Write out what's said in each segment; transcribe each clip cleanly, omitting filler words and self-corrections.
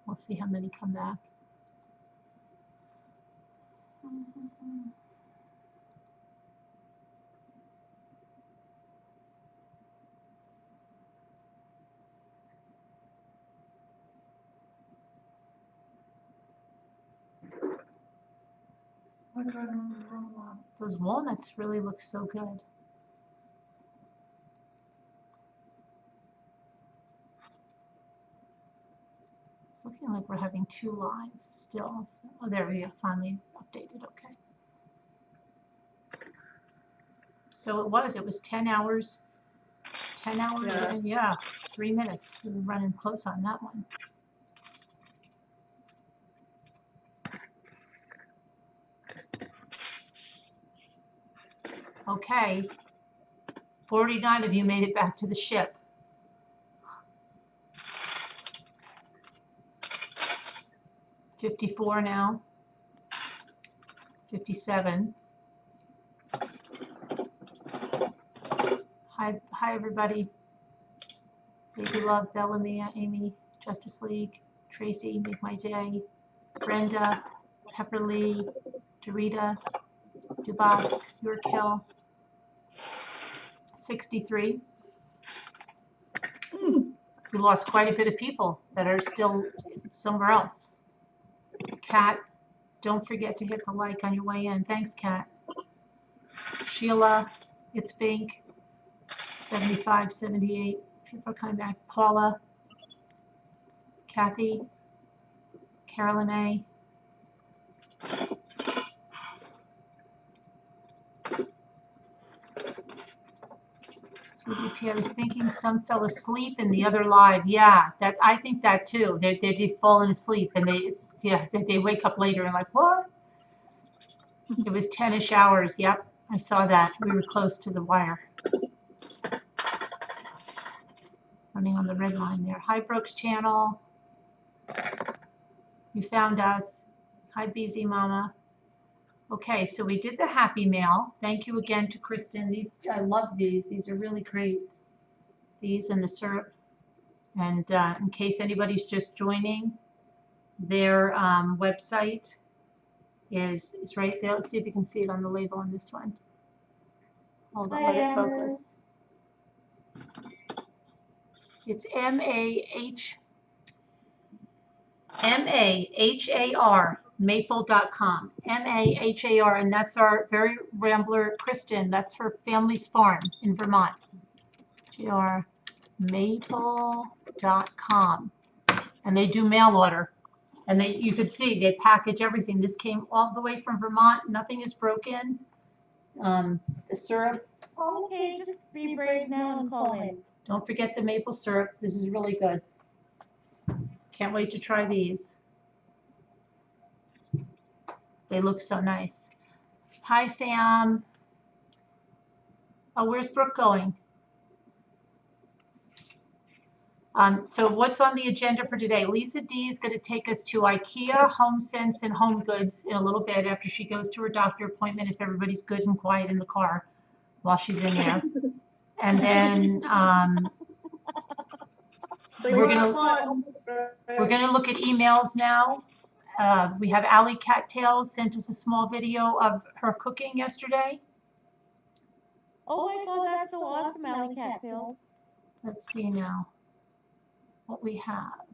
We'll see how many come back. Those walnuts really look so good. It's looking like we're having 2 lives still. So, oh, there we go. Finally updated. Okay. So it was 10 hours. 10 hours and yeah, 3 minutes. We were running close on that one. Okay. 49 of you made it back to the ship. 54 now. 57. Hi everybody. Baby Love, Bellamia, Amy, Justice League, Tracy, Make My Day, Brenda, Pepper Lee, Dorita, Dubask, Your Kill. 63. We lost quite a bit of people that are still somewhere else. Kat, don't forget to hit the like on your way in. Thanks, Kat. Sheila, It's Pink, 75, 78. People are coming back. Paula, Kathy, Carolyn A. Susie P. I was thinking some fell asleep in the other live. Yeah, I think that too. They've just fallen asleep and they wake up later and like, what? It was 10-ish hours. Yep, I saw that. We were close to the wire. Running on the red line there. Hi, Brooks Channel. You found us. Hi, BZ Mama. Okay, so we did the Happy Mail. Thank you again to Kristen. I love these. These are really great. These and the syrup. And in case anybody's just joining, their website is right there. Let's see if you can see it on the label on this one. Hold on, let it focus. It's MAHAR, maple.com. MAHAR, and that's our very rambler Kristen. That's her family's farm in Vermont. GR maple.com. And they do mail order. And you could see they package everything. This came all the way from Vermont. Nothing is broken. The syrup. Okay, just be brave now and call in. Don't forget the maple syrup. This is really good. Can't wait to try these. They look so nice. Hi, Sam. Oh, where's Brooke going? So what's on the agenda for today? Lisa D is going to take us to Ikea, HomeSense, and Home Goods in a little bit after she goes to her doctor appointment, if everybody's good and quiet in the car while she's in there. And then we're gonna look at emails now. We have Allie Cattails sent us a small video of her cooking yesterday. Oh my God, that's so awesome, Allie Cattails. Let's see now what we have.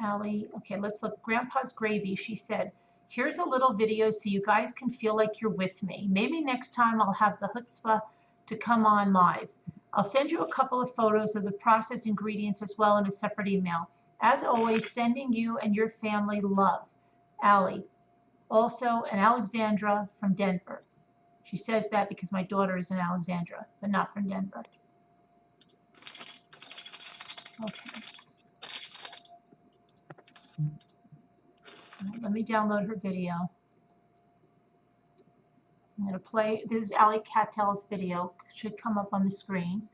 Allie, okay, let's look. Grandpa's Gravy, she said, here's a little video so you guys can feel like you're with me. Maybe next time I'll have the chutzpah to come on live. I'll send you a couple of photos of the processed ingredients as well in a separate email. As always, sending you and your family love. Allie. Also, an Alexandra from Denver. She says that because my daughter is in Alexandra, but not from Denver. Okay. Let me download her video. I'm going to play. This is Allie Cattail's video. It should come up on the screen.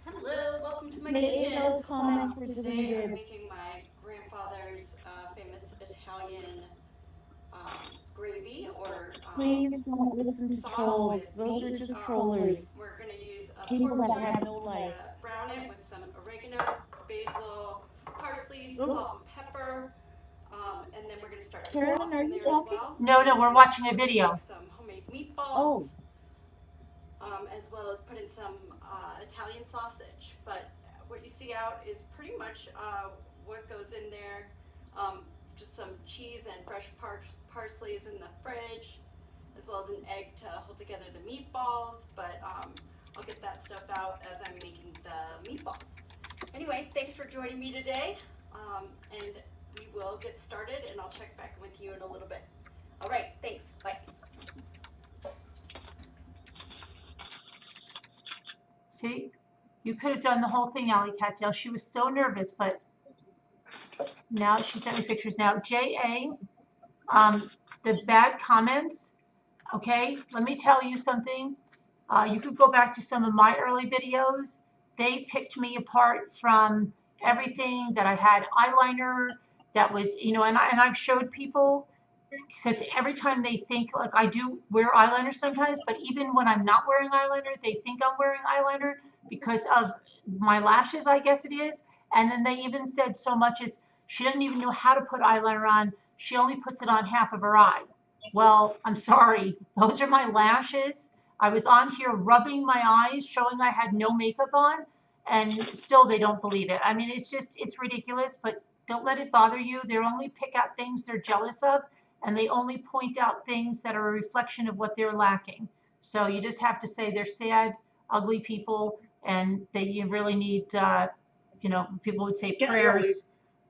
Hello, welcome to my Make kitchen. those comments for Today I'm good. making my grandfather's famous Italian gravy, or Please don't listen to sauce trolls. with Those are meat. just trollers. We're going to use People pork that loin, have no life. brown it Karen, sauce are in you there as talking? well. No, we're watching a video. Make some homemade meatballs. Oh, As well as put in some Italian sausage. But what you see out is pretty much what goes in there. Just some cheese and fresh parsley is in the fridge, as well as an egg to hold together the meatballs. But I'll get that stuff out as I'm making the meatballs. Anyway, thanks for joining me today, and we will get started, and I'll check back with you in a little bit. All right, thanks. Bye. See, you could have done the whole thing, Alley Cattail. She was so nervous, but now she sent me pictures. Now, J.A., the bad comments, okay, let me tell you something. You could go back to some of my early videos. They picked me apart from everything that I had eyeliner that was, you know, and I've showed people, because every time they think, like, I do wear eyeliner sometimes, but even when I'm not wearing eyeliner, they think I'm wearing eyeliner because of my lashes, I guess it is. And then they even said so much as she doesn't even know how to put eyeliner on. She only puts it on half of her eye. Well, I'm sorry. Those are my lashes. I was on here rubbing my eyes, showing I had no makeup on, and still they don't believe it. I mean, it's ridiculous, but don't let it bother you. They only pick out things they're jealous of, and they only point out things that are a reflection of what they're lacking. So you just have to say they're sad, ugly people, and you really need, you know, people would say prayers,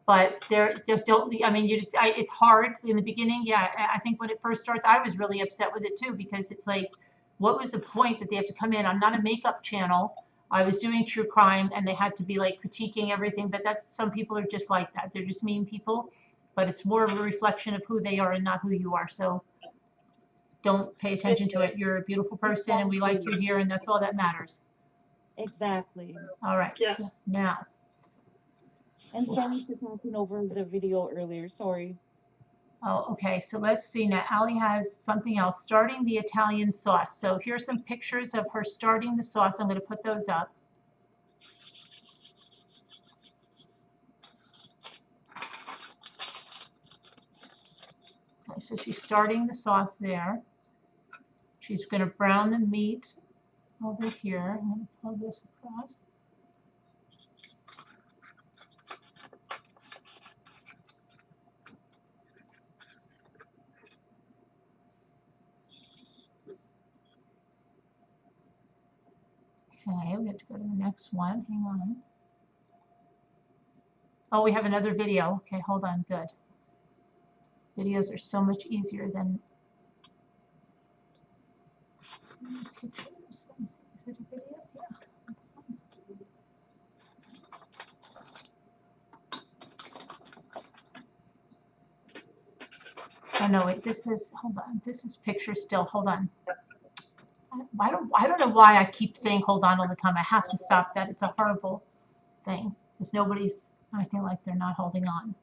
but they're don't. I mean, it's hard in the beginning. Yeah, I think when it first starts, I was really upset with it too, because it's like, what was the point that they have to come in? I'm not a makeup channel. I was doing true crime, and they had to be like critiquing everything. But some people are just like that. They're just mean people. But it's more of a reflection of who they are and not who you are. So don't pay attention to it. You're a beautiful person, and we like you here, and that's all that matters. exactly. All right. Yeah. So now. And sorry for talking over the video earlier. Sorry. Oh, okay. So let's see now. Allie has something else. Starting the Italian sauce. So here's some pictures of her starting the sauce. I'm going to put those up. Okay, so she's starting the sauce there. She's going to brown the meat over here. I'm going to pull this across. Okay, we have to go to the next one. Hang on. Oh, we have another video. Okay, hold on. Good. Videos are so much easier than pictures. Let me see. Is it a video? Yeah. Oh no, wait. This is. Hold on. This is picture still. Hold on. I don't know why I keep saying hold on all the time. I have to stop that. It's a horrible thing because nobody's acting like they're not holding on.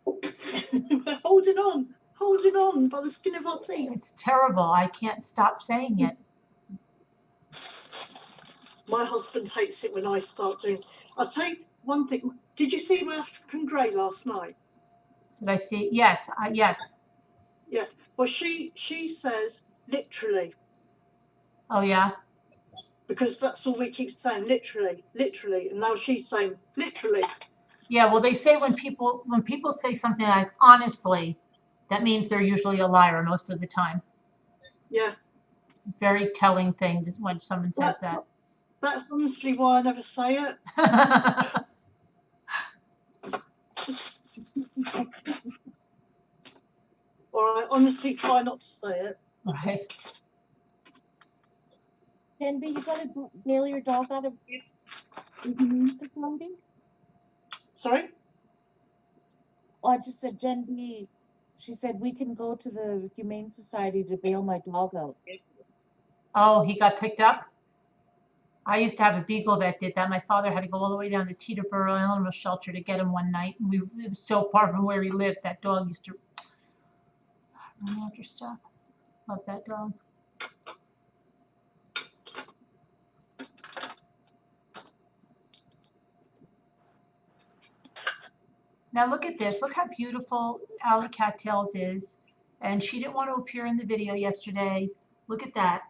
We're holding on by the skin of our teeth. It's terrible. I can't stop saying it. My husband hates it when I start doing. I'll tell you one thing. Did you see my African grey last night? Did I see? Yes. Yes. Yeah. Well, she says literally. Oh yeah. Because that's all we keep saying, literally, and now she's saying literally. Yeah, well, they say when people say something like honestly, that means they're usually a liar most of the time. Yeah. Very telling thing just when someone says that. That's honestly why I never say it. Or I honestly try not to say it. Right. Denby, you got to bail your dog out of the county? Sorry? Oh, I just said Denby. She said we can go to the Humane Society to bail my dog out. Oh, he got picked up? I used to have a beagle that did that. My father had to go all the way down to Teterboro Animal Shelter to get him one night. And it was so far from where he lived. That dog used to run after stuff. Love that dog. Now look at this. Look how beautiful Alley Cattails is. and she didn't want to appear in the video yesterday. Look at that.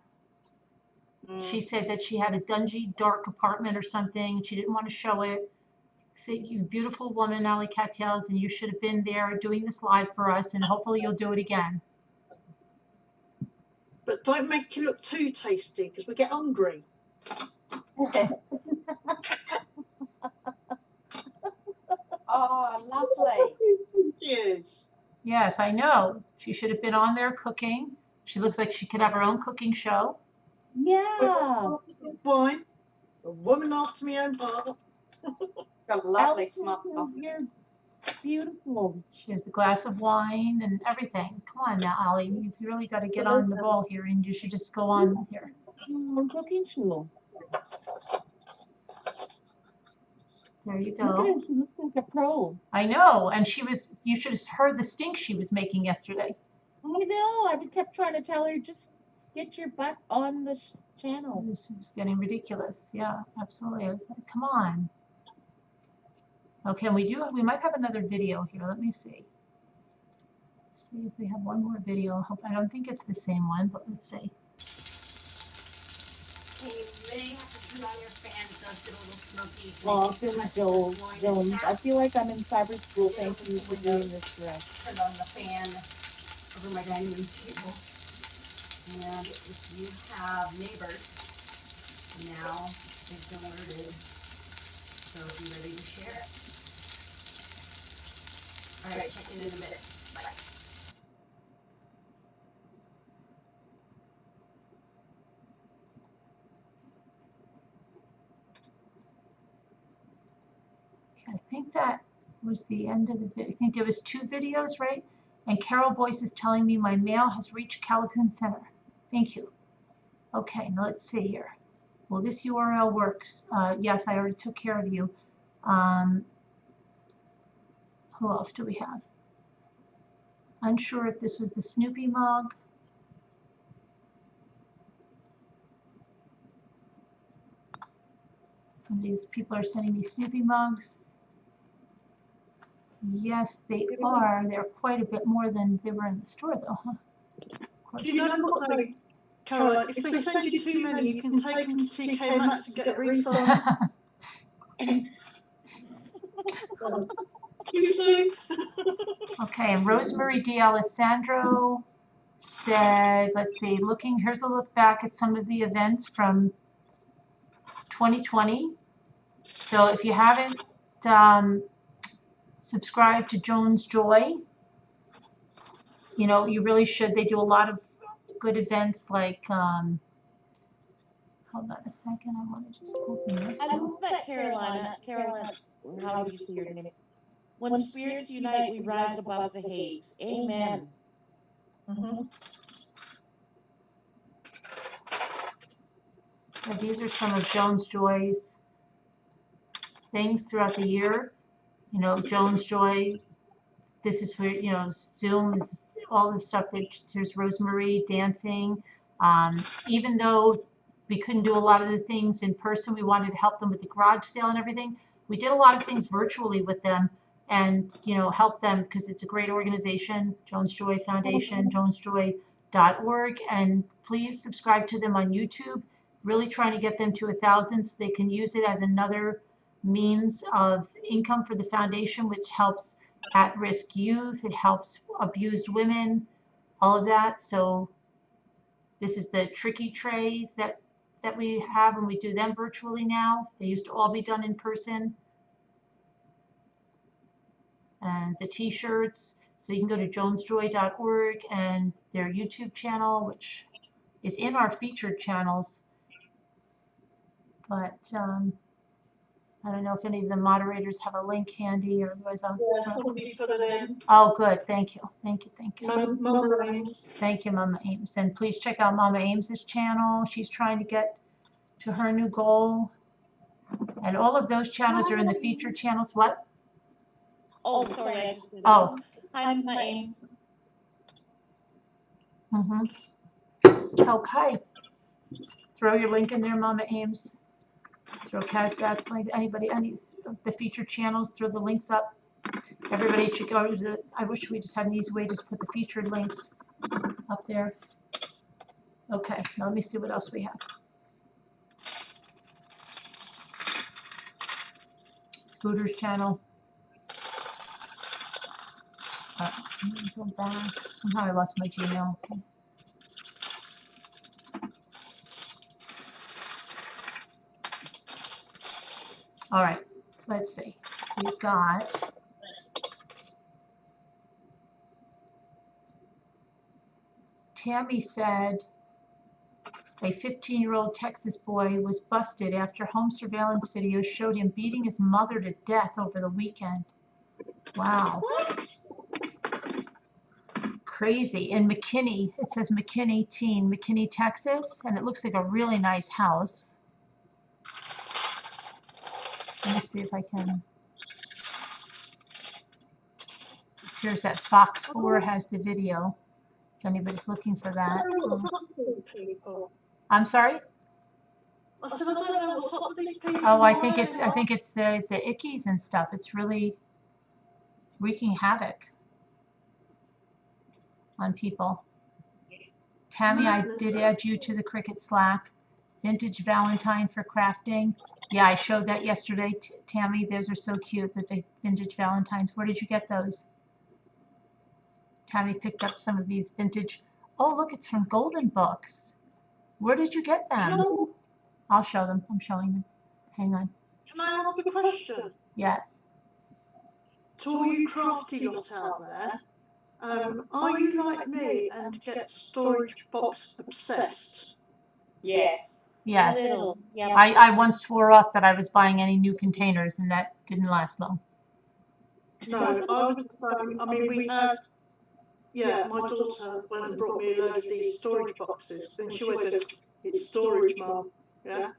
She said that she had a dungy, dark apartment or something. She didn't want to show it. Say, you beautiful woman, Ali Cattels, and you should have been there doing this live for us, and hopefully you'll do it again. But don't make it look too tasty because we get hungry. Oh, lovely. Yes. Yes, I know. She should have been on there cooking. She looks like she could have her own cooking show. Yeah. Wine. A woman after my own heart. Got a lovely Allison, smile. you're beautiful. She has the glass of wine and everything. Come on now, Ali. You've really got to get on the ball here, and you should just go on here. Cooking show. There you Look at go. her. She looks like a pro. I know, and you should have heard the stink she was making yesterday. I know. I kept trying to tell her, just get your butt on the channel. It was getting ridiculous. Yeah, absolutely. I was like, come on. Okay, we might have another video here. Let me see. See if we have one more video. I don't think it's the same one, but let's see. Okay, you really have to turn on your fan so it's a little smoky. Oh, I feel like Joan. I feel like I'm in cyber school. Thank you for doing this for us. Turn on the fan over my dining room table. And if you have neighbors, now they've been alerted. So be ready to share it. All right, check in a minute. Bye. I think that was the end of the video. I think there was 2 videos, right? And Carol Boyce is telling me my mail has reached Calico Center. Thank you. Okay, now let's see here. Well, this URL works. Yes, I already took care of you. Who else do we have? Unsure if this was the Snoopy mug. Some of these people are sending me Snoopy mugs. Yes, they are. They're quite a bit more than they were in the store, though, huh? Of course. Do you know what, though, Caroline? If they send you too many, you can take them to TK Maxx and get a refund. Too soon. Okay, and Rosemary D'Alessandro said, let's see, here's a look back at some of the events from 2020. So if you haven't subscribed to Joan's Joy, you know, you really should. They do a lot of good events like, hold on a second, I want to just open this I up. love that, Carolina. Carolina, how do you say your name? When spirits unite, we rise above the hate. Amen. And these are some of Joan's Joy's things throughout the year. You know, Joan's Joy, this is where, you know, Zoom, this is all the stuff that there's Rosemary dancing. Even though we couldn't do a lot of the things in person, we wanted to help them with the garage sale and everything. We did a lot of things virtually with them and, you know, help them because it's a great organization, Joan's Joy Foundation, joansjoy.org. And please subscribe to them on YouTube. Really trying to get them to 1,000 so they can use it as another means of income for the foundation, which helps at-risk youth, it helps abused women, all of that. So this is the tricky trays that we have, and we do them virtually now. They used to all be done in person. And the t-shirts, so you can go to joansjoy.org and their YouTube channel, which is in our featured channels. But I don't know if any of the moderators have a link handy, or otherwise I'll. Yeah, somebody put it in. Oh, good. Thank you. Thank you. Thank you. Mama Ames. Thank you, Mama Ames. And please check out Mama Ames's channel. She's trying to get to her new goal. And all of those channels are in the featured channels. What? Oh, sorry. I just did that. Oh. Hi, my Ames. Okay. Throw your link in there, Mama Ames. Throw Casbat's link. Anybody, any of the featured channels, throw the links up. Everybody should go to the, I wish we just had an easy way to just put the featured links up there. Okay, now let me see what else we have. Scooter's channel. Let me go back. Somehow I lost my Gmail. Okay. All right, let's see. We've got Tammy said a 15-year-old Texas boy was busted after home surveillance video showed him beating his mother to death over the weekend. Wow. Crazy. In McKinney, it says McKinney teen, McKinney, Texas, and it looks like a really nice house. Let me see if I can. Here's that Fox 4 has the video. If anybody's looking for that. I'm sorry? I said, I don't know what's up with these people. Oh, I think it's the ickies and stuff. It's really wreaking havoc on people. Tammy, I did add you to the Cricut Slack. Vintage Valentine for crafting. Yeah, I showed that yesterday, Tammy. Those are so cute, the vintage Valentines. Where did you get those? Tammy picked up some of these vintage. Oh, look, it's from Golden Books. Where did you get them? I'll show them. I'm showing them. Hang on. Can I ask a question? Yes. To all you crafty lot out there, are you like me and get storage box obsessed? Yes. Yes. A little. Yeah. I once swore off that I was buying any new containers, and that didn't last long. No, I was. I mean, we had. Yeah, my daughter went and brought me a load of these storage boxes, and she always goes, "It's storage, Mum." Yeah.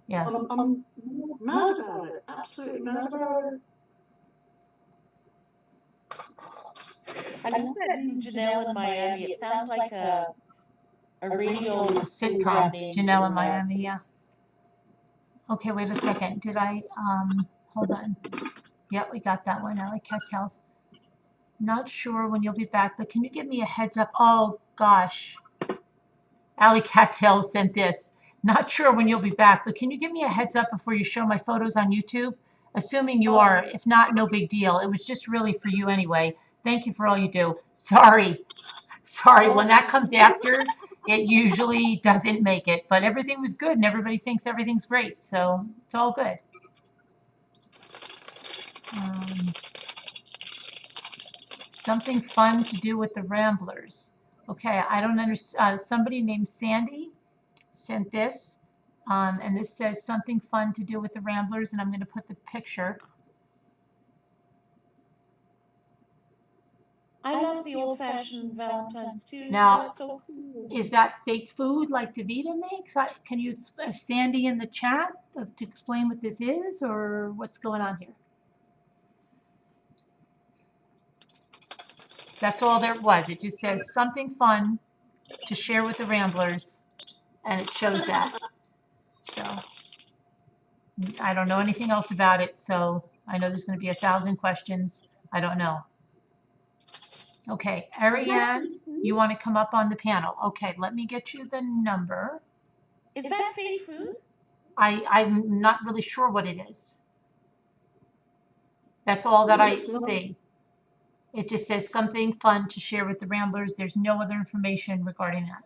Yeah. I'm mad about it. Absolutely mad about it. I love that name, Janelle in Miami. It sounds like a radio Sitcom. program name. Janelle in Miami. Yeah. Okay, wait a second. Did I? Hold on. Yep, we got that one. Alley Cattails. Not sure when you'll be back, but can you give me a heads up? Oh gosh. Alley Cattails sent this. Not sure when you'll be back, but can you give me a heads up before you show my photos on YouTube? Assuming you are. If not, no big deal. It was just really for you anyway. Thank you for all you do. Sorry. Sorry. When that comes after, it usually doesn't make it. But everything was good and everybody thinks everything's great. So it's all good. Something fun to do with the Ramblers. Okay, I don't understand. Somebody named Sandy sent this, and this says something fun to do with the Ramblers, and I'm going to put the picture. I love the old-fashioned Valentines too. Now, That's so cool. Is that fake food like Davida makes? Can you, Sandy in the chat, to explain what this is, or what's going on here? That's all there was. It just says something fun to share with the Ramblers, and it shows that. So I don't know anything else about it, so I know there's going to be 1,000 questions. I don't know. Okay, Ariane, you want to come up on the panel? Okay, let me get you the number. Is that fake food? I'm not really sure what it is. That's all that I see. It just says something fun to share with the Ramblers. There's no other information regarding that.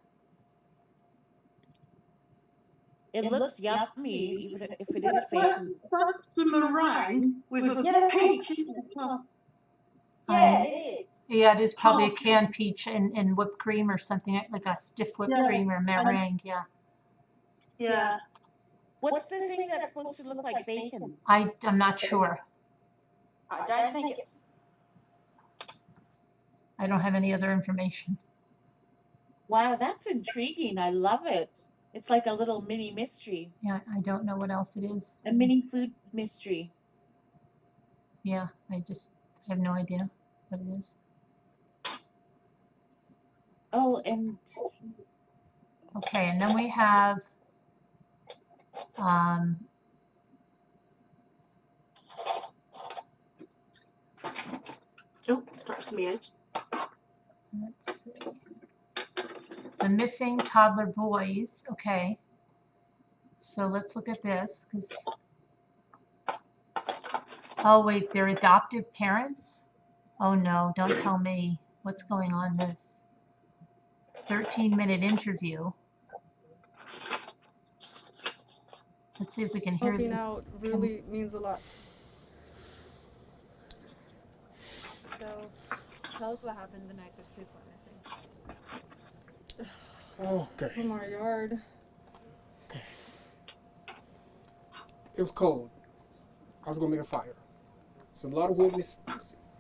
It looks yummy, even if it is fake food. That's the meringue with a peach. Yeah, it is. Yeah, it is probably a canned peach and whipped cream or something, like a stiff whipped cream or meringue. Yeah. Yeah. What's the thing that's supposed to look like bacon? I'm not sure. I don't think it's. I don't have any other information. Wow, that's intriguing. I love it. It's like a little mini mystery. Yeah, I don't know what else it is. A mini food mystery. Yeah, I have no idea what it is. Oh, and okay, and then we have oh, that's me. let's see. The missing toddler boys. Okay. So let's look at this, because, oh wait, they're adoptive parents? Oh no, don't tell me. What's going on this? 13-minute interview. Let's see if we can hear Helping this. out really means a lot. So, tell us what happened the night the kids went missing. Okay. From our yard. It was cold. I was gonna make a fire. So a lot of wood in this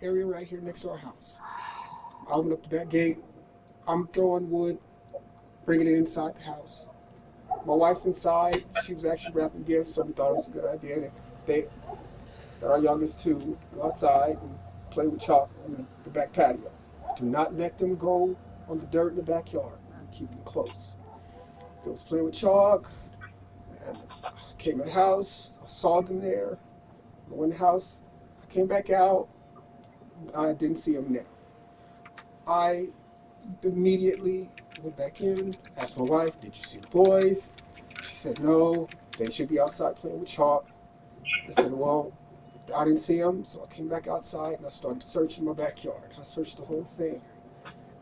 area right here next to our house. I opened up the back gate. I'm throwing wood, bringing it inside the house. My wife's inside. She was actually wrapping gifts, so we thought it was a good idea that our youngest two go outside and play with chalk on the back patio. Do not let them go on the dirt in the backyard. Keep them close. They was playing with chalk, and I came in the house. I saw them there. I went in the house. I came back out. I didn't see them there. I immediately went back in, asked my wife, did you see the boys? She said, no, they should be outside playing with chalk. I said, well, I didn't see them, so I came back outside and I started searching my backyard. I searched the whole thing.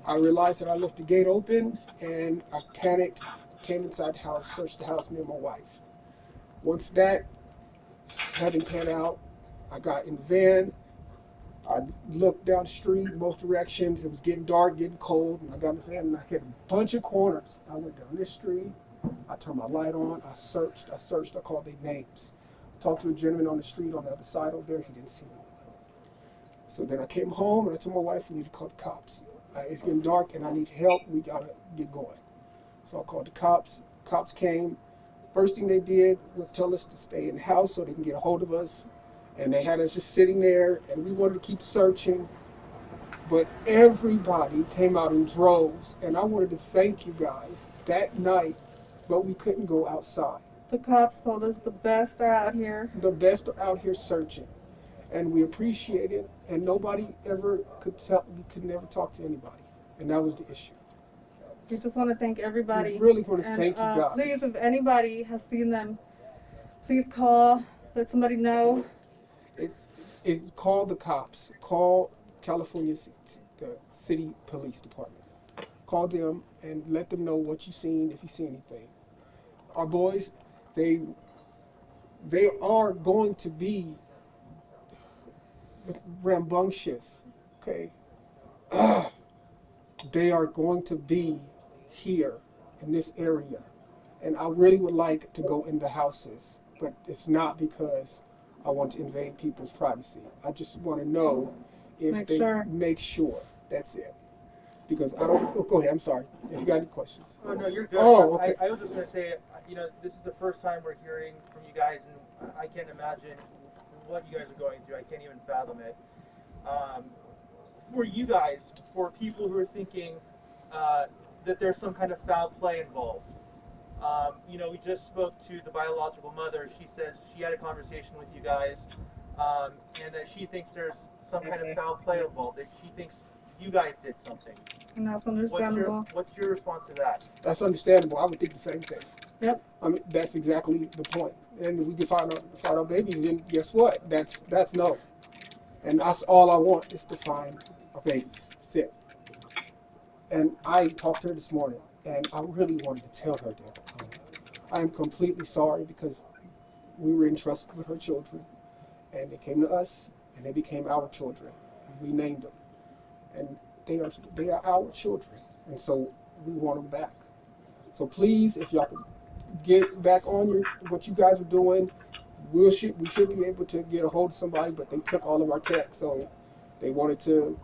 I realized that I left the gate open and I panicked, came inside the house, searched the house, me and my wife. Once that hadn't panned out, I got in the van. I looked down the street, both directions. It was getting dark, getting cold, and I got in the van and I hit a bunch of corners. I went down this street. I turned my light on. I searched. I called their names. I talked to a gentleman on the street on the other side over there. He didn't see me. So then I came home and I told my wife we need to call the cops. It's getting dark and I need help. We gotta get going. So I called the cops. Cops came. First thing they did was tell us to stay in the house so they can get a hold of us. And they had us just sitting there, and we wanted to keep searching. But everybody came out in droves, and I wanted to thank you guys that night, but we couldn't go outside. The cops told us the best are out here. The best are out here searching, and we appreciate it, and nobody ever could tell, we could never talk to anybody, and that was the issue. We just want to thank everybody. We really want to And, thank you guys. please, if anybody has seen them, please call, let somebody know. Call the cops. Call California, the city police department. Call them and let them know what you've seen, if you see anything. Our boys, they are going to be rambunctious, okay? They are going to be here in this area. And I really would like to go in the houses, but it's not because I want to invade people's privacy. I just want to know if make sure. That's it. Because I don't. Oh, go ahead. I'm sorry. If you got any questions. Oh no, you're good. Oh, okay. I was just gonna say, this is the first time we're hearing from you guys, and I can't imagine what you guys are going through. I can't even fathom it. For you guys, for people who are thinking that there's some kind of foul play involved. We just spoke to the biological mother. She says she had a conversation with you guys, and that she thinks there's some kind of foul play involved. That she thinks you guys did something. And that's understandable. What's your response to that? That's understandable. I would think the same thing. Yep. I mean, that's exactly the point. And if we can find our babies, then guess what? That's no. And that's all I want is to find our babies. That's it. And I talked to her this morning, and I really wanted to tell her that I am completely sorry because we were entrusted with her children, and they came to us, and they became our children. And we named them, and they are our children, and so we want them back. So please, if y'all could get back on what you guys were doing, we should be able to get a hold of somebody, but they took all of our tech, so they wanted to,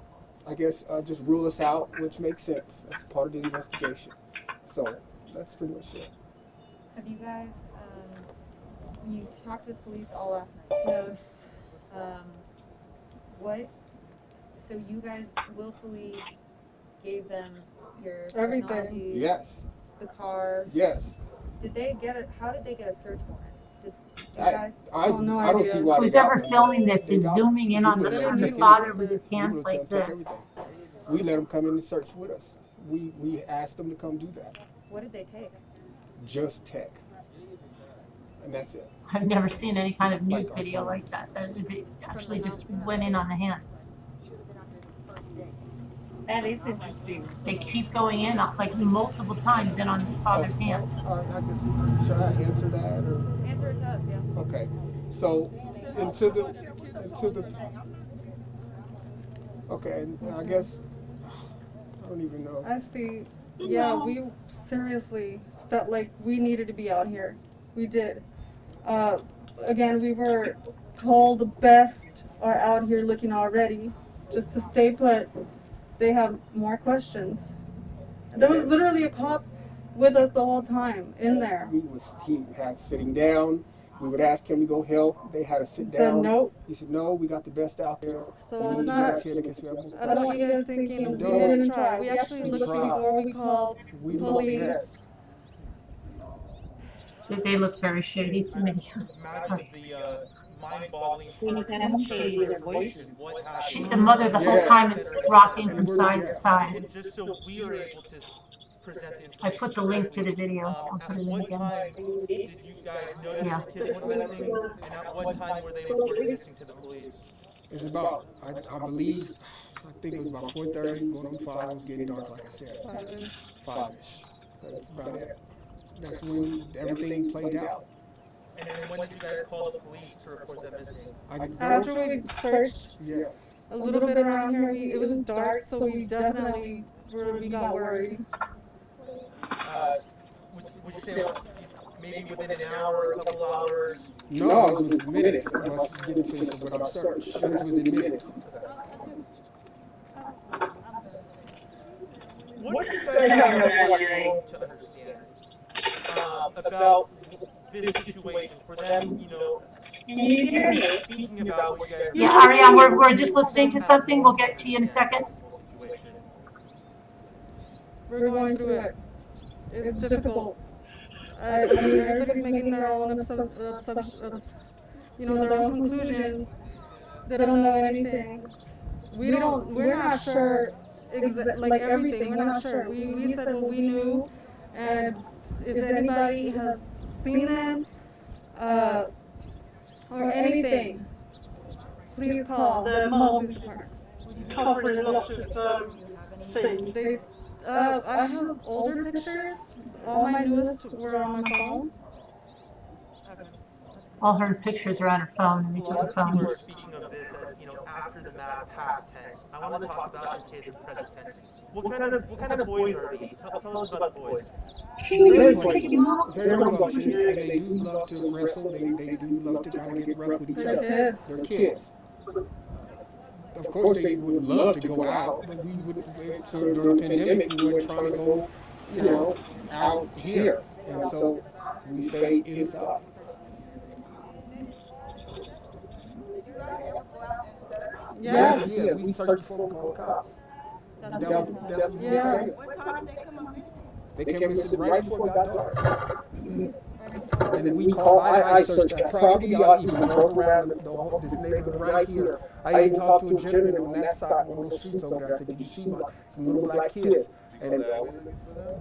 I guess, just rule us out, which makes sense. That's part of the investigation. So that's pretty much it. Have you guys, you talked to the police all last night? Yes. So you guys willfully gave them your Everything. technology, Yes. the car. Yes. How did they get a search warrant? Did you I guys? no don't idea. see why. Who's they got ever one. filming this is They got- zooming in on we the let them take father everything. with his We hands would like take this. everything. We let them come in and search with us. we asked them to come do that. What did they take? Just tech. And that's it. I've never seen any kind of news Like our video like phones. that. That it actually just went in on the hands. That is interesting. They keep going in like multiple times in on the father's hands. Should I answer that or? Answer it to us, yeah. Okay. So into the okay, and I guess I don't even know. I see. Yeah, we seriously felt like we needed to be out here. We did. Again, we were told the best are out here looking already. Just to stay put. They have more questions. There was literally a cop with us the whole time in there. He had sitting down. We would ask him to go help. They had to sit He down. said no. He said, no, we got the best out there. So We it's need you not. guys here in case we have more I don't want you guys thinking we didn't try. We actually We looked tried. before we called We police. yes. They look very shady to me. Imagine the mind-boggling They part sound of shady with their question what happened. The mother the whole Yes. time is rocking from side to side. And just so we are able to present the information. I put the link to the video. I'll At put it in what again. time did you guys notice Yeah. the kids went missing, and at what time were they reported missing to the police? It's about, I believe, I think it was about 4:30, going on 5. It was getting dark, like I said. 5-ish. That's about it. That's when everything played out. And then when did you guys call the police to report them missing? After we searched Yeah. a little bit around here, it was dark, so we definitely we got worried. Would you say maybe within an hour, a couple hours? No, it was within minutes of us getting finished with our search. It was within minutes. What do you guys have to understand about this situation? For them, speaking about what you guys Yeah, Ariane, we're just listening to something. We'll get to you in a second. We're going through it. It's difficult. I mean, everybody's making their own their own conclusions. They don't know anything. We're not sure like everything. We're not sure. We said what we knew, and if anybody has seen them, or anything, please call. Their moms covering a lot of sins. I have older pictures. All my newest were on my phone. All her pictures are on her phone, and we took her People phone. are speaking of this as, after the math, past tense. I want to talk about your kids in present tense. What kind of boys are these? Tell us about the boys. Very rambunctious, and they do love to wrestle. They do love to kind of get rough with each other. They're kids. Of course, they would love to go out, but we would. So during the pandemic, we were trying to go, out here, and so we stayed inside. Yeah. Yeah, we searched before we called the cops. That's what we did. What time did they come up missing? They came missing right before it got dark. And we called, I searched that property, I even drove around this neighborhood right here. I even talked to a gentleman on that side, one of those streets over there. I said, did you see some little black kids? And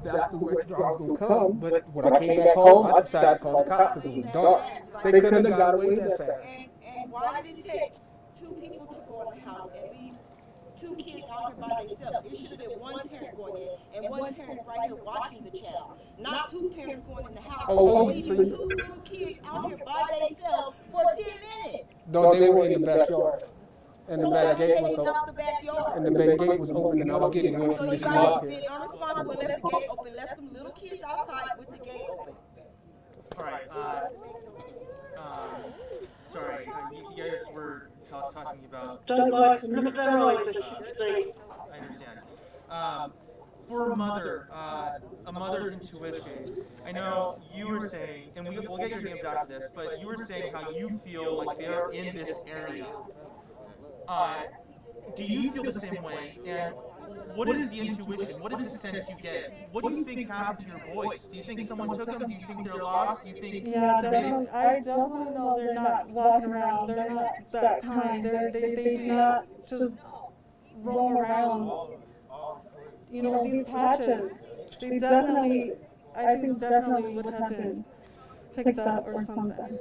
that's the way I was going to come. But when I came back home, I decided to call the cops because it was dark. They couldn't have got away that fast. And why did it take two people to go in the house and leave two kids out here by themselves? It should have been one parent going in and one parent right here watching the child, not two parents going in the house. Leaving two little kids out here by themselves for 10 minutes. No, they were in the backyard. And the back gate was open. open. And the back gate was open, and I was getting away from So this you guys lock been here. irresponsible and left the gate open, left some little kids outside with the gate open. All right. Sorry, you guys were talking about. Don't like them. Look at their eyes, Steve. I understand. For a mother's intuition, I know you were saying, and we'll get your names after this, but you were saying how you feel like they're in this area. Do you feel the same way? And what is the intuition? What is the sense you get? What do you think happened to your boys? Do you think someone took them? Do you think they're lost? Do you think? Yeah, definitely. I definitely know they're not walking around. They're not that kind. They do not just roam around. you know, these patches, they definitely, I think definitely would have been picked up or something.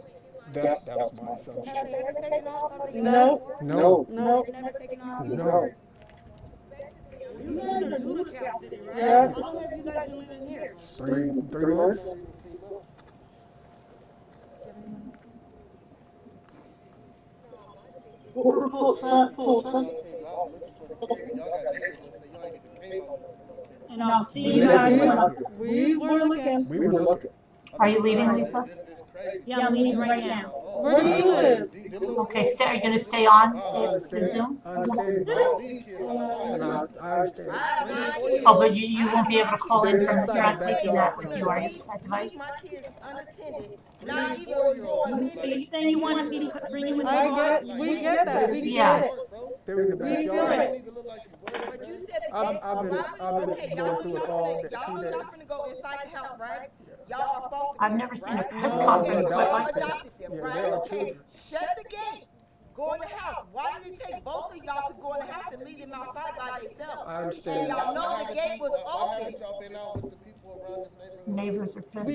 That was my assumption. Have they ever taken off out of your No, No. no, Never taken off? No. You guys are new to Cal City, right? Yes. How long have you guys been living here? 3 months. What reports that, Porter? And I'll see you guys tomorrow. we were looking. We were looking. Are you leaving, Lisa? Yeah, I'm leaving right now. Where do you live? Okay, are you going to stay on the Zoom? I understand. And I understand. Oh, but you won't be able to call in from, you're not taking that with you, are you, that device? My kids unattended, not even on So you think you wanted me to bring you with you? We get that. We Yeah. get it. They were in the We feel backyard. it. But you said the I've gate, been okay, going through it all day, y'all few know days. y'all finna go inside the house, right? Y'all are foster I've parents, never seen a right? press No, conference they quite like adopted this. Adopted them, Yeah, right? they are Okay, children. shut the gate. Go in the house. Why did it take both of y'all to go in the house and leave them outside by themselves? I And understand. y'all know the gate was open. Neighbors are pissed.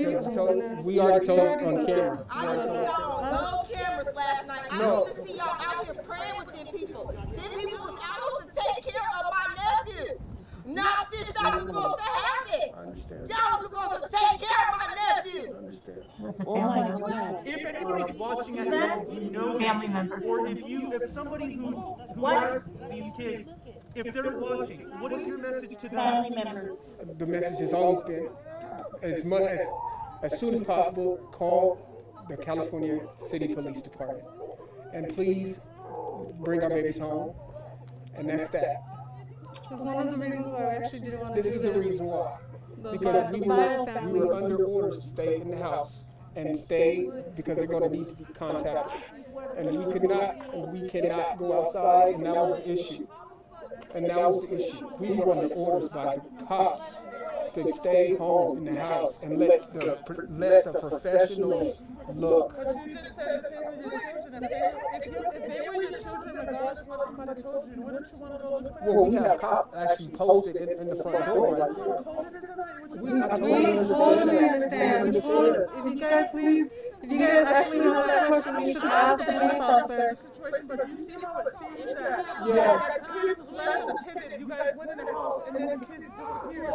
We already told on camera. I didn't see y'all on no cameras last night. I No. didn't even see y'all out here praying with them people. Them people was out to take care of my nephew. Not this that was supposed to happen. I understand. Y'all was supposed to take care of my nephew. I understand. That's a Oh family my member. God. If anybody's watching at home, you know Family member. or if somebody who has these kids, if they're watching, what is your message to them? Family member. The message has always been, as soon as possible, call the California City Police Department. And please bring our babies home. And that's that. That's one of the reasons why we actually didn't want to This do is the reason why. Because we family. were under orders to stay in the house and stay because they're going to need to contact us. And we cannot go outside, and that was the issue. We were under orders by the cops to stay home in the house and let the professionals look. But you just said if they were your children, if they were your children, regardless of what somebody told you, wouldn't you want to go look for them? Well, we have cops actually posted in the front door right there. We totally understand. If you guys actually know that question, you should ask the police officer. But you see how it seems that Yes. kids was left unattended. You guys went in the house and then the kids disappeared.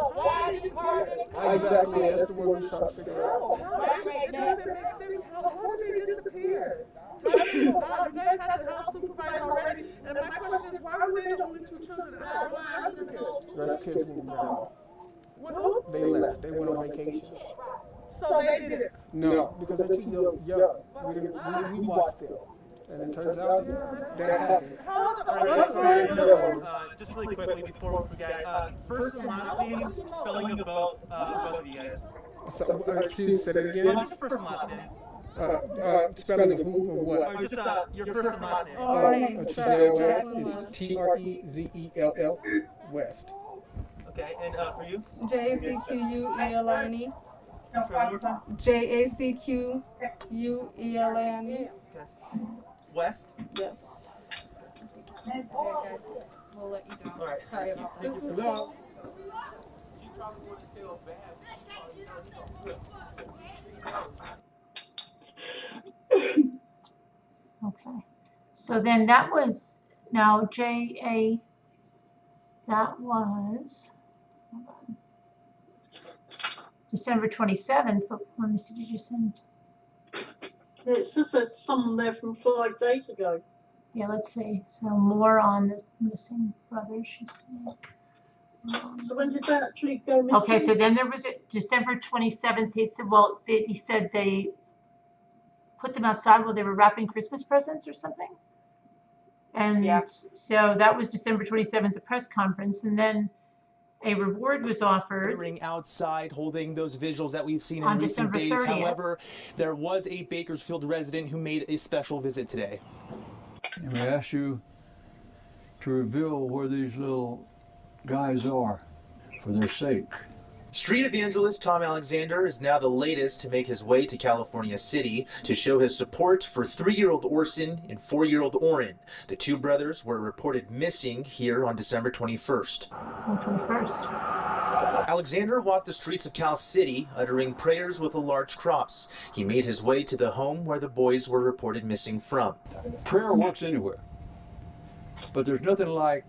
Exactly, that's the word we start figuring out. It doesn't make sense. How did they disappear? How did they go out? You guys had the house supervisor already. And my question is, why were they the only two children out? What happened to the kids? The rest of the kids moved out. What, who? They left. They went on vacation. So they did it. No, because they're too young. We watched them. And it turns out that happened. How the Just really quickly before we forget, first and last names, spelling of both of you guys. So, excuse, say that again? Just first and last name. Spelling of who or what? Or just your first and last name. Trezell West is Trezell West. Okay, and for you? JACQUELINE. Try one more time. JACQUELINE. Okay. West? Yes. Okay, guys. We'll let you go. All right. Sorry about that. Thank you. No. Okay. So then that was, now JA, that was, hold on, December 27th, but let me see, did you send? It says there's someone there from 5 days ago. Yeah, let's see. So more on the missing brothers, she's saying. So when did they actually go missing? Okay, so then there was a December 27th, he said, well, he said they put them outside while they were wrapping Christmas presents or something. And Yeah. so that was December 27th, the press conference. And then a reward was offered. Ring outside holding those visuals that we've seen in On recent December days. 30th. However, there was a Bakersfield resident who made a special visit today. And we ask you to reveal where these little guys are for their sake. Street evangelist Tom Alexander is now the latest to make his way to California City to show his support for 3-year-old Orson and 4-year-old Oren. The two brothers were reported missing here on December 21st. 21st. Alexander walked the streets of Cal City, uttering prayers with a large cross. He made his way to the home where the boys were reported missing from. Prayer works anywhere, but there's nothing like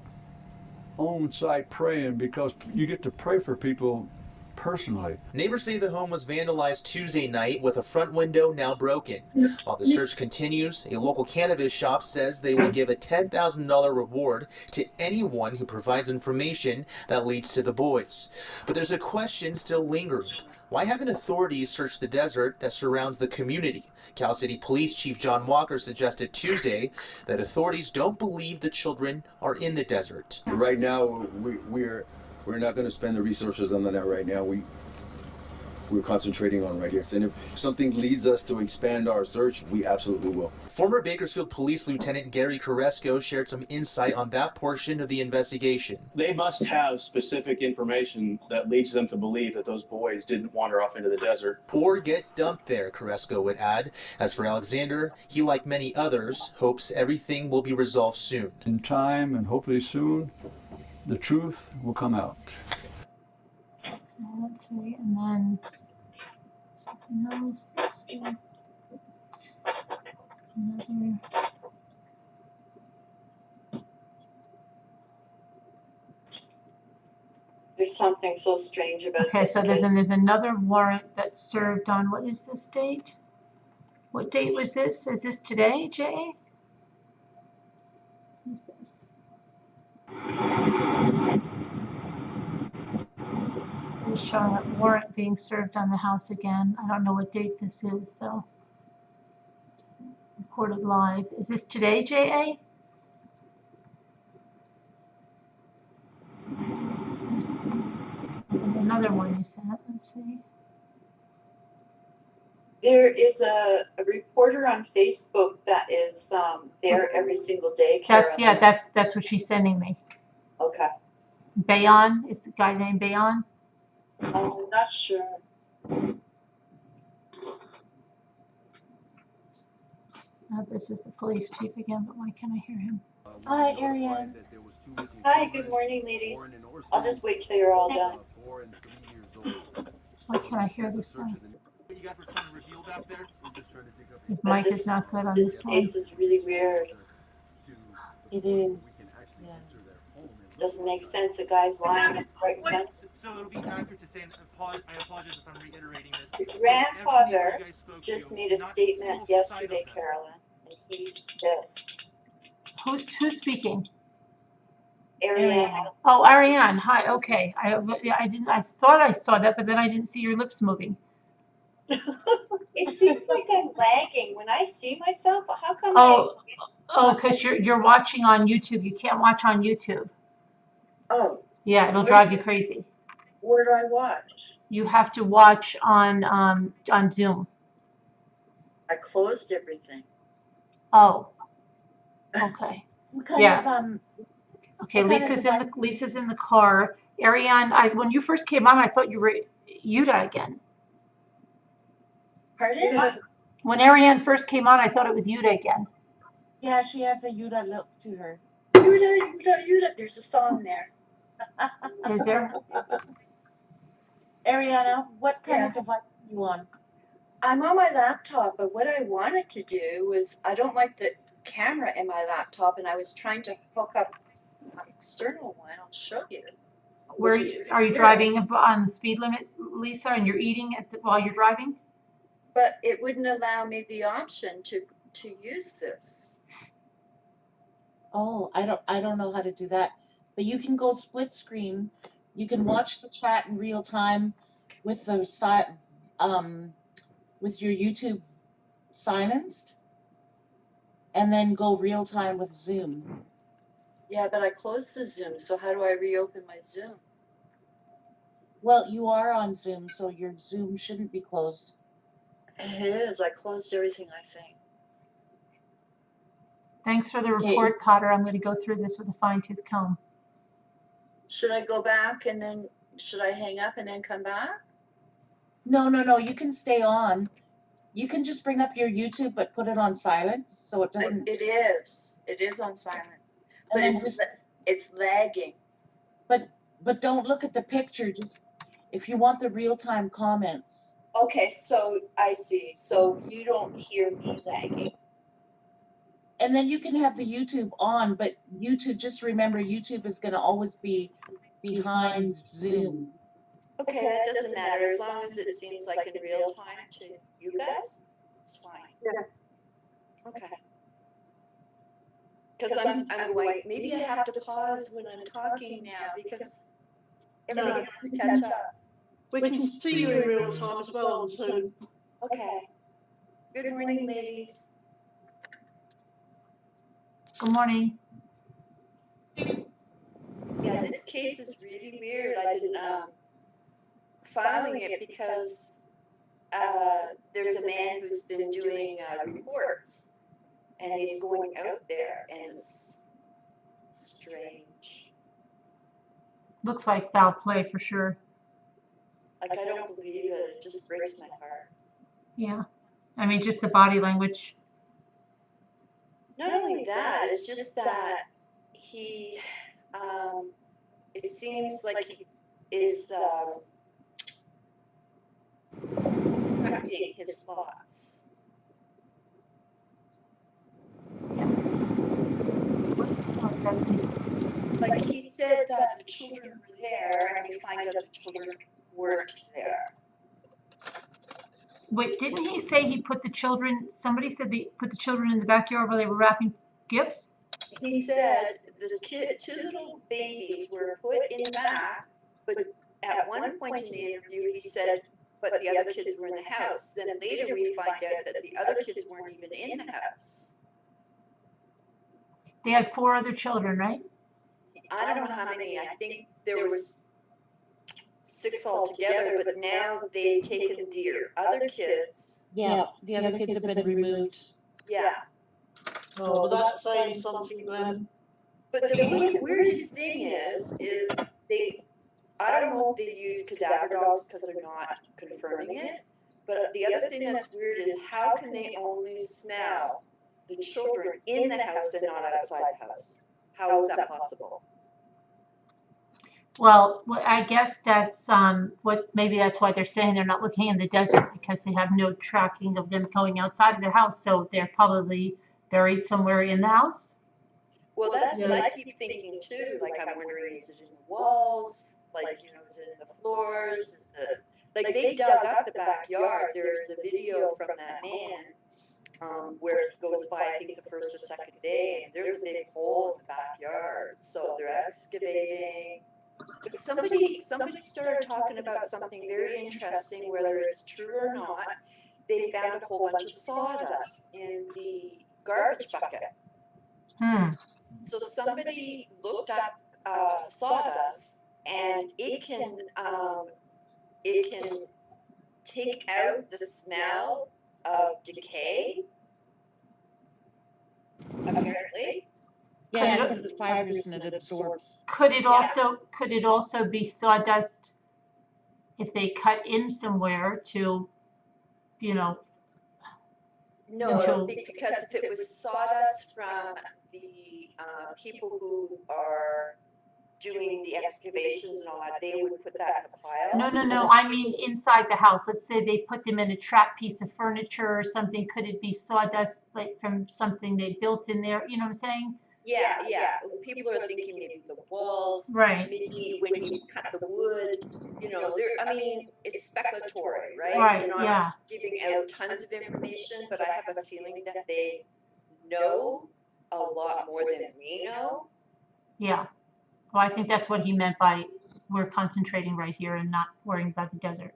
on-site praying because you get to pray for people personally. Neighbors say the home was vandalized Tuesday night with a front window now broken. While the search continues, a local cannabis shop says they will give a $10,000 reward to anyone who provides information that leads to the boys. But there's a question still lingering. Why haven't authorities searched the desert that surrounds the community? Cal City Police Chief John Walker suggested Tuesday that authorities don't believe the children are in the desert. Right now, we're not going to spend the resources on that right now. We're concentrating on right here. And if something leads us to expand our search, we absolutely will. Former Bakersfield Police Lieutenant Gary Carresco shared some insight on that portion of the investigation. They must have specific information that leads them to believe that those boys didn't wander off into the desert. Or get dumped there, Carresco would add. As for Alexander, he, like many others, hopes everything will be resolved soon. In time, and hopefully soon, the truth will come out. Let's see, and then something else. Let's see. Another. There's something so strange about Okay, this. so there's another warrant that's served on, what is this date? What date was this? Is this today, Jay? What is this? It's showing a warrant being served on the house again. I don't know what date this is, though. Recorded live. Is this today, J.A.? Let's see. And another one you sent. Let's see. There is a reporter on Facebook that is there every single day. That's what she's sending me. Okay. Bayon, is the guy named Bayon? I'm not sure. This is the police chief again, but why can't I hear him? Hi, Ariane. Hi, good morning, ladies. I'll just wait till you're all done. Why can't I hear this one? You guys were trying to reveal back there? His mic is not good on this one. This case is really weird. It is. Yeah. Doesn't make sense. The guy's lying in right front. So it'll be accurate to say, and I apologize if I'm reiterating this. The grandfather just made a statement yesterday, Carolyn, and he's pissed. Who's speaking? Ariane. Oh, Ariane. Hi. Okay. I didn't. I thought I saw that, but then I didn't see your lips moving. It seems like I'm lagging when I see myself. How come? Because you're watching on YouTube. You can't watch on YouTube. Oh. Yeah, it'll drive you crazy. Where do I watch? You have to watch on Zoom. I closed everything. Oh. Okay. Yeah. Okay, Lisa's in the car. Ariane, when you first came on, I thought you were Yuda again. Pardon? Yeah. When Ariane first came on, I thought it was Yuda again. Yeah, she has a Yuda look to her. Yuda. There's a song there. Is there? Ariana, what kind of device are you on? I'm on my laptop, but what I wanted to do was, I don't like the camera in my laptop, and I was trying to hook up an external one. I'll show you. Where are you driving on the speed limit, Lisa, and you're eating while you're driving? But it wouldn't allow me the option to use this. Oh, I don't know how to do that. But you can go split screen. You can watch the chat in real time with the with your YouTube silenced, and then go real time with Zoom. Yeah, but I closed the Zoom, so how do I reopen my Zoom? Well, you are on Zoom, so your Zoom shouldn't be closed. It is. I closed everything, I think. Thanks for the report, Potter. I'm going to go through this with a fine-tooth comb. Should I go back and then Should I hang up and then come back? No, you can stay on. You can just bring up your YouTube, but put it on silent so it doesn't. It is. It is on silent. But And then it's lagging. But don't look at the picture. Just if you want the real-time comments. Okay, so I see. So you don't hear me lagging. And then you can have the YouTube on, but YouTube, just remember, YouTube is going to always be behind Zoom. Okay, that doesn't matter as long as it seems like in real time to you guys. It's fine. Yeah. Okay. Because I'm going. Maybe I have to pause when I'm talking now because everything has to catch up. We can see you in real time as well on Zoom. Okay. Good morning, ladies. Good morning. Yeah, this case is really weird. I've been filing it because there's a man who's been doing reports, and he's going out there, and it's strange. Looks like foul play for sure. Like, I don't believe it. It just breaks my heart. Yeah. I mean, just the body language. Not only that, it's just that he, it seems like he is correcting his thoughts. Like, he said that the children were there, and we find out the children weren't there. Wait, didn't he say he put the children, somebody said they put the children in the backyard while they were wrapping gifts? He said the two little babies were put in the back, but at one point in the interview he said, but the other kids were in the house. Then later we find out that the other kids weren't even in the house. They had 4 other children, right? I don't know how many. I think there was 6 altogether, but now they've taken their other kids. Yeah, the other kids have been removed. Yeah. Oh, well, that's saying something then. But the weirdest thing is they, I don't know if they use cadaver dogs because they're not confirming it, but the other thing that's weird is how can they only smell the children in the house and not outside the house? How is that possible? Well, I guess that's maybe that's why they're saying they're not looking in the desert, because they have no tracking of them going outside of the house, so they're probably buried somewhere in the house. Well, that's what I keep thinking too. Like, I'm wondering, is it in the walls? Like, you know, is it in the floors? Is it like they dug up the backyard? There's a video from that man where he goes by, I think the first or second day, and there's a big hole in the backyard. So they're excavating. But somebody started talking about something very interesting, whether it's true or not. They found a whole bunch of sawdust in the garbage bucket. So somebody looked up sawdust, and it can take out the smell of decay. Apparently. Yeah, because it's fibers and it absorbs. Could it also be sawdust if they cut in somewhere to, you know? No, because if it was sawdust from the people who are doing the excavations and all that, they would put that in a pile. No. I mean inside the house. Let's say they put them in a trap piece of furniture or something. Could it be sawdust like from something they built in there? You know what I'm saying? Yeah. People are thinking maybe the walls, right? Maybe when you cut the wood, you know. I mean, it's speculatory, right? Right. You're not giving out tons of information, but I have a feeling that they know a lot more than we know. Yeah. Well, I think that's what he meant by we're concentrating right here and not worrying about the desert.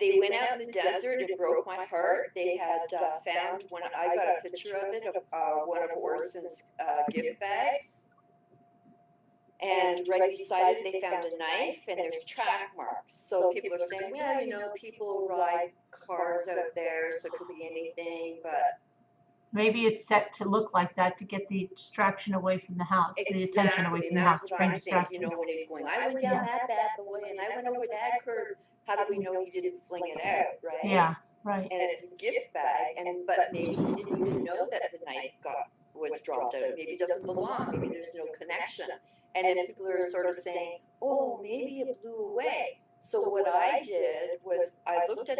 They went out in the desert. It broke my heart. They had found one. I got a picture of it, of one of Orson's gift bags. And right beside it, they found a knife, and there's track marks. So people are saying, well, you know, people ride cars out there, so it could be anything. But Maybe it's set to look like that to get the distraction away from the house, the attention away Exactly, from and the house, that's to what bring I think, distraction. when he's going, I went down that bad boy and I went over that curb, how do we know he didn't fling it out, right? Yeah, right. And it's a gift bag, but maybe he didn't even know that the knife was dropped out, maybe it doesn't belong, maybe there's no connection. And then people are sort of saying, oh, maybe it blew away. So what I did was I looked at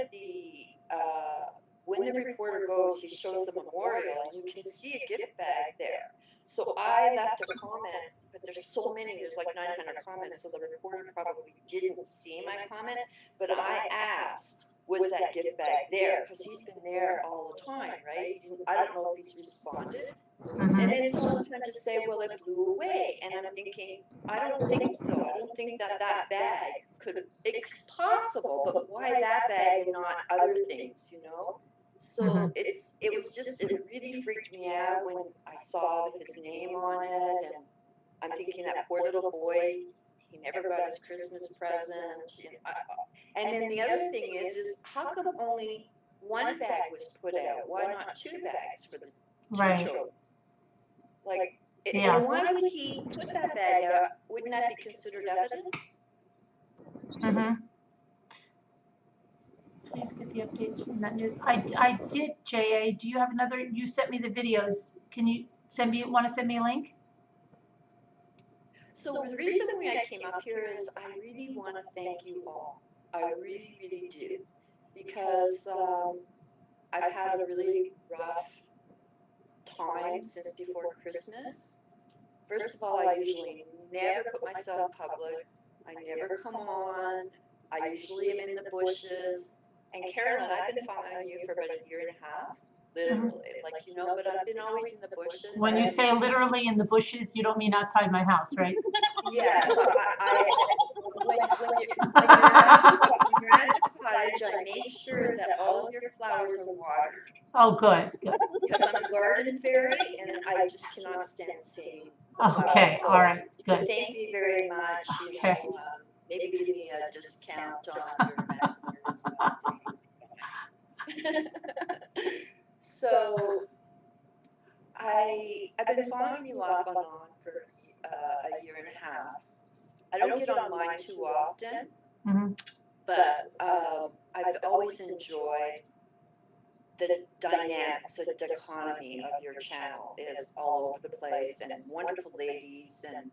when the reporter goes, he shows the memorial, and you can see a gift bag there. So I left a comment, but there's so many, there's like 900 comments, so the reporter probably didn't see my comment, but I asked, was that gift bag there? Because he's been there all the time, right? I don't know if he's responded. And then someone's trying to say, well, it blew away. And I'm thinking, I don't think so. I don't think that bag it's possible, but why that bag and not other things, you know? So it really freaked me out when I saw his name on it. And I'm thinking that poor little boy, he never got his Christmas present. And then the other thing is how come only one bag was put out? Why not two bags for the two children? Like, and why would he put that bag out? Wouldn't that be considered evidence? Please get the updates from that news. I did, JA. Do you have another? You sent me the videos. Can you want to send me a link? So the reason why I came up here is I really want to thank you all. I really, really do. Because I've had a really rough time since before Christmas. First of all, I usually never put myself public. I never come on. I usually am in the bushes. And Carolyn, I've been following you for about a year and a half, literally, but I've been always in the bushes. When you say literally in the bushes, you don't mean outside my house, right? Yeah, so when you're at the cottage, I make sure that all of your flowers are watered. Oh, good, good. Because I'm a garden fairy and I just cannot stand seeing Okay, all right, good. Thank you very much. Okay. Maybe give me a discount on your manicures. So I've been following you off and on for a year and a half. I don't get online too often, but I've always enjoyed the dynamics, the dichotomy of your channel is all over the place, and wonderful ladies, and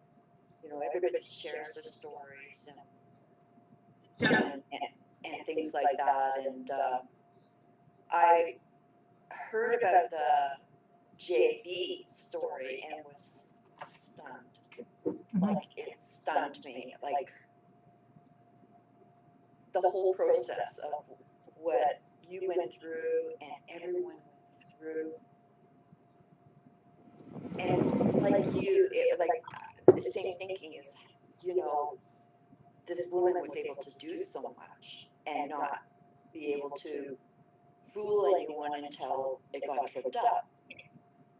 everybody shares their stories and things like that. And I heard about the JB story and was stunned. Like, it stunned me. Like, the whole process of what you went through and everyone went through. And the same thinking is, this woman was able to do so much and not be able to fool anyone until it got tripped up.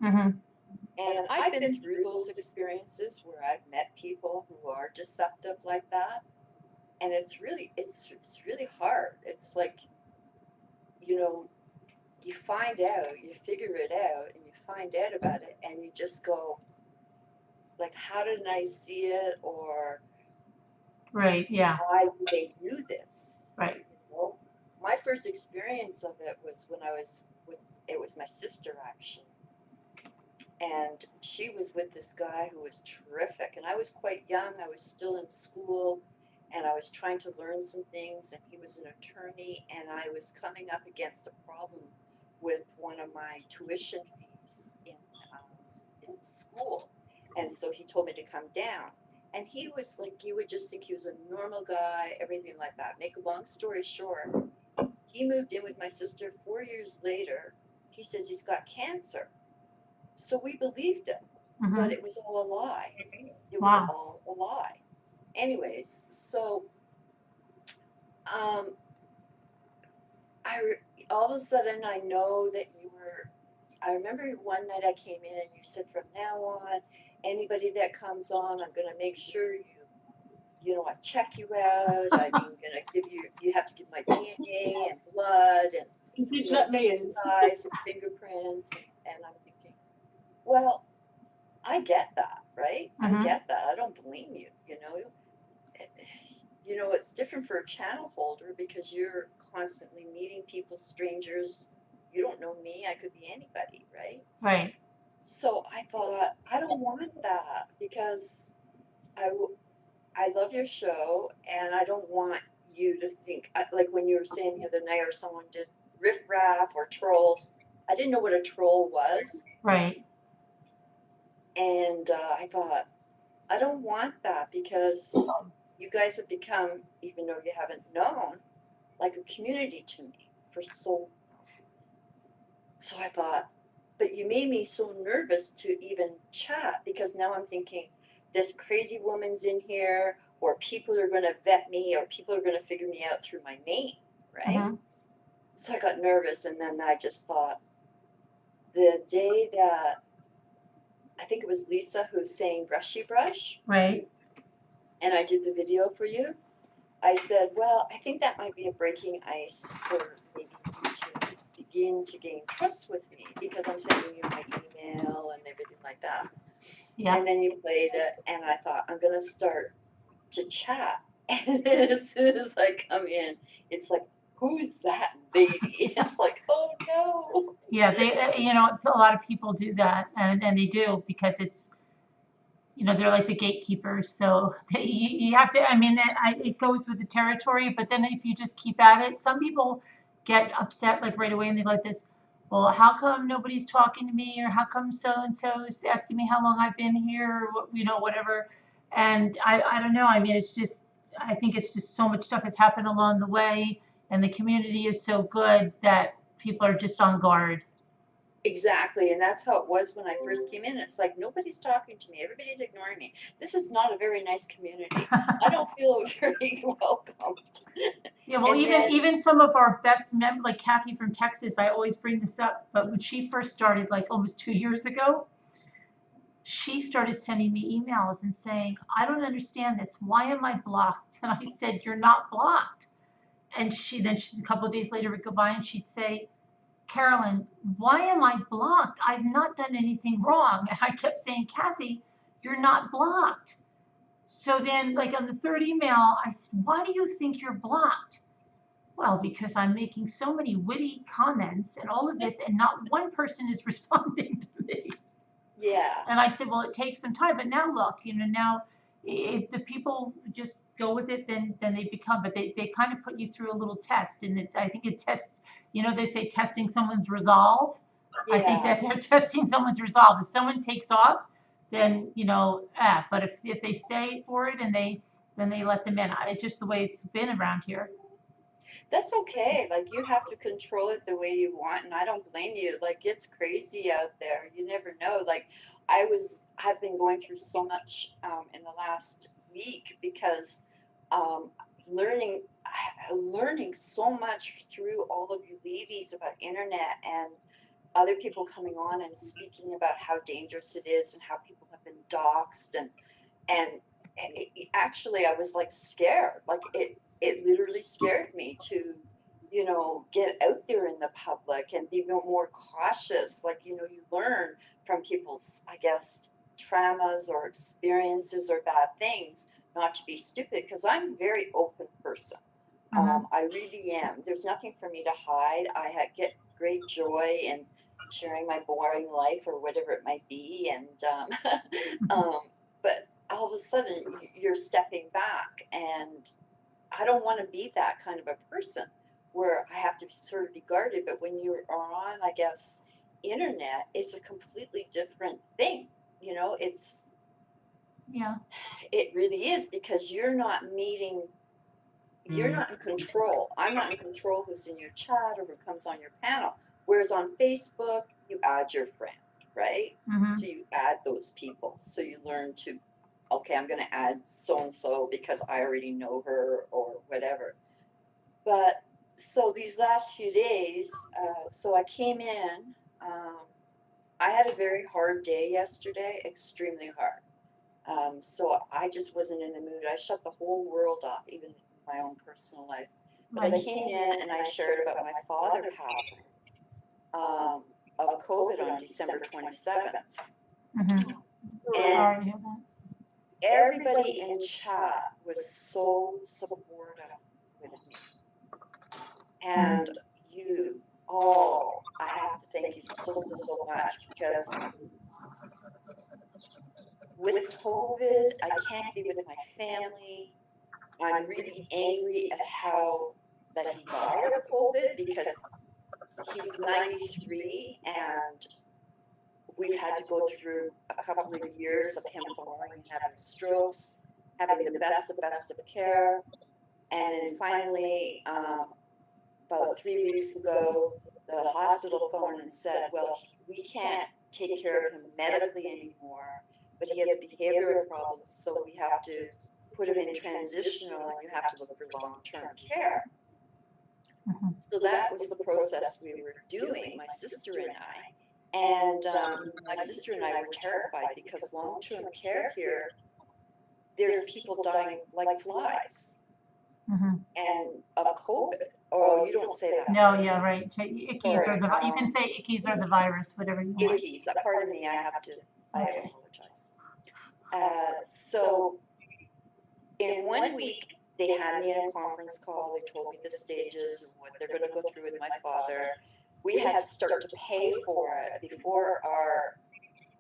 And I've been through those experiences where I've met people who are deceptive like that. And it's really hard. It's like, you find out, you figure it out, and you find out about it, and you just go, like, how didn't I see it? Or, right, yeah. Why do they do this? Right. My first experience of it was when it was my sister, actually. And she was with this guy who was terrific. And I was quite young. I was still in school. And I was trying to learn some things. And he was an attorney. And I was coming up against a problem with one of my tuition fees in school. And so he told me to come down. And he was like, you would just think he was a normal guy, everything like that. Make a long story short, he moved in with my sister 4 years later. He says he's got cancer. So we believed him, but it was all a lie. It was all a lie. Anyways, so all of a sudden I know that I remember one night I came in and you said, from now on, anybody that comes on, I'm going to make sure I check you out. I'm going to give you have to give my DNA and blood and size and fingerprints. And I'm thinking, well, I get that, right? I get that. I don't blame you, you know. You know, it's different for a channel holder because you're constantly meeting people, strangers. You don't know me. I could be anybody, right? Right. So I thought, I don't want that because I love your show and I don't want you to think, like when you were saying the other night or someone did riffraff or trolls. I didn't know what a troll was. Right. And I thought, I don't want that because you guys have become, even though you haven't known, like a community to me for so. So I thought, but you made me so nervous to even chat because now I'm thinking, this crazy woman's in here, or people are going to vet me, or people are going to figure me out through my name, right? So I got nervous, and then I just thought, the day that I think it was Lisa who's saying brushy brush, Right. and I did the video for you, I said, well, I think that might be a breaking ice for maybe you to begin to gain trust with me because I'm sending you my email and everything like that. Yeah. And then you played it, and I thought, I'm going to start to chat. And then as soon as I come in, it's like, who's that lady? It's like, oh no. Yeah, they, you know, a lot of people do that, and they do because it's, you know, they're like the gatekeepers. So you have to. I mean, it goes with the territory, but then if you just keep at it, some people get upset like right away, and they're like this. Well, how come nobody's talking to me, or how come so and so is asking me how long I've been here, or you know, whatever. And I don't know. I mean, it's just I think it's just so much stuff has happened along the way, and the community is so good that people are just on guard. Exactly, and that's how it was when I first came in. It's like nobody's talking to me, everybody's ignoring me. This is not a very nice community. I don't feel very welcomed. Yeah, well, And even then- even some of our best members, like Kathy from Texas, I always bring this up, but when she first started, like almost 2 years ago, she started sending me emails and saying, I don't understand this. Why am I blocked? And I said, you're not blocked. And a couple of days later would go by and she'd say, Carolyn, why am I blocked? I've not done anything wrong. And I kept saying, Kathy, you're not blocked. So then, like on the third email, I said, why do you think you're blocked? Well, because I'm making so many witty comments and all of this, and not one person is responding to me. Yeah. And I said, well, it takes some time, but now look, you know, now if the people just go with it, then they become, but they kind of put you through a little test, and I think it tests, you know, they say testing someone's resolve. I think that they're testing someone's resolve. If someone takes off, then, you know, but if they stay for it and then they let them in. It's just the way it's been around here. That's okay. Like you have to control it the way you want, and I don't blame you. Like it's crazy out there. You never know. Like I've been going through so much in the last week because um, learning so much through all of you ladies about internet and other people coming on and speaking about how dangerous it is and how people have been doxxed and actually I was like scared. Like it literally scared me to, you know, get out there in the public and be more cautious. Like, you know, you learn from people's, I guess, traumas or experiences or bad things, not to be stupid, because I'm a very open person. I really am. There's nothing for me to hide. Get great joy in sharing my boring life or whatever it might be. And, but all of a sudden you're stepping back, and I don't want to be that kind of a person where I have to sort of be guarded. But when you are on, I guess, internet, it's a completely different thing. You know, it really is, because you're not in control. I'm not in control who's in your chat or who comes on your panel. Whereas on Facebook, you add your friend, right? So you add those people. So you learn to, okay, I'm going to add so-and-so because I already know her or whatever. But so these last few days, so I came in, I had a very hard day yesterday, extremely hard. So I just wasn't in the mood. I shut the whole world off, even my own personal life. But I came in and I shared about my father passing. of COVID on December 27th. Mm-hmm. And Sorry to hear that. everybody in chat was so supportive with me. And you all, I have to thank you so much, because with COVID, I can't be with my family. I'm really angry at how that he died of COVID, because he was 93 and we've had to go through a couple of years of him falling and having strokes, having the best of care. And then finally, about 3 weeks ago, the hospital phoned and said, well, we can't take care of him medically anymore, but he has behavioral problems, so we have to put him in transitional and you have to look for long-term care. So that was the process we were doing, my sister and I. And my sister and I were terrified, because long-term care here, there's people dying like flies. And of COVID. Oh, you don't say that. No, yeah, right. Ickies are the, you can say ickies are the virus, whatever you want. Ickies, pardon me, I apologize. So in 1 week, they had me in a conference call. They told me the stages of what they're going to go through with my father. We had to start to pay for it before our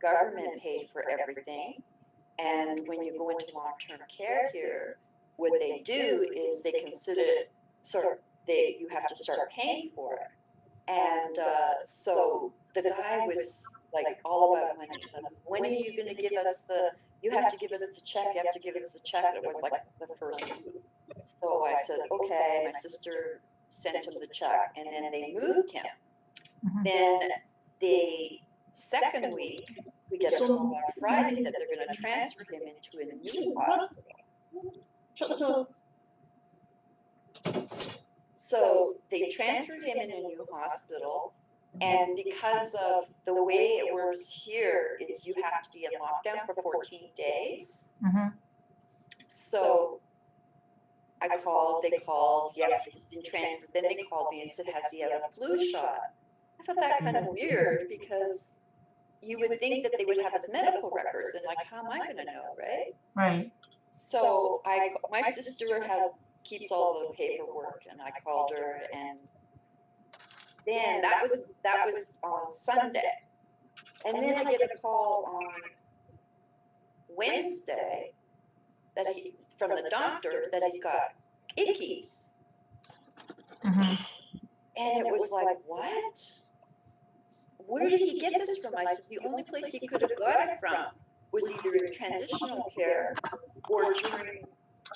government paid for everything. And when you go into long-term care here, what they do is they consider you have to start paying for it. And so the guy was like all about money. Like, when are you going to give us you have to give us the check, you have to give us the check. It was like the first week. So I said, okay, my sister sent him the check, and then they moved him. Then the second week, we get a call on Friday that they're going to transfer him into a new hospital. So they transferred him in a new hospital, and because of the way it works here is you have to be in lockdown for 14 days. So I called, they called, yes, he's been transferred. Then they called me and said, has he had a flu shot? I thought that kind of weird, because you would think that they would have his medical records, and like, how am I going to know, right? Right. So my sister keeps all the paperwork, and I called her, and then that was on Sunday, and then I get a call on Wednesday from the doctor that he's got ickies, and it was like, what? Where did he get this from? I said, the only place he could have got it from was either in transitional care or during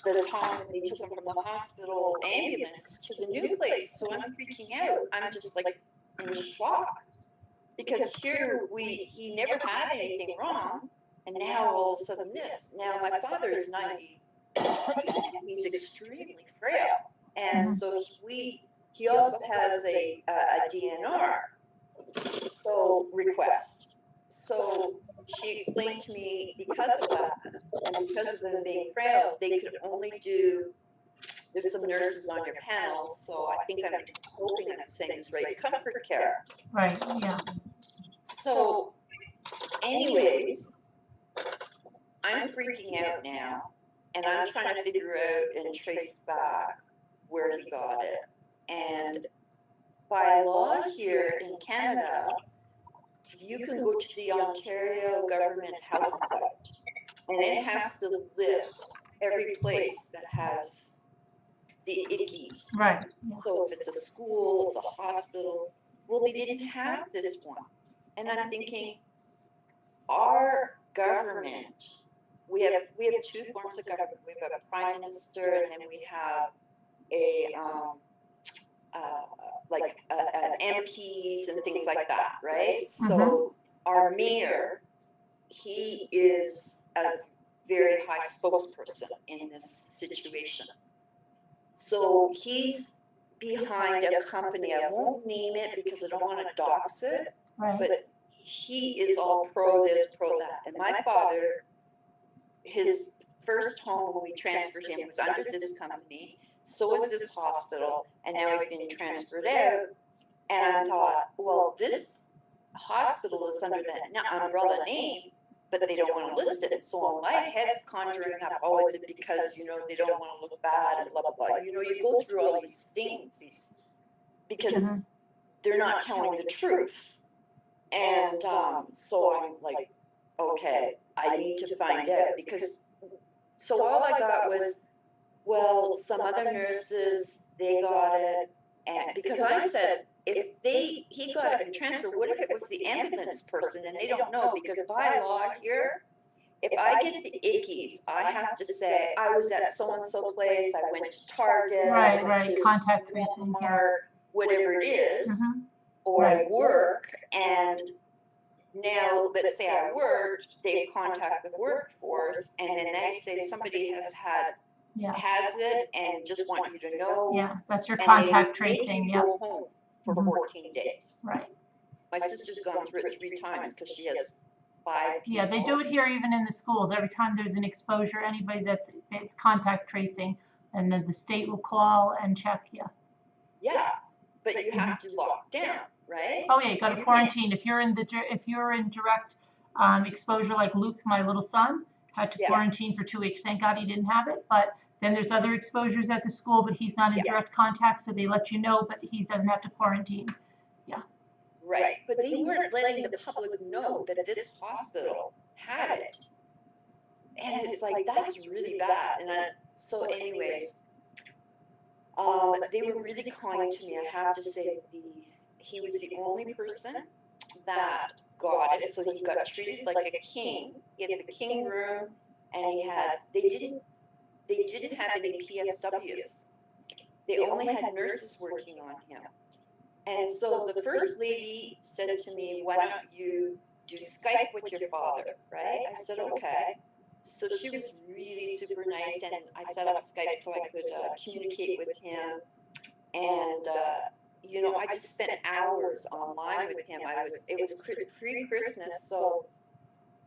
the time when they took him from the hospital ambulance to the new place. So I'm freaking out. I'm just like in shock, because here he never had anything wrong, and now all of a sudden this. Now my father is 90. He's extremely frail, and so he also has a DNR request. So she explained to me, because of that, and because of them being frail, they could only do, there's some nurses on your panel, so I think I'm hoping I'm saying this right, comfort care. Right, yeah. So anyways, I'm freaking out now, and I'm trying to figure out and trace back where he got it. And by law here in Canada, you can go to the Ontario government health site, and it has to list every place that has the ickies. Right. So if it's a school, it's a hospital. Well, they didn't have this one. And I'm thinking, our government, we have two forms of government. We have a prime minister, and then we have an MPs and things like that, right? So our mayor, he is a very high spokesperson in this situation. So he's behind a company. I won't name it because I don't want to dox it, but he is all pro this, pro that. And my father, his first home when we transferred him was under this company. So is this hospital, and now he's being transferred out. And I thought, well, this hospital is under that umbrella name, but they don't want to list it. So my head's conjuring up, oh, is it because, you know, they don't want to look bad and blah, blah, blah. You know, you go through all these things, because they're not telling the truth. And so I'm like, okay, I need to find out, because so all I got was, well, some other nurses, they got it. And because I said, if he got it transferred, what if it was the ambulance person and they don't know? Because by law here, if I get the ickies, I have to say, I was at so-and-so place, I went to Target. Right, I went right, to contact tracing here. whatever it is, Mhm. or Right. I work, and now, let's say I worked, they contact the workforce, and then they say somebody has it and just want you to know. Yeah, that's your and contact they make tracing, you yeah. go home for Mhm. 14 days. Right. My sister's gone through it 3 times because she has 5 people. Yeah, they do it here even in the schools. Every time there's an exposure, anybody it's contact tracing, and then the state will call and check you. Yeah, but you have to lock down, right? Oh yeah, you got to You can't- quarantine. If you're in direct exposure, like Luke, my little son, had to quarantine for 2 weeks. Thank God he didn't have it. But then there's other exposures at the school, but he's not in direct contact, so they let you know, but he doesn't have to quarantine. Yeah. Right, but they weren't letting the public know that this hospital had it. And it's like, that's really bad. And so anyways, they were really kind to me. I have to say, he was the only person that got it. So he got treated like a king. He had the king room, and they didn't have any PSWs. They only had nurses working on him. And so the first lady said to me, why don't you do Skype with your father, right? I said, okay. So she was really super nice, and I set up Skype so I could communicate with him. And, you know, I just spent hours online with him. It was pre-Christmas, so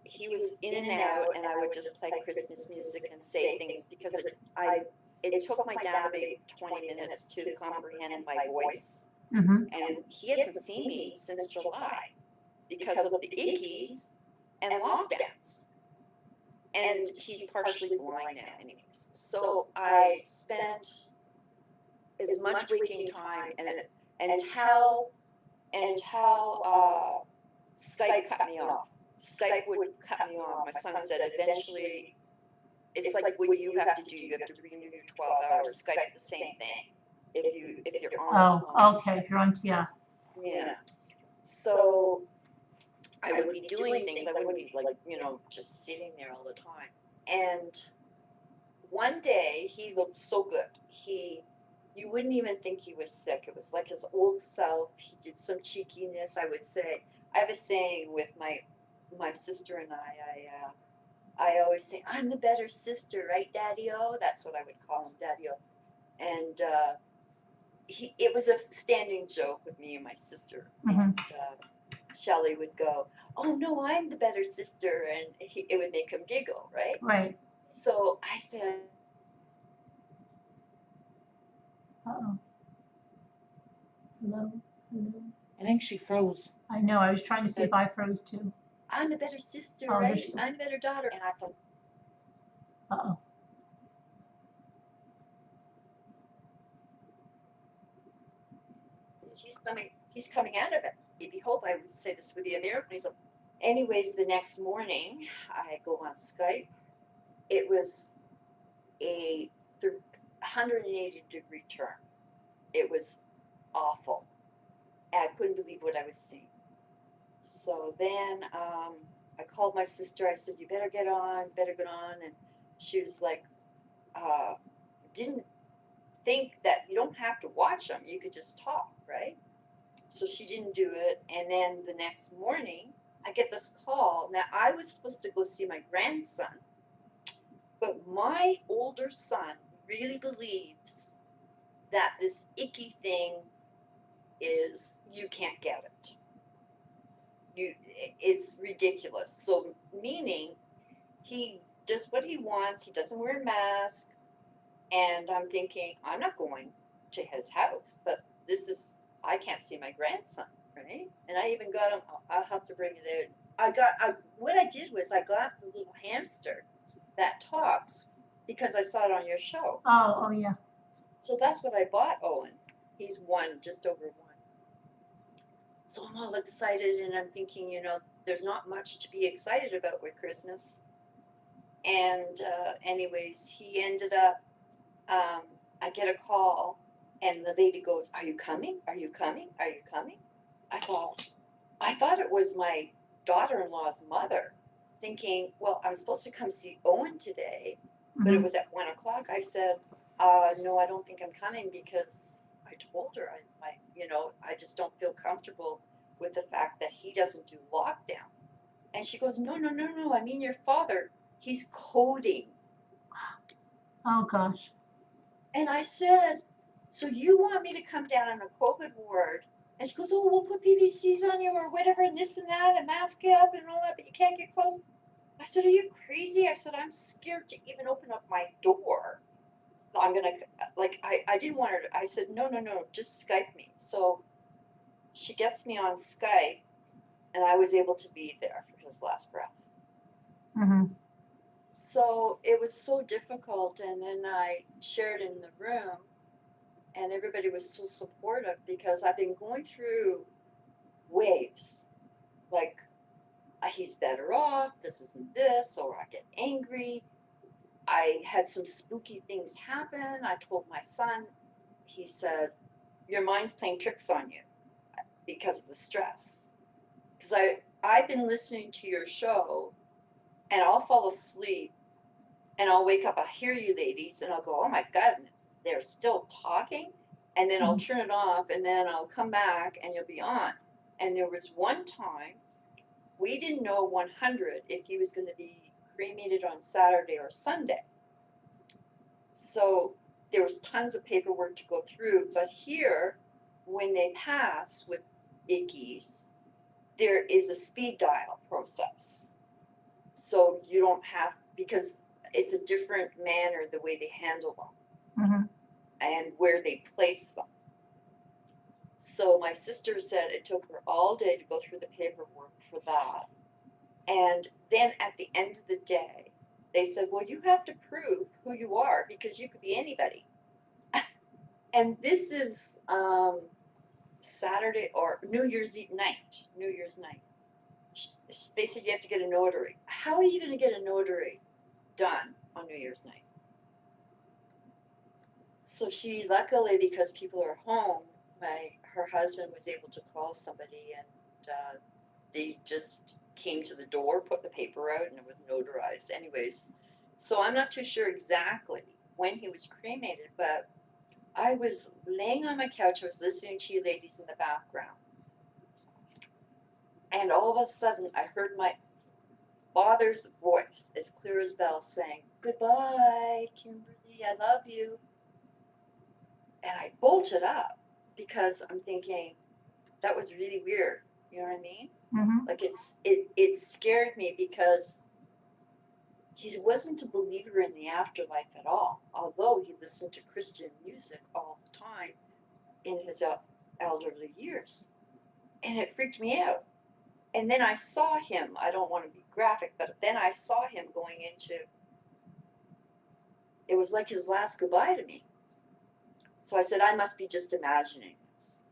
he was in and out, and I would just play Christmas music and say things, because it took my dad about 20 minutes to comprehend my voice. Mm-hmm. And he hasn't seen me since July because of the ickies and lockdowns. And he's partially blind now anyways. So I spent as much waking time until Skype cut me off. Skype would cut me off. My son said eventually, it's like what you have to do. You have to renew your 12 hours. Skype the same thing. If you're on. Oh, okay. If you're on, yeah. Yeah. So I would be doing things. I wouldn't be like, you know, just sitting there all the time. And one day he looked so good. You wouldn't even think he was sick. It was like his old self. He did some cheekiness, I would say. I have a saying with my sister and I always say, I'm the better sister, right, Daddy-O? That's what I would call him, Daddy-O. And it was a standing joke with me and my sister. Mm-hmm. And Shelley would go, oh no, I'm the better sister, and it would make him giggle, right? Right. So I said, Uh-oh. Hello? I think she froze. I know. I was trying to see if I froze too. I'm the better sister, Oh, there right? she is. I'm the better daughter. And I thought, Uh-oh. he's coming out of it. Maybe hope I would say this with the American. Anyways, the next morning I go on Skype. It was a 180-degree turn. It was awful. I couldn't believe what I was seeing. So then I called my sister. I said, you better get on. And she was like, didn't think that you don't have to watch them. You could just talk, right? So she didn't do it. And then the next morning, I get this call. Now, I was supposed to go see my grandson, but my older son really believes that this icky thing is, you can't get it. It's ridiculous. So meaning he does what he wants. He doesn't wear a mask. And I'm thinking, I'm not going to his house, but I can't see my grandson. right? And I even got them. I'll have to bring it out. What I did was I got the little hamster that talks because I saw it on your show. Oh, yeah. So that's what I bought Owen. He's one, just over one. So I'm all excited and I'm thinking, you know, there's not much to be excited about with Christmas. And anyways, he ended up, I get a call and the lady goes, "Are you coming? Are you coming? Are you coming?" I thought it was my daughter-in-law's mother, thinking, well, I'm supposed to come see Owen today, but it was at 1 o'clock. I said, no, I don't think I'm coming because I told her I just don't feel comfortable with the fact that he doesn't do lockdown. And she goes, no, I mean your father, he's coding. Oh gosh. And I said, so you want me to come down on a COVID ward? And she goes, oh, we'll put PVCs on you or whatever and this and that and mask you up and all that, but you can't get close. I said, are you crazy? I said, I'm scared to even open up my door. I'm going to, I didn't want her to, I said, no, just Skype me. So she gets me on Skype and I was able to be there for his last breath. So it was so difficult. And then I shared in the room and everybody was so supportive because I've been going through waves. Like, he's better off, this isn't this, or I get angry. I had some spooky things happen. I told my son, he said, your mind's playing tricks on you because of the stress. Because I've been listening to your show and I'll fall asleep and I'll wake up, I'll hear you ladies, and I'll go, oh my goodness, they're still talking. And then I'll turn it off and then I'll come back and you'll be on. And there was one time, we didn't know 100 if he was going to be cremated on Saturday or Sunday. So there was tons of paperwork to go through. But here, when they pass with ickies, there is a speed dial process. So you don't have, because it's a different manner the way they handle them and where they place them. So my sister said it took her all day to go through the paperwork for that. And then at the end of the day, they said, well, you have to prove who you are because you could be anybody. And this is Saturday or New Year's night. They said you have to get a notary. How are you going to get a notary done on New Year's night? So she, luckily, because people are home, her husband was able to call somebody and they just came to the door, put the paper out, and it was notarized. Anyways, so I'm not too sure exactly when he was cremated, but I was laying on my couch, I was listening to you ladies in the background. And all of a sudden, I heard my father's voice, as clear as bell, saying, goodbye, Kimberly, I love you. And I bolted up because I'm thinking, that was really weird. You know what I mean? Like it scared me because he wasn't a believer in the afterlife at all, although he listened to Christian music all the time in his elderly years. And it freaked me out. And then I saw him, I don't want to be graphic, but then I saw him going into, it was like his last goodbye to me. So I said, I must be just imagining this.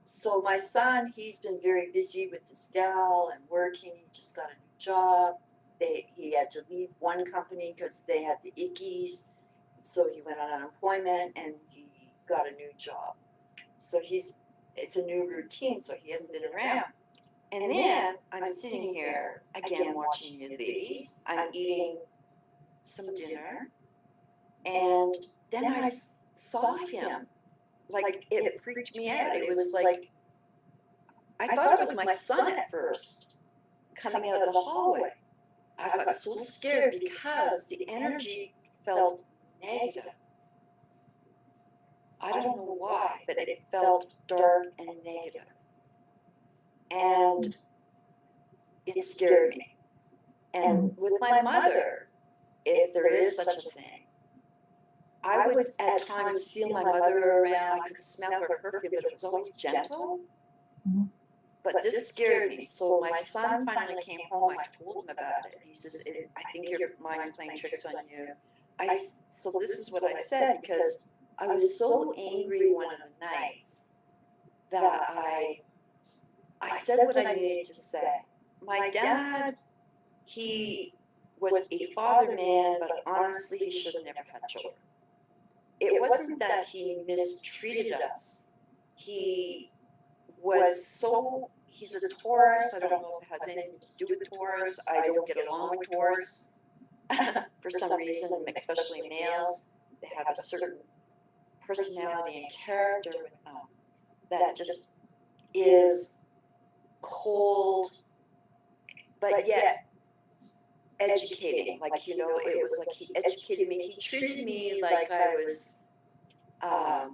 So my son, he's been very busy with this gal and working. He just got a new job. He had to leave one company because they had the ickies. So he went on unemployment and he got a new job. So it's a new routine, so he hasn't been around. And then I'm sitting here again watching you ladies. I'm eating some dinner. And then I saw him. Like, it freaked me out. It was like, I thought it was my son at first coming out of the hallway. I got so scared because the energy felt negative. I don't know why, but it felt dark and negative. And it scared me. And with my mother, if there is such a thing, I would at times feel my mother around. I could smell her perfume, but it was always gentle. Mhm. But this scared me. So my son finally came home. I told him about it. He says, I think your mind's playing tricks on you. So this is what I said, because I was so angry one of the nights that I said what I needed to say. My dad, he was a father man, but honestly, he should have never had children. It wasn't that he mistreated us. He's a Taurus. I don't know if it has anything to do with Taurus. I don't get along with Taurus for some reason, especially males. They have a certain personality and character with them that just is cold, but yet educating. Like, you know, it was like he educated me. He treated me like I was, I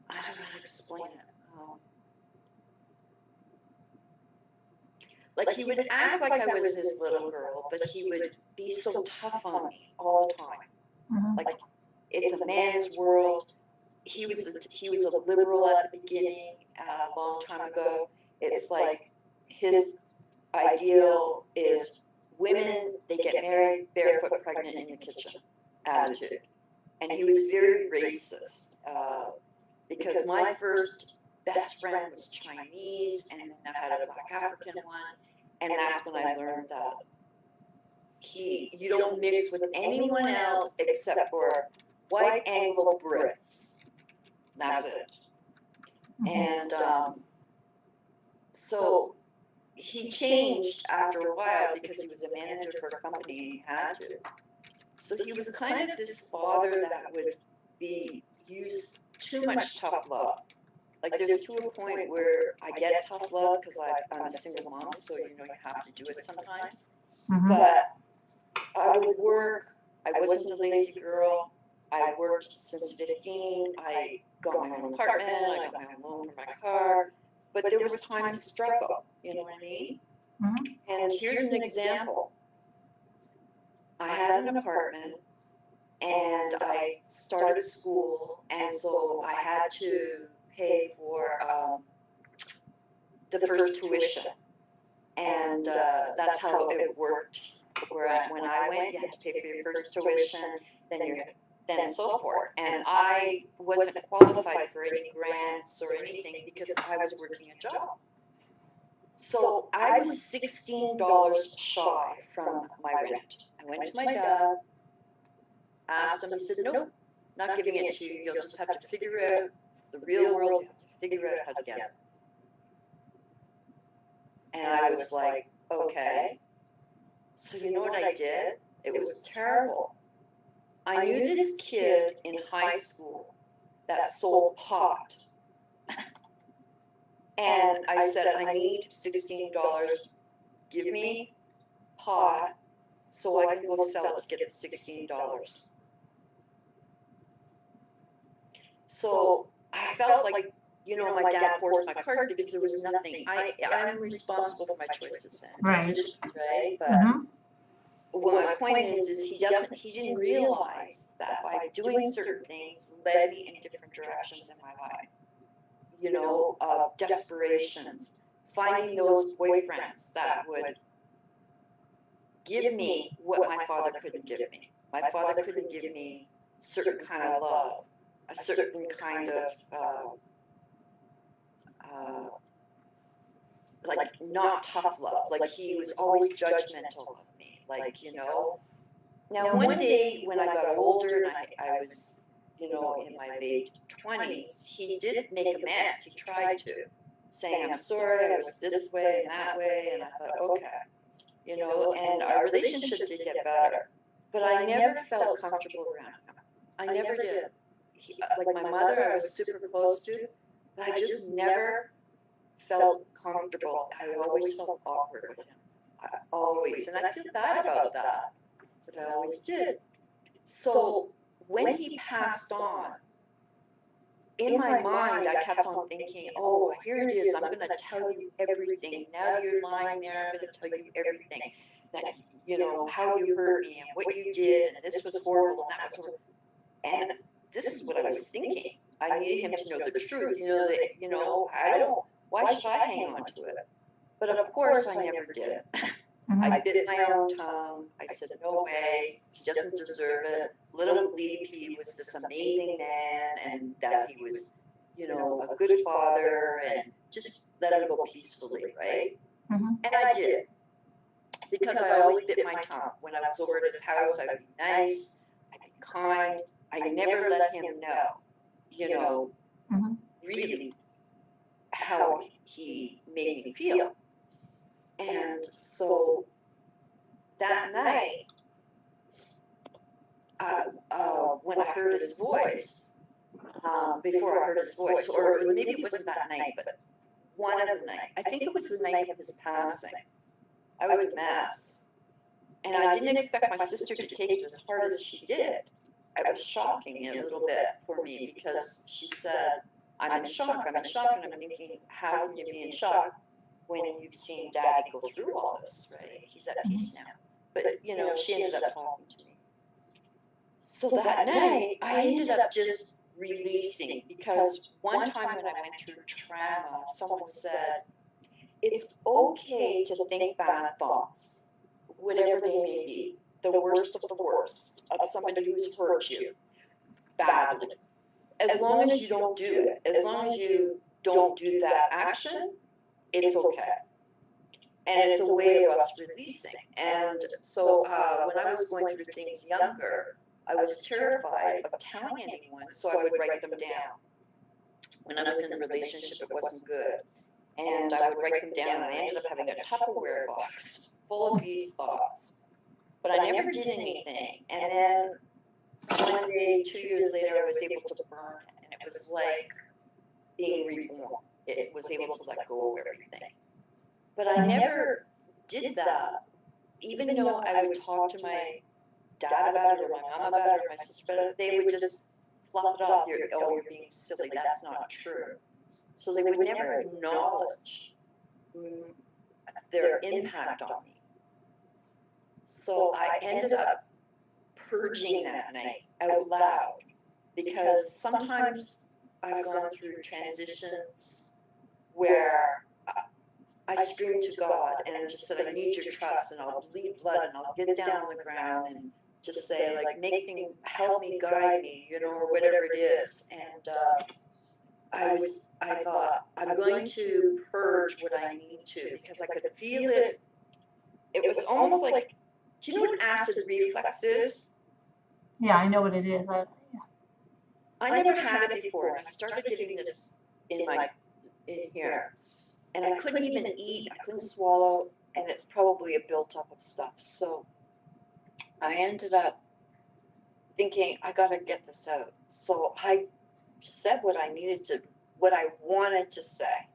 don't know how to explain it. Like he would act like I was his little girl, but he would be so tough on me all the time. Like, it's a man's world. He was a liberal at the beginning, a long time ago. It's like his ideal is women, they get married barefoot, pregnant in the kitchen attitude. And he was very racist, because my first best friend was Chinese, and then I had a Black African one, and that's when I learned that you don't mix with anyone else except for white Anglo Brits. That's it. And so he changed after a while because he was a manager for a company and he had to. So he was kind of this father that would use too much tough love. Like, there's to a point where I get tough love because I'm a single mom, so you know you have to do it sometimes. But I would work. I wasn't a lazy girl. I worked since 15. I got my own apartment. I got my own loan for my car. But there was times of struggle. You know what I mean? And here's an example. I had an apartment, and I started school, and so I had to pay for the first tuition. And that's how it worked. When I went, you had to pay for your first tuition, then so forth. And I wasn't qualified for any grants or anything because I was working a job. So I was $16 shy from my rent. I went to my dad, asked him, he said, nope, not giving it to you. You'll just have to figure it out. It's the real world. You have to figure out how to get it. And I was like, okay. So you know what I did? It was terrible. I knew this kid in high school that sold pot. And I said, I need $16. Give me pot so I can go sell it to get the $16. So I felt like, you know, my dad forced my cards because there was nothing. I'm responsible for my choices and decisions, right? But well, my point is he didn't realize that by doing certain things led me in different directions in my life. You know, desperations, finding those boyfriends that would give me what my father couldn't give me. My father couldn't give me certain kind of love, a certain kind of like not tough love. Like he was always judgmental of me. Like, you know. Now one day when I got older and I was, you know, in my late 20s, he did make amends. He tried to, saying, I'm sorry, I was this way and that way. And I thought, okay, you know, and our relationship did get better. But I never felt comfortable around him. I never did. Like my mother, I was super close to, but I just never felt comfortable. I always felt awkward with him. Always. And I feel bad about that. But I always did. So when he passed on, in my mind, I kept on thinking, oh, here it is. I'm going to tell you everything. Now that you're lying there, I'm going to tell you everything. That, you know, how you hurt me and what you did, and this was horrible and that was horrible. And this is what I was thinking. I needed him to know the truth. Why should I hang on to it? But of course I never did. I bit my own tongue. I said, no way, he doesn't deserve it. Let him believe he was this amazing man and that he was, a good father, and just let him go peacefully, right? And I did. Because I always bit my tongue. When I was over at his house, I would be nice, I'd be kind. I never let him know, really how he made me feel. And so that night, when I heard his voice, before I heard his voice, or maybe it wasn't that night, but one other night, I think it was the night of his passing, I was a mess. And I didn't expect my sister to take it as hard as she did. It was shocking a little bit for me because she said, I'm in shock, I'm in shock. And I'm thinking, how can you be in shock when you've seen Daddy go through all this, right? He's at peace now. But, she ended up talking to me. So that night, I ended up just releasing, because one time when I went through trauma, someone said, it's okay to think bad thoughts, whatever they may be, the worst of the worst, of somebody who's hurt you badly. As long as you don't do it, as long as you don't do that action, it's okay. And it's a way of us releasing. And so when I was going through things younger, I was terrified of telling anyone, so I would write them down. When I was in a relationship, it wasn't good. And I would write them down, and I ended up having a Tupperware box full of these thoughts. But I never did anything. And then one day, 2 years later, I was able to burn it. And it was like being reborn. It was able to let go of everything. But I never did that, even though I would talk to my dad about it, or my mom about it, or my sister about it. They would just fluff it off. You're being silly. That's not true. So they would never acknowledge their impact on me. So I ended up purging that night out loud, because sometimes I've gone through transitions where I screamed to God and just said, I need your trust, and I'll bleed blood, and I'll get down on the ground and just say, like, help me, guide me, or whatever it is. And I thought, I'm going to purge what I need to, because I could feel it. It was almost like, do you know what acid reflux is? Yeah, I know what it is. I never had it before, and I started getting this in here. And I couldn't even eat, I couldn't swallow, and it's probably a built-up of stuff. So I ended up thinking, I gotta get this out. So I said what I wanted to say,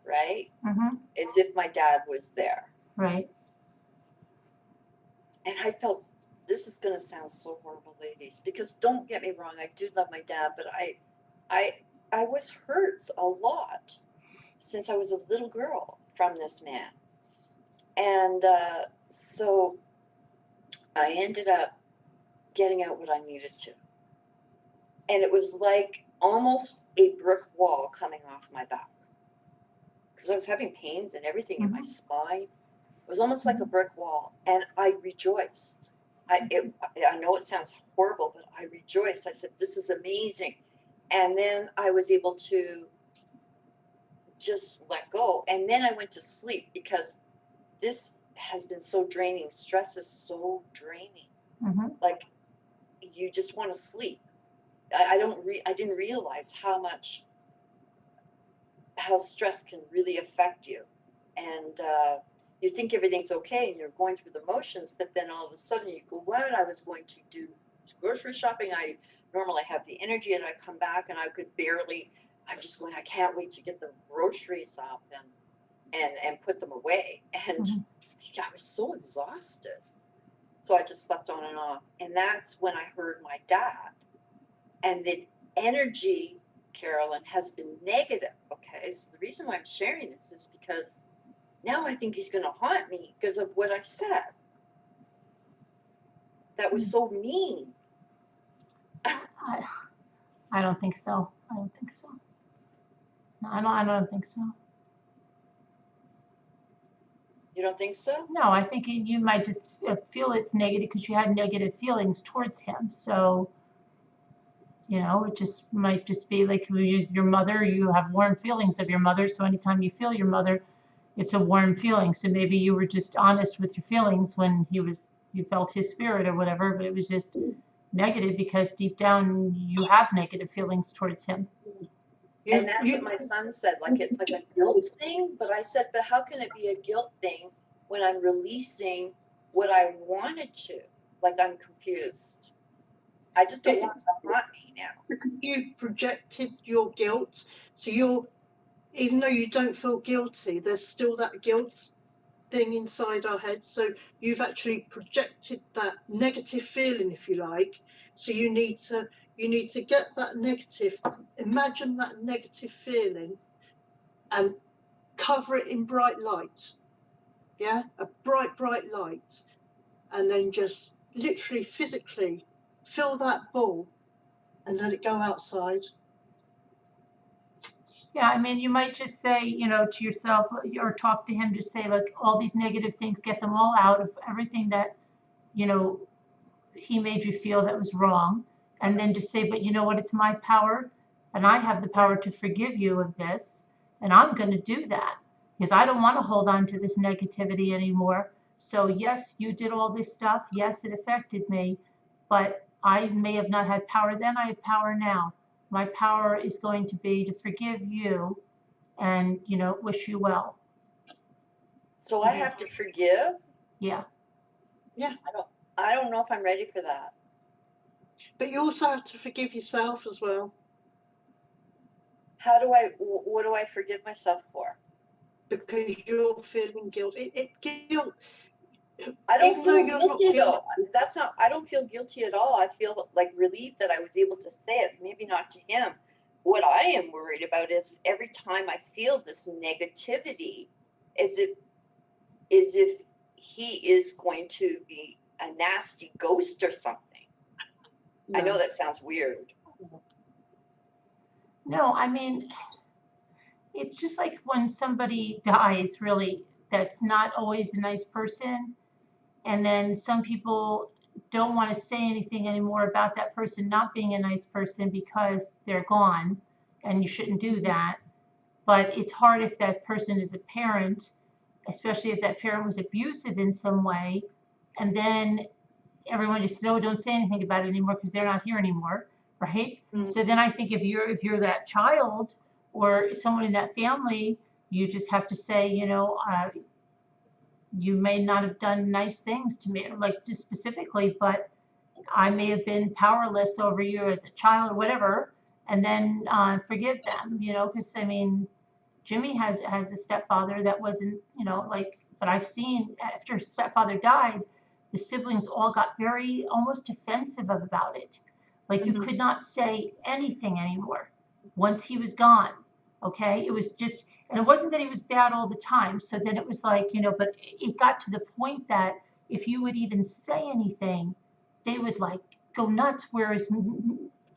right? As if my dad was there. Right. And I felt, this is gonna sound so horrible, ladies, because don't get me wrong, I do love my dad, but I was hurt a lot since I was a little girl from this man. And so I ended up getting out what I needed to. And it was like almost a brick wall coming off my back, because I was having pains and everything in my spine. It was almost like a brick wall, and I rejoiced. I know it sounds horrible, but I rejoiced. I said, this is amazing. And then I was able to just let go. And then I went to sleep, because this has been so draining. Stress is so draining. Like, you just want to sleep. I didn't realize how stress can really affect you. And you think everything's okay and you're going through the motions, but then all of a sudden you go, what? I was going to do grocery shopping. I normally have the energy, and I come back and I'm just going, I can't wait to get the groceries up and put them away. And I was so exhausted. So I just slept on and off. And that's when I heard my dad. And the energy, Carolyn, has been negative. Okay. So the reason why I'm sharing this is because now I think he's going to haunt me because of what I said. That was so mean. I don't think so. I don't think so. No, I don't think so. You don't think so? No, I think you might just feel it's negative because you had negative feelings towards him. So, you know, it just might just be like your mother, you have warm feelings of your mother. So anytime you feel your mother, it's a warm feeling. So maybe you were just honest with your feelings when you felt his spirit or whatever, but it was just negative because deep down you have negative feelings towards him. And that's what my son said, like it's like a guilt thing. But I said, but how can it be a guilt thing when I'm releasing what I wanted to? Like I'm confused. I just don't want it to haunt me now. You projected your guilt, so even though you don't feel guilty, there's still that guilt thing inside our heads. So you've actually projected that negative feeling, if you like. So you need to get that negative, imagine that negative feeling and cover it in bright light. Yeah, a bright light, and then just literally physically fill that ball and let it go outside. Yeah, I mean, you might just say, you know, to yourself or talk to him, just say, like, all these negative things, get them all out of everything that, you know, he made you feel that was wrong. And then just say, but you know what, it's my power and I have the power to forgive you of this. And I'm going to do that because I don't want to hold on to this negativity anymore. So yes, you did all this stuff. Yes, it affected me, but I may have not had power then. I have power now. My power is going to be to forgive you and, you know, wish you well. So I have to forgive? Yeah. Yeah. I don't know if I'm ready for that. But you also have to forgive yourself as well. What do I forgive myself for? Because you're feeling guilt. Guilt. I don't feel guilty though. I don't feel guilty at all. I feel like relieved that I was able to say it, maybe not to him. What I am worried about is every time I feel this negativity, as if he is going to be a nasty ghost or something. No. I know that sounds weird. No, I mean, it's just like when somebody dies, really, that's not always a nice person. And then some people don't want to say anything anymore about that person not being a nice person because they're gone, and you shouldn't do that. But it's hard if that person is a parent, especially if that parent was abusive in some way, and then everyone just says, oh, don't say anything about it anymore because they're not here anymore, right? Mm-hmm. So then I think if you're that child or someone in that family, you just have to say, you know, you may not have done nice things to me, like just specifically, but I may have been powerless over you as a child or whatever, and then forgive them, you know, because I mean, Jimmy has a stepfather that wasn't, you know, like, but I've seen after his stepfather died, the siblings all got very almost defensive about it. Like mm-hmm. You could not say anything anymore once he was gone. Okay. It was just, and it wasn't that he was bad all the time. So then it was like, you know, but it got to the point that if you would even say anything, they would like go nuts. Whereas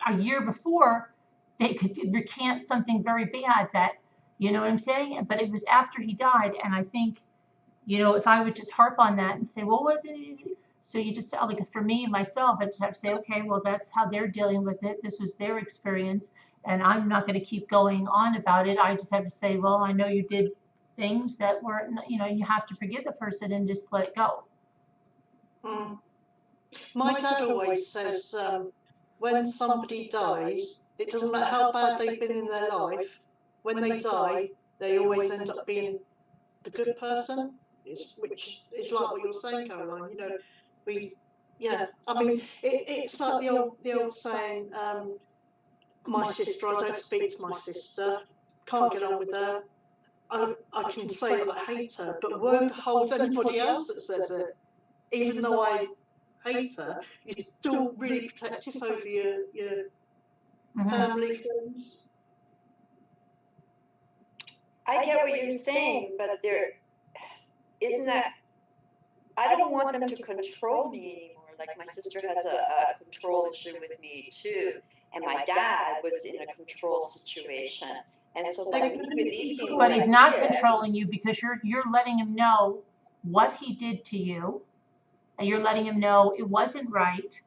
a year before, they could recant something very bad that, you know what I'm saying? But it was after he died. And I think, you know, if I would just harp on that and say, well, what was it? So you just, like for me, myself, I just have to say, okay, well, that's how they're dealing with it. This was their experience. And I'm not going to keep going on about it. I just have to say, well, I know you did things that weren't, you know, you have to forgive the person and just let it go. My dad always says, when somebody dies, it doesn't matter how bad they've been in their life, when they die, they always end up being the good person, which is like what you're saying, Caroline. You know, I mean, it's like the old saying, my sister, I don't speak to my sister, can't get on with her. I can say that I hate her, but won't hold anybody else that says it. Even though I hate her, you're still really protective over your mm-hmm. family friends. I get what you're saying, but there isn't that. I don't want them to control me anymore. Like my sister has a control issue with me too, and my dad was in a control situation. And so by me releasing But what he's I not did, controlling you because you're letting him know what he did to you, and you're letting him know it wasn't right.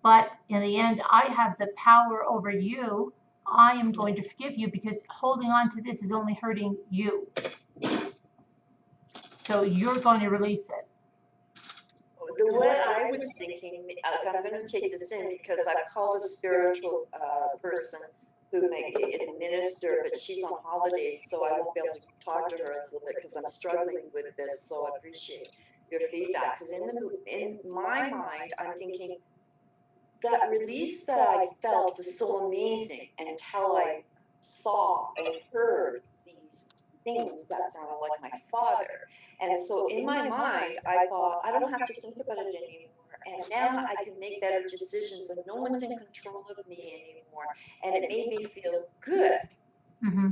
But in the end, I have the power over you. I am going to forgive you because holding on to this is only hurting you. So you're going to release it. what I was thinking, I'm going to take this in because I've called a spiritual person who is a minister, but she's on holidays, so I won't be able to talk to her a little bit because I'm struggling with this. So I appreciate your feedback, because in my mind, I'm thinking that release that I felt was so amazing until I saw and heard these things that sounded like my father. And so in my mind, I thought, I don't have to think about it anymore. And now I can make better decisions, and no one's in control of me anymore. And it made me feel good. Mm-hmm.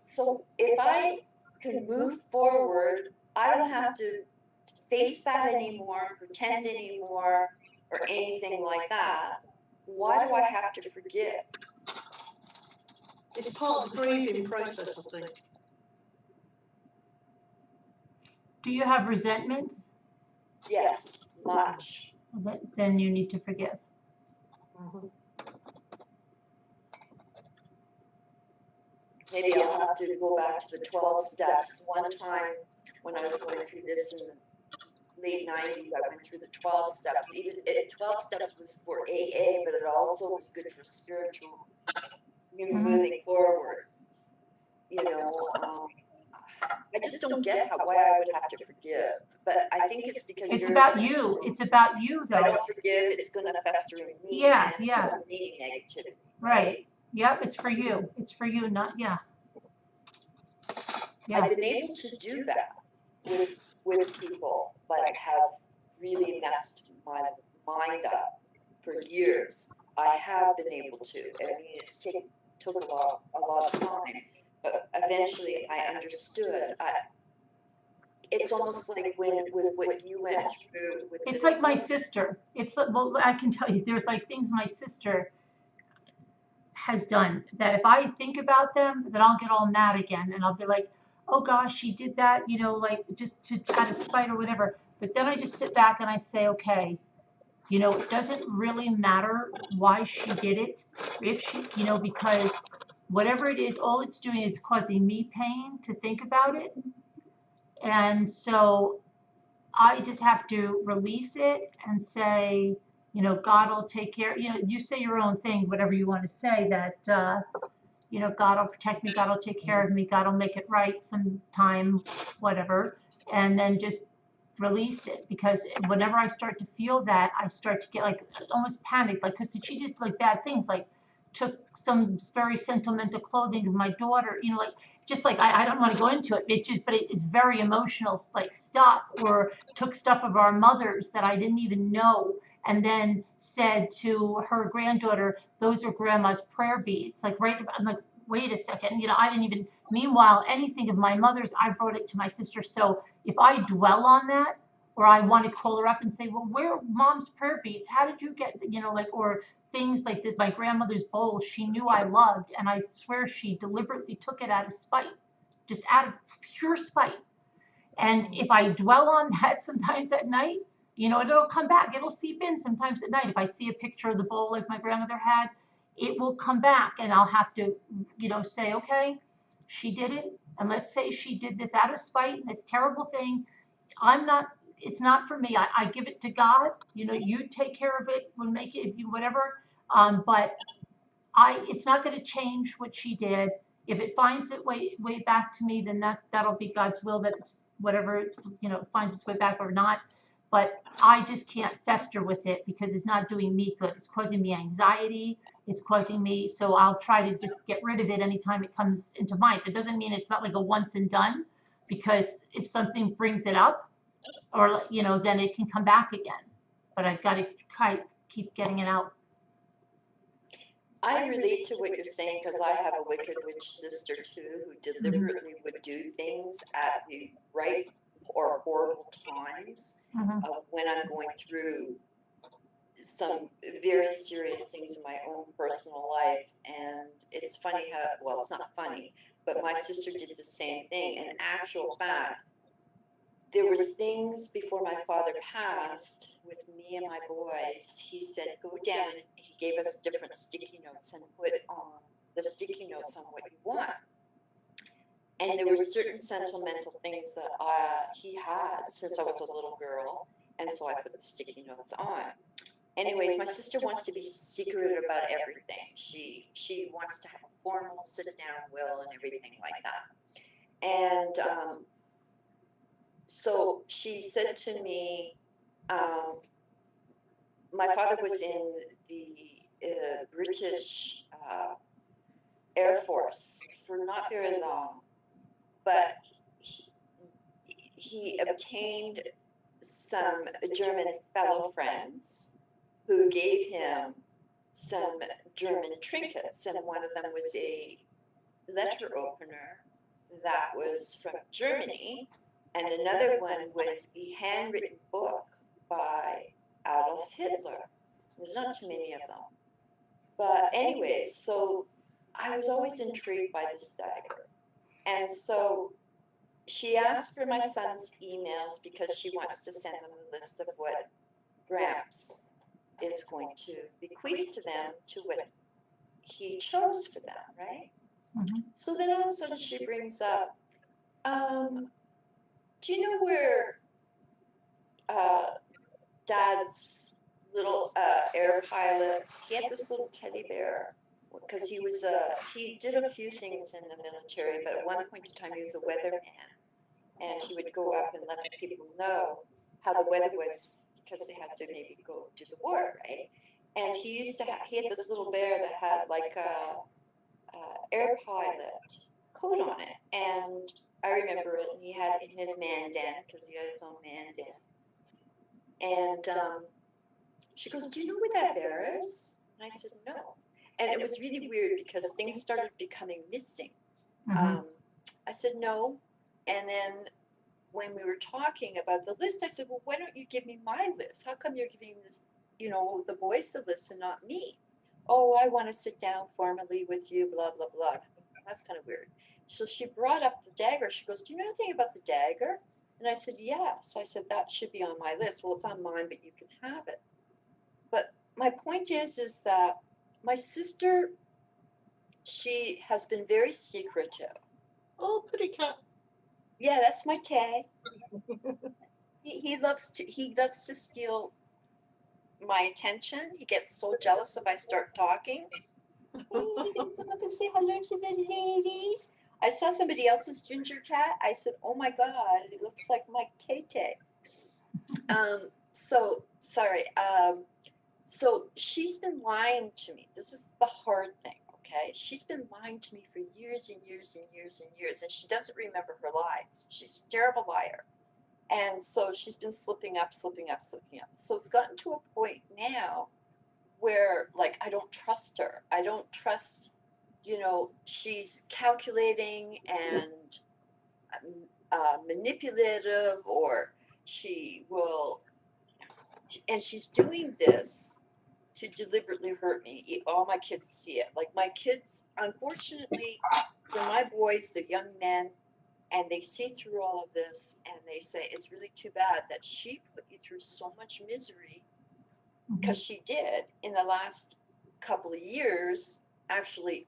So if I can move forward, I don't have to face that anymore, pretend anymore, or anything like that. Why do I have to forgive? It's part of the grieving process, I think. Do you have resentments? Yes, much. Then you need to forgive. Mm-hmm. Maybe I'll have to go back to the 12 steps. One time when I was going through this in the late 90s, I went through the 12 steps. 12 steps was for AA, but it also was good for spiritual, moving forward. I just don't get why I would have to forgive. But I think it's because it's about you. It's about you, though. If I don't forgive, it's going to fester in me. Yeah, and yeah. needing negativity. Right. Yep. It's for you. It's for you, not yeah. I've been able to do that with people, but have really messed my mind up for years. I have been able to. I mean, it's took a lot of time, but eventually I understood. It's almost like with what you went through. It's like my sister. It's like, well, I can tell you, there's like things my sister has done that if I think about them, then I'll get all mad again, and I'll be like, oh gosh, she did that, like just out of spite or whatever. But then I just sit back and I say, okay, it doesn't really matter why she did it, if she, because whatever it is, all it's doing is causing me pain to think about it. And so I just have to release it and say, God will take care. You say your own thing, whatever you want to say, that, God will protect me, God will take care of me, God will make it right sometime, whatever. And then just release it, because whenever I start to feel that, I start to get like almost panicked, like, because she did like bad things, like took some very sentimental clothing of my daughter, like just like I don't want to go into it, but it's very emotional like stuff, or took stuff of our mother's that I didn't even know, and then said to her granddaughter, those are grandma's prayer beads, like right. I'm like, wait a second, I didn't even, meanwhile, anything of my mother's, I brought it to my sister. So if I dwell on that, or I want to call her up and say, well, where are mom's prayer beads? How did you get, or things like that, my grandmother's bowl, she knew I loved, and I swear she deliberately took it out of spite, just out of pure spite. And if I dwell on that sometimes at night, it'll come back, it'll seep in sometimes at night. If I see a picture of the bowl like my grandmother had, it will come back, and I'll have to, say, okay, she did it. And let's say she did this out of spite and this terrible thing. It's not for me. I give it to God. You take care of it, make it, if you, whatever. But it's not going to change what she did. If it finds its way back to me, then that'll be God's will, that whatever, finds its way back or not. But I just can't fester with it, because it's not doing me good. It's causing me anxiety. It's causing me, so I'll try to just get rid of it anytime it comes into mind. That doesn't mean it's not like a once and done, because if something brings it up, or, then it can come back again. But I've got to keep getting it out. I relate to what you're saying, because I have a wicked witch sister too, who deliberately would do things at the right or horrible times when I'm going through some very serious things in my own personal life. And it's funny how, well, it's not funny, but my sister did the same thing. In actual fact, there was things before my father passed with me and my boys. He said, go down, and he gave us different sticky notes and put on the sticky notes on what you want. And there were certain sentimental things that he had since I was a little girl, and so I put the sticky notes on. Anyways, my sister wants to be secret about everything. She wants to have a formal sit-down will and everything like that. And so she said to me, my father was in the British Air Force for not very long, but he obtained some German fellow friends who gave him some German trinkets, and one of them was a letter opener that was from Germany, and another one was a handwritten book by Adolf Hitler. There's not too many of them. But anyways, so I was always intrigued by this dagger. And so she asked for my son's emails because she wants to send them a list of what Gramps is going to bequeath to them, to what he chose for them, right? Mm-hmm. So then all of a sudden she brings up, do you know where Dad's little air pilot, he had this little teddy bear, because he was he did a few things in the military, but at one point in time he was a weatherman, and he would go up and let people know how the weather was, because they had to maybe go to the war, right? And he used to he had this little bear that had like a air pilot coat on it, and I remember it. And he had it in his man den, because he had his own man den. And she goes, "Do you know where that bear is?" And I said, "No." And it was really weird because things started becoming missing. Mm-hmm. I said, "No." And then when we were talking about the list, I said, "Well, why don't you give me my list? How come you're giving this, the boys the list and not me?" "Oh, I want to sit down formally with you, blah, blah, blah." That's kind of weird. So she brought up the dagger. She goes, "Do you know anything about the dagger?" And I said, "Yes." I said, "That should be on my list." "Well, it's on mine, but you can have it." But my point is that my sister, she has been very secretive. Oh, pretty cat. Yeah, that's my Tay. He loves to steal my attention. He gets so jealous if I start talking. "Hey, you gonna come up and say hello to the ladies?" I saw somebody else's ginger cat. I said, "Oh my God, it looks like my Tay-Tay." So sorry. So she's been lying to me. This is the hard thing, okay? She's been lying to me for years and years and years and years, and she doesn't remember her lies. She's a terrible liar. And so she's been slipping up. So it's gotten to a point now where, like, I don't trust her. I don't trust, she's calculating and manipulative, or she will, and she's doing this to deliberately hurt me. All my kids see it. Like, my kids, unfortunately, for my boys, they're young men, and they see through all of this, and they say, "It's really too bad that she put you through so much misery," because she did in the last couple of years, actually,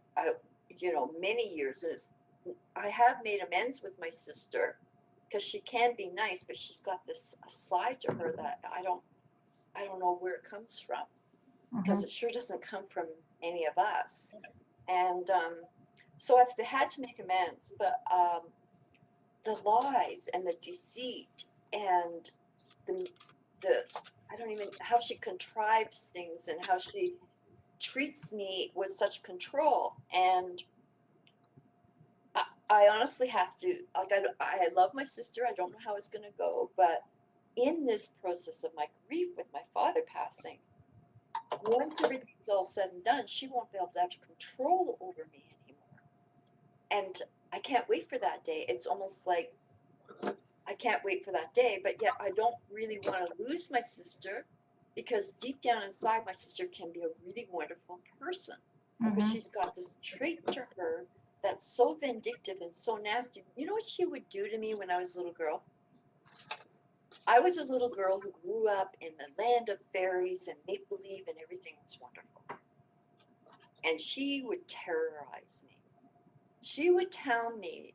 many years. And I have made amends with my sister, because she can be nice, but she's got this side to her that I don't know where it comes from, because it sure doesn't come from any of us. And so I've had to make amends, but the lies and the deceit and the I don't even, how she contrives things and how she treats me with such control. And I honestly have to, like, I love my sister. I don't know how it's going to go, but in this process of my grief with my father passing, once everything's all said and done, she won't be able to have control over me anymore. And I can't wait for that day. It's almost like I can't wait for that day, but yet I don't really want to lose my sister, because deep down inside, my sister can be a really wonderful person. But she's got this trait to her that's so vindictive and so nasty. You know what she would do to me when I was a little girl? I was a little girl who grew up in the land of fairies and make-believe and everything was wonderful. And she would terrorize me. She would tell me,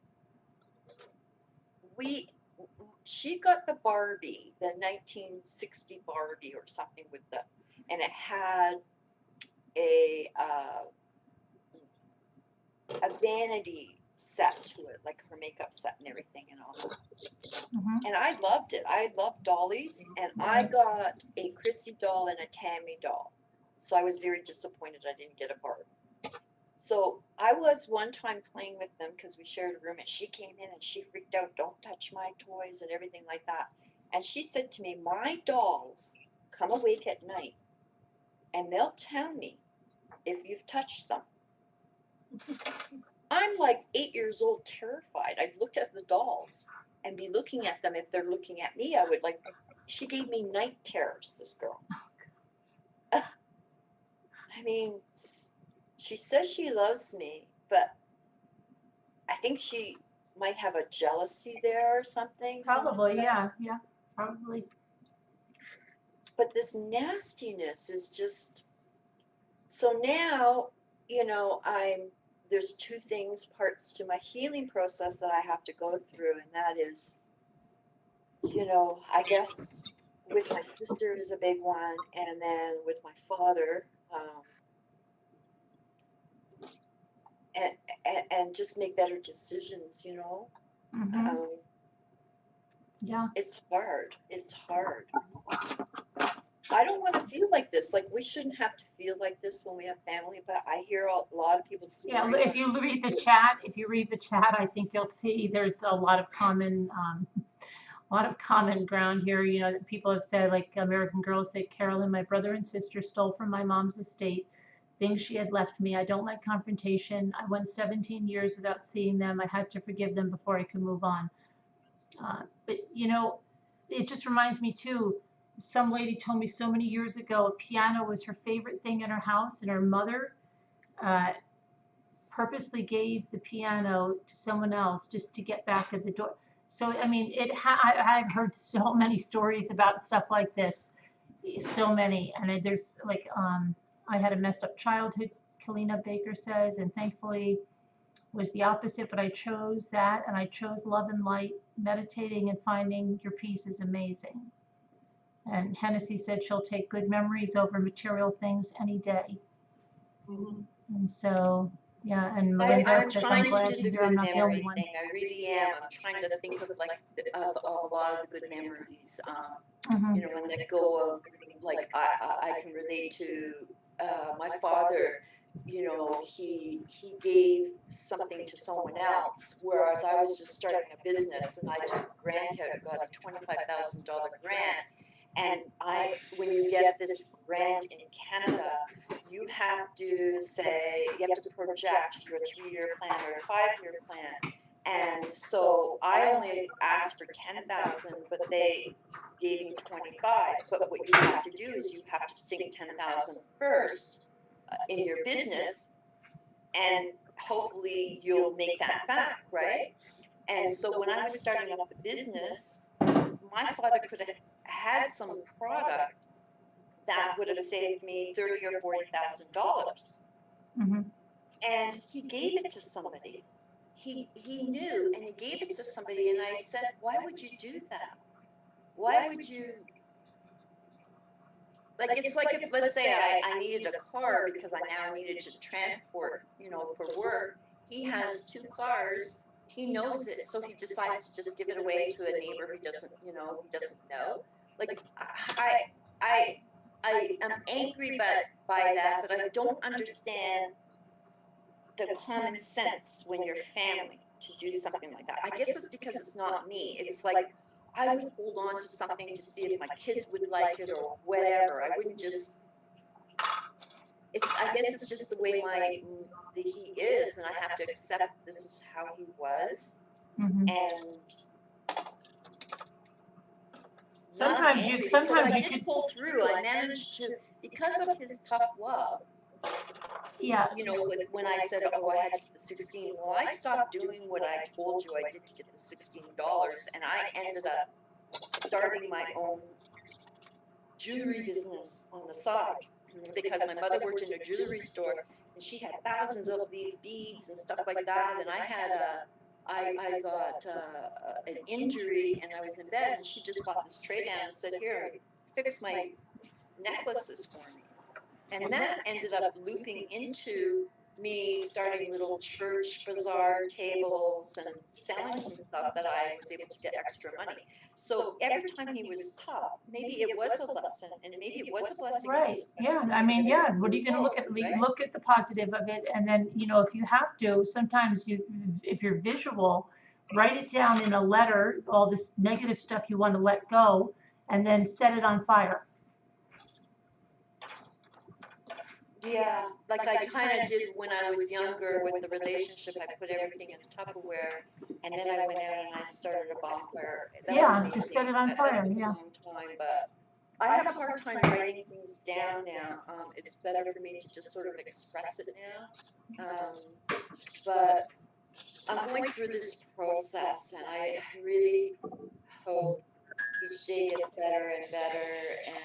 she got the Barbie, the 1960 Barbie or something and it had a vanity set to it, like her makeup set and everything and all that. And I loved it. I loved dollies, and I got a Chrissy doll and a Tammy doll. So I was very disappointed I didn't get a Barbie. So I was one time playing with them because we shared a room, and she came in and she freaked out, don't touch my toys and everything like that. And she said to me, my dolls come awake at night and they'll tell me if you've touched them. I'm like 8 years old, terrified. I'd look at the dolls and be looking at them. If they're looking at me, I would she gave me night terrors, this girl. I mean, she says she loves me, but I think she might have a jealousy there or something. Probably, yeah, probably. But this nastiness is just, so now, you know, there's two parts to my healing process that I have to go through, and that is, you know, I guess with my sister is a big one, and then with my father, and just make better decisions, you know. It's hard. It's hard. I don't want to feel like this. Like, we shouldn't have to feel like this when we have family, but I hear a lot of people say. Yeah, if you read the chat, I think you'll see there's a lot of common ground here. You know, that people have said, like American Girls say, Carolyn, my brother and sister stole from my mom's estate things she had left me. I don't like confrontation. I went 17 years without seeing them. I had to forgive them before I could move on. But, you know, it just reminds me too, some lady told me so many years ago, a piano was her favorite thing in her house, and her mother purposely gave the piano to someone else just to get back at the door. So, I mean, I've heard so many stories about stuff like this, so many. And there's like, I had a messed up childhood, Kalina Baker says, and thankfully was the opposite, but I chose that, and I chose love and light. Meditating and finding your peace is amazing. And Hennessy said she'll take good memories over material things any day. And so, yeah, and Melinda says, I'm glad to hear I'm not the only one. I really am. I'm trying to think of of a lot of the good memories. You know, when they go of, like, I can relate to my father. You know, he gave something to someone else, whereas I was just starting a business, and I took a grant out, got a $25,000 grant. And when you get this grant in Canada, you have to project your 3-year plan or 5-year plan. And so I only asked for 10,000, but they gave me 25. But what you have to do is you have to sink 10,000 first in your business, and hopefully you'll make that back, right? And so when I was starting up the business, my father could have had some product that would have saved me $30,000 or $40,000. And he gave it to somebody. He knew, and he gave it to somebody, and I said, why would you do that? Why would you? Like, it's like if, let's say, I needed a car because I now needed to transport, you know, for work. He has 2 cars. He knows it, so he decides to just give it away to a neighbor who doesn't, you know, Like, I am angry by that, but I don't understand the common sense when you're family to do something like that. I guess it's because it's not me. It's like, I would hold on to something to see if my kids would like it or whatever. I wouldn't just. I guess it's just the way he is, and I have to accept this is how he was. And Sometimes angry you, because sometimes I you did could, pull through. I managed to, because of his tough love, yeah. you know, with when I said, oh, I had to get the 16. Well, I stopped doing what I told you I did to get the $16, and I ended up starting my own jewelry business on the side because my mother worked in a jewelry store and she had thousands of these beads and stuff like that. And I had I got an injury and I was in bed and she just bought this tray down and said, here, fix my necklaces for me. And that ended up looping into me starting little church bazaar tables and selling some stuff that I was able to get extra money. So every time he was tough, maybe it was a lesson and maybe it was a blessing. Right. Yeah. I mean, yeah. What are you going to look at? Right? Look at the positive of it, and then if you have to, sometimes if you're visual, write it down in a letter. All this negative stuff you want to let go, and then set it on fire. Yeah, like I kind of did when I was younger with the relationship. I put everything in Tupperware, and then I went out and I started a bonfire. That was Yeah, amazing. just set it on fire. That was Yeah. a long time, but I have a hard time writing things down now. It's better for me to just sort of express it now. But I'm going through this process, and I really hope each day gets better and better. And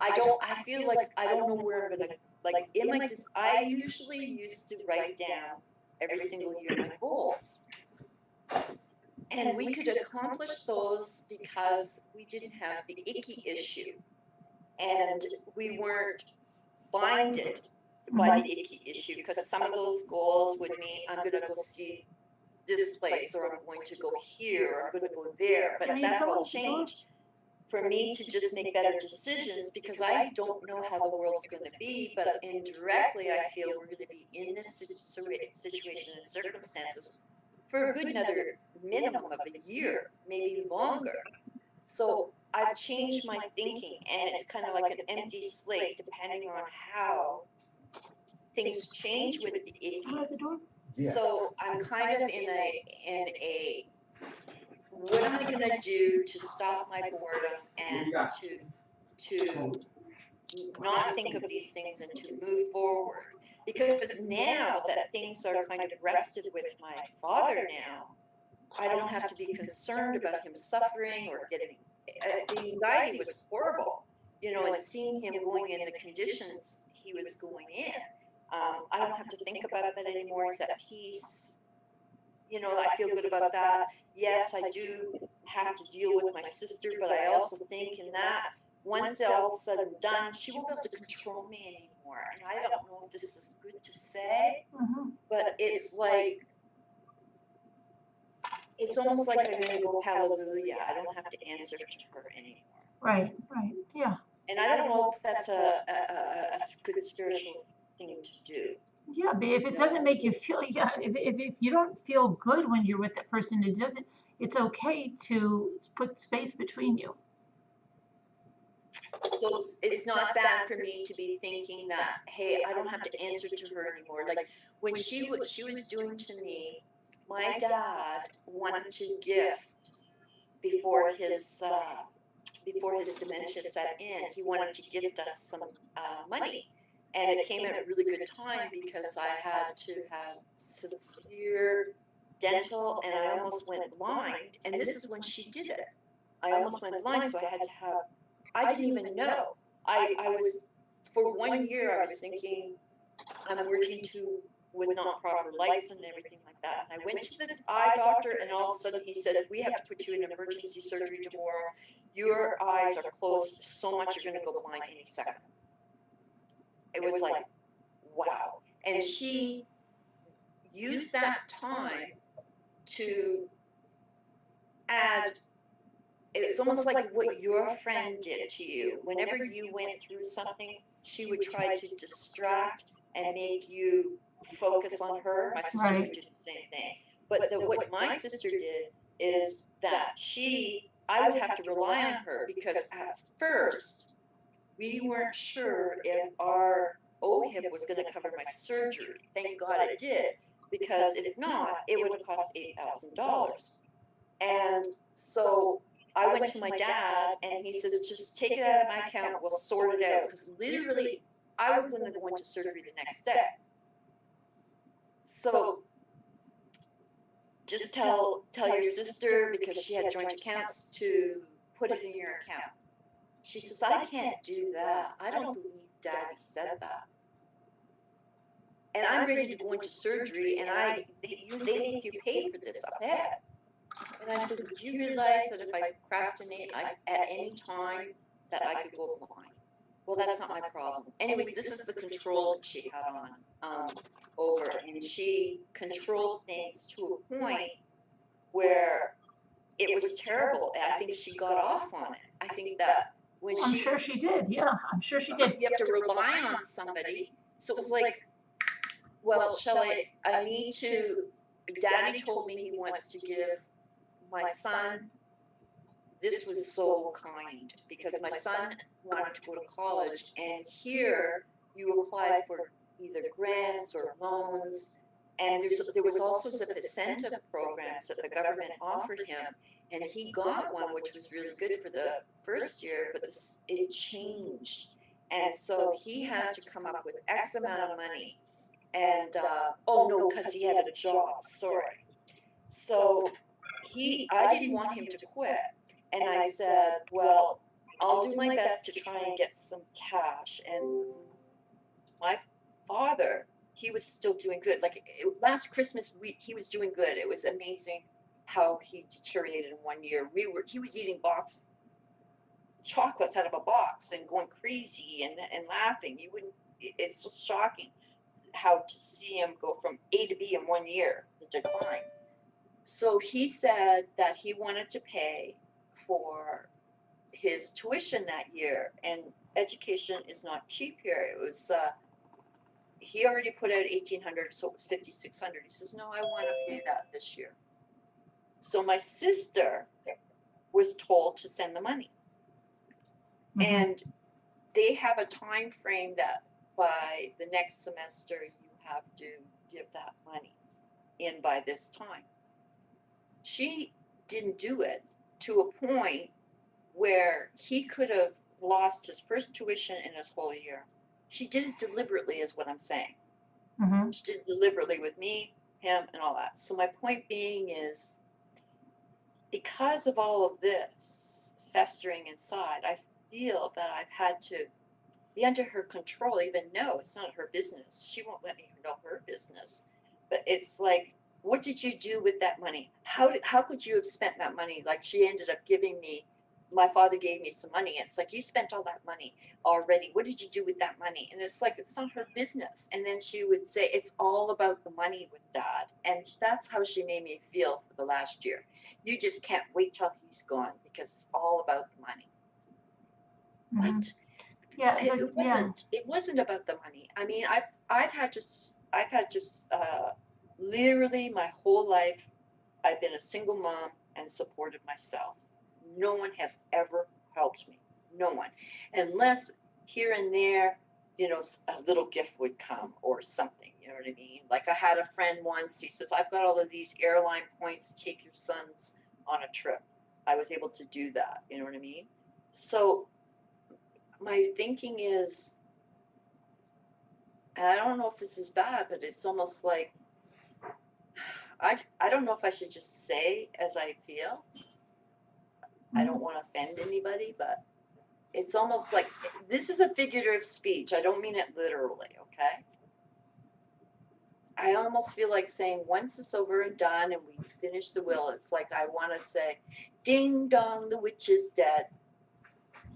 I feel like I don't know where I'm gonna, like, I usually used to write down every single year my goals. And we could accomplish those because we didn't have the icky issue. And we weren't binded by the icky issue, because some of those goals would mean I'm gonna go see this place, or I'm going to go here, or I'm gonna go there, but that's all changed. For me to just make better decisions, because I don't know how the world's going to be, but indirectly I feel we're going to be in this situation and circumstances for a good another minimum of a year, maybe longer. So I've changed my thinking, and it's kind of like an empty slate depending on how things change with the ickies. So I'm kind of in a what am I going to do to stop my boredom and to not think of these things and to move forward? Because now that things are kind of rested with my father now, I don't have to be concerned about him suffering or getting, the anxiety was horrible, and seeing him going in the conditions he was going in. I don't have to think about that anymore. He's at peace. I feel good about that. Yes, I do have to deal with my sister, but I also think in that once all said and done, she won't be able to control me anymore. And I don't know if this is good to say, but it's like, it's almost like I'm going to go hallelujah. I don't have to answer to her anymore. Right. Yeah. And I don't know if that's a good spiritual thing to do. Yeah, but if it doesn't make you feel, if you don't feel good when you're with that person, it's okay to put space between you. So it's not bad for me to be thinking that, hey, I don't have to answer to her anymore. Like when she was doing to me, my dad wanted to gift before his dementia set in. He wanted to gift us some money. And it came at a really good time because I had to have severe dental and I almost went blind. And this is when she did it. I almost went blind, so I had to have, I didn't even know. I was, for 1 year, I was thinking I'm working with not proper lights and everything like that. And I went to the eye doctor and all of a sudden he said, we have to put you in emergency surgery tomorrow. Your eyes are closed so much you're going to go blind any second. It was like, wow. And she used that time to add, it's almost like what your friend did to you. Whenever you went through something, she would try to distract and make you focus on her. My sister would do the same thing. But what my sister did is that I would have to rely on her because at first, we weren't sure if our OHIP was going to cover my surgery. Thank God it did, because if not, it would have cost $8,000. And so I went to my dad and he says, just take it out of my account, we'll sort it out. Because literally, I was going to go into surgery the next day. So just tell your sister, because she had joint accounts, to put it in your account. She says, I can't do that. I don't believe Daddy said that. And I'm ready to go into surgery, and they make you pay for this up ahead. And I said, do you realize that if I procrastinate at any time that I could go blind? Well, that's not my problem. Anyways, this is the control that she had on over, and she controlled things to a point where it was terrible. And I think she got off on it. I think that when I'm sure she did. Yeah, I'm sure she did. you have to rely on somebody. So it was like, well, Shelley, I need to, Daddy told me he wants to give my son, this was so kind, because my son wanted to go to college, and here you apply for either grants or loans, and there was also some incentive programs that the government offered him, and he got one which was really good for the first year, but it changed, and so he had to come up with X amount of money, and oh no, because he had a job, sorry. So I didn't want him to quit, and I said, well, I'll do my best to try and get some cash. And my father, he was still doing good. Like last Christmas week, he was doing good. It was amazing how he deteriorated in 1 year. He was eating chocolates out of a box and going crazy and laughing. It's just shocking how to see him go from A to B in 1 year, the decline. So he said that he wanted to pay for his tuition that year, and education is not cheap here. It was he already put out $1,800, so it was $5,600. He says, no, I want to pay that this year. So my sister was told to send the money, and they have a time frame that by the next semester you have to give that money in by this time. She didn't do it, to a point where he could have lost his first tuition in his whole year. She did it deliberately, is what I'm saying. She did it deliberately with me, him, and all that. So my point being is, because of all of this festering inside, I feel that I've had to be under her control, even though it's not her business. She won't let me know her business. But it's like, what did you do with that money? How could you have spent that money? Like, she ended up giving me, my father gave me some money. It's like, you spent all that money already. What did you do with that money? And it's like, it's not her business. And then she would say, it's all about the money with Dad. And that's how she made me feel for the last year. You just can't wait till he's gone, because it's all about the money. But yeah, it wasn't about the money. I mean, I've had just literally my whole life, I've been a single mom and supported myself. No one has ever helped me. No one. Unless here and there, a little gift would come or something, you know what I mean? Like I had a friend once, he says, I've got all of these airline points, take your sons on a trip. I was able to do that, you know what I mean? So my thinking is, and I don't know if this is bad, but it's almost like, I don't know if I should just say as I feel. I don't want to offend anybody, but it's almost like, this is a figurative speech. I don't mean it literally, okay? I almost feel like saying, once it's over and done and we finish the will, it's like I want to say, ding dong, the witch is dead.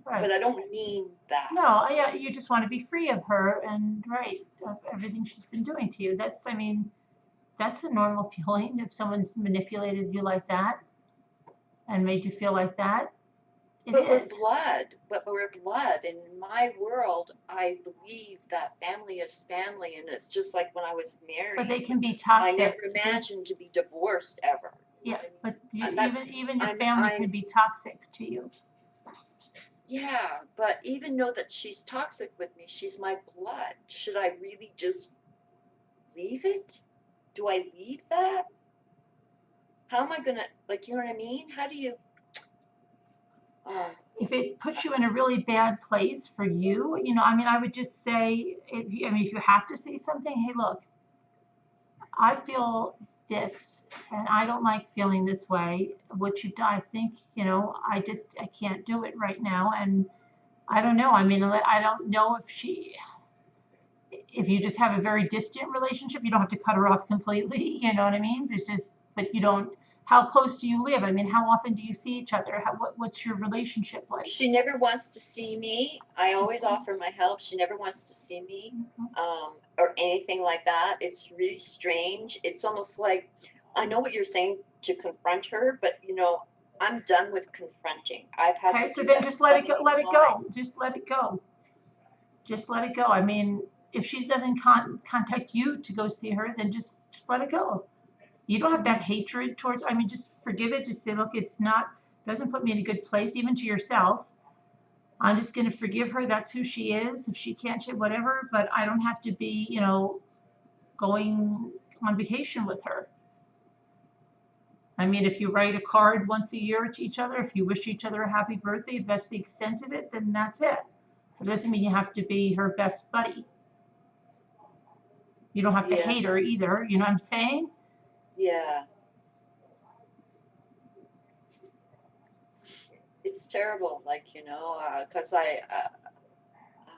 Right. But I don't mean that. No, yeah, you just want to be free of her and of everything she's been doing to you. That's a normal feeling if someone's manipulated you like that and made you feel like that. We're blood. And in my world, I believe that family is family, and it's just like when I was married. But they can be toxic. I never imagined to be divorced ever. Yeah, but even your family can be toxic to you. Yeah, but even though that she's toxic with me, she's my blood. Should I really just leave it? Do I leave that? How am I gonna, you know what I mean? How do you? if it puts you in a really bad place for you, you know, I mean, I would just say, if you, I mean, if you have to say something, hey, look, I feel this, and I don't like feeling this way. What you've done, I think, you know, I can't do it right now, and I don't know. I mean, I don't know if you just have a very distant relationship, you don't have to cut her off completely. You know what I mean? There's just, but you don't. How close do you live? I mean, how often do you see each other? What's your relationship like? She never wants to see me. I always offer my help. She never wants to see me, or anything like that. It's really strange. It's almost like, I know what you're saying to confront her, but you know, I'm done with confronting. I've had Okay, to so do then that just so let it go. many Let it go. times. Just let it go. Just let it go. I mean, if she doesn't contact you to go see her, then just let it go. You don't have to have hatred towards. I mean, just forgive it. Just say, look, doesn't put me in a good place, even to yourself. I'm just going to forgive her. That's who she is. If she can't, whatever. But I don't have to be, you know, going on vacation with her. I mean, if you write a card once a year to each other, if you wish each other a happy birthday, if that's the extent of it, then that's it. It doesn't mean you have to be her best buddy. You don't have to hate her either. You know what I'm saying? Yeah. It's terrible, like, you know, because I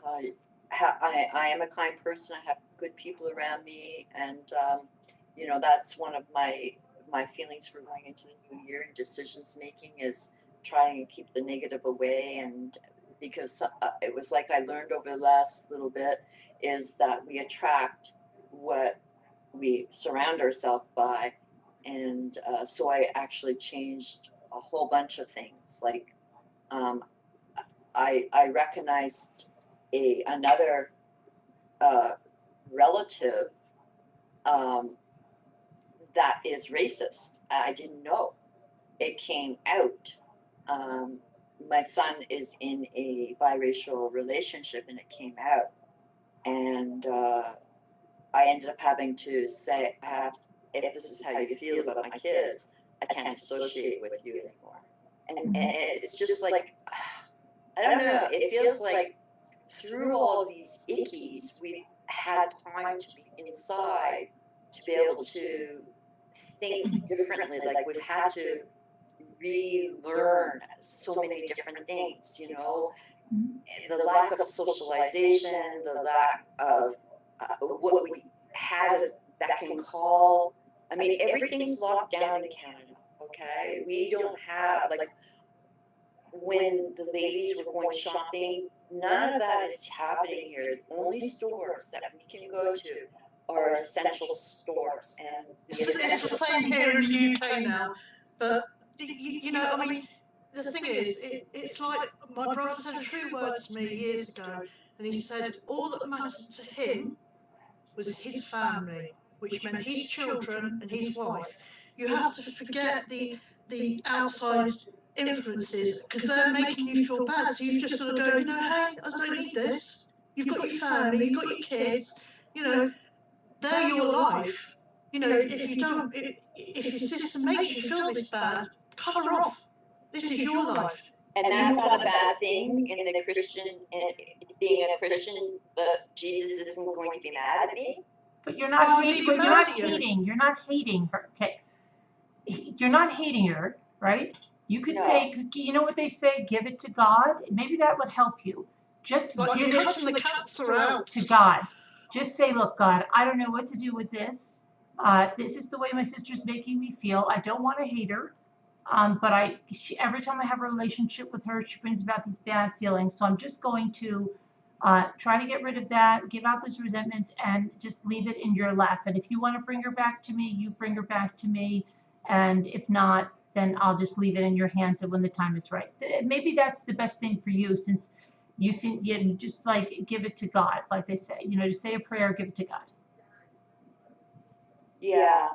am a kind person. I have good people around me, and you know, that's one of my feelings for going into the new year and decisions making is trying to keep the negative away. And because it was like I learned over the last little bit is that we attract what we surround ourselves by, and so I actually changed a whole bunch of things. Like I recognized another relative that is racist. I didn't know. It came out. My son is in a biracial relationship, and it came out. And I ended up having to say, if this is how you feel about my kids, I can't associate with you anymore. And it's just like, I don't know, it feels like through all of these ickies, we've had time to be inside, to be able to think differently. Like we've had to relearn so many different things, you know, the lack of socialization, the lack of what we had that can call. I mean, everything's locked down in Canada, okay? We don't have, like, when the ladies were going shopping, none of that is happening here. The only stores that we can go to are essential stores. And it's the same here in the UK now, but you know, I mean, the thing is, it's like my brother said a true word to me years ago, and he said all that mattered to him was his family, which meant his children and his wife. You have to forget the outside influences, because they're making you feel bad. So you've just got to go, you know, hey, I don't need this. You've got your family, you've got your kids, you know, they're your life. You know, if you don't, if your sister makes you feel this bad, cut her off. This is your life. And that's not a bad thing in the Christian, in being a Christian, that Jesus isn't going to be mad at me. But you're not hating. But you're not hating. You're not hating her. Okay. You're not hating her, right? You could say, you know what they say, give it to God. Maybe that would help you. Just like give you're it cutting the cancer out to God. Just say, look, God, I don't know what to do with this. This is the way my sister's making me feel. I don't want to hate her. But every time I have a relationship with her, she brings about these bad feelings. So I'm just going to try to get rid of that, give out those resentments, and just leave it in your lap. And if you want to bring her back to me, you bring her back to me. And if not, then I'll just leave it in your hands and when the time is right. Maybe that's the best thing for you, since you seem, just like give it to God, like they say. You know, just say a prayer, give it to God. Yeah,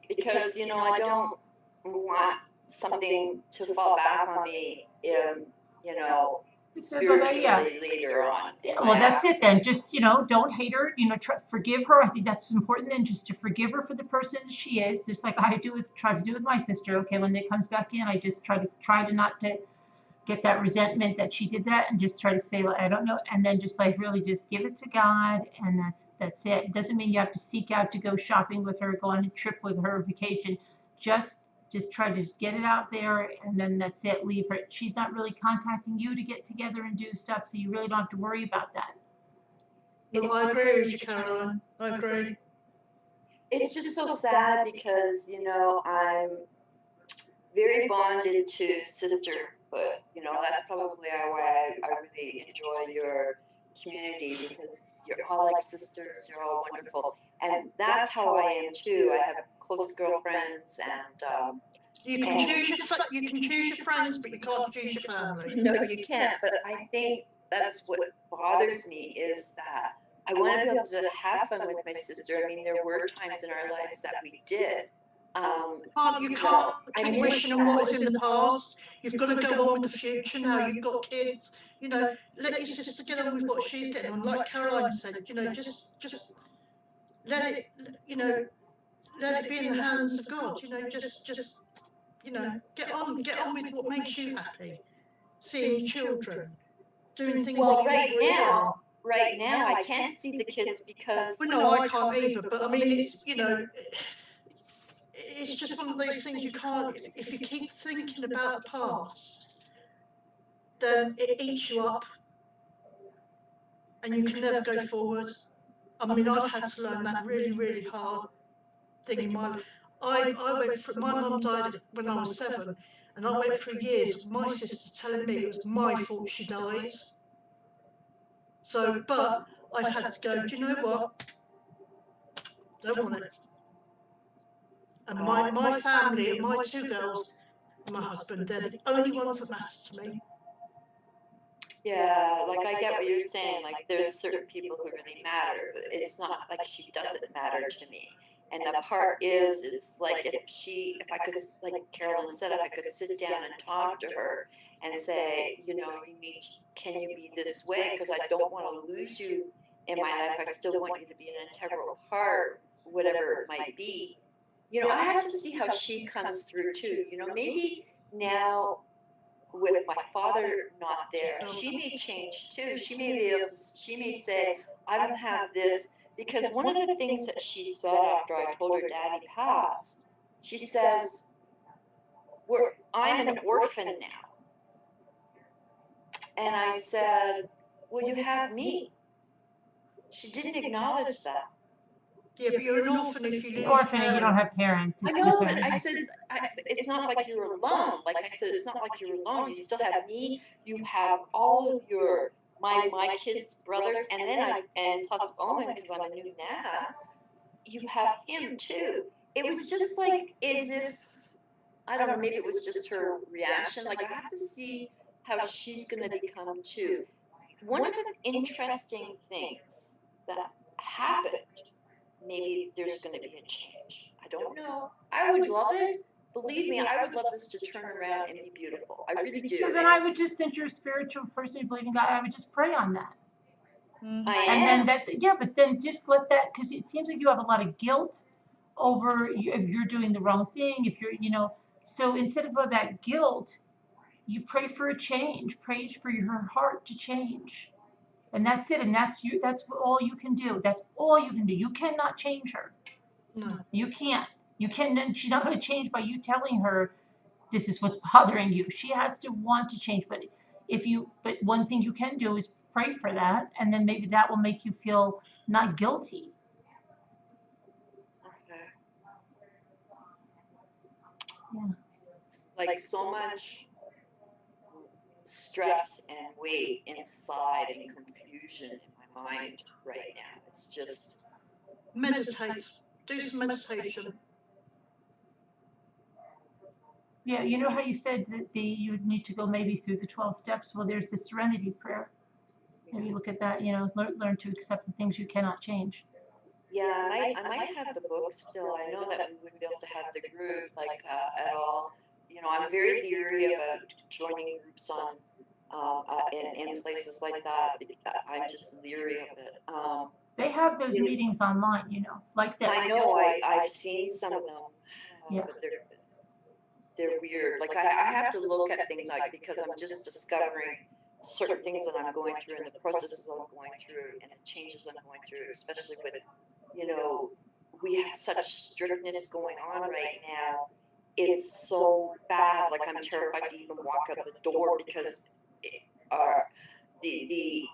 because, you know, I don't want something to fall back on me, you know, spiritually later on. Well, that's it then. Just, you know, don't hate her, you know, forgive her. I think that's important then, just to forgive her for the person that she is, just like I try to do with my sister. Okay, when it comes back in, I just try to not to get that resentment that she did that, and just try to say, well, I don't know, and then just like really just give it to God, and that's it. It doesn't mean you have to seek out to go shopping with her, go on a trip with her, vacation. Just try to just get it out there, and then that's it. Leave her. She's not really contacting you to get together and do stuff, so you really don't have to worry about that. No, I agree with you, Caroline. I agree. It's just so sad because, you know, I'm very bonded to sisterhood. You know, that's probably why I really enjoy your community, because you're all like sisters, you're all wonderful. And that's how I am too. I have close girlfriends, and you can choose your friends, but you can't choose your family. no, you can't. But I think that's what bothers me, is that I want to be able to have fun with my sister. I mean, there were times in our lives that we did. You can't keep wishing on what is in the past. You've got to go on with the future now. You've got kids. You know, let your sister get on with what she's getting on. Like Caroline said, you know, just let it, you know, let it be in the hands of God. You know, just you know, get on with what makes you happy. Seeing your children, doing things. Well, right now, I can't see the kids because. Well, no, I can't either. But I mean, it's, you know, it's just one of those things you can't. If you keep thinking about the past, then it eats you up, and you can never go forward. I mean, I've had to learn that really, really hard thing in my life. I went through. My mum died when I was 7, and I went through years of my sister telling me it was my fault she died. So, but I've had to go, do you know what? Don't want it. And my family, and my 2 girls, and my husband, they're the only ones that matter to me. Yeah, like I get what you're saying. Like there's certain people who really matter, but it's not like she doesn't matter to me. And the part is like if I could, like Carolyn said, if I could sit down and talk to her and say, you know, can you be this way? Because I don't want to lose you in my life. I still want you to be an integral part, whatever it might be. You know, I have to see how she comes through too. You know, maybe now with my father not there, she may change too. She may be able to, she may say, I don't have this. Because one of the things that she said after I told her Daddy passed, she says, I'm an orphan now. And I said, well, you have me. She didn't acknowledge that. Yeah, but you're an orphan if you lose orphan and you don't have parents. I know, but I said, it's not like you're alone. Like I said, it's not like you're alone. You still have me. You have all of your my kids' brothers, and then plus Owen, because I'm a new nana. You have him too. It was just like as if, I don't know, maybe it was just her reaction. Like I have to see how she's going to become too. One of the interesting things that happened, maybe there's going to be a change. I don't know. I would love it. Believe me, I would love this to turn around and be beautiful. I really do. So then I would just, since you're a spiritual person, you believe in God, I would just pray on that. And then yeah, but then just let that, because it seems like you have a lot of guilt over if you're doing the wrong thing, if you're, you know, so instead of all that guilt, you pray for a change, pray for her heart to change. And that's it. And that's all you can do. That's all you can do. You cannot change her. No. You can't. You can. She's not going to change by you telling her this is what's bothering you. She has to want to change. But one thing you can do is pray for that, and then maybe that will make you feel not guilty. okay. Yeah. Like so much stress and weight inside and confusion in my mind right now. It's just meditate. Do some meditation. Yeah, you know how you said that you would need to go maybe through the 12 steps? Well, there's the serenity prayer. Maybe look at that, you know, learn to accept the things you cannot change. Yeah, I might have the book still. I know that we wouldn't be able to have the group like at all. You know, I'm very leery about joining groups on in places like that. I'm just leery of it. They have those meetings online, you know, like this. I know. I've seen some of them. Yeah. But they're weird. Like I have to look at things like, because I'm just discovering certain things that I'm going through and the processes I'm going through and the changes I'm going through, especially with, you know, we have such strictness going on right now. It's so bad. Like I'm terrified to even walk out the door because the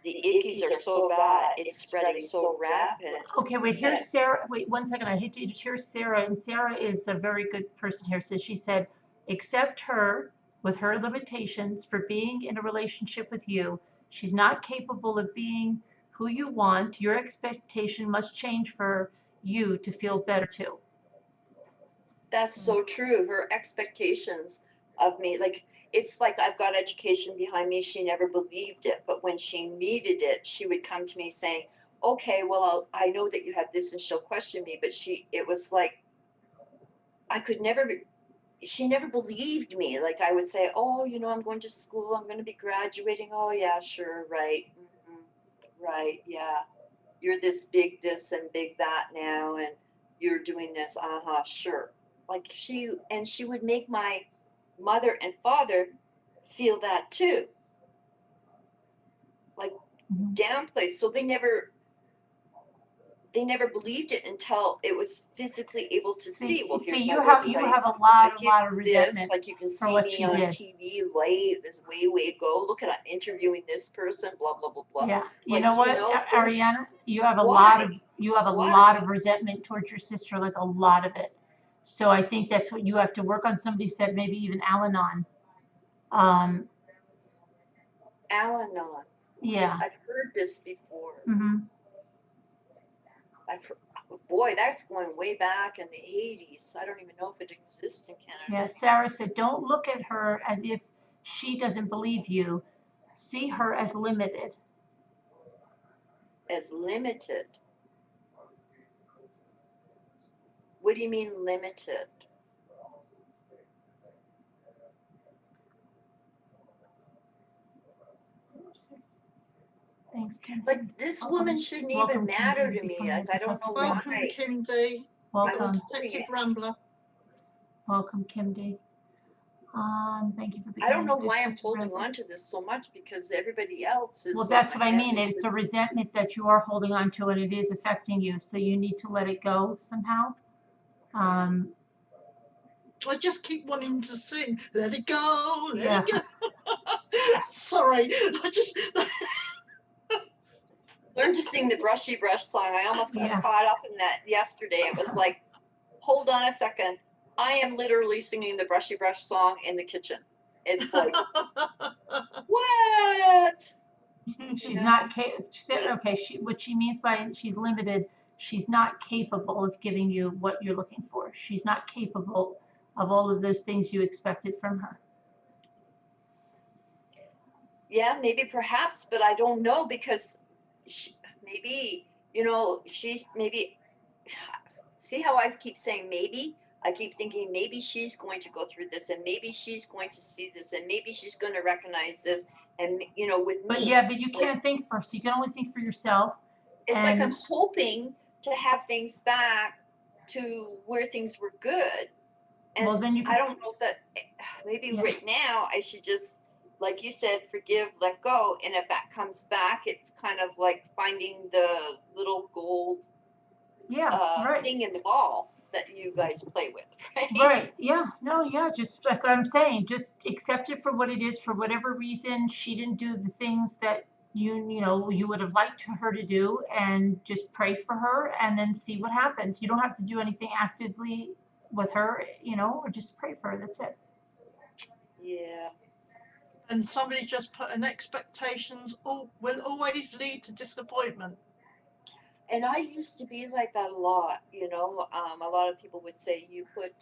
ickies are so bad. It's spreading so rapid. Okay, wait, here's Sarah. Wait 1 second. I hate to interrupt. Here's Sarah, and Sarah is a very good person here. So she said, accept her with her limitations for being in a relationship with you. She's not capable of being who you want. Your expectation must change for you to feel better too. That's so true. Her expectations of me, like, it's like I've got education behind me. She never believed it, but when she needed it, she would come to me saying, okay, well, I know that you have this, and she'll question me, but it was like, I could never, she never believed me. Like I would say, oh, you know, I'm going to school, I'm going to be graduating. Oh yeah, sure. Right. Right. Yeah. You're this and big that now, and you're doing this. Sure. Like she would make my mother and father feel that too. Like downplay. So they never believed it until it was physically able to see. Well, here's my website. You have a lot of resentment like you can for see what me you on did. TV late, this way go. Look at I'm interviewing this person, blah blah blah blah. Yeah, you Like, know what, Ariana, you have a lot of resentment towards your sister, like a lot of it. So I think that's what you have to work on. Somebody said maybe even Al-Anon. Al-Anon. Yeah. I've heard this before. Mm-hmm. I've heard, boy, that's going way back in the 80s. I don't even know if it exists in Canada. Yeah, Sarah said, don't look at her as if she doesn't believe you. See her as limited. As limited? What do you mean limited? Thanks, Kim. Like this woman shouldn't even matter to me. Like I don't know why. Welcome, Kim D. Welcome. Detective Rambler. Welcome, Kim D. Thank you for I don't becoming know a why I'm detective holding resident. on to this so much because everybody else is. Well, that's what I mean. It's a resentment that you are holding on to, and it is affecting you. So you need to let it go somehow. I just keep wanting to sing, let it go, let Yeah. it go. Sorry, I just. Learned to sing the Brushy Brush song. I almost got caught up in that yesterday. It was like, hold on a second. I am literally singing the Brushy Brush song in the kitchen. It's like, what? She's not okay. What she means by she's limited. She's not capable of giving you what you're looking for. She's not capable of all of those things you expected from her. Yeah, maybe perhaps, but I don't know because maybe, you know, she's maybe, see how I keep saying maybe? I keep thinking maybe she's going to go through this and maybe she's going to see this and maybe she's going to recognize this. And, you know, with me. But yeah, but you can't think first. You can only think for yourself. It's like I'm hoping to have things back to where things were good. And well, then you I don't know if that, maybe right now I should just, like you said, forgive, let go. And if that comes back, it's kind of like finding the little gold thing in the ball that you guys play with, right? Right. Yeah. No, yeah. Just that's what I'm saying. Just accept it for what it is. For whatever reason, she didn't do the things that you would have liked her to do, and just pray for her and then see what happens. You don't have to do anything actively with her, or just pray for her. That's it. Yeah. And somebody's just put an expectations will always lead to disappointment. And I used to be like that a lot, a lot of people would say you put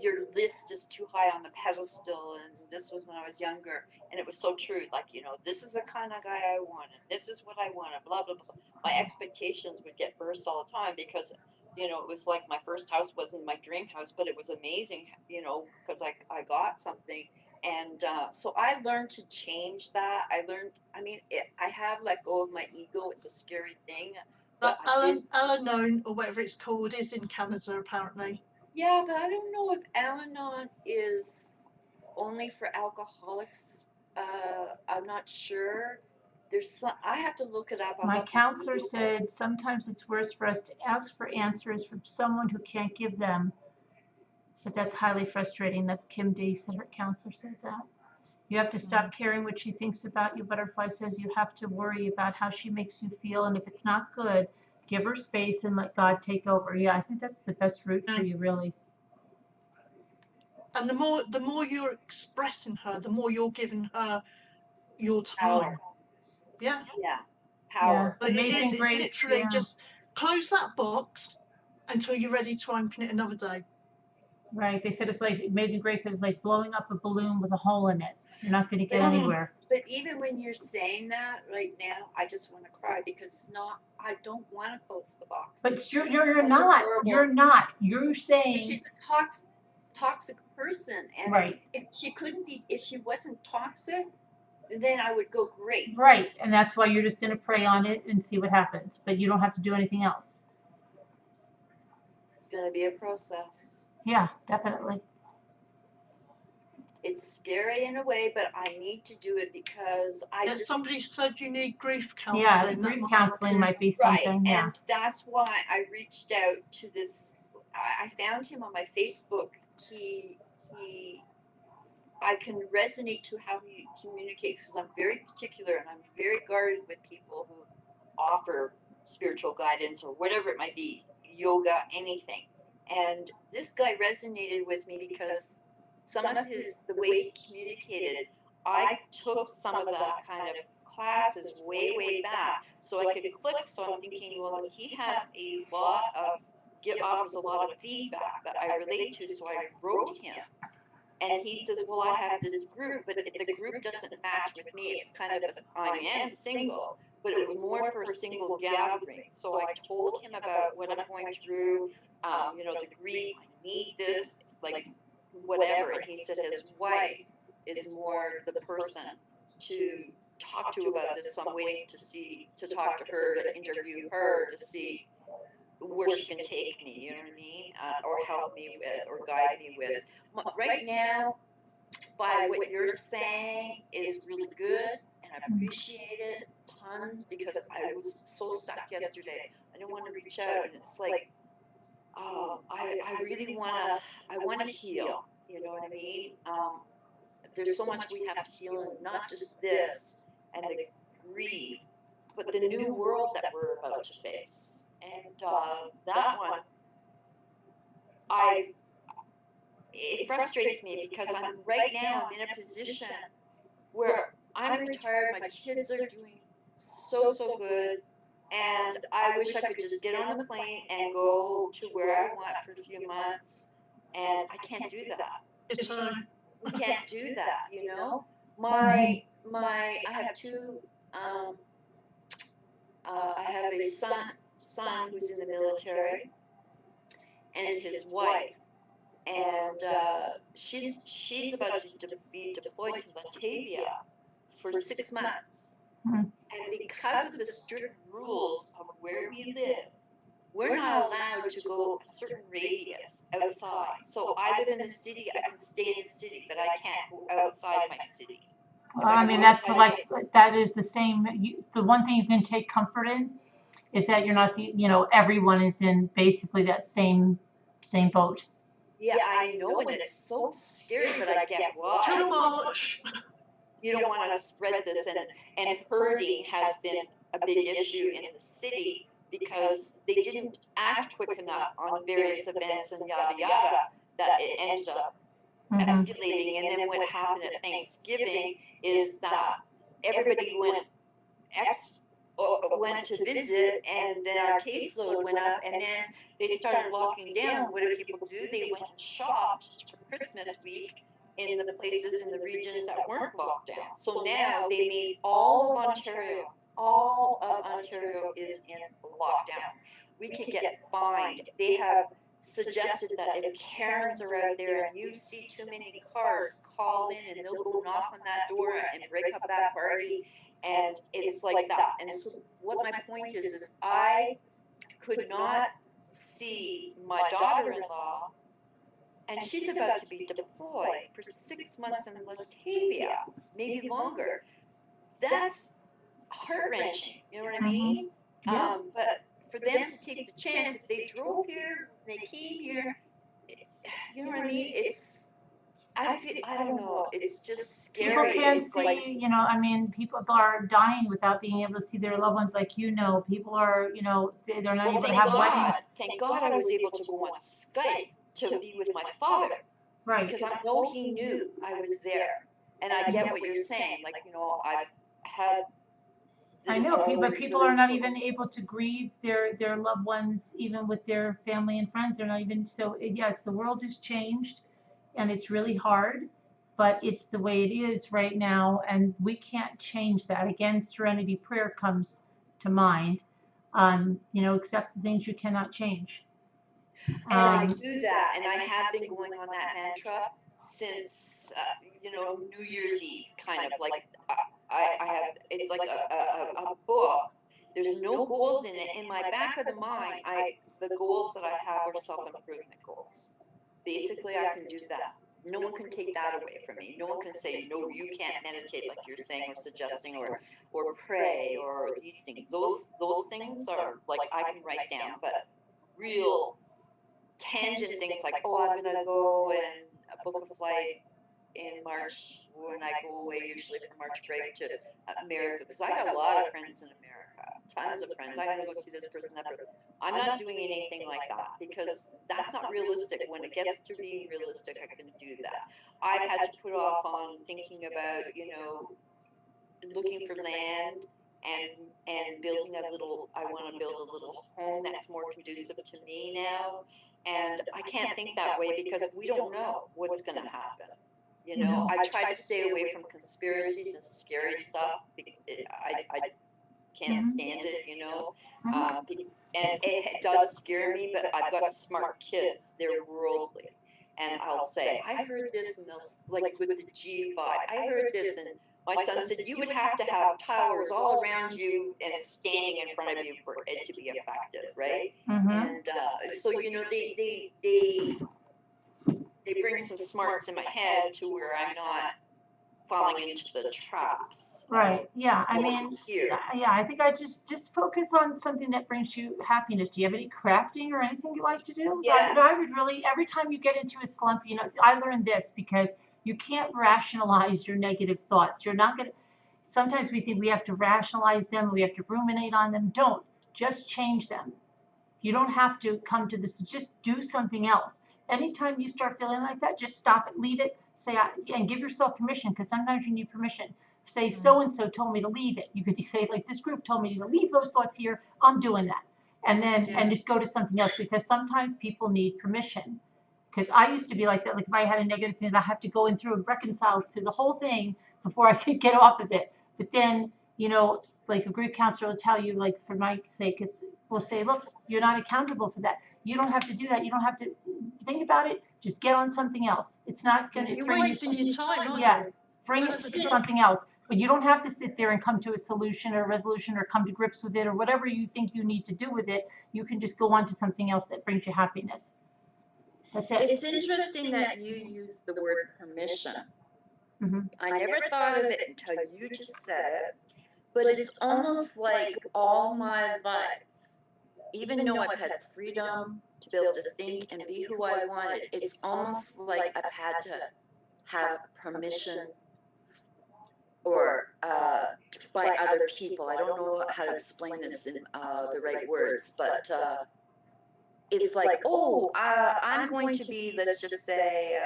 your list is too high on the pedestal, and this was when I was younger, and it was so true. Like, this is the kind of guy I wanted, this is what I wanted, blah blah blah. My expectations would get burst all the time because it was like my first house wasn't my dream house, but it was amazing, because I got something. And so I learned to change that. I have let go of my ego. It's a scary thing. But I did, Al-Anon, or whatever it's called, is in Canada apparently. yeah, but I don't know if Al-Anon is only for alcoholics. I'm not sure. There's some, I have to look it up. I'll My have to counselor Google. said sometimes it's worse for us to ask for answers from someone who can't give them, but that's highly frustrating. That's Kim D said, her counselor said that. You have to stop caring what she thinks about you. Butterfly says you have to worry about how she makes you feel, and if it's not good, give her space and let God take over. Yeah, I think that's the best route for you, really. And the more you're expressing her, the more you're giving her your time. Power. Yeah. Yeah, power. But Amazing it's Grace, literally yeah. just close that box until you're ready to open it another day. Right. They said it's like, Amazing Grace said it's like blowing up a balloon with a hole in it. You're not going to get anywhere. But even when you're saying that right now, I just want to cry because it's not. I don't want to close the box. But you're Such a not. horrible- You're not. You're But saying. she's a toxic person, and Right. if she wasn't toxic, then I would go great. Right. And that's why you're just going to pray on it and see what happens. But you don't have to do anything else. It's going to be a process. Yeah, definitely. It's scary in a way, but I need to do it because Somebody said you need grief counseling. Yeah, grief counseling might be something. Right, Yeah. and that's why I reached out to this. I found him on my Facebook. I can resonate to how he communicates because I'm very particular and I'm very guarded with people who offer spiritual guidance or whatever it might be, yoga, anything. And this guy resonated with me because some of the way he communicated, I took some of that kind of classes way back, so I could click. So I'm thinking, well, he has offers a lot of feedback that I relate to. So I wrote him, and he says, well, I have this group, but the group doesn't match with me. It's kind of I am single, but it was more for a single gathering. So I told him about what I'm going through. The grief, I need this, like whatever. And he said his wife is more the person to talk to about this. So I'm waiting to talk to her, to interview her, to see where she can take me, you know what I mean? Or help me with, or guide me with. Right now, by what you're saying is really good, and I appreciate it tons because I was so stuck yesterday. I didn't want to reach out, and it's like, I really want to heal. You know what I mean? There's so much we have to heal, and not just this and the grief, but the new world that we're about to face. And that one, it frustrates me because right now I'm in a position where I'm retired. My kids are doing so good. And I wish I could just get on the plane and go to where I want for a few months, and I can't do that. We can't do that, you know. I have two. I have a son who's in the military, and his wife, and she's about to be deployed to Latvia for 6 months. And because of the strict rules of where we live, we're not allowed to go a certain radius outside. So I live in the city, I can stay in the city, but I can't go outside my city. Well, I mean, that's like, that is the same. The one thing you can take comfort in is that you're not, everyone is in basically that same boat. Yeah, I know, and it's so scary, but I get why. Too much. You don't want to spread this, and herding has been a big issue in the city because they didn't act quick enough on various events and yada yada, that it ended up escalating. And then what happened at Thanksgiving is that everybody went to visit, and then our caseload went up, and then they started locking down. What do people do? They went and shopped for Christmas week in the places in the regions that weren't locked down. So now they made all of Ontario is in lockdown. We could get fined. They have suggested that if Karens are out there and you see too many cars, call in and they'll go knock on that door and break up that party. And it's like that. And so what my point is I could not see my daughter-in-law, and she's about to be deployed for 6 months in Latvia, maybe longer. That's heart-wrenching, you know what I mean? Yeah. But for them to take the chance, if they drove here, they came here, you know what I mean? I don't know, it's just People scary. can't It's like, see, you know, I mean, people are dying without being able to see their loved ones, like, you know, people are, you know, they're not well, able to thank have God, weddings. thank God I was able to go on Skype to be with my father. Right. Because I know he knew I was there. And I get what you're saying, like, you know, I've had I this know, all but people are reversed not for even able to grieve their loved ones, even with their family and friends. They're not even, so yes, the world has changed and it's really hard, but it's the way it is right now, and we can't change that. Again, serenity prayer comes to mind. You know, accept the things you cannot change. And I do that, and I have been going on that mantra since, you know, New Year's Eve, kind of like, I have, it's like a book. There's no goals in it. In my back of the mind, the goals that I have are self-improvement goals. Basically, I can do that. No one can take that away from me. No one can say, no, you can't meditate like you're saying or suggesting, or pray, or these things. Those things are like I can write down, but real tangent things like, oh, I'm gonna go and book a flight in March when I go away, usually for March break, to America, because I got a lot of friends in America, tons of friends. I'm gonna go see this person, that person. I'm not doing anything like that because that's not realistic. When it gets to being realistic, I can do that. I've had to put off on thinking about, you know, looking for land and building a little. I want to build a little home that's more conducive to me now. And I can't think that way because we don't know what's going to happen. You know, I try to stay away from conspiracies and scary stuff. I can't stand it, you know. And it does scare me, but I've got smart kids. They're worldly. And I'll say, I heard this, and they'll, like with the G5, I heard this, and my son said, you would have to have towers all around you and standing in front of you for it to be effective, right? And so, you know, they bring some smarts in my head to where I'm not falling into the traps. Right. Yeah. I mean, here. yeah, I think I just focus on something that brings you happiness. Do you have any crafting or anything you like to do? Yes. I would really, every time you get into a slump, you know, I learned this because you can't rationalize your negative thoughts. You're not going to, sometimes we think we have to rationalize them, we have to ruminate on them. Don't. Just change them. You don't have to come to this, just do something else. Anytime you start feeling like that, just stop it, leave it, say, and give yourself permission, because sometimes you need permission. Say, so-and-so told me to leave it. You could say, like, this group told me to leave those thoughts here. I'm doing that. And then, and just go to something else, because sometimes people need permission. Because I used to be like that. Like, if I had a negative thing, I have to go in through and reconcile through the whole thing before I could get off of it. But then, you know, like a grief counselor will tell you, like, for my sake, we'll say, look, you're not accountable for that. You don't have to do that. You don't have to think about it. Just get on something else. It's not going to. You're wasting your time, aren't Yeah, you? bring it to something else. But you don't have to sit there and come to a solution or a resolution or come to grips with it or whatever you think you need to do with it. You can just go on to something else that brings you happiness. That's it. It's interesting that you use the word permission. I never thought of it until you just said it, but it's almost like all my life, even though I've had freedom to be able to think and be who I wanted, it's almost like I've had to have permission or by other people. I don't know how to explain this in the right words, but it's like, oh, I'm going to be, let's just say,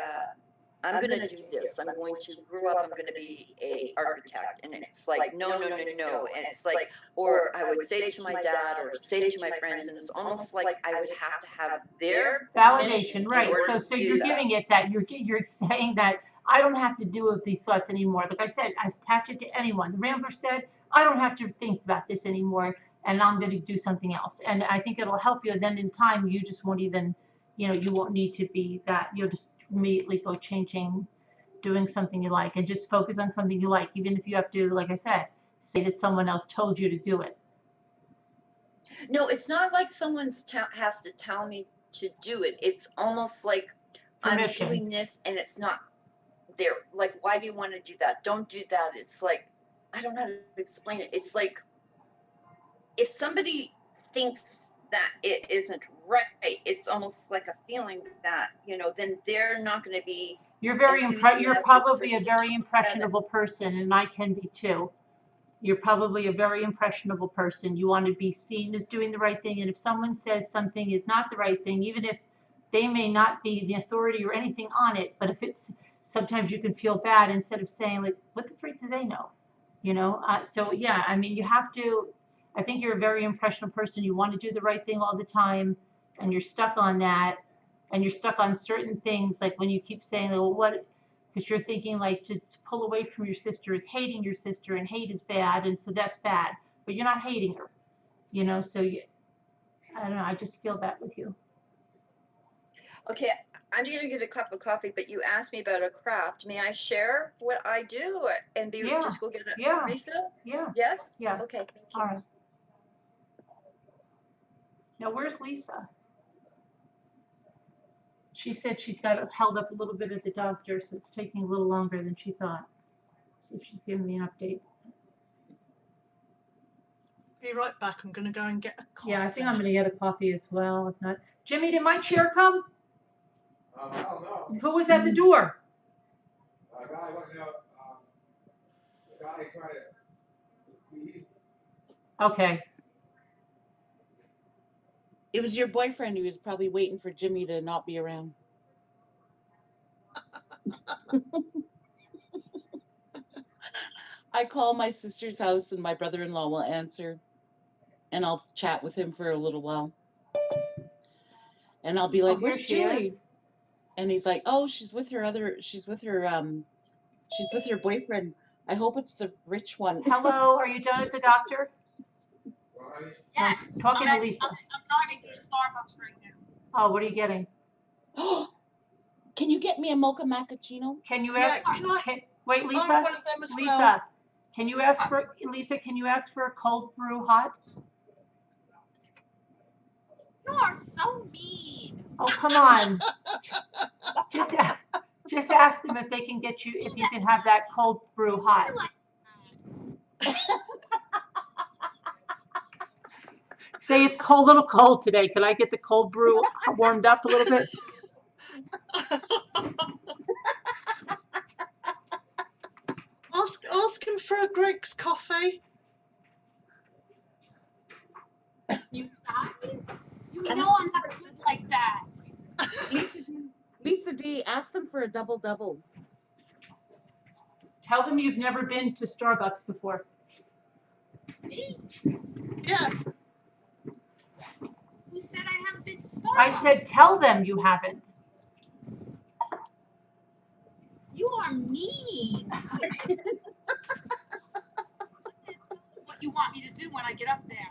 I'm going to do this. I'm going to grow up. I'm going to be a architect. And it's like, no. And it's like, or I would say to my dad or say to my friends, and it's almost like I would have to have their validation, right? So do you're that. giving it that you're saying that I don't have to deal with these thoughts anymore. Like I said, I attach it to anyone. The Rambler said, I don't have to think about this anymore, and I'm going to do something else. And I think it'll help you. Then in time, you just won't even, you know, you won't need to be that. You'll just immediately go changing, doing something you like, and just focus on something you like, even if you have to, like I said, say that someone else told you to do it. No, it's not like someone's has to tell me to do it. It's almost like I'm Permission. doing this and it's not there. Like, why do you want to do that? Don't do that. It's like, I don't know how to explain it. It's like, if somebody thinks that it isn't right, it's almost like a feeling that, then they're not going to be You're very you're enthusiastic probably for a me to very talk about it. impressionable person, and I can be too. You're probably a very impressionable person. You want to be seen as doing the right thing, and if someone says something is not the right thing, even if they may not be the authority or anything on it, but if it's, sometimes you can feel bad instead of saying like, what the freak do they know? So yeah, I mean, you have to, I think you're a very impressionable person. You want to do the right thing all the time, and you're stuck on that, and you're stuck on certain things, like when you keep saying, well, what, because you're thinking like to pull away from your sister is hating your sister, and hate is bad, and so that's bad, but you're not hating her, so I don't know, I just feel that with you. Okay, I'm going to get a cup of coffee, but you asked me about a craft. May I share what I do and just go get a refill? Yeah. Yes? Yeah. Okay, thank you. All right. Now, where's Lisa? She said she's got it held up a little bit at the doctor, so it's taking a little longer than she thought. See if she's giving me an update. Be right back. I'm going to go and get a coffee. Yeah, I think I'm going to get a coffee as well. If not, Jimmy, did my chair come? I don't know. Who was at the door? A guy wasn't out. The guy tried to leave. Okay. It was your boyfriend who was probably waiting for Jimmy to not be around. I call my sister's house and my brother-in-law will answer, and I'll chat with him for a little while. And I'll be like, "Where's Julie?" And he's like, "Oh, she's with her boyfriend. I hope it's the rich one." Hello, are you done at the doctor? Yes. I'm talking to Lisa. I'm driving through Starbucks right now. Oh, what are you getting? Can you get me a mocha macchiato? Can you ask? Wait, Lisa. I want one of them as Lisa, well. can you ask for a cold brew hot? You are so mean. Oh, come on. just ask them if they can get you, if you can have that cold brew hot. Say it's cold, a little cold today. Can I get the cold brew warmed up a little bit? Ask him for a Greg's coffee. You guys, you know I'm not good like that. Lisa D, ask them for a double-double. Tell them you've never been to Starbucks before. Me? Yeah. Who said I haven't been to Starbucks? I said tell them you haven't. You are mean. What you want me to do when I get up there?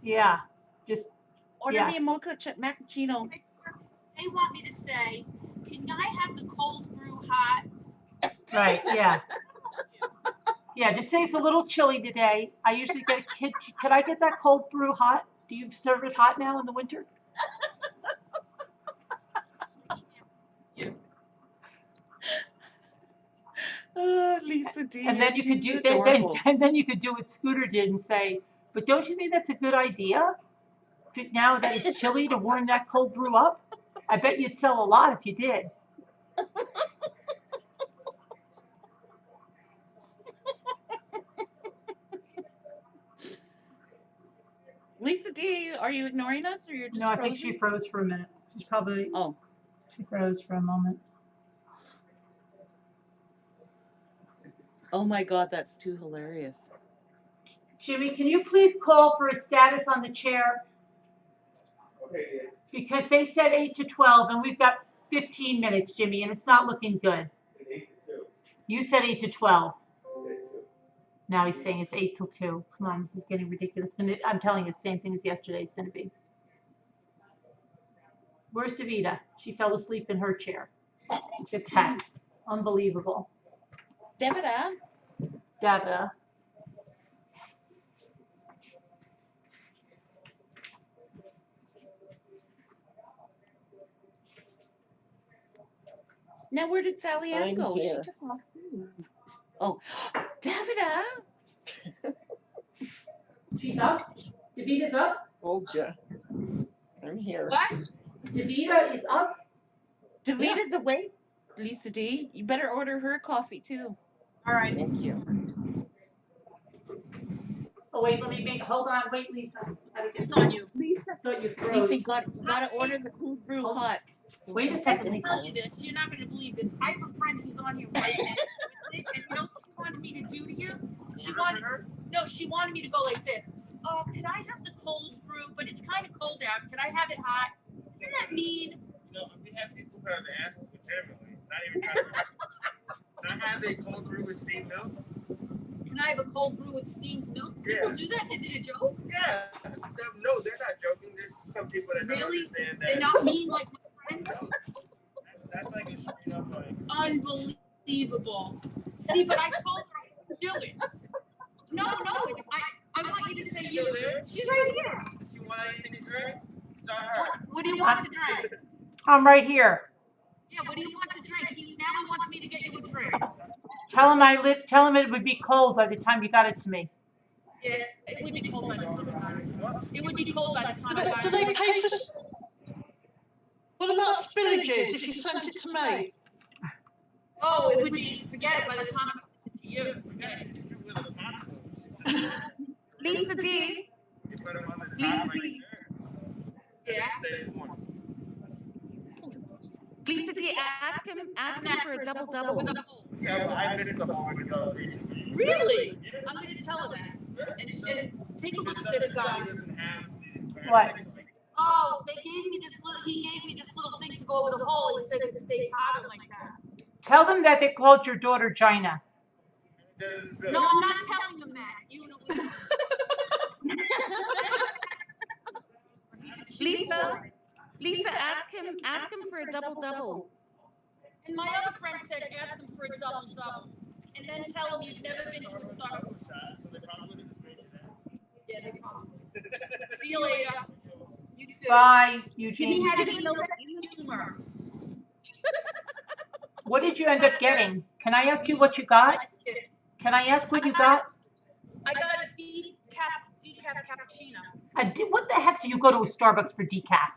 Yeah, just order me a mocha macchiato. They want me to say, "Can I have the cold brew hot?" Right, yeah. Yeah, just say it's a little chilly today. I usually get a kid. Could I get that cold brew hot? Do you serve it hot now in the winter? Lisa D. And then you could do and then you could do what Scooter did and say, but don't you think that's a good idea? Now that it's chilly to warm that cold brew up? I bet you'd sell a lot if you did. Lisa D, are you ignoring us or you're just No, I think she froze for a minute. She's probably she froze for a moment. Oh my God, that's too hilarious. Jimmy, can you please call for a status on the chair? Okay. Because they said 8 to 12 and we've got 15 minutes, Jimmy, and it's not looking good. 8 to 2. You said 8 to 12. 8 to 2. Now he's saying it's 8 till 2. Come on, this is getting ridiculous. I'm telling you, same thing as yesterday is going to be. Where's Davida? She fell asleep in her chair. Look at that. Unbelievable. Davida. Now, where did Sally Ann I'm go? She here. took off. Oh, Davida. She's up. Davita's up. Told you. I'm here. What? Davita is up. Davita's awake. Lisa D, you better order her coffee too. All right. Thank you. Oh wait, let me make. Hold on, wait, Lisa. It's on you. Lisa, Thought you froze. Lisa, gotta order the cold brew hot. Wait a I second. can tell you this. You're not going to believe this. I have a friend who's on here right now. And you know what she wanted me to do to you? She wanted me to go like this. Oh, could I have the cold brew? But it's kind of cold out. Could I have it hot? Isn't that mean? You know, we have people who have asked legitimately, not even trying to. Can I have a cold brew with steamed milk? Can I have a cold brew with steamed milk? Yeah. People do that? Is it a joke? Yeah. No, they're not joking. There's some people that don't Really? understand that. They're not mean like my friend? That's like a straight up like. Unbelievable. See, but I told her I wouldn't do it. No, I want you to say She's yes. still there? She's right here. Does she want anything to drink? It's on her. What do you want to drink? I'm right here. Yeah, what do you want to drink? He now wants me to get you a drink. Tell him Tell him it would be cold by the time you got it to me. Yeah, it would be cold by the time I got it. It would be cold by the time I got it. Do they pay for? What about spillages if you sent it to me? Oh, it would be, forget it by the time I got it to you. Forget it. Lisa D. You put them on the top right there. Yeah. Lisa D, ask him for a double. Yeah, well, I missed the ball because I was reaching. Really? I'm going to tell her that. And take a look at this, guys. What? Oh, he gave me this little thing to go over the hole. He says it stays hotter like that. Tell them that they called your daughter Gina. No, I'm not telling them that. You know what Lisa, ask him for a double. And my other friend said, ask him for a double. And then tell him you've never been to a Starbucks. Yeah, they probably. See you later. You too. Bye, He Eugene. had a sense of humor. What did you end up getting? Can I ask you what you got? Can I ask what you got? I got a decaf cappuccino. What the heck do you go to a Starbucks for decaf?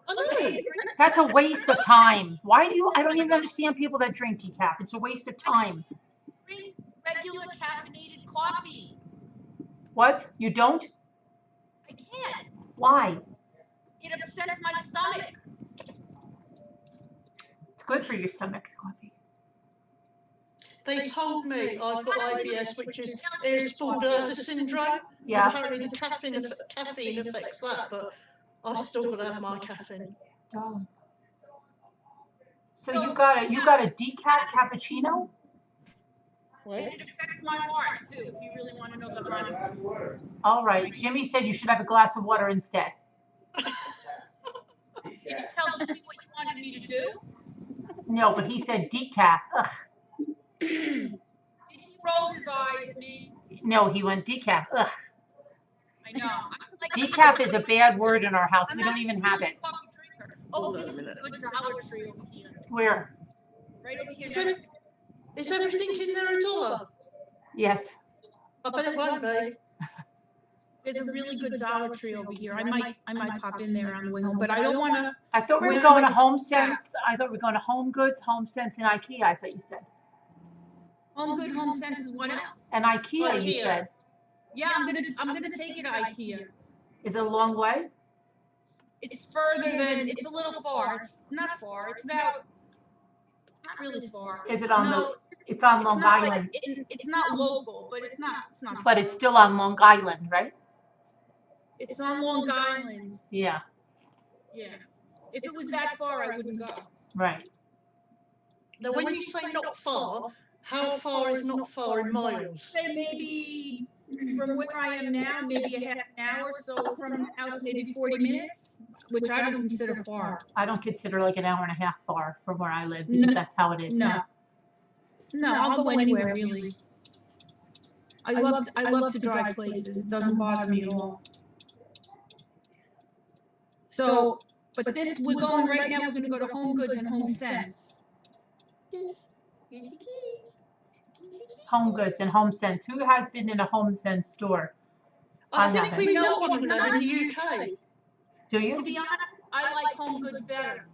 Okay. That's a waste of time. Why do you? I don't even understand people that drink decaf. It's a waste of time. Drink regular caffeinated coffee. What? You don't? I can't. Why? It upsets my stomach. It's good for your stomach, coffee. They told me I've got IBS, which is irritable bowel syndrome. Yeah. Apparently the caffeine affects that, but I've still got to have my caffeine. Oh. So you got a decaf cappuccino? And it affects my heart too, if you really want to know the honest. All right. Jimmy said you should have a glass of water instead. Did you tell Jimmy what you wanted me to do? No, but he said decaf. Ugh. Did he roll his eyes at me? No, he went decaf. Ugh. I know. Decaf is a bad word in our house. We don't even have it. Oh, this is a good Dollar Tree over here. Where? Right over here. Is everything in there $1? Yes. I bet it won't be. There's a really good Dollar Tree over here. I might pop in there on the way home, but I don't want to. I thought we were going to Home Sense. I thought we were going to Home Goods, Home Sense, and Ikea. I thought you said. Home Good, Home Sense is what else? And Ikea, you said. Yeah, I'm gonna take you to Ikea. Is it a long way? It's further than. It's a little far. It's not far. It's not really far. Is it on the? It's on Long Island. It's not local, but it's not. But it's still on Long Island, right? It's on Long Island. Yeah. Yeah. If it was that far, I wouldn't go. Right. Now, when you say not far, how far is not far in miles? Say maybe from where I am now, maybe a half an hour. So from the house, maybe 40 minutes, which I don't consider far. I don't consider like an hour and a half far from where I live because that's how it is. No, I'll go anywhere really. I love to drive places. It doesn't bother me at all. So, but this we're going right now. We're going to go to Home Goods and Home Sense. Just easy keys. Easy keys. Home Goods and Home Sense. Who has been in a Home Sense store? I think haven't. we've got one of them in the UK. Do you? To be honest, I like Home Goods better.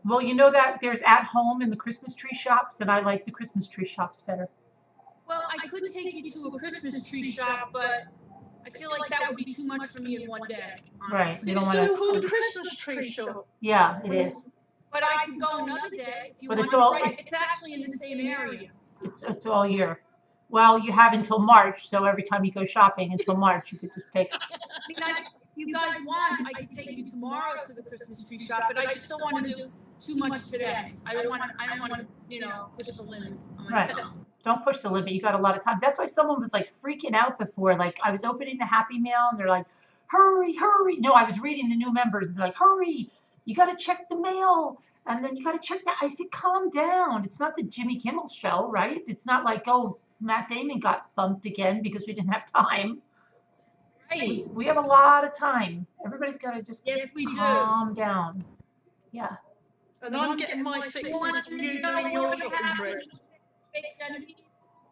Well, you know that there's At Home in the Christmas tree shops, and I like the Christmas tree shops better. Well, I could take you to a Christmas tree shop, but I feel like that would be too much for me in one day. Right. You It's don't still want called a to. Christmas tree shop. Yeah, it is. But I could go another day if you But want. it's all- Right, it's actually in the same area. It's all year. Well, you have until March, so every time you go shopping until March, you could just take it. I mean, if you guys want, I could take you tomorrow to the Christmas tree shop, but I just don't want to do too much today. I don't want to, push the limit on Right. myself. Don't push the limit. You got a lot of time. That's why someone was like freaking out before. Like I was opening the Happy Mail and they're like, hurry, hurry. No, I was reading the new members and they're like, hurry, you got to check the mail. And then you got to check that. I said, calm down. It's not the Jimmy Kimmel show, right? It's not like, oh, Matt Damon got bumped again because we didn't have time. Right. We have a lot of time. Everybody's got to just we do. calm down. Yeah. And I'm getting my fixes from you doing your shopping trips.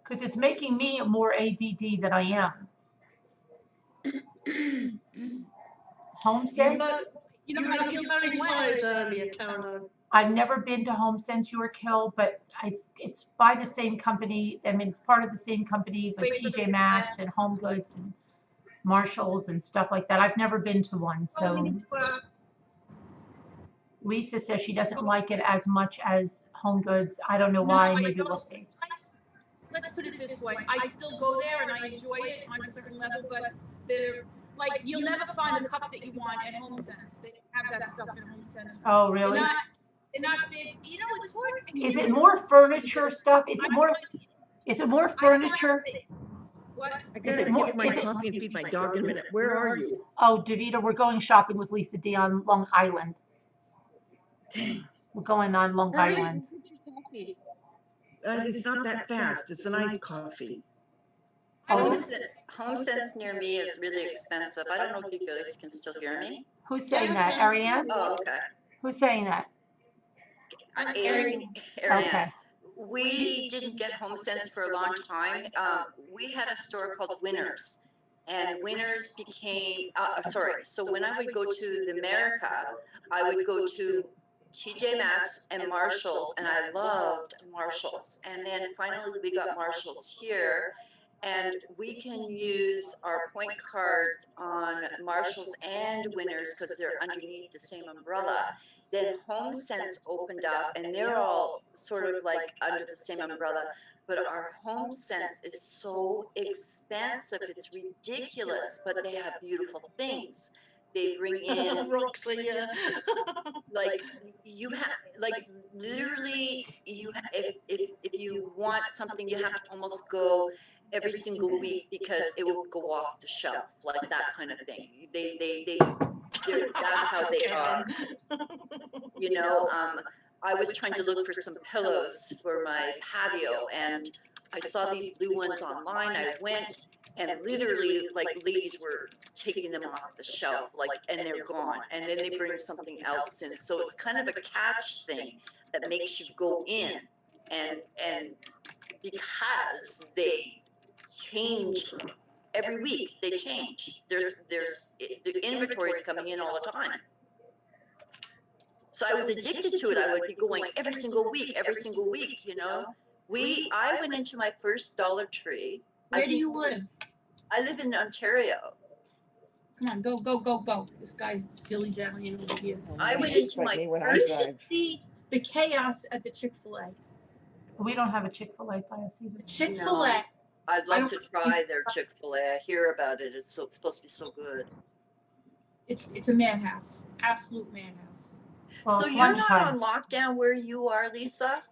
Because it's making me more ADD than I am. Home Sense? You looked very tired earlier, Caroline. I've never been to Home Sense York Hill, but it's by the same company. I mean, it's part of the same company with TJ Maxx and Home Goods and Marshalls and stuff like that. I've never been to one, so Lisa says she doesn't like it as much as Home Goods. I don't know why. Maybe we'll see. Let's put it this way. I still go there and I enjoy it on a certain level, but they're like, you'll never find the cup that you want at Home Sense. They have that stuff at Home Sense. Oh, really? They're not big. It's hard. Is it more furniture stuff? Is it more furniture? What? I gotta get my coffee and feed my dog in a minute. Where are you? Oh, Davida, we're going shopping with Lisa D on Long Island. We're going on Long Island. It's not that fast. It's an iced coffee. Home Sense near me is really expensive. I don't know if you guys can still hear me. Who's saying that? Ariane? Oh, okay. Who's saying that? Ariane. Okay. We didn't get Home Sense for a long time. We had a store called Winners, and Winners became, so when I would go to the America, I would go to TJ Maxx and Marshalls, and I loved Marshalls. And then finally we got Marshalls here, and we can use our point cards on Marshalls and Winners because they're underneath the same umbrella. Then Home Sense opened up, and they're all sort of like under the same umbrella. But our Home Sense is so expensive; it's ridiculous. But they have beautiful things. They bring in Roxy, yeah. like you have, like literally, if you want something, you have to almost go every single week because it will go off the shelf, like that kind of thing. That's how they are. I was trying to look for some pillows for my patio, and I saw these blue ones online. I went, and literally, like, ladies were taking them off the shelf, like, and they're gone. And then they bring something else in. So it's kind of a catch thing that makes you go in, and because they change every week, they change. The inventory is coming in all the time. So I was addicted to it. I would be going every single week, I went into my first Dollar Tree. Where do you live? I live in Ontario. Come on, go. This guy's dilly-dallying over here. I went into my first. See the chaos at the Chick-fil-A. We don't have a Chick-fil-A by us either. Chick-fil-A. No, I'd love to try their Chick-fil-A. I hear about it. It's supposed to be so good. It's a madhouse. Absolute madhouse. Well, so you're not on lockdown where you are, Lisa?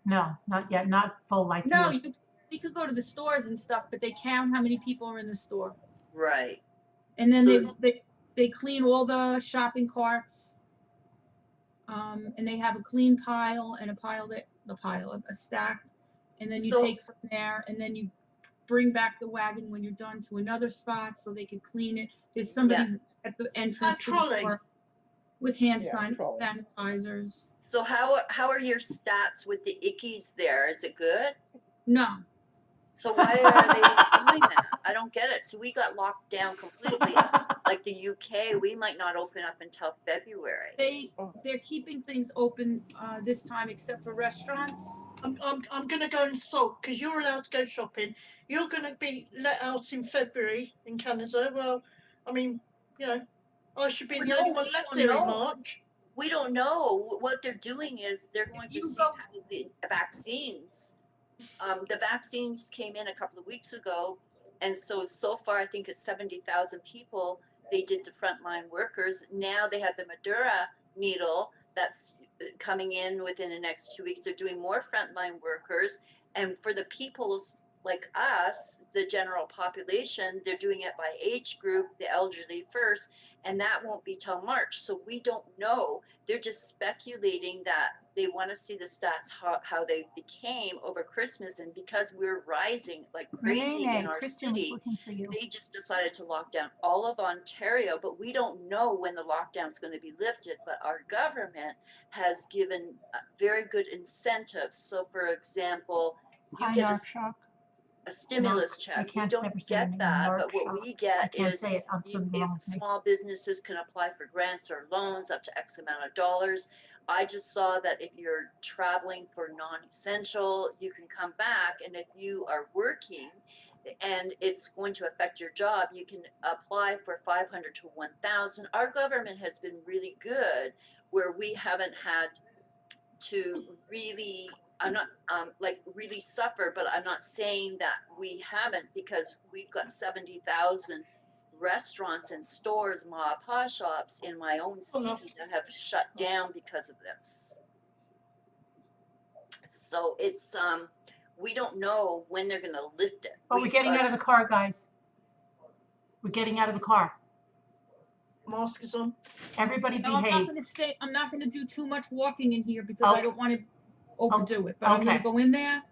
No, not yet. Not full like No, you. You could go to the stores and stuff, but they count how many people are in the store. Right. And then they clean all the shopping carts. And they have a clean pile and a stack. And then you take from there, and then you bring back the wagon when you're done to another spot so they can clean it. There's somebody at the entrance. A trolley. with hand Yeah, trolley. sanitizers. So how are your stats with the ickies there? Is it good? No. So why are they doing that? I don't get it. So we got locked down completely. Like the UK, we might not open up until February. They're keeping things open this time except for restaurants. I'm gonna go and sulk because you're allowed to go shopping. You're gonna be let out in February in Canada. Well, I mean, you know, I should be the only one left here in March. We don't know. What they're doing is they're going to see how the vaccines. The vaccines came in a couple of weeks ago, and so far I think it's 70,000 people. They did the frontline workers. Now they have the Madura needle that's coming in within the next 2 weeks. They're doing more frontline workers, and for the people like us, the general population, they're doing it by age group, the elderly first, and that won't be till March. So we don't know. They're just speculating that they want to see the stats how they became over Christmas, and because we're rising like crazy in our city, they just decided to lock down all of Ontario. But we don't know when the lockdown's going to be lifted. But our government has given very good incentives. So, for example, you get a stimulus check. We don't get that, but what we get is if small businesses can apply for grants or loans up to X amount of dollars. I just saw that if you're traveling for non-essential, you can come back, and if you are working and it's going to affect your job, you can apply for 500 to 1,000. Our government has been really good where we haven't had to really really suffer, but I'm not saying that we haven't, because we've got 70,000 restaurants and stores, ma and pa shops in my own city that have shut down because of this. So it's we don't know when they're going to lift it. Oh, we're getting out of the car, guys. We're getting out of the car. Mask is on. Everybody behave. I'm not going to do too much walking in here because I don't want to overdo it. But I'm going to go in there.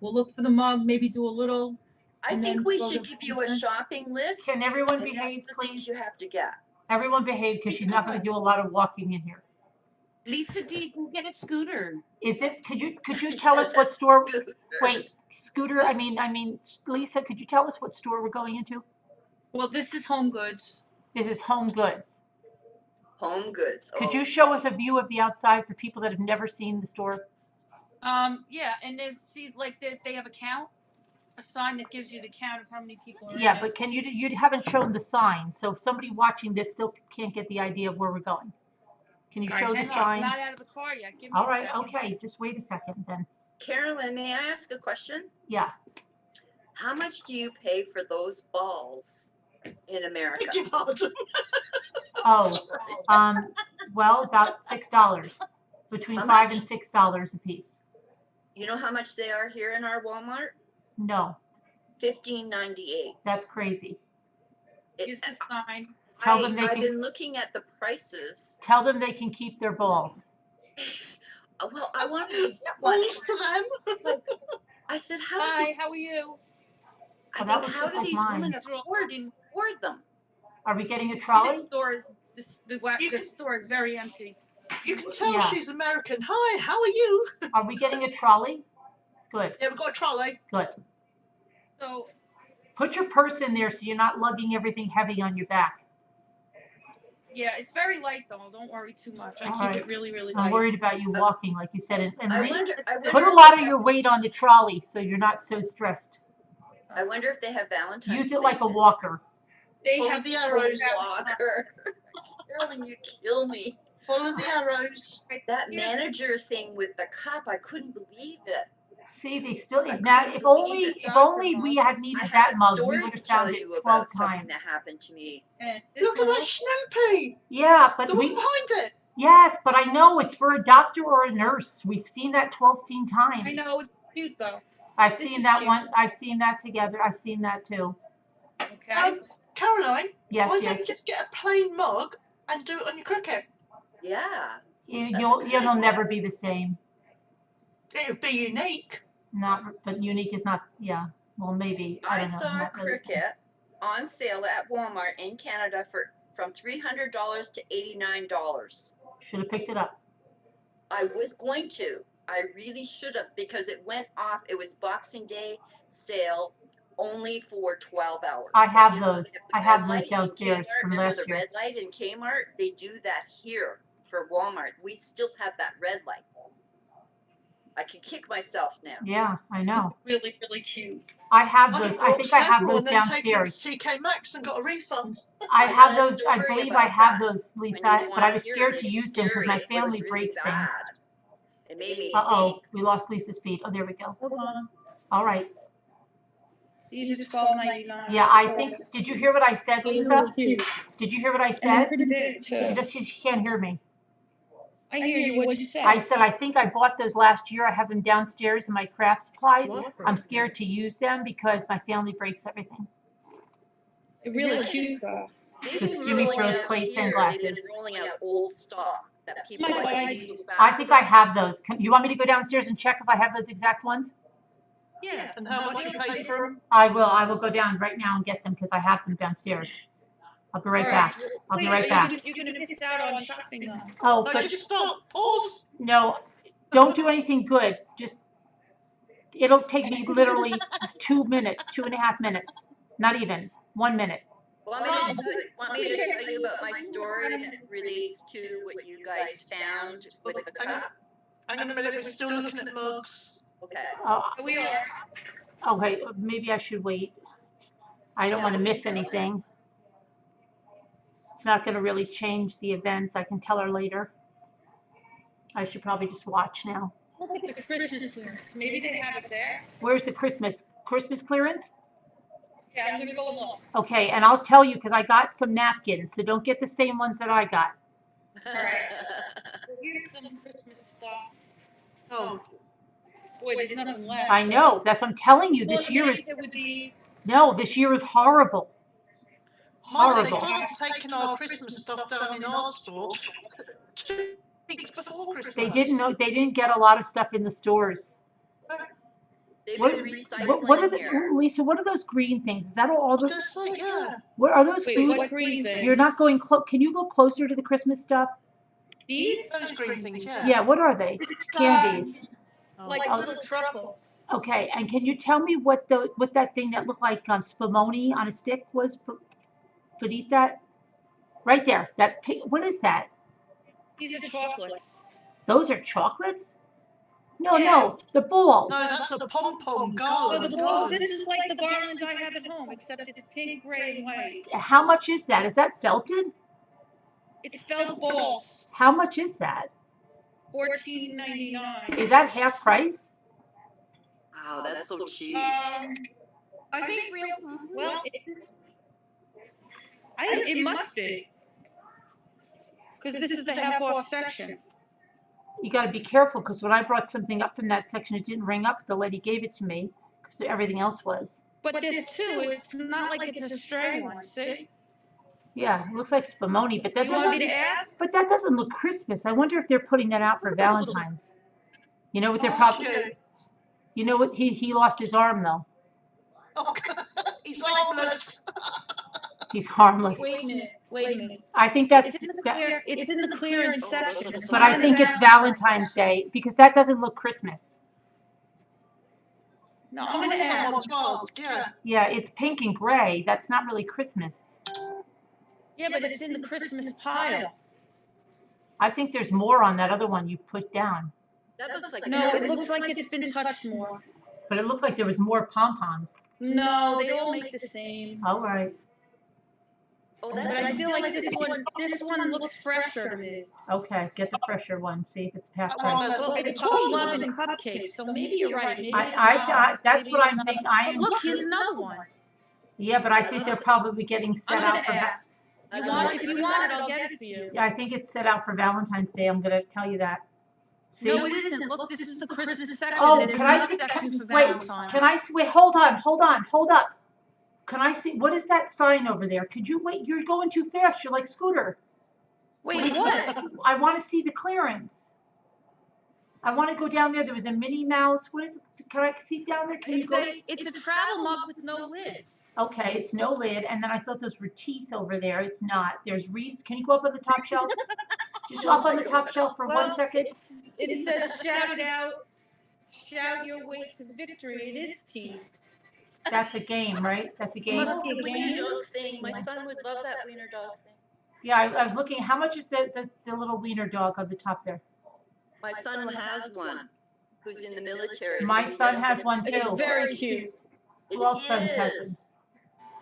We'll look for the mug. Maybe do a little. I think we should give you a shopping list. Can everyone behave, please? You have to get. Everyone behave, because she's not going to do a lot of walking in here. Lisa, do you get a scooter? Is this? Could you tell us what store? Wait, scooter. I mean, Lisa, could you tell us what store we're going into? Well, this is Home Goods. This is Home Goods. Home Goods. Could you show us a view of the outside for people that have never seen the store? Yeah, and they have a count, a sign that gives you the count of how many people are Yeah, in but it. can you haven't shown the sign, so somebody watching this still can't get the idea of where we're going. Can you show the sign? I'm not out of the car yet. Give me All a right, second. okay, just wait a second then. Carolyn, may I ask a question? Yeah. How much do you pay for those balls in America? Oh, well, about $6, between $5 and $6 a piece. You know how much they are here in our Walmart? No. $15.98. That's crazy. Use the sign. I've been looking at the prices. Tell them they can keep their balls. Well, I wanted to get one. To them. I said, Hi, how are you? I think, how do these women afford them? Are we getting a trolley? The store is very empty. You can tell she's American. Hi, how are you? Are we getting a trolley? Good. Yeah, we've got a trolley. Good. So put your purse in there so you're not lugging everything heavy on your back. Yeah, it's very light though. Don't worry too much. I keep it really, really light. I'm worried about you walking, like you said, and I wonder put a lot of your weight on the trolley so you're not so stressed. I wonder if they have Valentine's. Use it like a walker. They Follow have the arrows. Walker. Carolyn, you kill me. Follow the arrows. That manager thing with the cup, I couldn't believe it. See, they still now. If only we had needed that mug, we would have found it 12 times. That happened to me. Look at that Snoopy. Yeah, but the one behind it. Yes, but I know it's for a doctor or a nurse. We've seen that 12 times. I know, it's cute though. I've seen that one. I've seen that together. I've seen that too. Okay. Caroline. Yes, why dear. don't you just get a plain mug and do it on your cricket? Yeah. You'll never be the same. It would be unique. But unique is not. Yeah. Well, maybe. I don't know. Saw a cricket on sale at Walmart in Canada for from $300 to $89. Should have picked it up. I was going to. I really should have, because it went off. It was Boxing Day sale only for 12 hours. I have you know, those. the I red have those light in downstairs Kmart, from remember last the year. red light in Kmart? They do that here for Walmart. We still have that red light. I can kick myself now. Yeah, I know. Really, really cute. I have I those. bought I think I have several those and then taken them downstairs. to TK Maxx and got a refund. I I have got a those. I story believe I about have that. those, When Lisa. you But I want was to hear scared it, to it's use them because scary. my It was family really breaks bad. things. It made me Uh-oh, think. we lost Lisa's feed. Oh, there we go. Hold on. All right. These are $12.99. Yeah, I think. Did you hear what I said, Those Lisa? are cute. Did you hear what I And they're said? pretty big too. She can't hear me. I hear you. What'd you say? I said I think I bought those last year. I have them downstairs in my craft supplies. What? I'm scared to use them because my family breaks everything. They're really cute though. They've Because been Jimmy rolling throws out plates and here, they've been glasses. rolling out old stock that people My like wife- use I back. think I have those. You want me to go downstairs and check if I have those exact ones? Yeah. And how much you paid for them? I will. I will go down right now and get them because I have them downstairs. I'll be right back. I'll be right back. You're gonna miss out on shopping though. Oh, No, but just stop. Pause. no, don't do anything good. Just, it'll take me literally 2 minutes, 2.5 minutes. Not even 1 minute. Want me to tell you about my story that relates to what you guys found with the cup? Hang on a minute, we're still looking at mugs. Okay. We are. Okay, maybe I should wait. I don't want to miss anything. It's not going to really change the events. I can tell her later. I should probably just watch now. Look at the Christmas clearance. Maybe they have it there. Where's the Christmas clearance? Yeah, I'm gonna go look. Okay, and I'll tell you because I got some napkins, so don't get the same ones that I got. Here's some Christmas stuff. Oh, Boy, there's nothing left. I know. That's what I'm telling you. This year is this year is horrible. Mom, they Horrible. started taking our Christmas stuff down in our store 2 weeks before Christmas. They didn't get a lot of stuff in the stores. They've What, been recycling what are the, here. Lisa, what are those green things? Is that all those? Yeah. What are those Wait, green? what green things? You're not going close. Can you go closer to the Christmas stuff? These? Those green things, yeah. Yeah, what are they? Candies. Like Oh. little truffles. Okay, and can you tell me what that thing that looked like spumoni on a stick was? Could eat that? Right there. That pink, what is that? These are chocolates. Those are chocolates? No, Yeah. no, the balls. No, that's a pom-pom Oh, garland. this is like the garland I have at home, except it's pink, gray, and white. How much is that? Is that felted? It's felt balls. How much is that? $14.99. Is that half price? Wow, that's so cheap. I think it must be. Because this is the half-off section. You got to be careful because when I brought something up from that section, it didn't ring up. The lady gave it to me because everything else was. But there's two. It's not like it's a stray one, see? Yeah, it looks like spumoni, but that You want me doesn't. to ask? But that doesn't look Christmas. I wonder if they're putting that out for Valentine's. You know what they're probably. You know what? He lost his arm though. Oh, he's harmless. He's harmless. Wait a minute. I think that's. It's in the clearance section. It's But not I in think the it's Valentine's Day because that doesn't look Christmas. No, I'm gonna ask. Yeah. Yeah, it's pink and gray. That's not really Christmas. Yeah, but it's in the Christmas pile. I think there's more on that other one you put down. That looks like No, it looks like it's been touched more. But it looked like there was more pom-poms. No, they all make the same. All right. Oh, But I feel like this one looks fresher to me. Okay, get the fresher one. See if it's half That one price. has Well, it's called Love and Cupcakes, so maybe you're right. Maybe it's I that's maybe what it's I'm not. thinking. But look, here's another one. Yeah, but I think they're probably getting set I'm out gonna for. ask. If you want it, I'll get it for you. Yeah, I think it's set out for Valentine's Day. I'm gonna tell you that. See? No, it isn't. Look, this is the Christmas section. Oh, There's can I another see? section for Wait, Valentine's. can I see? Wait, hold on, hold up. Can I see? What is that sign over there? Could you wait? You're going too fast. You're like Scooter. Wait, what? I want to see the clearance. I want to go down there. There was a Minnie Mouse. What is it? Can I see down there? Can you go? It's a travel mug with no lid. Okay, it's no lid. And then I thought those were teeth over there. It's not. There's wreaths. Can you go up on the top shelf? Just go up on the top shelf for 1 second. It says shout it out, shout your way to victory. It is teeth. That's a game, right? That's a game. Oh, the wiener dog thing. My son would love that wiener dog thing. Yeah, I was looking. How much is the little wiener dog on the top there? My son has one who's in the military. My so he son doesn't has get one excited. too. It's very cute. Who else sons has one?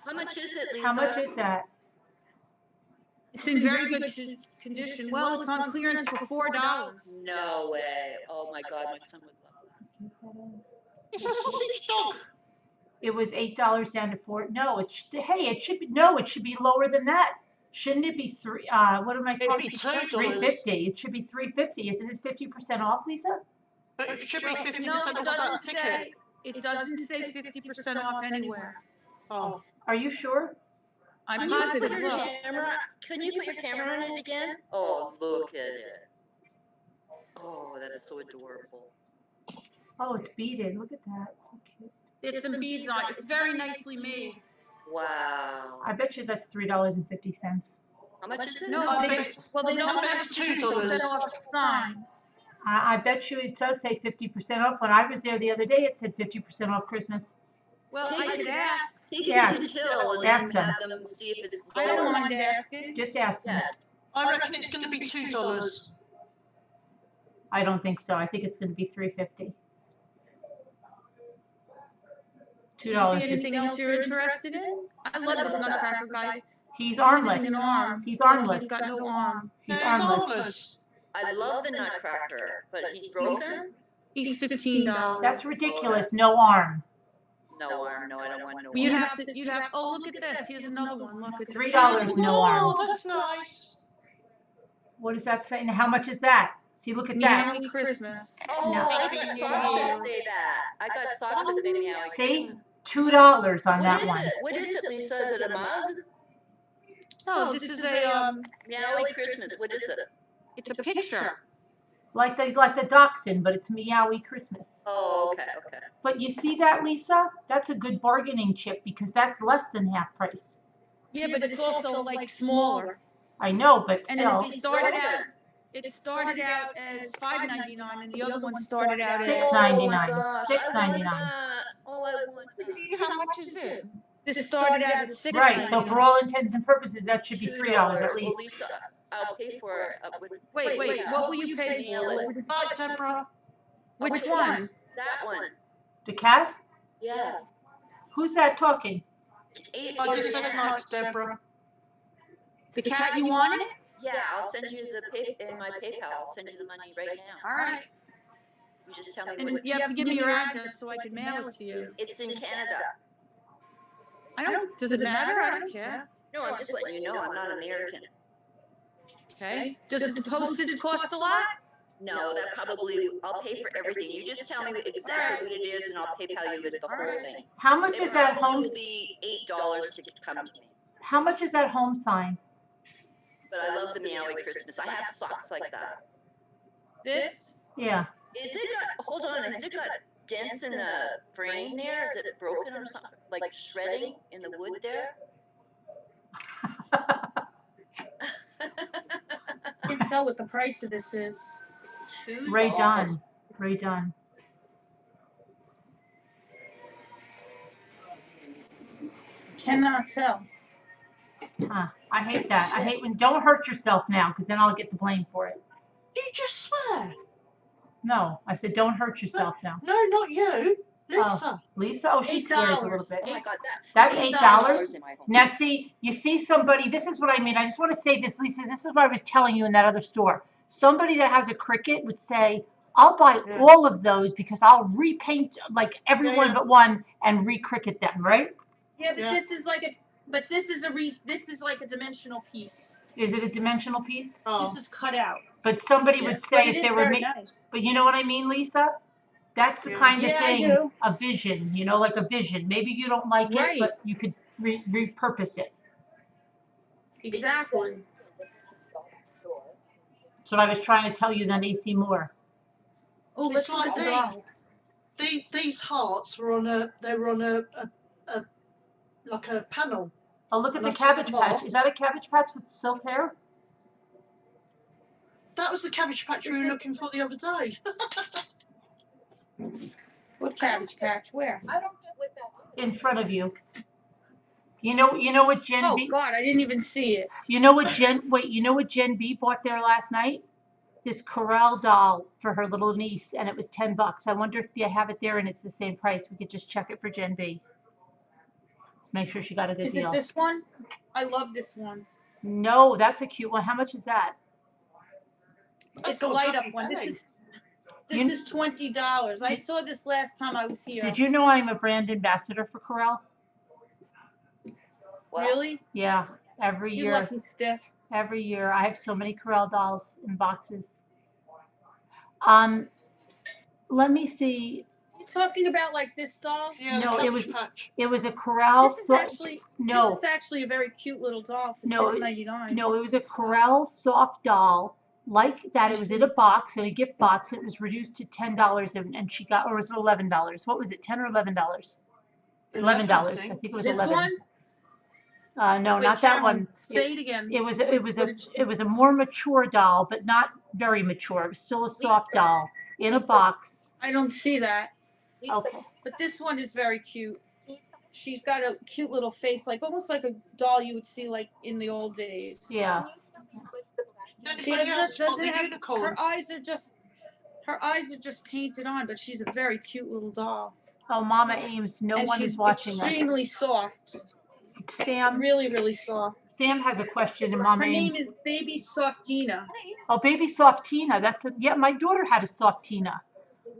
How much is it, Lisa? How much is that? It's in very good condition. Well, it's on clearance for $4. No way. Oh my God, my son would love that. It's a sausage dog. It was $8 down to $4. No, it should be no. It should be lower than that. Shouldn't it be three? What am I calling it? $2. $3.50. It should be $3.50. Isn't it 50% off, Lisa? But it should be 50% No, it off that doesn't ticket. say. It doesn't say 50% off anywhere. Oh. Are you sure? I'm Can you positive. put your Look. camera? Can you put your camera on it again? Oh, look at it. Oh, that's so adorable. Oh, it's beaded. Look at that. It's so cute. There's some beads on it. It's very nicely made. Wow. I bet you that's $3.50. How much is it? No, I they, bet- well, they I don't bet have it's $2 $2. off the sign. I bet you it does say 50% off. When I was there the other day, it said 50% off Christmas. Well, I could ask. Take it Yes. to the till and Ask then have them see if it's I don't lower. mind asking. Just ask them. Yeah. I reckon it's going to be $2. I don't think so. I think it's going to be $3.50. Do you $2 see anything else you're interested in? I love this nutcracker guy. He's missing armless. an arm. He's armless. He's got no arm. He's It's armless. armless. I love the nutcracker, but he's broken. He's $15. That's ridiculous. No arm. No arm. No, I don't want no You'd arm. have to. You'd have. Oh, look at this. Here's another one. Look, it's $3, no arm. Oh, that's nice. What does that say? And how much is that? See, look at that. Meowie Christmas. Oh, No. I got socks that say that. I got socks that say meow. See, $2 on What that is one. it? What is it, Lisa? Is it a mug? No, this is a Meowie Christmas. What is it? It's a picture. Like the dachshund, but it's Meowie Christmas. Oh, okay, okay. But you see that, Lisa? That's a good bargaining chip because that's less than half price. Yeah, but it's also like smaller. I know, but And still. it started out. It started out as $5.99, and the other one started out as $6.99. $6.99. Oh, I want that. How much is it? This started out as $6.99. Right. So for all intents and purposes, that should be $3 at Well, least. Lisa, I'll pay for it. With, Wait. What will you pay for? Right, Deborah. Which one? that one. The cat? Yeah. Who's that talking? I just said night to Deborah. The cat you wanted? Yeah, I'll send you the in my PayPal. I'll send you the money right now. All right. You just tell me And what. you have to give me your address so I can mail it to you. It's in Canada. I don't. Does it matter? I don't care. No, I'm just letting you know I'm not American. Okay. Does the postage cost a lot? No, that probably, I'll pay for everything. You just tell me exactly what it is and I'll PayPal you with the whole thing. How much is that home? It will be $8 to come to me. How much is that home sign? But I love the Meowie Christmas. I have socks like that. This? Yeah. Is it got, hold on, has it got dents in the frame there? Is it broken or something? Like shredding in the wood there? I can tell what the price of this is. $2. Ray Dunn. Ray Dunn. Cannot tell. Huh. I hate that. I hate when, don't hurt yourself now because then I'll get the blame for it. You just swear. No, I said don't hurt yourself now. No, not you. Lisa. Lisa? Oh, she swears a little bit. Oh my God, That's $8 $8. in my home. Now see, you see somebody, this is what I mean. I just want to say this, Lisa, this is what I was telling you in that other store. Somebody that has a Cricut would say, I'll buy all of those because I'll repaint like every one but one and re-Cricut them, right? Yeah, but this is like a. But this is like a dimensional piece. Is it a dimensional piece? This is cut out. But somebody would say But it if is they were very making, nice. but you know what I mean, Lisa? That's the kind of Yeah, I thing, do. a vision, you know, like a vision. Maybe you don't like Right. it, but you could repurpose it. Exactly. So I was trying to tell you that AC Moore. Oh, It's let's like look at the these hearts were on a like a panel. Oh, look at And the I took Cabbage them Patch. off. Is that a Cabbage Patch with silk hair? That was the Cabbage Patch we were looking for the other day. What Cabbage Patch? Where? I don't get what that is. In front of you. You know what Jen Oh B. God, I didn't even see it. You know what Jen B bought there last night? This Corel doll for her little niece, and it was $10. I wonder if you have it there and it's the same price. We could just check it for Jen B. Let's make sure she got a good Is deal. it this one? I love this one. No, that's a cute one. How much is that? It's a light up one. This is $20. I saw this last time I was here. Did you know I'm a brand ambassador for Corel? Really? Yeah, every You year. lucky stiff. Every year. I have so many Corel dolls in boxes. Let me see. You talking about like this doll? Yeah, No, the it was Cabbage Patch. it was a Corel. This is actually no, this is actually a very cute little doll for no, $6.99. no, it was a Corel soft doll like that. It was in a box, in a gift box. It was reduced to $10, and she got, or was it $11? What was it, $10 or $11? $11. I think it was This 11. one? No, Wait, not that Carolyn, one. say it again. It was a more mature doll, but not very mature. It was still a soft doll in a box. I don't see that. Okay. But this one is very cute. She's got a cute little face, like almost like a doll you would see like in the old days. Yeah. She doesn't have, her eyes are just painted on, but she's a very cute little doll. Oh, Mama Ames, no And one she's is watching us. extremely soft. Sam. Really, really soft. Sam has a question, and Mama Her Ames. name is Baby Softina. Oh, Baby Softina. Yeah, my daughter had a Softina.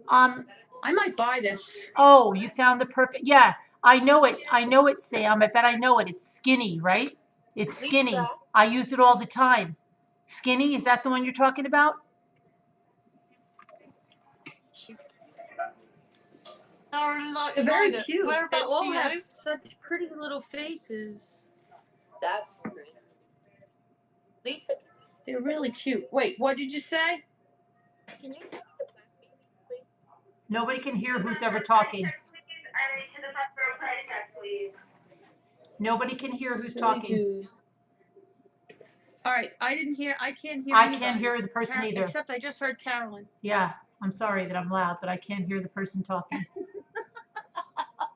I might buy this. Oh, you found the perfect. Yeah, I know it. I know it, Sam. I bet I know it. It's Skinny, right? It's Skinny. I use it all the time. Skinny, is that the one you're talking about? They're very cute. They Whereabouts all are have you? such pretty little faces. That's Lisa, They're really cute. Wait, what did you say? can you Nobody can hear who's ever talking. Nobody can hear who's talking. All right, I can't hear I anybody. can't hear the person either. Except I just heard Carolyn. Yeah, I'm sorry that I'm loud, but I can't hear the person talking.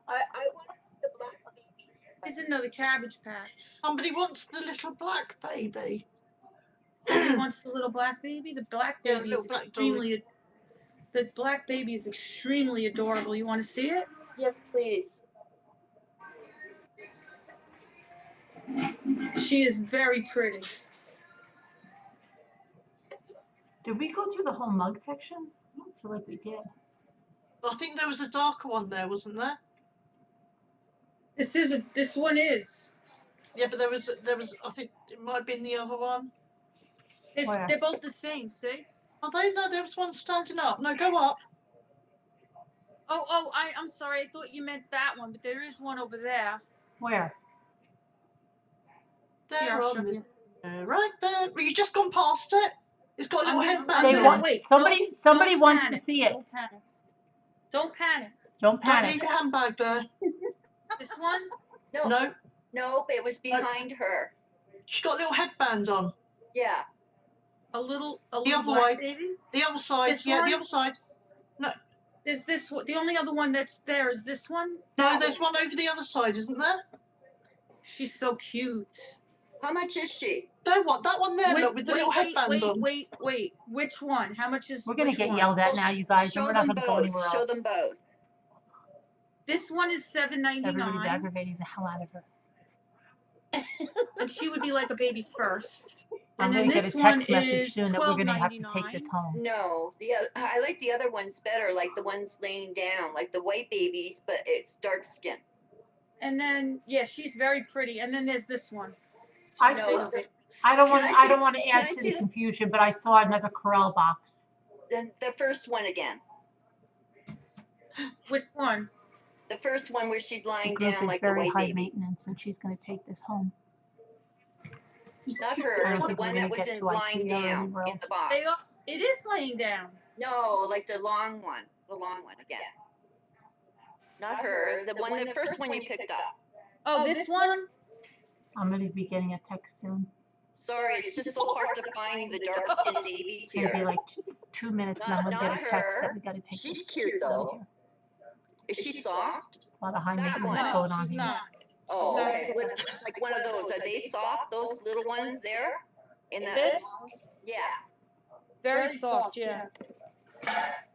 I want the black baby. There's another Cabbage Patch. Somebody wants the little black baby. Somebody wants the little black baby? The black Yeah, baby little is black extremely the black baby is extremely adorable. You want to see it? Yes, please. She is very pretty. Did we go through the whole mug section? I don't feel like we did. I think there was a darker one there, wasn't there? This one is. Yeah, but there was I think it might have been the other one. They're both the same, see? Are they? No, there was one standing up. No, go up. I'm sorry. I thought you meant that one, but there is one over there. Where? There Here, I'll on show this. Right there. Well, you just gone past it. It's got a little headband. They on want, it. somebody wants to see it. Don't panic. Don't panic. Don't leave your handbag there. This one? No. Nope, it was behind her. She's got a little headband on. Yeah. A little The other black way. baby? The other side. This Yeah, one? the other side. No. Is this one? The only other one that's there is this one? No, there's one over the other side, isn't there? She's so cute. How much is she? No, what? That one there, look, with the little headband on. Wait. Which one? How much is? We're gonna which get one? yelled at now, you guys, and Show we're not them gonna go both. anywhere Show else. them both. This one is $7.99. Everybody's aggravating the hell out of her. And she would be like a baby's first. I'm And then gonna get this a one text message is soon that we're gonna have to take this $12.99. home. No, I like the other ones better, like the ones laying down, like the white babies, but it's dark skin. And then she's very pretty. And then there's this one. I No, see. the- I don't Can want. I I don't see- want to can add I to see the the- confusion, but I saw another Corel box. The first one again. Which one? The first one where she's The lying group down is like the very white high baby. maintenance, and she's gonna take this home. Not I her, don't the think we're one gonna that was get in to lying Ikea or down anywhere in else. the box. It is laying down. No, like the long one. The long one again. Not her. The first one you picked up. Oh, this one? I'm going to be getting a text soon. Sorry, it's just so hard to find the dark-skinned babies It's going to be here. like 2 minutes and I'm going to get a text that we got to take She's this cute out of though. here. Is she soft? There's a lot of high maintenance No, going on she's here. not. Oh, She's not okay. soft. Like one of those. Are they soft? Those little ones there? In that. This? Yeah. Very soft, yeah.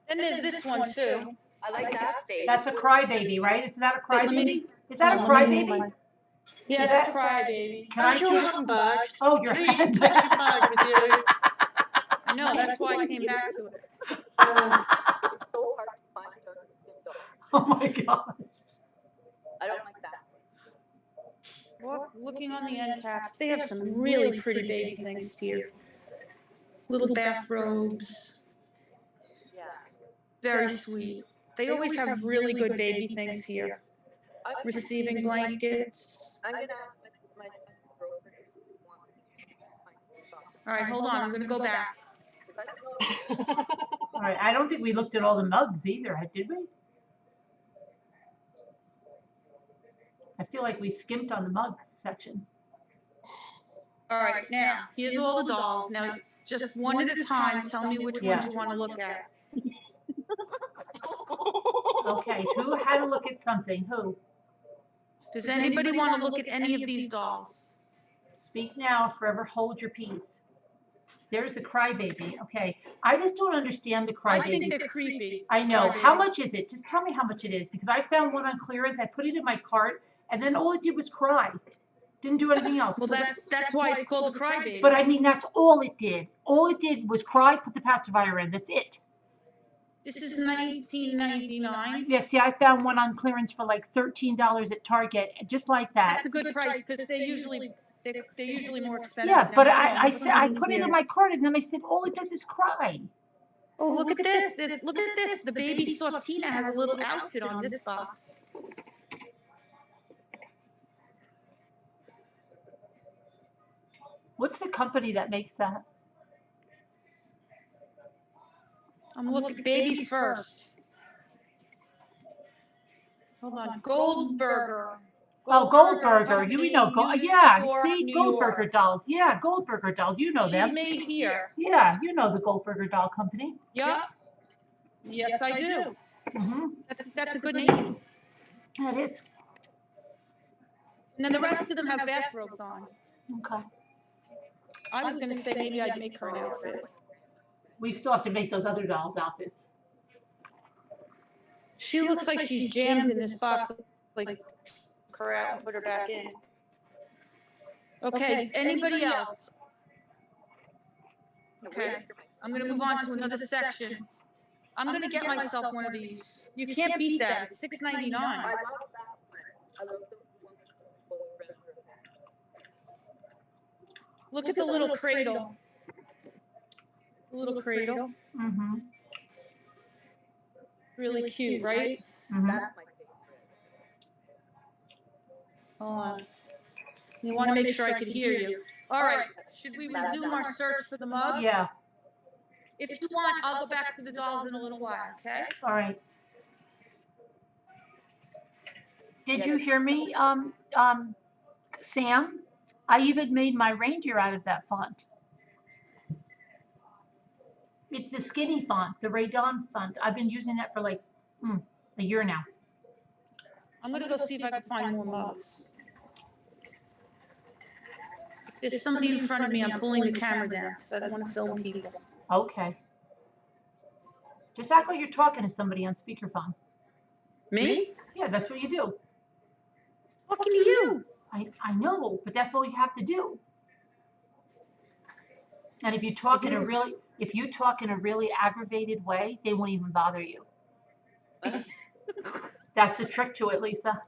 And there's this one too. I like that face. That's a crybaby, right? Is that a Wait, let me- crybaby? Is that a no, let me move crybaby? my- Yeah, Is it's that- a crybaby. Can I Your choose? handbag. Oh, your Please handbag. take your bag with you. No, that's why I came back to it. It's so hard to find dark-skinned dogs. Oh my gosh. I don't like that. Looking on the end caps, they have some really pretty baby things here. Little bathrobes, Yeah. very sweet. They always have really good baby things here. Receiving blankets. I'm gonna ask my son's girlfriend if she wants. All right, hold on, I'm gonna go back. All right, I don't think we looked at all the mugs either, did we? I feel like we skimped on the mug section. All right, now, here's all the dolls. Now, just one at a time, tell me which ones you want to look at. Okay, who had a look at something? Who? Does anybody want to look at any of these dolls? Speak now, forever hold your peace. There's the crybaby. Okay, I just don't understand the crybaby. I think they're creepy. I know. Crybabies. How much is it? Just tell me how much it is, because I found one on clearance. I put it in my cart, and then all it did was cry. Didn't do anything else. Well, that's why it's called a crybaby. But I mean, that's all it did. All it did was cry, put the pacifier in. That's it. This is $19.99. Yeah, see, I found one on clearance for like $13 at Target, just like that. That's a good price because they're usually more expensive. Yeah, but Now, I said I put it in my cart, and then I said all it does is cry. Oh, look at this. Look at this. The baby Softina has a little outfit on this box. What's the company that makes that? I'm looking babies first. Hold on, Goldberger. Oh, Goldberger. You know, yeah. See, New Goldberger York. dolls. Yeah, Goldberger dolls. You know them. She's made here. Yeah, you know the Goldberger doll company. Yep. Yes, I do. Mm-hmm. That's a good name. That is. And then the rest of them have bathrobes on. Okay. I was going to say maybe I'd make her an outfit. We still have to make those other dolls' outfits. She looks like she's jammed in this box. Like, her out and put her back in. Okay, anybody else? Okay, I'm going to move on to another section. I'm going to get myself one of these. You can't beat that. It's $6.99. I love that one. I love the one with the red ribbon. Look at the little cradle. The little cradle. Mm-hmm. Really cute, right? Mm-hmm. That's my favorite. Hold on. You want to make sure I can hear you. All right, should we resume our search for the mug? Yeah. If you want, I'll go back to the dolls in a little while, okay? All right. Did you hear me, Sam? I even made my reindeer out of that font. It's the skinny font, the Ray Dawn font. I've been using that for like a year now. I'm going to go see if I can find more mugs. If there's somebody in front of me, I'm pulling the camera down because I don't want to film people. Okay. Just act like you're talking to somebody on speakerphone. Me? Yeah, that's what you do. Talking to you. I know, but that's all you have to do. And if you talk in a really aggravated way, they won't even bother you. That's the trick to it, Lisa.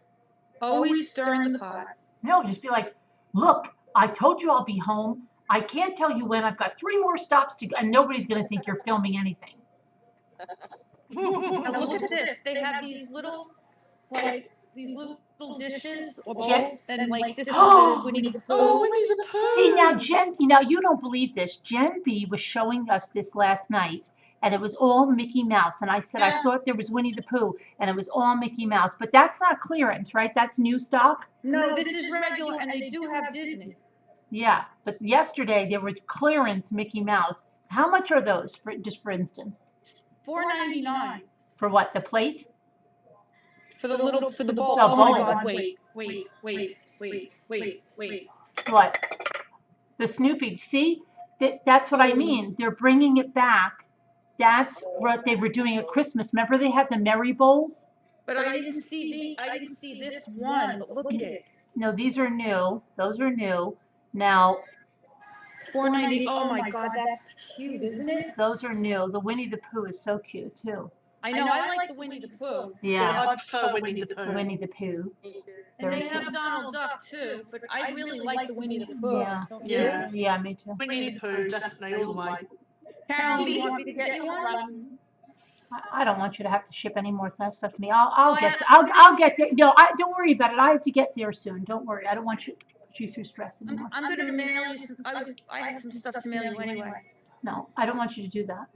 Always stirring the pot. No, just be like, look, I told you I'll be home. I can't tell you when. I've got 3 more stops to go, and nobody's going to think you're filming anything. Now look at this. They have these little dishes or bowls, Yes. and like this is Oh. the Winnie the Pooh. Oh, Winnie the Pooh. See, now, Jen, you don't believe this. Jen B was showing us this last night, and it was all Mickey Mouse. And I said, I thought there was Winnie the Pooh, and it was all Mickey Mouse. But that's not clearance, right? That's new stock? No, this is regular, and they do have Disney. Yeah, but yesterday there was clearance Mickey Mouse. How much are those, just for instance? $4.99. For what, the plate? For the bowl. The Oh my bowl. God! Wait. What? The Snoopy. See, that's what I mean. They're bringing it back. That's what they were doing at Christmas. Remember they had the Merry Bowls? But I didn't see this one. But look at it. No, these are new. Those are new. Now, $4.90. Oh my God, that's cute, isn't it? those are new. The Winnie the Pooh is so cute too. I know. I like the Winnie the Pooh. Yeah. I prefer Winnie the Pooh. Winnie the Pooh. And they have Donald Duck too, but I really like the Winnie the Pooh. Yeah. Don't you? Yeah, me too. Winnie the Pooh, definitely all the way. Carol, do you want me to get you one? I don't want you to have to ship any more stuff to me. I'll get there. No, don't worry about it. I have to get there soon. Don't worry. I don't want you to put you through stress anymore. I'm gonna mail you some. I have some stuff to mail you anyway. No, I don't want you to do that.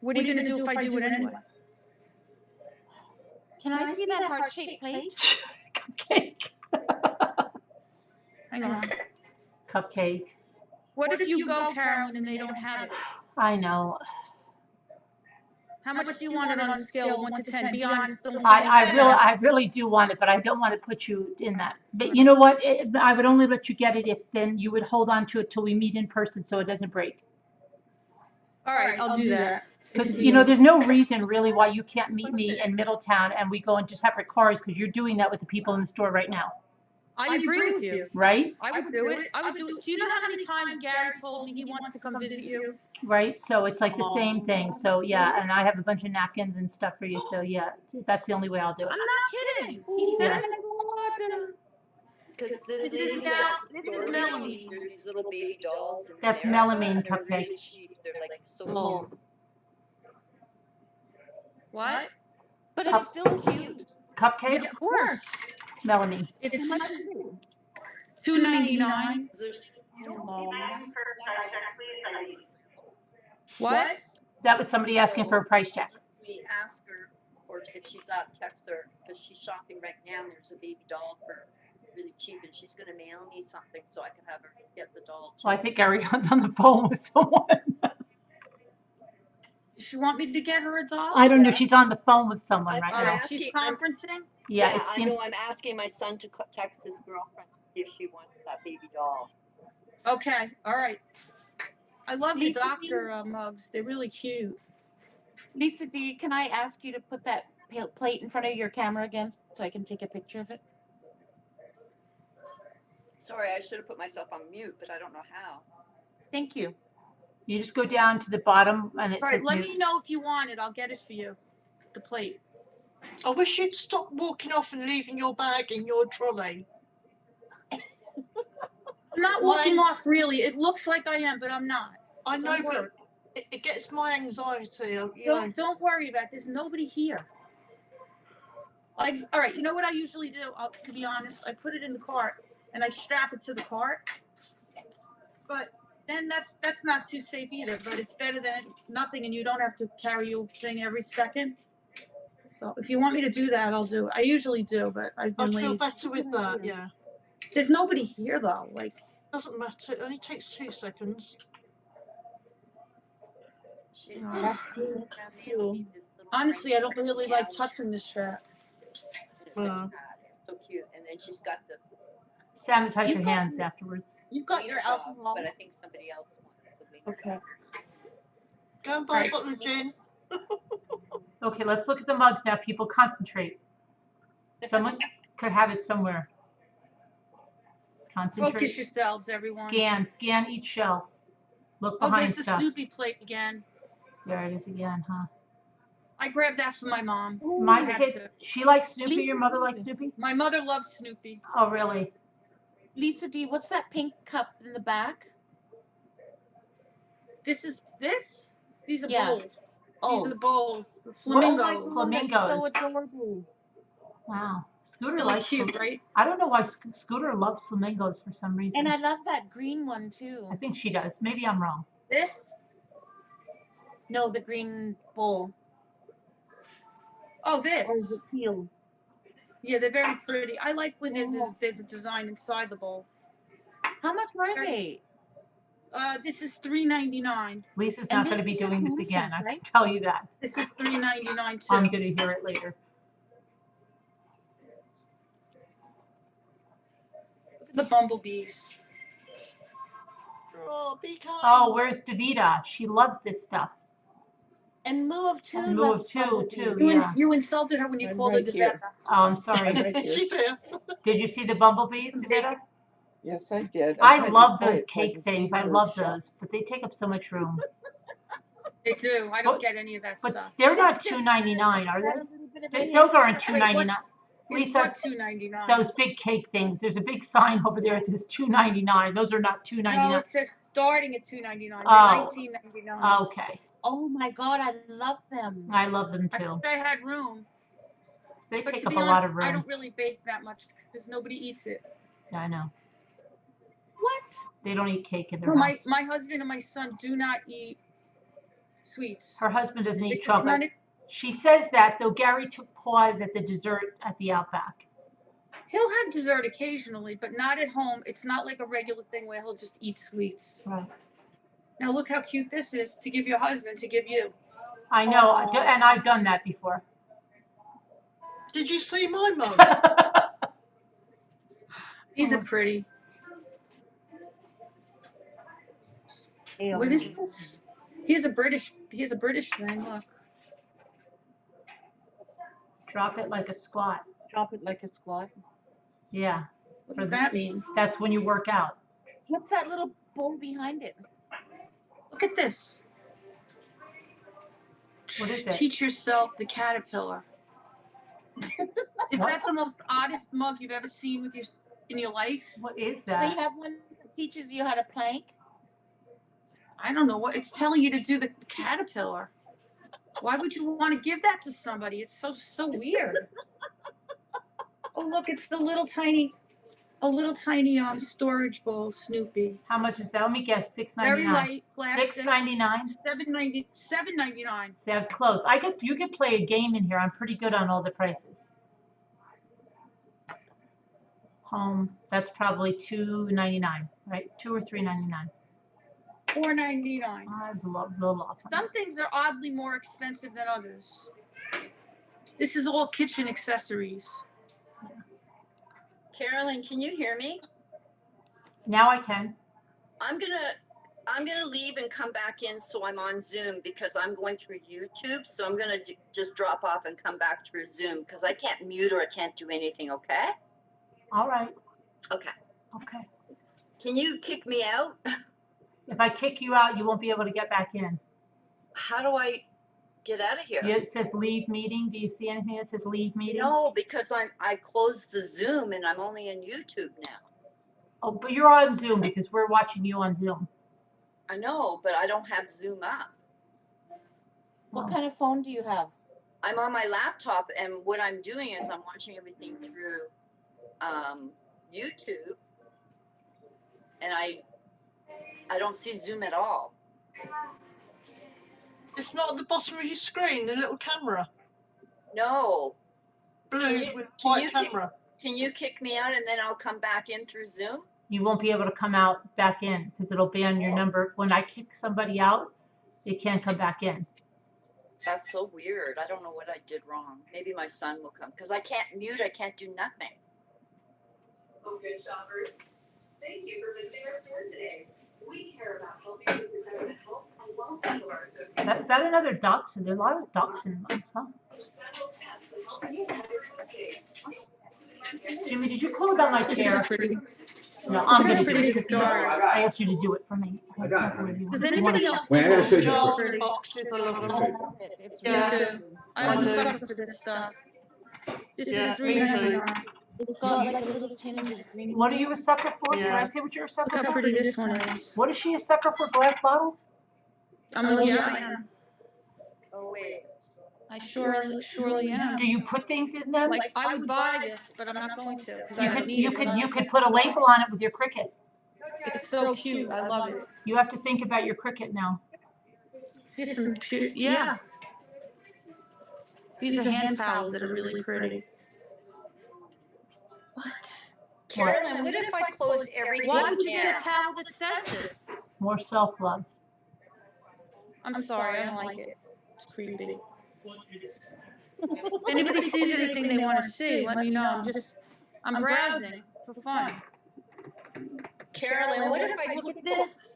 What are you gonna do if I do it anyway? Can I see that heart-shaped plate? Cupcake. Hang on. Cupcake. What if you go, Carolyn, and they don't have it? I know. How much do you want it on a scale of 1 to 10? Be honest. I really do want it, but I don't want to put you in that. But you know what? I would only let you get it if then you would hold on to it till we meet in person so it doesn't break. All right, I'll do that. Because, there's no reason really why you can't meet me in Middletown and we go into separate cars because you're doing that with the people in the store right now. I agree with you. Right? I would do it. Do you know how many times Gary told me he wants to come visit you? Right? So it's like the same thing. So, yeah, and I have a bunch of napkins and stuff for you. So, yeah, that's the only way I'll do it. I'm not kidding. He said Because this is Melanie. There's these little baby dolls. That's melamine cupcake. They're like so small. What? But it's still cute. Cupcake? Yeah, of course. It's melamine. It's $2.99. What? That was somebody asking for a price check. We ask her, or if she's out, text her, because she's shopping right now, and there's a baby doll for really cheap, and she's going to mail me something so I can have her get the doll. Well, I think Ariane's on the phone with someone. Does she want me to get her a doll? I don't know. She's on the phone with someone right now. She's conferencing? Yeah, it seems. I know. I'm asking my son to text his girlfriend to see if she wants that baby doll. Okay, all right. I love the doctor mugs. They're really cute. Lisa D, can I ask you to put that plate in front of your camera again so I can take a picture of it? Sorry, I should have put myself on mute, but I don't know how. Thank you. You just go down to the bottom and it All right, says let mute. me know if you want it. I'll get it for you. The plate. I wish you'd stop walking off and leaving your bag in your trolley. I'm not walking off, really. It looks like I am, but I'm not. I know, but it gets my anxiety. Don't worry about it. There's nobody here. All right, you know what I usually do? To be honest, I put it in the cart and I strap it to the cart. But then that's not too safe either. But it's better than nothing, and you don't have to carry your thing every second. So if you want me to do that, I'll do it. I usually do, but I've been lazy. I feel better with that, yeah. There's nobody here though. Doesn't matter. It only takes 2 seconds. Honestly, I don't really like touching the strap. It's so cute. And then she's got this. Sanitize your hands afterwards. You've got your alcohol. But I think somebody else wants the wiener. Okay. Go and buy a bottle of gin. Okay, let's look at the mugs now. People concentrate. Someone could have it somewhere. Concentrate. Focus yourselves, everyone. Scan each shelf. Look Oh, behind there's the stuff. Snoopy plate again. There it is again, huh? I grabbed that for my mom. My kids, she likes Snoopy. Your mother likes Snoopy? My mother loves Snoopy. Oh, really? Lisa D, what's that pink cup in the back? These are Yeah. bowls. Oh. These are bowls. Flamingos. Flamingos. So adorable. Wow. Scooter Really likes cute, them. right? I don't know why Scooter loves flamingos for some reason. And I love that green one too. I think she does. Maybe I'm wrong. This No, the green bowl. Oh, Or this. is it teal? Yeah, they're very pretty. I like when there's a design inside the bowl. How much are they? This is $3.99. Lisa's not going to be doing this again. I can tell you that. This is $3.99 too. I'm going to hear it later. Look at the bumblebees. Oh, be kind. Oh, where's Davida? She loves this stuff. And Moo of Two. And Moo of Two, too. You, Yeah. you insulted her when you called her Davida. Oh, I'm sorry. She's here. Did you see the bumblebees, Davida? Yes, I did. I tried to love play those it so I cake could see things. I the love shot. those, but they take up so much room. They do. I don't get any of that But stuff. they're not $2.99, are they? Those aren't $2.99. Lisa, What $2.99? those big cake things. There's a big sign over there that says $2.99. Those are not $2.99. No, it says starting at $2.99. Oh. They're $19.99. Okay. Oh my God, I love them. I love them I too. wish I had room. They But take to up be a lot honest, of room. I don't really bake that much because nobody eats it. Yeah, I know. What? They don't eat cake in their No, house. my husband and my son do not eat sweets. Her husband doesn't eat Because none chocolate. She says that, though Gary took pause at the dessert at the Outback. He'll have dessert occasionally, but not at home. It's not like a regular thing where he'll just eat sweets. Right. Now look how cute this is to give your husband, to give you. I know, and I've done that before. Did you see my mum? These are pretty. What is this? Here's a British thing, look. Drop it like a squat. Drop it like a squat. Yeah. What does that mean? That's when you work out. What's that little bowl behind it? Look at this. What is it? Teach yourself the caterpillar. Is that the most oddest mug you've ever seen in your life? What is Do that? they have one that teaches you how to plank? I don't know what it's telling you to do the caterpillar. Why would you want to give that to somebody? It's so weird. Oh look, it's the little tiny storage bowl, Snoopy. How much is that? Let me guess. $6.99. Very light, plastic. $6.99. $7.99. See, I was close. You could play a game in here. I'm pretty good on all the prices. Home. That's probably $2.99, right? $2 or $3.99. $4.99. I was a little off. Some things are oddly more expensive than others. This is all kitchen accessories. Carolyn, can you hear me? Now I can. I'm gonna leave and come back in so I'm on Zoom because I'm going through YouTube. So I'm gonna just drop off and come back through Zoom because I can't mute or I can't do anything. Okay? All right. Okay. Okay. Can you kick me out? If I kick you out, you won't be able to get back in. How do I get out of here? It says leave meeting. Do you see anything that says leave meeting? No, because I closed the Zoom and I'm only in YouTube now. Oh, but you're on Zoom because we're watching you on Zoom. I know, but I don't have Zoom up. What kind of phone do you have? I'm on my laptop, and what I'm doing is I'm watching everything through YouTube, and I don't see Zoom at all. It's not at the bottom of your screen, the little camera. No. Blue with white camera. Can you kick me out and then I'll come back in through Zoom? You won't be able to come out back in because it'll be on your number. When I kick somebody out, they can't come back in. That's so weird. I don't know what I did wrong. Maybe my son will come because I can't mute. I can't do nothing. Oh, good shoppers. Thank you for visiting our store today. We care about helping you protect the health and well-being of our associates. Is that another dachshund? There are a lot of dachshund ones, huh? Several steps to help you have everyone safe. Jimmy, did you call about my This is chair? pretty. No, I'm going to do Pretty it. stars. I asked you to do it for me. Does anybody else Wait, I gotta show you Jars something. and boxes, I love them. It's Yeah. really Too. I'm a sucker for this stuff. This Yeah, is me too. $3.99. It's got like a little tinge of green. What are you a sucker for? Did Yeah. I say what you're a sucker Look how for? pretty this one is. What is she a sucker for? Glass bottles? I am. Oh, wait. I surely am. Do you put things in them? Like I would buy this, but I'm not going to because I don't need You could put a label on it with your Cricut. It's so cute. I love it. You have to think about your Cricut now. Here's some yeah. These are hand towels that are really pretty. What? Carolyn, what if I close everything Why would you down? get a towel that says this? More self-love. I'm sorry, I don't like it. It's creepy. If anybody sees anything they want to see, let me know. I'm browsing for fun. Carolyn, what if I Look at this?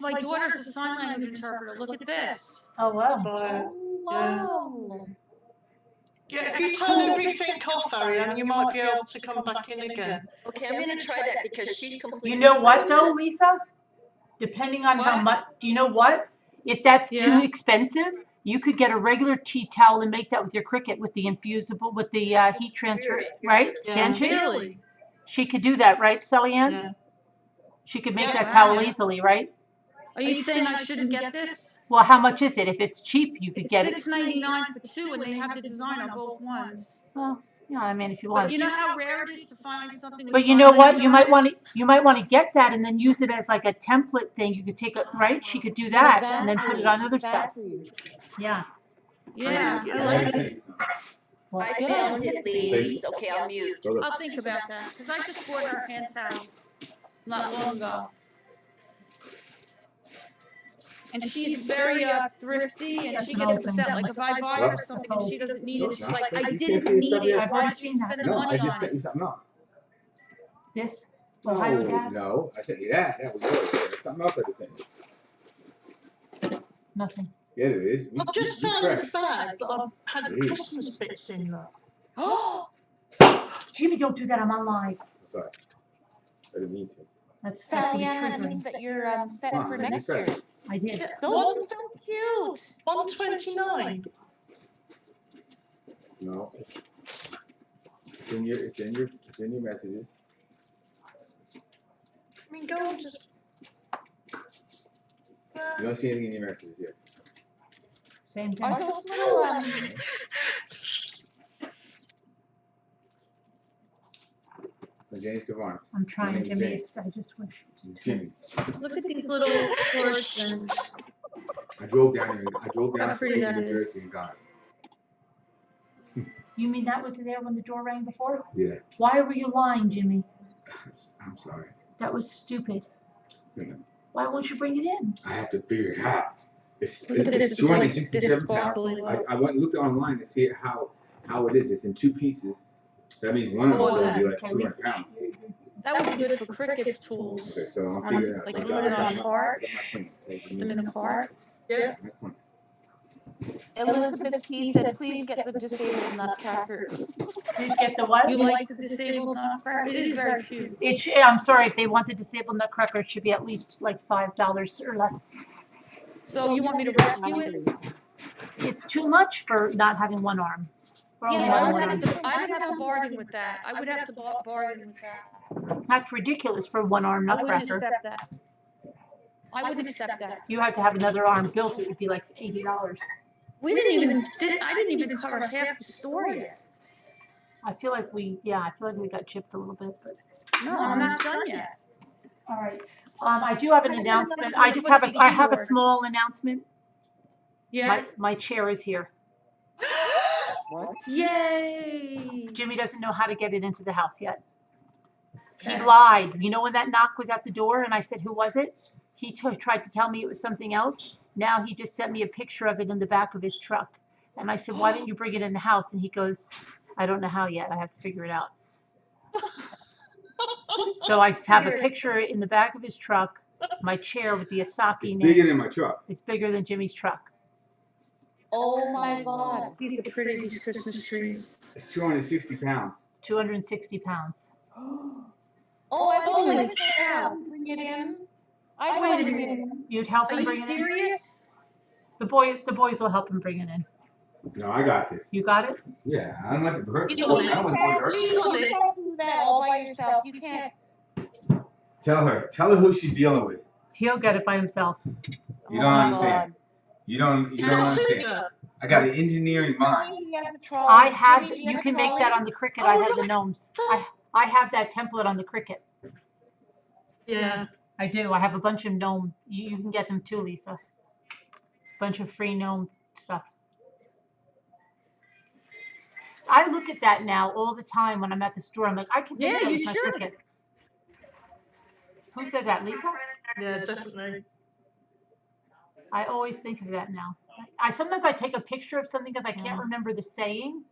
My daughter's a sign language interpreter. Look at this. Oh, wow. So, yeah. Wow. Yeah, if you turn everything off, Ariane, you might be able to come back in again. Okay, I'm gonna try that because she's completely. You know what though, Lisa? Depending on how much, do you know what? If that's too expensive, you could get a regular tea towel and make that with your Cricut with the infusible, with the heat transfer, right? Can she? Really? She could do that, right, Sally Ann? Yeah. She could make that towel easily, right? Are you saying I shouldn't get this? Well, how much is it? If it's cheap, you could get it. $6.99 for two, and they have the design on both ones. Well, yeah, I mean, if you want. But you know how rare it is to find something. But you know what? You might want to get that and then use it as like a template thing. You could take it, right? She could do that and then put it on other stuff. Yeah. Yeah, I like it. I found it, ladies. Okay, I'll mute. I'll think about that because I just bought her hand towels not long ago. And she's very thrifty, and she gets upset. Like if I buy her something and she doesn't need it, she's like, "I didn't need it. Why did you spend the money on it?" You something else. This? Oh, no, I sent you that. That was yours. There's something else I sent you. Nothing. Yeah, it is. I've just found a bag that I've had Christmas bits in there. Oh, Jimmy, don't do that. I'm on live. Sorry, I didn't mean to. That's Sally Ann, that means that you're set for next year. I did. Those are so cute. 129. No. It's in your messages. I mean, go and just. You don't see anything in your messages yet. Same thing. Are those little James Cavarn. I'm trying, Jimmy. I just wish. Jimmy. Look at these little storage things. I drove down to New is. Jersey and got it. You mean that was there when the door rang before? Yeah. Why were you lying, Jimmy? I'm sorry. That was stupid. Yeah. Why won't you bring it in? I have to figure it out. It's Look at this, 267 pounds. sparkly. I went and looked online to see how it is. It's in two pieces. That means one of them is going to be like 200 pounds. That would be good for Cricut tools. Okay, so I'll figure it out. Like So you put it on a cart, put put them in a cart. Yeah. Elizabeth P said, please get the disabled nutcracker. Please get the what? You like the disabled nutcracker? It is very cute. I'm sorry, if they want the disabled nutcracker, it should be at least like $5 or less. So you want me to rescue it? It's too much for not having one arm. Yeah, I would have to bargain with that. I would have to bargain with that. That's ridiculous for one arm I wouldn't nutcracker. accept that. I wouldn't accept that. You had to have another arm built, it would be like $80. I didn't even cover half the store yet. I feel like we got chipped a little bit, but. No, I'm not done yet. All right. I do have an announcement. I have a small announcement. Yeah. My chair is here. What? Yay! Jimmy doesn't know how to get it into the house yet. He lied. You know when that knock was at the door and I said, who was it? He tried to tell me it was something else. Now he just sent me a picture of it in the back of his truck. And I said, why didn't you bring it in the house? And he goes, I don't know how yet. I have to figure it out. So I have a picture in the back of his truck, my chair with the Asaki name. It's bigger than my truck. It's bigger than Jimmy's truck. Oh my God. These are pretty, these Christmas trees. It's 260 pounds. 260 pounds. Oh, I was going to bring it in. I Wait a bring it minute. in. You'd help Are him you bring it in? serious? The boys will help him bring it in. No, I got this. You got it? Yeah, I don't like the bird. He's on it. He's on You it. can't do that all by yourself. You can't. Tell her who she's dealing with. He'll get it by himself. You don't understand. You don't understand. I got an engineering mind. I have. You can make that on the Cricut. I have the gnomes. I have that template on the Cricut. Yeah. I do. I have a bunch of gnome. You can get them too, Lisa. Bunch of free gnome stuff. I look at that now all the time when I'm at the store. I'm like, I can make Yeah, that you with my should. Cricut. Who said that, Lisa? Yeah, definitely. I always think of that now. I sometimes I take a picture of something because I can't remember the saying.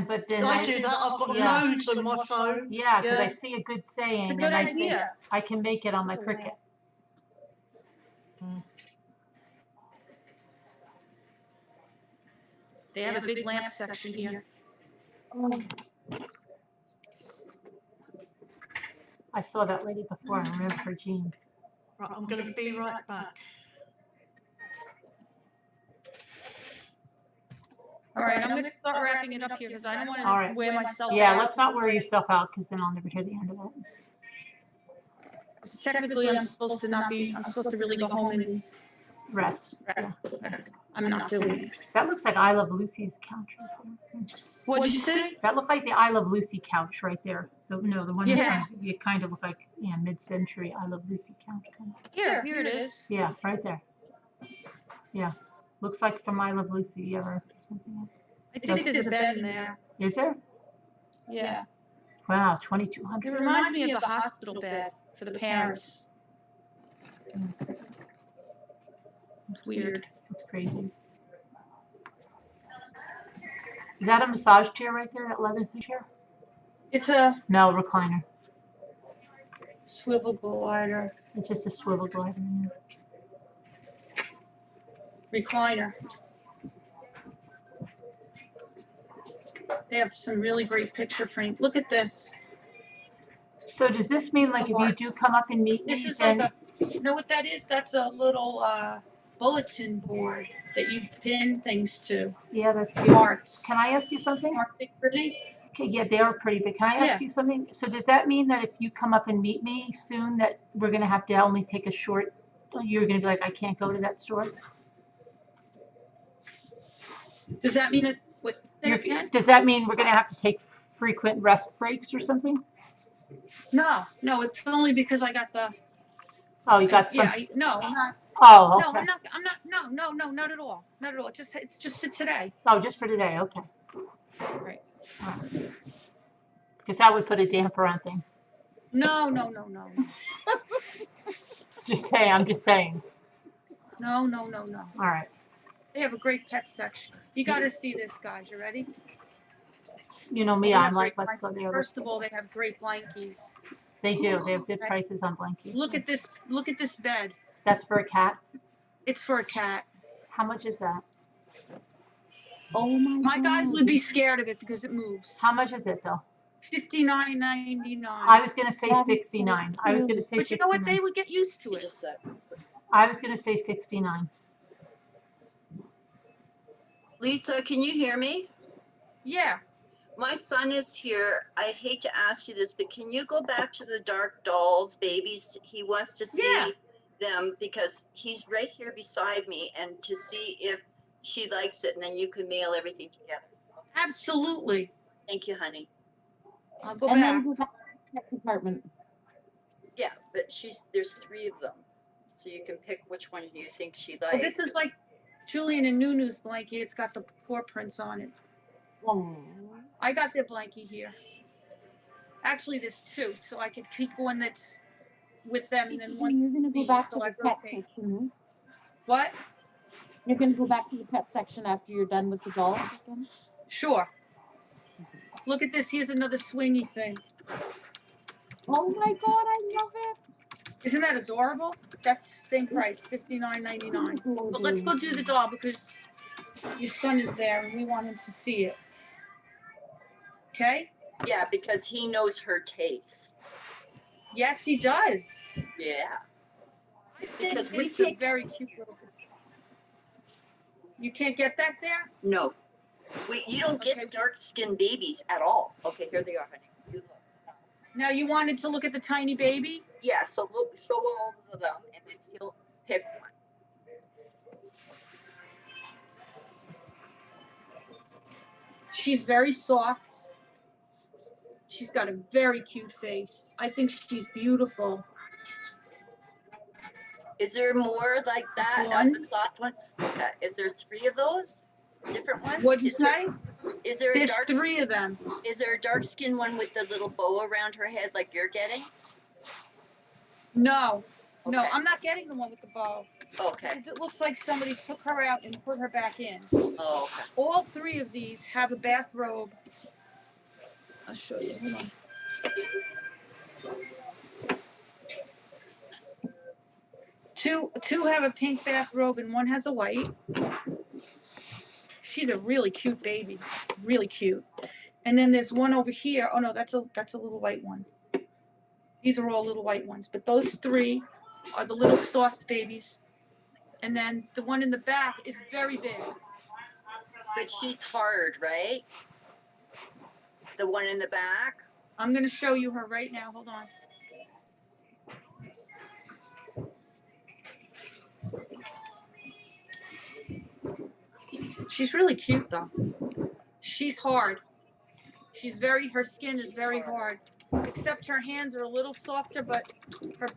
But then I do that. I've got loads on my phone. Yeah, because I Yeah. see a good saying It's a and good I think idea. I can make it on my Cricut. They have a big lamp section here. I saw that lady before in her jeans. Right, I'm going to be right back. All right, I'm going to start wrapping it up here because I don't want All to right. wear myself Yeah, out. let's not wear yourself out because then I'll never hear the end of it. So technically, I'm supposed to not be. I'm supposed to really go home and Rest. Yeah. I'm not doing it. That looks like I Love Lucy's couch. What'd you say? That looked like the I Love Lucy couch right there. The one Yeah. you kind of look like mid-century I Love Lucy couch. Here it is. Yeah, right there. Yeah, looks like from I Love Lucy or something. I think there's a bed in there. Is there? Yeah. Wow, It 2,200. reminds me of the hospital bed for the parents. It's weird. It's crazy. Is that a massage chair right there? That leather chair? It's a No, recliner. swivel glider It's just a swivel glider. recliner. They have some really great picture frame. Look at this. So does this mean like if you do come up and meet me, This is then like you know what that is? That's a little bulletin board that you pin things to. yeah, that's cute. Hearts. Can I ask you something? Aren't they pretty? Okay, yeah, they are pretty, but can I ask Yeah. you something? So does that mean that if you come up and meet me soon, that we're gonna have to only take a short? You're gonna be like, I can't go to that store. Does that mean that what? Does that mean we're gonna have to take frequent rest breaks or something? No, it's only because I got the. Oh, you got some. Yeah, no, I'm not. Oh, No, okay. I'm not. No, not at all. Not at all. It's just for today. Oh, just for today. Okay. Right. Because that would put a damper on things. No. Just saying. I'm just saying. No. All right. They have a great pet section. You got to see this, guys. You ready? You know me. They I'm have like, great let's go there. First of all, they have great blankies. They do. They have good prices on blankets. Look at this. Look at this bed. That's for a cat. It's for a cat. How much is that? Oh my guys would be scared of it because it moves. How much is it though? $59.99. I was gonna say 69. I was gonna say But you 69. know what? They would get used to it. I was gonna say 69. Lisa, can you hear me? Yeah. My son is here. I hate to ask you this, but can you go back to the dark dolls, babies? He wants to see them because he's right here beside me and to see if she likes it, and then you can mail everything together. Absolutely. Thank you, honey. I'll go And back. then go back to the tech department. Yeah, but there's 3 of them. So you can pick which one you think she likes. Well, this is like Julian and Nunu's blankie. It's got the paw prints on it. I got their blankie here. Actually, there's 2, so I could keep one that's with them and then one. You're gonna go back to so I the pet rotate. section. What? You're gonna go back to the pet section after you're done with the dolls again? Sure. Look at this. Here's another swingy thing. Oh my God, I love it. Isn't that adorable? That's same price, $59.99. But let's go do the doll because your son is there and we want him to see it. Okay? Yeah, because he knows her taste. Yes, he does. Yeah. Because we it's a can't. very cute little. You can't get that there? No. You don't get dark-skinned babies at all. Okay, here they are, honey. You look. Now you wanted to look at the tiny baby? Yeah, so look, show all of them, and then he'll pick one. She's very soft. She's got a very cute face. I think she's beautiful. Is there more like that of the soft ones? Okay. Is there 3 of those? Different ones? What'd you say? Is there a There's dark 3 of them. Is there a dark skin one with the little bow around her head like you're getting? No, no, Okay. I'm not getting the one with the bow. Okay. Because it looks like somebody took her out and put her back in. Oh, okay. All 3 of these have a bathrobe. I'll show you. Hold on. Two have a pink bathrobe and one has a white. She's a really cute baby, really cute. And then there's one over here. Oh no, that's a little white one. These are all little white ones, but those 3 are the little soft babies. And then the one in the back is very big. But she's hard, right? The one in the back? I'm going to show you her right now. Hold on. She's really cute though. She's hard. Her skin is very hard. Except her hands are a little softer, but her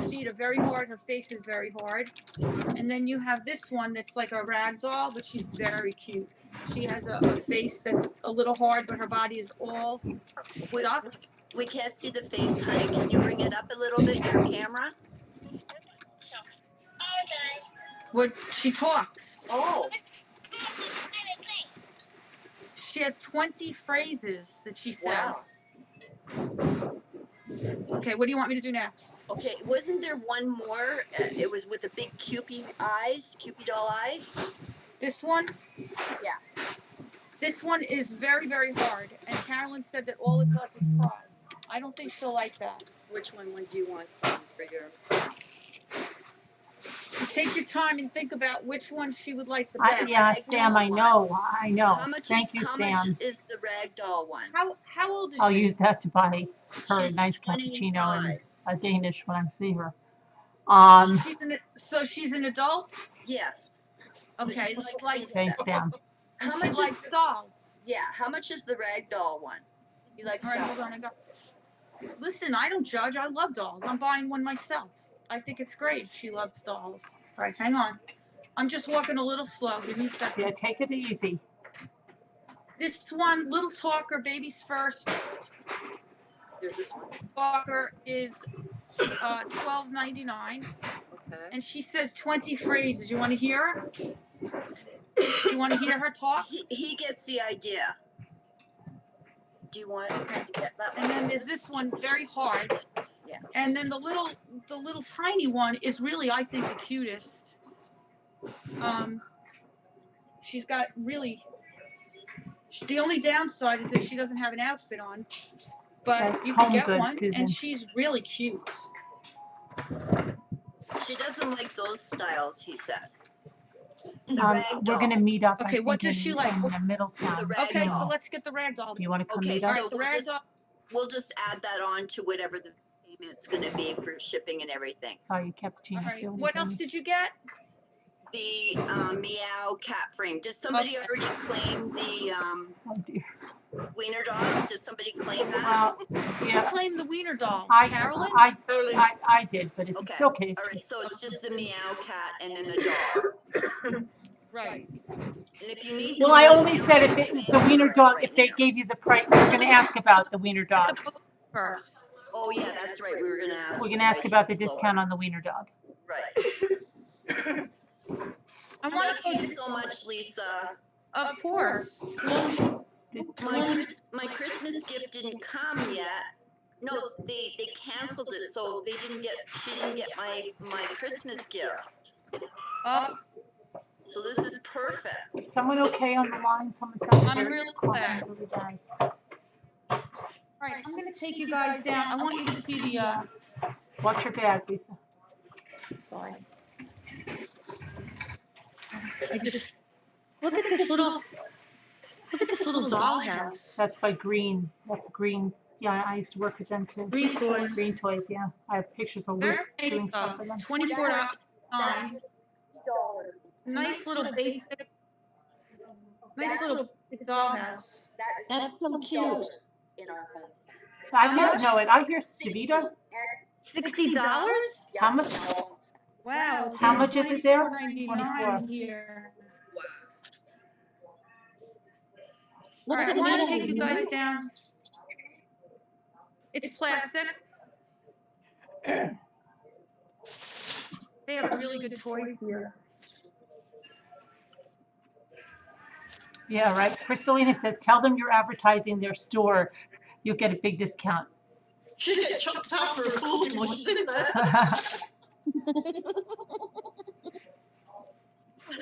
feet are very hard. Her face is very hard. And then you have this one that's like a rag doll, but she's very cute. She has a face that's a little hard, but her body is all stuffed. We can't see the face, honey. Can you bring it up a little bit, your camera? What she talks. Oh. She has 20 phrases that she says. Wow. Okay, what do you want me to do next? Okay, wasn't there one more? It was with the big Cupid doll eyes. This one? Yeah. This one is very, very hard. And Carolyn said that all it does is cry. I don't think she'll like that. Which one do you want, Sam, for your... Take your time and think about which one she would like the best. Yeah, Sam, I know. Thank you, how Sam. much is the rag doll one? How old is I'll she? use that to buy her a She's nice cappuccino 25. and a Danish when I see her. So she's an adult? Yes. Okay. She likes Thanks, Sam. How She much likes is dolls. Yeah, how much is the rag doll one? You like All right, that hold on. one? Listen, I don't judge. I love dolls. I'm buying one myself. I think it's great. She loves dolls. All right, hang on. I'm just walking a little slow. Give me a second. Yeah, take it easy. This one, Little Talker, Babies First. There's this one. Talker is $12.99. Okay. And she says 20 phrases. You want to hear her? You want to hear her talk? He gets the idea. Do you want to get that one? And then there's this one, very hard. Yeah. And then the little tiny one is really, I think, the cutest. She's got really. The only downside is that she doesn't have an outfit on, but That's you can home get goods, one, Susan. and she's really cute. She doesn't like those styles, he said. We're going to meet up. Okay, what does she like? In the Middletown. Okay, so let's get the rag doll. Do you want to come Okay, meet us? so we'll just add that on to whatever the payment's going to be for shipping and everything. Oh, you cappuccino All right. too. What else did you get? The meow cat frame. Does somebody already claim the wiener dog? Does somebody claim that? Who claimed the wiener doll? Carolyn? I did, but it's okay. All right, so it's just the meow cat and then the dog. Right. And if you need. Well, I only said if the wiener dog, if they gave you the price, we're going to ask about the wiener dog. First. Oh yeah, that's right. We were going to ask. We're going to ask about the discount on the wiener dog. Right. I want to Thank you so much, Lisa. Of course. My Christmas gift didn't come yet. No, they canceled it, so she didn't get my Christmas gift. So this is perfect. Is someone okay on the line? Someone sounds I'm very really glad. All right, I'm going to take you guys down. I want you to see the. Watch your bag, Lisa. Sorry. Look at this little dollhouse. That's by Green. That's Green. Yeah, I used to work with them too. Green Toys. Green Toys, yeah. I have pictures of Luke doing stuff with them. $24. Nice little basic. Nice little dollhouse. That's so cute. In our home. I hear Davida. $60? How much? Wow. How much is it there? $24.99 here. Look All at right, I the want middle to take you one. guys down. It's plastic. They have really good toys here. Yeah, right. Crystalina says, tell them you're advertising their store. You'll get a big discount. She get chopped out for recording while she's in there.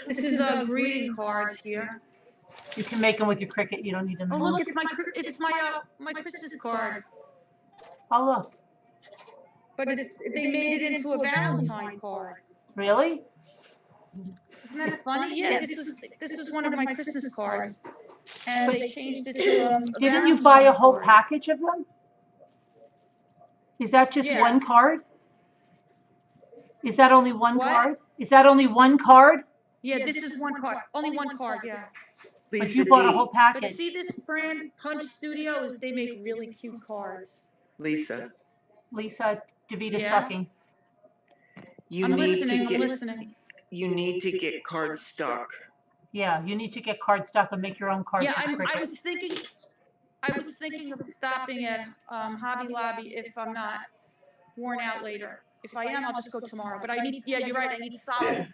This is greeting cards here. You can make them with your Cricut. You don't need them. Oh look, it's my Christmas card. Oh look. But they made it into a Valentine card. Really? Isn't that funny? Yeah, this was one of my Christmas cards, and they changed it to. Didn't you buy a whole package of them? Is that just one card? Is that only one card? Is that only one card? Yeah, this is one card. Only one card. Yeah. But you bought a whole package. But see, this brand Punch Studios, they make really cute cards. Lisa, Lisa, Davita's Yeah. talking. I'm listening. I'm listening. You need to get cardstock. Yeah, you need to get cardstock and make your own cards. Yeah, with Cricut. I was thinking of stopping at Hobby Lobby if I'm not worn out later. If I am, I'll just go tomorrow. But I need, yeah, you're right. I need solid.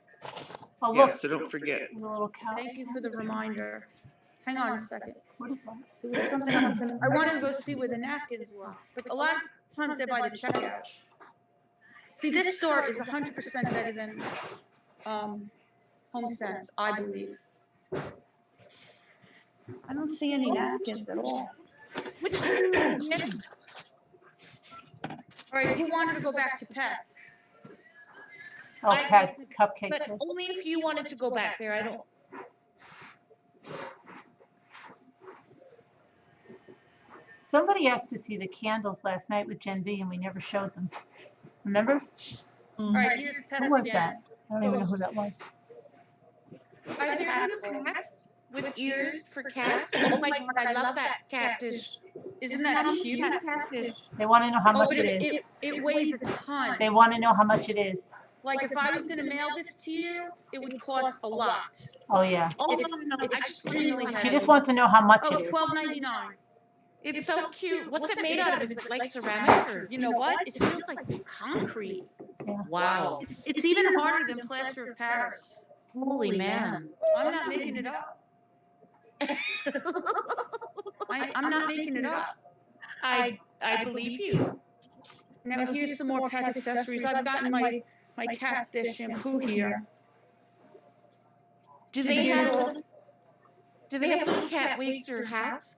Oh, Yeah, look. so don't forget. The little cow. Thank you for the reminder. Hang on a second. What is that? There was something I wanted to go see where the napkins were, but a lot of times they're by the checkout. See, this store is 100% better than Home Sense, I believe. I don't see any napkins at all. All right, who wanted to go back to pets? Oh, pets, cupcakes. But only if you wanted to go back there. I don't. Somebody asked to see the candles last night with Gen V, and we never showed them. Remember? All right, here's pets Who was again. that? I don't even know who that was. Are there new cats with ears for cats? Oh my God, I love that cat dish. Isn't that cute? They want to know how much but it is. It weighs a ton. They want to know how much it is. Like if I was going to mail this to you, it would cost a lot. Oh, yeah. Oh, It's- no, it's I just extremely really She heavy. just wants to know how much Oh, it it's is. $12.99. It's so cute. What's it made out of? Is it like ceramic or? You know what? It feels like concrete. Wow. It's even harder than plaster of Paris. Holy man. I'm not making it up. I'm not making it up. I believe you. Now here's some more pet accessories. I've gotten my cat's dish shampoo here. Do they have little cat wigs or hats?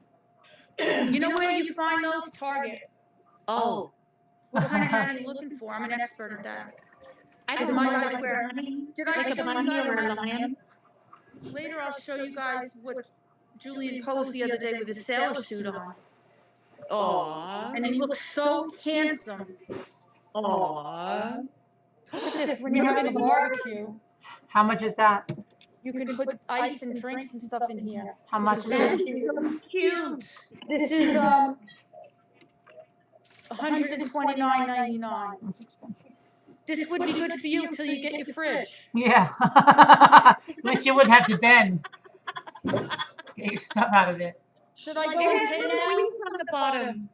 You know where you find those? Target. Oh. What kind of hat are you looking for? I'm an expert at that. I Is don't my know, guys like wear? a bunny, Did I like show a you bunny guys or a my- lion. Later I'll show you guys what Julian posed the other day with his sailor suit on. Aww. And he looks so handsome. Aww. Look at this, when you're having a barbecue, How much is that? you can put ice and drinks and stuff in here. How much This is is really it? cute. So cute. This is $129.99. That's expensive. This would be good for you until you get your fridge. Yeah. At least you wouldn't have to bend. Get your stuff out of it. Should I go It and has pay little now? wheels on the bottom.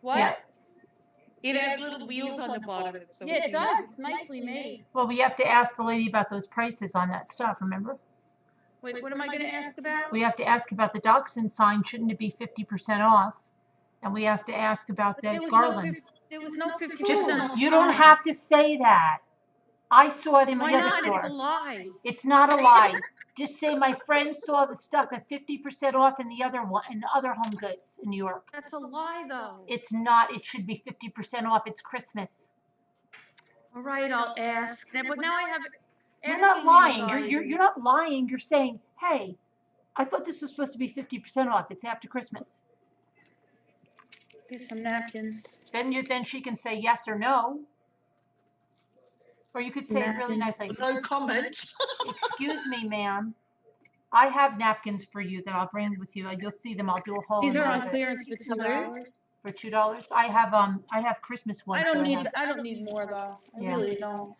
What? Yeah. It has little wheels on the bottom. It's so Yeah, it cute. does. It's nicely made. Well, we have to ask the lady about those prices on that stuff, remember? Wait, what am I going to ask about? We have to ask about the dachshund sign. Shouldn't it be 50% off? And we have to ask about that garland. There was no 50%. Just, off you don't sign. have to say that. I saw it in Why the other not? store. It's a lie. It's not a lie. Just say my friend saw the stuff at 50% off in the other one, in the other Home Goods in New York. That's a lie, though. It's not. It should be 50% off. It's Christmas. All right, I'll ask. But now I have. You're not asking lying. anxiety. You're not lying. You're saying, hey, I thought this was supposed to be 50% off. It's after Christmas. Here's some napkins. Then she can say yes or no. Or you could say it really nicely. No comment. Excuse me, ma'am. I have napkins for you that I'll bring with you. You'll see them. I'll do a whole. These are another on bit. clearance for $2. For $2. I have Christmas ones. I don't that need. have. I don't need more though. I Yeah. really don't.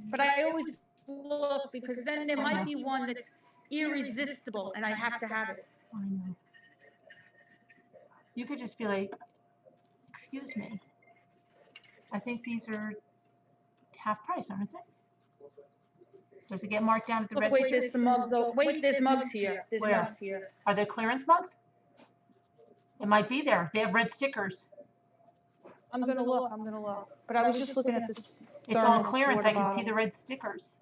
But I always look because then there might be one that's irresistible and I have to have it. I know. You could just be like, excuse me. I think these are half price, aren't they? Does it get marked down at the Look, register? wait, there's some mugs. Wait, there's mugs here. There's Where? mugs here. Are there clearance mugs? It might be there. They have red stickers. I'm gonna look. I'm gonna look. But I was just looking at this. It's on thermos clearance. water I can see bottle. the red stickers.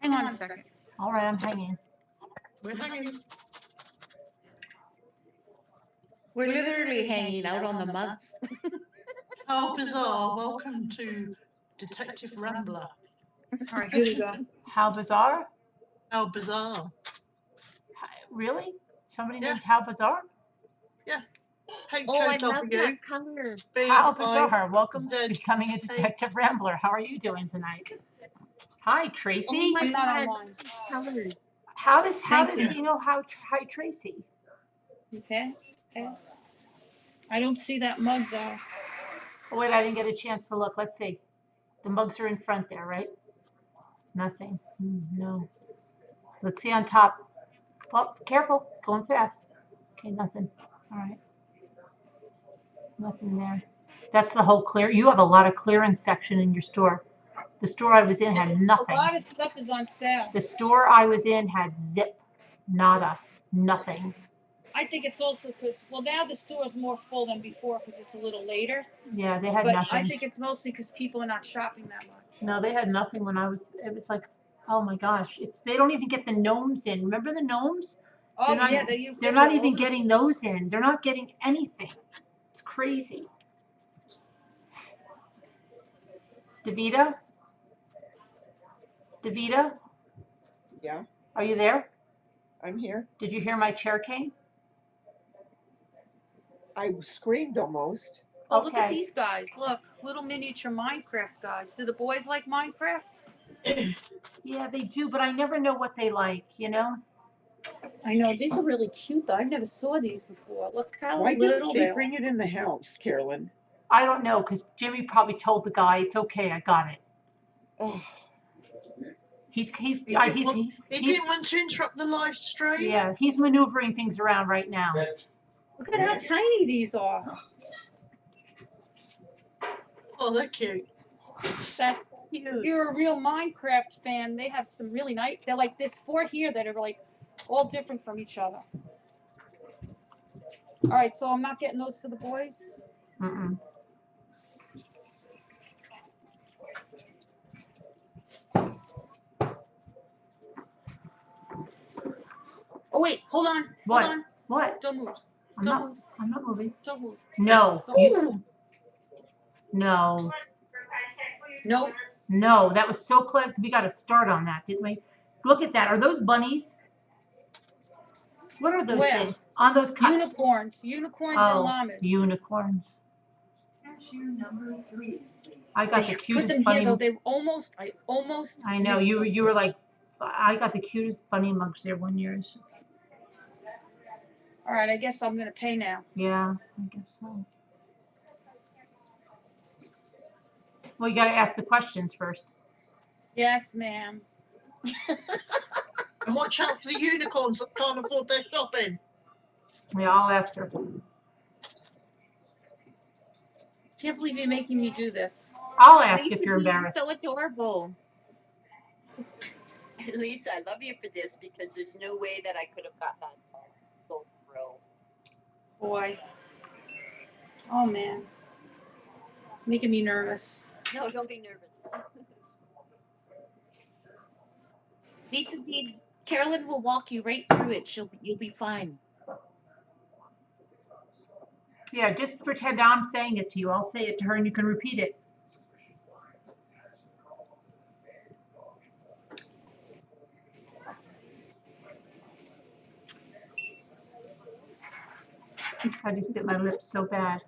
Hang on a second. All right, I'm hanging. We're hanging. We're literally hanging out on the mugs. How bizarre. Welcome to Detective Rambler. All right, here we go. How bizarre? How bizarre. Really? Somebody named How Bizarre? Yeah. Oh, I love HOW. that color. How bizarre. Welcome to BIZ. becoming a detective rambler. How are you doing tonight? Hi, Tracy. Oh my I'm not God. online. Colors. How does Thank you. he know how? Hi, Tracy. Okay. Okay. I don't see that mug though. Oh, wait, I didn't get a chance to look. Let's see. The mugs are in front there, right? Nothing. No. Let's see on top. Oh, careful. Going fast. Okay, nothing. All right. Nothing there. That's the whole clear. You have a lot of clearance section in your store. The store I was in had nothing. A lot of stuff is on sale. The store I was in had zip, nada, nothing. I think it's also because, well, now the store is more full than before because it's a little later. Yeah, they had But nothing. I think it's mostly because people are not shopping that much. No, they had nothing when I was. It was like, oh my gosh, they don't even get the gnomes in. Remember the gnomes? Oh, They're not, yeah, they're not even getting those in. They're not getting anything. It's crazy. Davita? Davita? Yeah, Are you there? I'm here. Did you hear my chair came? I screamed almost. Oh, look at Okay. these guys. Look, little miniature Minecraft guys. Do the boys like Minecraft? Yeah, they do, but I never know what they like, you know? I know. These are really cute, though. I've never saw these before. Look how Why little didn't they are. bring it in the house, Carolyn? I don't know, because Jimmy probably told the guy, it's okay, I got it. Oh, He didn't want to interrupt the live stream. Yeah, he's maneuvering things around right now. Look at how tiny these are. Oh, they're cute. that's cute. If you're a real Minecraft fan, they have some really nice. They're like this four here that are like all different from each other. All right, so I'm not getting those for the boys. Mm-mm. Oh wait, hold on. What? Hold on. What? Don't move. I'm Don't not. move. I'm not moving. Don't move. No. Don't move. No. Nope. No. That was so clever. We got to start on that, didn't we? Look at that. Are those bunnies? What are those Where? things on those cups? Unicorns and llamas. Unicorns. Number 3. I got the Put cutest them bunny. here though. They almost. I know missed you. them. You were like, I got the cutest bunny mugs there one year. All right, I guess I'm gonna pay now. Yeah, I guess so. Well, you got to ask the questions first. Yes, ma'am. And watch out for the unicorns that can't afford their shopping. Yeah, I'll ask her. Can't believe you're making me do this. I'll ask if you're embarrassed. So adorable. Lisa, I love you for this because there's no way that I could have got that. So thrilled. Boy. Oh man. It's making me nervous. No, don't be nervous. Lisa, Carolyn will walk you right through it. You'll be fine. Yeah, just pretend I'm saying it to you. I'll say it to her and you can repeat it. I just bit my lips so bad.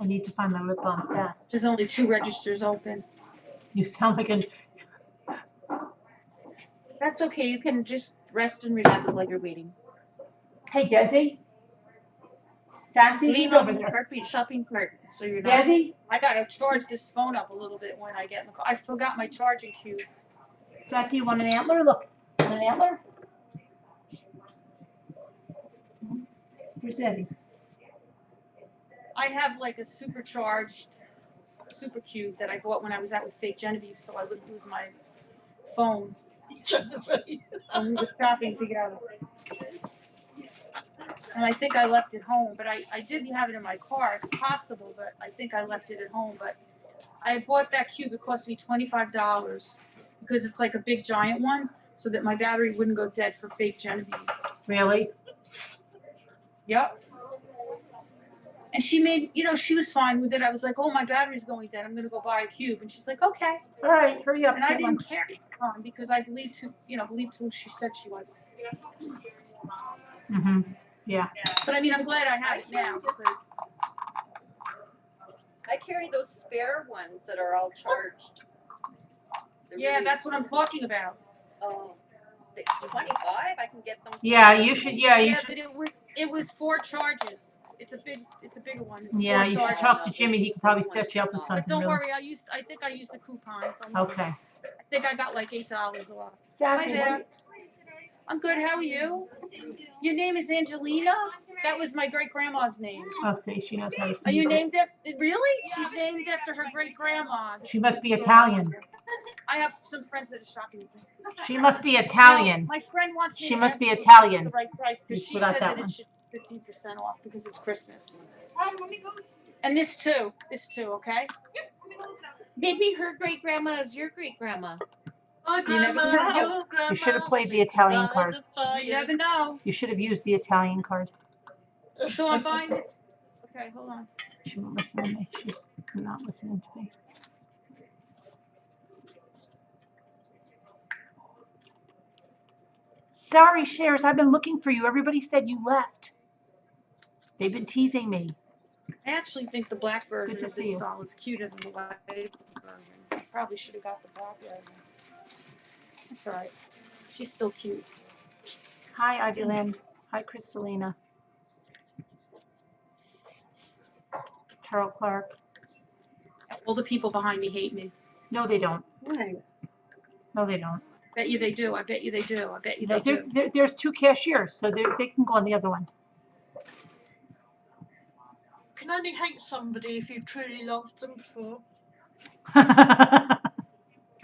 I need to find my lip balm fast. There's only 2 registers open. You sound like an... That's okay. You can just rest and relax while you're waiting. Hey, Desi. Sassy, Leave who's on over the there? carpet shopping cart, so you're not. Desi? I gotta charge this phone up a little bit when I get in the car. I forgot my charging cube. Sassy, you want an antler? Look, want an antler? Here's Desi. I have like a supercharged super cube that I bought when I was out with Fake Genevieve, so I wouldn't lose my phone. When we were shopping together. And I think I left it home, but I didn't have it in my car. It's possible, but I think I left it at home. But I bought that cube. It cost me $25 because it's like a big giant one, so that my battery wouldn't go dead for Fake Genevieve. Really? Yep. And she made, she was fine with it. I was like, oh, my battery's going dead. I'm going to go buy a cube. And she's like, okay. All right, hurry up. And I didn't care because I believed who she said she was. Mm-hmm. Yeah. But I mean, I'm glad I have it now. I carry those spare ones that are all charged. Yeah, that's what I'm talking about. Oh, 25. I can get them. Yeah, you should. Yeah, you should. But it was 4 charges. It's a bigger one. It's Yeah, 4 you charges. should talk to Jimmy. He can probably set you up with something. But don't really. worry, I think I used a coupon. Okay. I think I got like $8 off. Sassy, Hi there. I'm good. How are you? Your name is Angelina? That was my great grandma's name. Oh, see, she knows how to say Are you it. named after? Really? She's named after her great grandma. She must be Italian. I have some friends that are shopping with me. She must be Italian. Well, my friend wants me She to must ask be you if it's Italian. the right price because You she forgot said that that one. it should 15% off because it's Christmas. And this too, okay? Maybe her great grandma is your great grandma. My You never grandma, know. your grandma. You should have played the Italian by card. the fire. You never know. You should have used the Italian card. So I'm buying this. Okay, hold on. She won't listen to me. She's not listening to me. Sorry, Shares. I've been looking for you. Everybody said you left. They've been teasing me. I actually think the black version to of see this you. doll is cuter than the white version. I probably should have got the black version. That's all right. She's still cute. Hi, Ivyland. Hi, Crystalina. Carol Clark. All the people behind me hate me. No, they don't. Right. No, they don't. Bet you they do. I bet you they do. I bet you No, they do. there's 2 cashiers, so they can go on the other one. Can only hate somebody if you've truly loved them before.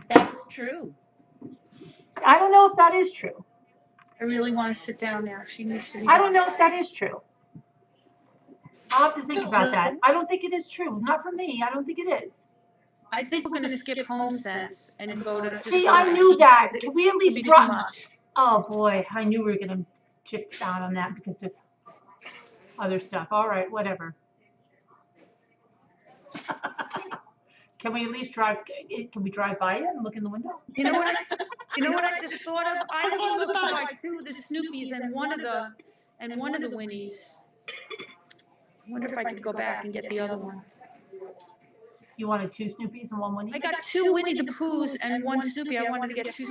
That's true. I don't know if that is true. I really want to sit down now. She needs to be. I don't know if that is true. I'll have to think about that. I don't think it is true. Not for me. I don't think it is. I think we're gonna skip Home Sense and then go to. See, I knew that. Can we at least drop? Oh boy, I knew we were gonna chip out on that because of other stuff. All right, whatever. Can we at least drive? Can we drive by it and look in the window? You know what? You know what I just thought of? I was looking to buy 2 of the Snoopies and one of the Winnies. I wonder if I could go back and get the other one. You wanted 2 Snoopies and 1 Winnie? I got 2 Winnie the Poohs and 1 Snoopy. I wanted to get 2.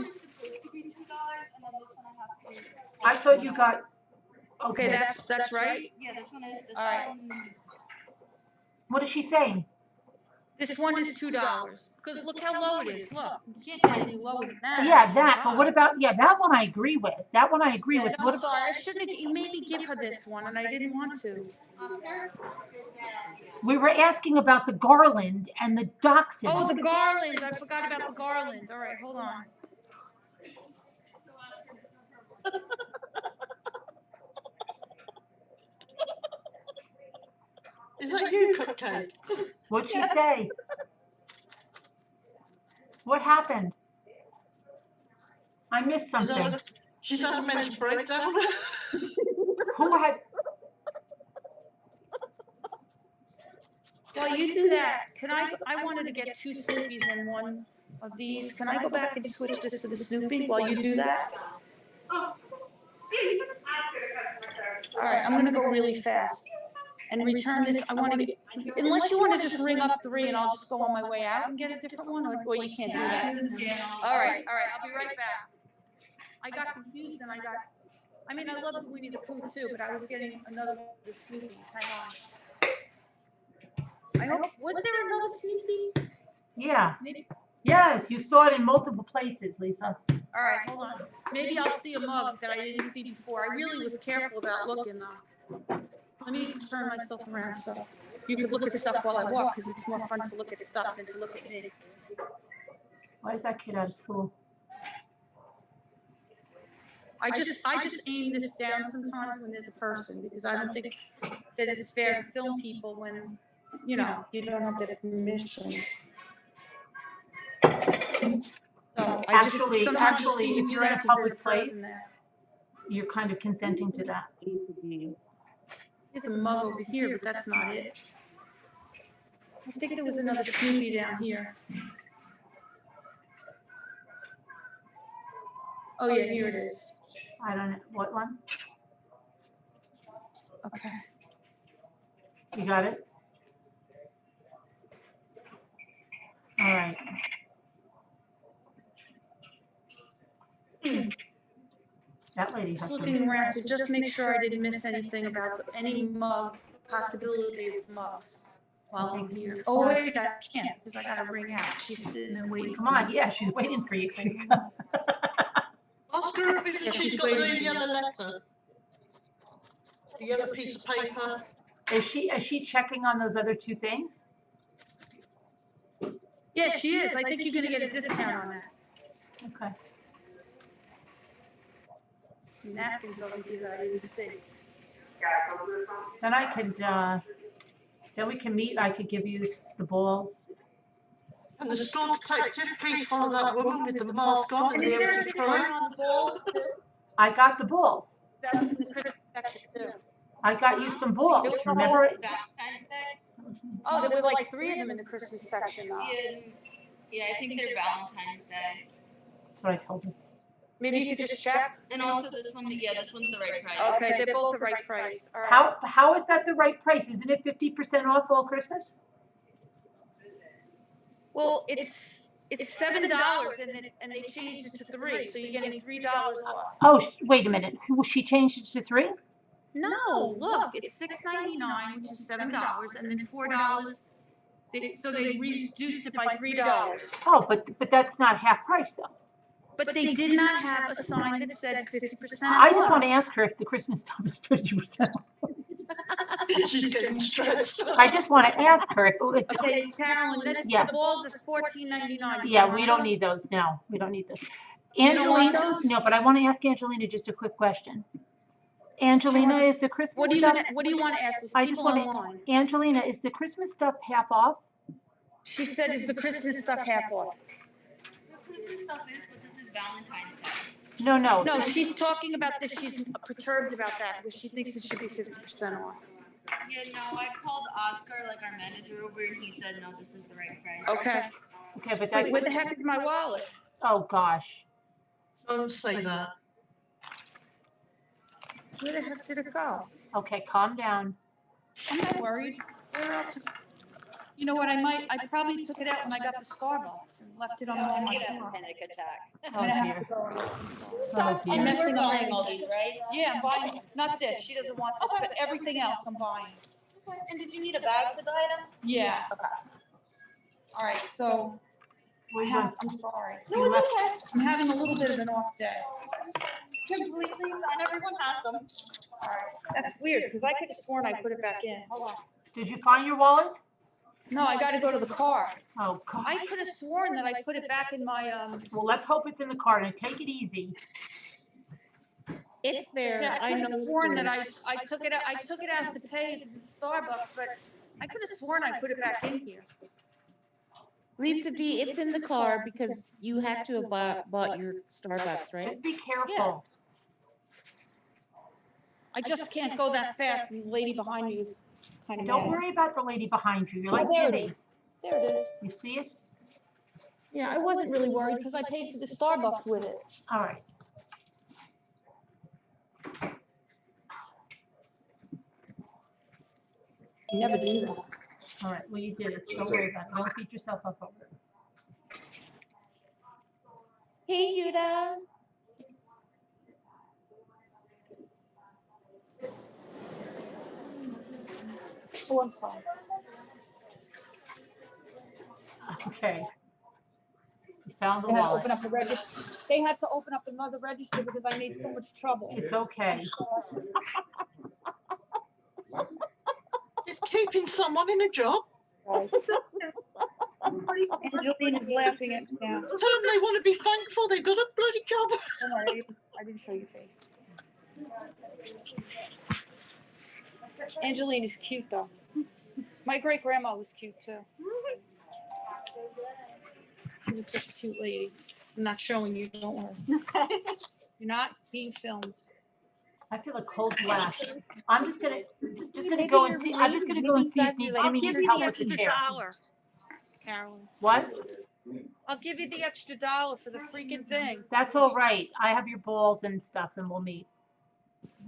I thought you got. Okay, that's right. Yeah, this one is. All right. What is she saying? This one is $2 because look how low it is. Look, you can't get any lower than that. Yeah, that. But what about? Yeah, that one I agree with. That one I agree with. I'm What? sorry, I shouldn't have. Maybe give her this one, and I didn't want to. We were asking about the garland and the dachshund. Oh, the garland! I forgot about the garland. All right, hold on. Is that you, Cupcake? What'd she say? What happened? I missed something. She's had a mental breakdown. Who had? While you do that, can I wanted to get 2 Snoopies and 1 of these. Can I go back and switch this to the Snoopy while you do that? All right, I'm gonna go really fast and return this. I want to get, unless you want to just ring up 3 and I'll just go on my way out and get a different one, or you can't do that. All right, I'll be right back. I got confused and I got I mean, I love the Winnie the Pooh too, but I was getting another one of the Snoopy's. Hang on. I hope, was there another Snoopy? Yeah. Maybe. Yes, you saw it in multiple places, Lisa. All right, hold on. Maybe I'll see a mug that I didn't see before. I really was careful about looking though. Let me turn myself around so you could look at stuff while I walk, because it's more fun to look at stuff than to look at me. Why is that kid out of school? I just aim this down sometimes when there's a person, because I don't think that it's fair to film people when, you know, you don't have the permission. So Actually, sometimes you see me if do you're in that a 'cause there's public person place, there. you're kind of consenting to that. There's a mug over here, but that's not it. I think there was another Snoopy down here. Oh yeah, here it is. I don't know, what one? Okay. You got it? All right. That lady has Just some. looking around to just make sure I didn't miss anything about any mug, possibility of mugs while I'm here. Oh wait, I can't, because I gotta ring out. She's sitting there waiting. Come on, yeah, she's waiting for you. Ask her if Yeah, she's she's got the waiting. yellow letter. The yellow piece of paper. Is she checking on those other two things? Yeah, she is. I think you're gonna get a discount on that. Okay. Some napkins over here that I didn't see. Then I could, then we can meet. I could give you the balls. And the store detective, please follow that woman with the mask on and And the is there a empty discount tray. on the balls too? I got the balls. That's in the Christmas section too. I got you some balls, There was a remember? whole Valentine's Day. Oh, there were like 3 of them in the Christmas section though. Yeah, I think they're Valentine's Day. That's what I told her. Maybe you could just check. And also this one, yeah, this one's the right price. Okay, they're both the right price. All right. How is that the right price? Isn't it 50% off all Christmas? Well, it's $7 and they changed it to 3, so you're getting $3 off. Oh, wait a minute. She changed it to 3? No, look, it's $6.99, which is $7, and then $4. So they reduced it by $3. Oh, but that's not half price though. But they did not have a sign that said 50% off. I just want to ask her if the Christmas stuff is 50% off. She's getting stressed. I just want to ask her if. Okay, Carolyn, Yeah. the balls are $14.99. Yeah, we don't need those now. We don't need those. You don't want Angelina, those? no, but I want to ask Angelina just a quick question. Angelina, is the Christmas What do you stuff? what do you want to ask this? I just want online. to. Angelina, is the Christmas stuff half off? She said, "Is the Christmas stuff half off?" The Christmas stuff is, but this is Valentine's Day. No. No, she's talking about this. She's perturbed about that because she thinks it should be 50% off. Yeah, no, I called Oscar, like our manager over, and he said, no, this is the right price. Okay. Okay, but that. Wait, where the heck is my wallet? Oh gosh. Don't say that. Where the heck did it go? Okay, calm down. I'm not worried. Where else? You know what? I probably took it out when I got the Starbucks and left it on all my floor. Panic attack. Oh dear. Oh I'm dear. messing around all these, right? Yeah, I'm buying, not this, she doesn't want this, but everything else I'm buying. And did you need a bag for the items? Yeah. All right, so I'm sorry. No, it's okay. I'm having a little bit of an off day. Completely, not everyone has them. All right, that's weird, because I could have sworn I put it back in. Hold on. Did you find your wallet? No, I gotta go to the car. Oh God. I could have sworn that I put it back in my, Well, let's hope it's in the car. Now take it easy. It's there. yeah, I I could know. have sworn that I took it out to pay at the Starbucks, but I could have sworn I put it back in here. Lisa D, it's in the car because you had to have bought your Starbucks, right? Just be careful. I just can't go that fast, and the lady behind me is kind of Don't mad. worry about the lady behind you. You're like Oh, there it Kitty. is. There it is. You see it? Yeah, I wasn't really worried because I paid for the Starbucks with it. All right. You never do that. All right. Well, you did it. So don't worry about it. Don't beat yourself up over it. Hey, Yuda. Oh, I'm sorry. Okay. You found the They had to wallet. open up the register. They had to open up another register because I made so much trouble. It's okay. It's keeping someone in a job. Right. Angeline is laughing at me now. Tell them they want to be thankful they've got a bloody job. Don't worry, I didn't show your face. Angeline is cute though. My great grandma was cute too. She was such a cute lady. I'm not showing you, don't worry. Okay. You're not being filmed. I feel a cold blast. I'm just gonna go and see. I'm just gonna go and see if Jimmy needs help with the chair. Carolyn. What? I'll give you the extra $1 for the freaking thing. That's all right. I have your balls and stuff, and we'll meet.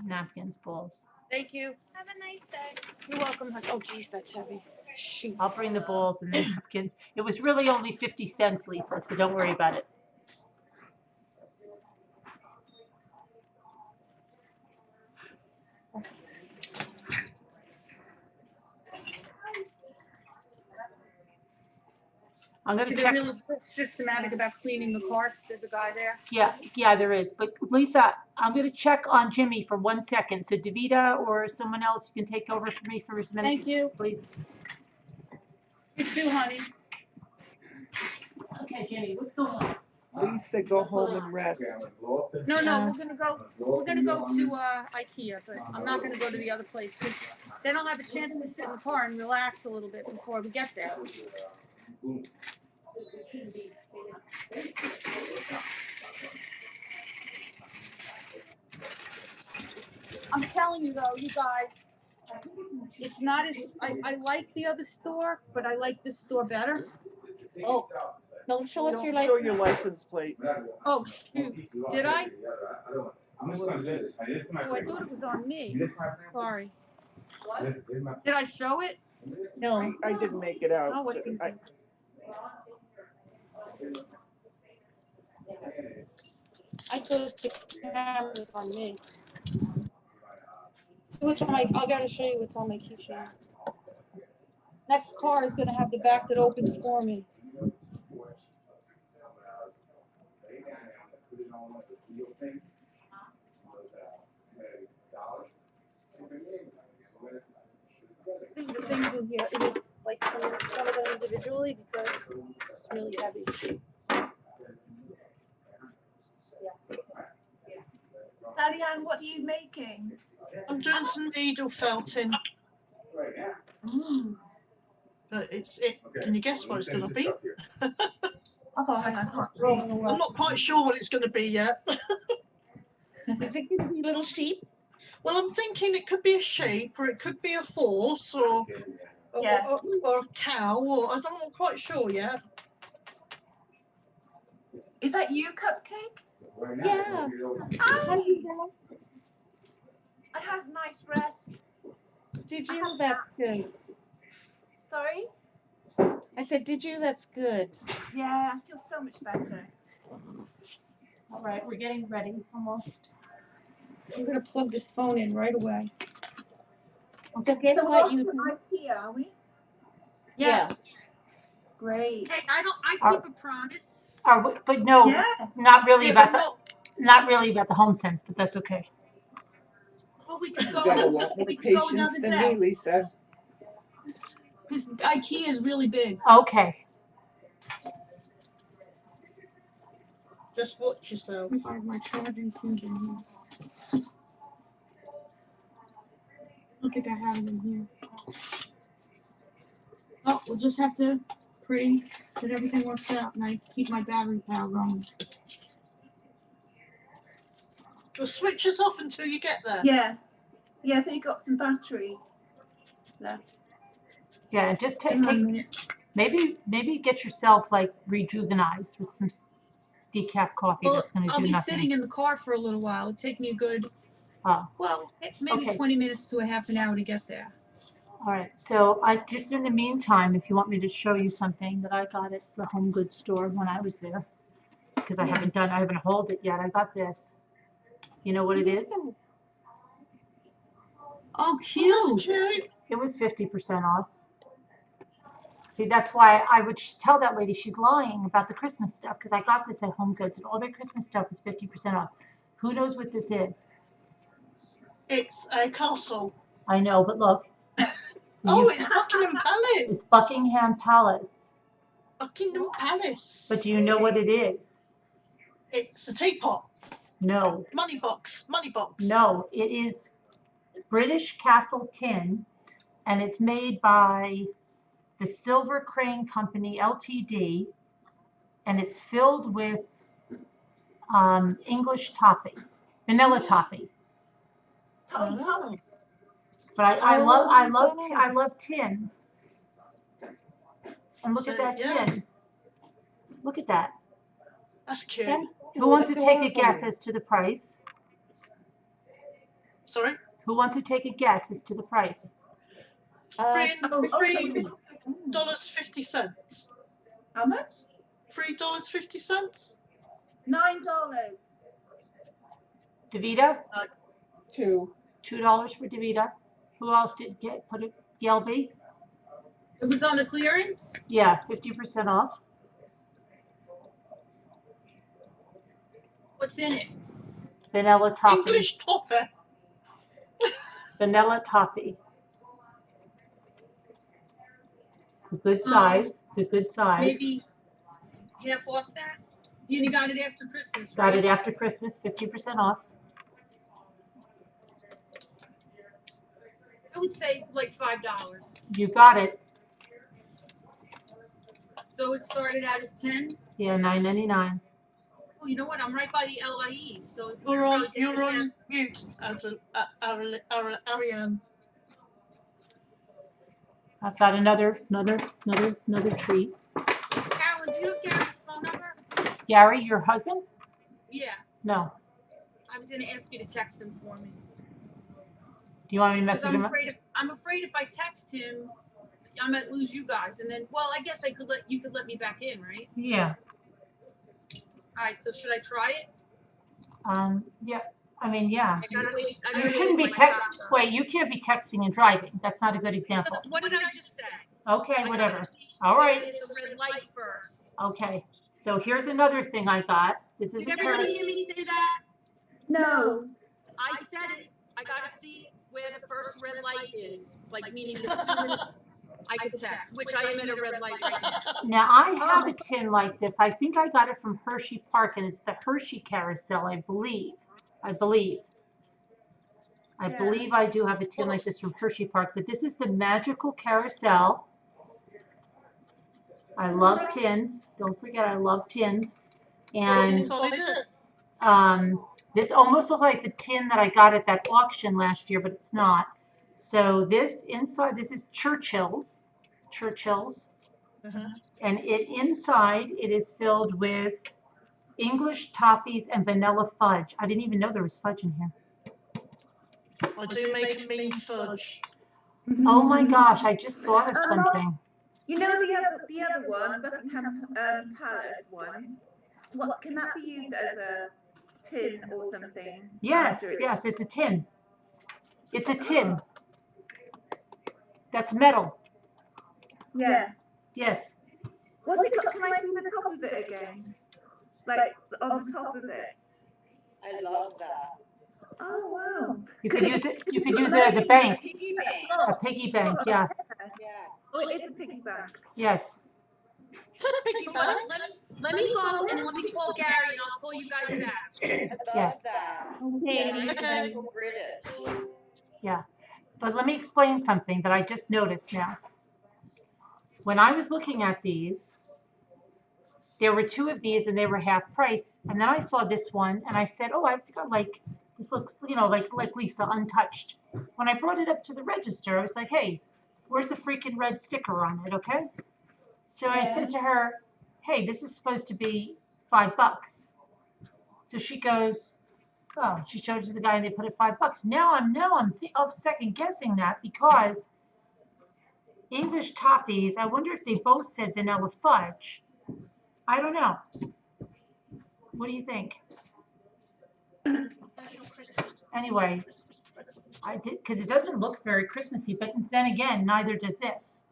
Napkins, balls. Thank you. Have a nice day. You're welcome. Oh, geez, that's heavy. Shoot. I'll bring the balls and the napkins. It was really only 50 cents, Lisa, so don't worry about it. I'm gonna They're check. really systematic about cleaning the carts. There's a guy there. Yeah, there is. But Lisa, I'm gonna check on Jimmy for 1 second. So Davida or someone else, you can take over for me for a minute. Thank you. Please. You too, honey. Okay, Jimmy, what's going on? Lisa, go home and rest. No, we're gonna go. We're gonna go to Ikea, but I'm not gonna go to the other place because then I'll have a chance to sit in the car and relax a little bit before we get there. I'm telling you though, you guys, it's not as I like the other store, but I like this store better. Oh, don't show us your Don't show your license plate. Oh shoot, did I? Oh, I thought it was on me. Sorry. Did I show it? No, I didn't make it out. Oh, what did I thought the camera was on me. So which one I gotta show you what's on my keychain. Next car is gonna have the back that opens for me. I think the things in here, like some of them individually because it's really heavy. Daddy Ann, what are you making? I'm doing some needle felting. But can you guess what it's going to be? Oh, hang on, I can't I'm not quite sure what it's going to be yet. Is it going to be little sheep? Well, I'm thinking it could be a sheep, or it could be a horse, or a cow, or I'm not quite sure yet. Is that you, Cupcake? Yeah. I had a nice rest. Did you? That's good. Sorry? I said, did you? That's good. Yeah, I feel so much better. All right, we're getting ready almost. I'm gonna plug this phone in right away. So guess So what? we're You off to IKEA, are we? Yes. Great. Hey, I keep a promise. But no, Yeah. not really Yeah, about but not really about the home sense, but that's okay. Well, we could You go. got a lot more We could go patience another than day. me, Lisa. Because IKEA is really big. Okay. Just watch yourself. I have my charging things in here. I don't think I have it in here. Oh, we'll just have to pray that everything works out and I keep my battery power going. You'll switch us off until you get there. Yeah. Yeah, so you got some battery left. Yeah, just take Hang on a minute. maybe get yourself like rejuvenized with some decaf coffee. Well, That's going to I'll do be nothing. sitting in the car for a little while. It'll take me a good, maybe okay. 20 minutes to a half an hour to get there. All right. So I just in the meantime, if you want me to show you something that I got at the home goods store when I was there, because I haven't hauled it yet. I got this. You know what it is? Oh, cute. That's cute. It was 50% off. See, that's why I would tell that lady she's lying about the Christmas stuff, because I got this at Home Goods and all their Christmas stuff is 50% off. Who knows what this is? It's a castle. I know, but look. It's Buckingham Palace. It's Buckingham Palace. Buckingham Palace. But do you know what it is? It's a teapot. No. Money box. No, it is British Castle tin, and it's made by the Silver Crane Company Ltd, and it's filled with English toffee, vanilla toffee. Oh. But I love tins. And look at that tin. Look at that. That's cute. Who wants to take a guess as to the price? Sorry? Who wants to take a guess as to the price? $3.50. How much? $3.50. $9. Davida? $2. $2 for Davida. Who else did put it? Yelby? It was on the clearance? Yeah, 50% off. What's in it? Vanilla toffee. English toffee. Vanilla toffee. It's a good size. It's a good size. Maybe half off that? You only got it after Christmas, Got right? it after Christmas, 50% off. I would say like $5. You got it. So it started out as 10. Yeah, $9.99. Well, you know what? I'm right by the LIE, so You're on mute, Ariane. I've got another treat. Carolyn, do you have Gary's phone number? Gary, your husband? Yeah. No. I was going to ask you to text him for me. Do you want me to Because message him? I'm afraid if I text him, I might lose you guys, and then, well, I guess you could let me back in, right? Yeah. All right. So should I try it? Yeah. I mean, yeah. I gotta wait. You shouldn't be Wait, you can't be texting and driving. That's not a good example. What did I just say? Okay, whatever. All right. There's a red light first. Okay. So here's another thing I got. This is Did everybody hear me say that? No. I said it. I gotta see where the first red light is. Like, meaning as soon as I could text, which I am at a red light right now. Now I have a tin like this. I think I got it from Hershey Park, and it's the Hershey Carousel, I believe. I believe I do have a tin like this from Hershey Park, but this is the magical carousel. I love tins. Don't forget, I love tins. And this almost looks like the tin that I got at that auction last year, but it's not. So this inside, this is Churchill's. And inside it is filled with English toffees and vanilla fudge. I didn't even know there was fudge in here. I do make a mean fudge. Oh my gosh, I just thought of something. You know the other one, Buckingham Palace one. What can that be used as a tin or something? Yes, yes, it's a tin. It's a tin. That's metal. Yeah. Yes. What's it got? Can I see the top of it again? Like on the top of it. I love that. Oh wow. You could use it. You could use it as a bank. Piggy bank. A piggy bank. Yeah. Yeah. Oh, it is a piggy bank. Yes. It's a piggy bank. Let me go and let me call Gary, and I'll call you guys back. I love Yes. that. Okay. That's so British. Yeah. But let me explain something that I just noticed now. When I was looking at these, there were two of these and they were half price. And then I saw this one and I said, oh, I've got like, this looks, you know, like Lisa, untouched. When I brought it up to the register, I was like, hey, where's the freaking red sticker on it, okay? So I said to her, hey, this is supposed to be $5. So she goes, oh, she showed it to the guy and they put it $5. Now I'm second guessing that because English toffees, I wonder if they both said vanilla fudge. I don't know. What do you think? Anyway, I did, because it doesn't look very Christmassy, but then again, neither does this.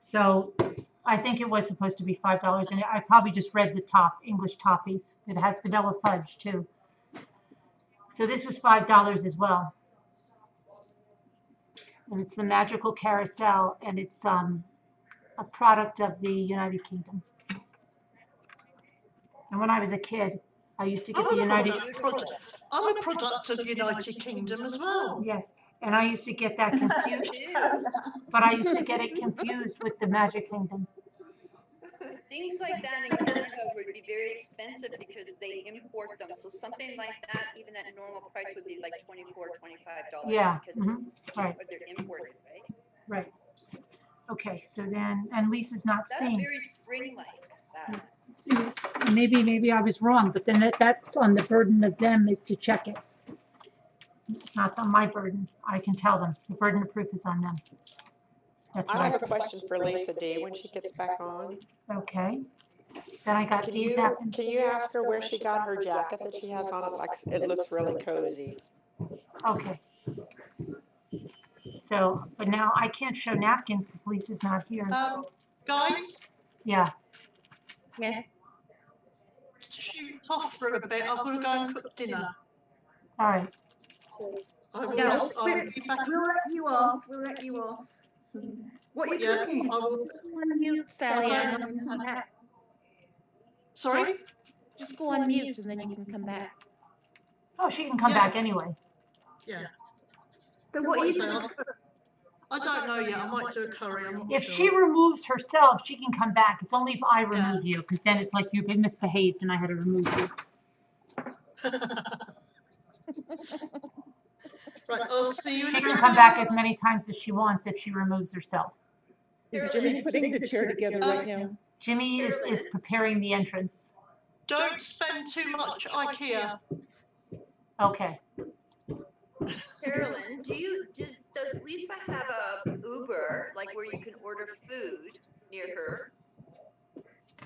So I think it was supposed to be $5, and I probably just read the top, English toffees. It has vanilla fudge too. So this was $5 as well. And it's the Magical Carousel, and it's a product of the United Kingdom. And when I was a kid, I used to get the United. I'm a product of United Kingdom as well. Yes, and I used to get that confused. But I used to get it confused with the Magic Kingdom. Things like that in Canada would be very expensive because they import them. So something like that, even at normal price, would be like $24, $25. Yeah. Because Right. they're imported, right? Right. Okay. So then, and Lisa's not That's seeing. very spring-like. That. Yes. Maybe I was wrong, but then that's on the burden of them is to check it. It's not on my burden. I can tell them. The burden of proof is on them. That's what I have said. a question for Lisa D when she gets back on. Okay. Then I got these napkins. Can you ask her where she got her jacket that she has on? It looks really cozy. Okay. So, but now I can't show napkins because Lisa's not here. Guys, Yeah. Yeah. shoot off for a bit. I've got to go and cook dinner. All right. I will, Yeah, I'll be back. we'll let you off. We'll let you off. What are you cooking? I will. Mute, Sally. I and don't then you can come back. Sorry? Just go on mute and then you can come back. Oh, she can come back anyway. Yeah. So what are you saying? doing? I don't know yet. I might do a curry. I'm not If sure. she removes herself, she can come back. It's only if I remove you, because then it's like you've been misbehaved and I had to remove you. Right, I'll see you in She a can bit, come back guys. as many times as she wants if she removes herself. Is Jimmy putting the chair together right now? Jimmy is preparing the entrance. Don't spend too much IKEA. Okay. Carolyn, does Lisa have a Uber, like where you can order food near her?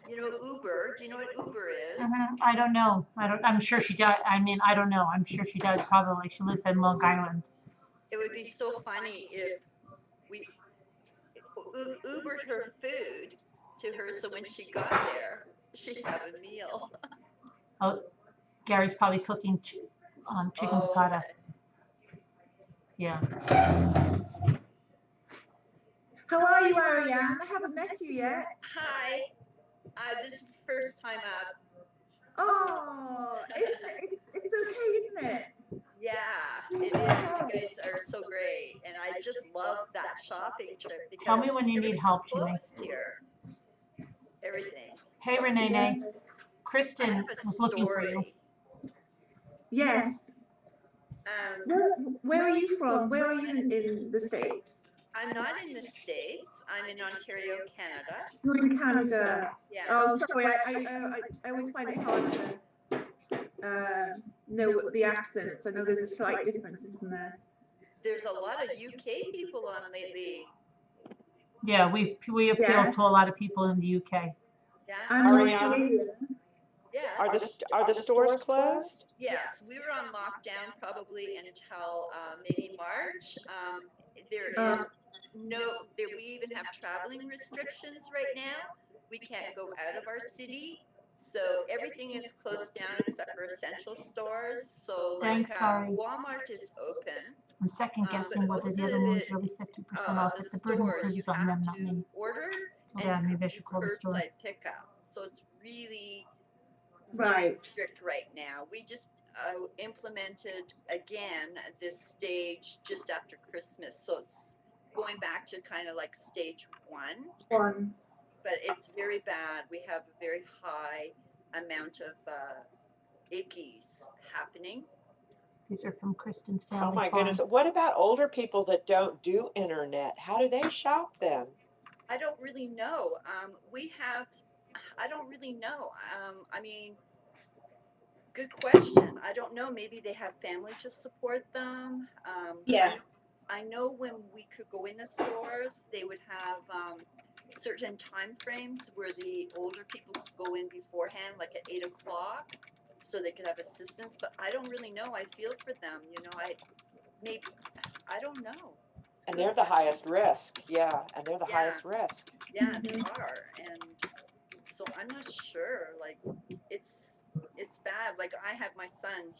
You know Uber? Do you know what Uber is? I don't know. I'm sure she does. I mean, I don't know. I'm sure she does probably. She lives in Long Island. It would be so funny if we Ubered her food to her, so when she got there, she'd have a meal. Oh, Gary's probably cooking chicken piccata. Okay. Yeah. How are you, Ariane? I haven't met you yet. Hi. This is first time up. Oh, it's okay, isn't it? Yeah, it is. You guys are so great, and I just love that shopping trip because Tell me when you need help, Jimmy. closed here. Everything. Hey, Renee. Kristen was looking for you. Yes. Where are you from? Where are you in the States? I'm not in the States. I'm in Ontario, Canada. You're in Canada. Yeah. Oh, sorry. I always find it hard to know the accents. I know there's a slight difference, isn't there? There's a lot of UK people on lately. Yeah, we appeal to a lot of people in the UK. Yeah. Ariana, Yes. are the stores closed? Yes, we were on lockdown probably until maybe March. There is we even have traveling restrictions right now. We can't go out of our city. So everything is closed down except for essential stores. So like Thanks, sorry. Walmart is open. I'm second guessing but whether most the of other one was it, really 50% off, but the burden of proof is on them, not me. Order Yeah, maybe I should call the store. curbside pickup. So it's really Right. strict right now. We just implemented again this stage just after Christmas. So it's going back to kind of like stage one. But it's very bad. We have a very high amount of ickies happening. These are from Kristen's family. Oh my farm. goodness. What about older people that don't do internet? How do they shop then? I don't really know. I don't really know. I mean, good question. I don't know. Maybe they have family to support them. Yeah. I know when we could go in the stores, they would have certain time frames where the older people could go in beforehand, like at 8 o'clock, so they could have assistance. But I don't really know. I feel for them. You know, maybe, I don't know. It's a And good they're the question. highest risk. Yeah, and they're the Yeah. highest risk. Yeah, they are. And so I'm not sure. Like, it's bad. Like, I have my son.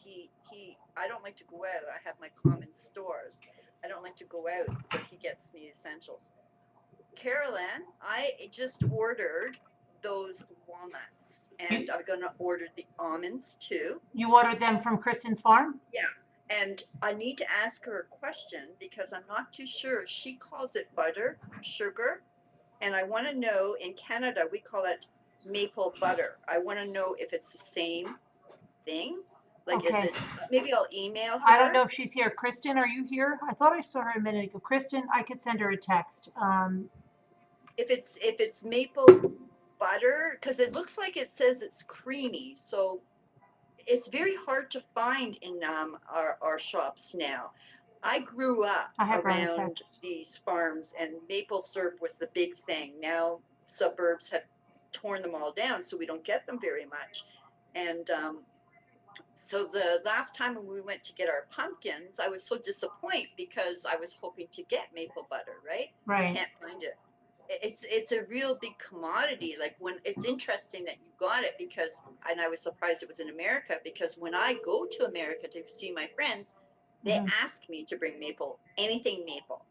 I don't like to go out. I have my common stores. I don't like to go out, so he gets me essentials. Carolyn, I just ordered those walnuts, and I'm gonna order the almonds too. You ordered them from Kristen's farm? Yeah. And I need to ask her a question because I'm not too sure. She calls it butter, sugar, and I want to know, in Canada, we call it maple butter. I want to know if it's the same thing. Like, is Okay. it, maybe I'll email her. I don't know if she's here. Kristen, are you here? I thought I saw her a minute ago. Kristen, I could send her a text. If it's maple butter, because it looks like it says it's creamy. So it's very hard to find in our shops now. I grew up I have her on a around text. these farms, and maple syrup was the big thing. Now suburbs have torn them all down, so we don't get them very much. And so the last time when we went to get our pumpkins, I was so disappointed because I was hoping to get maple butter, right? Right. Can't find it. It's a real big commodity. Like, when it's interesting that you got it, because, and I was surprised it was in America, because when I go to America to see my friends, they ask me to bring anything maple,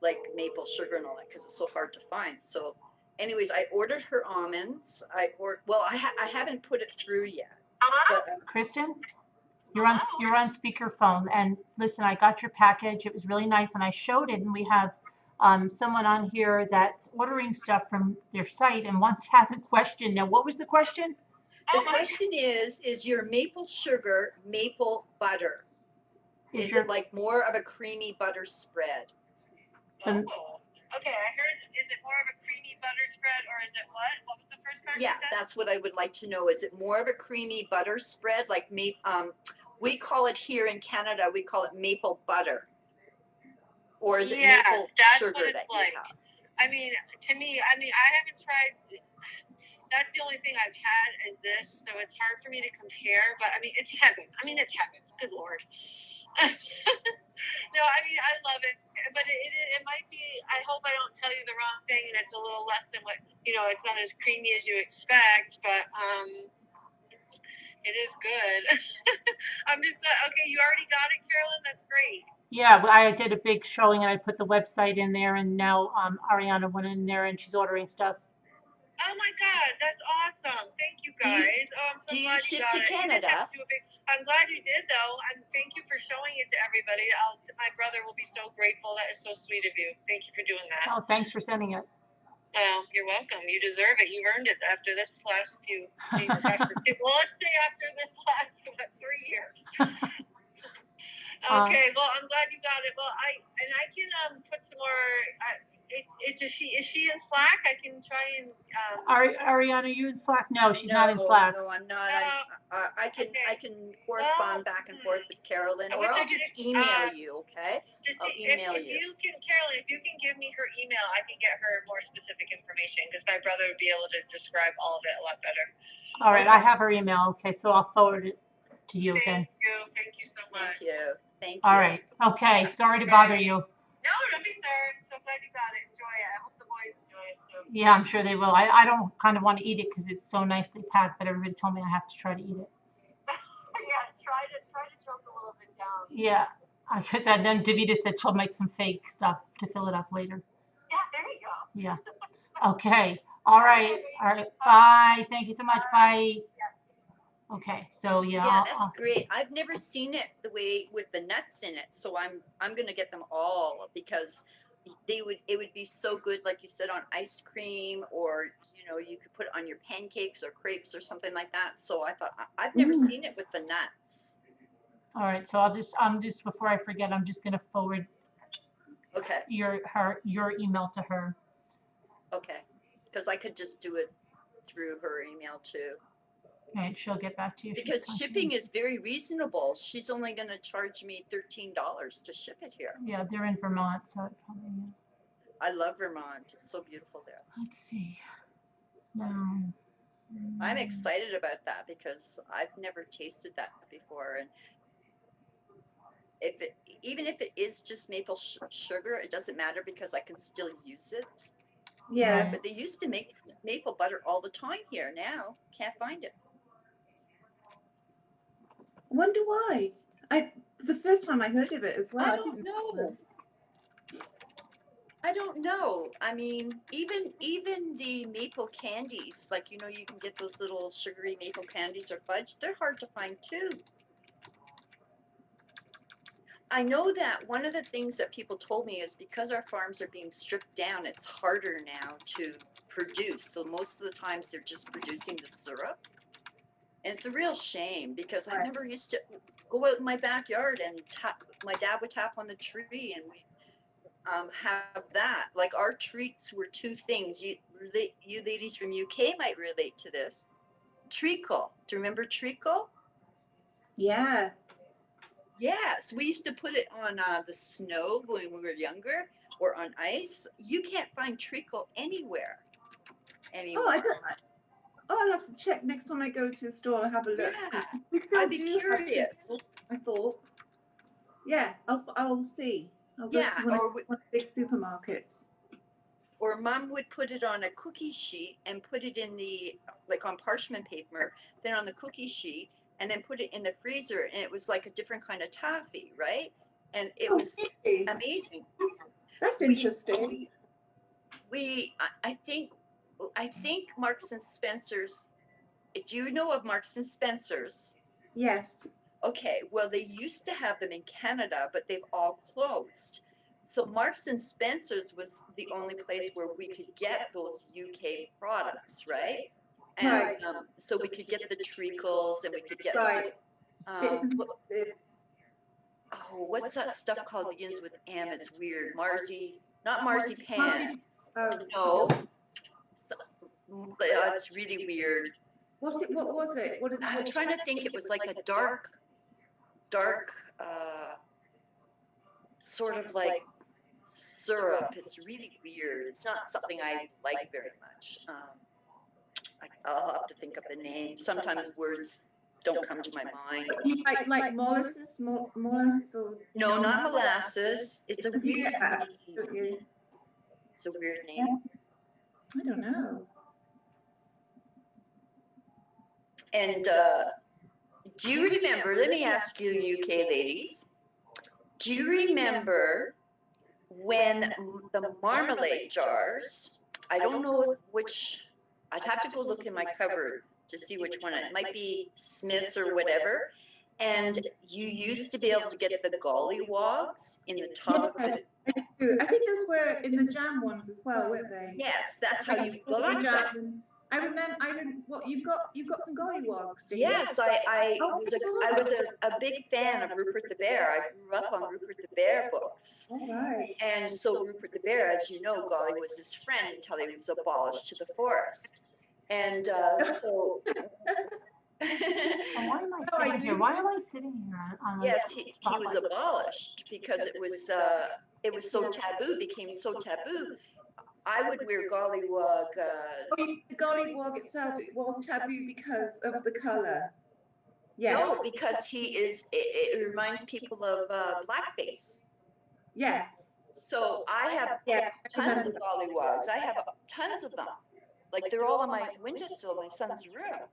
like maple sugar and all that, because it's so hard to find. So anyways, I ordered her almonds. I haven't put it through yet. But, Kristen, you're on speakerphone. And listen, I got your package. It was really nice, and I showed it. And we have someone on here that's ordering stuff from their site and has a question. Now, what was the question? the question is your maple sugar maple butter? Is it like more of a creamy butter spread? The, Okay, I heard, is it more of a creamy butter spread, or is it what? What was the first part? Yeah, that's what I would like to know. Is it more of a creamy butter spread, like we call it here in Canada, we call it maple butter, or is it maple sugar that you have? I mean, to me, I haven't tried. That's the only thing I've had is this, so it's hard for me to compare. But I mean, it's heaven. It's heaven. Good Lord. No, I love it, but it might be. I hope I don't tell you the wrong thing, and it's a little less than what it's not as creamy as you expect, but it is good. I'm just okay. You already got it, Carolyn. That's great. yeah, I did a big showing, and I put the website in there, and now Ariana went in there, and she's ordering stuff. Oh my God, that's awesome! Thank you guys. I'm so glad you got it. Canada? I'm glad you did, though, and thank you for showing it to everybody. My brother will be so grateful. That is so sweet of you. Thank you for doing that. Oh, thanks for sending it. Well, you're welcome. You deserve it. You've earned it after this last few. Jesus, let's say after this last 3 years. Okay. Well, I'm glad you got it. Well, I can put some more. Is she in Slack? I can try and. Ariana, are you in Slack? No, she's not in Slack. No, I'm not. I can correspond back and forth with Carolyn, or I'll just email you. Okay. I'll email you. Carolyn, if you can give me her email, I can get her more specific information, because my brother would be able to describe all of it a lot better. All right, I have her email. Okay, so I'll forward it to you again. Thank you so much. Thank you. All right. Okay. Sorry to bother you. No, don't be sorry. I'm so glad you got it. Enjoy it. I hope the boys enjoy it too. Yeah, I'm sure they will. I don't kind of want to eat it because it's so nicely packed, but everybody told me I have to try to eat it. Yeah, try to choke a little bit down. Yeah, because then Davita said she'll make some fake stuff to fill it up later. Yeah, there you go. Yeah. Okay. All right. Bye. Thank you so much. Bye. Okay. So yeah, that's great. I've never seen it the way with the nuts in it, so I'm gonna get them all, because it would be so good, like you said, on ice cream, or you could put it on your pancakes or crepes or something like that. So I thought, I've never seen it with the nuts. All right. So I'm just before I forget, I'm just gonna forward your email to her. Okay, because I could just do it through her email too. And she'll get back to you. Because shipping is very reasonable. She's only going to charge me $13 to ship it here. Yeah, they're in Vermont, so it probably. I love Vermont. It's so beautiful there. Let's see. No. I'm excited about that because I've never tasted that before, and even if it is just maple sugar, it doesn't matter because I can still use it. Yeah. But they used to make maple butter all the time here. Now can't find it. Wonder why? It's the first time I heard of it as well. I don't know. I don't know. I mean, even the maple candies, like you can get those little sugary maple candies or fudge. They're hard to find too. I know that one of the things that people told me is because our farms are being stripped down, it's harder now to produce. So most of the times they're just producing the syrup. And it's a real shame because I never used to go out in my backyard and my dad would tap on the tree and we have that. Like our treats were two things. You ladies from UK might relate to this. Treacle. Do you remember treacle? Yeah. Yes, we used to put it on the snow when we were younger, or on ice. You can't find treacle anywhere anymore. Oh, I don't. Oh, I'll have to check next time I go to the store and have a look. Yeah, I'd be curious. I thought. Yeah, I'll see. I'll go Yeah, to one of the big supermarkets. Or Mom would put it on a cookie sheet and put it in on parchment paper, then on the cookie sheet, and then put it in the freezer, and it was like a different kind of toffee, right? And it was amazing. That's interesting. I think Marks and Spencer's. Do you know of Marks and Spencer's? Yes. Okay, well, they used to have them in Canada, but they've all closed. So Marks and Spencer's was the only place where we could get those UK products, right? And so we could get the treacles and we could get what's that stuff called begins with M? It's weird. Not marzipan. No. It's really weird. What was it? I'm trying to think. It was like a dark, sort of like syrup. It's really weird. It's not something I like very much. I'll have to think up a name. Sometimes words don't come to my mind. Like molasses, molasses or no, not molasses. It's a weird. It's a weird name. I don't know. And do you remember? Let me ask you, UK ladies. Do you remember when the marmalade jars? I don't know which. I'd have to go look in my cupboard to see which one. It might be Smith's or whatever. And you used to be able to get the gollywogs in the top of the. I think those were in the jam ones as well, weren't they? Yes, that's how you got them. I remember. What you've got some gollywogs. Yes, I was a big fan of Rupert the Bear. I grew up on Rupert the Bear books. Right. And so Rupert the Bear, as you know, Golly was his friend until he was abolished to the forest. And so. Why am I sitting here? Why am I sitting here on Yes, he was abolished because it was so taboo, became so taboo. I would wear gollywog. The gollywog itself, it was taboo because of the color. Yeah. No, because it reminds people of blackface. Yeah. So I have tons of gollywogs. I have tons of them. Like they're all on my windowsill in my son's room.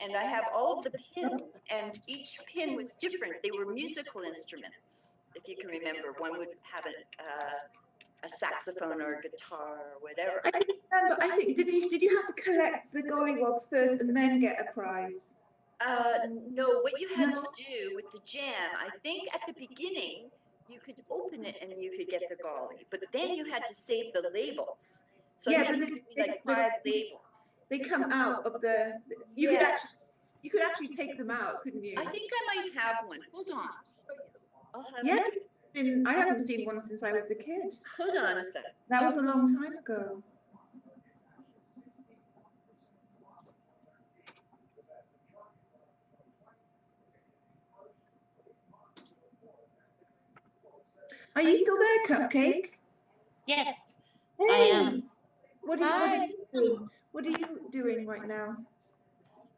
And I have all of the pins, and each pin was different. They were musical instruments, if you can remember. One would have a saxophone or a guitar or whatever. I think did you have to collect the gollywogs first and then get a prize? No, what you had to do with the jam, I think at the beginning you could open it and you could get the golly, but then you had to save the labels. So yeah, like 5 labels. They come out of the. You could actually take them out, couldn't you? I think I might have one. Hold on. I'll have I haven't seen one since I was a kid. Hold on a second. That was a long time ago. Are you still there, Cupcake? Yes, hey. I am. What are you doing? What are you doing right now?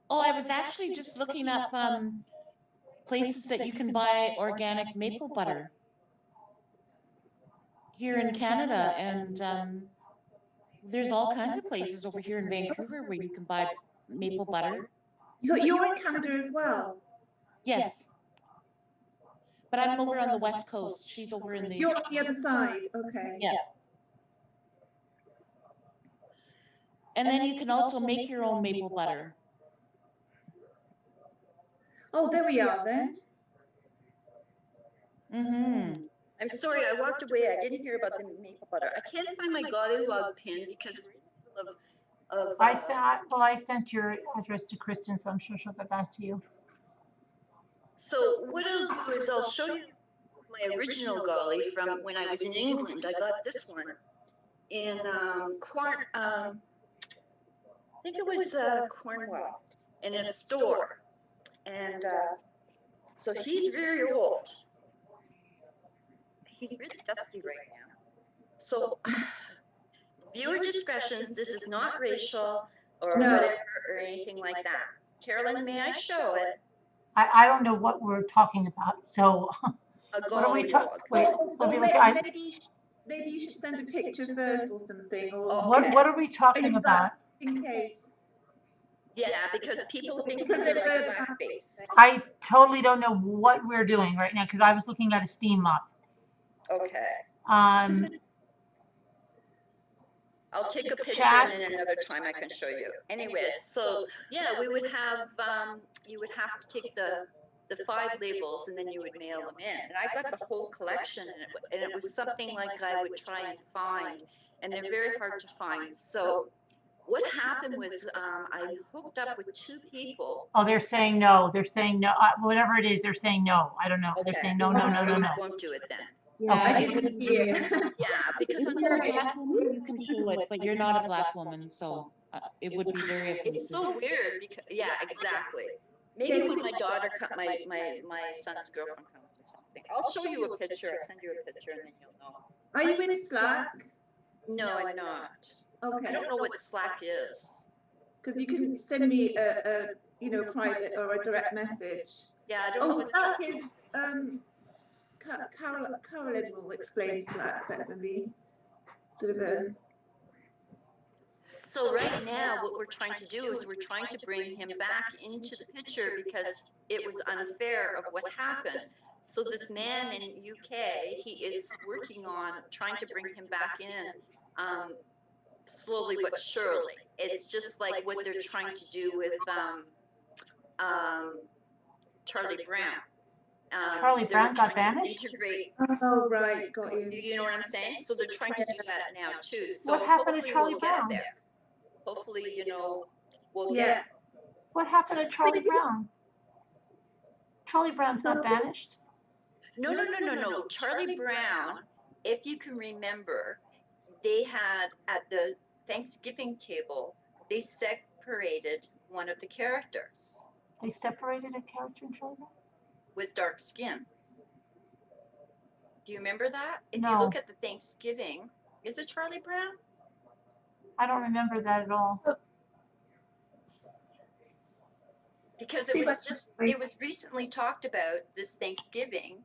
Oh, I was actually just looking up places that you can buy organic maple butter here in Canada, and there's all kinds of places over here in Vancouver where you can buy maple butter. So you're in Canada as well? Yes. But I'm over on the west coast. She's over in the... You're on the other side, okay. Yeah. And then you can also make your own maple butter. Oh, there we are then. Mm-hmm. I'm sorry, I walked away. I didn't hear about the maple butter. I can't find my gollywog pin because we're in the middle of I sent your address to Kristen, so I'm sure she'll get back to you. So what I'll do is I'll show you my original golly from when I was in England. I got this one in I think it was Cornwall, in a store. And so he's very old. He's really dusty right now. So viewer discretions, this is not racial or whatever or anything like that. Carolyn, may I show it? I don't know what we're talking about, so what are we talking? Wait, let me look. Maybe you should send a picture first or something. Or what are we talking about? In case. Yeah, because people think these are like blackface. I totally don't know what we're doing right now because I was looking at a steam mop. Okay. I'll take a picture and then another time I can show you. Anyways, so yeah, we would have, you would have to take the 5 labels and then you would mail them in. And I got the whole collection and it was something like I would try and find, and they're very hard to find. So what happened was I hooked up with 2 people. Oh, they're saying no. They're saying no. Whatever it is, they're saying no. I don't know. Okay. They're saying no, no, no, no, no. I won't do it then. Yeah, okay. I didn't hear. Yeah, because I'm you're a black woman, you can do it, but you're not a black woman, so it would be very offensive. It's so weird because, yeah, exactly. Maybe when my daughter, my son's girlfriend comes or something. I'll show you a picture. I'll send you a picture and then you'll know. Are you in Slack? No, I'm not. Okay. I don't know what Slack is. Because you can send me a private or a direct message. Yeah, I don't know what Slack is. Carolyn will explain Slack better than me. Sort of a. So right now, what we're trying to do is we're trying to bring him back into the picture because it was unfair of what happened. So this man in UK, he is working on trying to bring him back in, slowly but surely. It's just like what they're trying to do with Charlie Brown. Charlie Brown got banished? Oh, right, got you. You know what I'm saying? So they're trying to do that now too. So what happened to Charlie we'll Brown? Get there. Hopefully, we'll get. What happened to Charlie Brown? Charlie Brown's not banished? No. Charlie Brown, if you can remember, they had at the Thanksgiving table, they separated one of the characters. They separated a character in Charlie Brown? With dark skin. Do you remember that? If No. you look at the Thanksgiving, is it Charlie Brown? I don't remember that at all. Because it was recently talked about this Thanksgiving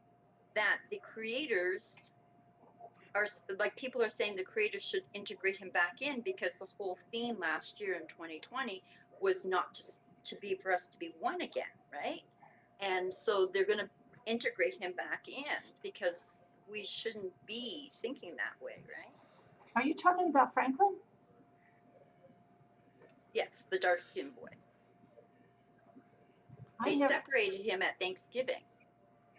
that the creators are, like, people are saying the creators should integrate him back in because the whole theme last year in 2020 was not to be for us to be one again, right? And so they're going to integrate him back in because we shouldn't be thinking that way, right? Are you talking about Franklin? Yes, the dark-skinned boy. They separated him at Thanksgiving.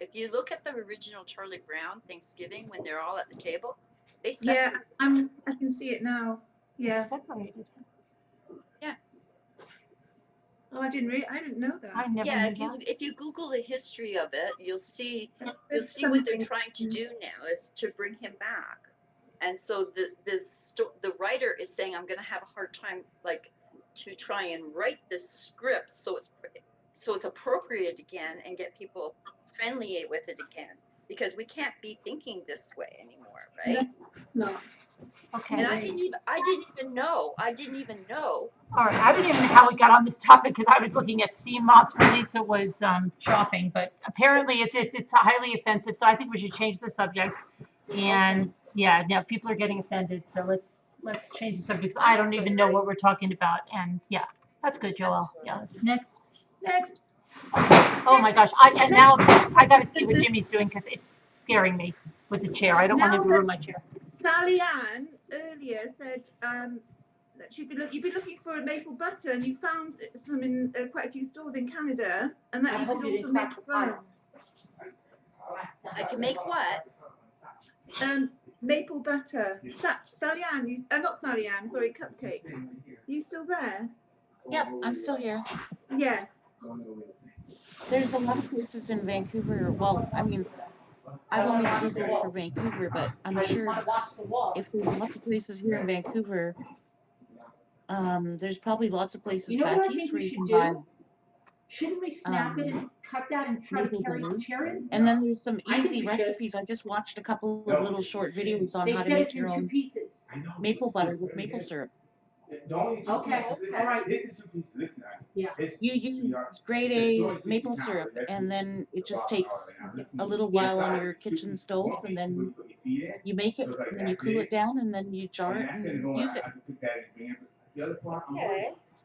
If you look at the original Charlie Brown Thanksgiving when they're all at the table, they separated. Yeah, I can see it now. Yeah. They separated him. Yeah. Oh, I didn't know that. I never knew that. If you Google the history of it, you'll see what they're trying to do now is to bring him back. And so the writer is saying, I'm going to have a hard time, like, to try and write this script so it's appropriate again and get people friendly with it again, because we can't be thinking this way anymore. right? No. Okay. And I didn't even know. All right, I don't even know how we got on this topic because I was looking at steam mops and Lisa was shopping, but apparently it's highly offensive. So I think we should change the subject. And yeah, now people are getting offended. So let's change the subject. 'Cause I don't even know what we're talking about. And yeah, that's good, Joel. Yeah, next. Oh my gosh, now I got to see what Jimmy's doing because it's scaring me with the chair. I don't want him to ruin my chair. Sally Ann earlier said that you've been looking for a maple butter and you found some in quite a few stores in Canada, and that you could also make foam. I can make what? Maple butter. Sally Ann, not Sally Ann, sorry, Cupcake. You still there? Yep, I'm still here. Yeah. There's a lot of places in Vancouver. Well, I mean, I've only Googled for Vancouver, but I'm sure if there's lots of places here in Vancouver, there's probably lots of places back east where you can buy. Shouldn't we snap it and cut that and try to carry the chair in? And then there's some I think easy we should. recipes. I just watched a couple of little short videos on They how to said make it's your in 2 own pieces. maple butter with maple syrup. Okay, all right. This is 2 pieces. Listen, Yeah. You use grade A maple syrup, and then it just takes a little while on your kitchen stove, and then you make it, and then you cool it down, and then you jar it and use it. Okay.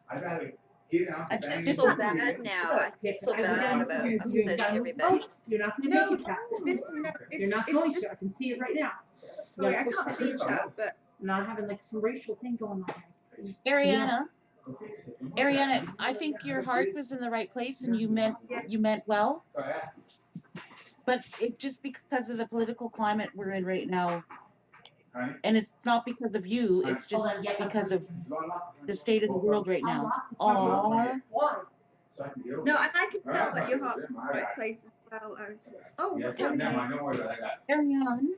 I feel Just so bad now. I feel so bad about upsetting everybody. You're not going to make it past this. You're not going to. I can see it right now. Sorry, I can't see chat, but I'm not having like some racial thing going on. Ariana, I think your heart was in the right place, and you meant well. But it just because of the political climate we're in right now, and it's not because of you, it's just because of the state of the world right now. Aww. no, and I can tell that your heart's in the right place as well. Oh, what's happening? Ariane,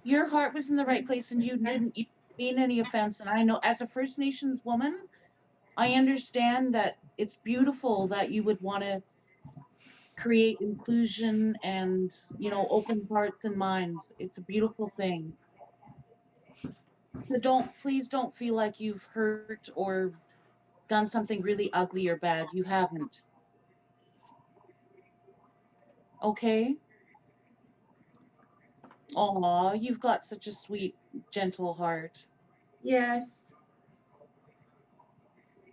your heart was in the right place, and you didn't mean any offense. And I know, as a First Nations woman, I understand that it's beautiful that you would want to create inclusion and, open hearts and minds. It's a beautiful thing. So please don't feel like you've hurt or done something really ugly or bad. You haven't. Okay? Aw, you've got such a sweet, gentle heart. Yes.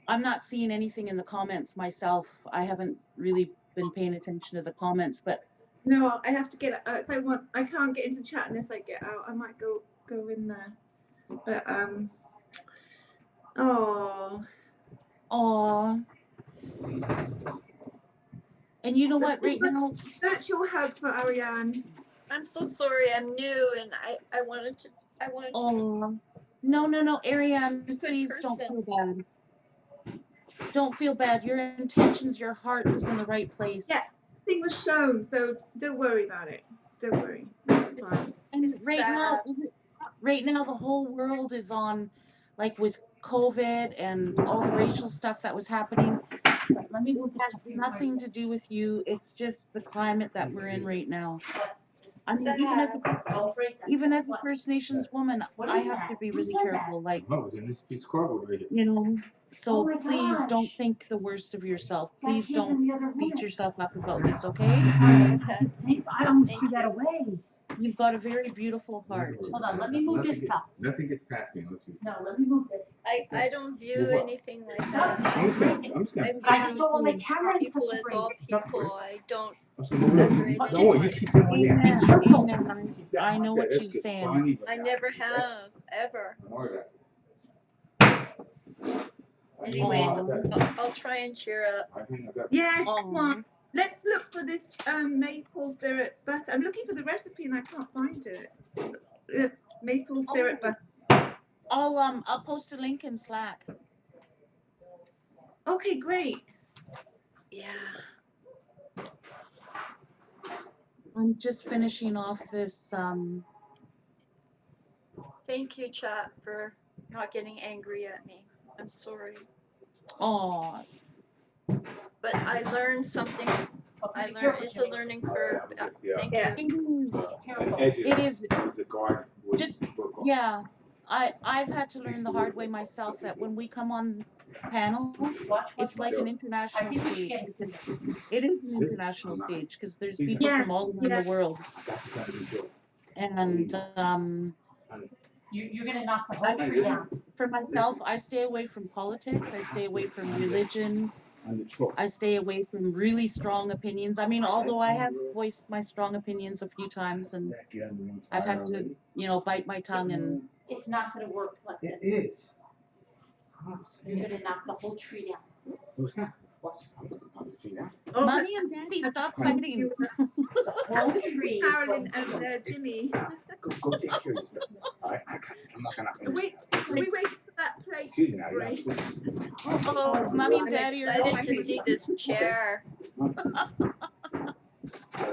I'm not seeing anything in the comments myself. I haven't really been paying attention to the comments, but No, I have to get if I can't get into chat unless I get out. I might go in there. But Aw. And you know what? Right now, virtual hug for Ariane. I'm so sorry. I'm new, and I wanted to. Oh, no, Ariane, please don't feel bad. Don't feel bad. Your intentions, your heart was in the right place. Yeah, thing was shown, so don't worry about it. Don't worry. And right now, the whole world is on, like, with COVID and all the racial stuff that was happening. Let me move this. It has nothing to do with you. It's just the climate that we're in right now. I mean, even as a First Nations woman, I have to be really careful. Like, oh, then this piece of cardboard right here. So please don't think the worst of yourself. Please don't beat yourself up about this, okay? I almost threw that away. You've got a very beautiful heart. Hold on, let me move this stuff. Nothing gets past me unless you. No, let me move this. I don't view anything like that. I just don't want my camera and stuff people to as break. all people. I don't Don't separate worry, you keep that one there. Amen. I know what you're saying. I never have, ever. Anyways, I'll try and cheer up. Yes, come on. Let's look for this maple syrup butter. I'm looking for the recipe and I can't find it. Maple syrup butter. I'll post a link in Slack. Okay, great. Yeah. I'm just finishing off this. Thank you, chat, for not getting angry at me. I'm sorry. Oh. But I learned something. It's a learning curve. Thank you. It is. guard would Just work on. yeah, I've had to learn the hard way myself that when we come on panels, it's like an international stage because it is an international stage because there's people from all around the world. And You're gonna knock the whole tree down. for myself, I stay away from politics. I stay away from religion. I stay away from really strong opinions. I mean, although I have voiced my strong opinions a few times, and I've had to, you know, bite my tongue and. It's not gonna work like this. It is. You're gonna knock the whole tree down. No, it's not. Watch. I'm gonna knock the tree down. Mommy and Daddy, stop fighting. Whole tree. Carolyn and Jimmy. Go take care of your stuff. All right, I got this. I'm not gonna. Wait, we waited for that plate. Excuse me now. Right. Oh, Mommy and I'm Daddy are excited to fighting. see this chair.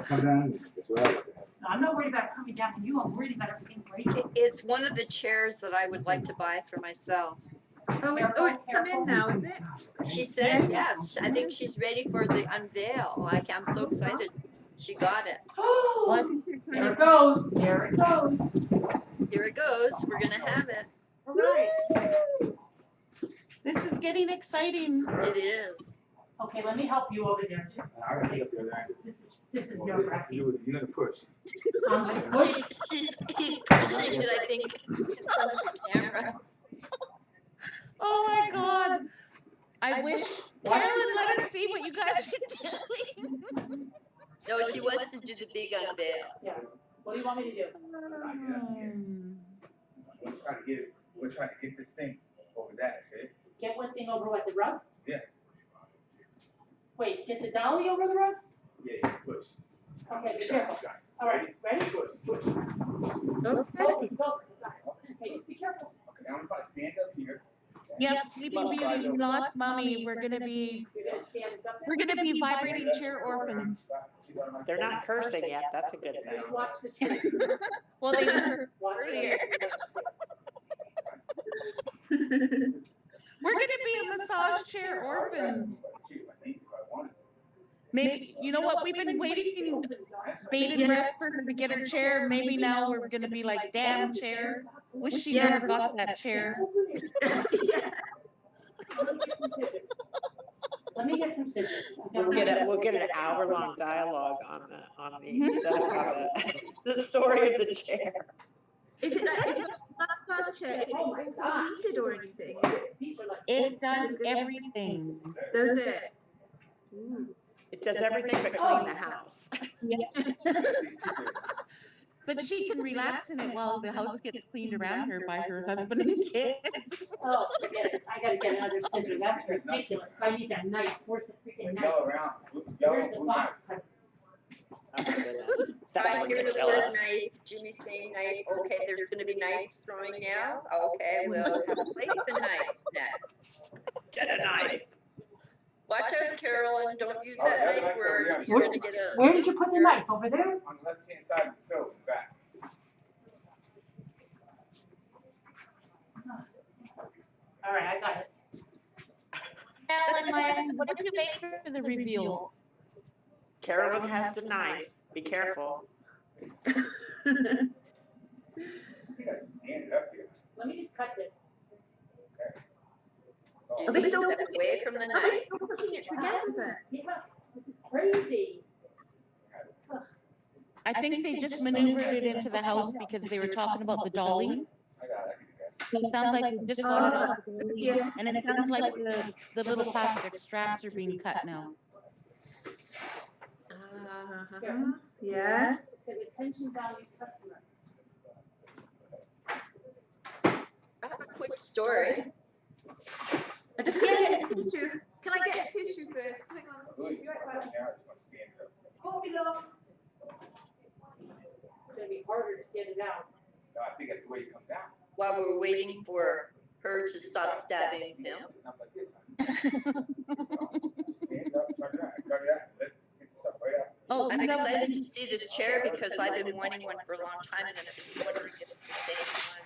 Come down. That's what I like to have. No, I'm not worried about it coming down on you. I'm worried about everything breaking. It's one of the chairs that I would like to buy for myself. Oh, it's come in now, is it? She said yes. I think she's ready for the unveil. I'm so excited. She got it. There it goes. There it goes. Here it goes. We're gonna have it. All right. This is getting exciting. It is. Okay, let me help you over there. Just I gotta get up there. this is nerve wracking. You're gonna push. I'm gonna push. He's pushing it, I think, in front of the camera. Oh my God. I wish Carolyn let us see what you guys are doing. No, she wants to do the big unveil. Yeah. What do you want me to do? We're trying to get this thing over that, see? Get one thing over what, the rug? Yeah. Wait, get the dolly over the rug? Yeah, push. Okay, be careful. All right, ready? Push. Okay. It's over. Okay, just be careful. Okay, I'm gonna stand up here. Yep, Sleeping Beauty, we lost Mommy. We're gonna be vibrating chair orphans. They're not cursing yet. That's a good thing. Just watch the tree. Well, they were earlier. We're gonna be a massage chair orphans. Maybe, you know what, we've been waiting bated breath for her to get her chair. Maybe now we're gonna be like, damn chair. Wish she never got that chair. Let me get some scissors. We'll get an hour-long dialogue on the story of the chair. Is it a massage chair? Is it also heated or anything? It does everything. Does it? It does everything but clean the house. Yeah. But she can relax in it while the house gets cleaned around her by her husband and kids. Oh, forget it. I gotta get another scissor. That's ridiculous. I need that knife. Where's the freaking knife? Where's the box cutter? I hear the word knife. Jimmy's saying knife. Okay, there's gonna be knives throwing now. Okay, we'll have plates and knives next. Get a knife. Watch out, Carolyn. Don't use that knife word. You're gonna get a. Where did you put the knife? Over there? On the left-hand side of the stove, in the back. All right, I got it. Carolyn, what did you make for the reveal? Carolyn has the knife. Be careful. I think I just stand it up here. Let me just cut this. Are they still Step away from the Are they knife. still putting it together then? Yeah, this is crazy. I think they just maneuvered it into the house because they were talking about the dolly. So it sounds like they just got it off the dolly, and it sounds like the little plastic straps are being cut now. Yeah. It says attention valued customer. I have a quick story. I just can't get a tissue. Can I get a tissue first? Hang on. It's Won't be long. It's gonna be harder to get it out. No, I think that's the way it comes out. While we're waiting for her to stop stabbing him. Not like this. Stand up, turn it out, let get the stuff right out. Oh, I'm no, excited to see this chair because I've been wanting one for a long time and I've been wondering if it's the same one.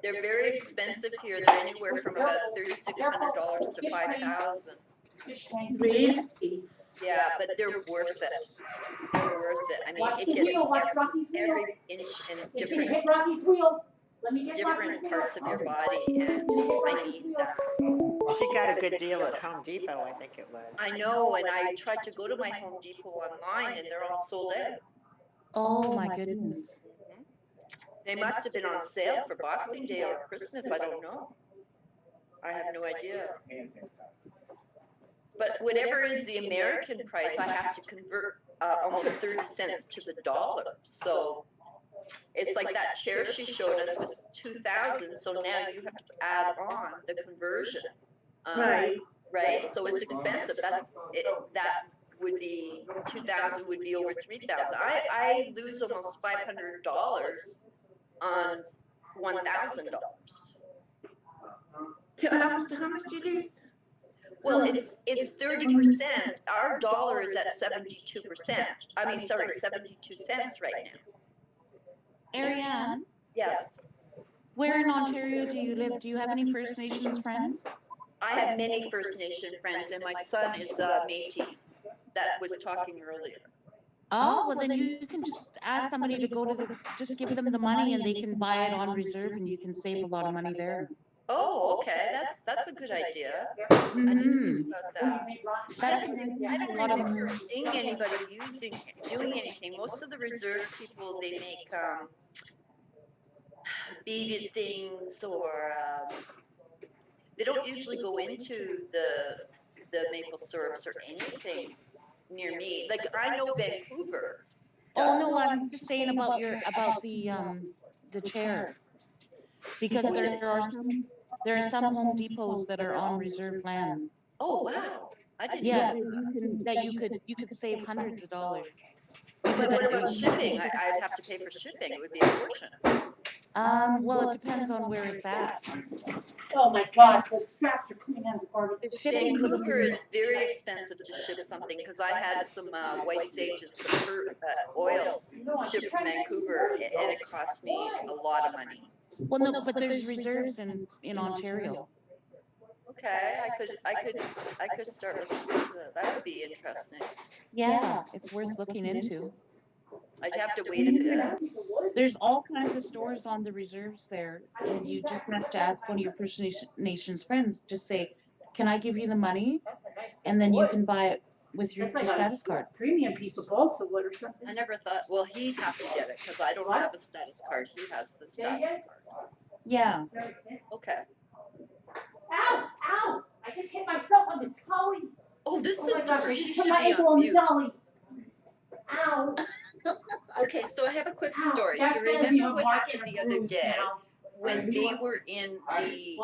They're very expensive here. They're anywhere from about $3,600 to $5,000. Really? Yeah, but they're worth it. They're worth it. I mean, Watch it the gets wheel, watch Rocky's wheel. every inch in It's gonna different hit Rocky's wheel. Let me get Rocky's different wheel. parts of your body, and I need that. She got a good deal at Home Depot, I think it was. I know, and I tried to go to my Home Depot online, and they're all sold out. Oh my goodness. They must have been on sale for Boxing Day or Christmas. I don't know. I have no idea. But whatever is the American price, I have to convert almost 30 cents to the dollar. So it's like that chair she showed us was 2,000. So now you have to add on the conversion. Right. Right. So it's expensive. That would be 2,000 would be over 3,000. I lose almost $500 on $1,000. How much do you lose? Well, it's 30%. Our dollar is at 72%. I mean, sorry, 72 cents right now. Ariane, Yes, where in Ontario do you live? Do you have any First Nations friends? I have many First Nation friends, and my son is Métis. That was talking earlier. Oh, well then you can just ask somebody to go to just give them the money and they can buy it on reserve and you can save a lot of money there. Oh, okay, that's a good idea. Mm-hmm. I didn't think about that. That's I don't remember seeing anybody doing anything. Most of the reserve people, they make beaded things, or they don't usually go into the maple syrups or anything near me. Like, I know Vancouver. Oh no, I'm just saying about the chair. Because there are some Home Depots that are on reserve land. Oh wow. I didn't know. You could save hundreds of dollars. But what about shipping? I'd have to pay for shipping. It would be a fortune. Well, it depends on where it's at. Oh my gosh, those straps are coming out of the garbage. Vancouver is very expensive to ship something, because I had some white sage and some oils shipped from Vancouver, and it cost me a lot of money. Well, no, but there's reserves in Ontario. Okay, I could start looking into that. That would be interesting. Yeah, it's worth looking into. I'd have to wait a bit. There's all kinds of stores on the reserves there, and you just have to ask one of your First Nations friends. Just say, "Can I give you the money?" And then you can buy it with your status card. Premium piece of balsa wood or something. I never thought. Well, he'd have to get it because I don't have a status card. He has the status card. Yeah. Okay. Ow! Ow! I just hit myself on the dolly. Oh, this is my gosh! I she just should put my be ankle on on the mute. dolly. Ow! Okay, so I have a quick story. That's So gonna be remember a what mark happened and the a other bruise day now. when they were in the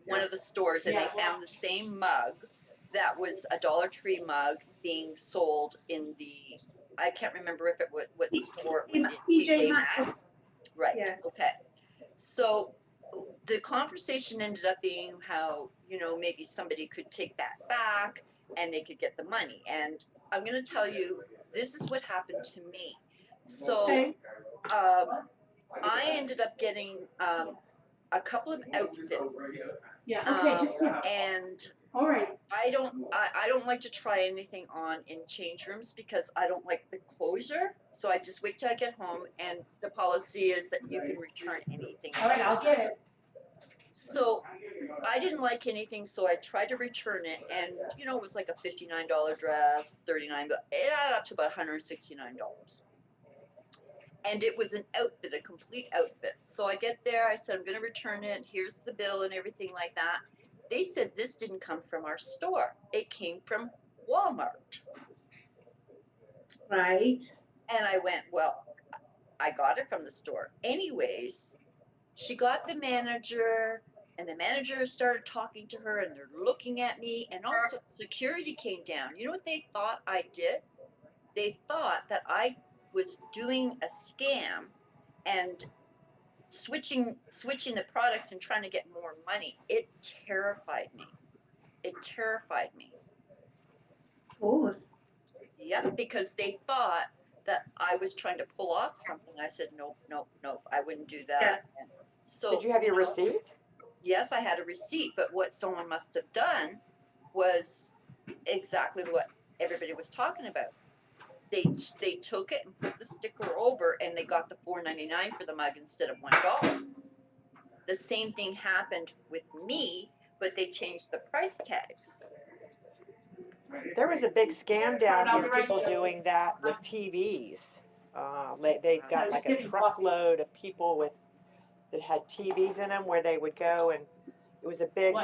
one of the stores, and they found the same mug that was a Dollar Tree mug being sold in the, I can't remember if it was what store it was in. TJ Maxx. Right. Yeah. Okay. So the conversation ended up being how, maybe somebody could take that back and they could get the money. And I'm going to tell you, this is what happened to me. So I ended up getting a couple of outfits. Yeah. Okay. Just and all right. I don't like to try anything on in change rooms because I don't like the closure. So I just wait till I get home, and the policy is that you can return anything. All right, I'll get it. So I didn't like anything, so I tried to return it, and it was like a $59 dress, $39, but it added up to about $169. And it was an outfit, a complete outfit. So I get there, I said, I'm going to return it. Here's the bill and everything like that. They said this didn't come from our store. It came from Walmart. Right. And I went, well, I got it from the store. Anyways, she got the manager, and the manager started talking to her, and they're looking at me, and also security came down. You know what they thought I did? They thought that I was doing a scam and switching the products and trying to get more money. It terrified me. Of course. Yeah, because they thought that I was trying to pull off something. I said, nope, I wouldn't do that. Yeah. And so, Did you have your receipt? Yes, I had a receipt, but what someone must have done was exactly what everybody was talking about. They took it and put the sticker over, and they got the $4.99 for the mug instead of $1. The same thing happened with me, but they changed the price tags. There was a big scam down here, people doing that with TVs. They got like a truckload of people that had TVs in them where they would go, and it was a big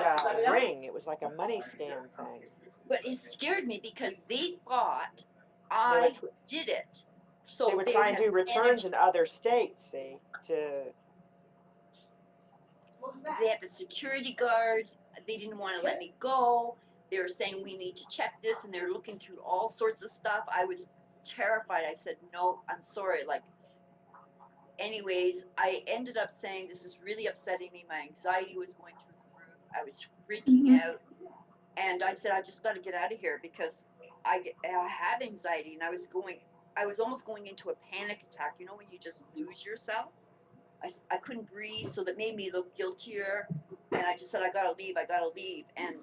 ring. It was like a money scam thing. But it scared me because they thought I did it. So they would try and do returns in other states, see, They had the security guard. They didn't want to let me go. They were saying we need to check this, and they were looking through all sorts of stuff. I was terrified. I said, no, I'm sorry. Like, anyways, I ended up saying, this is really upsetting me. My anxiety was going through the roof. I was freaking out. And I said, I just got to get out of here because I have anxiety, and I was almost going into a panic attack. You know, when you just lose yourself? I couldn't breathe, so that made me look guiltier. And I just said, I gotta leave. And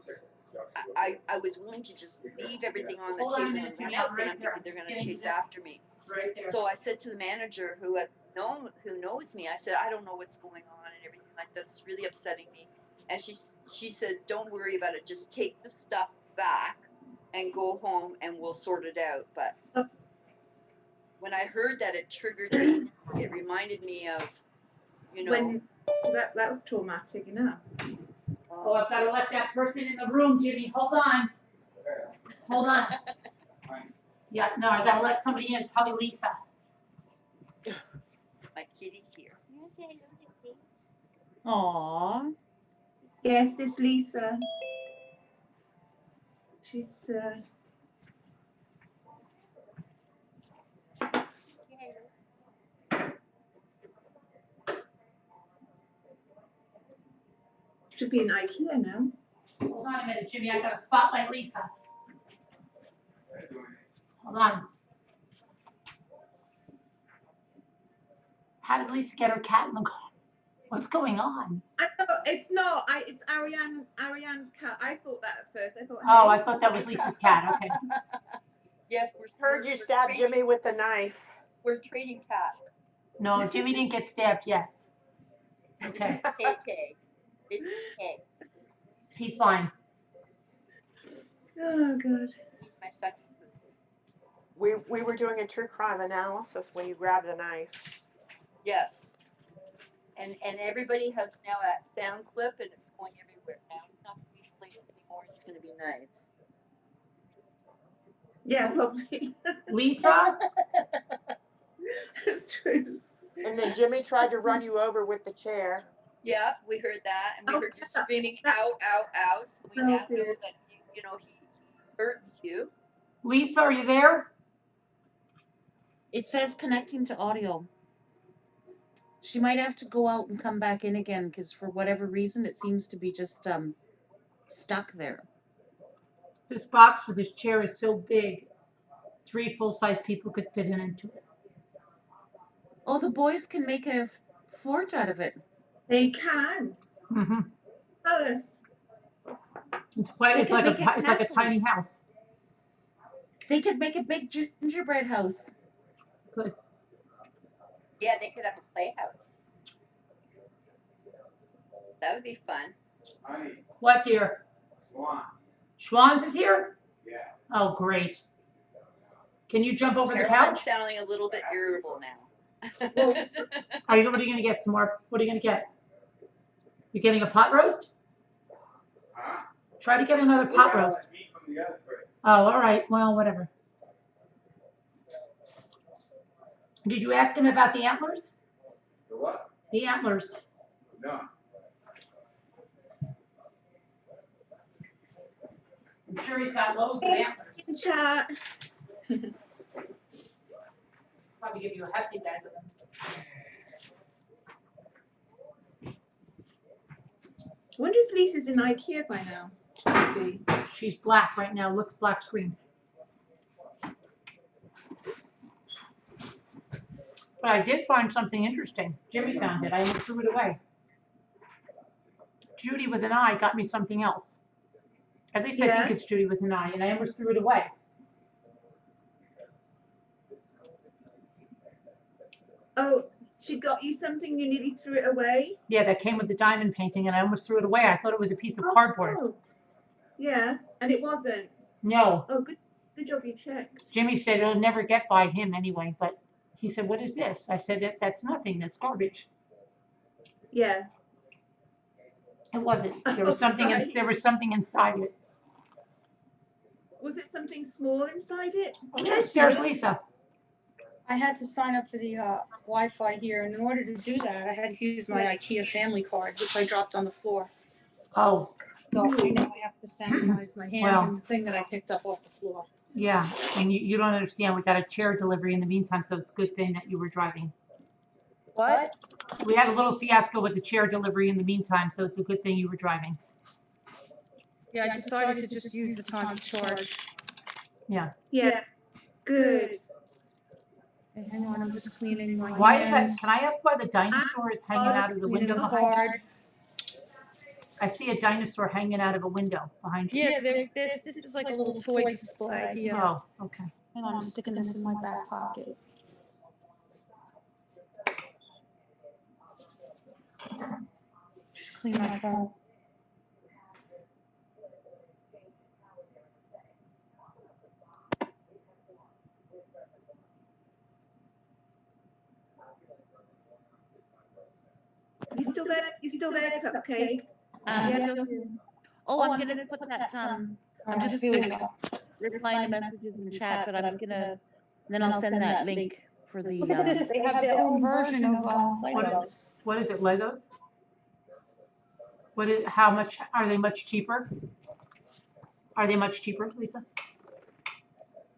I was willing to just leave everything on the table and run out. Then I'm thinking they're gonna chase after me. So I said to the manager who knows me, I said, I don't know what's going on and everything like that. It's really upsetting me. And she said, don't worry about it. Just take the stuff back and go home, and we'll sort it out. But when I heard that, it triggered me. It reminded me of, you know, when that was traumatic enough. Oh, I've got to let that person in the room, Jimmy. Hold on. Yeah, no, I got to let somebody in. It's probably Lisa. My kitty's here. Aww. Yes, it's Lisa. She's should be in Ikea now. Hold on a minute, Jimmy. I got to spotlight Lisa. Hold on. How did Lisa get her cat in the car? What's going on? I know it's not. It's Ariane's cat. I thought that at first. I thought. Oh, I thought that was Lisa's cat. Okay. Yes, heard you stabbed Jimmy with a knife. We're trading cats. No, Jimmy didn't get stabbed yet. It's okay. This is K. He's fine. Oh God. He's my sex food. We were doing a true crime analysis when you grabbed the knife. Yes. And everybody has now that sound clip, and it's going everywhere. Now it's not going to be flames anymore. It's going to be knives. Yeah, probably. Lisa? It's true. And then Jimmy tried to run you over with the chair. Yeah, we heard that, and we heard you screaming, "Ow, ow, ow!" So we now know that you know he hurts you. Lisa, are you there? It says connecting to audio. She might have to go out and come back in again because for whatever reason it seems to be just stuck there. This box for this chair is so big, 3 full-size people could fit into it. Oh, the boys can make a fort out of it. They can. Mm-hmm. Tell us. It's like a tiny house. They could make a big gingerbread house. Good. Yeah, they could have a playhouse. That would be fun. What, dear? Joan. Schwann's is here? Yeah. Oh, great. Can you jump over Caroline's the couch? sounding a little bit irritable now. What are you going to get? Some more? What are you going to get? You're getting a pot roast? Huh? Try to get another pot roast. Oh, all right. Well, whatever. Did you ask him about the antlers? The what? The antlers. No. I'm sure he's got loads of antlers. Chat. Probably give you a hefty bag of them. I wonder if Lisa's in Ikea by now. Maybe. She's black right now. Look, black screen. But I did find something interesting. Jimmy found it. I threw it away. Judy with an I got me something else. At least I think it's Judy with an I, and I almost threw it away. Oh, she got you something, you nearly threw it away? Yeah, that came with the diamond painting, and I almost threw it away. I thought it was a piece of cardboard. Oh, yeah, and it wasn't. No. Oh, good job you checked. Jimmy said it'll never get by him anyway, but he said, "What is this?" I said, "That's nothing. That's garbage." Yeah. It wasn't. There was something. There was something inside it. Was it something small inside it? There's Lisa. I had to sign up for the Wi-Fi here, and in order to do that, I had to use my Ikea family card, which I dropped on the floor. Oh. So now I have to sanitize my hands and the thing that I picked up off the floor. Yeah, and you don't understand. We got a chair delivery in the meantime, so it's a good thing that you were driving. What? We had a little fiasco with the chair delivery in the meantime, so it's a good thing you were driving. Yeah, I decided to just use the time to charge. Yeah. Yeah. Good. Okay, hang on, I'm just cleaning my Why hands. is that? Can I ask why the dinosaur is hanging out of the window behind you? I see a dinosaur hanging out of a window behind you. Yeah, this is like a little toy display here. Oh, okay. Hang on, I'm sticking this in my back pocket. Just clean my phone. You still there? You still there, Cupcake? Yeah. Oh, I'm gonna put that. I'm just replying to messages in the chat, but I'm gonna. Then I'll send that link for the. Look at this. They have their own version of Legos. What is it? Legos? How much are they? Much cheaper? Are they much cheaper, Lisa?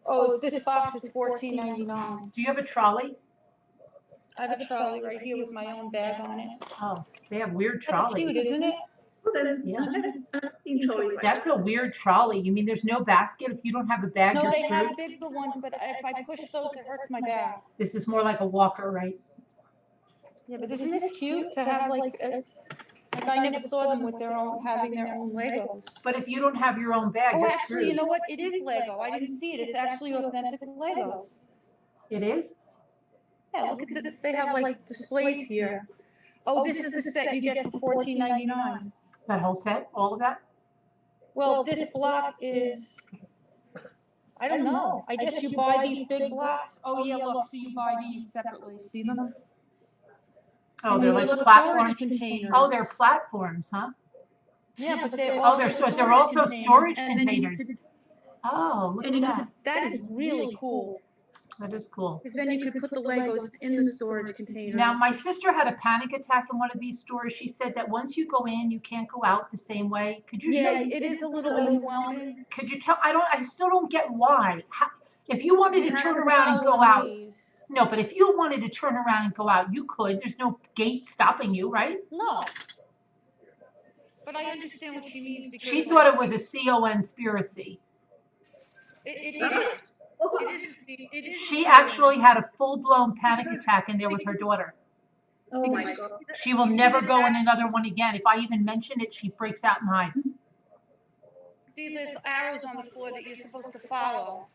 Oh, this box is $14.99. Do you have a trolley? I have a trolley right here with my own bag on it. Oh, they have weird trolleys. That's cute, isn't it? Yeah. That's a weird trolley. You mean there's no basket if you don't have a bag? No, you're they screwed? have bigger ones, but if I push those, it hurts my back. This is more like a walker, right? Yeah, but isn't this cute to have like I never saw them with having their own Legos. But if you don't have your own bag, Oh, you're actually, screwed. you know what? It is Lego. I didn't see it. It's actually authentic Legos. It is? Yeah, look at they have like displays here. Oh, this is the set you get for $14.99. That whole set? All of that? Well, this block is, I don't know. I guess you buy these big blocks. Oh, yeah, look, so you buy these separately. See them? Oh, And they're they're like little platform storage containers. Oh, they're platforms, huh? Yeah, but they're Oh, they're also storage and then you containers. could- Oh, look and at you that. could, that is really cool. That is cool. Because then you could put the Legos in the storage containers. Now, my sister had a panic attack in one of these stores. She said that once you go in, you can't go out the same way. Could you? Yeah, it is a little overwhelming. Could you tell? I still don't get why. If you wanted to You turn have to around and go follow out. these. No, but if you wanted to turn around and go out, you could. There's no gate stopping you, right? No. But I understand what she means because She thought it was a conspiracy. It is. It is. She actually had a full-blown panic attack in there with her daughter. Oh my God. She will never go in another one again. If I even mention it, she breaks out and hides. See, there's arrows on the floor that you're supposed to follow.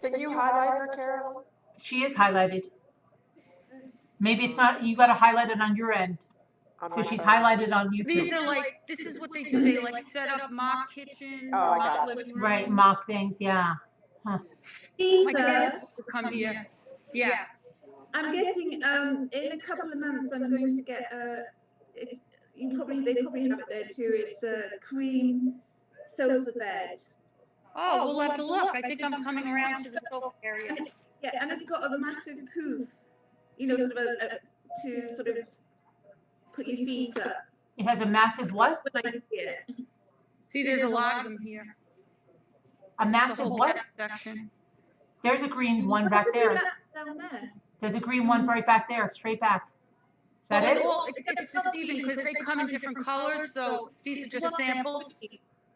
Can you highlight her, Carol? She is highlighted. Maybe it's not, you got to highlight it on your end. Because she's highlighted on YouTube. These are like, this is what they do. They like set up mock kitchens, Oh, I mock got living rooms. Right, mock things, yeah. Huh. My kids come here. Yeah. I'm getting in a couple of months. I'm going to get they probably have it there too. It's a cream sofa bed. Oh, we'll have to look. I think I'm coming around to the sofa area. Yeah, and it's got a massive poof. You know, sort of to sort of put your feet up. It has a massive what? When I see it. See, there's a lot of them here. A massive what? Section. There's a green one back there. Down there. There's a green one right back there, straight back. Is that it? It's deceiving because they come in different colors, so these are just samples.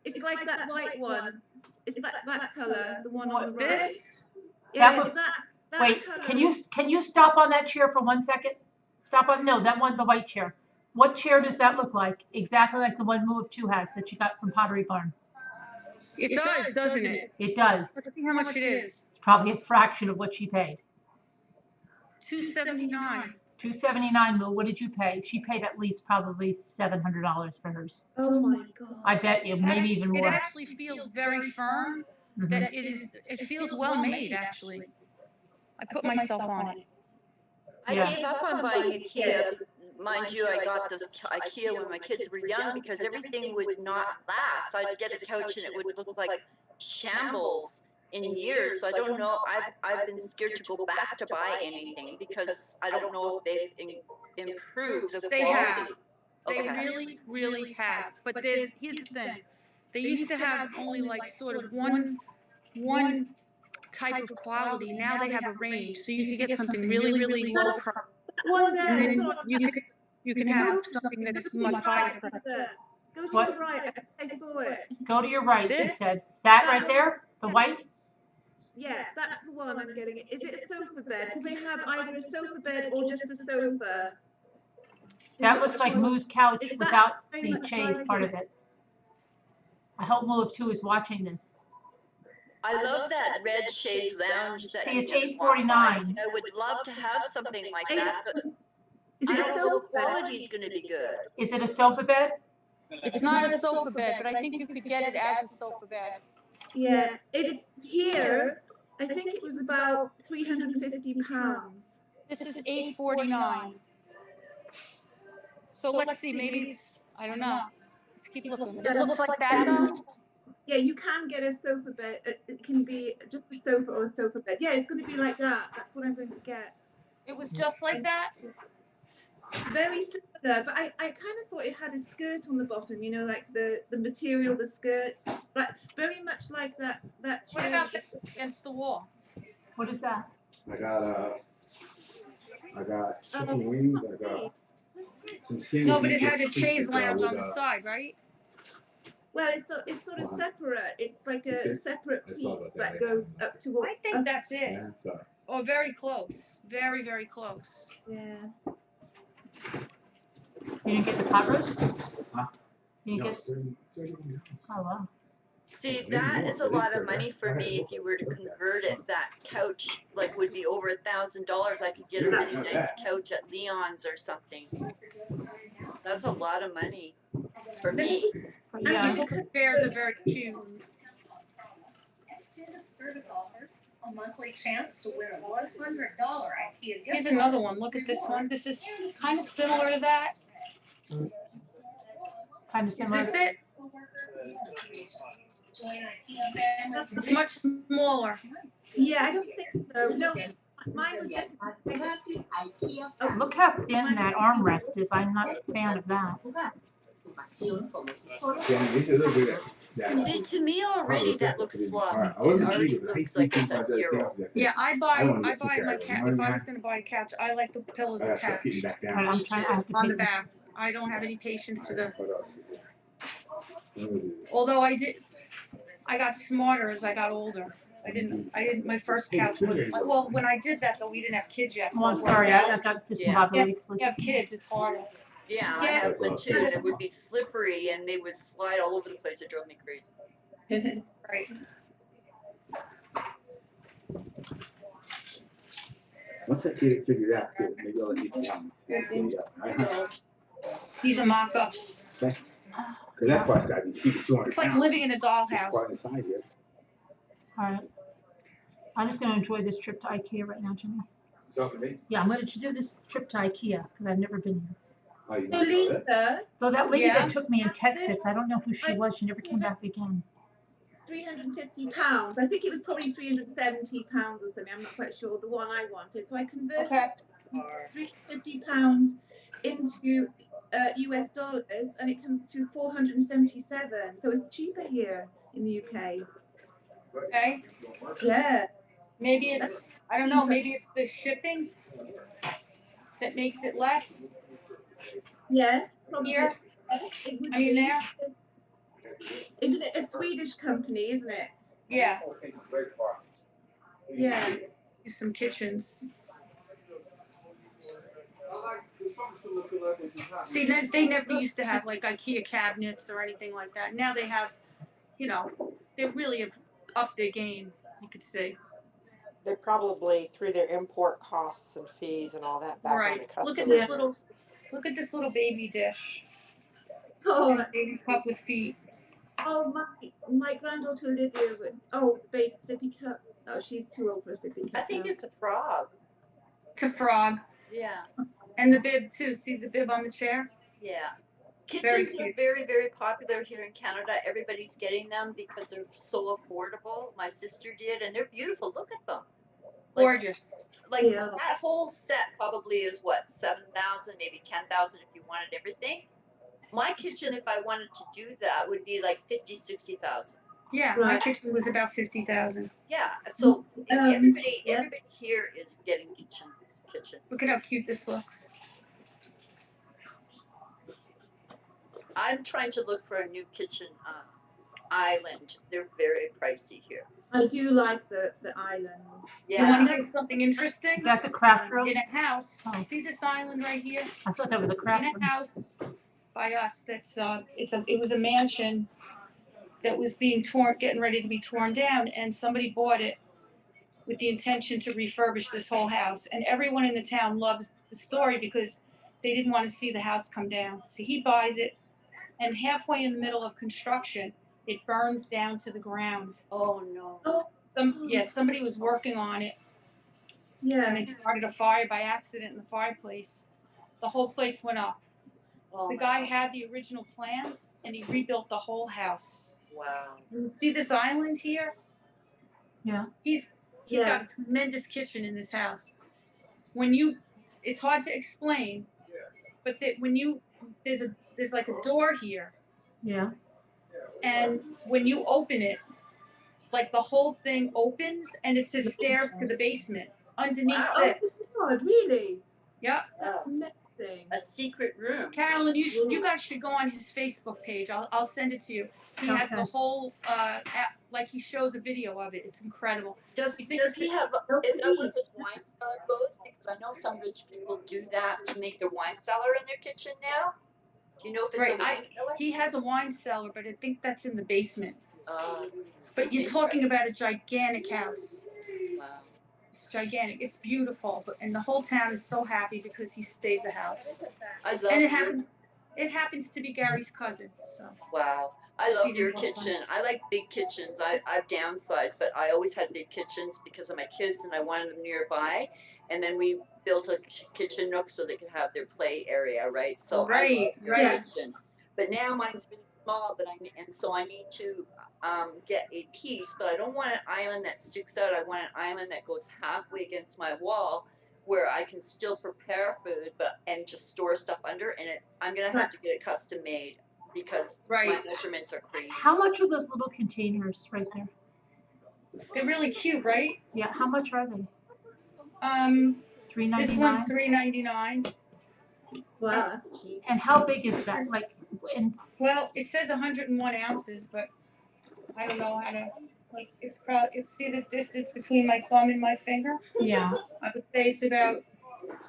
It's like that white one. It's like that color, the one on the right. This? Yeah, That it's that Wait, color. can you stop on that chair for 1 second? Stop on, no, that one, the white chair. What chair does that look like? Exactly like the one Move 2 has that you got from Pottery Barn. It does, doesn't it? It does. Let's see how much it is. It's probably a fraction of what she paid. $279. $279. Moo, what did you pay? She paid at least probably $700 for hers. Oh my God. I bet you, maybe even more. It actually feels very firm. That it feels well made actually. I put myself on it. I gave up on buying Ikea. Mind you, I got this Ikea when my kids were young because everything would not last. I'd get a couch and it would look like shambles in years. So I don't know. I've been scared to go back to buy anything because I don't know if they've improved the quality. They have. They Okay. really have. But here's the thing. They used to have only like sort of one type of quality. Now they have a range, so you could get something really low price. And then you can have something that's much higher price. Go to What? your right. I saw it. Go to your right, she said. That right there? The white? Yeah, that's the one I'm getting. Is it a sofa bed? Because they have either a sofa bed or just a sofa. That looks like Moo's couch without the chaise part of it. I hope Moo of Two is watching this. I love that red chaise lounge that See, you it's just walk by. $8.49. I would love to have something like that, but Is I it a don't know sofa if bed? quality is going to be good. Is it a sofa bed? It's not a sofa bed, but I think you could get it as a sofa bed. Yeah, it's here. I think it was about £350. This is $849. So let's see, maybe it's, I don't know. Let's keep looking. It looks like that though? Yeah, you can get a sofa bed. It can be just a sofa or a sofa bed. Yeah, it's going to be like that. That's what I'm going to get. It was just like that? Very similar, but I kind of thought it had a skirt on the bottom, you know, like the material, the skirt, like very much like that What chair. about against the wall? What is that? I got chicken wings. I got some sandwiches. No, but it had a chaise lounge on the side, right? Well, it's sort of separate. It's like a separate piece that goes up to. I think that's it. Yeah, sorry. Or very close. Very close. Yeah. You didn't get the covers? Huh? You No, get... it's 30 Oh, wow. See, that is a lot of money for me if you were to convert it. That couch like would be over $1,000. I could get a really nice couch at Leon's or something. That's a lot of money for me. Yeah. These bears are very cute. Extended service offers a monthly chance to win a $100 IKEA gift. Here's another one. Look at this one. This is kind of similar to that. Kind of Is similar. this it? It's much smaller. Yeah, I don't think so. No, mine was definitely. Look how thin that armrest is. I'm not a fan of that. See, to me already that looks sloppy. I wasn't It already eating, but looks like it's a hero. Yeah, I buy wanted my to take cat. care of it. If I was gonna buy a couch, I like the pillows I gotta start getting attached back But down. I'm trying, I have to on pay the this. back. I don't have any patience for the. What else is there? Although I got smarter as I got older. I didn't. My first couch was well. When I did that though, we didn't have kids yet. Oh, I'm it sorry. worked I out. got discombobulated. Yeah, if you have kids, it's harder. Yeah, I have one too, and it would be slippery and they would slide all over the place. It drove me crazy. Right. Once I get it figured out, maybe I'll let you come. These are mock-ups. Because that price got to be 200. It's like living in a Quite dollhouse. inside here. All right. I'm just going to enjoy this trip to Ikea right now, Jimmy. Talking to me? Yeah, I'm going to do this trip to Ikea because I've never been here. Oh, you So want to know that? Lisa, So that lady Yeah. that took me in Texas, I don't know who she was. She never came back again. £350. I think it was probably £370 or something. I'm not quite sure. The one I wanted. So I converted Okay. £350 into US dollars, and it comes to 477. So it's cheaper here in the UK. Okay. Yeah. Maybe it's. I don't know. Maybe it's the shipping that makes it less. Yes. Probably. Here. It would I mean, be. there. Isn't it a Swedish company? Isn't it? Yeah. Yeah. There's some kitchens. See, they never used to have like IKEA cabinets or anything like that. Now they have, they really have upped their game. You could see. they probably threw their import costs and fees and all that back on the Right. customer. Look at this little baby dish. Oh, And a baby cup with feet. Oh, my granddaughter Olivia would. Oh, babe, sippy cup. Oh, she's too old for a sippy cup. I think now. it's a frog. It's a frog. Yeah. And the bib too. See the bib on the chair? Yeah. Very Kitchens are cute. very, very popular here in Canada. Everybody's getting them because they're so affordable. My sister did, and they're beautiful. Look at them. Gorgeous. Like Yeah. that whole set probably is what, 7,000, maybe 10,000 if you wanted everything. My kitchen, if I wanted to do that, would be like 50, 60,000. Yeah, my kitchen was about 50,000. Yeah. So everybody here is getting kitchens. Look at how cute this looks. I'm trying to look for a new kitchen island. They're very pricey here. I do like the islands. You want to hear something interesting? Is that the craft room? In a house. See this island right here? I thought that was a craft room. In a house by us that's it was a mansion that was being getting ready to be torn down, and somebody bought it with the intention to refurbish this whole house. And everyone in the town loves the story because they didn't want to see the house come down. So he buys it, and halfway in the middle of construction, it burns down to the ground. Oh no. Somebody was working on it. Yeah. And they started a fire by accident in the fireplace. The whole place went up. Oh, the guy had the original plans, and he rebuilt the whole house. Wow. You see this island here? Yeah. He's got a tremendous kitchen in this house. It's hard to explain, but there's like a door here. Yeah. And when you open it, like the whole thing opens, and it's just stairs to the basement underneath it. Oh God, really? Yep. Amazing. A secret room. Carolyn, you guys should go on his Facebook page. I'll send it to you. He has the whole like he shows a video of it. It's incredible. Does he have is that where his wine cellar goes? Because I know some rich people do that to make their wine cellar in their kitchen now. Do you know if it's a wine cellar? He has a wine cellar, but I think that's in the basement. But you're talking about a gigantic house. Wow. It's gigantic. It's beautiful, and the whole town is so happy because he saved the house. I love and it happens to be Gary's cousin. So. Wow. I love your kitchen. I like big kitchens. I've downsized, but I always had big kitchens because of my kids, and I wanted them nearby. And then we built a kitchen nook so they could have their play area, right? So right. Kitchen. But now mine's really small, so I need to get a piece, but I don't want an island that sticks out. I want an island that goes halfway against my wall, where I can still prepare food, and just store stuff under. And I'm gonna have to get it custom made because my measurements are crazy. How much are those little containers right there? They're really cute, right? Yeah. How much are they? $3.99. This one's $3.99. Wow, that's cheap. And how big is that? Well, it says 101 ounces, but I don't know how to. See the distance between my thumb and my finger? Yeah. I would say it's about.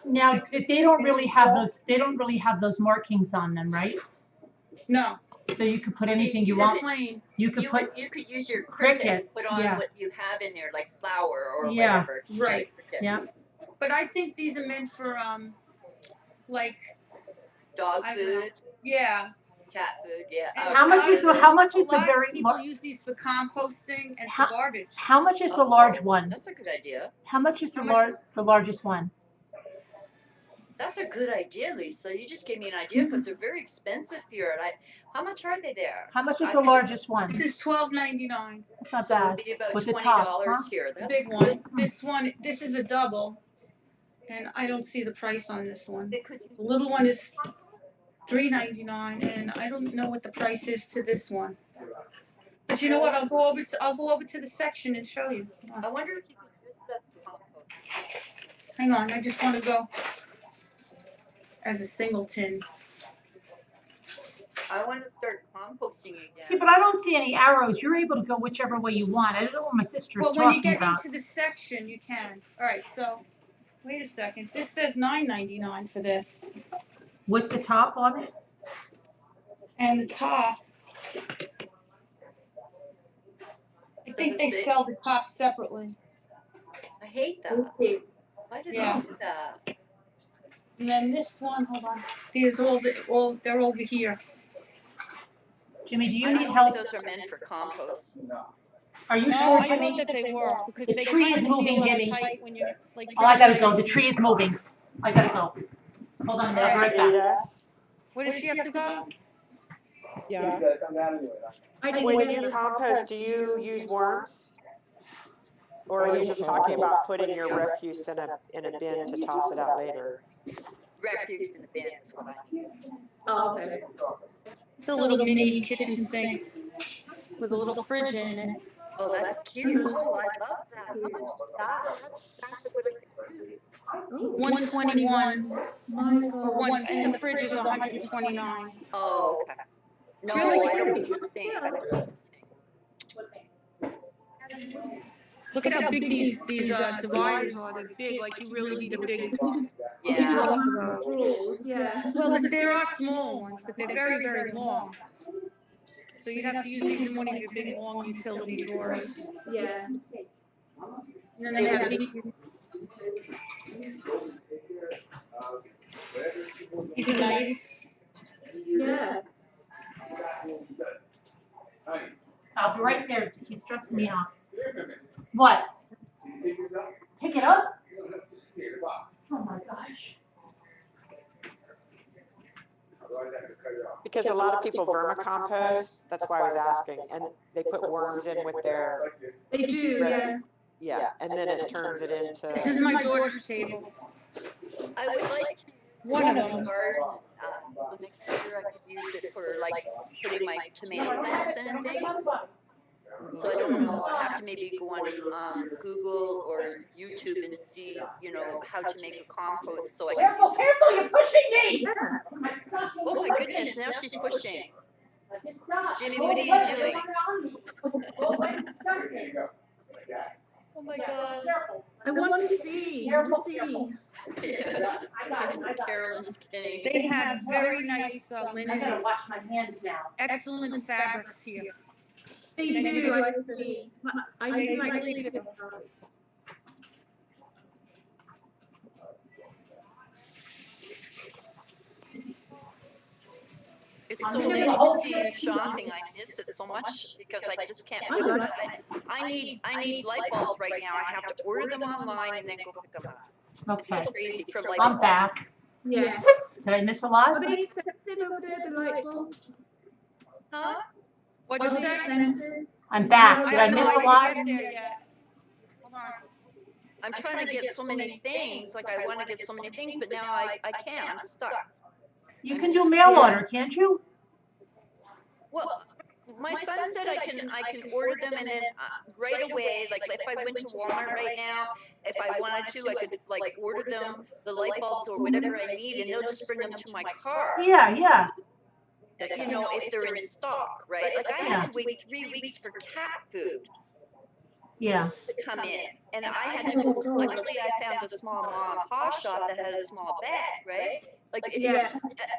Now they don't really have those. They don't really have those markings on them, right? No. So you could put anything you want. You could use your Cricut, put on what you have in there, like flour or whatever. Right. Yeah. But I think these are meant for like dog food. Yeah. Cat food. Yeah. How much is the very people use these for composting and for garbage. How much is the large one? That's a good idea. How much is the largest one? That's a good idea, Lisa. You just gave me an idea because they're very expensive here. How much are they there? How much is the largest one? This is $12.99. That's not so bad. It would be about With $20 the top, here. The That's big one. This is a double, and I don't see the price on this one. The little one is $3.99, and I don't know what the price is to this one. But you know what? I'll go over to the section and show you. I wonder if you could use that to compost. Hang on, I just want to go as a single tin. I want to start composting again. See, but I don't see any arrows. You're able to go whichever way you want. I don't know what my sister is talking about. Well, when you get into the section, you can. All right, so wait a second. This says $9.99 for this. With the top on it? And the top. I think they sell the top separately. I hate that. Why did Yeah. they do that? And then this one, hold on. These all they're over here. Jimmy, do you I need don't help? think those are meant for compost. Are you No, sure, I Jimmy? thought that they were because The they tree kind is of moving, seal up Jimmy. tight when you're like. Oh, I gotta go. The tree is moving. I gotta go. Hold on a minute. I'll be right back. Rita, Where does she have to go? Yeah. when you compost, do you use worms? Or are you just talking about putting your refuse in a bin to toss it out later? Refuse in the bin is what I mean. Oh, okay. It's a little mini kitchen sink with a little fridge in it. Oh, that's cute. Oh, I love that. How much is that? That's exactly what I could use. Oh, 121. my Or God. one, and the fridge is 129. Oh, okay. It's No, really I don't cute. mean the sink. I meant the sink. Look at how big these dividers are. They're big. Like you really need a big. Yeah. Rules, yeah. Well, there are small ones, but they're very, very long. So you'd have to use these in one of your big long utility drawers. Yeah. And then they have these. These are nice. Yeah. I'll be right there. He's stressing me out. What? Pick it up? Oh my gosh. Because a lot of people vermicompost, that's why I was asking, and they put worms in with their. They do, yeah. Yeah, and then it turns it into. This is my daughter's table. I would like to use One of it in them. the garden. So next year I could use it for like putting my tomato plants in and things. So I don't know, I have to maybe go on Google or YouTube and see, you know, how to make a compost so I can use it. Careful, you're pushing me! Oh my goodness, now she's pushing. Jimmy, what are you doing? Oh my God. I want to see. I want to see. Yeah. Carolyn's kidding. They have very nice I gotta linens. wash my hands now. Excellent fabrics here. They do, I agree. I They do like really do. It's so nice to see you shopping. I miss it so much because I just can't put it. I need light bulbs right now. I have to order them online and then go pick them up. It's Okay. so crazy for light I'm bulbs. back. Yeah. Did I miss a lot? Are they accepted over there, the light bulbs? Huh? What did you say? I'm back. Did I don't miss know, a lot? didn't get there yet. Hold on. I'm trying to get so many things. Like I want to get so many things, but now I can't. I'm stuck. You can do mail order, can't you? Well, my son said I can order them and then right away, like if I went to Walmart right now, if I wanted to, I could like order them, the light bulbs or whatever I need, and they'll just bring them to my car. Yeah, yeah. You know, if they're in stock, right? Like I had to wait 3 weeks for cat food Yeah. to come in, and I had to go. Luckily, I found a small mom and pop shop that had a small bag, right? Like it's just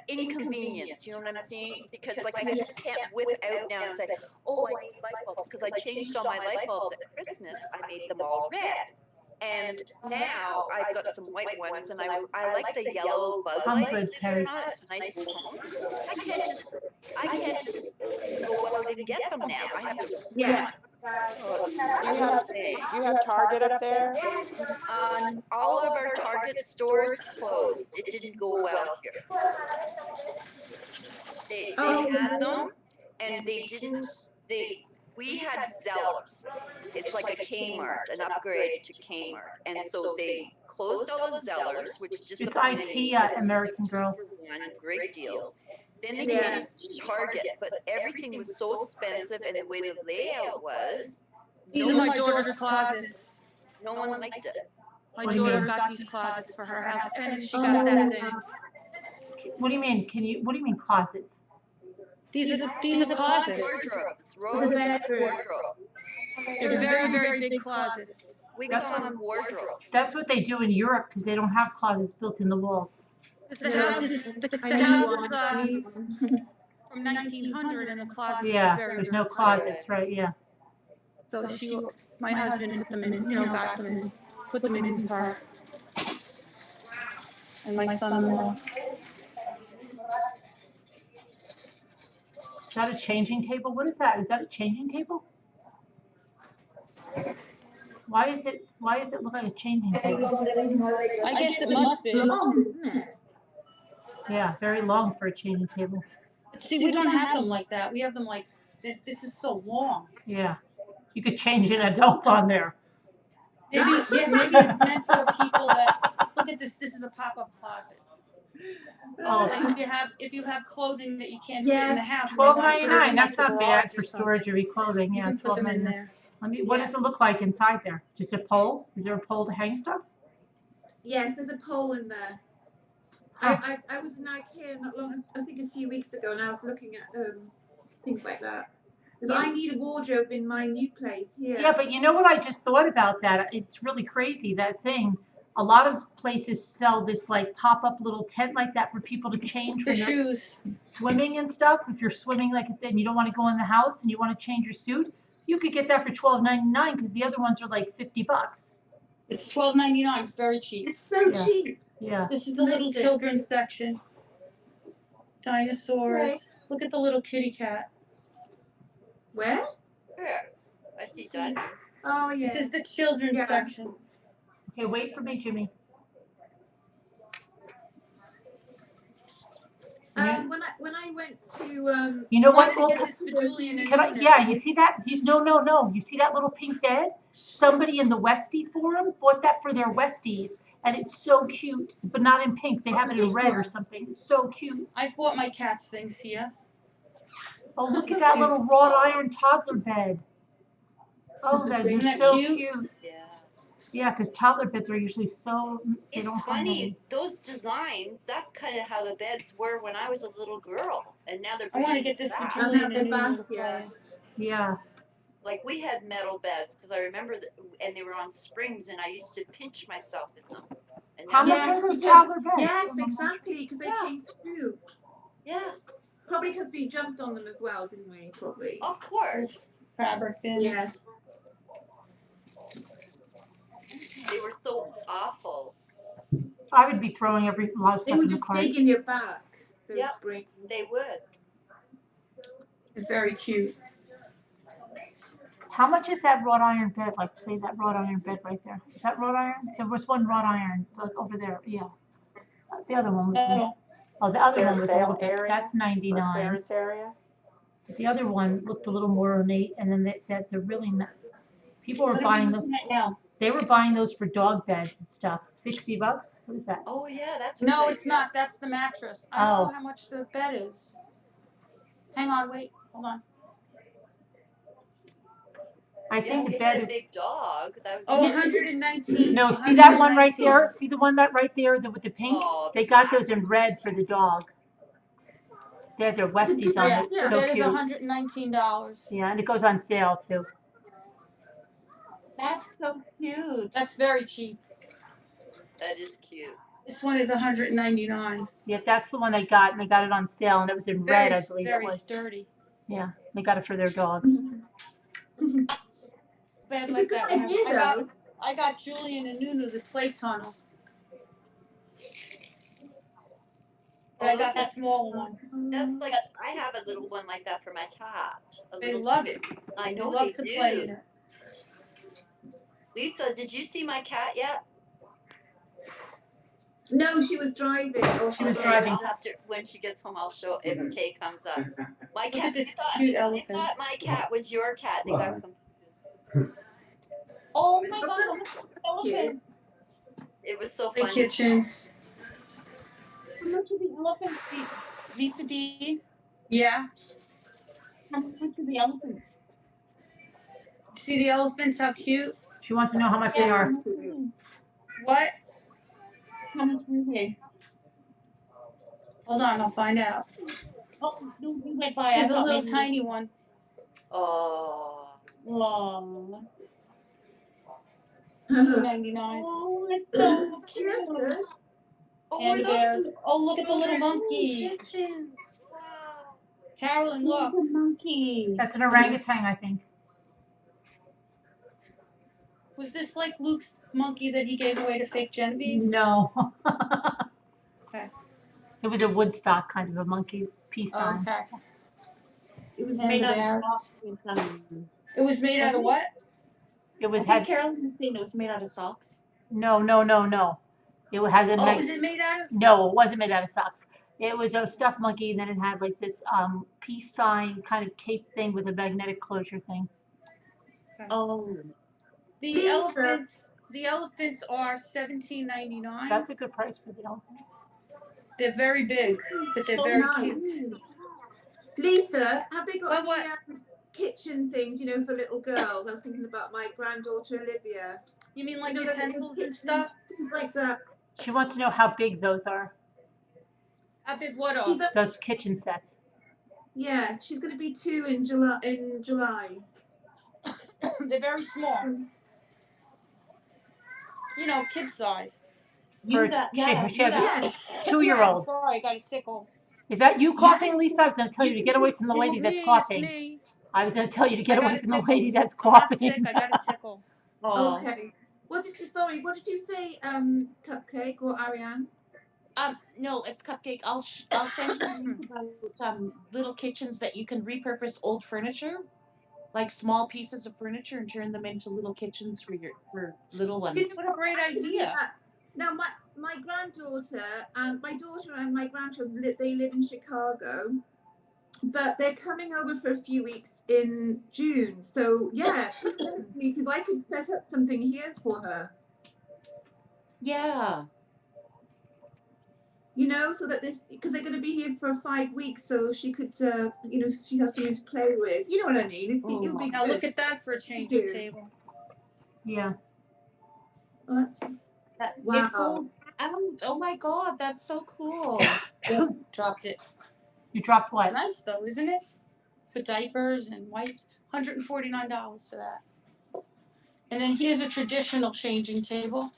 inconvenience, you know what I'm saying? Because like I just can't whip out now and say, oh, I need light bulbs because I changed all my light bulbs at Christmas. I made them all red. And now I've got some white ones, and I like the yellow bug I'm lights. good, Carrie. It's a nice tone. I can't just go out and get them now. I have to. Yeah. You have Target up there? All of our Target stores closed. It didn't go well here. They had them, and they didn't. We had Zellers. It's like a Kmart, an upgrade to Kmart, and so they closed all the Zellers, which It's disappointed me. Ikea, American Girl. Great deals. Then they came to Target, but everything was so expensive, and the way the layout was. These are my daughter's closets. No one liked it. My What do you daughter mean? got these closets for her house, and she got that thing. What do you mean? What do you mean closets? These are closets. Wardrobes. Wardrobe. They're very, very big closets. We call them wardrobe. That's what they do in Europe because they don't have closets built in the walls. The house is from 1900, and the closets Yeah, are very. there's no closets, right? Yeah. So my husband put them in, got them and put them in the car. And my son-in-law. Is that a changing table? What is that? Is that a changing table? Why is it look like a changing table? I guess it must be. Long, isn't it? Yeah, very long for a changing table. See, we don't have them like that. We have them like, this is so long. Yeah. You could change an adult on there. Maybe it's meant for people that, look at this, this is a pop-up closet. Oh. Like if you have clothing that you can't fit in the house. $12.99. That's not bad for storage of your clothing. Yeah, put them in $12.99. there. What does it look like inside there? Just a pole? Is there a pole to hang stuff? Yes, there's a pole in there. Huh. I was in Ikea not long, I think a few weeks ago, and I was looking at things like that. Because I need a wardrobe in my new place here. Yeah, but you know what I just thought about that? It's really crazy, that thing. A lot of places sell this like pop-up little tent like that for people to change The when they're shoes. swimming and stuff. If you're swimming like and you don't want to go in the house and you want to change your suit, you could get that for $12.99 because the other ones are like $50. It's $12.99. It's very cheap. It's so cheap. Yeah. This is the little children's section. Dinosaurs. Right. Look at the little kitty cat. Where? Where? I see diamonds. Oh yeah. This is the children's section. Okay, wait for me, Jimmy. When I went to You know what? Wanted to get this for Julian and Can I? Nina. Yeah, you see that? No. You see that little pink bed? Somebody in the Westie forum bought that for their Westies, and it's so cute, but not in pink. They have it in red or something. It's so cute. I bought my cat's things here. Oh, look at that little wrought iron toddler bed. Oh, those Isn't are that so cute? cute. Yeah. Yeah, because toddler beds are usually so, they It's don't have funny, any. those designs, that's kind of how the beds were when I was a little girl. And now they're I want to bringing get it this for back. Julian and Nina to play. Yeah. Like we had metal beds because I remember that, and they were on springs, and I used to pinch myself in them. And How now much they're- are those toddler beds? Yes, exactly, because they came through. Yeah. Probably because we jumped on them as well, didn't we? Probably. Of course. Fabric bins. Yeah. They were so awful. I would be throwing every lot of They stuff would in the just cart. dig in your back. Those Yep. springs. They would. They're very cute. How much is that wrought iron bed? Like, say that wrought iron bed right there. Is that wrought iron? There was one wrought iron like, over there. Yeah. The other one was. Metal. Oh, the other Their one was a sale little bit. area That's or 99. clearance area? But the other one looked a little more ornate, and then that they're really not. People were buying them. now. They were buying those for dog beds and stuff. $60. What is that? Oh yeah, that's. No, really it's good. not. That's the mattress. I don't Oh. know how much the bed is. Hang on, wait, hold on. I Yeah, think if the they had bed a is. big dog. That would Oh, be 119. No, see that one right 119. there? See the one that right there with the pink? Oh, the They got black those in ones. red for the dog. They had their Westies on Yeah, it. the So bed is cute. $119. Yeah, and it goes on sale too. That's so cute. That's very cheap. That is cute. This one is $199. Yeah, that's the one they got, and they got it on sale, and it was in red, I believe it Very was. sturdy. Yeah, they got it for their dogs. Bed It's a like good that. idea, I got Julian and Nunu the plates on them. But I got the small one. That's like I have a little one like that for my cat. They love it. I know they love they to do. play in it. Lisa, did you see my cat yet? No, she was driving. Oh, She was Okay, driving. I'll have to when she gets home. I'll show if Tay comes up. My Look cat. at this they thought, cute they elephant. thought my cat was your cat. They got confused. Oh my God, elephant. It was so The funny. kitchens. How much are the elephants, Lisa D? Yeah. How much are the elephants? See the elephants? How cute. She wants to know how much they are. What? How much were they? Hold on, I'll find out. Oh, no, we went by. I There's a thought little maybe- tiny one. Oh. Long. $2.99. Oh, it's so cute. Oh, Candy are those bears. Oh, look at the little monkey. kitchens? Wow. Carolyn, look. It's a monkey. That's an orangutan, I think. Was this like Luke's monkey that he gave away to fake Genevieve? No. Okay. It was a Woodstock kind of a monkey peace sign. Okay. It was And made the out of bears. socks or something. It was made out of what? It was I think had Carolyn was saying it was made out of socks. no. It has a Oh, mag- was it made out of? No, it wasn't made out of socks. It was a stuffed monkey, and then it had like this peace sign kind of cape thing with a magnetic closure thing. Oh. The elephants are $17.99. That's a good price for the elephant. They're very big, but they're Oh, very nice. cute. Lisa, have they got What? any kitchen things, you know, for little girls? I was thinking about my granddaughter Olivia. You mean like You know, utensils and kitchen, stuff? things like that. She wants to know how big those are. How big what are? Those kitchen sets. Yeah, she's going to be 2 in July. They're very small. You know, kid sized. She has a 2-year-old. Sorry, I got a tickle. Is that you coughing, Lisa? I was going to tell you to get away from the lady that's coughing. It's me. I was going to tell you to get away from the tickle. lady that's I'm not coughing. sick. I got a tickle. Oh. Okay. What did you say, Cupcake or Ariane? No, it's Cupcake. I'll send you some little kitchens that you can repurpose old furniture, like small pieces of furniture, and turn them into little kitchens for little ones. What a great idea. Now, my granddaughter and my daughter and my grandchildren, they live in Chicago, but they're coming over for a few weeks in June. So yeah, because I could set up something here for her. Yeah. You know, so that because they're going to be here for 5 weeks, so she could, she has something to play with. You know what I mean? It'll be Now good. look at that for a changing table. Yeah. Well, wow. It's cool. Oh my God, that's so cool. Dropped it. You dropped what? It's nice though, isn't it? For diapers and wipes, $149 for that. And then here's a traditional changing table.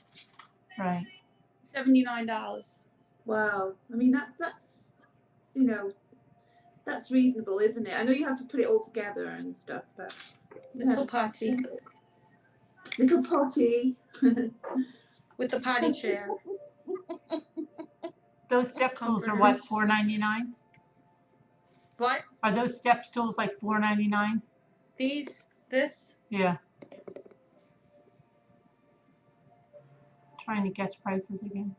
Right. $79. Wow. I mean, that's that's reasonable, isn't it? I know you have to put it all together and stuff, but Little potty. Little potty. With the potty chair. Those step stools are what, $4.99? What? Are those step stools like $4.99? This? Yeah. Trying to guess prices again.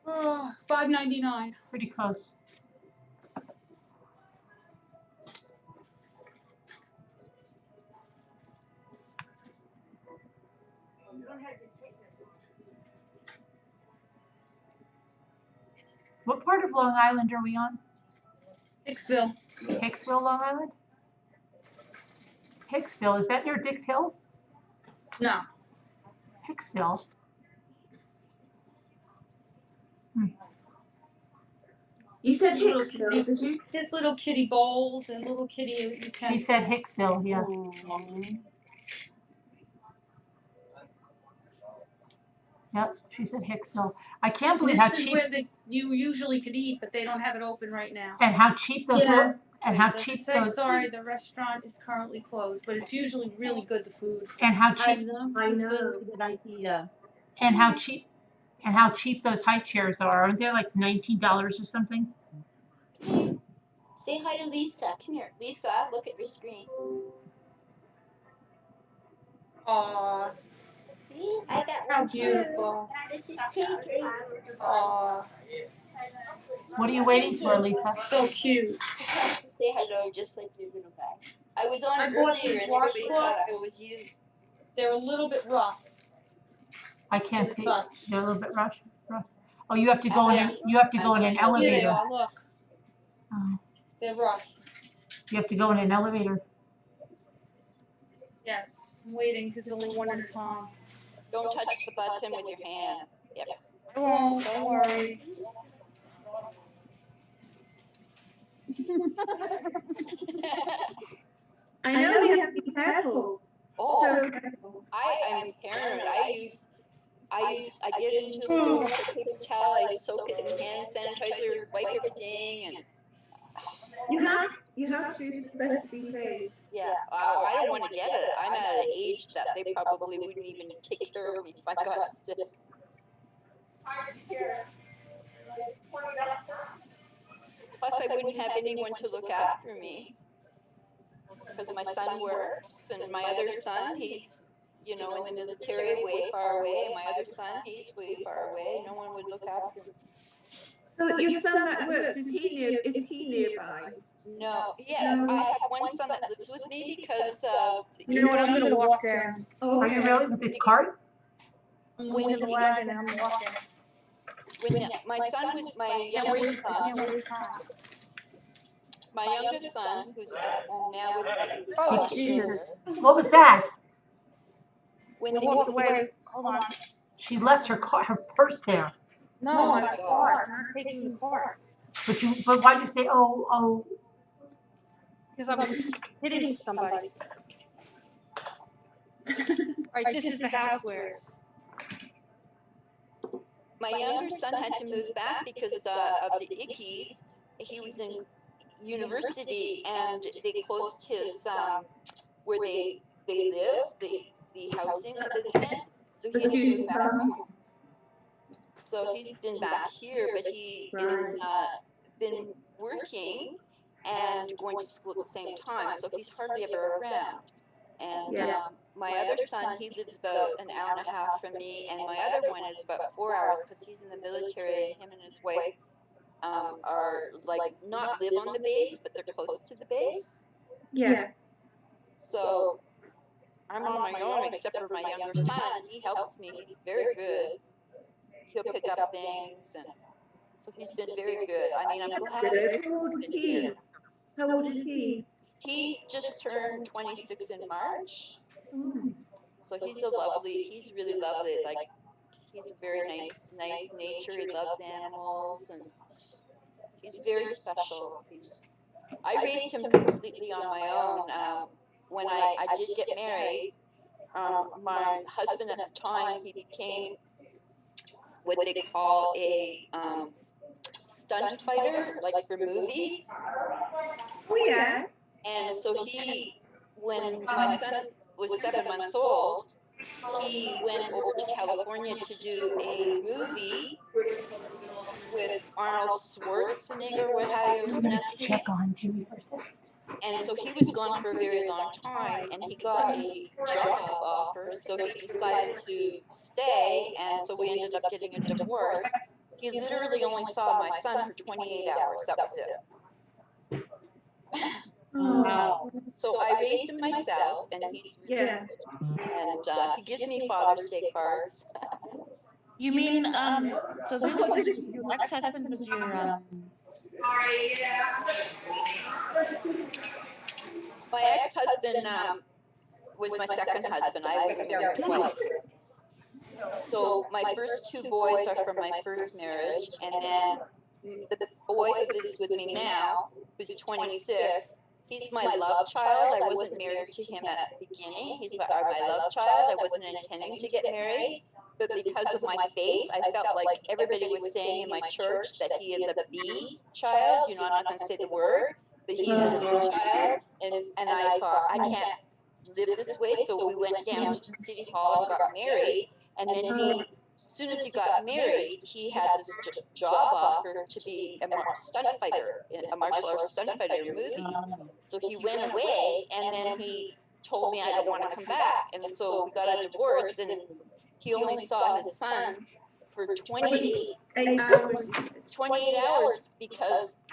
Oh, $5.99. Pretty close. What part of Long Island are we on? Hicksville. Hicksville, Long Island? Hicksville, is that near Dix Hills? No. Hicksville. You said Hicksville, did you? There's little kitty bowls and little kitty utensils. She said Hicksville, yeah. Yep, she said Hicksville. I can't believe how This is cheap where you usually could eat, but they don't have it open right now. and how cheap those look. And how It doesn't cheap say, those. sorry, the restaurant is currently closed, but it's usually really good, the food. And how cheap. I know. Good idea. And how cheap. And how cheap those high chairs are. Aren't they like $19 or something? Say hi to Lisa. Come here. Lisa, look at your screen. Aw. See? I got How one too. beautiful. This is Tinky. Aw. What are you waiting for, Lisa? So cute. Say hello just like your little guy. I was on I bought earlier these and everybody thought washcloths. I was you. They're a little bit rough. I can't see. Touch. They're a little bit rough. Oh, you have to go in. You have to go in an Here they elevator. are, look. Oh, They're rough. you have to go in an elevator. Yes, I'm waiting because only one at a time. Don't touch the button with your hand. Yep. I won't, don't worry. I know you have to be careful. Oh, So careful. I'm paranoid. I get into a store with a paper towel, I soak it in hand sanitizer, wipe everything, and You have to. It's best to be safe. Yeah, I don't want to get it. I'm at an age that they probably wouldn't even take care of me if I got sick. Plus, I wouldn't have anyone to look after me because my son works, and my other son, he's, you know, in the military, way far away, and my other son, he's way far away. No one would look after him. So your son that works, is he nearby? No, yeah, I have one son that lives with me because of. You know what? I'm gonna walk down. Are you really with the cart? I'm waiting the wagon and I'm walking. When my son was my youngest son. My youngest son, who's at home now with me. Oh, Jesus. What was that? When I they walked away. Hold on. She left her purse there. No, Oh my my car. I'm not taking the car. But why'd you say, oh? Because I'm hitting somebody. All right, this is the housewares. My younger son had to move back because of the ickies. He was in university and they closed his where they live, the housing that they live in. So he had to move back home. So he's been back here, but he has been working and going to school at the same time. So he's hardly ever around. And my other son, he lives about an hour and a half from me, and my other one is about 4 hours because he's in the military, and him and his wife are like not live on the base, but they're close to the base. Yeah. So I'm on my own except for my younger son. He helps me. He's very good. He'll pick up things, and so he's been very good. I mean, I'm glad How old is he? How old is he? He just turned 26 in March. Mm. So he's really lovely. Like, he's a very nice nature. He loves animals, and he's very special. I raised him completely on my own. When I did get married, my husband at the time, he became what they call a stunt fighter, like for movies. Oh yeah. And so when my son was 7 months old, he went over to California to do a movie with Arnold Schwarzenegger, how you pronounce his name. Check on Jimmy for a second. And so he was gone for a very long time, and he got a job offer, so he decided to stay, and so we ended up getting a divorce. He literally only saw my son for 28 hours, that was it. Oh. So I raised him myself, and he's really good. And he gives me Father's Day cards. You mean, so this was your ex-husband was your, My ex-husband was my second husband. I was married twice. So my first 2 boys are from my first marriage, and then the boy who lives with me now, who's 26, he's my love child. I wasn't married to him at the beginning. He's my love child. I wasn't intending to get married, but because of my faith, I felt like everybody was saying in my church that he is a B child. You know, I'm not going to say the word, but he's a B child. And I thought, I can't live this way. So we went down to the city hall and got married. And then as soon as he got married, he had this job offer to be a stunt fighter, a martial arts stunt fighter in movies. So he went away, and then he told me I don't want to come back. And so we got a divorce, and he only saw his son for 28 hours because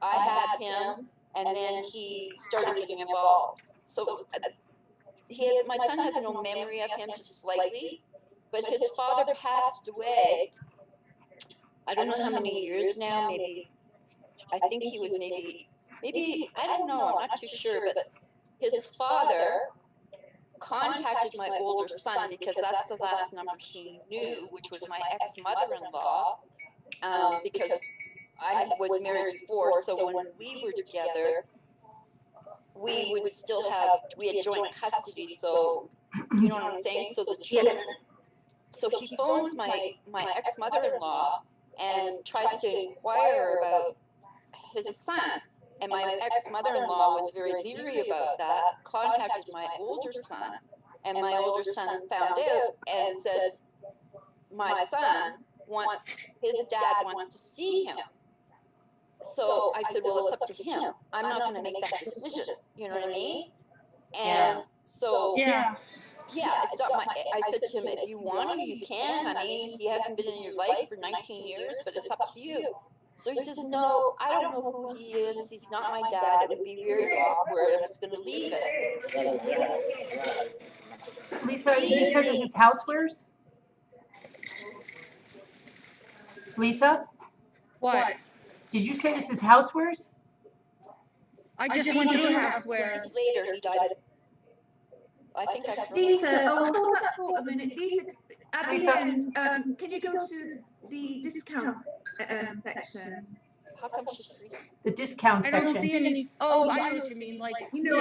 I had him, and then he started getting involved. So my son has no memory of him, just slightly, but his father passed away. I don't know how many years now, I think he was maybe, I don't know, I'm not too sure, but his father contacted my older son because that's the last number he knew, which was my ex-mother-in-law, because I was married before, so when we were together, we had joint custody, so, you know what I'm saying? So the children, so he phones my ex-mother-in-law and tries to inquire about his son. And my ex-mother-in-law was very leery about that, contacted my older son, and my older son found out and said, my son wants, his dad wants to see him. So I said, well, it's up to him. I'm not gonna make that decision, you know what I mean? And so, yeah, it's not my, I said to him, if you want to, you can. I mean, he hasn't been in your life for 19 years, but it's up to you. So he says, no, I don't know who he is. He's not my dad. It would be very awkward. I'm just going to leave it. Lisa, you said this is housewares? Lisa? What? Did you say this is housewares? I just went through housewares. Later, he died. I think I Lisa, hold that thought a minute. Lisa, at the end, can you go to the discount section? How come she's The discount I section. don't see any. Oh, I know what you mean. Like, You know,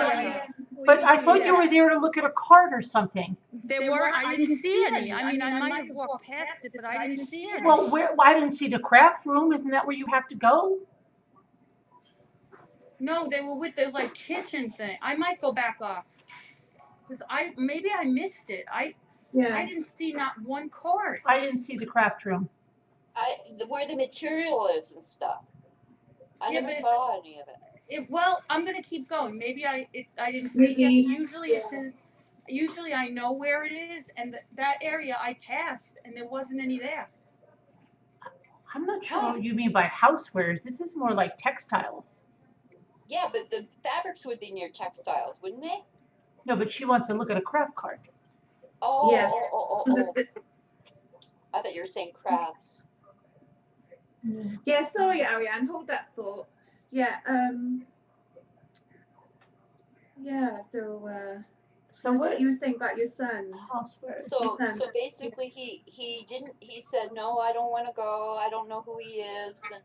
But I thought you were there to look at a card or something. There were. I didn't see any. I mean, I might have walked past it, but I didn't see any. Well, I didn't see the craft room. Isn't that where you have to go? No, they were with the like kitchen thing. I might go back up because maybe I missed it. I didn't see not one card. I didn't see the craft room. Where the material is and stuff. I never saw any of it. Well, I'm gonna keep going. Maybe I didn't see it. Usually I know where it is, and that area I passed, and there wasn't any there. I'm not sure what you mean by housewares. This is more like textiles. Yeah, but the fabrics would be near textiles, wouldn't they? No, but she wants to look at a craft card. Oh, Yeah. oh. I thought you were saying crafts. Yeah, sorry, Ariane, hold that thought. Yeah, so what you were saying about your son? So basically he said, no, I don't want to go. I don't know who he is. And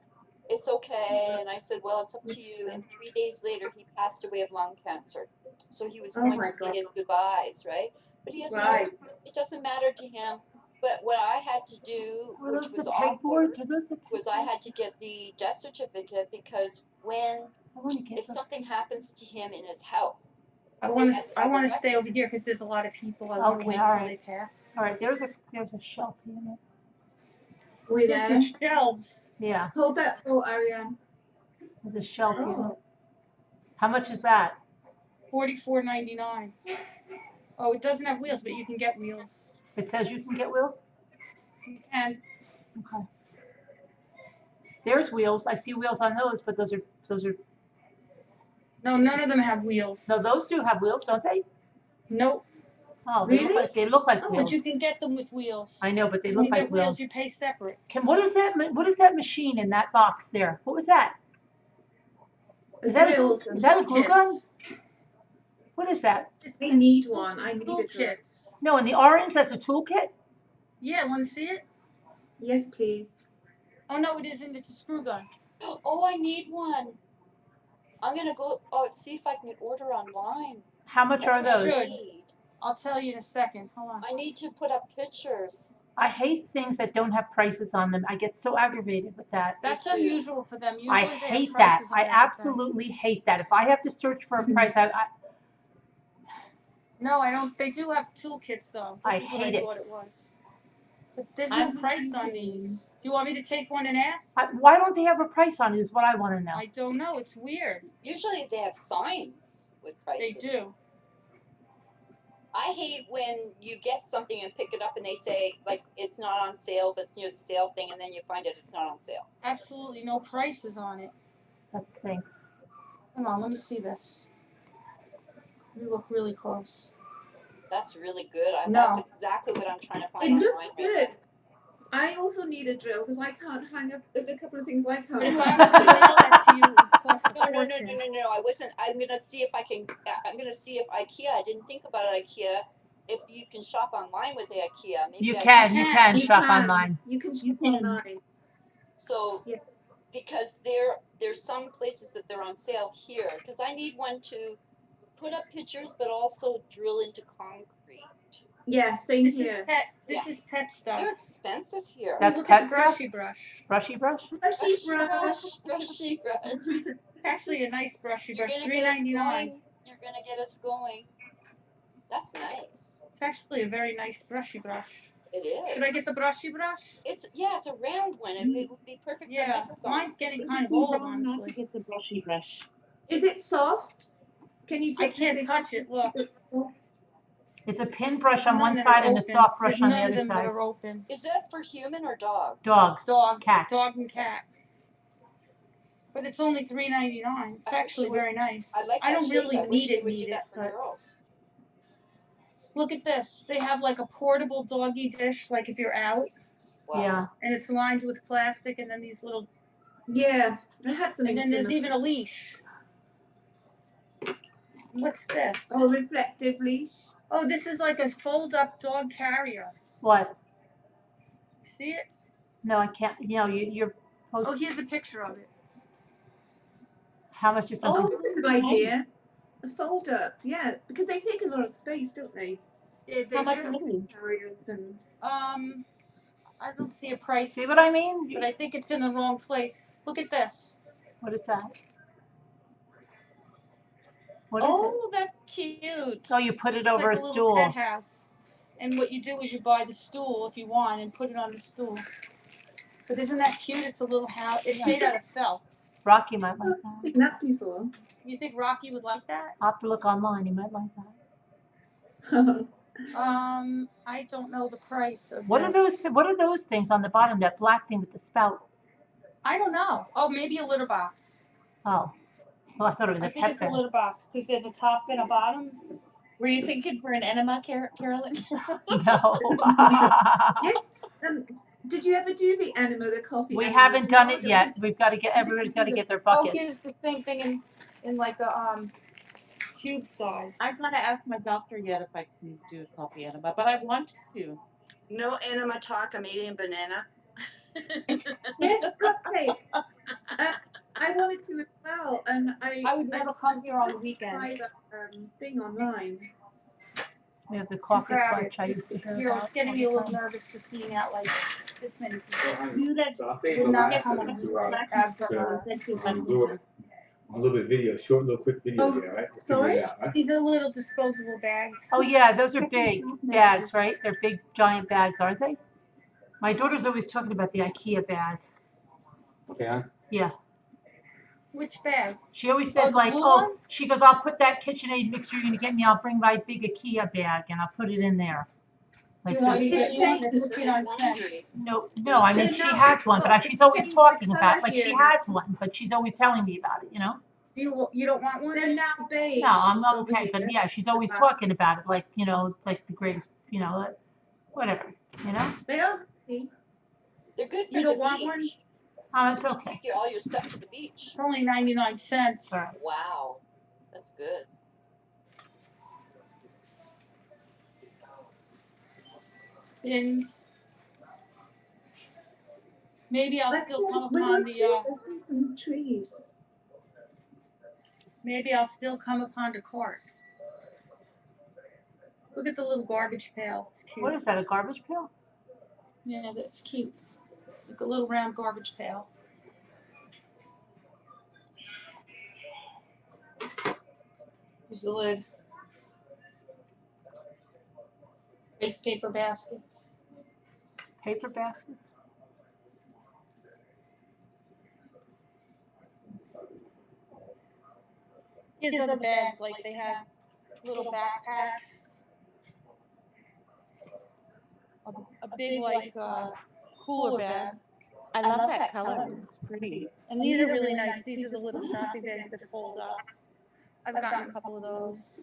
it's okay. And I said, well, it's up to you. And 3 days later, he passed away of lung cancer. So he was going to say his goodbyes, right? But he has it doesn't matter to him. But what I had to do, which was awkward, was I had to get the death certificate because if something happens to him in his health, I want to stay over here because there's a lot of people. I want to wait till they pass. All right, there's a shelf here. There's some shelves. Yeah. Hold that thought, Ariane. There's a shelf here. How much is that? $44.99. Oh, it doesn't have wheels, but you can get wheels. It says you can get wheels? You can. Okay. There's wheels. I see wheels on those, but those are. No, none of them have wheels. No, those do have wheels, don't they? Nope. Oh, they look like wheels. But you can get them with wheels. I know, but they look like wheels. You pay separate. What is that machine in that box there? What was that? Is that a glue gun? What is that? I need one. I need a drill. No, in the orange, that's a toolkit? Yeah, want to see it? Yes, please. Oh, no, it isn't. It's a screw gun. Oh, I need one. I'm going to go see if I can order online. How much are those? I'll tell you in a second. Hold on. I need to put up pictures. I hate things that don't have prices on them. I get so aggravated with that. That's unusual for them. Usually I hate that. I absolutely hate that. If I have to search for a price, No, I don't. They do have toolkits, though. I hate it. Thought it was. But there's no price on these. Do you want me to take one and ask? Why don't they have a price on it is what I want to know. I don't know. It's weird. Usually they have signs with prices. They do. I hate when you get something and pick it up and they say, like, it's not on sale, but it's near the sale thing, and then you find out it's not on sale. Absolutely no prices on it. That stinks. Hang on, let me see this. You look really close. That's really good. That's exactly what I'm trying to find online. It looks good. I also need a drill because I can't hang up. There's a couple of things I can't. If I have to mail that to you, it costs a No. fortune. I wasn't. I'm gonna see if I can. I'm gonna see if IKEA. I didn't think about IKEA. If you can shop online with the IKEA, maybe You can shop online. You can shop online. So, because there's some places that they're on sale here. Because I need one to put up pictures, but also drill into concrete. Yeah, same This here. is pet. This is pet stuff. They're expensive here. That's Look pet at the stuff? brushy brush. Brushy brush? Brushy brush. Brushy brush. It's actually a nice brushy You're brush. gonna get us $3.99. going. You're gonna get us going. That's nice. It's actually a very nice brushy brush. It is. Should I get the brushy brush? It's it's a round one, and it would be perfect for Yeah, microphone. mine's getting kind of old, Wrong not to honestly. get the brushy brush. Is it soft? Can you I take can't touch it. Look. It's a pin brush There's on none one that side are and a open. soft brush There's on the none of other them that side. are open. Is that for human or dog? Dogs. Dog. Cats. Dog and cat. But it's only $3.99. It's actually very nice. I like I that don't shape. really I wish need they it, would do that for but girls. look at this. They have like a portable doggy dish, like if you're out. Wow. Yeah. And it's lined with plastic, and then these little. Yeah, I have something. And then there's similar. even a leash. What's this? Oh, reflective leash. Oh, this is like a fold-up dog carrier. What? See it? No, I can't. You know, you're supposed Oh, here's a picture of it. How much is something? Oh, that's a good idea. A fold up, yeah, because they take a lot of space, don't they? Yeah, How much do. money? Carriers and I don't see a price. See what I mean? But I think it's in the wrong place. Look at this. What is that? What is Oh, that's cute. it? Oh, you put it It's over like a a little stool. pet house. And what you do is you buy the stool if you want and put it on the stool. But isn't that cute? It's a little house. It's made out of felt. Rocky might like that. seen that before. You think Rocky would like that? I'll have to look online. He might like that. I don't know the price of What are this. those? What are those things on the bottom? That black thing with the spout. I don't know. Oh, maybe a litter box. Oh, well, I thought it was I a think pet it's a bed. litter box because there's a top and a bottom. Were you thinking for an enema, Carolyn? No. Yes. Did you ever do the enema, the coffee? We enema? haven't done No, it yet. We've got to get. Everybody's got to get their Oh, buckets. here's the same thing in like a cube size. I've got to ask my doctor yet if I can do a coffee enema, but I want to. No enema talk. I'm eating banana. Yes, cupcake. I wanted to as well, and I would never come here on the weekend. Try that thing online. We have the coffee Grab clutch. I used to hear Here, about. it's getting me a little nervous just being out like this many people. You that So I'll save Would the not last come of on the the to do it. A little bit video, short little quick video there, right? Let's figure it out, right? These are little disposable bags. Oh yeah, those are big bags, right? They're big, giant bags, aren't they? My daughter's always talking about the Ikea bag. Okay, huh? Yeah. Which bag? She always says the like, blue oh, one? she goes, I'll put that KitchenAid mixture you're gonna get me. I'll bring my big Ikea bag and I'll put it in there. Do Like, you want so, me to get you one? They're 59 cents. no, I mean she has one, but she's always talking about it. Like she has one, but she's always telling me about it, you know? You don't want one? They're now beige. No, I'm over okay, here. but yeah, she's always talking about it. Like, you know, it's like the greatest, you know, whatever, you know? They are. See? They're good for You don't the want beach. one? Oh, it's okay. Take all your stuff to the beach. It's only 99 cents. All right. Wow, that's good. Bins. Maybe I'll still come When upon I the see I see some trees. maybe I'll still come upon the cart. Look at the little garbage pail. It's cute. What is that, a garbage pail? Yeah, that's cute. Like a little round garbage pail. Here's the lid. Waste paper baskets. Paper baskets? Here's other bags, like they have little backpacks. A big, like, cooler bag. I love that color. It's pretty. And these are really nice. These are the little shopping bags that fold up. I've gotten a couple of those.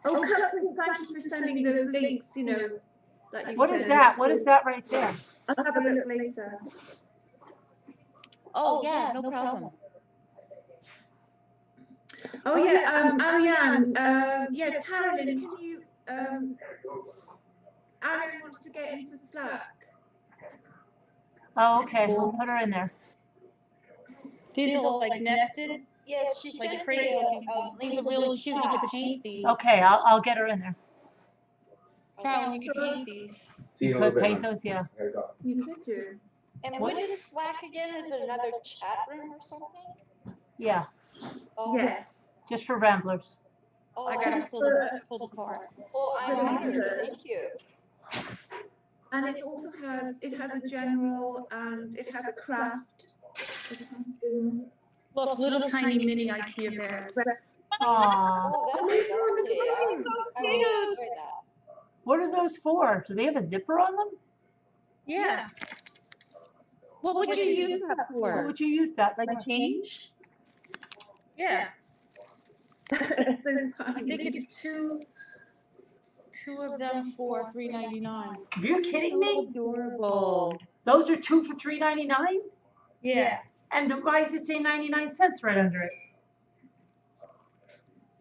Oh, Catherine, thank you for sending those links, you know. That you What is sent. that? What is that right there? I'll have a look later. Oh, yeah, no problem. Oh yeah, Ariane, yes, Carolyn, can you, Ariane wants to get into Slack. Oh, okay. We'll put her in there. These are like nested. Yes, she Like sent crazy me looking a things. These link are really to the cute. You could chat. paint these. Okay, I'll get her in there. Carolyn, you could paint these. See You you in a little could bit, paint hon. those, yeah. Gotta go. You could do. And What? what is Slack again? Is it another chat room or something? Yeah, Oh, Yes. just for ramblers. Oh, I I gotta see. pull the card. Well, I'm The honored. members. Thank you. And it also has, it has a general and it has a craft. Look, little tiny mini IKEA bags. Aww. Oh, that's Oh my God, lovely. look at I them. will enjoy that. What are those for? Do they have a zipper on them? Yeah. What would you use that What for? would you use that for? Like change? Yeah. It's so I tiny. think it's two of them for $3.99. Are you kidding me? Adorable. Those are 2 for $3.99? Yeah. And why does it say 99¢ right under it?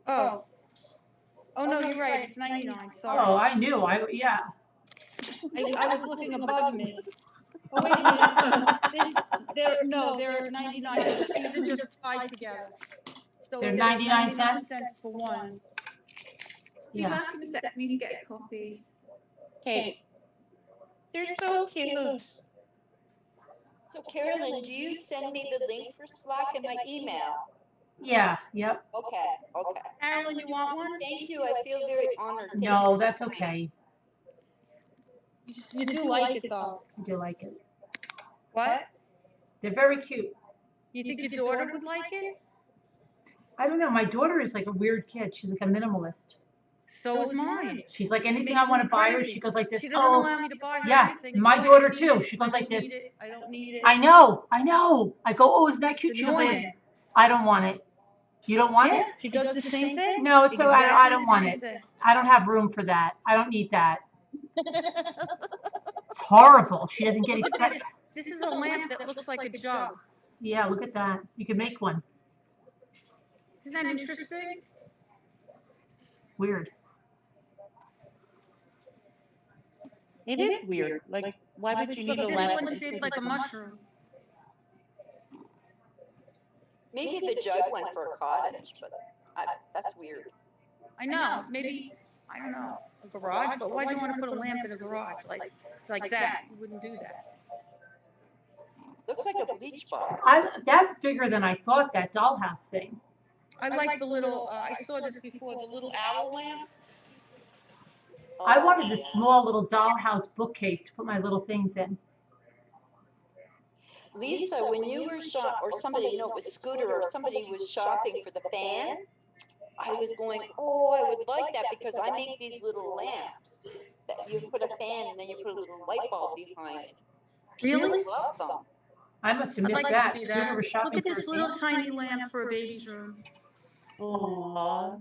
Oh. Oh no, you're right. It's 99. Sorry. Oh, I knew. Yeah. I was looking above me. Oh wait a minute. They're 99. These are just tied together. So They're 99¢? cents for one. Be Yeah. back in a sec. We need to get a coffee. Okay. They're so cute. So Carolyn, do you send me the link for Slack in my email? Yeah. Yep. Okay, okay. Carolyn, you want one? Thank you. I feel very honored. Thank you No, so that's much. okay. You do like it though. I do like it. What? They're very cute. You think your daughter would like it? I don't know. My daughter is like a weird kid. She's like a minimalist. So is mine. She's like, She anything makes I want to me buy her, crazy. she goes like this. She doesn't Oh, allow me to buy her yeah. anything. My Oh, I daughter don't need too. it. She goes I like don't this. need it. I don't need it. I know. I go, oh, isn't that cute? It's She goes like this. annoying. I don't want it. You don't want Yeah, it? she does the same thing. No, it's so I Exactly don't the want same it. thing. I don't have room for that. I don't need that. It's horrible. She doesn't get Look at excited. this. This is a lamp that looks like a jug. Yeah, look at that. You can make one. Isn't that interesting? Weird. It is weird. Like, why would you Look, need a this lamp? one's shaped like a mushroom. Maybe the jug went for a cottage, but that's weird. I know. Maybe, I don't know, a garage. But why do you want to put a lamp in a garage like that? You wouldn't do that. Looks like a bleach bottle. That's bigger than I thought, that dollhouse thing. I like the little. I saw this before. The little owl lamp. I wanted the small little dollhouse bookcase to put my little things in. Lisa, when you were or somebody, it was Scooter or somebody was shopping for the fan, I was going, oh, I would like that because I make these little lamps that you put a fan and then you put a little light bulb behind it. People Really? love them. I must have I'd missed like that. to see Scooter that. was shopping Look at for this a little fan. tiny lamp for a baby's room. Aww.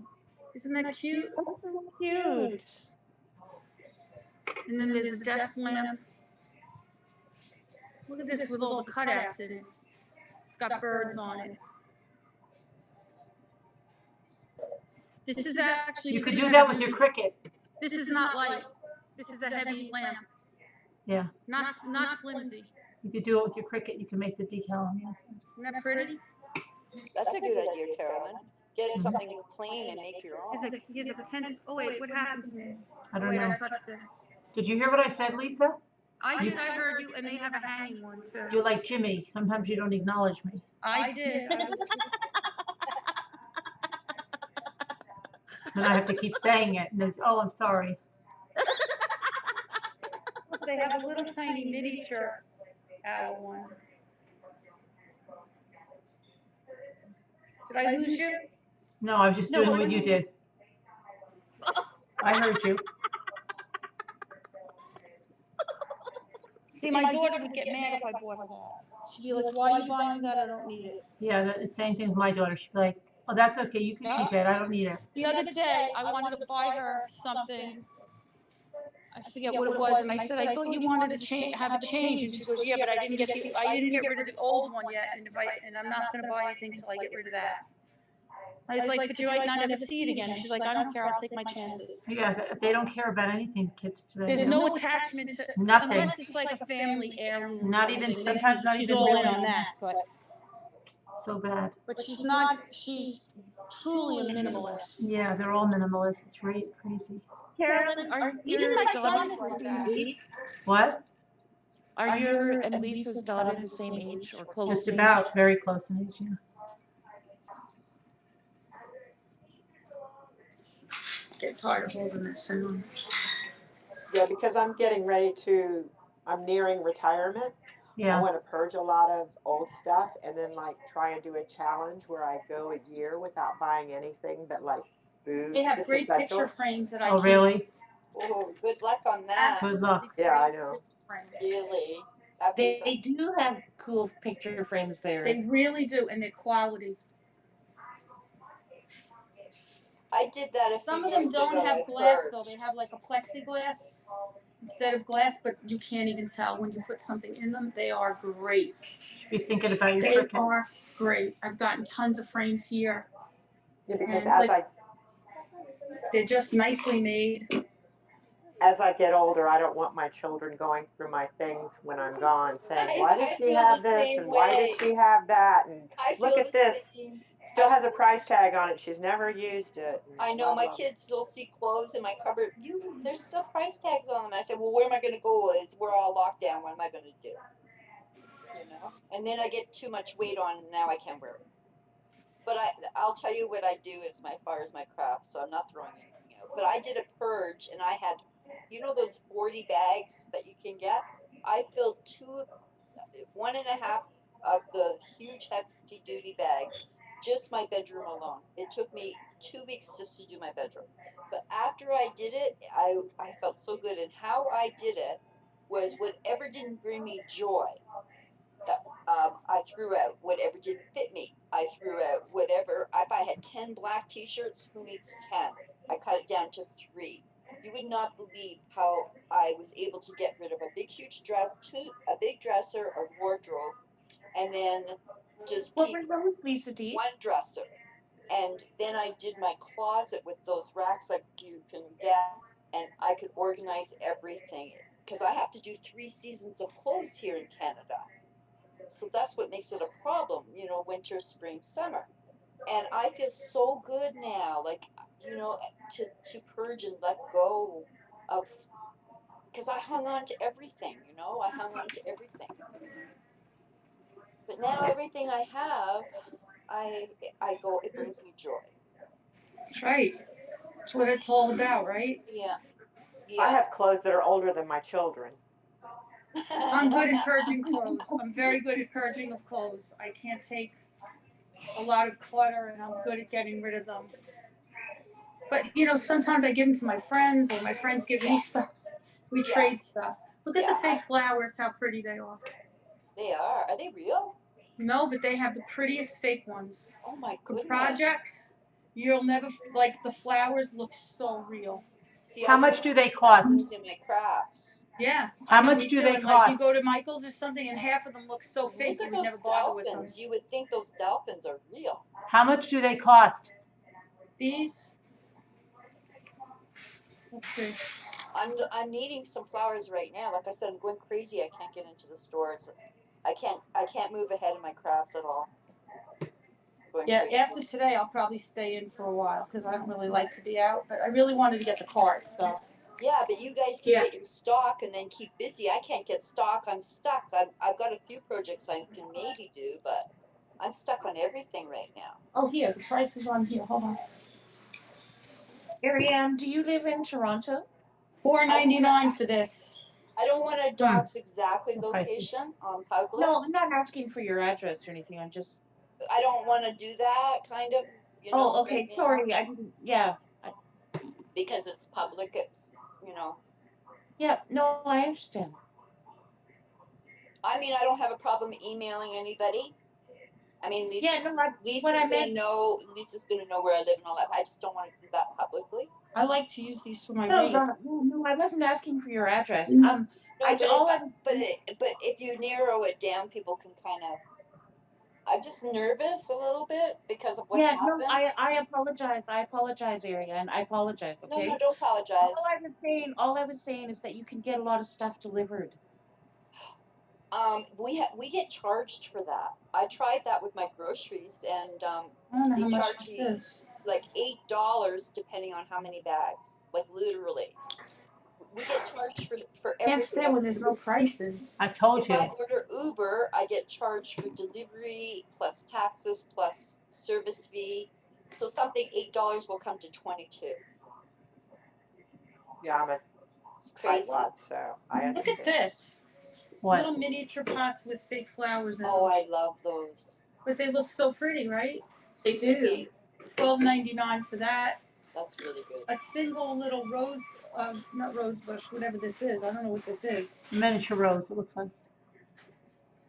Isn't that cute? Cute. And then there's a desk lamp. Look at this with all the cutouts in it. It's got birds on it. This is actually. You could do that with your Cricut. This is not light. This is a heavy lamp. Yeah. Not flimsy. You could do it with your Cricut. You can make the decal on the outside. Isn't that pretty? That's a good idea, Carolyn. Get something plain and make your own. Here's a pencil. Oh wait, what happens to me? I don't Wait, know. I touched this. Did you hear what I said, Lisa? I did. I heard you, and they have a hanging one too. You're like Jimmy. Sometimes you don't acknowledge me. I did. And I have to keep saying it. And it's, oh, I'm sorry. Look, they have a little tiny miniature owl one. Did I lose you? No, I was just doing what you did. I heard you. See, my daughter would get mad if I bought her that. She'd be like, "Why are you buying that? I don't need it." Yeah, the same thing with my daughter. She'd be like, oh, that's okay. You can keep it. I don't need it. The other day, I wanted to buy her something. I forget what it was, and I said, "I thought you wanted to have a change." And she goes, "Yeah, but I didn't get rid of the old one yet, and I'm not going to buy anything until I get rid of that." I was like, "But you might not ever see it again." She's like, "I don't care. I'll take my chances." Yeah, they don't care about anything, kids today. There's no attachment to Nothing. unless it's like a family heirloom. Not even sometimes not She's even all really. in on that, but So bad. But she's not, she's truly a minimalist. Yeah, they're all minimalist. It's right crazy. Carolyn, are Even your my daughters son is the like same that. age? What? Are your and Lisa's daughter the same age or close Just in age? about. Very close in age, yeah. Get tired of holding this soon. Yeah, because I'm nearing retirement. I Yeah. want to purge a lot of old stuff and then like try and do a challenge where I go a year without buying anything but like food, They have just great picture essentials. frames that I Oh, keep. really? Oh, good luck on that. Good luck. Yeah, I know. Really. They do have cool picture frames there. They really do, and they're quality. I did that a few Some of them years don't ago. have I glass purged. though. They have like a plexiglass instead of glass, but you can't even tell when you put something in them. They are great. Should be thinking about your They cricket. are great. I've gotten tons of frames here. Yeah, because And they're just nicely made. as I get older, I don't want my children going through my things when I'm gone, saying, "Why does I she feel have the this same and why does way. she have that?" And I look feel at the this. same. Still has a price tag on it. She's never used it. and I know blah, my blah. kids still see clothes in my cupboard. There's still price tags on them. I said, well, where am I going to go? We're all locked down. What am I going to do? You know. And then I get too much weight on, and now I can't wear it. But I'll tell you what I do as far as my craft. So I'm not throwing anything out. But I did a purge, and I had, those 40 bags that you can get. I filled 1.5 of the huge hefty duty bags, just my bedroom alone. It took me 2 weeks just to do my bedroom. But after I did it, I felt so good. And how I did it was whatever didn't bring me joy, that I threw out. Whatever didn't fit me, I threw out. Whatever, if I had 10 black t-shirts, who needs 10? I cut it down to 3. You would not believe how I was able to get rid of a big, huge dress, a big dresser, a wardrobe, and then just keep Lisa D? one dresser. And then I did my closet with those racks like you can get, and I could organize everything because I have to do 3 seasons of clothes here in Canada. So that's what makes it a problem, winter, spring, summer. And I feel so good now, like, to purge and let go of, because I hung on to everything, I hung on to everything. But now everything I have, it brings me joy. That's right. That's what it's all about, right? Yeah. I have clothes that are older than my children. I'm good at purging clothes. I'm very good at purging of clothes. I can't take a lot of clutter, and I'm good at getting rid of them. But sometimes I give them to my friends, or my friends give me stuff. We trade stuff. Look at the fake flowers, how pretty they are. They are. Are they real? No, but they have the prettiest fake ones. Oh my The goodness. projects, you'll never, like, the flowers look so real. See, How much do they cost? Things in my crafts. Yeah. How much do they Like, you cost? go to Michael's or something, and half of them look so fake Look at you would those never bother with them. dolphins. You would think those dolphins are real. How much do they cost? These, let's see. I'm needing some flowers right now. Like I said, I'm going crazy. I can't get into the stores. I can't move ahead in my crafts at all. Yeah, after today, I'll probably stay in for a while because I don't really like to be out. But I really wanted to get the cards, so. Yeah, but you guys can get your stock and then keep busy. I can't get stock. I'm stuck. I've got a few projects I can maybe do, but I'm stuck on everything right now. Oh, here, the price is on here. Hold on. Ariane, do you live in Toronto? $4.99 for this. I don't want a dog's exactly location on public. No, I'm not asking for your address or anything. I'm just. I don't want to do that kind of. Oh, okay. Right Sorry, now. I didn't. Yeah. Because it's public. It's Yeah. No, I understand. I mean, I don't have a problem emailing anybody. I mean, Lisa's gonna know. Lisa's gonna know where I live and all that. I just don't want to do that publicly. I like to use these for my No, wreath. no, I wasn't asking for your address. No, but if you narrow it down, people can kind of. I'm just nervous a little bit because of what happened. No, I apologize. I apologize, Ariane. I apologize. Okay. No, don't apologize. All I was saying is that you can get a lot of stuff delivered. We get charged for that. I tried that with my groceries, and I don't know they how much charge this me is. like $8 depending on how many bags. Like literally, we get charged for Can't everything. stand when there's no prices. I told If I you. order Uber, I get charged for delivery plus taxes plus service fee. So something $8 will come to 22. Yeah, I'm a It's crazy. tightwad, so I Look understand. at this. What? Little miniature pots with fake flowers in them. Oh, I love those. But they look so pretty, right? They do. $12.99 for that. That's really good. A single little rose, not rose bush, whatever this is. I don't know what this is. Miniature rose, it looks like.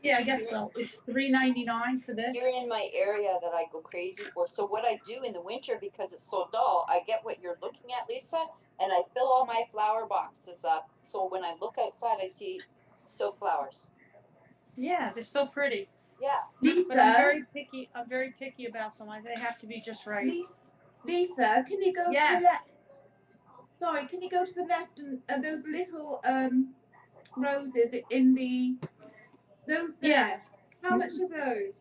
Yeah, I guess so. It's $3.99 for this. You're in my area that I go crazy for. So what I do in the winter, because it's so dull, I get what you're looking at, Lisa, and I fill all my flower boxes up. So when I look outside, I see silk flowers. Yeah, they're so pretty. Yeah. Lisa, But I'm very picky. I'm very picky about them. They have to be just right. Lisa, can you go to the Yes. left? Sorry, can you go to the left and those little roses in those there? Yeah. How much are those?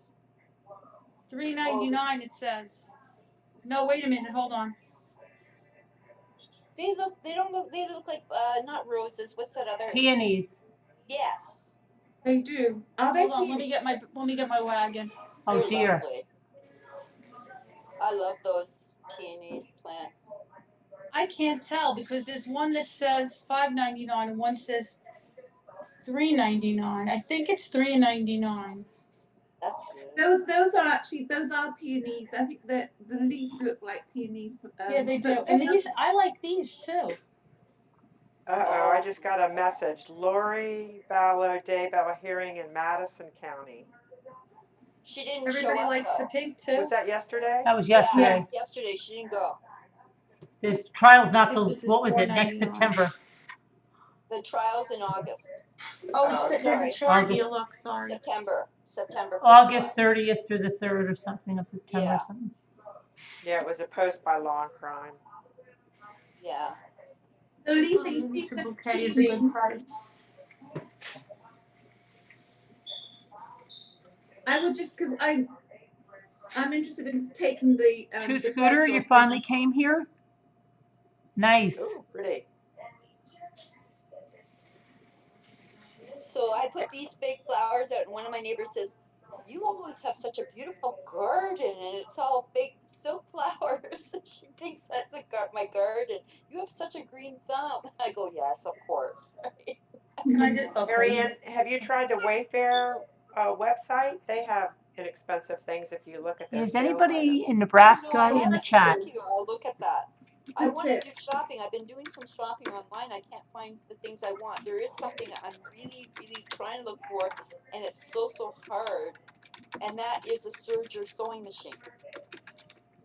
$3.99 it says. No, wait a minute. Hold on. They look like not roses. What's that other? Peonies. Yes. They do. Are they? Hold on. Let me get my wagon. Oh They're dear. lovely. I love those peonies plants. I can't tell because there's one that says $5.99 and one says $3.99. I think it's $3.99. That's good. Those are peonies. I think that the leaves look like peonies. Yeah, they do. And these, I like these too. Uh-oh, I just got a message. Lori Ballo Daybell hearing in Madison County. She didn't Everybody show up. likes the pink too. Was that yesterday? That was Yeah, yesterday. it was yesterday. She didn't go. The trial's not till, This is what was it, next $4.99. September? The trial's in August. Oh, sorry. there's a chart August. here. Look, sorry. September. August 30th through the 3rd or something of September Yeah. or something. Yeah, it was a post by Law and Crime. Yeah. So Lisa, you see Miniature the bouquet is a good price. I would just because I'm interested in taking the Two the Scooter, buds you off finally came here? Nice. Ooh, pretty. So I put these fake flowers out, and one of my neighbors says, "You always have such a beautiful garden, and it's all fake silk flowers." She thinks that's my garden. You have such a green thumb. I go, "Yes, of course." Marianne, have you tried the Wayfair website? They have inexpensive things if you look at their Is sales anybody items. in Nebraska No, I in the haven't. chat? Thank you. I'll look at that. I Good want to tip. do shopping. I've been doing some shopping online. I can't find the things I want. There is something I'm really, really trying to look for, and it's so hard. And that is a serger sewing machine.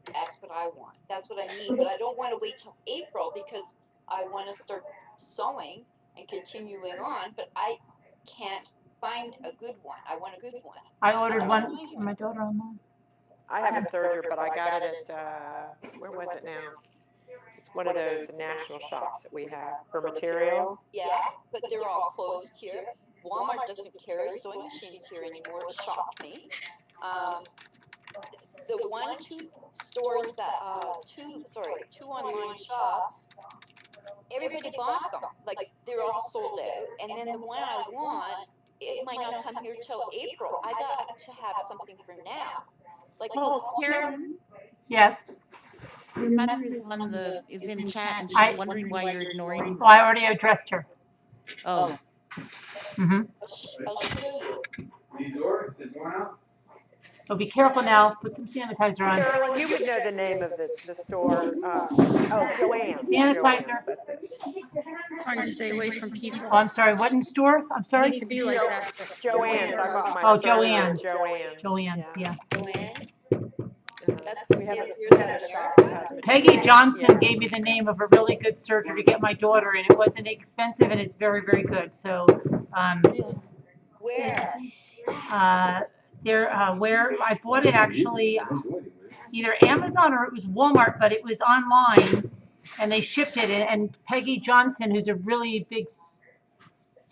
That's what I want. That's what I need. But I don't want to wait till April because I want to start sewing and continuing on. But I can't find a good one. I want a good one. I ordered one for my daughter online. I have a serger, but I got it at, where was it now? It's one of those national shops that we have for material. Yeah, but they're all closed here. Walmart doesn't carry sewing machines here anymore. It shocked me. The two stores that two online shops, everybody bought them. Like they're all sold out. And then the one I want, it might not come here till April. I got to have something for now. Like Karen, Yes. your mother is in chat and she's wondering why you're ignoring Oh, I already addressed her. Oh. Mm-hmm. I'll show you. See the door? Is it going out? So be careful now. Put some sanitizer on. Carolyn, you would know the name of the store. Joanne. Sanitizer. Trying to stay away from people. Oh, I'm sorry. What in store? I'm sorry. Need to be like that. Joanne's. I got my Oh, serger Joanne's. at Joanne's. Joanne's, yeah. Joanne's? That's, we have a shop that has Peggy material. Johnson Yeah. gave me the name of a really good serger to get my daughter, and it wasn't expensive, and it's very, very good. So, Where? where I bought it actually, either Amazon or it was Walmart, but it was online, and they shipped it. And Peggy Johnson, who's a really big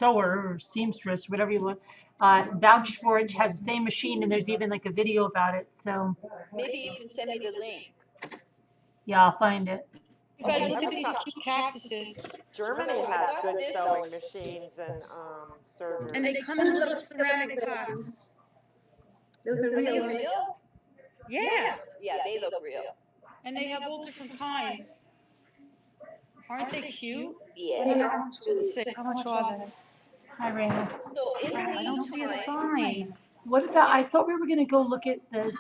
sewer or seamstress, whatever you want, vouched for it. She has the same machine, and there's even like a video about it. So Maybe you can send me the link. yeah, I'll find it. You guys, look at these cute cactuses. Germany has good sewing machines and surgery. And they come in little ceramic pots. Those are Are they real. real? Yeah. Yeah, they look real. And they have all different kinds. Aren't they cute? Yeah. Let's see, how much are they? Hi, Raina. So in the I don't see a meantime, sign. What about? I thought we were gonna go look at the Is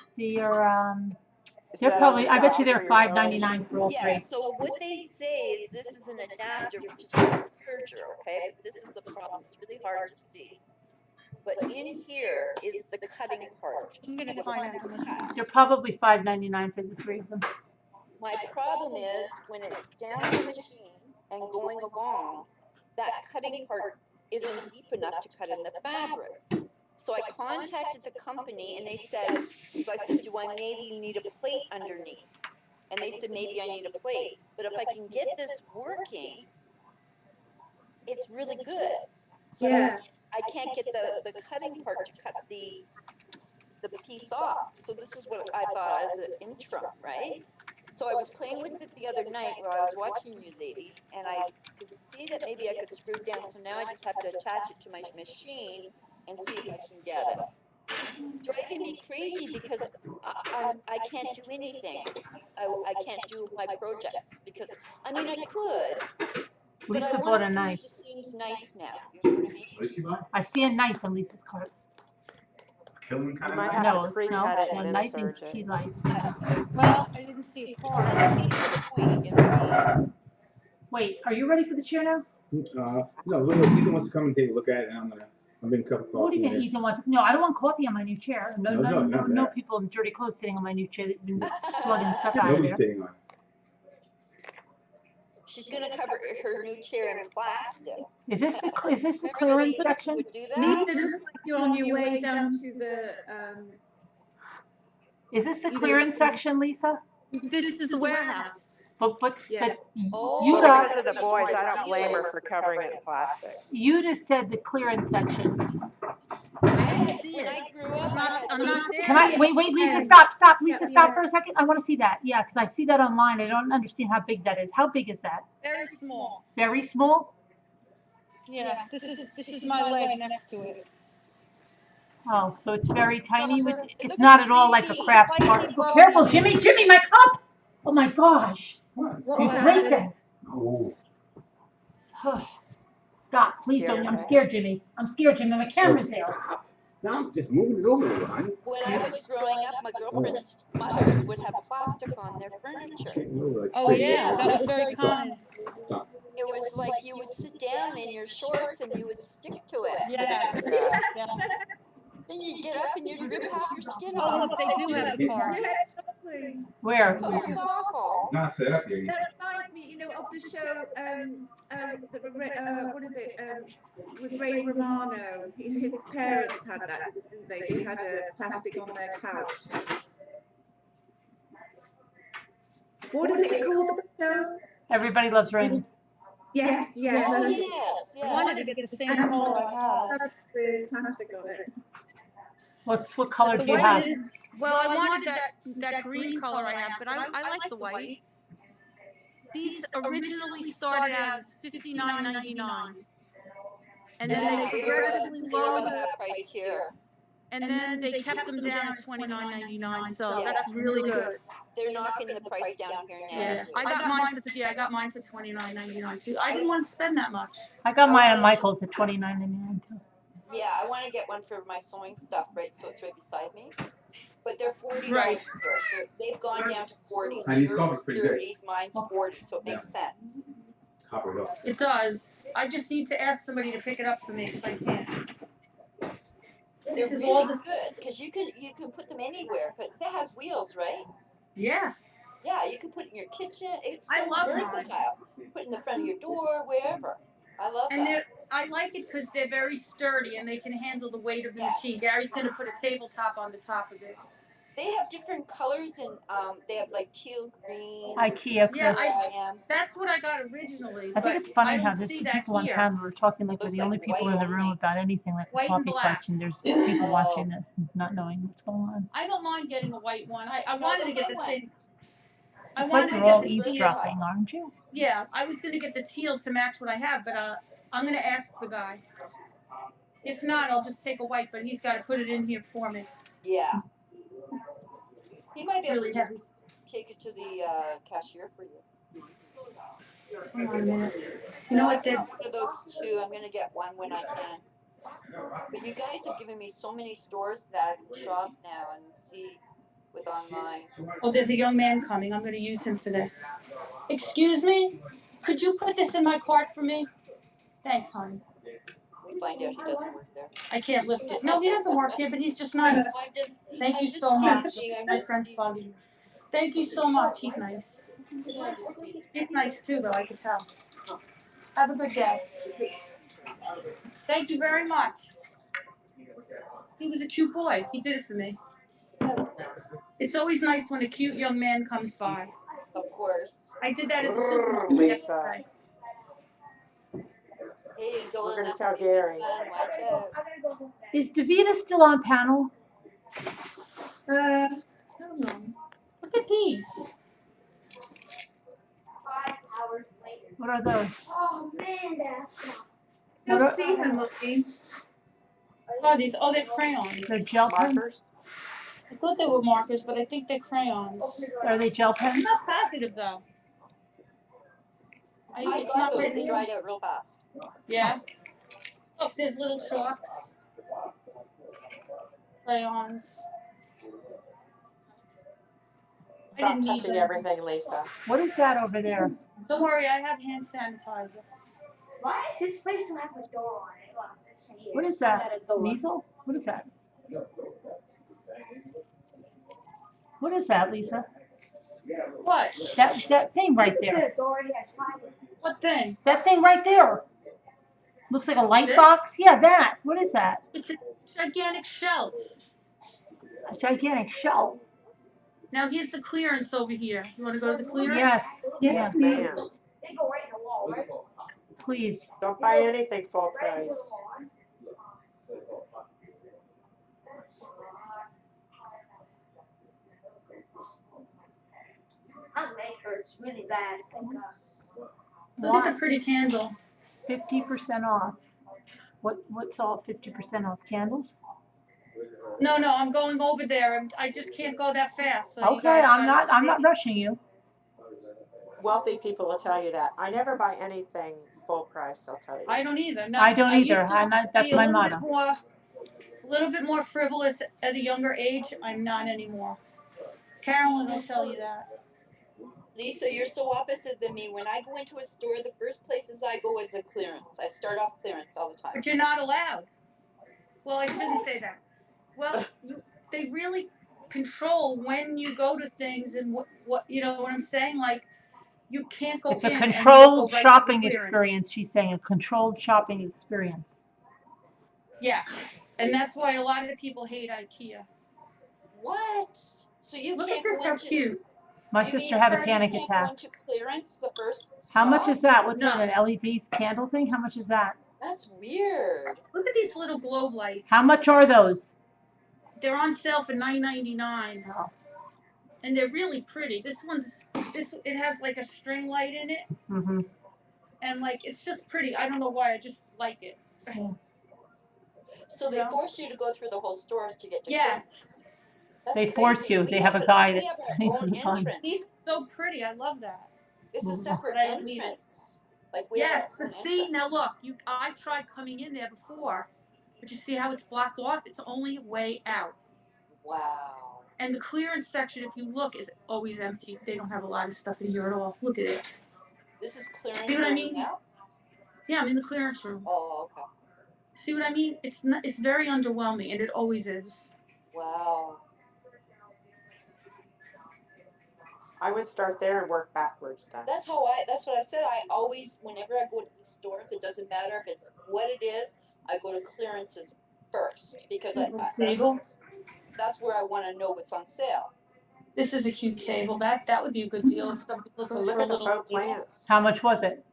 They're that probably. an I bet you adapter they're for your own? $5.99 for all three. yes, so what they say is this is an adapter which is for the serger, okay? But this is a problem. It's really hard to see. But in here is the cutting part. I'm gonna find out how much. They're probably $5.99 for the three of them. My problem is when it's down the machine and going along, that cutting part isn't deep enough to cut in the fabric. So I contacted the company and they said, because I said, do I maybe need a plate underneath? And they said, maybe I need a plate. But if I can get this working, it's really good. But Yeah. I can't get the cutting part to cut the piece off. So this is what I thought as an interim, right? So I was playing with it the other night while I was watching you ladies, and I could see that maybe I could screw it down. So now I just have to attach it to my machine and see if I can get it. Driving me crazy because I can't do anything. I can't do my projects because, I mean, I could. Lisa bought a It knife. just seems nice now. You know what I mean? What did she buy? I see a knife on Lisa's cart. Killing kind You of might knife? have No, to pre-cut no, it a and then knife and serge it. tea lights. Well, I didn't see a part. That's the point, you know what I mean? Wait, are you ready for the chair now? No, Ethan wants to come and take a look at it, and I'm gonna cup of coffee. What do you mean Ethan wants? No, I don't want coffee on my new chair. No, No, not no that. people in dirty clothes sitting on my new chair. They've been slugging stuff out of Nobody's there. sitting on it. She's gonna cover her new chair in plastic. Is this the Remember clearance Lisa section? would do that? Nathan, looks like you're on your way down to the Is this the You know, clearance section, Lisa? This is the warehouse. But Yeah. Oh, you because got Because of the boys, I don't blame her for covering it in plastic. you just said the clearance section. When I grew up, I'm not there. Can I wait, Lisa, stop, Lisa, stop for a second. I want to see that. Yeah, because I see that online. I don't understand how big that is. How big is that? Very small. Very small? Yeah, this is my leg next to it. Oh, so it's very tiny. It It's looks not at all like a maybe craft slightly part. Oh, bulky. careful, Jimmy, my cup! Oh my gosh. What? You break that. Oh. Stop, please don't. I'm scared, Jimmy. My camera's there. Stop. Now I'm just moving it over there, honey. when I was growing up, my girlfriend's mothers would have plastic on their furniture. Getting over like Oh straight. yeah, that was very common. Stop. It was like you would sit down in your shorts and you would stick to it. Yes. Yeah. Yeah. Then you get up and you'd rip half your skin Oh off. look, they do have the car. Yeah, exactly. Where? Oh, it's awful. It's not set up yet. That reminds me, of the show, what is it, with Ray Romano. His parents had that, didn't they? They had a plastic on their couch. What is it called, the show? Everybody Loves Raymond. Yes, yes. Oh, that's- yes, I yeah. wanted to get the same color I have. The plastic on it. What color The do you white have? is, well, I wanted that green color I have, but I like the white. These originally started as $59.99. And then Yeah, they progressively they love lowered, that price here. and then they kept them down at $29.99, so that's really good. They're knocking the price down here now. Yeah, I got mine for $29.99 too. I didn't want to spend that much. I got mine at Michael's at $29.99 too. Yeah, I want to get one for my sewing stuff, right? So it's right beside me. But they're $40 Right. here. They've gone down to 40. So Honey's yours coffee's is pretty good. 30, mine's 40, so it makes sense. Copper Hill. It does. I just need to ask somebody to pick it up for me because I can't. They're This is really all the good because you can put them anywhere. Cause that has wheels, right? yeah. Yeah, you can put it in your kitchen. It's I so love mine. versatile. Put it in the front of your door, wherever. I love And that. I like it because they're very sturdy and they can handle the weight of the machine. Yes. Gary's going to put a tabletop on the top of it. They have different colors and they have like teal green. Ikea. Yeah, Where I am. that's what I got originally. I think but it's funny I how don't there's see some that people on here. panel who are talking like we're Looks the only like people white in the room only. about anything like the White and coffee black. question. There's people Oh. watching this and not knowing what's going on. I don't mind getting a white one. I No, wanted the to get white the one. same. I It's like wanted we're to get all the teal. eavesdropping, aren't you? Yeah, I was gonna get the teal to match what I have, but I'm gonna ask the guy. If not, I'll just take a white, but he's got to put it in here for me. Yeah. He might It's be able really to just heavy. take it to the cashier for you. Hold on a minute. You No, know I what? They want one of those too. I'm gonna get one when I can. But you guys have given me so many stores that I can shop now and see with online. Oh, there's a young man coming. I'm gonna use him for this. Excuse me? Could you put this in my cart for me? Thanks, honey. We find out he doesn't work there. I can't lift it. No, he doesn't work here, but he's just nice. Thank you so much. My friend's bugging me. Thank you so much. He's nice. He's nice too, though, I can tell. Have a good day. Thank you very much. He was a cute boy. He did it for me. It's always nice when a cute young man comes by. Of course. I did that at the supermarket Lisa. yesterday. Hey, he's old We're gonna enough tell to be my Gary. son. Watch out. Is Davita still on panel? I don't know. Look at these. 5 hours later. What are those? Oh man, that's Don't see him, Mookie. Oh, these. Oh, they're crayons. They're gel pens? Markers? I thought they were markers, but I think they're crayons. Are they gel I'm pens? not positive though. I It's got not those. written They here. dried out real fast. Yeah. Oh, there's little chalks. Crayons. I Stop didn't need touching them. everything, Lisa. What is that over there? Don't worry, I have hand sanitizer. Why is this place to have a door on it? Well, it's here. What is that? Measle? What is that? What is that, Lisa? What? That thing right there. It's a door here, slide it. What thing? That thing right there. Looks like a light This? box. Yeah, that. What is that? It's a gigantic shelf. A gigantic shelf. Now here's the clearance over here. You want to go to the clearance? Yes. Yes, ma'am. They go right in the wall, right? Please. Don't buy anything full Right price. into the wall. My leg hurts really bad. Thank God. Look at the pretty candle. 50% off. What's all 50% off? Candles? No, I'm going over there. I just can't go that fast. So you Okay, guys I'm gotta- not rushing you. Wealthy people will tell you that. I never buy anything full price, they'll tell you. I don't either. No, I don't used either. to That's be a my little motto. a little bit more frivolous at a younger age. I'm not anymore. Carolyn will tell you that. Lisa, you're so opposite than me. When I go into a store, the first places I go is a clearance. I start off clearance all the time. But you're not allowed. Well, I shouldn't say that. Well, they really control when you go to things and what you know what I'm saying. Like you can't go. It's a in and controlled go right to the shopping clearance. experience. She's saying a controlled shopping experience. Yes, and that's why a lot of people hate IKEA. What? So you Look can't at this, go how into. cute. My You sister mean had a you panic can't attack. go into clearance the first How much stop? is that? What's No. that? An LED candle thing? How much is that? That's weird. Look at these little globe lights. How much are those? They're on sale for $9.99. Oh. And they're really pretty. It has like a string light in it, Mm-hmm. and like it's just pretty. I don't know why, I just like it. So they force you to go through the whole stores to get to Yes. clearance. That's They force crazy. you. We They have a it- guy we that's have our telling own you the time. entrance. These are so pretty. I love that. It's a separate But I don't need it. entrance. Like we Yes, have our but own see, entrance. now look, I tried coming in there before, but you see how it's blocked off? It's only way out. Wow. And the clearance section, if you look, is always empty. They don't have a lot of stuff in here at all. Look at it. This is clearance See what I room mean? now? Yeah, I'm in the clearance room. Oh, okay. See what I mean? It's very underwhelming, and it always is. Wow. I would start there and work backwards then. That's what I said. I always, whenever I go to the stores, it doesn't matter if it's what it is, I go to clearances first because that's Bagel? that's where I want to know what's on sale. This is a cute table. That would be a good deal if somebody's looking But look for a at the little. faux plants. How much was it?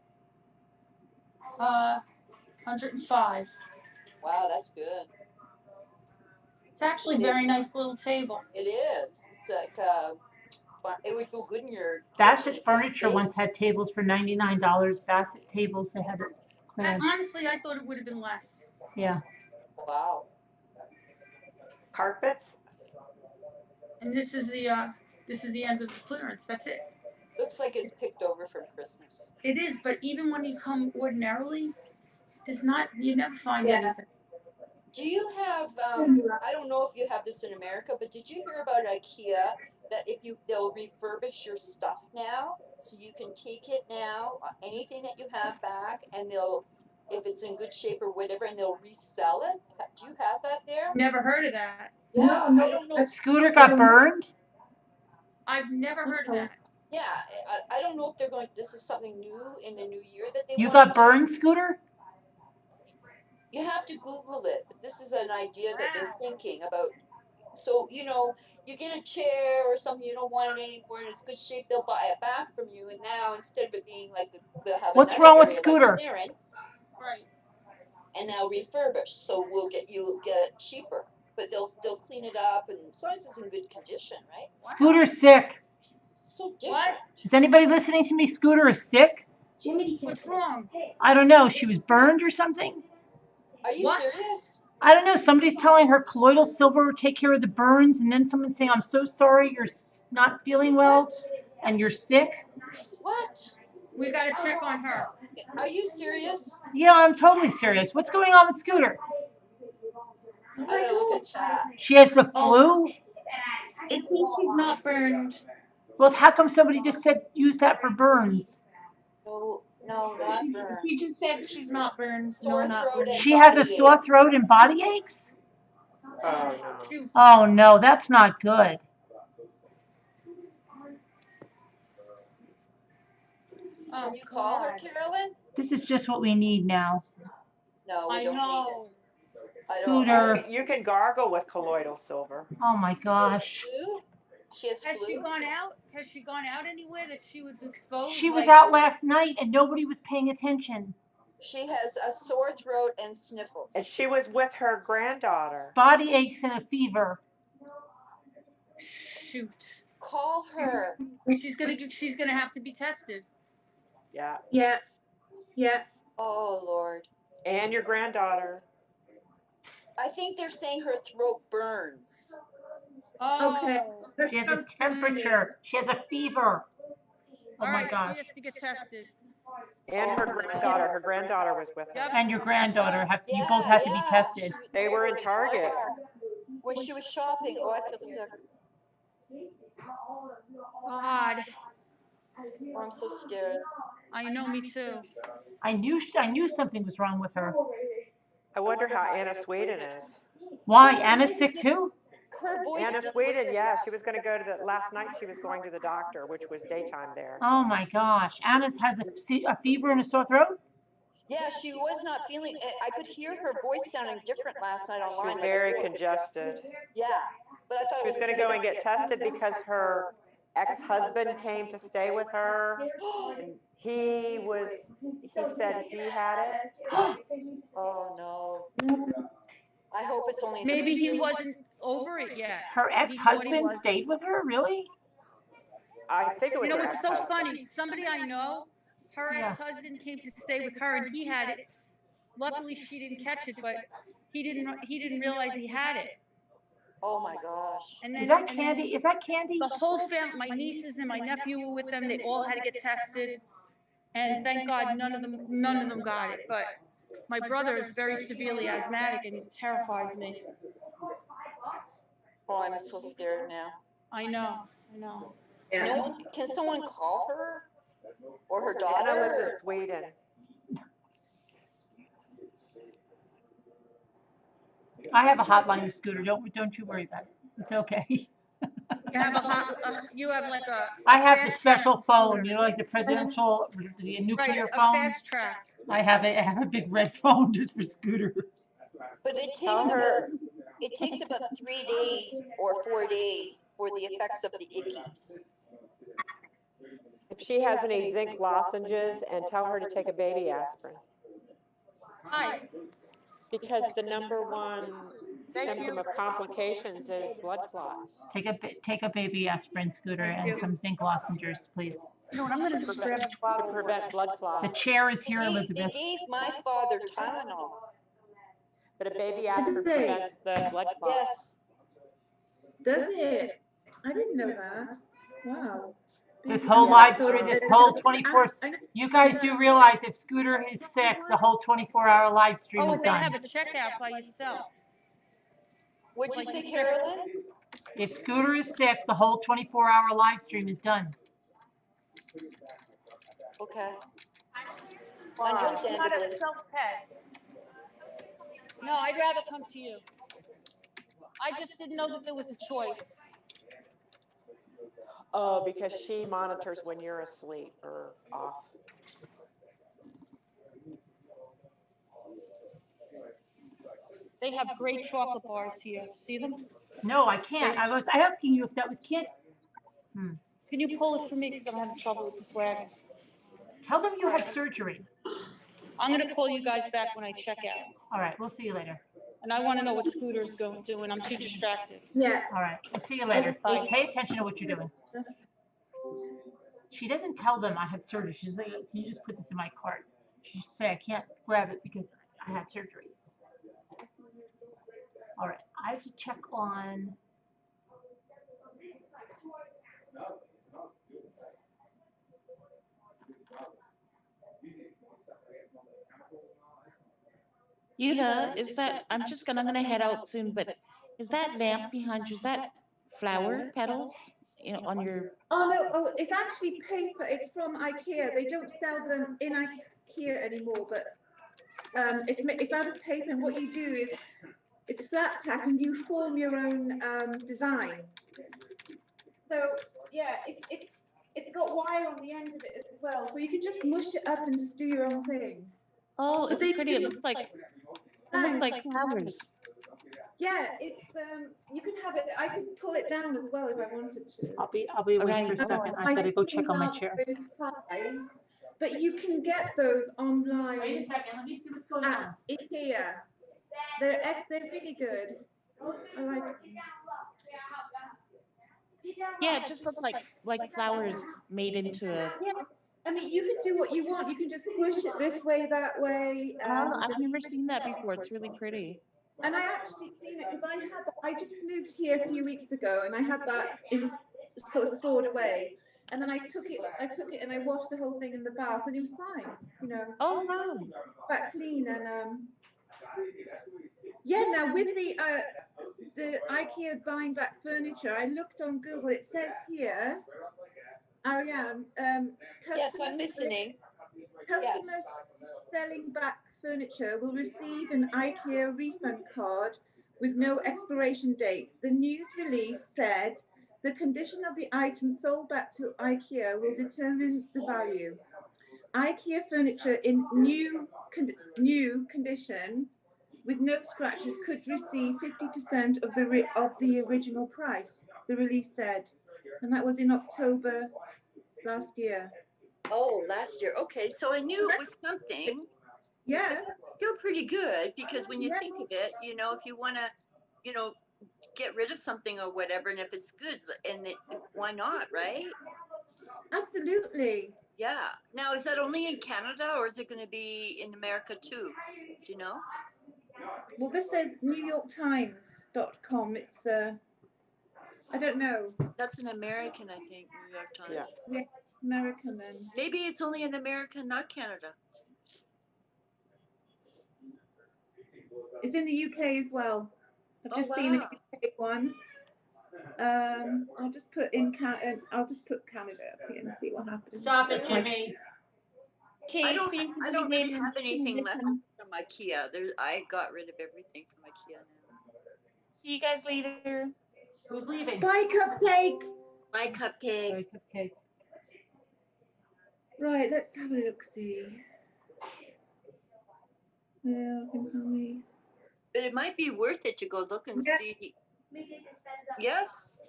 105. Wow, that's good. It's actually a very nice little table. It is. It's like it would go good in your Bassett kitchen. Furniture once had tables for $99. Bassett tables, they had it clearance. Honestly, I thought it would have been less. Yeah. Wow. Carpets. And this is the end of the clearance. That's it. Looks like it's picked over from Christmas. It is, but even when you come ordinarily, you never find anything. Do you have, I don't know if you have this in America, but did you hear about Ikea that they'll refurbish your stuff now? So you can take it now, anything that you have back, and if it's in good shape or whatever, and they'll resell it? Do you have that there? Never heard of that. Yeah, I don't know. Scooter got burned? I've never heard of that. Yeah, I don't know if this is something new in the new year that they You want got burned, Scooter? You have to Google it, but this is an idea that they're thinking about. So, you get a chair or something, you don't want it anymore, and it's good shape, they'll buy it back from you, and now instead of it being like they'll have What's another wrong with area like Scooter? clearance, Right. and they'll refurbish, so you'll get it cheaper, but they'll clean it up, and as long as it's in good condition, right? Scooter's sick. So different. Is anybody listening to me? Scooter is sick? What's wrong? I don't know. She was burned or something? Are you serious? I don't know. Somebody's telling her colloidal silver will take care of the burns, and then someone's saying, I'm so sorry you're not feeling well and you're sick. What? We got to check on her. Are you serious? Yeah, I'm totally serious. What's going on with Scooter? I gotta look at chat. She has the flu? It means she's not burned. Well, how come somebody just said use that for burns? No, not burned. She just said she's not burned. Sore throat and She has a body sore ache. throat and body aches? Oh no. Oh, no, that's not good. Can you call her, Carolyn? This is just what we need now. No, we don't need it. Scooter. You can gargle with colloidal silver. Oh, my gosh. She has Has she gone out? Has she gone out anywhere that she was exposed? She was out last night and nobody was paying attention. She has a sore throat and sniffles. And she was with her granddaughter. Body aches and a fever. Shoot. Call her. She's gonna have to be tested. Yeah. Yeah. Oh Lord. And your granddaughter. I think they're saying her throat burns. Oh. Okay. She has a temperature. She has a fever. Oh, All my right, gosh. she has to get tested. And her granddaughter was with her. And your granddaughter. You both have to be tested. They were in Target. When she was shopping. Oh, I feel sick. God. Oh, I'm so scared. I know, me too. I knew something was wrong with her. I wonder how Anna Sweden is. Why? Anna's sick too? Her voice. Anna Sweden, yeah, she was going to go to last night she was going to the doctor, which was daytime there. Oh my gosh. Anna's has a fever and a sore throat? Yeah, she was not feeling it. I could hear her voice sounding different last night online. She was very congested. Yeah, but I thought she was going to go and get tested because her ex-husband came to stay with her. And he said he had it. Oh no. I hope it's only. Maybe he wasn't over it yet. Her ex-husband stayed with her? Really? I think it was. You know, her it's so ex-husband. funny. Somebody I know, her ex-husband came to stay with her, and he had it. Luckily, she didn't catch it, but he didn't realize he had it. Oh my gosh. And then, Is that Candy? Is that Candy? The whole family, my nieces and my nephew were with them. They all had to get tested, and thank God none of them got it. But my brother is very severely asthmatic, and it terrifies me. Oh, I'm so scared now. I know. No, can someone call her or her Anna lives daughter? in Sweden. I have a hotline, Scooter. Don't you worry about it. It's okay. You have like a. I have the special phone, like the presidential, the nuclear phone. Fast track. I have a big red phone just for Scooter. But it takes Tell her It takes about 3 days or 4 days for the effects of the ickies. If she has any zinc lozenges, and tell her to take a baby aspirin. Hi. Because the number one symptom of complications is blood clots. Take a baby aspirin, Scooter, and some zinc lozenges, please. You know what? I'm going to just grab the bottle. To prevent blood clots. The chair is here, Elizabeth. They gave my father Tylenol. But a baby aspirin prevents the blood clots. Yes. Does it? I didn't know that. Wow. This whole live stream, this whole 24, you guys do realize if Scooter is sick, the whole 24-hour live stream Oh, is and then done. have a checkout by yourself. What'd you say, Carolyn? If Scooter is sick, the whole 24-hour live stream is done. Okay. Wow. Understandably. Not a self-pay. No, I'd rather come to you. I just didn't know that there was a choice. Oh, because she monitors when you're asleep or off. They have great chocolate bars here. See them? No, I can't. I was asking you if that was kid. Can you pull it for me? Because I'm having trouble with this wagon. Tell them you had surgery. I'm going to call you guys back when I check out. All right, we'll see you later. And I want to know what Scooter is going to do, and I'm too distracted. Yeah. All right, we'll see you later. Bye. Pay attention to what you're doing. She doesn't tell them I had surgery. She's like, can you just put this in my cart? She should say I can't grab it because I had surgery. All right, I have to check on. Yuta, is that, I'm gonna head out soon, but is that lamp behind you, is that flower petals, you know, on your? Oh no, oh, it's actually paper. It's from Ikea. They don't sell them in Ikea anymore, but it's out of paper. And what you do is it's flat pack and you form your own design. So yeah, it's got wire on the end of it as well, so you can just mush it up and just do your own thing. Oh, But it's pretty. It looks like flowers. Yeah, it's you can have it. I could pull it down as well if I wanted to. I'll be away for a second. I've got to go check on my chair. But you can get those online. Wait a second. Let me see what's going on. Ikea. They're really good. I like them. Yeah, it just looks like flowers made into a. Yeah. I mean, you can do what you want. You can just squish it this way, that way. I've never seen that before. It's really pretty. And I actually clean it because I just moved here a few weeks ago, and I had that sort of stored away. And then I took it and I washed the whole thing in the bath, and it was fine. You know. Oh wow. Quite clean and yeah. Now with the IKEA buying back furniture, I looked on Google. It says here, Ariane. Yes, I'm listening. Customers selling back furniture will receive an IKEA refund card with no expiration date. The news release said the condition of the item sold back to IKEA will determine the value. IKEA furniture in new condition with no scratches could receive 50% of the original price, the release said. And that was in October last year. Oh, last year. Okay, so I knew it was something. Yeah. Still pretty good because when you think of it, you know, if you want to, you know, get rid of something or whatever, and if it's good, and why not, right? Absolutely. Yeah. Now, is that only in Canada or is it going to be in America too? Do you know? Well, this says NewYorkTimes.com. It's I don't know. That's an American, I think, New York Times. Yeah, American then. Maybe it's only in America, not Canada. It's in the UK as well. I've just seen a UK one. I'll just put I'll just put Canada up here and see what happens. Stop it, Jimmy. I don't really have anything left from IKEA. I got rid of everything from IKEA now. See you guys later. Who's leaving? Bye, Cupcake. Bye, Cupcake. Bye, Cupcake. Right, let's have a look. See. Yeah, But it might be worth it to go look and see. Yes.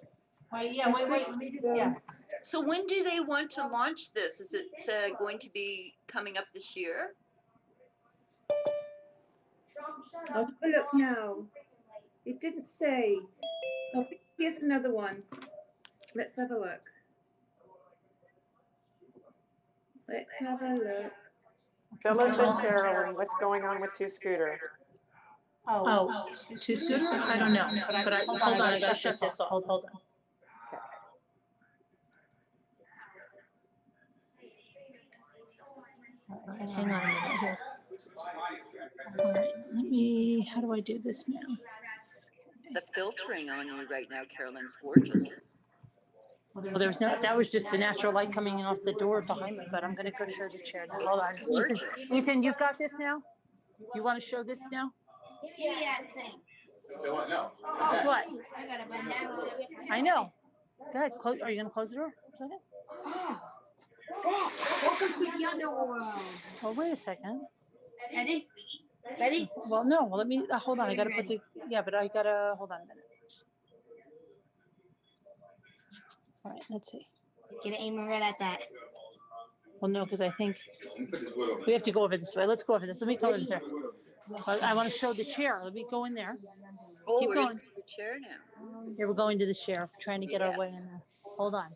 Wait, yeah, wait, let me just, yeah. So when do they want to launch this? Is it going to be coming up this year? I'll have a look now. It didn't say. Oh, here's another one. Let's have a look. Let's have a look. Phyllis and Carolyn, what's going on with Two Scooter? Oh, Two Scooter? I don't know, but hold on, I gotta shut this off. Hold on. Hang on a minute here. All right, how do I do this now? The filtering on you right now, Carolyn's gorgeous. Well, there was no, that was just the natural light coming in off the door behind me, but I'm gonna go show the chair now. Hold on. Ethan, you've got this now? You wanna show this now? Give me that thing. So what? No. Oh, What? shoot. I gotta untangle it. I know. Go ahead, are you gonna close the door for a second? Welcome to the underworld. Well, wait a second. Ready? Ready? Well, no, well, let me, hold on, I gotta put the, yeah, but I gotta, hold on a minute. All right, let's see. Get aim right at that. Well, no, because I think we have to go over this way. Let's go over this. Let me go over there. I want to show the chair. Let me go in there. Oh, Keep we're going. into the chair now. Here, we're going to the chair, trying to get our way in there. Hold on.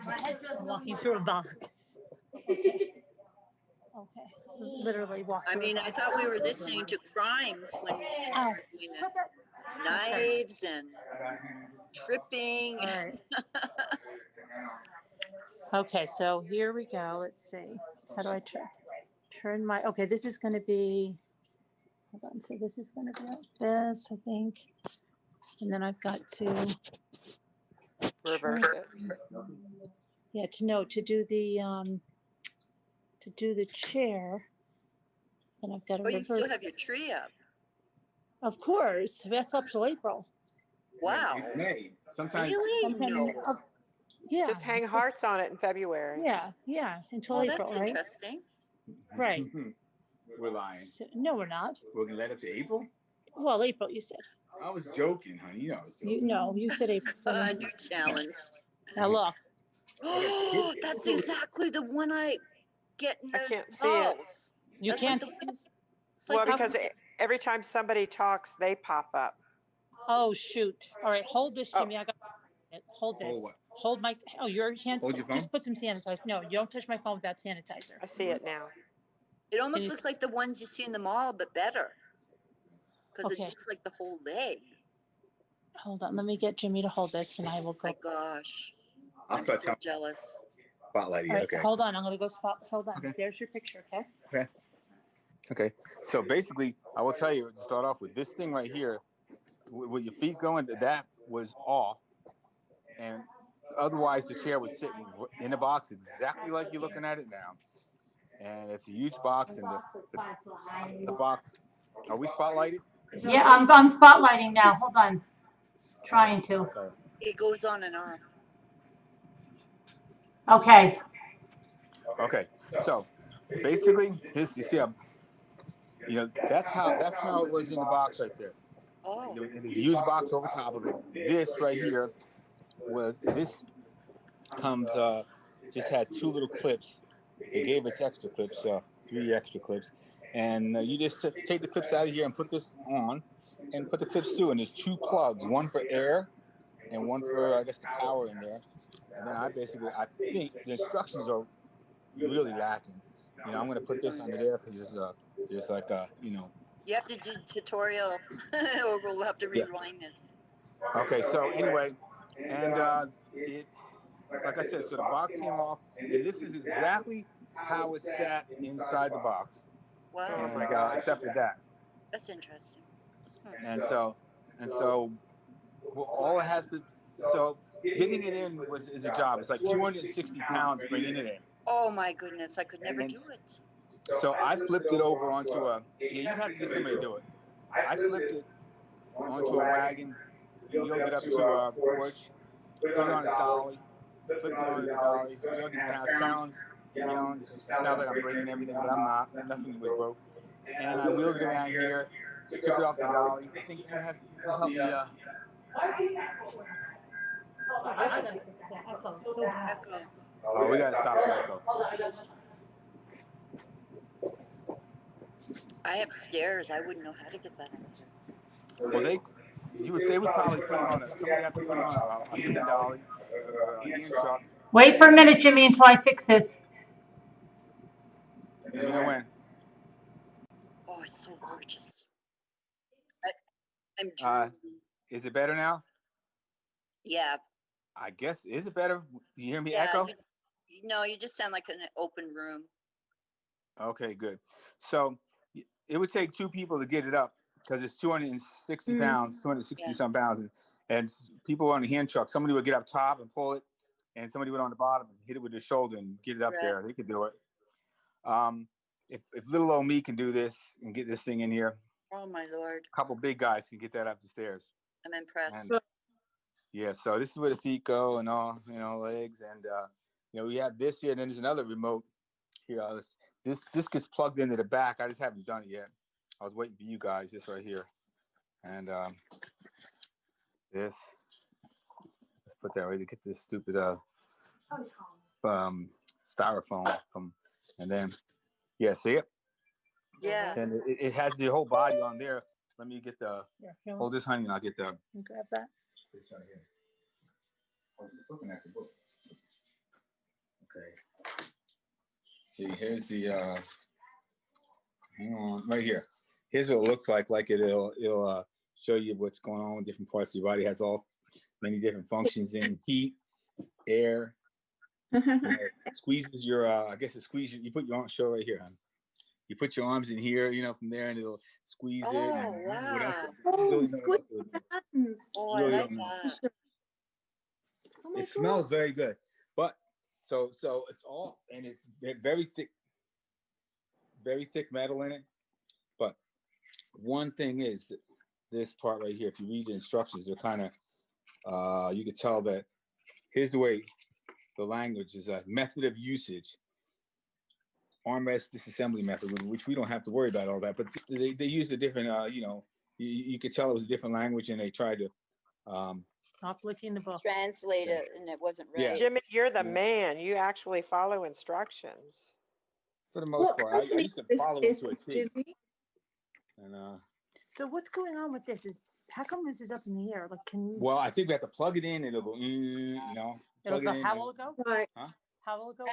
I'm walking through a box. Okay. Literally walking. I mean, I thought we were listening to crimes when we were doing this. Knives and tripping. All right. Okay, so here we go. Let's see. How do I turn my, okay, this is going to be, hold on. So this is going to be like this, I think. And then I've got to reverse it. Yeah, to do the chair. Then I've got to Oh, you reverse. still have your tree up. Of course, that's up till April. Wow. May. Sometimes. Really? No. Yeah. Just hang hearts on it in February. Yeah, until Oh, April, that's right? interesting. Right. We're lying. So, no, we're not. We're gonna let up to April? Well, April, you said. I was joking, honey. You know I was joking. You said April. New challenge. Now look. Oh, that's exactly the one I get in I those can't see balls. it. You That's can't. like the, it's Well, like the- because every time somebody talks, they pop up. Oh shoot! All right, hold this, Jimmy. I got it. Hold this. Hold what? Hold my. Oh, your hands. Hold your phone? Just put some sanitizer. No, you don't touch my phone without sanitizer. I see it now. it almost looks like the ones you see in the mall, but better. Because Okay. it looks like the whole leg. Hold on. Let me get Jimmy to hold this, and I will go. My gosh. I'll I'm start so jealous. Spotlight you. All right, Okay. hold on. I'm gonna go spot. Hold on. Okay. There's your picture. Okay. Okay. Okay. So basically, I will tell you to start off with this thing right here, with your feet going, that was off, and otherwise the chair was sitting in the box exactly like you're looking at it now. And it's a huge box, and the box. Are we spotlighted? Yeah, I'm spotlighting now. Hold on. Trying to. It goes on and off. Okay. Okay. So basically, this you see, that's how it was in the box right there. Oh. The used box over top of it. This right here comes just had two little clips. They gave us extra clips, 3 extra clips, and you just take the clips out of here and put this on, and put the clips through. And there's 2 plugs, one for air, and one for I guess the power in there. And then I think the instructions are really lacking. I'm going to put this under there because there's like You have to do tutorial, or we'll have to rewind this. Okay, so anyway, and it, like I said, so the box came off, and this is exactly how it sat inside the box. Wow. And except for that. That's interesting. And so, well, all it has to, so getting it in is a job. It's like 260 pounds bringing it in. Oh my goodness, I could never do it. So I flipped it over onto you'd have to get somebody to do it. I flipped it onto a wagon, wheeled it up to a porch, put it on a dolly, flipped it onto the dolly, drug it in the house. Carolyn's yelling, it sounds like I'm breaking everything, but I'm not. Nothing was broke. And I wheeled it around here, took it off the dolly. I think you have to help me. Oh, we gotta stop the echo. I have stairs. I wouldn't know how to get that up there. Well, they would probably put it on somebody have to put it on a hand dolly or a hand truck. Wait for a minute, Jimmy, until I fix this. Let me know when. Oh, it's so gorgeous. I'm drooling. Is it better now? Yeah. I guess. Is it better? You hear me Yeah, echo? No, you just sound like an open room. Okay, good. So it would take two people to get it up because it's 260 pounds, 260 some pounds, and people on the hand truck. Somebody would get up top and pull it, and somebody would on the bottom and hit it with their shoulder and get it up there. They could do it. If little old me can do this and get this thing in here, oh my Lord, a couple big guys can get that up the stairs. I'm impressed. And, yeah, so this is where the feet go and all, legs, and we have this here, and then there's another remote here. This gets plugged into the back. I just haven't done it yet. I was waiting for you guys. This right here, and this. Let's put that right to get this stupid styrofoam from, and then see it? Yeah. And it has the whole body on there. Let me get the hold this, honey, and I'll get the. Grab that. This right here. I was just looking at the book. Okay. See, here's the hang on, right here. Here's what it looks like. It'll show you what's going on with different parts of your body. It has all many different functions in heat, air. Squeezes your I guess it squeezes you put your arm show right here, honey. You put your arms in here, from there, and it'll squeeze it. And wow. what else? Oh, squeeze the hands. Oh, I like that. It smells very good, but so it's all, and it's very thick metal in it. But one thing is that this part right here, if you read the instructions, they're kind of you can tell that here's the way the language is: a method of usage, armrest disassembly method, which we don't have to worry about all that, but they use a different you could tell it was a different language, and they tried to Not looking the book. Translate it, and it wasn't right. Yeah. Jimmy, you're the man. You actually follow instructions. For the most part, I used to follow it to a T. And So what's going on with this? How come this is up in the air? Like, well, I think we have to plug it in, and it'll go, It'll go. How will it go? Right. Huh? How will it go?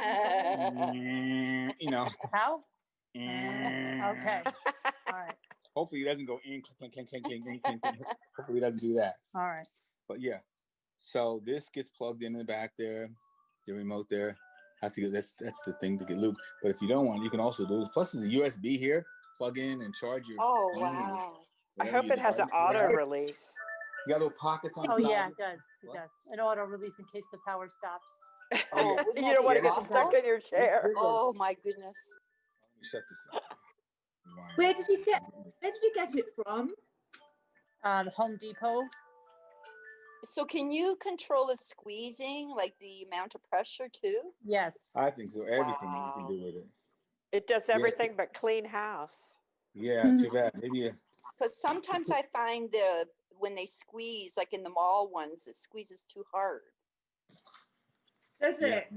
How? Okay. All right. Hopefully, it doesn't go in. Clink, clink, clink, clink, clink, clink, clink. Hopefully, it doesn't do that. All right. But yeah, so this gets plugged in the back there, the remote there. Have to get that's the thing to get looped. But if you don't want, you can also do this. Plus, there's a USB here. Plug in and charge your. Oh wow! I hope it has an auto release. You got little pockets on the Oh side. yeah, it does. It does. An auto release in case the power stops. Oh, You don't want to get stuck in your chair. Oh my goodness! Let me shut this up. Where did you get it from? Home Depot. So can you control the squeezing, like the amount of pressure too? Yes. I think so. Everything you can do with it. It does everything but clean house. Yeah, too bad. Maybe. Because sometimes I find when they squeeze, like in the mall ones, it squeezes too hard. Does it?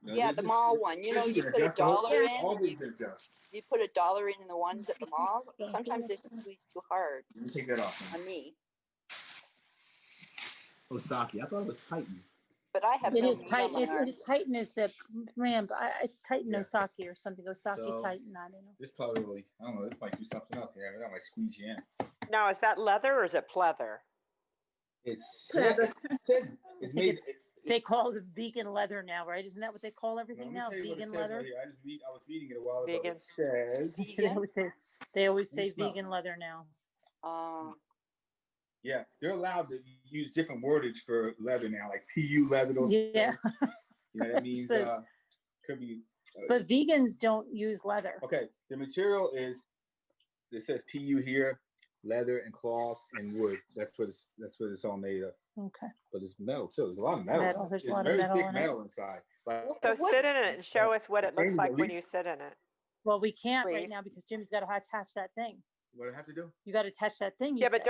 Yeah, the mall one. You put $1 in. You put $1 in the ones at the mall. Sometimes they squeeze too hard. Let me take that off. On me. Osaki. I thought it was Titan. But I have It no is Titan. It's Titan is the brand, but it's Titan Osaki or something. Osaki So, Titan. I don't know. This probably, I don't know. This might do something else. Yeah, that might squeeze you in. Now, is that leather or is it pleather? It says it's made. They call it vegan leather now, right? Isn't that what they call everything now? Vegan Vegan leather. right here. I was reading it a while ago. Vegan. It says they always say vegan leather now. Yeah, they're allowed to use different wordage for leather now, like PU leather. Yeah. That means could be. But vegans don't use leather. Okay, the material is. It says PU here, leather and cloth and wood. That's what it's all made of. Okay. But it's metal too. There's a lot of metal. There's it's a lot very of metal thick in metal inside. Like, so sit in it and show us what it looks like when you sit in it. Well, we can't right now because Jimmy's got to attach that thing. What do I have to do? You got to touch that thing. Yeah, but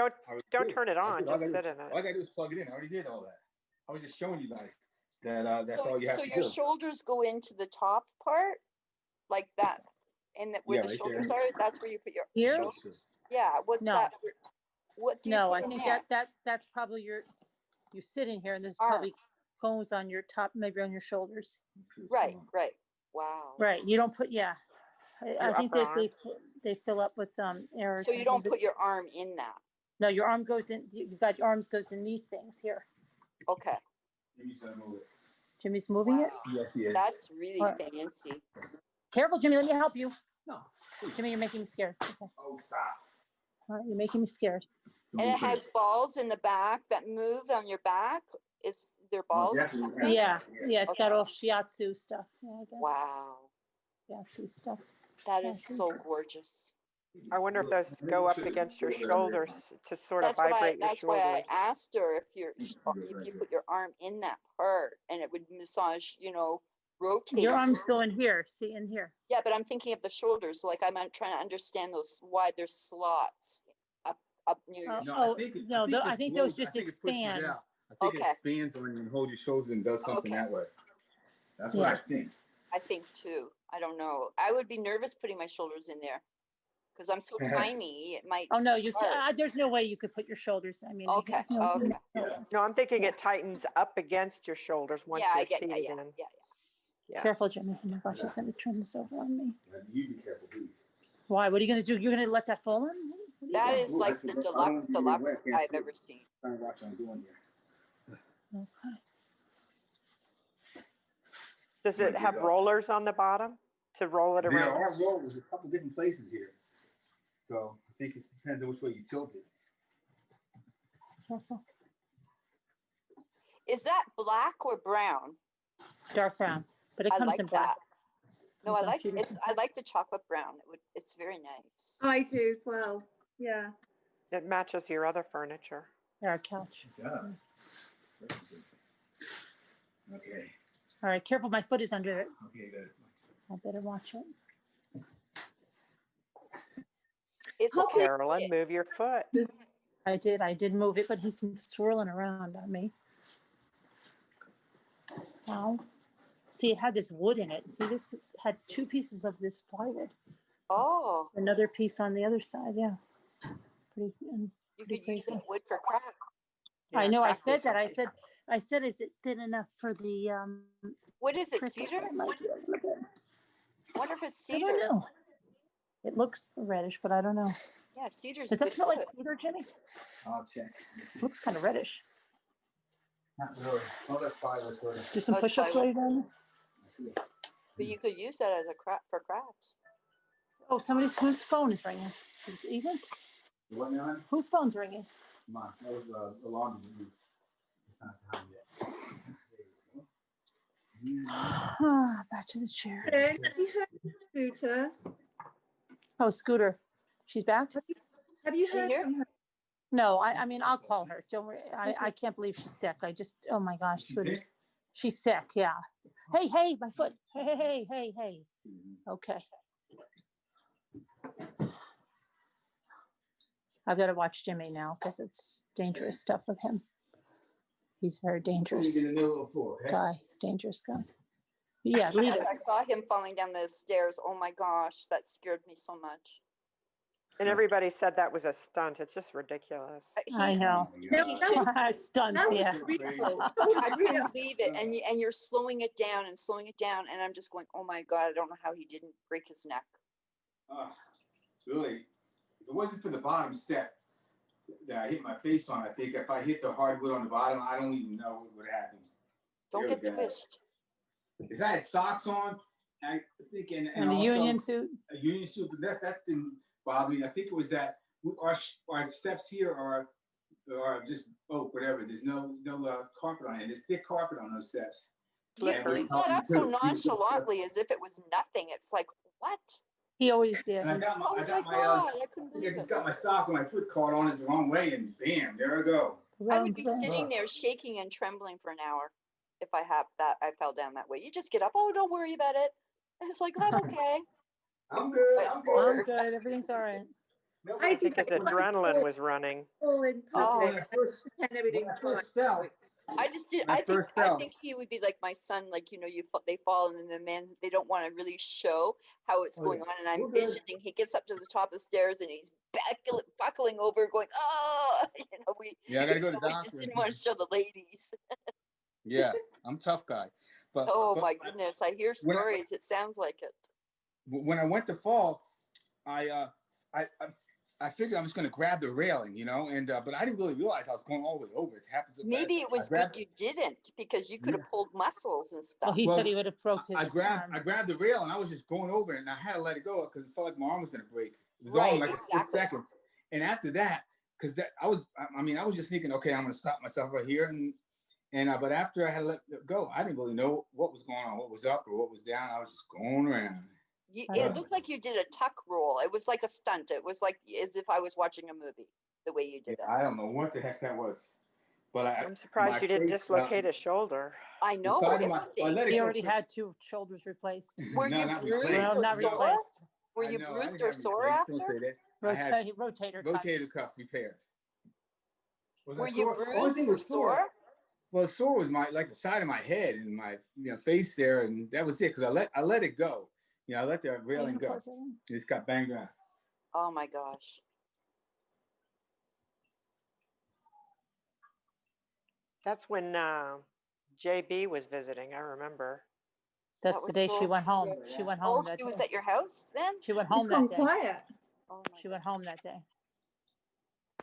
don't turn it I on. do. All Just sit in it. I gotta do is plug it in. I already did all that. I was just showing you guys that that's all you have So to your do. shoulders go into the top part, like that, and where the right shoulders there. are. That's where you put your Here? shoulders. Yeah. What's No. that? What do you No, put I in think there? that's probably you sit in here, and this Arm. probably goes on your top, maybe on your shoulders. Right. Wow. Right. You don't put, I think upper that they fill up with air. Or So you something, don't but- put your arm in that. No, your arm goes in. You've got your arms goes in these things here. Okay. Jimmy's moving it. Yes, he is. That's really All right. fancy. Careful, Jimmy. Let me help you. No. Jimmy, you're making me scared. Okay. Oh, stop. All right, you're making me scared. And it has balls in the back that move on your back. Is there balls or something? Yeah. It's got all shiatsu stuff. Yeah, I guess. Wow. Shiatsu stuff. That is so gorgeous. I wonder if those go up against your shoulders to sort of vibrate your That's shoulders. why I asked her if you put your arm in that part and it would massage, rotate. Your arms go in here. See, in here. Yeah, but I'm thinking of the shoulders. Like I'm trying to understand why there's slots up near your shoulders. I think those just expand. I think it expands when you hold your shoulders and does something that way. That's what I think. I think too. I don't know. I would be nervous putting my shoulders in there because I'm so tiny. It might. Oh no, there's no way you could put your shoulders. I mean. Okay. No, I'm thinking it tightens up against your shoulders once you're seated in. Yeah. Careful, Jimmy. Oh my gosh, she's going to turn this over on me. You be careful, please. Why? What are you going to do? You're going to let that fall in? That is like the deluxe I've ever seen. Okay. Does it have rollers on the bottom to roll it around? There are rollers, a couple different places here. So I think it depends on which way you tilt it. Careful. Is that black or brown? Dark brown, but it comes in black. No, I like it. I like the chocolate brown. It's very nice. I do as well. Yeah. It matches your other furniture. Our couch. It does. Okay. All right, careful. My foot is under it. Okay, good. I better watch it. It's Carolyn, move your foot. I did move it, but he's swirling around on me. Wow. See, it had this wood in it. See, this had 2 pieces of this plywood. Oh. Another piece on the other side, yeah. Pretty You could use crazy. that wood for crafts. I know. I said that. I said, is it thin enough for the What is it? cricket? Cedar? It might be a little bit. I wonder if it's I cedar. don't know. It looks reddish, but I don't know. Yeah, cedar's Does that good smell like wood. cedar, Jimmy? I'll check. Looks kind of reddish. Not really. Oh, that's fiber sort of. Do some That's push-ups plywood. later on. But you could use that as a for crafts. Oh, whose phone is ringing? Is it Ethan's? What now? Whose phone's ringing? Come on, that was the alarm. It's not time yet. There you go. Back to the chair. Have you heard Scooter? Oh, Scooter. She's back? Have you She heard here? from her? No, I mean, I'll call her. Don't worry. I can't believe she's sick. Oh my gosh, Scooter's. She's sick, yeah. Hey, my foot. Hey. Okay. I've got to watch Jimmy now because it's dangerous stuff with him. He's very dangerous guy, dangerous guy. Yeah, leave Yes, it. I saw him falling down the stairs. Oh my gosh, that scared me so much. And everybody said that was a stunt. It's just ridiculous. I know. Stunts, yeah. I couldn't believe it, and you're slowing it down, and I'm just going, oh my god, I don't know how he didn't break his neck. Really, if it wasn't for the bottom step that I hit my face on, I think if I hit the hardwood on the bottom, I don't even know what would happen. Don't get squished. Because I had socks on, I think, and And a also union suit. A union suit, but that didn't bother me. I think it was that our steps here are just oak, whatever. There's no carpet on it. There's thick carpet on those steps. Yeah, he got up so nonchalantly as if it was nothing. It's like, what? He always did. And I got my, Oh I got my my, God, I couldn't I believe just it. got my sock and my foot caught on it the wrong way, and bam, there I go. I would be sitting there shaking and trembling for an hour if I fell down that way. You just get up. Oh, don't worry about it. And it's like, I'm okay. I'm good. I'm good. Everything's all right. I think his adrenaline was running. In public, pretend everything's fine. I just did. When I first fell. I think he would be like my son. Like they fall, and then the men they don't want to really show how it's going on. And I'm visioning he gets up to the top of the stairs and he's buckling over, going, "Oh, Yeah, I gotta go to the we doctor. just didn't want to show the ladies." Yeah, I'm a tough guy. But my goodness, I hear stories. It sounds like it. When I went to fall, I figured I was going to grab the railing, and but I didn't really realize I was going all the way over. It happens. Maybe it was good you didn't, because you could have pulled muscles and stuff. Well, he said he would have broke his arm. I grabbed the rail and I was just going over it, and I had to let it go because it felt like my arm was going to break. It was all in like a split second. And after that, because I was just thinking, okay, I'm going to stop myself right here, but after I had to let it go, I didn't really know what was going on, what was up or what was down. I was just going around. It looked like you did a tuck roll. It was like a stunt. It was like as if I was watching a movie, the way you did it. I don't know what the heck that was. But I'm surprised you didn't dislocate a shoulder. I know. He already had 2 shoulders replaced. Were you bruised or sore? Were you bruised or sore after? Rotator cuff repaired. Were you bruised or sore? Well, sore was the side of my head and my face there, and that was it because I let it go. I let the railing go. It just got banged around. Oh my gosh. That's when JB was visiting, I remember. That's the day she went home. She went home that day. She was at your house then? She went home that day. Quiet. She went home that day.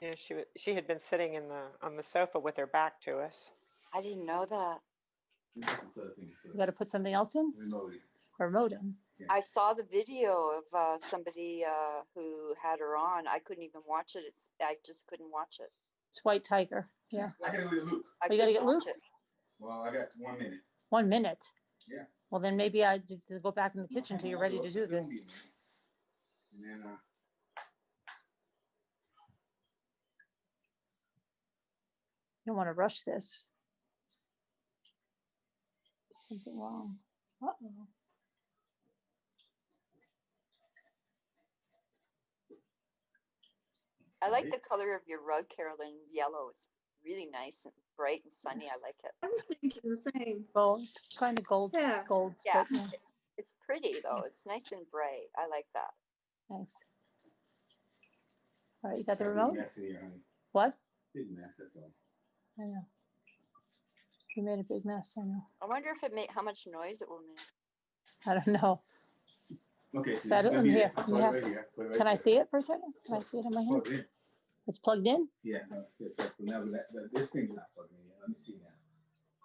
Yeah, she had been sitting on the sofa with her back to us. I didn't know that. You got to put something else in? Remote in. I saw the video of somebody who had her on. I couldn't even watch it. I just couldn't watch it. It's White Tiger. Yeah. I gotta go get Luke. You gotta get Luke? Well, I got 1 minute. 1 minute? Yeah. Well, then maybe I need to go back in the kitchen until you're ready to do this. And then, You don't want to rush this. There's something wrong. Uh-oh. I like the color of your rug, Carolyn. Yellow is really nice and bright and sunny. I like it. I was thinking the same. Gold, kind of gold. Yeah. Gold. Yeah. It's pretty though. It's nice and bright. I like that. Nice. All right, you got the remote? Mess in here, honey. What? Big mess, that's all. I know. You made a big mess, I know. I wonder if how much noise it will make. I don't know. Okay, so it's in here. Right here. Can I see it for a second? Can I see it in my hand? It's plugged in? Yeah, no, this thing's not plugged in yet. Let me see now.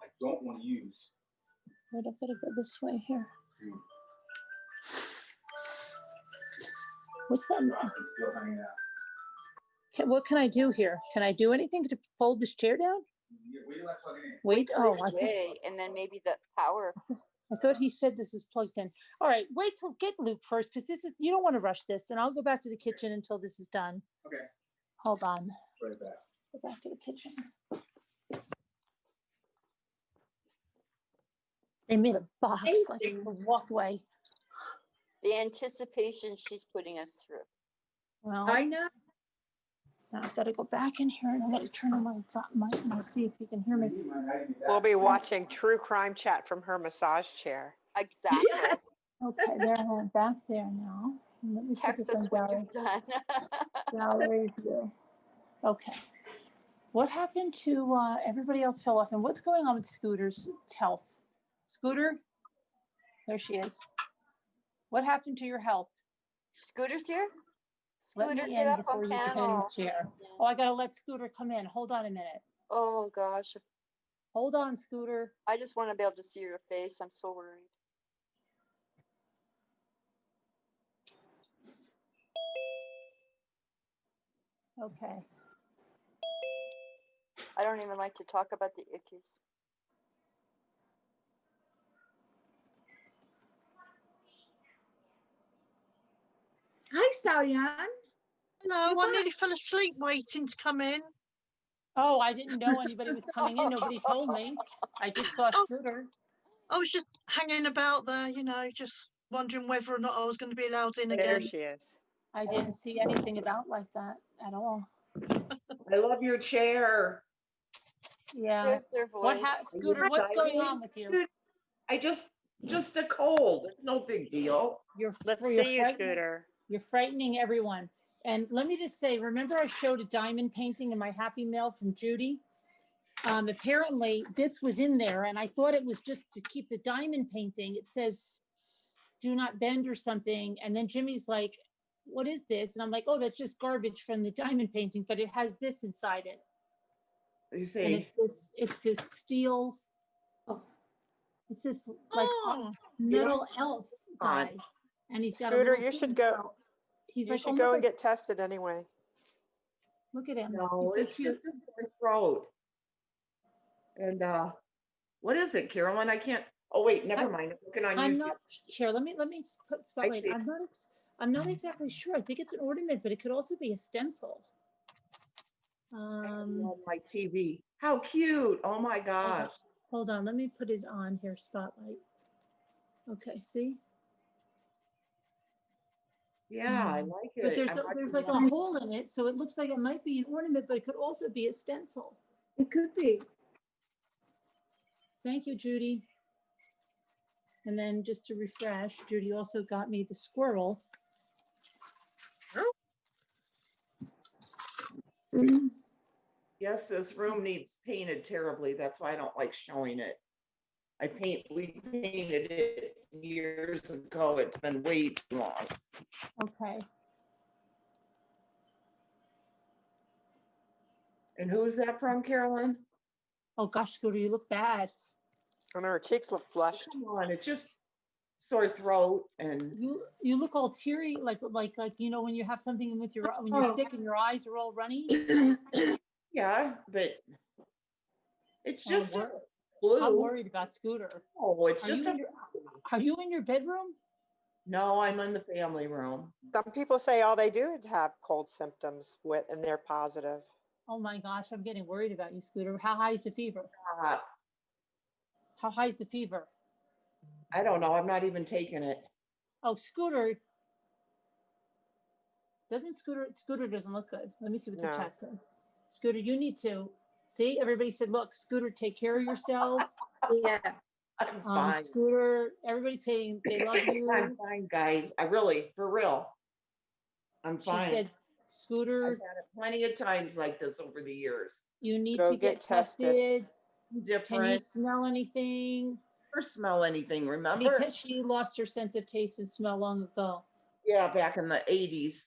I don't want to use. Wait, I've got to go this way here. What's that? It's still hanging out. What can I do here? Can I do anything to fold this chair down? Wait till I plug it in. Wait. And then maybe the power. I thought he said this is plugged in. All right, wait till get Luke first, because you don't want to rush this, and I'll go back to the kitchen until this is done. Okay. Hold on. Right back. Go back to the kitchen. They made a box, like a walkway. The anticipation she's putting us through. Well, I know. Now I've got to go back in here and I'm going to turn on my see if you can hear me. We'll be watching True Crime Chat from her massage chair. Exactly. Okay, there, I'm back there now. Let me text us when you're done. Gallery view. Okay. What happened to everybody else fell off, and what's going on with Scooter's health? Scooter, there she is. What happened to your health? Scooter's here? Scooter, Scooter, get up on panel. Chair. Oh, I gotta let Scooter come in. Hold on a minute. Oh gosh. Hold on, Scooter. I just want to be able to see your face. I'm so worried. Okay. I don't even like to talk about the ickies. Hi, Sally-Ann. Hello, I nearly fell asleep waiting to come in. Oh, I didn't know anybody was coming in. Nobody told me. I just saw Scooter. I was just hanging about there, just wondering whether or not I was going to be allowed in again. There she is. I didn't see anything about like that at all. I love your chair. Yeah. There's their What voice. Scooter, what's going on with you? I just a cold. It's no big deal. Let's you're see you, frightening- Scooter. You're frightening everyone. And let me just say, remember I showed a diamond painting in my Happy Mail from Judy? Apparently this was in there and I thought it was just to keep the diamond painting. It says, do not bend or something. And then Jimmy's like, what is this? And I'm like, oh, that's just garbage from the diamond painting, but it has this inside it. You And see, it's this steel, it's this like metal elf guy. And he's got Scooter, a little you should thing, go. so he's You like should almost go and like, get tested anyway. look at him. No, He's so it's cute. just a sore throat. And what is it, Carolyn? I can't. Oh wait, never mind. I'm looking on I'm YouTube. not sure. Let me put spotlight. see. I'm not exactly sure. I think it's an ornament, but it could also be a stencil. On my TV. How cute! Oh my gosh. Hold on. Let me put it on here. Spotlight. Okay. See. Yeah, I like it. But there's I'm there's watching like a that. hole in it, so it looks like it might be an ornament, but it could also be a stencil. It could be. Thank you, Judy. And then just to refresh, Judy also got me the squirrel. Yes, this room needs painted terribly. That's why I don't like showing it. We painted it years ago. It's been way too long. Okay. And who is that from, Carolyn? Oh gosh, Scooter, you look bad. And her cheeks look flushed. Come on, it's just sore throat and You look all teary, like you know when you have something with your when you're sick and your eyes are all runny. yeah, but it's just Oh, flu. I'm worried about Scooter. Oh, it's Are just you are you in your bedroom? No, I'm in the family room. Some people say all they do is have cold symptoms and they're positive. Oh my gosh, I'm getting worried about you, Scooter. How high is the fever? Uh, How high is the fever? I don't know. I'm not even taking it. Oh, Scooter. Scooter doesn't look good. Let me see what the No. chat says. Scooter, you need to see. Everybody said, look, Scooter, take care of yourself. Yeah. I'm fine. Scooter, everybody's saying they love you. I'm fine, guys. I really, for real. I'm She fine. said, Scooter, I've had it plenty of times like this over the years. you need Go to get tested. Can you Different. smell anything? Never smell anything, remember? Because she lost her sense of taste and smell long ago. Yeah, back in the 80s.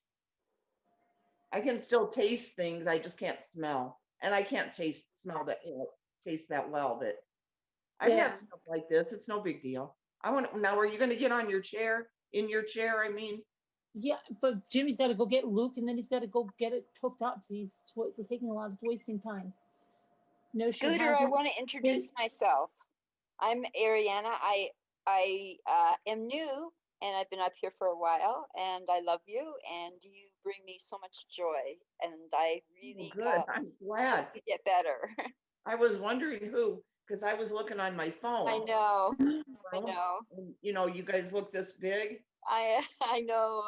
I can still taste things. I just can't smell. And I can't taste that well, but I've Yeah. had stuff like this. It's no big deal. Now, are you going to get on your chair? In your chair, I mean? Yeah, but Jimmy's got to go get Luke, and then he's got to go get it hooked up. We're taking a lot of wasting time. No, she Scooter, I hasn't. want to introduce myself. I'm Ariana. I am new and I've been up here for a while, and I love you, and you bring me so much joy, and I really Good. I'm glad. hope you get better. I was wondering who, because I was looking on my phone. I know. I know. And, you guys look this big. I know.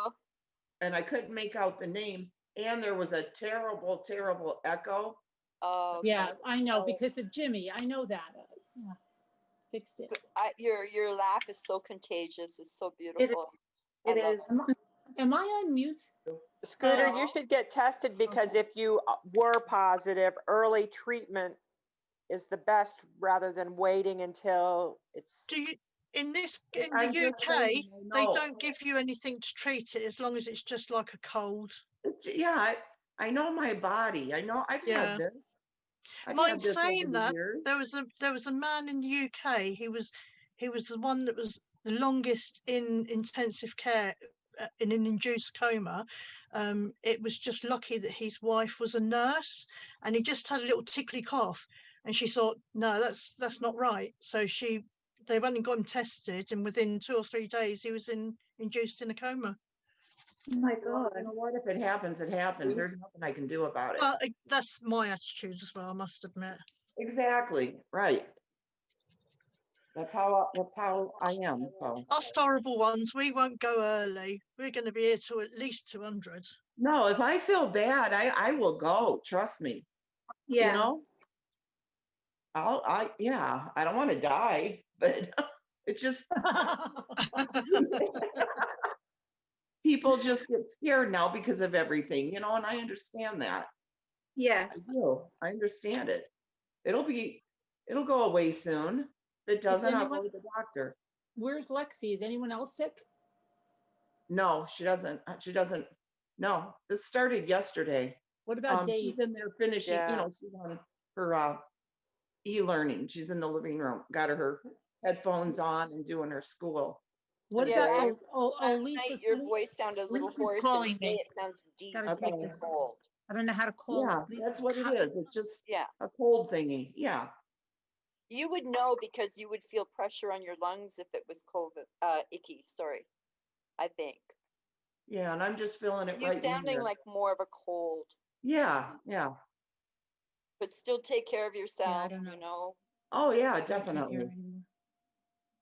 And I couldn't make out the name. And there was a terrible, terrible echo. Oh, okay. Yeah, I know because of Jimmy. I know that. Yeah, fixed it. Your laugh is so contagious. It's so beautiful. It is. Am I on mute? Scooter, you should get tested because if you were positive, early treatment is the best rather than waiting until it's. In the I'm just UK, saying, they no. don't give you anything to treat it as long as it's just like a cold. Yeah, I know my body. I know I've had this. I've Mind had this over saying the that, years. there was a man in the UK. He was the one that was the longest in intensive care in an induced coma. It was just lucky that his wife was a nurse, and he just had a little tickly cough, and she thought, no, that's not right. So they went and got him tested, and within 2 or 3 days, he was induced in a coma. Oh my Well, God. you know what? If it happens, it happens. There's nothing I can do about it. Well, that's my attitude as well, I must admit. Exactly. Right. That's how I am. So Us horrible ones, we won't go early. We're going to be here till at least 200. no, if I feel bad, I will go. Trust me. You Yeah. know, yeah, I don't want to die, but it just people just get scared now because of everything, and I understand that. Yes. I do. I understand it. It'll go away soon. If it doesn't, I'll go to the doctor. Where's Lexi? Is anyone else sick? No, she doesn't. No, this started yesterday. What about Dave? She's in there finishing, Yeah. she's on her e-learning. She's in the living room, got her headphones on and doing her school. What Yeah, about Last Lisa's night your voice sounded a little Lisa's hoarse, calling and today me. it sounds deep Gotta like take you're this. cold. I don't know how to call Yeah, Lisa's that's what it is. It's just a cold thingy. Yeah. You would know because you would feel pressure on your lungs if it was COVID, icky, sorry, I think. Yeah, and I'm just feeling it You're right in sounding here. like more of a cold. Yeah. But still take care of yourself, don't know. you know. Oh yeah, I can't hear definitely. anymore.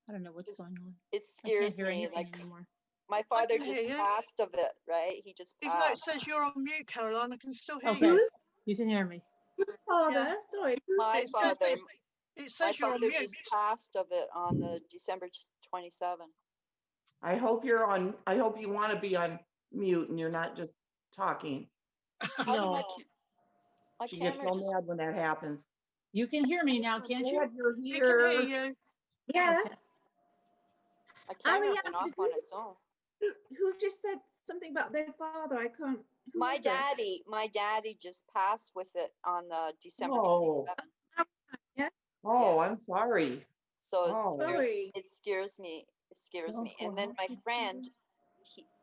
I don't know what's going on. It I can't scares hear me. anything Like anymore. my father can hear just you. passed of it, right? He just Even though it passed. says you're on mute, Caroline, I can still hear Okay, you. you can hear me. Whose father? Yeah. Sorry. My It says father, it my says you're on father mute. just passed of it on the December 27th. I hope you want to be on mute and you're not just talking. How did my She gets so camera just mad when that happens. You can hear me now, can't you? Glad you're We can hear here. you. Yeah. Okay. my camera Ariane, went off did on you- its own. Who just said something about their father? I can't. Who My was it? daddy just passed with it on the December Oh. 27th. Yeah. Oh, I'm sorry. So Oh. Sorry. it scares me. It scares Oh, me. And then my friend,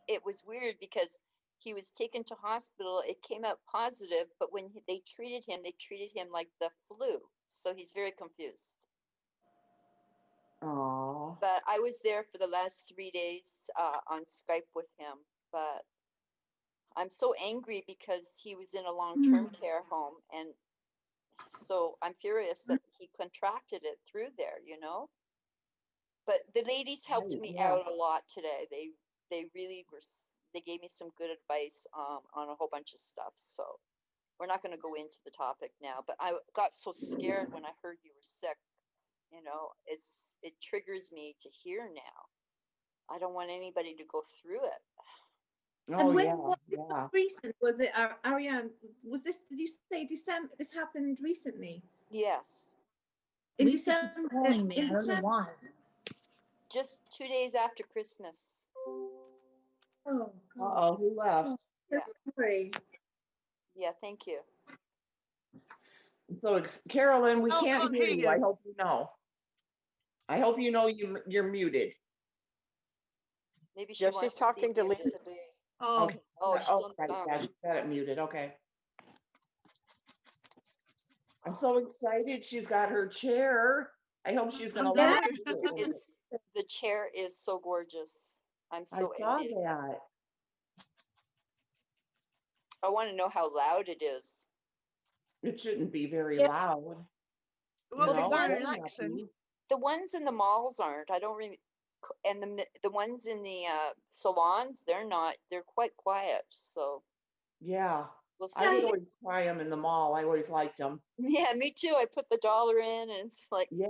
it was weird because he was taken to hospital. It came out positive, but when they treated him like the flu. So he's very confused. Oh. But I was there for the last 3 days on Skype with him. But I'm so angry because he was in a long-term care home, and so I'm furious that he contracted it through there, you know. But the ladies helped Right, me yeah. out a lot today. They really were. They gave me some good advice on a whole bunch of stuff. So we're not going to go into the topic now. But I got so scared when I heard you were sick. You know, it triggers me to hear now. I don't want anybody to go through it. Oh, And when yeah, was this yeah. recent? Was it Ariane? Was this? Did you say December? This happened recently. Yes. In Lisa keeps December. calling me. In I don't know December. why. Just 2 days after Christmas. Oh God. Uh-oh, who left? So sorry. Yeah, thank you. So, Carolyn, we Oh, can't hear you. I hope you know. I hope you know you're muted. Maybe she Yeah, wants she's talking to muted. Lisa D. Oh. Okay. Oh, she's on the right, phone. yeah, she's got it muted. Okay. I'm so excited. She's got her chair. I hope she's gonna love it. The chair is so gorgeous. I'm I so saw envious. that. I want to know how loud it is. It shouldn't be very loud. Well, the it's very ones, relaxing. the ones in the malls aren't. I don't really, and the ones in the salons, they're not. They're quite quiet. So Yeah. we'll I would see. always try them in the mall. I always liked them. Yeah, me too. I put the dollar in, and it's like, Yeah.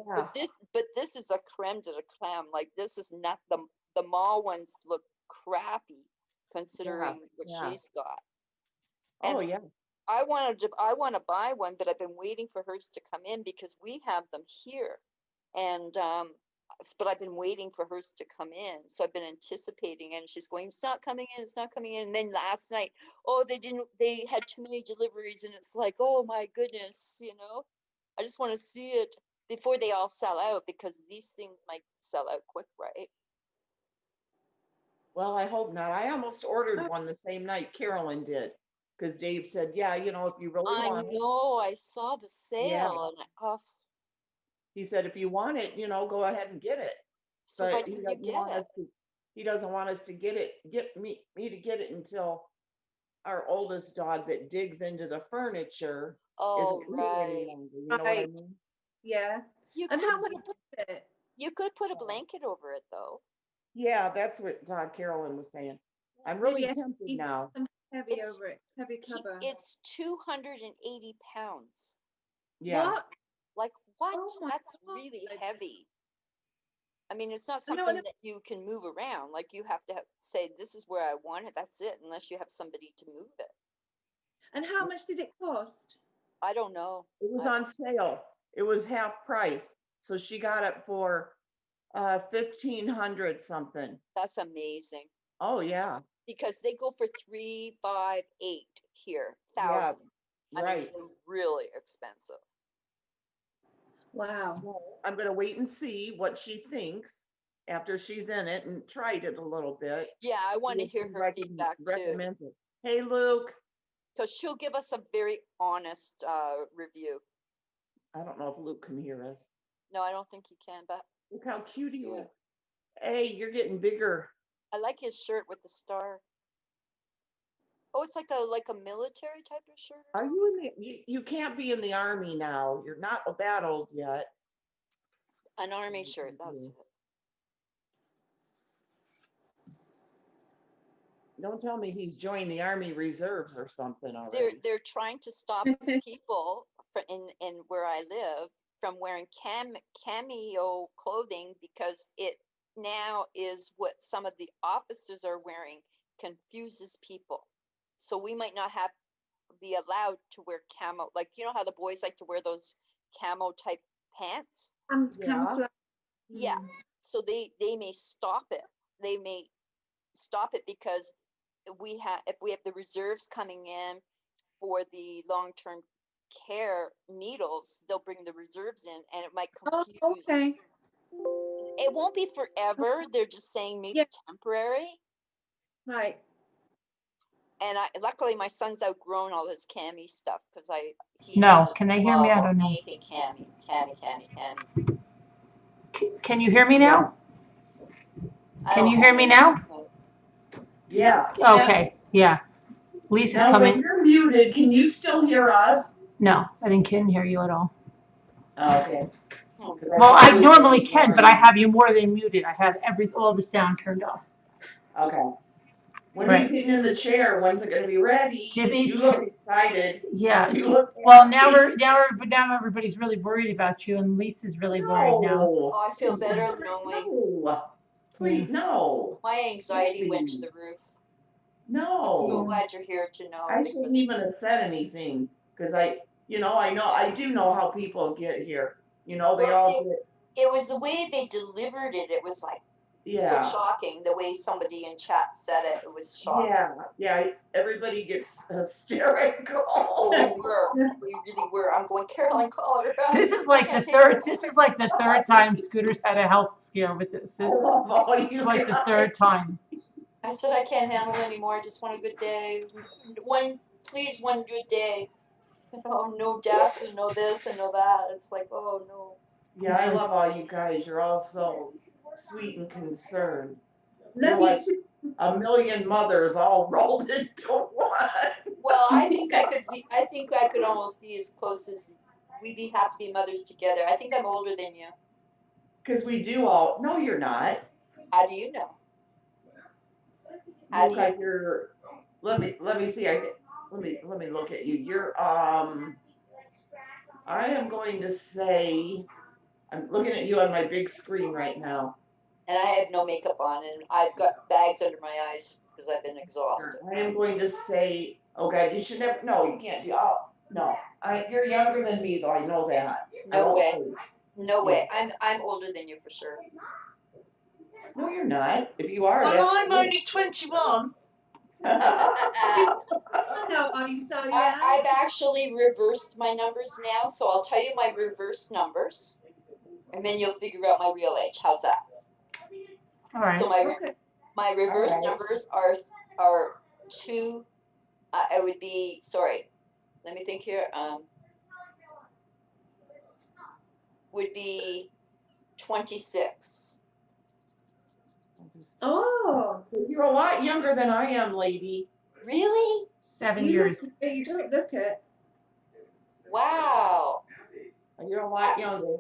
but this is a creme de la creme. Like this is not the mall ones look crappy considering what yeah. she's got. Oh And yeah. I want to buy one, but I've been waiting for hers to come in because we have them here, and but I've been waiting for hers to come in. So I've been anticipating, and she's going, "It's not coming in. It's not coming in." And then last night, oh, they had too many deliveries, and it's like, oh my goodness, you know. I just want to see it before they all sell out because these things might sell out quick, right? Well, I hope not. I almost ordered one the same night Carolyn did, because Dave said, "Yeah, if you really I want it." know. I saw the sale, and He said, "If you want it, go ahead and get it." so why But he didn't you doesn't get want it? us to. He doesn't want us to get me to get it until our oldest dog that digs into the furniture Oh, isn't here any right. longer. You know what I mean? Yeah. You And how could much was it? You could put a blanket over it though. Yeah, that's what Carolyn was saying. I'm really Maybe tempted now. something heavy It's over it, heavy cover. it's 280 pounds. Yeah. What? Like what? Oh my That's God. really heavy. I mean, it's not No, something no. that you can move around. Like you have to say, this is where I want it. That's it, unless you have somebody to move it. And how much did it cost? I don't know. It was on sale. It was half price. So she got it for 1,500 something. That's amazing. Oh yeah. Because they go for 3, 5, 8 here, Yeah. thousand. I mean, Right. they're really expensive. Wow. Well, I'm gonna wait and see what she thinks after she's in it and tried it a little bit. Yeah, I want to See if hear she her feedback too, recommends it. Hey Luke. because she'll give us a very honest review. I don't know if Luke can hear us. No, I don't think he can, but Look how he's cute he cute. is. Hey, you're getting bigger. I like his shirt with the star. Oh, it's like a military type of shirt or Are something? you in the, you can't be in the army now. You're not that old yet. An army shirt, that's it. Don't tell me he's joined the Army Reserves or something already. They're trying to stop people in where I live from wearing cameo clothing because it now is what some of the officers are wearing confuses people. So we might not be allowed to wear camo, like you know how the boys like to wear those camo type pants. Camouflage. Yeah. So they may stop it. They may stop it because if we have the reserves coming in for the long-term care needles, they'll bring the reserves in and it might confuse. Oh, okay. It won't be forever. They're just saying maybe temporary. Right. And luckily my son's outgrown all his cami stuff because No, can they hear me? I don't know. anything cami. Can you hear me now? Can you hear me now? Yeah. Okay, yeah. Lisa's Now, coming. when you're muted, can you still hear us? No, I couldn't hear you at all. Okay. Well, I normally can, but I have you more than muted. I have all the sound turned off. Okay. When are you getting in the chair? When's it going to be ready? Jimmy's You look excited. Yeah. You look Well, now everybody's really worried about you, and Lisa's really worried now. Oh, I feel better knowing. No. Please, no. My anxiety went to the roof. No. I'm so glad you're here to know. I shouldn't even have said anything because I do know how people get here. You know, they all get. It was the way they delivered it. It was like so shocking. The way somebody in chat said it, it was shocking. Yeah. Everybody gets hysterical. Oh, we really were. I'm going, Caroline, call her. This is like the third. This is like the third time Scooter's had a health scare with this. It's like the third time. I said I can't handle it anymore. I just want a good day. One good day. Oh, no deaths and no this and no that. It's like, oh no. Yeah, I love all you guys. You're all so sweet and concerned. Love You're you like too. a million mothers all rolled into one. Well, I think I could almost be as close as we have to be mothers together. I think I'm older than you. Because we do all. No, you're not. How do you know? You look like you're. Let me see. Let me look at you. You're I am going to say. I'm looking at you on my big screen right now. And I have no makeup on, and I've got bags under my eyes because I've been exhausted. I am going to say, oh God, you should never. No, you can't do. Oh no, you're younger than me, though. I know that. No way. No way. I'm older than you for sure. No, you're not. If you are, Well, I'm only 21. No, I'm sorry. I've actually reversed my numbers now, so I'll tell you my reverse numbers, and then you'll figure out my real age. How's that? All right. So my reverse numbers are 2. I would be sorry. Let me think here. Would be 26. Oh, you're a lot younger than I am, lady. Really? 7 years. You don't look it. Wow. You're a lot younger.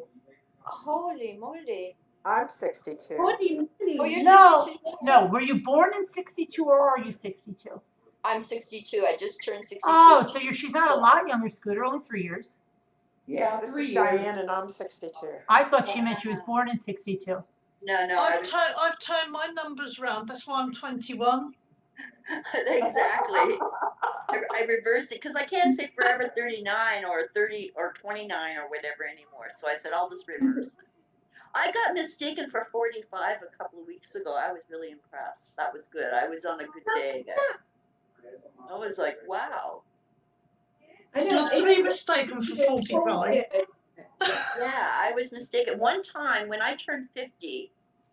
Holy moly. I'm 62. Oh, you're No, 62 also? no. Were you born in 62 or are you 62? I'm 62. I just turned 62. Oh, so she's not a lot younger, Scooter, only 3 years. Yeah, this is Diane and I'm 62. I thought she meant she was born in 62. No, I've turned my numbers round. That's why I'm 21. exactly. I reversed it because I can't say forever 39 or 30 or 29 or whatever anymore. So I said I'll just reverse it. I got mistaken for 45 a couple of weeks ago. I was really impressed. That was good. I was on a good day. I was like, wow. You're 3 mistaken for 45. Yeah, I was mistaken. One time when I turned 50,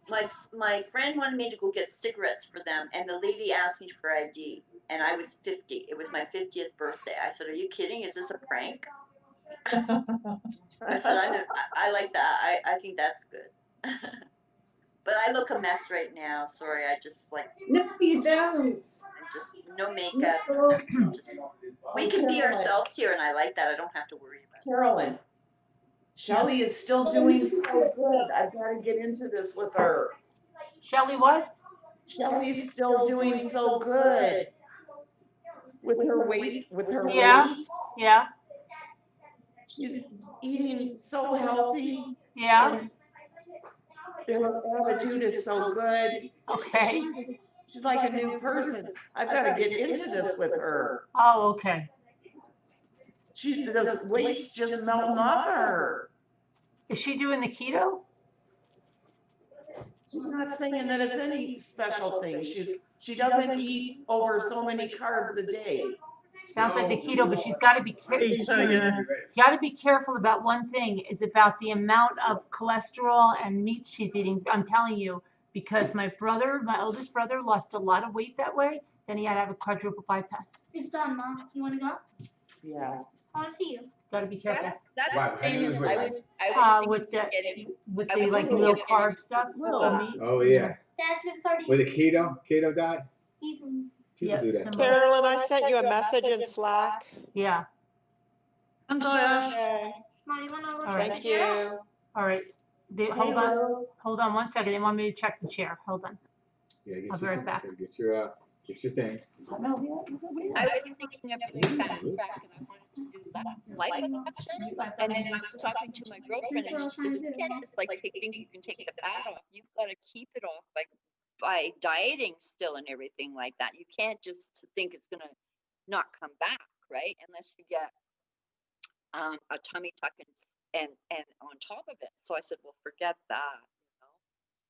my friend wanted me to go get cigarettes for them, and the lady asked me for ID, and I was 50. It was my 50th birthday. I said, "Are you kidding? Is this a prank?" I said, I like that. I think that's good. But I look a mess right now. Sorry, I just like. No, you don't. Just no makeup. Just, we can be ourselves here, and I like that. I don't have to worry about it. Carolyn, Shelly is still doing so good. I've got to get into this with her. Shelly what? Shelly's still doing so good with her weight. Yeah. Yeah. She's eating so healthy. Yeah. And her attitude is so good. Okay. She's like a new person. I've got to get into this with her. Oh, okay. The weight's just melting off of her. Is she doing the keto? She's not saying that it's any special thing. She doesn't eat over so many carbs a day. Sounds like the keto, but she's got to be careful. She's got to be careful about one thing, is about the amount of cholesterol and meats she's eating. I'm telling you, because my oldest brother, lost a lot of weight that way. Then he had to have a quadruple bypass. It's done, Mom. You want to go? Yeah. I want to see you. Got to be careful. That's the same as I was with the was like thinking low of carb stuff. Meat. Oh yeah. Dad's gonna start With a keto diet? eating. People do that. Carolyn, I sent you a message in Slack. Yeah. And I have. Mom, you want to look All at right. the chair? All right. Hold on 1 second. They want me to check the chair. Hold on. Yeah, I'll be right back. Get your thing. I was thinking of doing fast track, and I wanted to do that liposuction. And then I was talking to my girlfriend, and she said, "You can't just like think you can take the fat off. You've got to keep it off by dieting still and everything like that. You can't just think it's gonna not come back, right? Unless you get a tummy tuck and on top of it." So I said, "Well, forget that.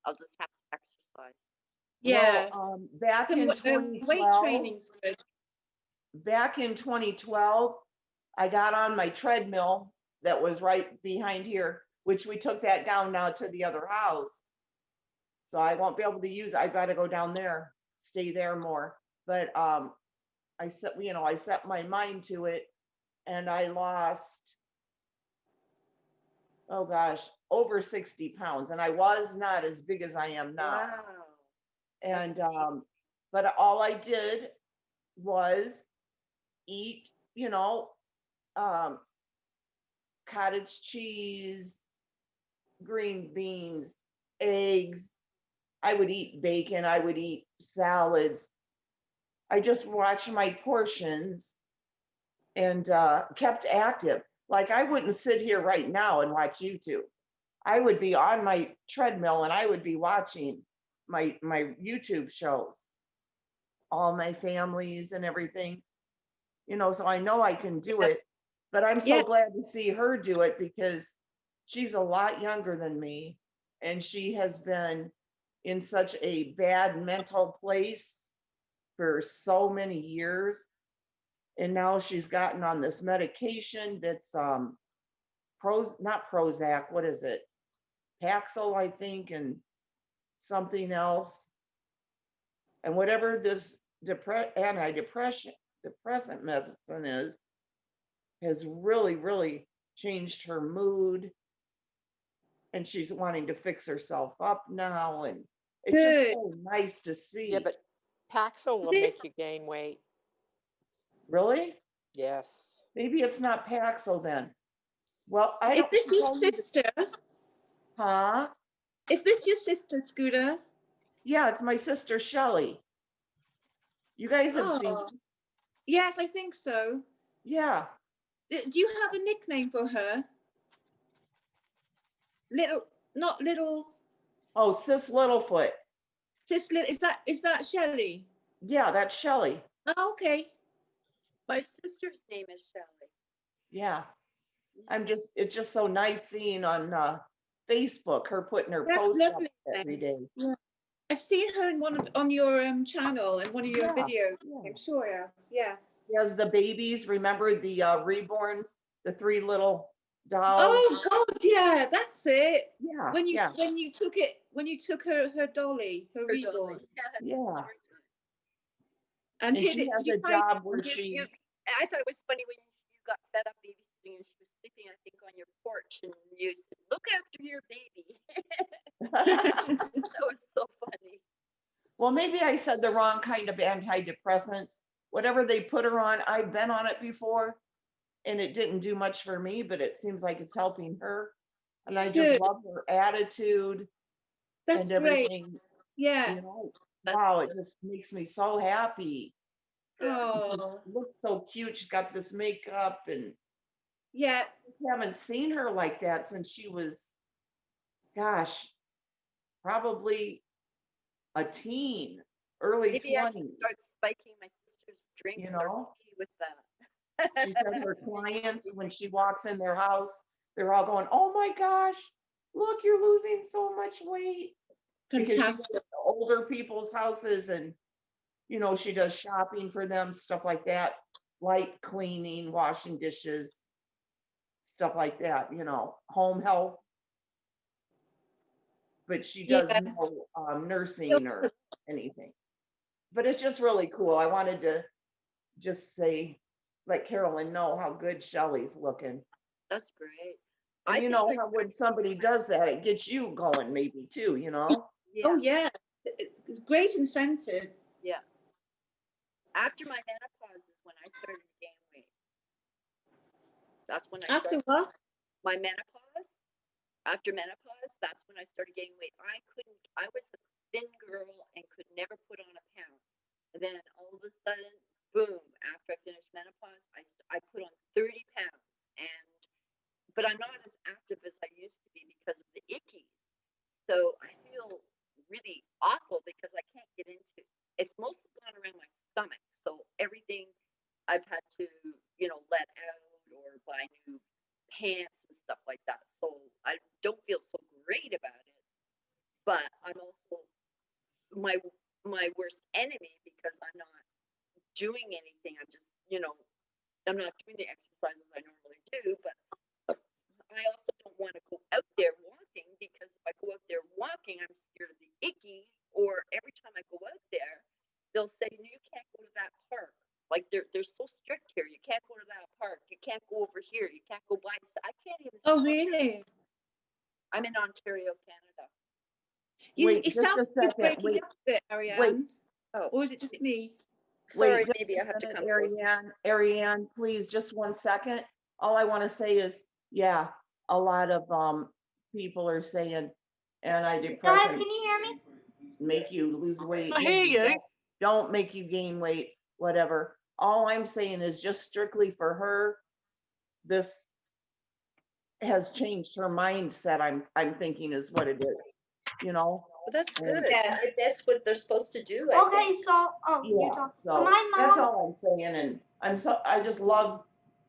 I'll just have to exercise." Yeah. Well, back in weight 2012, training's good. back in 2012, I got on my treadmill that was right behind here, which we took that down now to the other house. So I won't be able to use it. I've got to go down there, stay there more. But I set my mind to it, and I lost, oh gosh, over 60 pounds. And I was not as big as I am now. Wow. And but all I did was eat, cottage cheese, green beans, eggs. I would eat bacon. I would eat salads. I just watched my portions and kept active. Like I wouldn't sit here right now and watch YouTube. I would be on my treadmill and I would be watching my YouTube shows, all my families and everything, so I know I can do it, but I'm so glad to see her do it because she's a lot younger than me and she has been in such a bad mental place for so many years. And now she's gotten on this medication that's not Prozac, what is it? Paxil, I think, and something else. And whatever this depressant medicine is, has really, really changed her mood. And she's wanting to fix herself up now. And it's just so nice to see. Yeah, but Paxil will make you gain weight. Really? Yes. Maybe it's not Paxil then. Well, I don't. Is this your sister? Huh? Is this your sister, Scooter? Yeah, it's my sister Shelly. You guys have seen. Oh, yes, I think so. Yeah. Do you have a nickname for her? Little, not little. Oh, Sis Littlefoot. Sis Little. Is that Shelly? Yeah, that's Shelly. Oh, okay. My sister's name is Shelley. Yeah. It's just so nice seeing on Facebook her putting her That's posts up lovely. every day. Yeah. I've seen her in on your channel and one of your Yeah, videos. yeah. I'm sure. Yeah. She has the babies. Remember the reborns, the 3 little dolls? Oh God, yeah, that's it. Yeah. When you yeah. when you took her dolly, her reborn. Yeah. And she did has you a find job where she. I thought it was funny when you got fed up babysitting and she was sleeping, I think, on your porch, and you said, "Look after your baby." That was so funny. Well, maybe I said the wrong kind of antidepressants. Whatever they put her on, I've been on it before, and it didn't do much for me, but it seems like it's helping her. And I just Good. love her attitude That's and great. everything. Yeah. You know, wow, it just makes me so happy. Oh. She looks so cute. She's got this makeup, and Yeah. I haven't seen her like that since she was, gosh, probably a teen, early Maybe I 20s. should start spiking my sister's drinks You know? or tea with that. She said her clients, when she walks in their house, they're all going, "Oh my gosh, look, you're losing so much weight." Because she goes to older people's houses and, you know, she does shopping for them, stuff like that, light cleaning, washing dishes, stuff like that, you know, home health. But she does no nursing or anything. But it's just really cool. I wanted to just say, let Carolyn know how good Shelly's looking. That's great. And you know how when somebody does that, it gets you going maybe too, you know? Yeah. Oh yeah. It's great incentive. Yeah. After my menopause is when I started to gain weight. That's when I After started. what? My menopause. After menopause, that's when I started gaining weight. I was a thin girl and could never put on a pound. And then all of a sudden, boom, after I finished menopause, I put on 30 pounds. But I'm not as active as I used to be because of the ickies. So I feel really awful because I can't get into it. It's mostly gone around my stomach. So everything I've had to, let out or buy new pants and stuff like that. So I don't feel so great about it. But I'm also my worst enemy because I'm not doing anything. I'm just, I'm not doing the exercises I normally do, but I also don't want to go out there walking because if I go out there walking, I'm scared of the ickies. Or every time I go out there, they'll say, "No, you can't go to that park." Like they're so strict here. You can't go to that park. You can't go over here. You can't go by. I can't even. Oh really? I'm in Ontario, Canada. Wait, It just sounds a like you're second. breaking Wait, up a bit, Ariane. wait, Or is it just me? Sorry, wait, just maybe I have to minute, come closer. Ariane, please, just 1 second. All I want to say is, yeah, a lot of people are saying antidepressants Guys, can you hear me? make you lose weight. I hear you. Don't make you gain weight, whatever. All I'm saying is just strictly for her, this has changed her mindset. I'm thinking is what it is, you know? Well, that's And- good. That's what they're supposed to do. I Okay, think. so you're Yeah, talking. so So my that's mom. all I'm saying, and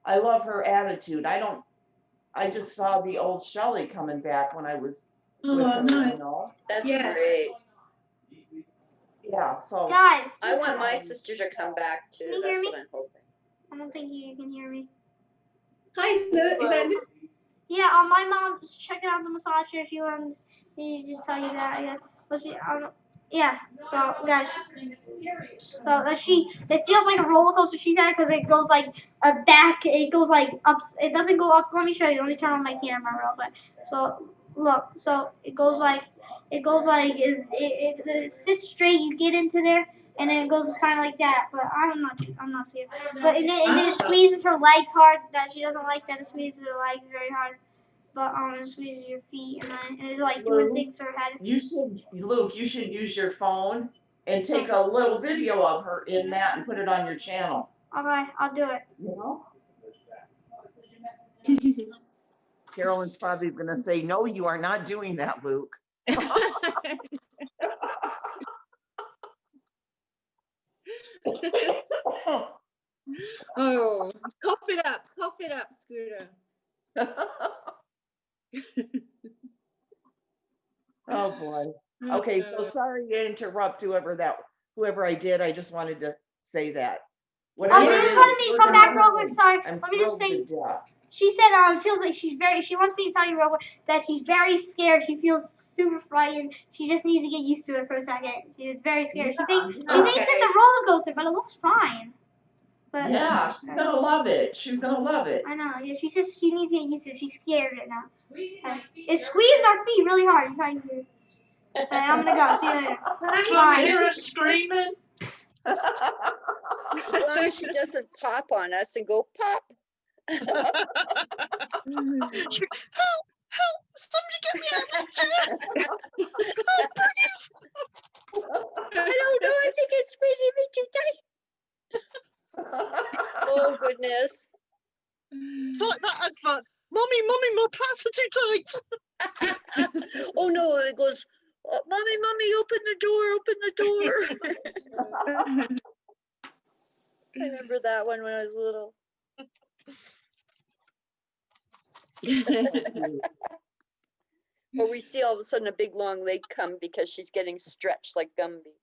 I love her attitude. I just saw the old Shelley coming back when I was with her, you know? That's Yeah. great. Yeah, so. Guys, I want my sister to come back too. Can you That's hear me? what I'm hoping. I don't think you can hear me. Hi, Luke. Is that Luke? Yeah, my mom's checking out the massage chair. She wants me to just tell you that. I guess. But yeah. So guys, it feels like a roller coaster. She said because it goes like back. It goes like up. It doesn't go up. So let me show you. Let me turn on my camera real quick. So look. So it goes like it sits straight. You get into there. And then it goes kind of like that, but I'm not sure. But and then it squeezes her legs hard. That she doesn't like that it squeezes her legs very hard. but it squeezes your feet, and it's like doing Luke, things to her head. Luke, you should use your phone and take a little video of her in that and put it on your channel. Okay, I'll do it. You know? Carolyn's probably going to say, no, you are not doing that, Luke. Oh, cough it up, Scooter. Oh boy. Okay, so sorry to interrupt whoever I did. I just wanted to say that. She just wanted me to come back real quick. Sorry, let me just say. She said feels like she wants me to tell you real quick that she's very scared. She feels super frightened. She just needs to get used to it for a second. She is very scared. She thinks it's a roller coaster, but it looks fine. But yeah, she's gonna love it. She's gonna love it. I know. Yeah, she needs to get used to it. She's scared right now. It squeezed our feet really hard. You can't hear. I'm gonna go. See you later. I hear her screaming. As long as she doesn't pop on us and go pop. Help! Somebody get me out of this chair! I don't know. I think it's squeezing me too tight. Oh goodness! It's like that advert. Mommy, my pants are too tight. Oh no! It goes. Mommy, open the door. I remember that one when I was little. Or we see all of a sudden a big long leg come because she's getting stretched like Gumby.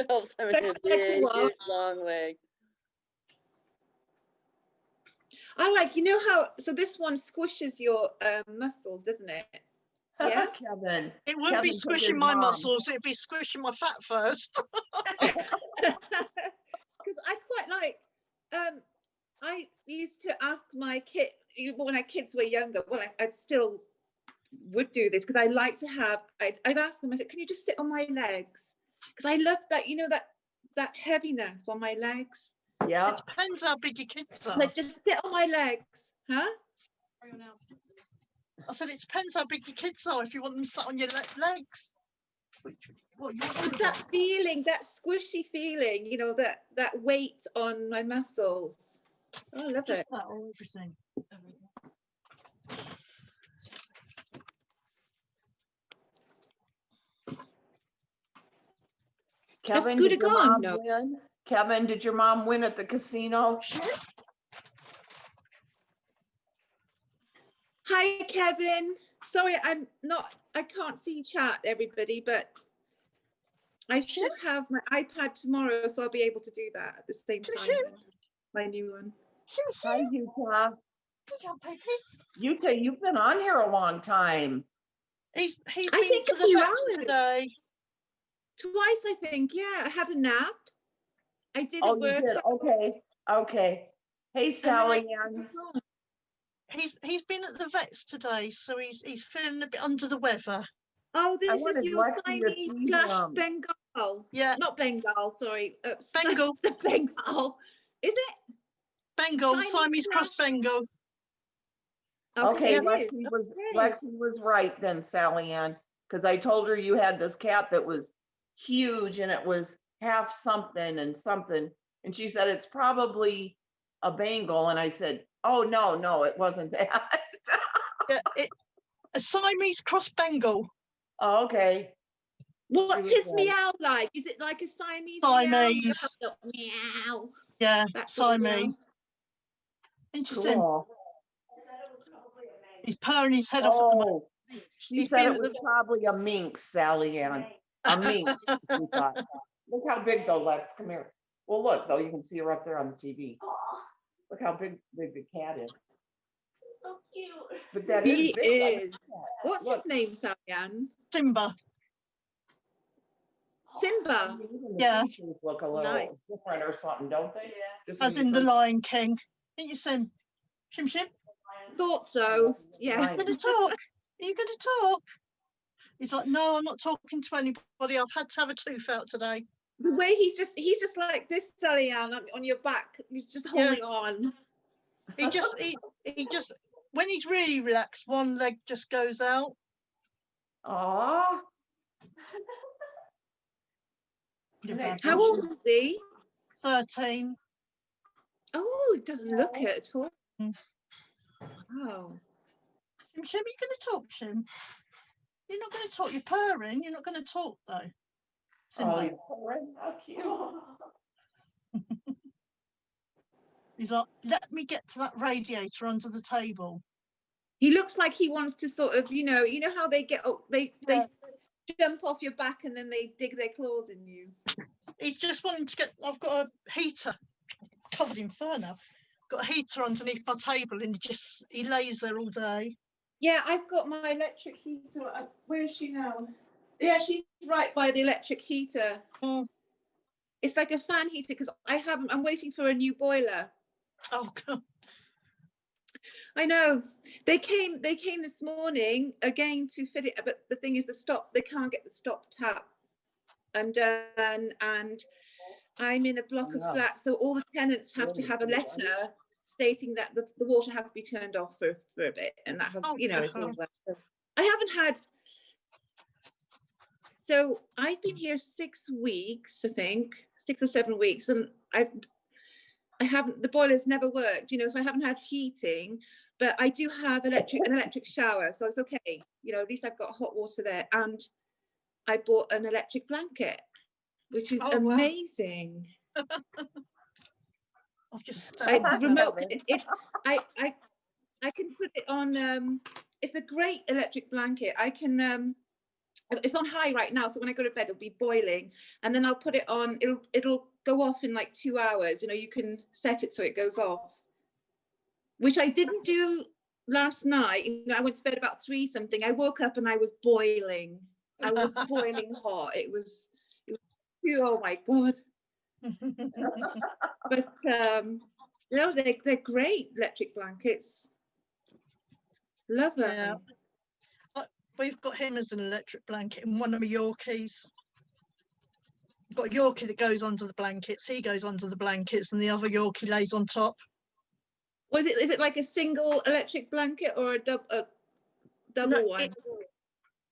All of a sudden a big long leg. I like, how, so this one squishes your muscles, doesn't it? Yeah, Kevin. It wouldn't be squishing my muscles, it'd be squishing my fat first. Because I quite like, I used to ask my kid, when our kids were younger, well, I still would do this because I like to have, I'd ask them, I said, can you just sit on my legs? Because I love that, that heaviness on my legs. Yeah. It depends how big your kids are. Like, just sit on my legs, huh? I said it depends how big your kids are if you want them sat on your legs. That feeling, that squishy feeling, that weight on my muscles. Oh, I love just it. That or everything. Kevin, did your mom win? Kevin, did your mom win at the casino? Hi, Kevin. Sorry, I can't see chat, everybody, but I should have my iPad tomorrow, so I'll be able to do that at the same time. My new one. Hi, Utah. Utah, you've been on here a long time. He's been to the vets today. Twice, I think. Yeah, I had a nap. I did a work. You did. Okay. Hey, Sally Ann. He's been at the vets today, so he's feeling a bit under the weather. Oh, this is your Siamese / Bengal. Yeah. Not Bengal, sorry. Bengal. Bengal. Is it? Bengal, Siamese cross Bengal. Okay, Lexi was right then, Sally Ann, because I told her you had this cat that was huge and it was half something and something. And she said, it's probably a Bengal. And I said, oh, no, it wasn't that. Yeah, a Siamese cross Bengal. Oh, okay. What's his meow like? Is it like a Siamese meow? Yeah, Siamese. Interesting. Cool. He's purring his head off at the moment. She said it was probably a minx, Sally Ann. A minx. She thought. Look how big though, Lex. Come here. Well, look though, you can see her up there on the TV. Look how big the cat is. He's so cute. But that he is. Big is. What's his name, Sally Ann? Simba. Simba. Yeah. Look a little different or something, don't they? Yeah. As in the Lion King. Ain't you, Sim? Shim? Thought so. Yeah. Are you going to talk? Are you going to talk? He's like, no, I'm not talking to anybody. I've had to have a tooth out today. The way he's just like this, Sally Ann, on your back. He's just holding on. He just when he's really relaxed, one leg just goes out. Aww. How old is he? 13. Oh, it doesn't look it at all. Wow. Shim, you going to talk, Shim? You're not going to talk. You're purring. You're not going to talk, though. Oh, you're purring. How cute. He's like, let me get to that radiator under the table. He looks like he wants to sort of, you know how they get up, they jump off your back and then they dig their claws in you. He's just wanting to get. I've got a heater covered in fur now. Got a heater underneath my table, and he lays there all day. Yeah, I've got my electric heater. Where is she now? Yeah, she's right by the electric heater. Oh. It's like a fan heater because I'm waiting for a new boiler. Oh God. I know. They came this morning again to fit it, but the thing is they can't get the stop tap undone, and I'm in a block of flats, so all the tenants have to have a letter stating that the water has to be turned off for a bit, and that has, it's all that. I haven't had. So I've been here 6 weeks, I think, 6 or 7 weeks, and I haven't. The boiler's never worked, so I haven't had heating, but I do have an electric shower, so it's okay. At least I've got hot water there, and I bought an electric blanket, which is amazing. Wow. I've just it's remote. I can put it on. It's a great electric blanket. I can. It's on high right now, so when I go to bed, it'll be boiling, and then I'll put it on. It'll go off in like 2 hours. You can set it so it goes off, which I didn't do last night. I went to bed about 3 something. I woke up and I was boiling. I was boiling hot. It was oh my God. But no, they're great electric blankets. Love them. Yeah. We've got him as an electric blanket and one of my Yorkies. We've got a Yorkie that goes under the blankets. He goes under the blankets and the other Yorkie lays on top. Is it like a single electric blanket or a double one?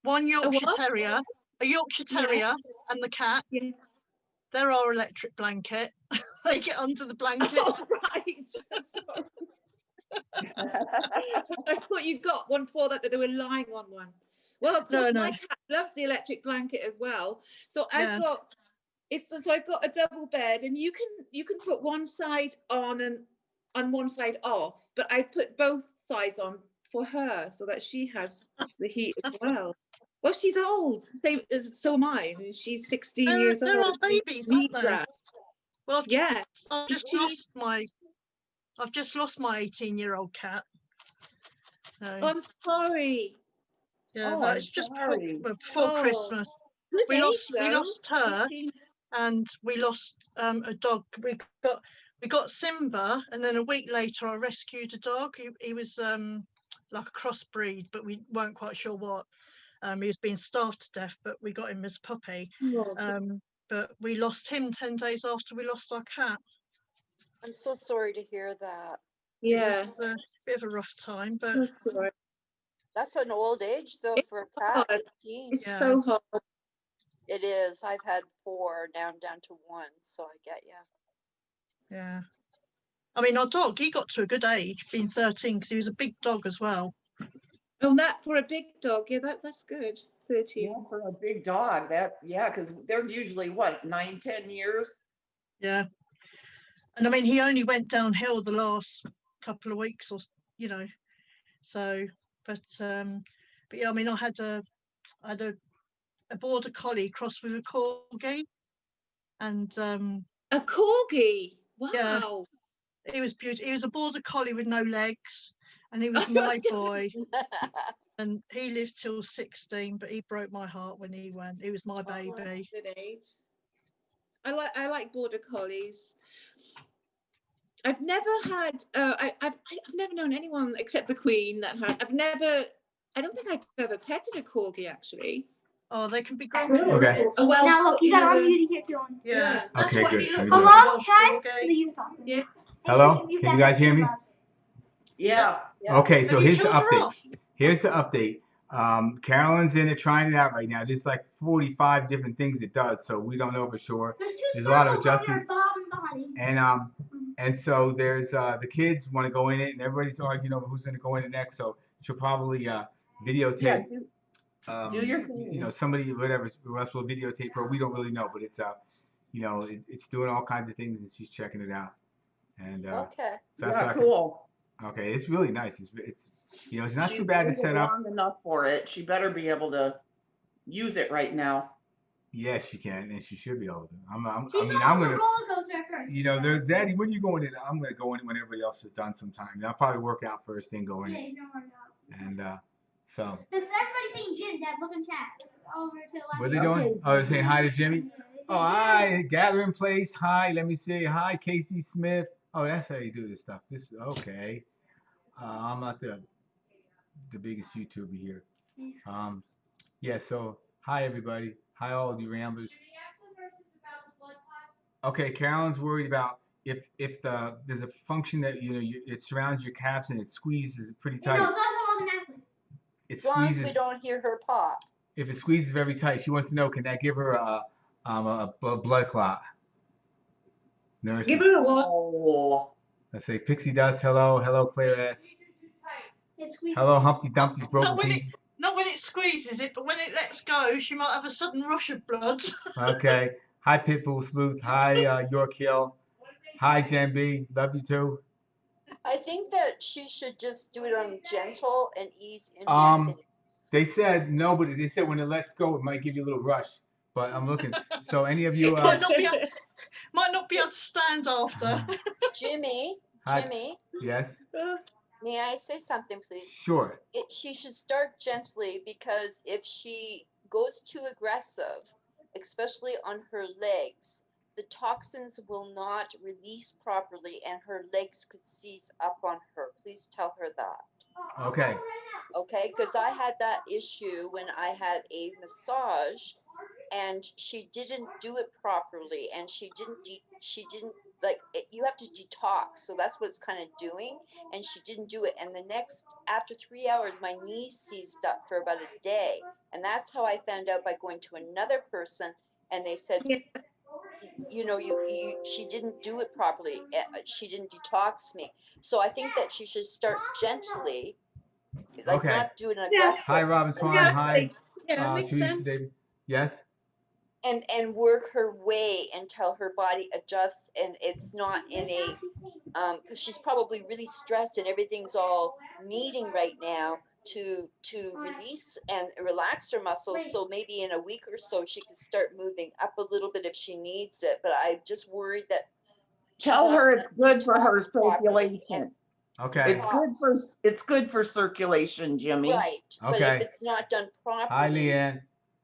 One Yorkshire Terrier, a Yorkshire Terrier and the cat. Yes. They're our electric blanket. They get under the blankets. Oh, right. I thought you got one for that they were lying on one. Well, of course, my cat loves the electric blanket as well. So I've got a double bed, and you can put one side on and one side off. But I put both sides on for her so that she has the heat as well. Well, she's old. So am I. She's 16 years old. They're our babies, aren't they? Well, I've just lost my 18-year-old cat. So, I'm sorry. Yeah, it's just before Christmas. We lost her, and we lost a dog. We got Simba, and then a week later I rescued a dog. He was like a crossbreed, but we weren't quite sure what. He was being starved to death, but we got him as puppy. But we lost him 10 days after we lost our cat. I'm so sorry to hear that. Yeah, it was a bit of a rough time, but that's an old age though for a cat. 18. It's so hard. It is. I've had 4 down to 1, so I get you. Yeah, I mean, our dog, he got to a good age, being 13, because he was a big dog as well. Oh, that for a big dog, yeah, that's good. 13. Yeah, for a big dog, because they're usually what, 9-10 years. Yeah, and I mean, he only went downhill the last couple of weeks, or so. But yeah, I mean, I had a border collie crossed with a corgi, and a corgi. Wow. Yeah, he was beautiful. He was a border collie with no legs, and he was my boy. And he lived till 16, but he broke my heart when he went. He was my baby. I like border collies. I've never had. I've never known anyone except the Queen that had. I don't think I've ever petted a corgi actually. Oh, they can be great. Okay. Oh, well, now look, you got unmuted here too. Yeah. Okay, good. Hello, guys. Hello, can you guys hear me? Yeah. Okay, so Have you here's the killed her update. off? Here's the update. Carolyn's in it trying it out right now. There's like 45 different things it does, so we don't know for sure. There's a lot of circles on adjustments. your bottom body. And so there's the kids want to go in it, and everybody's arguing over who's going to go in it next. So she'll probably videotape. Do your thing. You know, somebody, whatever, else will videotape her. We don't really know, but it's you know, it's doing all kinds of things, and she's checking it out. And Okay. so that's Yeah, cool. Okay, it's really nice. It's you know, it's not She's too bad to lived set up. long enough for it. She better be able to use it right now. Yes, she can, and she should be able to. I'm She gonna. roller coaster at first. You know, Daddy, when are you going in? I'm gonna go in when everybody else is done sometime. And I'll probably work out first, then go in. Yeah, he's gonna work out. And so. Does everybody saying Jim? Dad, look in chat. Over to the left. What are they doing? Oh, they're saying hi to Jimmy. Oh, hi, gather in place. Hi, let me see. Hi, Casey Smith. Oh, that's how you do this stuff. This okay. I'm not the biggest YouTuber here. Yeah. So hi everybody. Hi all you ramblers. Okay, Carolyn's worried about if there's a function that it surrounds your calves and it squeezes it pretty tight. No, it does it automatically. It As long as squeezes. we don't hear her pop. If it squeezes very tight, she wants to know, can that give her a blood clot? Nurse. Give it a whoa. Let's say Pixie Dust. Hello Claire S. Hello Humpty Dumpty's broken piece. Not when it squeezes it, but when it lets go, she might have a sudden rush of blood. Okay. Hi Pitbull Sleuth. Hi York Hill. Hi Jen B. Love you too. I think that she should just do it on gentle and ease into things. They said no, but they said when it lets go, it might give you a little rush. But I'm looking. So any of you might not be able to stand after. Jimmy. Hi. Yes. May I say something, please? Sure. She should start gently, because if she goes too aggressive, especially on her legs, the toxins will not release properly and her legs could seize up on her. Please tell her that. Okay. Okay, because I had that issue when I had a massage and she didn't do it properly, and she didn't like it, you have to detox, so that's what it's kind of doing, and she didn't do it, and after 3 hours my knees seized up for about a day, and that's how I found out by going to another person, and they said, you know, she didn't do it properly, she didn't detox me. So I think that she should start gently, like not do an aggressive. Hi Robin Swan. Hi Teresa Davis. Yes. And work her way until her body adjusts, and it's not in a because she's probably really stressed and everything's all meeting right now to release and relax her muscles. So maybe in a week or so she can start moving up a little bit if she needs it. But I'm just worried that tell her it's good for her circulation. Okay. It's good for circulation, Jimmy. Right. Okay. But if it's not done properly. Hi Leanne.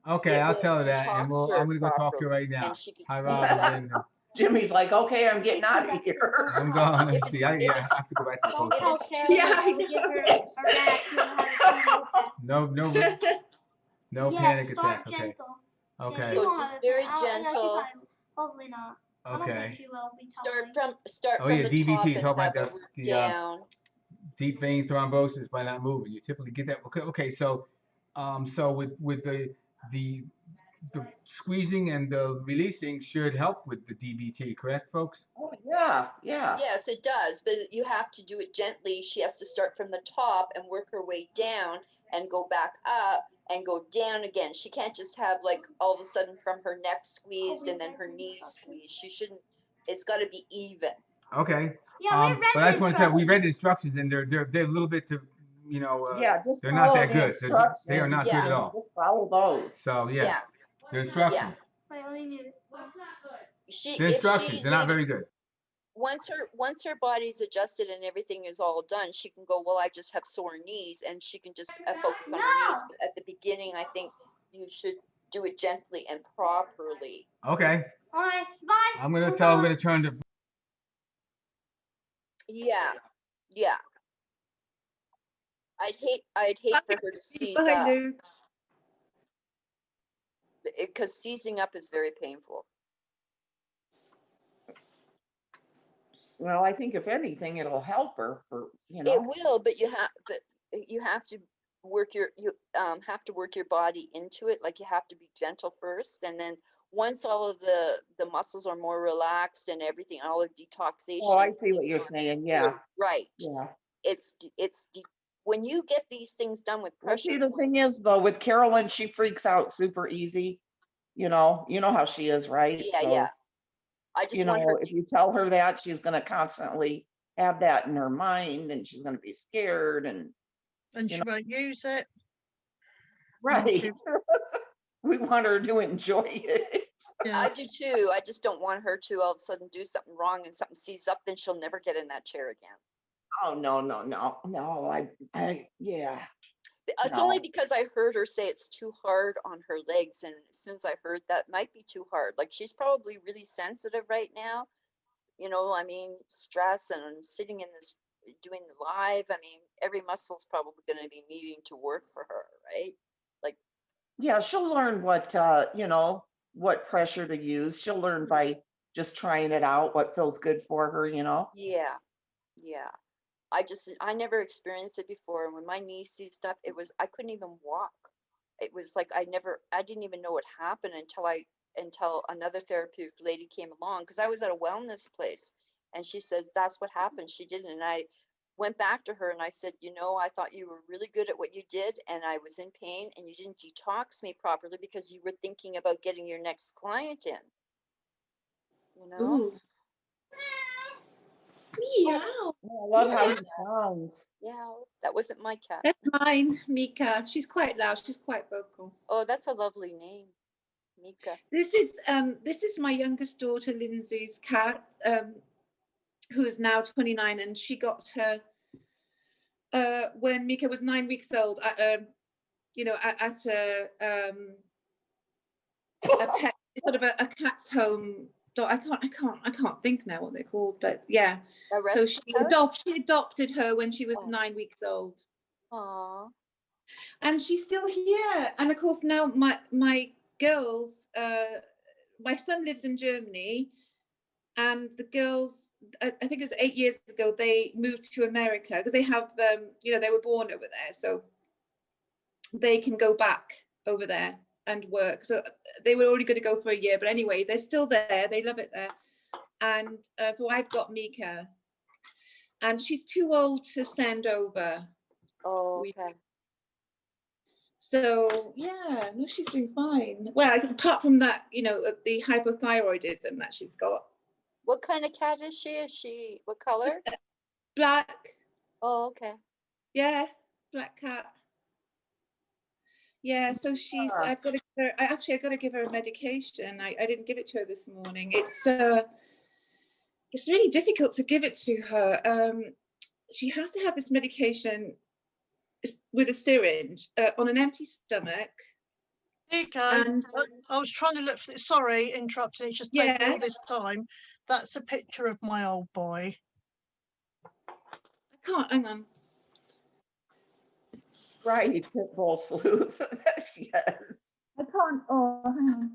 Okay, I'll tell her that, and I'm going to go talk to her right now. Hi, Robin. Jimmy's like, okay, I'm getting out of here. I'm going. Let me see. I have to go back to the post office. No panic attack. Okay. Okay. So just very gentle. Probably not. Okay. Start from yeah, the top DVT. and Talk about have the down. deep vein thrombosis by not moving. You typically get that. Okay. So, with the squeezing and the releasing should help with the DVT, correct, folks? Oh yeah. Yes, it does, but you have to do it gently. She has to start from the top and work her way down and go back up and go down again. She can't just have like all of a sudden from her neck squeezed and then her knees squeezed. She shouldn't. It's got to be even. Okay. Yeah, but I just want to tell you, we read the instructions and they're a little bit to. Just they're not that follow good. the They are not good at all. Just follow those. So yeah. The instructions. Wait, let me mute it. The instructions, they're not very good. Once her body's adjusted and everything is all done, she can go, well, I just have sore knees, and she can just focus on her knees. But at the beginning, I think you should do it gently and properly. Okay. All right, bye. I'm going to turn to. Yeah. I'd hate for her to seize up. Because seizing up is very painful. Well, I think if anything, it'll help her for, you It know. will, but you have to work have to work your body into it. Like you have to be gentle first, and then once all of the muscles are more relaxed and everything, all of detoxation. Oh, I see what you're saying. Yeah. Right. Yeah. When you get these things done with Well, pressure. see, the thing is though, with Carolyn, she freaks out super easy. You know how she is, right? Yeah, So, yeah. I just want her if you tell her that, she's going to constantly have that in her mind, and she's going to be scared, and she won't use it. Right. We want her to enjoy it. I do too. I just don't want her to all of a sudden do something wrong and something seizes up, then she'll never get in that chair again. Oh, no. Yeah. It's only because I heard her say it's too hard on her legs. And as soon as I heard that might be too hard, like she's probably really sensitive right now. I mean, stress and sitting in this, doing the live. I mean, every muscle's probably going to be needing to work for her, right? Like, yeah, she'll learn what, what pressure to use. She'll learn by just trying it out, what feels good for her, Yeah. Yeah. I never experienced it before. And when my niece seized up, I couldn't even walk. It was like, I didn't even know what happened until another therapeutic lady came along, because I was at a wellness place and she says, that's what happened. She didn't. And I went back to her and I said, I thought you were really good at what you did and I was in pain and you didn't detox me properly because you were thinking about getting your next client in. Ooh. Meow. I love how he sounds. Yeah, that wasn't my cat. That's mine, Mika. She's quite loud. She's quite vocal. Oh, that's a lovely name, Mika. This is my youngest daughter, Lindsay's cat, who is now 29, and she got her when Mika was 9 weeks old. At a pet, sort of a cat's home. I can't think now what they're called, but yeah. So she adopted her when she was 9 weeks old. Aww. And she's still here. And of course now my girls, my son lives in Germany, and the girls, I think it was 8 years ago, they moved to America because they have, they were born over there, so they can go back over there and work. So they were already going to go for a year, but anyway, they're still there. They love it there. And so I've got Mika, and she's too old to send over. Oh, okay. So yeah, no, she's doing fine. Well, apart from that, the hypothyroidism that she's got. What kind of cat is she? What color? Black. Oh, okay. Yeah, black cat. Yeah, so I've got to give her, I got to give her a medication. I didn't give it to her this morning. It's really difficult to give it to her. She has to have this medication with a syringe on an empty stomach. Nico, I was trying to look for this. Sorry, interrupting. It's just taking all this time. That's a picture of my old boy. I can't, hang on. Right, Pitbull Sleuth. Yes. I can't, hang on.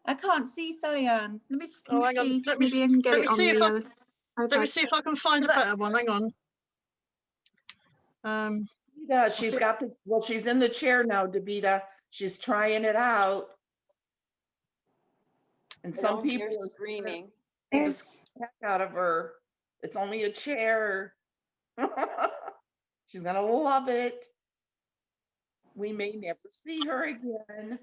I can't see Sally Ann. Let me see. Let me see if I can find a better one. Hang on. Yeah, she's in the chair now, Davida. She's trying it out. And some people are screaming. The heck out of her. It's only a chair. She's gonna love it. We may never see her again.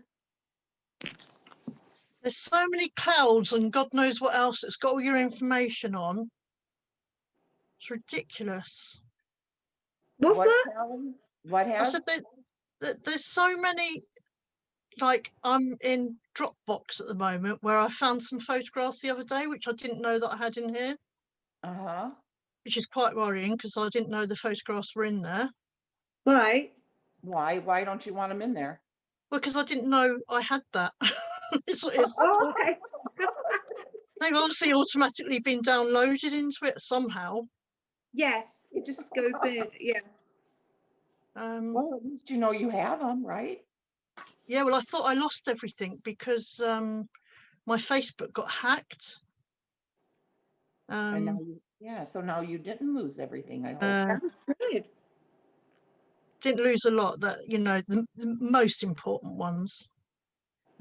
There's so many clouds and God knows what else it's got all your information on. It's ridiculous. What's that? What has? I said there's so many, like I'm in Dropbox at the moment where I found some photographs the other day, which I didn't know that I had in here. Uh-huh. Which is quite worrying because I didn't know the photographs were in there. Right. Why? Why don't you want them in there? Well, because I didn't know I had that. It's what it is. Oh, okay. They've obviously automatically been downloaded into it somehow. Yes, it just goes in. Yeah. Well, at least you know you have them, right? Yeah. Well, I thought I lost everything because my Facebook got hacked. And now so now you didn't lose everything, I hope. That was good. Didn't lose a lot. That the most important ones.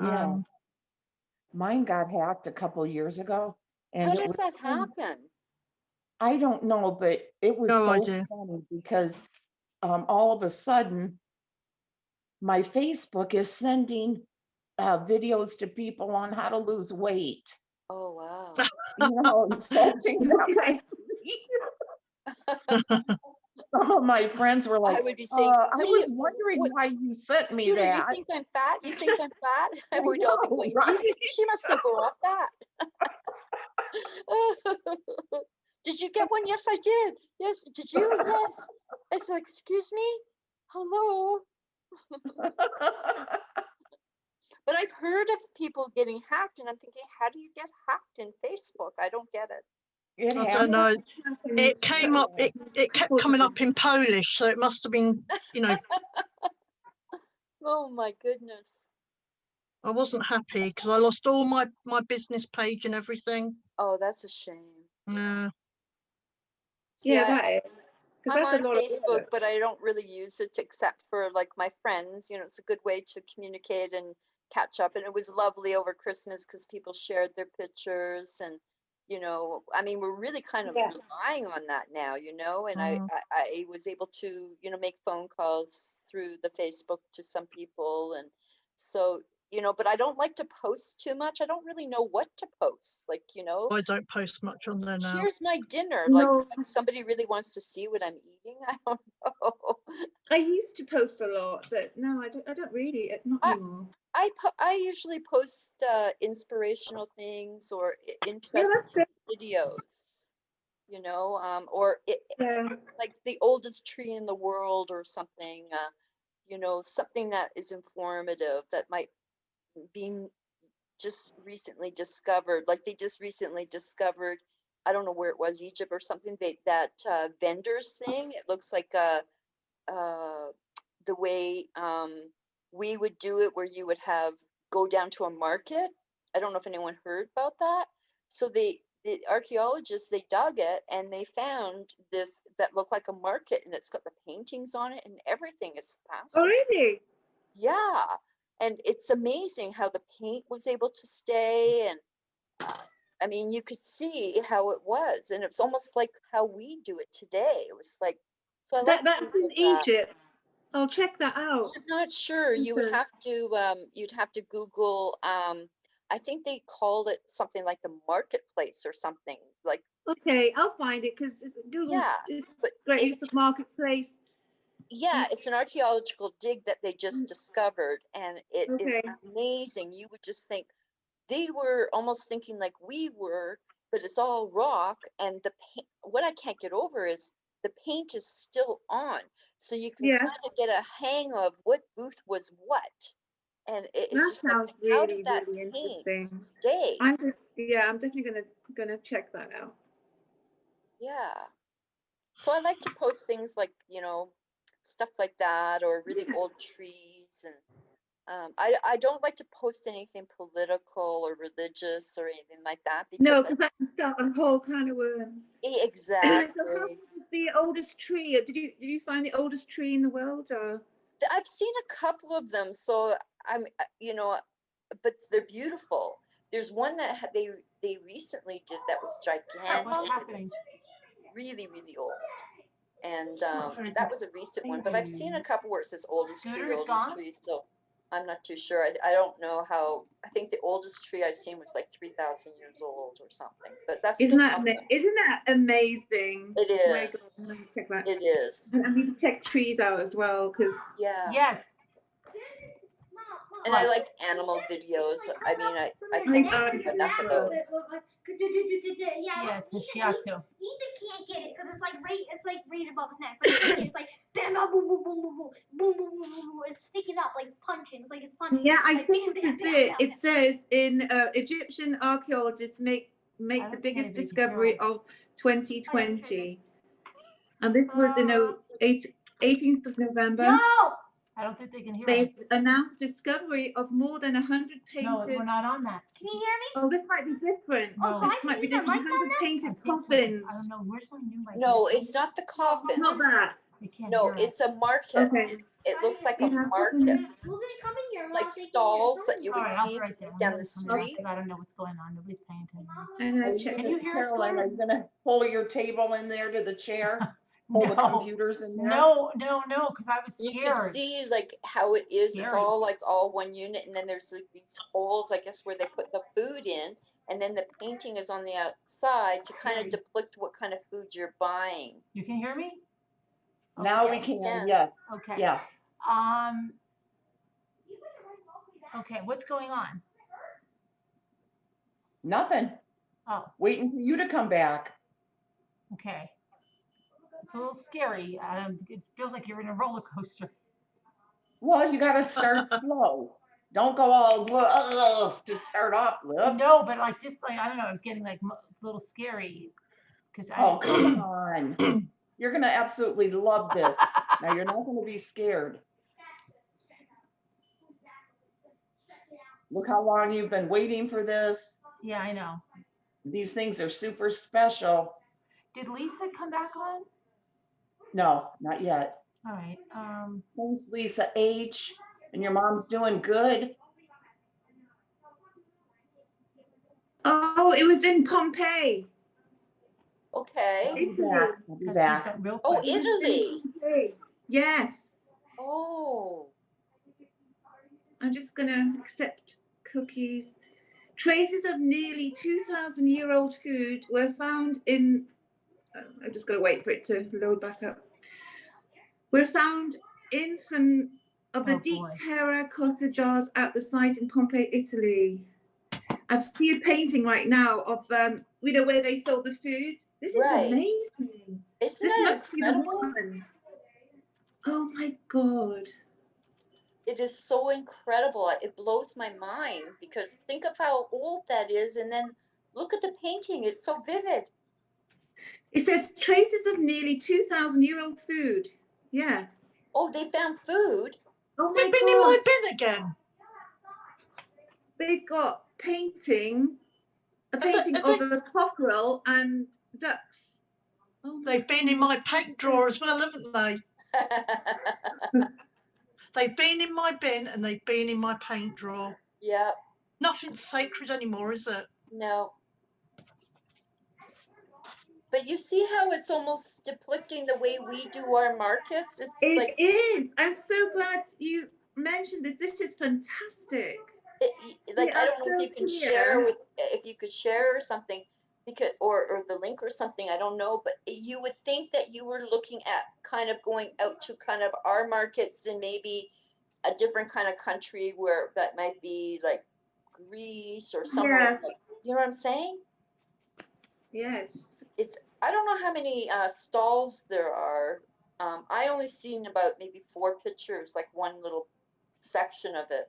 Yeah. Mine got hacked a couple years ago, and How it does was that happen? I don't know, but it was No so idea. funny because all of a sudden my Facebook is sending videos to people on how to lose weight. Oh wow. Insulting them. Some of my friends were like, I would be saying, I was wondering why you sent me Scooter, that. you think I'm fat? You think I'm fat? I would all be going, right? She must think we're all fat. Did you get one? Yes, I did. Yes, did you? Yes. It's like, excuse me? Hello? But I've heard of people getting hacked, and I'm thinking, how do you get hacked in Facebook? I don't get it. I don't know. It came up. It kept coming up in Polish, so it must have been. Oh my goodness. I wasn't happy because I lost all my business page and everything. Oh, that's a shame. Yeah. See, I'm that's on a lot of Facebook, work. but I don't really use it except for like my friends. It's a good way to communicate and catch up. And it was lovely over Christmas because people shared their pictures and, I mean, we're really kind of relying on that now, and I was able to, make phone calls through the Facebook to some people. And so, but I don't like to post too much. I don't really know what to post. Like, I don't post much on there now. here's my dinner. No. Like, if somebody really wants to see what I'm eating, I don't know. I used to post a lot, but no, I don't really, not anymore. I usually post inspirational things or interesting videos, or like the oldest tree in the world or something, something that is informative that might be just recently discovered. Like they just recently discovered, I don't know where it was, Egypt or something, that vendors thing. It looks like the way we would do it, where you would go down to a market. I don't know if anyone heard about that. So the archaeologists, they dug it and they found this that looked like a market, and it's got the paintings on it and everything. Is fascinating. Oh, really? Yeah. And it's amazing how the paint was able to stay. And I mean, you could see how it was. And it's almost like how we do it today. It was like, so I like that's in Egypt. I'll check that out. I'm not sure. You would have to you'd have to Google I think they called it something like the marketplace or something. Like okay, I'll find it because Google it's the marketplace. Yeah, it's an archaeological dig that they just discovered, and it is amazing. You would just think they were almost thinking like we were, but it's all rock, and the paint, what I can't get over is the paint is still on, so you can kind of get a hang of what booth was what, and it's just like, how did that paint stay? I'm definitely gonna check that out. Yeah, so I like to post things like stuff like that, or really old trees, and I don't like to post anything political or religious or anything like that, because that can start a whole kind of worm. Exactly. So how was the oldest tree? Did you find the oldest tree in the world? Or? I've seen a couple of them, so I'm but they're beautiful. There's one that they recently did that was gigantic. What's happening? Really, really old. And that was a recent one, but I've seen a couple where it says oldest tree, so I'm not too sure. I don't know how. I think the oldest tree I've seen was like 3,000 years old or something. But that's isn't that amazing? It is. Oh my God, check that. It is. And I need to check trees out as well because yes. And I like animal videos. I mean, I can't get enough of those. Yeah, it's a shiatsu. Ethan can't get it because it's like right above his neck. But it's like bam, bam, boom, boom, boom, boom, boom, boom, boom, boom, boom, boom. It's sticking up like punching. It's like it's punching. Yeah, I like, think bam, this is bam, it. bam, It bam. says in Egyptian archaeologists make the biggest discovery of 2020, and this was in 18th of November. No. I don't think they can hear They've us. announced discovery of more than 100 painted. No, we're not on that. Can you hear me? Oh, this might be different. No. Oh, so I This can might be use your different. mic on 100 there? painted I think so, 'cause coffins. I don't know. Where's my new mic? No, it's not the coffin. Not that. They can't No, hear it's us. a market. Okay. It looks like a Yeah. market, Well, then come in here. like stalls that you All would right, I'll see be right there. I'm down the really coming back street. because I don't know what's going on. Nobody's paying attention. I'm gonna Are check. Can you hear us, Caroline, are Glenn? you gonna pull your table in there to the chair? Pull the No, computers in there? no, because I was You scared. can see like how it is. It's Scary. all like all one unit, and then there's like these holes, I guess, where they put the food in, and then the painting is on the outside to kind of Scary. depict what kind of food you're buying. You can hear me? Now we Yes, we can, can. yes. Okay. Yeah. Okay, what's going on? Nothing. Oh, Waiting for you to come back. okay. It's a little scary. It feels like you're in a roller coaster. Well, you gotta start slow. Don't go all to start off with. No, but like just like I don't know, I was getting like a little scary because Oh, come on. You're gonna absolutely love this. Now you're not gonna be scared. Look how long you've been waiting for this. Yeah, I know. These things are super special. Did Lisa come back on? No, not yet. All right. Thanks, Lisa H. And your mom's doing good. Oh, it was in Pompeii. Okay. I'll be back. I'll be back. Oh, Italy. Pompeii. Yes. Oh. I'm just gonna accept cookies. Traces of nearly 2,000-year-old food were found in. I'm just gonna wait for it to load back up. Were found in some of the deep terracotta jars at the site in Pompeii, Italy. I've seen a painting right now of where they sold the food. This is amazing. Isn't this that must incredible? be the one. Oh my God. It is so incredible. It blows my mind because think of how old that is, and then look at the painting. It's so vivid. It says traces of nearly 2,000-year-old food. Yeah. Oh, they found food. Oh my They've been in my bin again. They've got a painting of a cockerel and ducks. Oh, they've been in my paint drawer as well, haven't they? They've been in my bin and they've been in my paint drawer. Yep. Nothing's sacred anymore, is it? No. But you see how it's almost depicting the way we do our markets? It's It is. I'm so glad you mentioned this. This is fantastic. Like I don't know if you can share if you could share something because or the link or something, I don't know, but you would think that you were looking at kind of going out to kind of our markets and maybe a different kind of country where that might be like Greece or somewhere like, you know what I'm saying? Yes. It's I don't know how many stalls there are. I only seen about maybe 4 pictures, like one little section of it.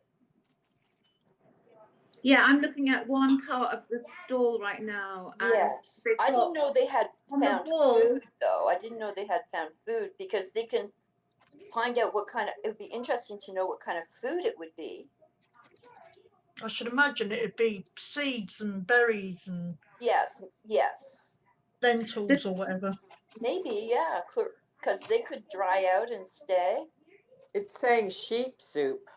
Yeah, I'm looking at one part of the stall right now. And yes, I didn't know they had found food though. I didn't know they had found food because they can find out what kind of. It would be interesting to know what kind of food it would be. I should imagine it'd be seeds and berries and yes, lentils or whatever. Maybe, yeah, because they could dry out and stay. It's saying sheep soup.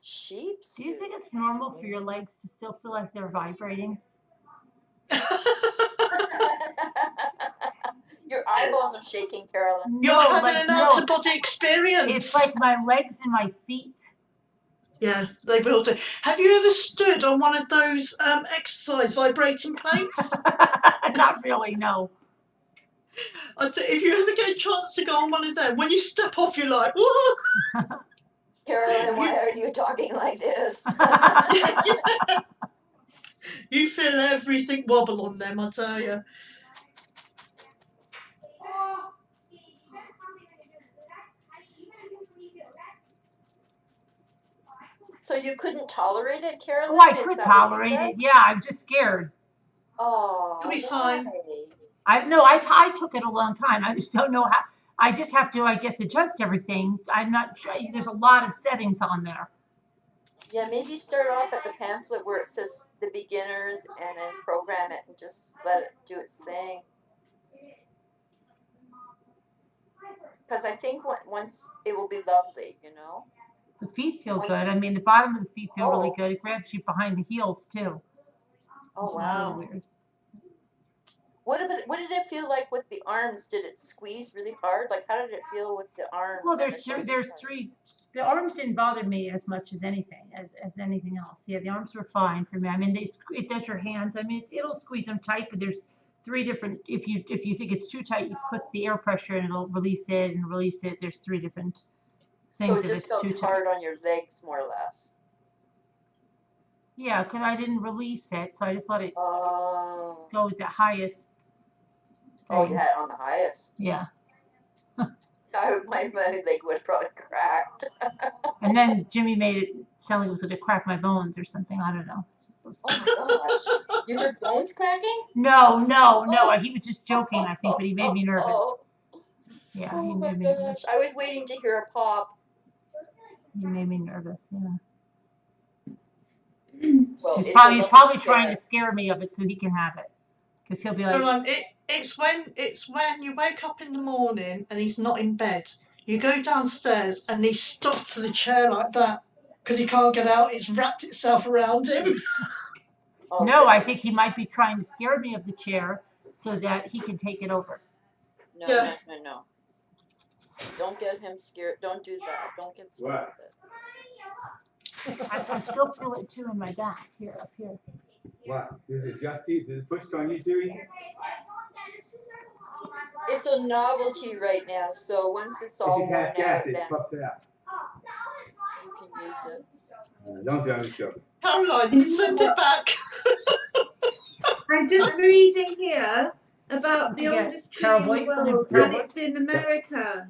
Sheep soup? Do you think it's normal for your legs to still feel like they're vibrating? Your eyeballs are shaking, Carolyn. You're having an out-of-body experience. It's like my legs and my feet. Yeah, they will do. Have you ever stood on one of those exercise vibrating plates? Not really, no. If you ever get a chance to go on one of them, when you step off, you're like, whoa! Carolyn, why are you talking like this? Yeah. You feel everything wobble on them, I tell you. So you couldn't tolerate it, Carolyn? Oh, I could tolerate it. Yeah, I'm just scared. Oh, it'll be fine. I took it a long time. I just don't know how. I just have to, I guess, adjust everything. I'm not sure. There's a lot of settings on there. Yeah, maybe start off at the pamphlet where it says the beginners and then program it and just let it do its thing. Because I think once it will be lovely, you know? The feet feel good. I mean, the bottom of the feet feel really Oh. good. It grabs you behind the heels too. Oh, Which is wow. really weird. What did it feel like with the arms? Did it squeeze really hard? Like, how did it feel with the arms? Well, and the shoulder there's parts? three. The arms didn't bother me as much as anything, as anything else. Yeah, the arms were fine for me. I mean, it does your hands. I mean, it'll squeeze them tight, but there's three different. If you think it's too tight, you put the air pressure and it'll release it and release it. There's three different things. So it if just it's felt too hard tight. on your legs, more or less. Yeah, because I didn't release it, so I just let it Oh. go with the highest. Oh, thing. you had it on the highest. Yeah. My leg would have probably cracked. And then Jimmy made it sound like it was going to crack my bones or something. I don't know. Oh my gosh. You heard bones cracking? No. He was just joking, I think, but he made me nervous. Yeah, he Oh my made me gosh. nervous. I was waiting to hear a pop. He made me nervous, yeah. Well, He's it's probably trying to scare me of it so he can have it. Because he'll be like, Caroline, it's when you wake up in the morning and he's not in bed. You go downstairs and he's stuck to the chair like that because he can't get out. It's wrapped itself around him. Oh, no, I think he might be trying to scare me of the chair so that he can take it over. No. Don't get him scared. Don't do that. Don't get scared of it. I still feel it too in my back here, up here. What? Does it adjust you? Does it push on you, Judy? It's a novelty right now, so once it's all If it worn has out, gas, then it puffs it out. you can use it. Don't tell me so. Caroline, send it back. I'm just reading here about the oldest tree in the world, and it's in America.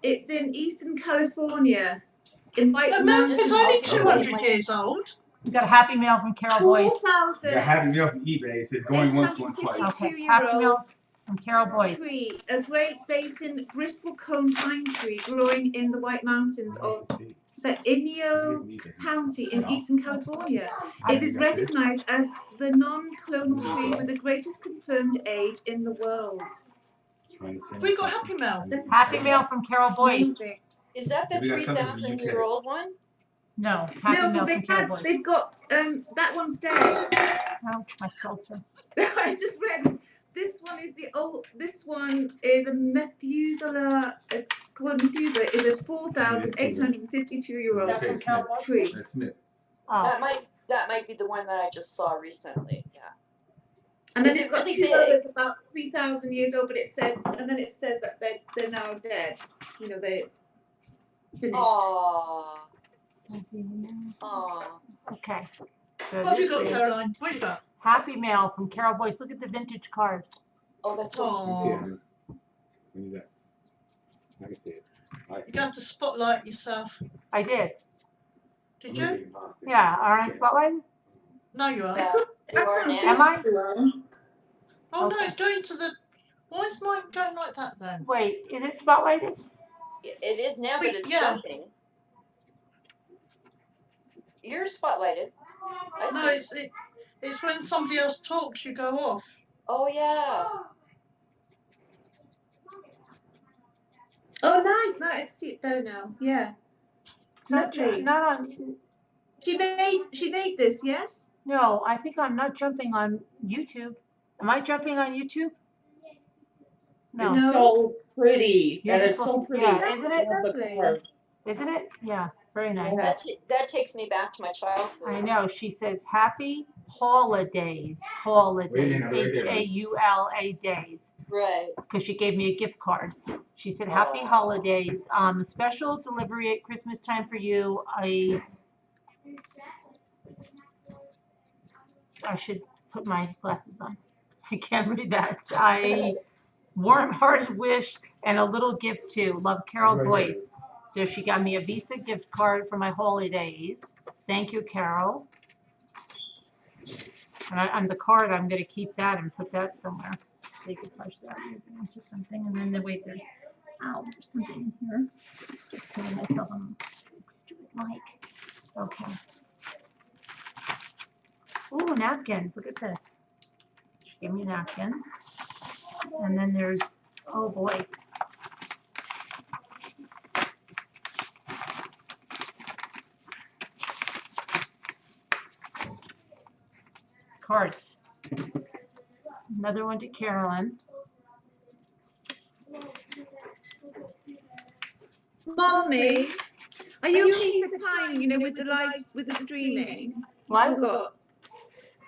It's in Eastern California, in White Mountains. It's only 200 years old. We got a happy mail from Carol Boyce. 4,000. You got happy mail from eBay. It says going once, going twice. Okay, happy mail from Carol Boyce. Tree, a Great Basin bristlecone pine tree growing in the White Mountains of the Inyo County in Eastern California. It is recognized as the non-clonal tree with the greatest confirmed age in the world. We got happy mail. Happy mail from Carol Boyce. Is that the 3,000-year-old one? No, it's happy mail from Carol Boyce. They've got that one's dead. Ouch, my seltzer. I just read this one is the old. This one is a Methuselah. Called Methuselah is a 4,852-year-old tree. That's Smith. That might be the one that I just saw recently. Yeah. And then Is it's it got really two big? others about 3,000 years old, but it says, and then it says that they're now dead. You know, they finished. Aww. Okay. So What have you this got, is Caroline? What have you got? happy mail from Carol Boyce. Look at the vintage card. Oh, that's so Aw. When is that? I can see it. You have to spotlight yourself. I did. Did you? Yeah, aren't I spotlighted? No, you are. Yeah, you are now. Am I? Oh no, it's going to the. Why is mine going like that then? Wait, is it spotlighted? It is now, but it's Yeah. jumping. You're spotlighted. No, it's when somebody else talks, you go off. Oh yeah. Oh, nice. Now I see it better now. Yeah. Lovely. Not on. She made this, yes? No, I think I'm not jumping on YouTube. Am I jumping on YouTube? No. It's so pretty. You're That just is so look- pretty. Yeah, isn't it? Love the card. Isn't it? Yeah, very nice. That takes me back to my childhood. I know. She says happy holidays. Holidays. HAULA days. Right. Because she gave me a gift card. She said happy holidays. A special delivery at Christmas time for you. I should put my glasses on. I can't read that. I warm-hearted wish and a little gift too. Love, Carol Boyce. So she got me a Visa gift card for my holidays. Thank you, Carol. And on the card, I'm going to keep that and put that somewhere. They could push that into something. And then wait, there's Ow, there's something in here. Putting myself on a stupid mic. Okay. Ooh, napkins. Look at this. She gave me napkins. And then there's, oh boy. Cards. Another one to Carolyn. Mommy, are you okay for time, you know, with the live, with the streaming? What? Are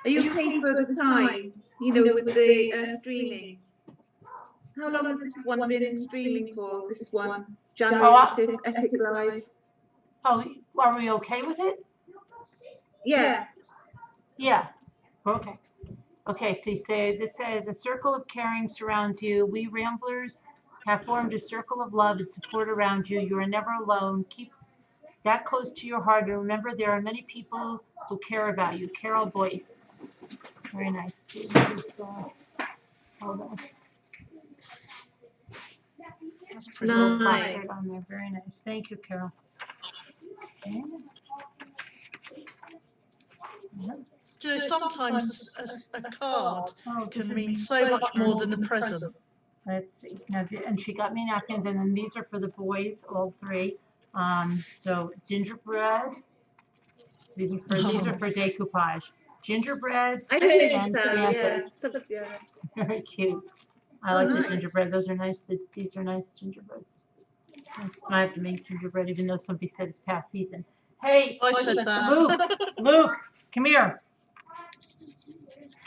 you okay for the time, you know, with the streaming? How long has this one been streaming for, this one? January 5th, Epic Live? Oh, are we okay with it? Yeah. Yeah. Okay. Okay, so you say, this says, a circle of caring surrounds you. We Ramblers have formed a circle of love and support around you. You are never alone. Keep that close to your heart. And remember, there are many people who care about you. Carol Boyce. Very nice. Hold on. That's Pretty pretty. little placard on there. Very nice. Thank you, Carol. Okay. Yep. You know, sometimes a card can mean so much more than a present. Let's see. Now, and she got me napkins, and then these are for the boys, all three. So gingerbread. These are for decoupage. Gingerbread and Santas. Yeah. Very cute. I like the gingerbread. Those are nice. These are nice gingerbreads. Nice. I have to make gingerbread, even though somebody said it's past season. Hey, I said that. Luke, come here.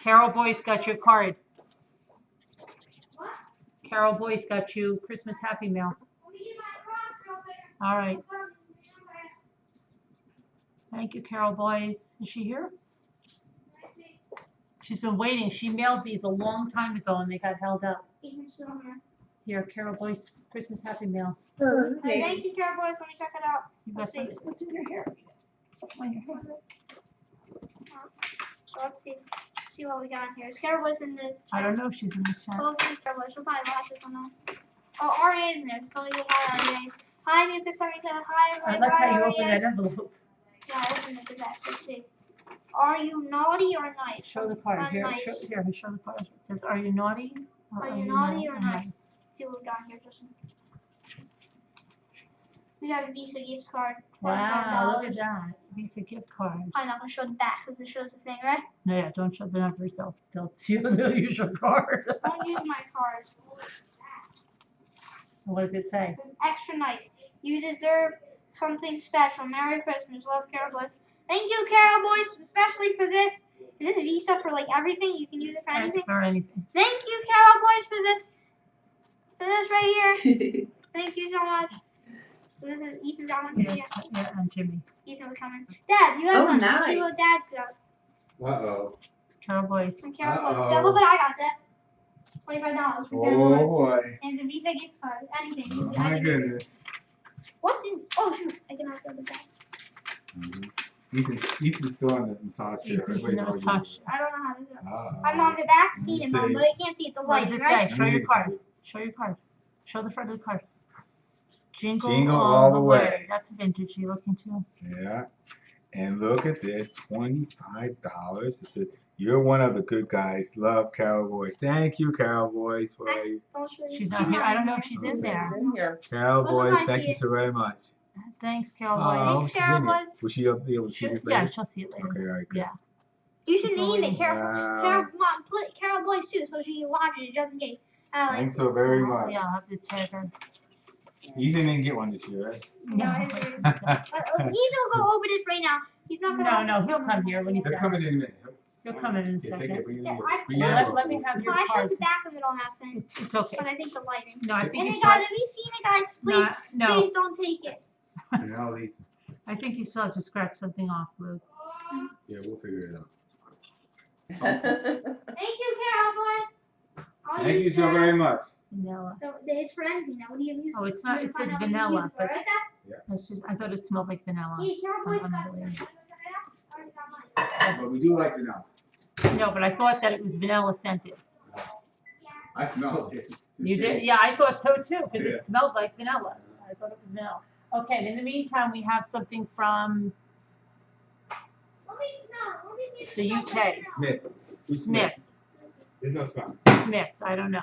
Carol Boyce got you a card. Carol Boyce got you Christmas Happy Mail. All right. Thank you, Carol Boyce. Is she here? She's been waiting. She mailed these a long time ago and they got held up. Here, Carol Boyce, Christmas Happy Mail. Thank you, Carol Boyce. Let me check it out. You got something. What's in your hair? Something on your hair. So let's see what we got here. Is Carol Boyce in the chat? I don't know if she's in the chat. Hopefully Carol Boyce. She'll probably watch this one now. Oh, RA is in there. Tell you hi, RA. Hi, Mucus 77. Hi, I like how you open that envelope. Yeah, I opened it because let's see. Are you naughty or nice? Show the card. Here, nice. show the card. It says, are you naughty? Are you naughty or nice? See what we got here, Justin. We got a Visa gift card. Wow, look at that. Visa gift card. I'm not going to show the back because it shows the thing, right? No, yeah, don't show the numbers. They'll use your card. Don't use my cards. What does it say? It's extra nice. You deserve something special. Merry Christmas. Love, Carol Boyce. Thank you, Carol Boyce, especially for this. Is this Visa for like everything? You can use it for anything? For anything. Thank you, Carol Boyce, for this. For this right here. Thank you so much. So this is Ethan got one too. Yeah, and Jimmy. Ethan, we're coming. Dad, you got some. Nice. See what Dad got. Uh-oh. Carol Boyce. From Carol Boyce. Dad, look what I got, Dad. $25 from Carol Boyce. Oh boy. And the Visa gift card. Anything. Oh my goodness. What's in? Oh shoot! I cannot go to that. Ethan's still on the massage chair. Ethan's in the massage. I don't know how to do it. I'm on the back seat, and Mom, but I can't see it. The What light, does it right? say? Show your card. Show your card. Show the front of the card. Jingle all the way. That's vintage you looking to. Yeah. And look at this, $25. It says, you're one of the good guys. Love, Carol Boyce. Thank you, Carol Boyce. She's not here. I don't know if she's in there. Carol Boyce, thank you so very much. Thanks, Carol Oh, Boyce. she's in it. Will she be able to see this later? Yeah, she'll see it later. Okay, all right, good. Yeah. You should name it Carol. Wow. Carol, Mom, put Carol Boyce too, so she can watch it just in case. Thanks so very much. Yeah, I'll have to tag her. Ethan didn't get one this year, right? No, Ethan will go over this right now. He's not gonna. No, he'll come here when he's They're done. coming in a minute. He'll come in a Yeah, take second. it, bring it Yeah, in. I- Bring it in. Let me have your I showed card. the back of it on accident. It's okay. But I think the lighting. No, I think And you then, still. guys, have you seen it, guys? Please, No. please don't take it. No, Lisa. I think you still have to scratch something off, Luke. Yeah, we'll figure it out. Thank you, Carol Boyce. Thank you so very much. Vanilla. So it's for anything now. What do you use? Oh, it's not. It says Find out what you vanilla, use it for, but right, Dad? it's just. I thought it smelled like vanilla. Hey, Carol Boyce on got the it. way. But we do like to know. No, but I thought that it was vanilla scented. I smelled it. You did? Yeah, I thought so too, because it smelled like vanilla. I thought it was vanilla. Okay, and in the meantime, we have something from the UK. Smith. Smith. There's no Smith. Smith. I don't know.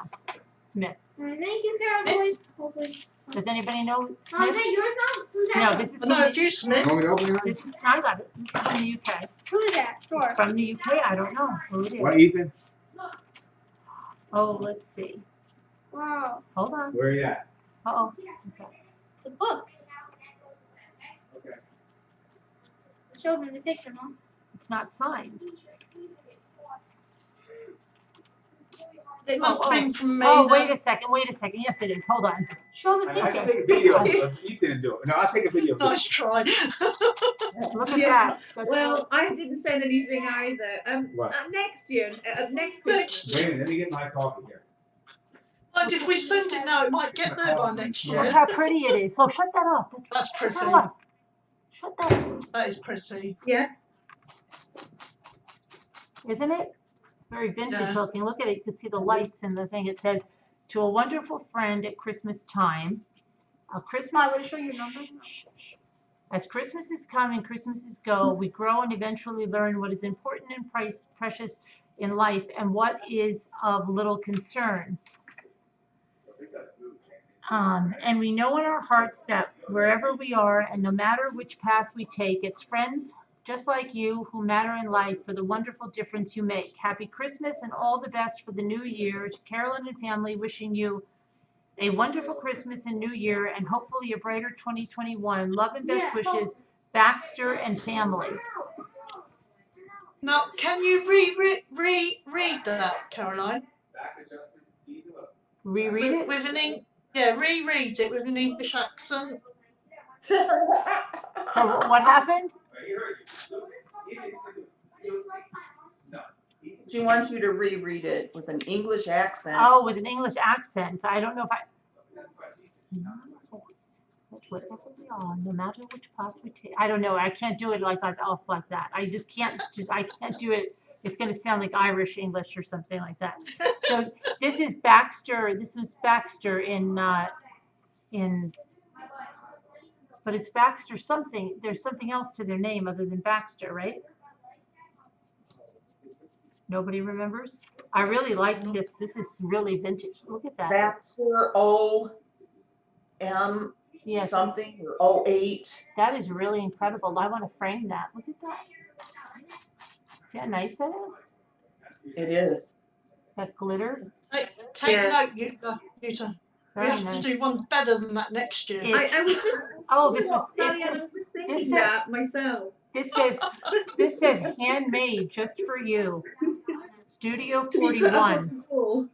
Smith. Thank you, Carol boys. Does anybody know Mom, Smith? is that yours, Mom? Who's that? No, this is from No, a the, few Smiths. this is, I got it. This is from the UK. Who is that? Sure. It's from the UK. I don't know who it is. What, Ethan? Oh, let's see. Wow. Hold on. Where are you at? Uh-oh. What's that? It's a book. Okay. Show them the picture, Mom. It's not signed. It must have been from me. Oh, wait a second. Wait a second. Yes, it is. Hold on. Show the I picture. can take a video of Ethan and do it. No, I'll take a video of Nice try. Look at Yeah. that. That's Well, I didn't send anything either. What? Next year, next Christmas. Wait a minute, let me get my coffee here. But if we send it now, it might get there by next Look year. how pretty it is. Oh, shut that off. That's shut pretty. that off. Shut that off. That is pretty. Yeah. Isn't it? It's very vintage Yeah. looking. Look at it. You can see the lights and the thing. It says, to a wonderful friend at Christmas time. Mom, I want to show your number. As Christmases come and Christmases go, we grow and eventually learn what is important and precious in life and what is of little concern. And we know in our hearts that wherever we are and no matter which path we take, it's friends just like you who matter in life for the wonderful difference you make. Happy Christmas and all the best for the new year. To Carolyn and family, wishing you a wonderful Christmas and New Year and hopefully a brighter 2021. Love and best wishes, Baxter and family. Now, can you reread that, Caroline? Reread it? With an reread it with an English accent. What happened? She wants you to reread it with an English accent. Oh, with an English accent. I don't know if I. Whatever we are, no matter which path we take. I don't know. I can't do it like that. I just can't. I can't do it. It's going to sound like Irish English or something like that. So this is Baxter. This was Baxter in. But it's Baxter something. There's something else to their name other than Baxter, right? Nobody remembers? I really like this. This is really vintage. Look at that. Baxter O-M Yes. something or 08. That is really incredible. I want to frame that. Look at that. See how nice that is? It is. It's got glitter. Take Yeah. note, Utah. We Very have nice. to do one better than that next year. I was just. Oh, this was Sorry, this. I was just thinking This that myself. This says handmade just for you. Studio 41. Cool.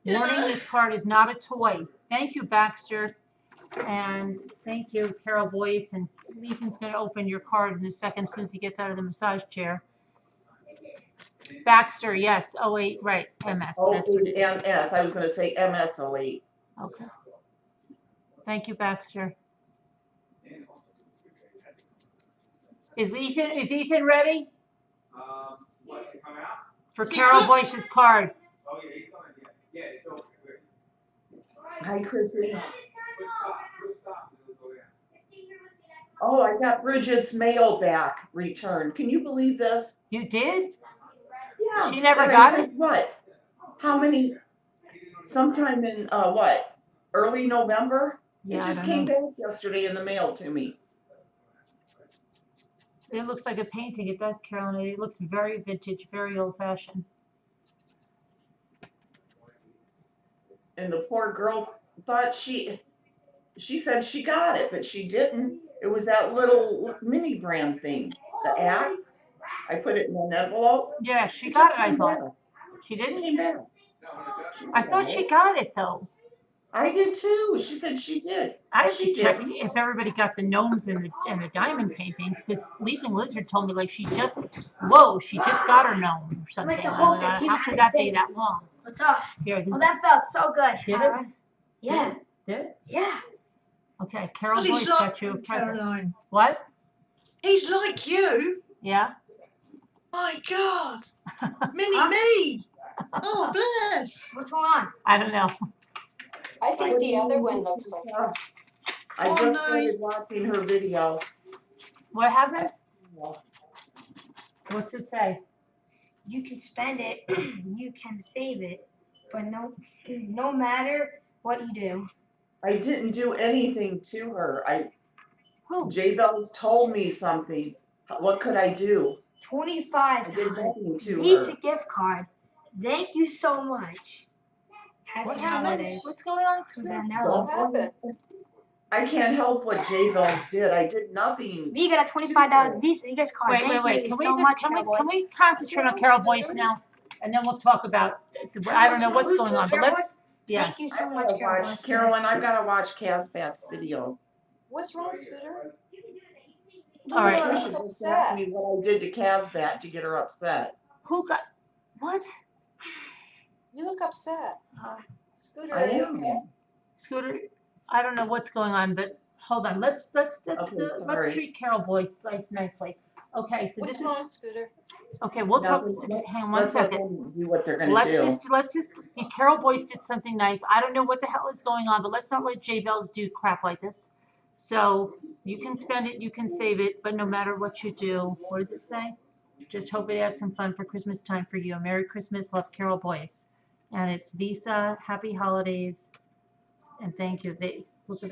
Warning: this card is not a toy. Thank you, Baxter, and thank you, Carol Boyce. And Ethan's going to open your card in a second as soon as he gets out of the massage chair. Baxter, yes, 08, right, MS. That's what it is. MS. I was going to say MS 08. Okay. Thank you, Baxter. Is Ethan ready? For Carol Boyce's card. Hi, Chrissy. Oh, I got Bridget's mail back returned. Can you believe this? You did? Yeah. She never And I got said, it? What? How many? Sometime in what? Early November? Yeah, It I just don't came know. back yesterday in the mail to me. It looks like a painting. It does, Carolyn. It looks very vintage, very old-fashioned. And the poor girl thought she said she got it, but she didn't. It was that little mini brand thing, the axe. I put it in an envelope. Yeah, she It got just it, I came thought. back. She It didn't? came back. I thought she got it, though. I did too. She said she did. I She should check didn't. if everybody got the gnomes and the diamond paintings, because Leaping Lizard told me like she just got her gnome or something. Like the whole that came How out could of that the be thing. that long? What's up? Here, this Oh, that is- felt so good. Did it? Yeah. Did it? Yeah. Okay, Carol Well, he's Boyce like got you a present. Caroline. What? He's like you. Yeah? My God. Mini me. Oh, bless. What's going on? I don't know. I think the other one looks okay. I just started watching her video. What happened? What's it say? You can spend it, you can save it, but no matter what you do. I didn't do anything to her. Who? J-Bells told me something. What could I do? $25 I did nothing to Visa her. gift card. Thank you so much. Happy What happened? holidays. What's going on? What happened? I can't help what J-Bells did. I did nothing. We got a $25 Visa gift card. Wait, Thank wait. you Can we so just much, can Cowboys. we concentrate on Carol Boyce now, and then we'll talk about. I don't know what's going on, but let's. Yeah. Thank you so much, Carol Boyce. Carolyn, I've got to watch Casbat's video. What's wrong, Scooter? All right. You should just ask me what I did to Casbat to get her upset. Who got what? You look upset. Scooter, I are you am. okay? Scooter, I don't know what's going on, but hold on. Let's sorry. treat Carol Boyce nicely. Okay, so What's this wrong, is Scooter? okay. We'll talk. Just hang on one second. Do what they're going to Let's do. just. Carol Boyce did something nice. I don't know what the hell is going on, but let's not let J-Bells do crap like this. So you can spend it, you can save it, but no matter what you do, what does it say? Just hope it adds some fun for Christmas time for you. Merry Christmas, love, Carol Boyce. And it's Visa, happy holidays, and thank you. They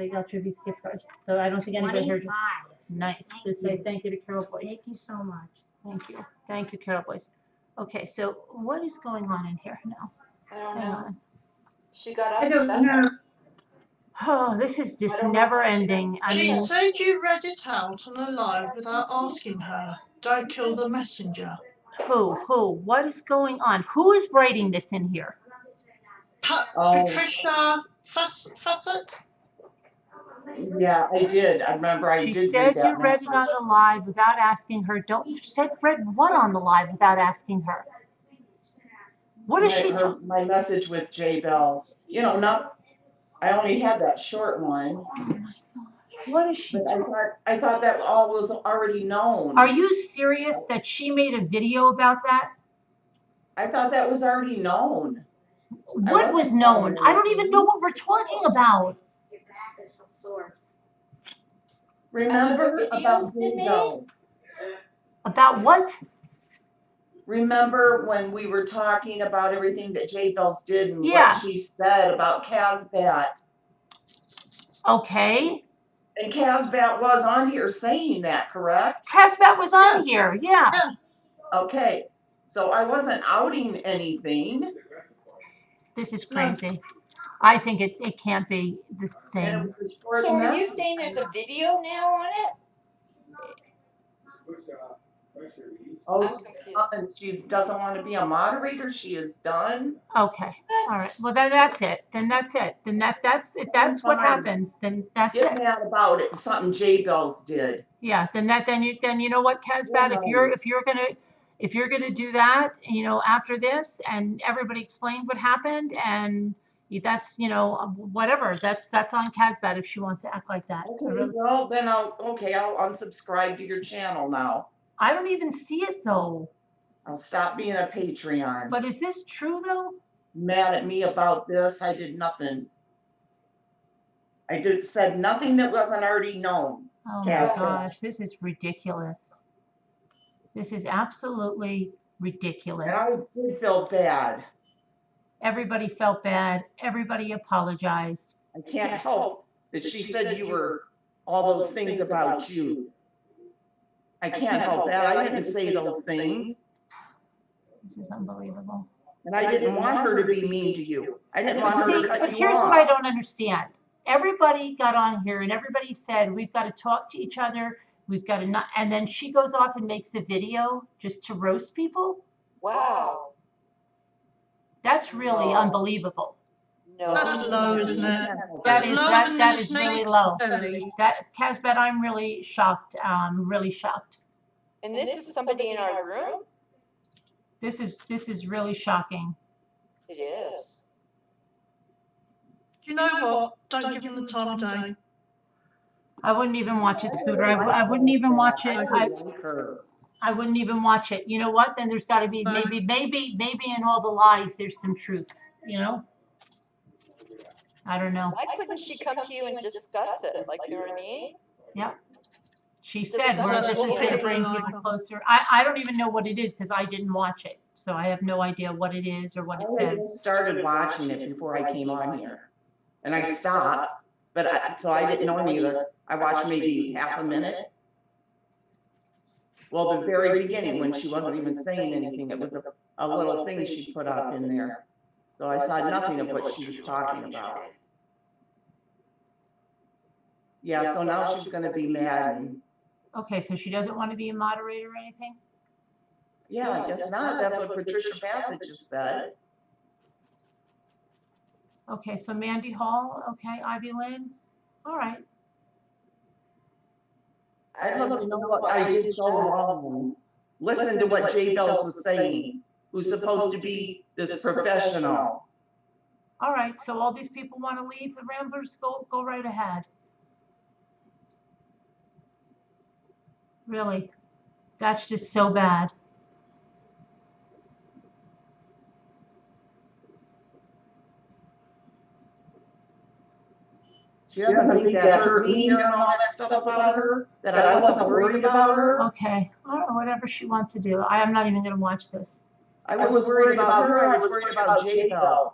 got your Visa gift card. So I don't think anybody heard you. Nice. So say thank you to Carol Boyce. Thank you so much. Thank you, Carol Boyce. Okay, so what is going on in here now? I don't Hang know. on. She got I upset. don't know. Oh, this is just I don't know never why she ending. I She mean, said you read it out on a live without asking her. Don't kill the messenger. who? What is going on? Who is writing this in here? Patricia Fussett? Yeah, I did. I remember I She did said read that you read it on the live without asking her. Don't said read what on the live without asking her? What is she? My message with J-Bells. You know, I only had that short one. What is she? I thought that all was already known. Are you serious that she made a video about that? I thought that was already known. What was known? I don't even know what we're talking about. Your back is so sore. Remember about J-Bells? About what? Remember when we were talking about everything that J-Bells did and what she said about Casbat? Okay. And Casbat was on here saying that, correct? Casbat was on here, yeah. Okay, so I wasn't outing anything. This is crazy. I think it can't be the thing. So are you saying there's a video now on it? Oh, she doesn't want to be a moderator. She is done. Okay. All right. Well, then that's it. Then that's it. Then that's if that's what happens, then that's Get it. mad about it. Something J-Bells did. Yeah. Then you know what, Casbat, if you're gonna do that, you know, after this, and everybody explained what happened, and that's, you know, whatever. That's on Casbat if she wants to act like that. Okay, well then I'll unsubscribe to your channel now. I don't even see it though. I'll stop being a Patreon. But is this true though? Mad at me about this? I did nothing. I said nothing that wasn't already known. Oh my gosh, this is ridiculous. This is absolutely ridiculous. And I did feel bad. Everybody felt bad. Everybody apologized. I can't help that she said you were all those things about you. I can't help that. I didn't say those things. This is unbelievable. And I didn't want her to be mean to you. I didn't want her to cut you off. But here's what I don't understand. Everybody got on here and everybody said, we've got to talk to each other. We've got to not, and then she goes off and makes a video just to roast people. Wow. That's really unbelievable. No. That's low, isn't it? That That's is really low. That Casbat, I'm really shocked. Really shocked. And this is somebody in our room? This is really shocking. It is. Do you know what? Don't give them the time of day. I wouldn't even watch it, Scooter. I wouldn't even watch it. I wouldn't even watch it. You know what? Then there's got to be maybe in all the lies there's some truth. You know. I don't know. Why couldn't she come to you and discuss it? Like, you know what I mean? Yep. She Discuss said, well, it this is with going to her. bring people closer. I don't even know what it is because I didn't watch it. So I have no idea what it is or what it I just says. started watching it before I came on here. And I stopped, but so I didn't know any of this. I watched maybe half a minute. Well, the very beginning when she wasn't even saying anything, it was a little thing she put up in there. So I saw nothing of what she was talking about. Yeah, so now she's going to be mad. And, Okay, so she doesn't want to be a moderator or anything? yeah, I guess not. That's what Patricia Passage just said. Okay, so Mandy Hall, okay, Ivy Lynn, all right. I don't know what I did so wrong. Listen to what Jay Bells was saying, who's supposed to be this professional. All right, so all these people want to leave the Ramblers, go right ahead. Really, that's just so bad. She doesn't think that hurt me hearing all that stuff about her, that I wasn't worried about her. Okay, all right, whatever she wants to do. I'm not even going to watch this. I was worried about her. I was worried about Jay Bells.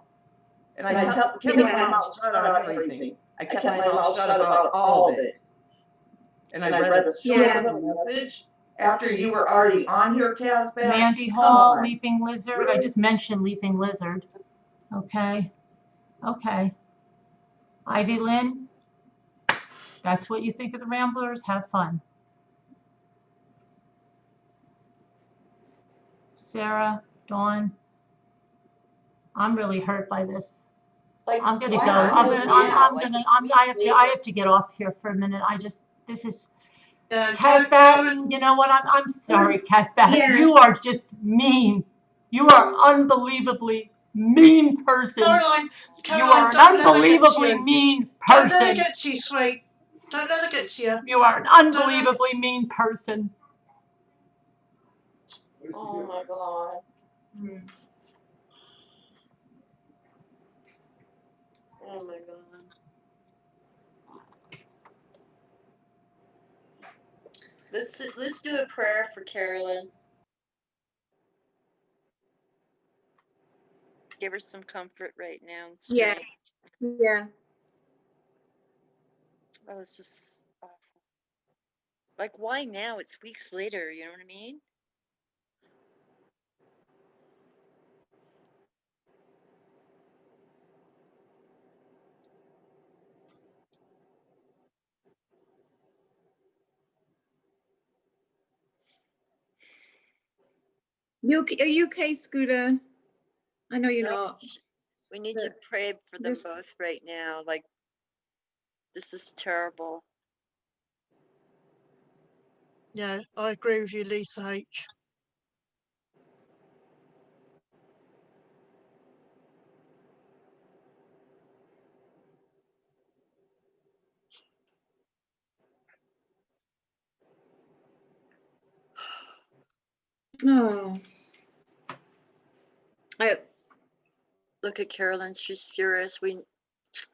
And I kept my mouth shut on everything. I kept my mouth shut about all of it. And I read a short message after you were already on here, Casbah. Mandy Hall, Leaping Lizard. I just mentioned Leaping Lizard. Okay. Okay. Ivy Lynn, that's what you think of the Ramblers. Have fun. Sarah, Dawn, I'm really hurt by this. Like, I'm gonna why go. not I have to get off here for a minute. This is Yeah, Casbah. You know what? I'm sorry, Casbah. Yeah. You are just mean. You are unbelievably mean person. Caroline, You are an don't let her get to unbelievably you. mean Don't let her person. get to you, sweet. Don't let her get to you. You are an unbelievably mean person. Oh my God. Oh my God. Let's do a prayer for Carolyn. Give her some comfort right now. Yeah. Strength. Yeah. Oh, it's just awful. Like, why now? It's weeks later. You know what I mean? Are you okay, Scooter? I know you're No, not. we need to pray for them both right now. Like, this is terrible. Yeah, I agree with you, Lisa H. Oh. Look at Carolyn. She's furious.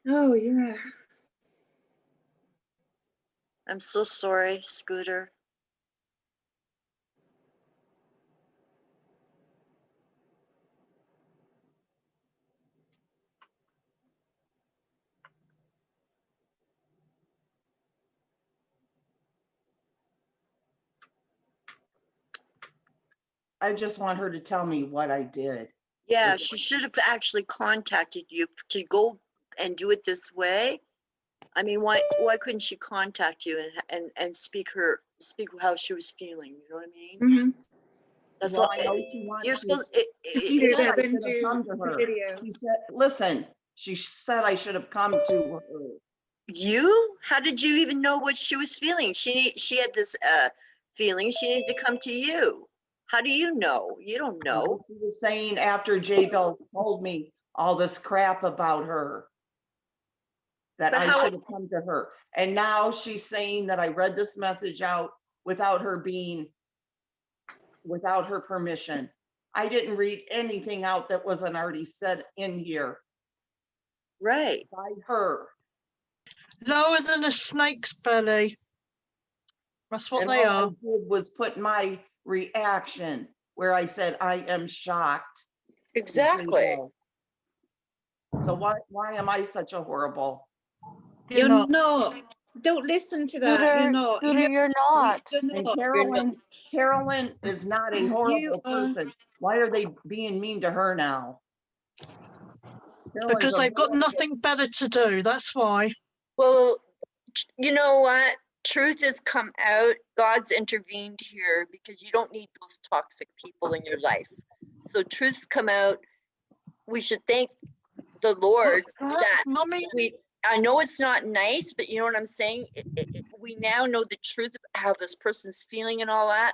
Oh, yeah. I'm so sorry, Scooter. I just want her to tell me what I did. Yeah, she should have actually contacted you to go and do it this way. I mean, why couldn't she contact you and speak how she was feeling? You know what I mean? Mm-hmm. That's Well, all. I know she wants You're to. supposed. She said I should have come to her. She said, "Listen." She said I should have come to her. You? How did you even know what she was feeling? She had this feeling. She needed to come to you. How do you know? You don't know. She was saying after Jay Bell told me all this crap about her, that I should have come to her. And now she's saying that I read this message out without her permission. I didn't read anything out that wasn't already said in here. Right. By her. Lower than a snake's belly. That's what And they all I are. did was put my reaction where I said, I am shocked. Exactly. So why am I such a horrible? You're not. Don't listen to that. You're not. You're not. And Carolyn is not a horrible person. Why are they being mean to her now? Because they've got nothing better to do. That's why. Well, you know what? Truth has come out. God's intervened here because you don't need those toxic people in your life. So truth's come out. We should thank the Lord that I know it's not nice, but you know what I'm saying? We now know the truth of how this person's feeling and all that.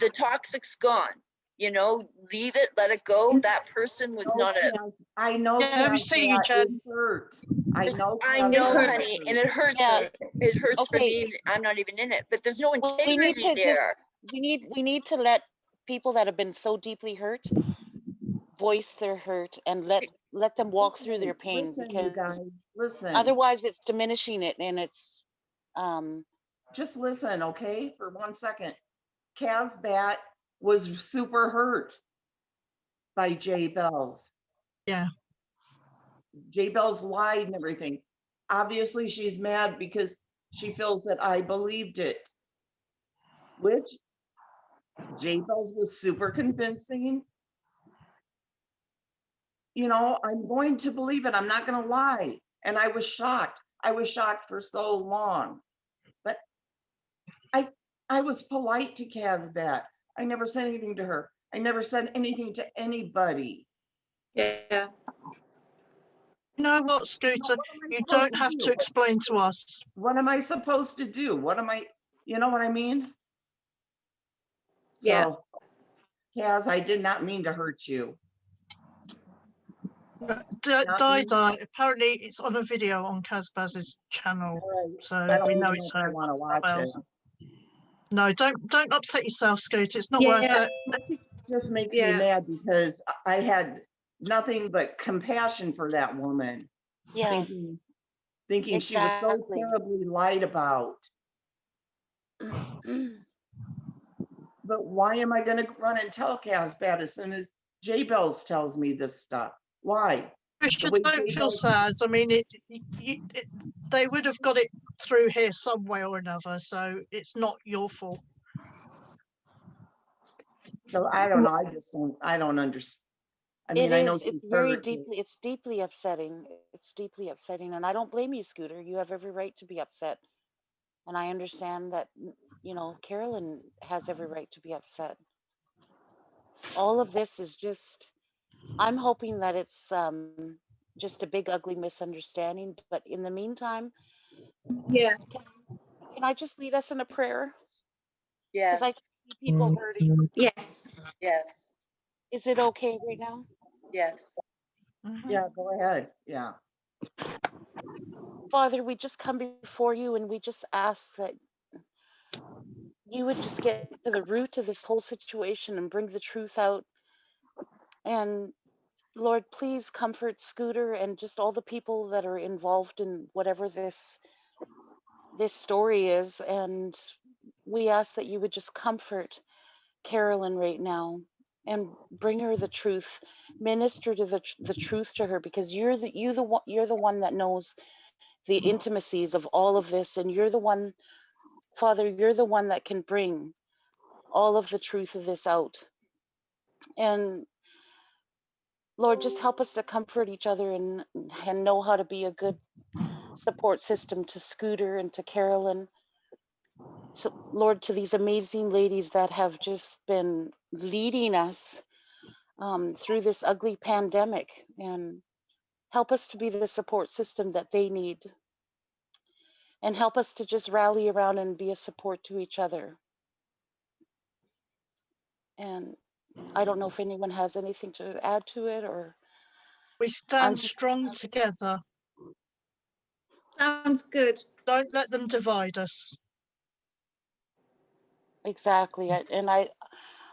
The toxic's gone. You know, leave it, let it go. That person was not a. I know. Yeah, we see you, Jen. Hurt. I know, honey, and it hurts. Yeah. It hurts for Okay. me. I'm not even in it, but there's no We need integrity to just there. we need to let people that have been so deeply hurt voice their hurt and let them walk through their pain, listen, because you guys, listen. otherwise it's diminishing it, and it's just listen, okay, for 1 second. Kaz Bat was super hurt by Jay Bells. Yeah. Jay Bells lied and everything. Obviously she's mad because she feels that I believed it, which Jay Bells was super convincing. You know, I'm going to believe it. I'm not going to lie. And I was shocked. I was shocked for so long. But I was polite to Kazbat. I never said anything to her. I never said anything to anybody. Yeah. You know what, Scooter? You don't have to explain to us. What am I supposed to do? What am I, you know what I mean? Yeah. So, Kaz, I did not mean to hurt you. Die. Apparently, it's on a video on Kazbaz's channel, so we know it's her. I want to watch it. No, don't upset yourself, Scooter. It's not worth it. It just makes me mad because I had nothing but compassion for that woman. Yeah. Thinking she was so terribly lied about. But why am I going to run and tell Kazbat as soon as Jay Bells tells me this stuff? Why? Richard, don't feel sad. I mean, they would have got it through here some way or another, so it's not your fault. So I don't know. I don't understand. I mean, I know it's very deeply, it's deeply upsetting. It's deeply upsetting. And I don't blame you, Scooter. You have every right to be upset. And I understand that, you know, Carolyn has every right to be upset. All of this is just, I'm hoping that it's just a big, ugly misunderstanding. But in the meantime, can I just lead us in a prayer? Yes. Because I see people hurting. Yes. Yes. Is it okay right now? Yes. Yeah, go ahead. Yeah. Father, we just come before you and we just ask that you would just get to the root of this whole situation and bring the truth out. And Lord, please comfort Scooter and just all the people that are involved in whatever this story is. And we ask that you would just comfort Carolyn right now and bring her the truth, minister to the truth to her, because you're the one that knows the intimacies of all of this, and you're the one, Father, you're the one that can bring all of the truth of this out. And Lord, just help us to comfort each other and know how to be a good support system to Scooter and to Carolyn, to Lord, to these amazing ladies that have just been leading us through this ugly pandemic, and help us to be the support system that they need, and help us to just rally around and be a support to each other. And I don't know if anyone has anything to add to it, or we stand strong together. Sounds good. Don't let them divide us. Exactly.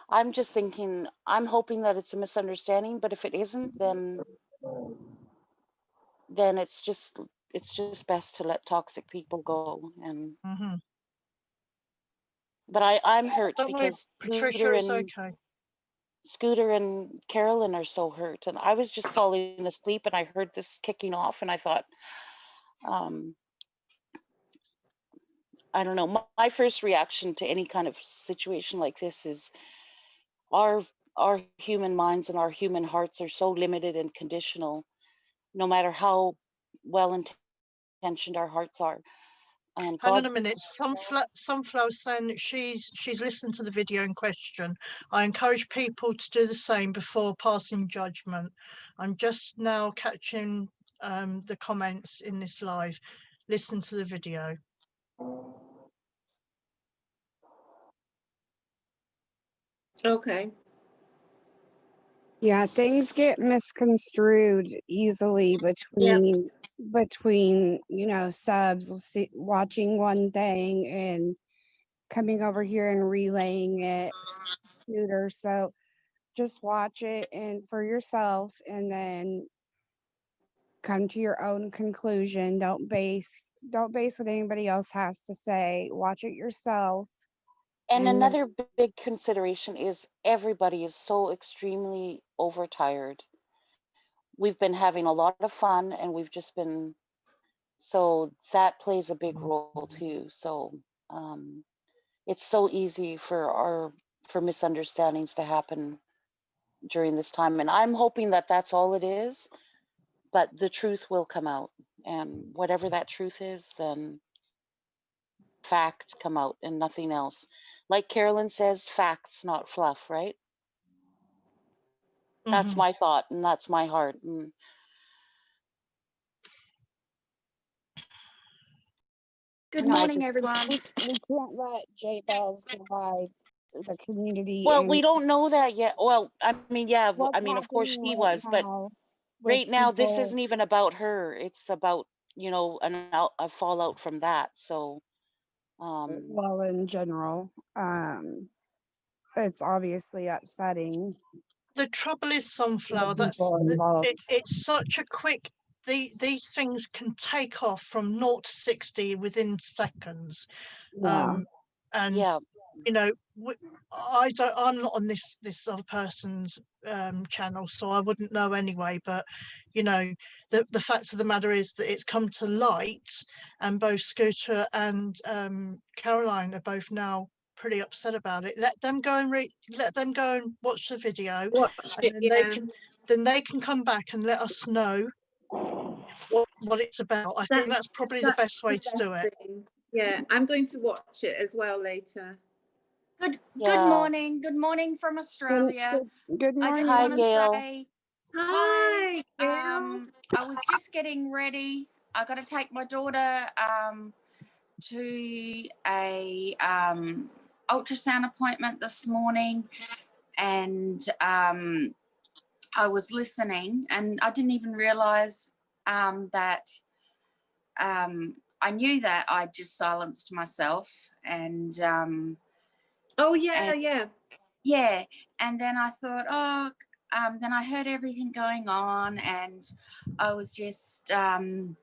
I'm just thinking, I'm hoping that it's a misunderstanding, but if it isn't, then then it's just best to let toxic people go. And but I'm hurt Don't worry, because Patricia, it's okay. Scooter and Carolyn are so hurt, and I was just falling asleep and I heard this kicking off and I thought, I don't know, my first reaction to any kind of situation like this is our human minds and our human hearts are so limited and conditional, no matter how well intentioned our hearts are. And Hang on God, a minute. Sunflower's saying that she's listened to the video in question. I encourage people to do the same before passing judgment. I'm just now catching the comments in this live. Listen to the video. Okay. Yeah, things get misconstrued easily between you know, subs watching one thing and coming over here and relaying it, Scooter. So just watch it and for yourself, and then come to your own conclusion. Don't base what anybody else has to say. Watch it yourself. and And another big consideration is everybody is so extremely overtired. We've been having a lot of fun and we've just been, so that plays a big role too. So it's so easy for misunderstandings to happen during this time, and I'm hoping that that's all it is, but the truth will come out, and whatever that truth is, then facts come out and nothing else. Like Carolyn says, facts, not fluff, right? That's my thought and that's my heart. Good no, morning, everyone. we can't let J-Bells divide the community. Well, And we don't know that yet. Well, I mean, yeah, what's I mean, of course happening he right was, but now with right now this people, isn't even about her. It's about, you know, a fallout from that. So, well, in general, it's obviously upsetting. The trouble is, Sunflower, The people involved. it's such a quick, these things can take off from 0 to 60 within seconds. Yeah. And yeah, you know, I'm not on this other person's channel, so I wouldn't know anyway, but you know, the fact of the matter is that it's come to light, and both Scooter and Caroline are both now pretty upset about it. Let them go and watch the video, and then they can come back and let us know what it's about. I think that's probably the best way to do it. Yeah, I'm going to watch it as well later. Good morning. Good morning from Australia. Good morning. I just Hi, want to Gail. say Hi, hi. I was just getting ready. I got to take my daughter to a ultrasound appointment this morning, and I was listening, and I didn't even realize that I knew that I just silenced myself, and yeah, and then I thought, then I heard everything going on, and I was just wanting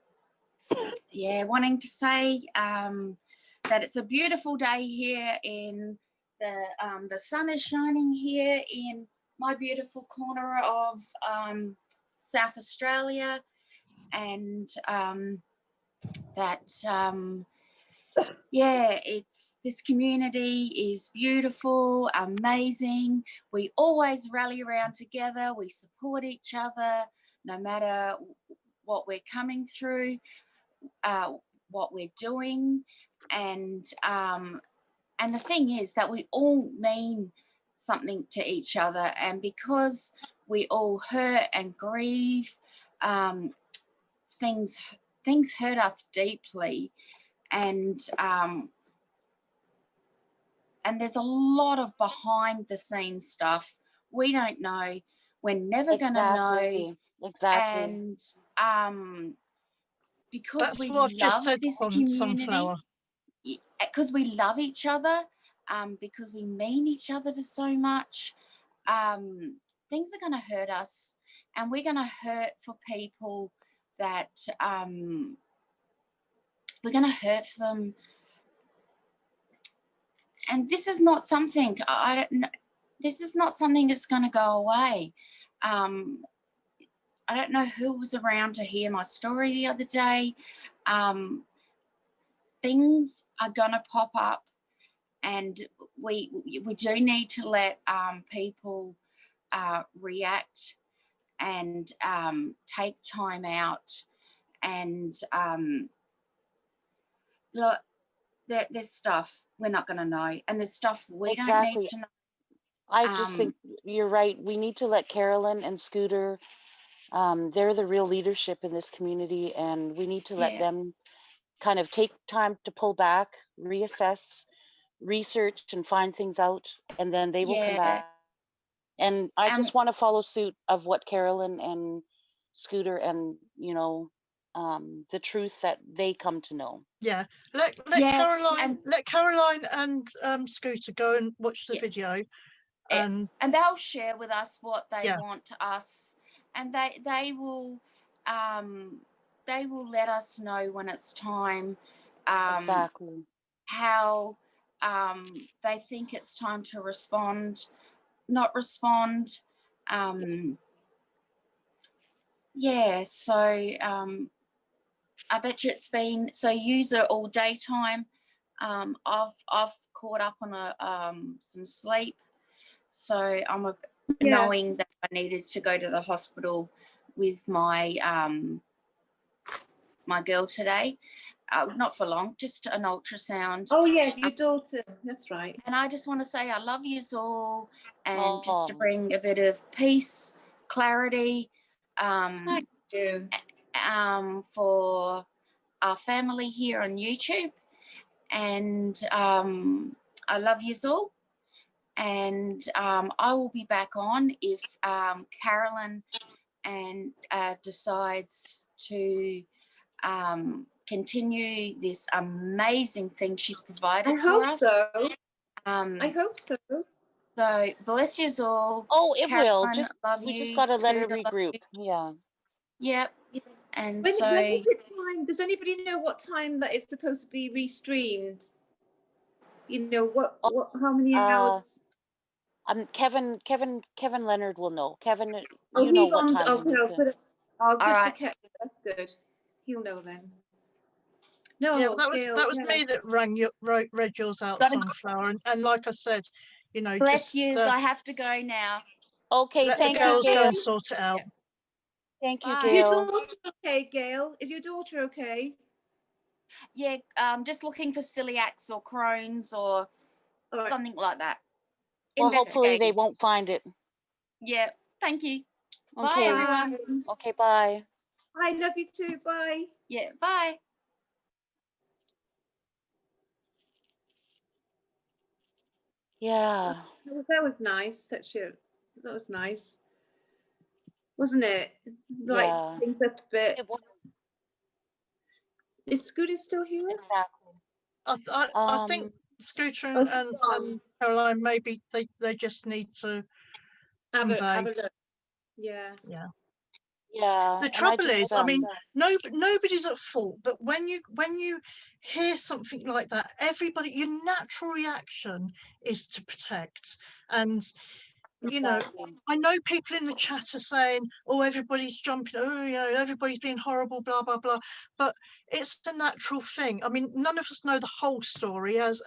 to say that it's a beautiful day here in the sun is shining here in my beautiful corner of South Australia, and it's this community is beautiful, amazing. We always rally around together. We support each other no matter what we're coming through, what we're doing, and the thing is that we all mean something to each other, and because we all hurt and grieve, things hurt us deeply, and there's a lot of behind the scenes stuff we don't know. We're never going to know. Exactly. And because That's we what I've just love said, this community, Sunflower. because we love each other, because we mean each other to so much, things are going to hurt us, and we're going to hurt for people that we're going to hurt them. And this is not something, I don't know, this is not something that's going to go away. I don't know who was around to hear my story the other day. Things are going to pop up, and we do need to let people react and take time out. And look, there's stuff we're not going to know, and there's stuff we don't need to know. I just think you're right. We need to let Carolyn and Scooter, they're the real leadership in this community, and we need to let them kind of take time to pull back, reassess, research, and find things out, and then they will come back. And I just want to follow suit of what Carolyn and Scooter and, you know, the truth that they come to know. Yeah, let Caroline and Scooter go and watch the video, and they'll share with us what they want us, and they will let us know when it's time. Exactly. How they think it's time to respond, not respond. Yeah, so I bet you it's been, so user all daytime. I've caught up on some sleep, so I'm knowing that I needed to go to the hospital with my my girl today. Not for long, just an ultrasound. Oh yeah, your daughter. That's right. And I just want to say I love you all, and just to bring a bit of peace, clarity, Thank you. For our family here on YouTube. And I love you all. And I will be back on if Carolyn and decides to continue this amazing thing she's provided for us. I hope so. So bless you all. Oh, it Caroline, will. love We you. just gotta let her Scooter, love regroup. you. Yeah. Yep. And When so is it time? Does anybody know what time that it's supposed to be restreamed? You know how many hours? Kevin Leonard will know. Kevin, Oh, you know he's what on. time Okay, we need I'll to. put it. I'll All right. That's good. He'll know then. No, yeah, that was Gail, me that read yours out, Gotta go. Sunflower, and like I said, you know, Bless just yous. I have to go now. Okay, let the thank you, girls go Gail. and sort it out. Thank you, Bye. Is your Gail. daughter okay, Gail? Is your daughter okay? Yeah, just looking for celiacs or Crohn's or something like that. Well, hopefully they Investigating. won't find it. Yeah, thank you. Okay. Bye, everyone. Okay, bye. I love you too. Bye. Yeah, bye. Yeah. That was nice. That was nice, wasn't it? Like Yeah. things up a bit. It was. Is Scooter still here? Exactly. I think Scooter and Caroline, maybe they just need to have convey. a look. Yeah. Yeah. Yeah. The trouble is, I mean, nobody's at fault, but when you hear something like that, everybody, your natural reaction is to protect. And you know, I know people in the chat are saying, "Oh, everybody's jumping. Oh, you know, everybody's being horrible, blah blah blah." But it's a natural thing. I mean, none of us know the whole story, as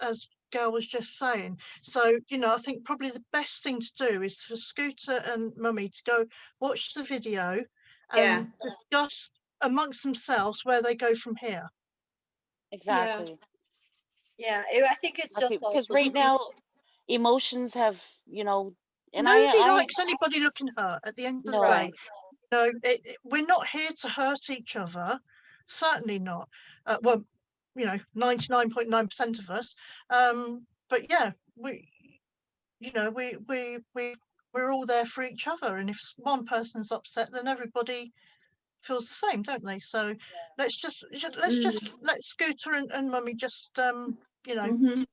Gail was just saying. So, you know, I think probably the best thing to do is for Scooter and Mummy to go watch the video and discuss amongst themselves where they go from here. Exactly. Yeah, I think it's just because also right now emotions have, you know, and Nobody I likes anybody looking hurt at the end of the day. You know, we're not here to hurt each other, certainly not. Well, you know, 99.9% of us. But yeah, you know, we're all there for each other, and if one person's upset, then everybody feels the same, don't they? So let's just let Scooter and Mummy just you know,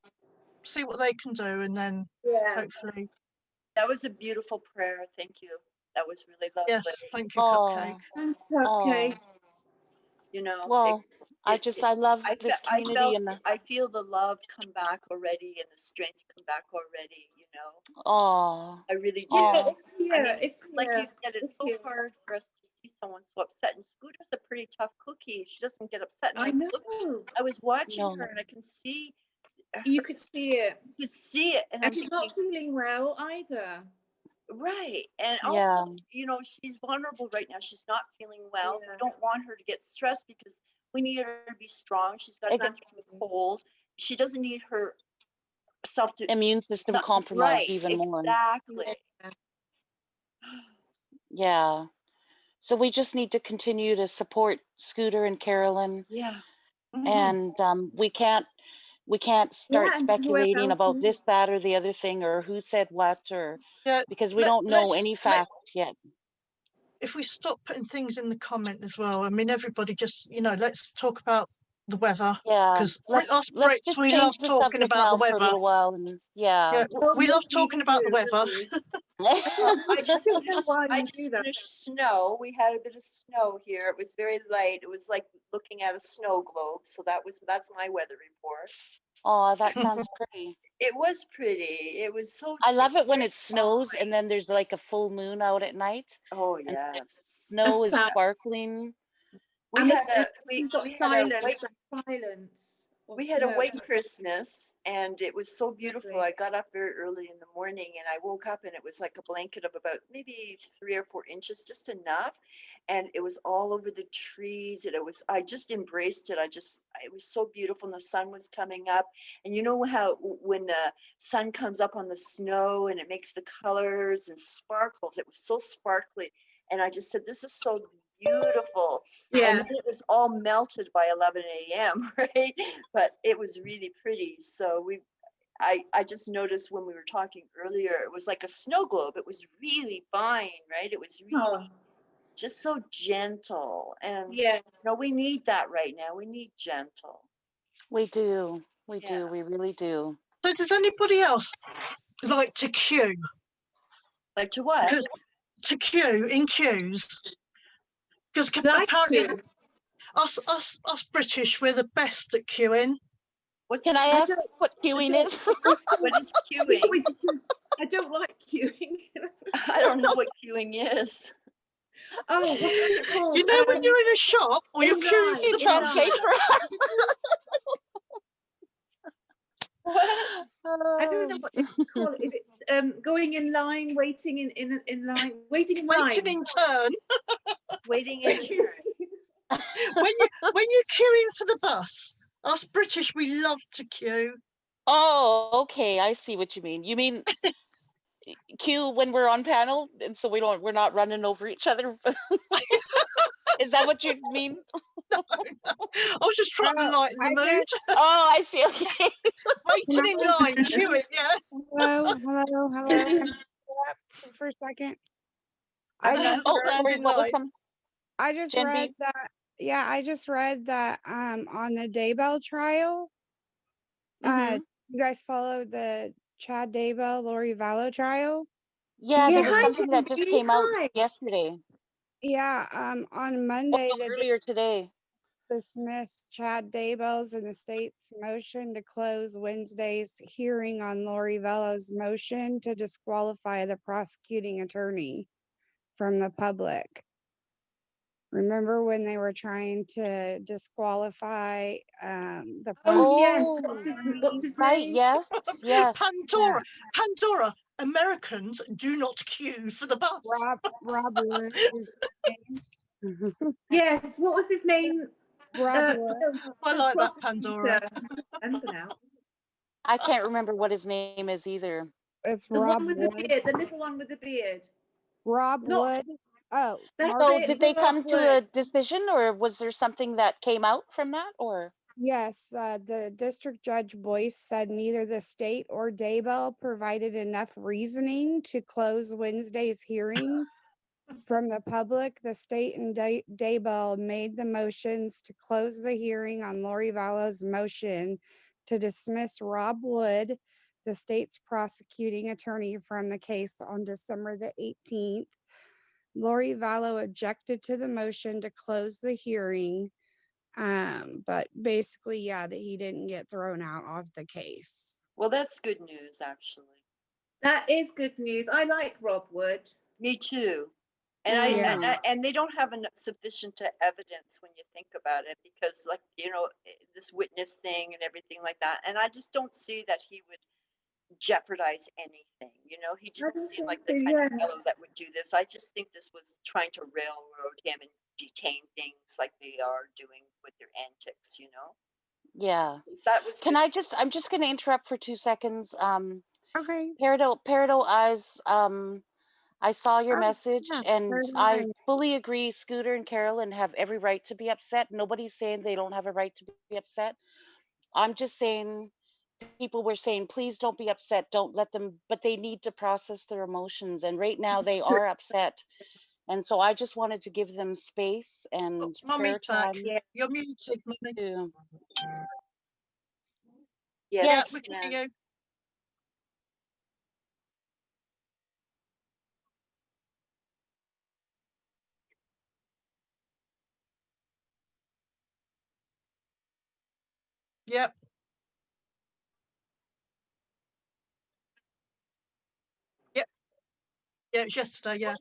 see what they can do, and then hopefully. That was a beautiful prayer. Thank you. That was really lovely. Yes, thank you, Cupcake. Thanks, Cupcake. you know. Well, I love this community I feel the love come back already and the strength come back already, you know. Oh, I really do. oh, I mean, like you said, it's so hard for us to see someone so upset. And Scooter's a pretty tough cookie. She doesn't get upset. And I was watching her, and I can see. You could see it. You could see it, and I'm she's thinking, not feeling well either. right. And yeah. also, you know, she's vulnerable right now. She's not feeling well. We don't want her to get stressed because we need her to be strong. She's got gone through the cold. She doesn't need her self to immune system compromised even more. Exactly. Yeah. So we just need to continue to support Scooter and Carolyn. Yeah. And we can't start speculating about this, that, or the other thing, or who said what, or because we don't know any facts yet. If we stop putting things in the comment as well, I mean, everybody just, you know, let's talk about the weather. Yeah, because us let's Brits, just we change love the talking subject about the now for a weather. little while, and Yeah, we love talking about the weather. I just finished snow. We had a bit of snow here. It was very light. It was like looking at a snow globe. So that's my weather report. Oh, that sounds pretty. It was pretty. It was so. I love it when it snows and then there's like a full moon out at night. Oh yes. Snow is sparkling. We had a white Christmas, and it was so beautiful. I got up very early in the morning, and I woke up, and it was like a blanket of about maybe 3 or 4 inches, just enough. And it was all over the trees, and I just embraced it. It was so beautiful, and the sun was coming up. And you know how when the sun comes up on the snow and it makes the colors and sparkles, it was so sparkly. And I just said, this is so beautiful. And then it was all melted by 11 a.m. right? But it was really pretty. So I just noticed when we were talking earlier, it was like a snow globe. It was really fine, right? It was really just so gentle. And you know, we need that right now. We need gentle. We do. We do. We really do. So does anybody else like to queue? Like to what? To queue in queues. Because apparently us British, we're the best at queuing. Can I ask what queuing is? What is queuing? I don't like queuing. I don't know what queuing is. Oh, what's it called? You know when you're in a shop or you're queuing for the bus. I don't know what it's called. If it's going in line, waiting in line, waiting in line. Waiting in turn. Waiting in turn. when you're queuing for the bus, us British, we love to queue. Oh, okay. I see what you mean. You mean queue when we're on panel, and so we're not running over each other. Is that what you mean? No. I was just trying to lighten the mood. Oh, I see. Okay. Waiting in line, queuing, yeah. Hello. Can I up for a second? I just read that. Yeah, I just read that on the Daybell trial. You guys follow the Chad Daybell, Lori Vallow trial? Yeah, there was something that just came out yesterday. Yeah, on Monday. Earlier today. Dismissed Chad Daybell's and the state's motion to close Wednesday's hearing on Lori Vallow's motion to disqualify the prosecuting attorney from the public. Remember when they were trying to disqualify the prosecutor? What's his right, name? yes. Pandora. Americans do not queue for the bus. Rob Wood is his name. Yes, what was his name? I like that, Pandora. I can't remember what his name is either. It's the Rob one with Wood. the beard, the little one with the beard. Wood. Oh, so did they come to a decision, or was there something that came out from that, or? Yes, the district judge Boyce said neither the state or Daybell provided enough reasoning to close Wednesday's hearing from the public. The state and Daybell made the motions to close the hearing on Lori Vallow's motion to dismiss Rob Wood, the state's prosecuting attorney, from the case on December the 18th. Lori Vallow objected to the motion to close the hearing. But basically, yeah, that he didn't get thrown out of the case. Well, that's good news, actually. That is good news. I like Rob Wood. Me too. And and they don't have enough sufficient evidence when you think about it, because like, this witness thing and everything like that. And I just don't see that he would jeopardize anything. He didn't seem like the kind of fellow that would do this. I just think this was trying to railroad him and detain things like they are doing with their antics, Yeah. That was I'm just going to interrupt for 2 seconds. Okay. Peridot Eyes, I saw your message, yeah, and Peridot I Eyes. fully agree. Scooter and Carolyn have every right to be upset. Nobody's saying they don't have a right to be upset. I'm just saying, people were saying, please don't be upset. Don't let them, but they need to process their emotions. And right now they are upset. And so I just wanted to give them space and prayer Mummy's back. time. Yeah. You're muted, Mummy. Yes. Yeah, we can hear you. Yep. Yep. Yeah, it was yesterday, yeah.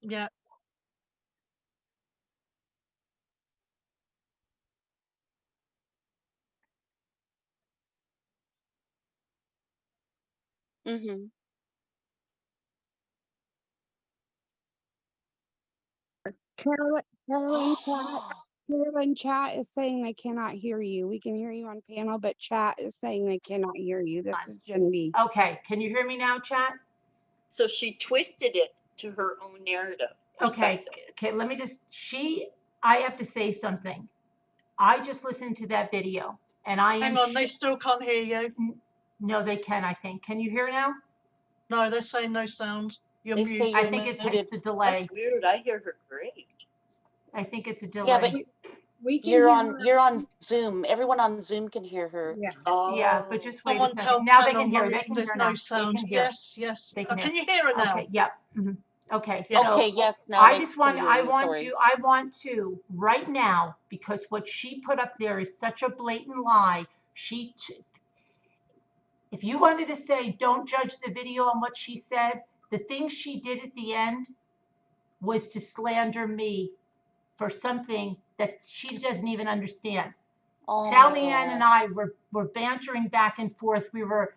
Yeah. Mm-hmm. Carolyn chat is saying they cannot hear you. We can hear you on panel, but chat is saying they cannot hear you. This is Jen B. Okay, can you hear me now, chat? So she twisted it to her own narrative. Okay, let me just, I have to say something. I just listened to that video and I am. Hang on, they still can't hear you. No, they can, I think. Can you hear now? No, they're saying no sound. You're They muted. say I think it's a delay. That's weird. I hear her great. I think it's a delay. Yeah, but we can you're on Zoom. Everyone on Zoom can hear her. Yeah. Yeah, but just wait Someone a tell second. Now they panel can hear. Mummy They can there's hear no now. sound. They can hear. Yes, yes. They can Can you hear her now? Okay, yep. Okay, Yes. so Okay, yes, now I they just can want, hear I you, want sorry. to, right now, because what she put up there is such a blatant lie. If you wanted to say, don't judge the video on what she said, the thing she did at the end was to slander me for something that she doesn't even understand. Oh Sally my Ann and I were bantering back and forth. We were,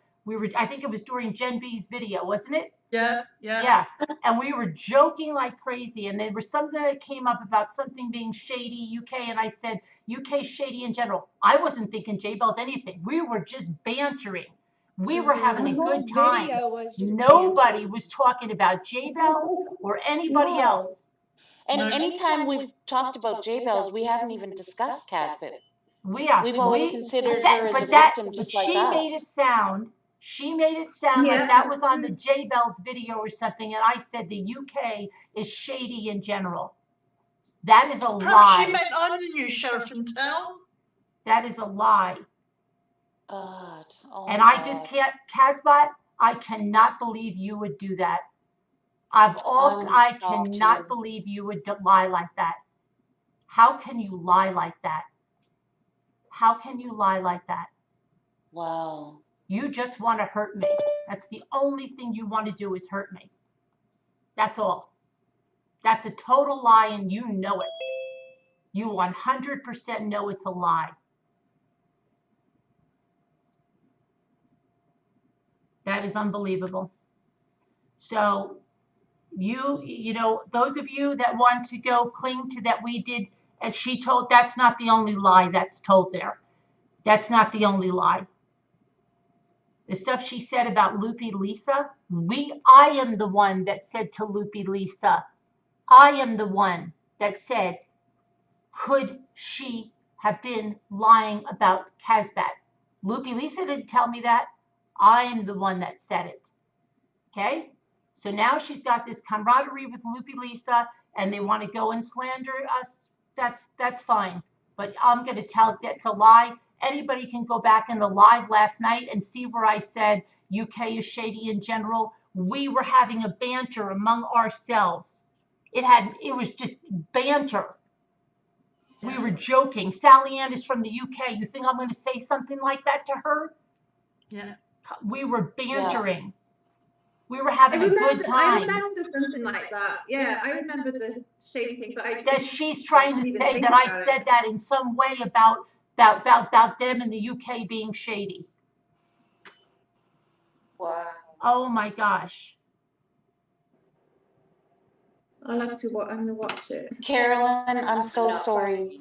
I think it was during Jen B's video, wasn't it? Yeah, yeah. Yeah. And we were joking like crazy. And there was something that came up about something being shady, UK. And I said, UK shady in general. I wasn't thinking J-Bell's anything. We were just bantering. We were having a good time. Video was just Nobody was talking about J-Bells or anybody No. else. And anytime we've talked about J-Bells, we haven't even discussed Casbit. We've always considered her as a victim just like she us. made it sound like that was on the J-Bells video or something, and I said the UK is shady in general. That is a Perhaps lie. she meant I'm the new sheriff in town. That is a lie. God. Oh And my I just God. can't, Casbot, I cannot believe you would do that. I cannot believe you would lie like that. How can you lie like that? How can you lie like that? Wow. You just want to hurt me. That's the only thing you want to do is hurt me. That's all. That's a total lie and you know it. You 100% know it's a lie. That is unbelievable. So you know, those of you that want to go cling to that we did, and she told, that's not the only lie that's told there. That's not the only lie. The stuff she said about Loopy Lisa, I am the one that said to Loopy Lisa, I am the one that said, could she have been lying about Casbat? Loopy Lisa didn't tell me that. I'm the one that said it. Okay? So now she's got this camaraderie with Loopy Lisa and they want to go and slander us. That's fine. But I'm going to tell that's a lie. Anybody can go back in the live last night and see where I said UK is shady in general, we were having a banter among ourselves. It was just banter. We were joking. Sally Ann is from the UK. You think I'm going to say something like that to her? Yeah. We were bantering. We were having a good time. I remember something like that. Yeah, I remember the shady thing, but that she's trying to say that I said that in some way about them in the UK being shady. Wow. Oh my gosh. I'll have to I'm gonna watch it. Carolyn, I'm so sorry.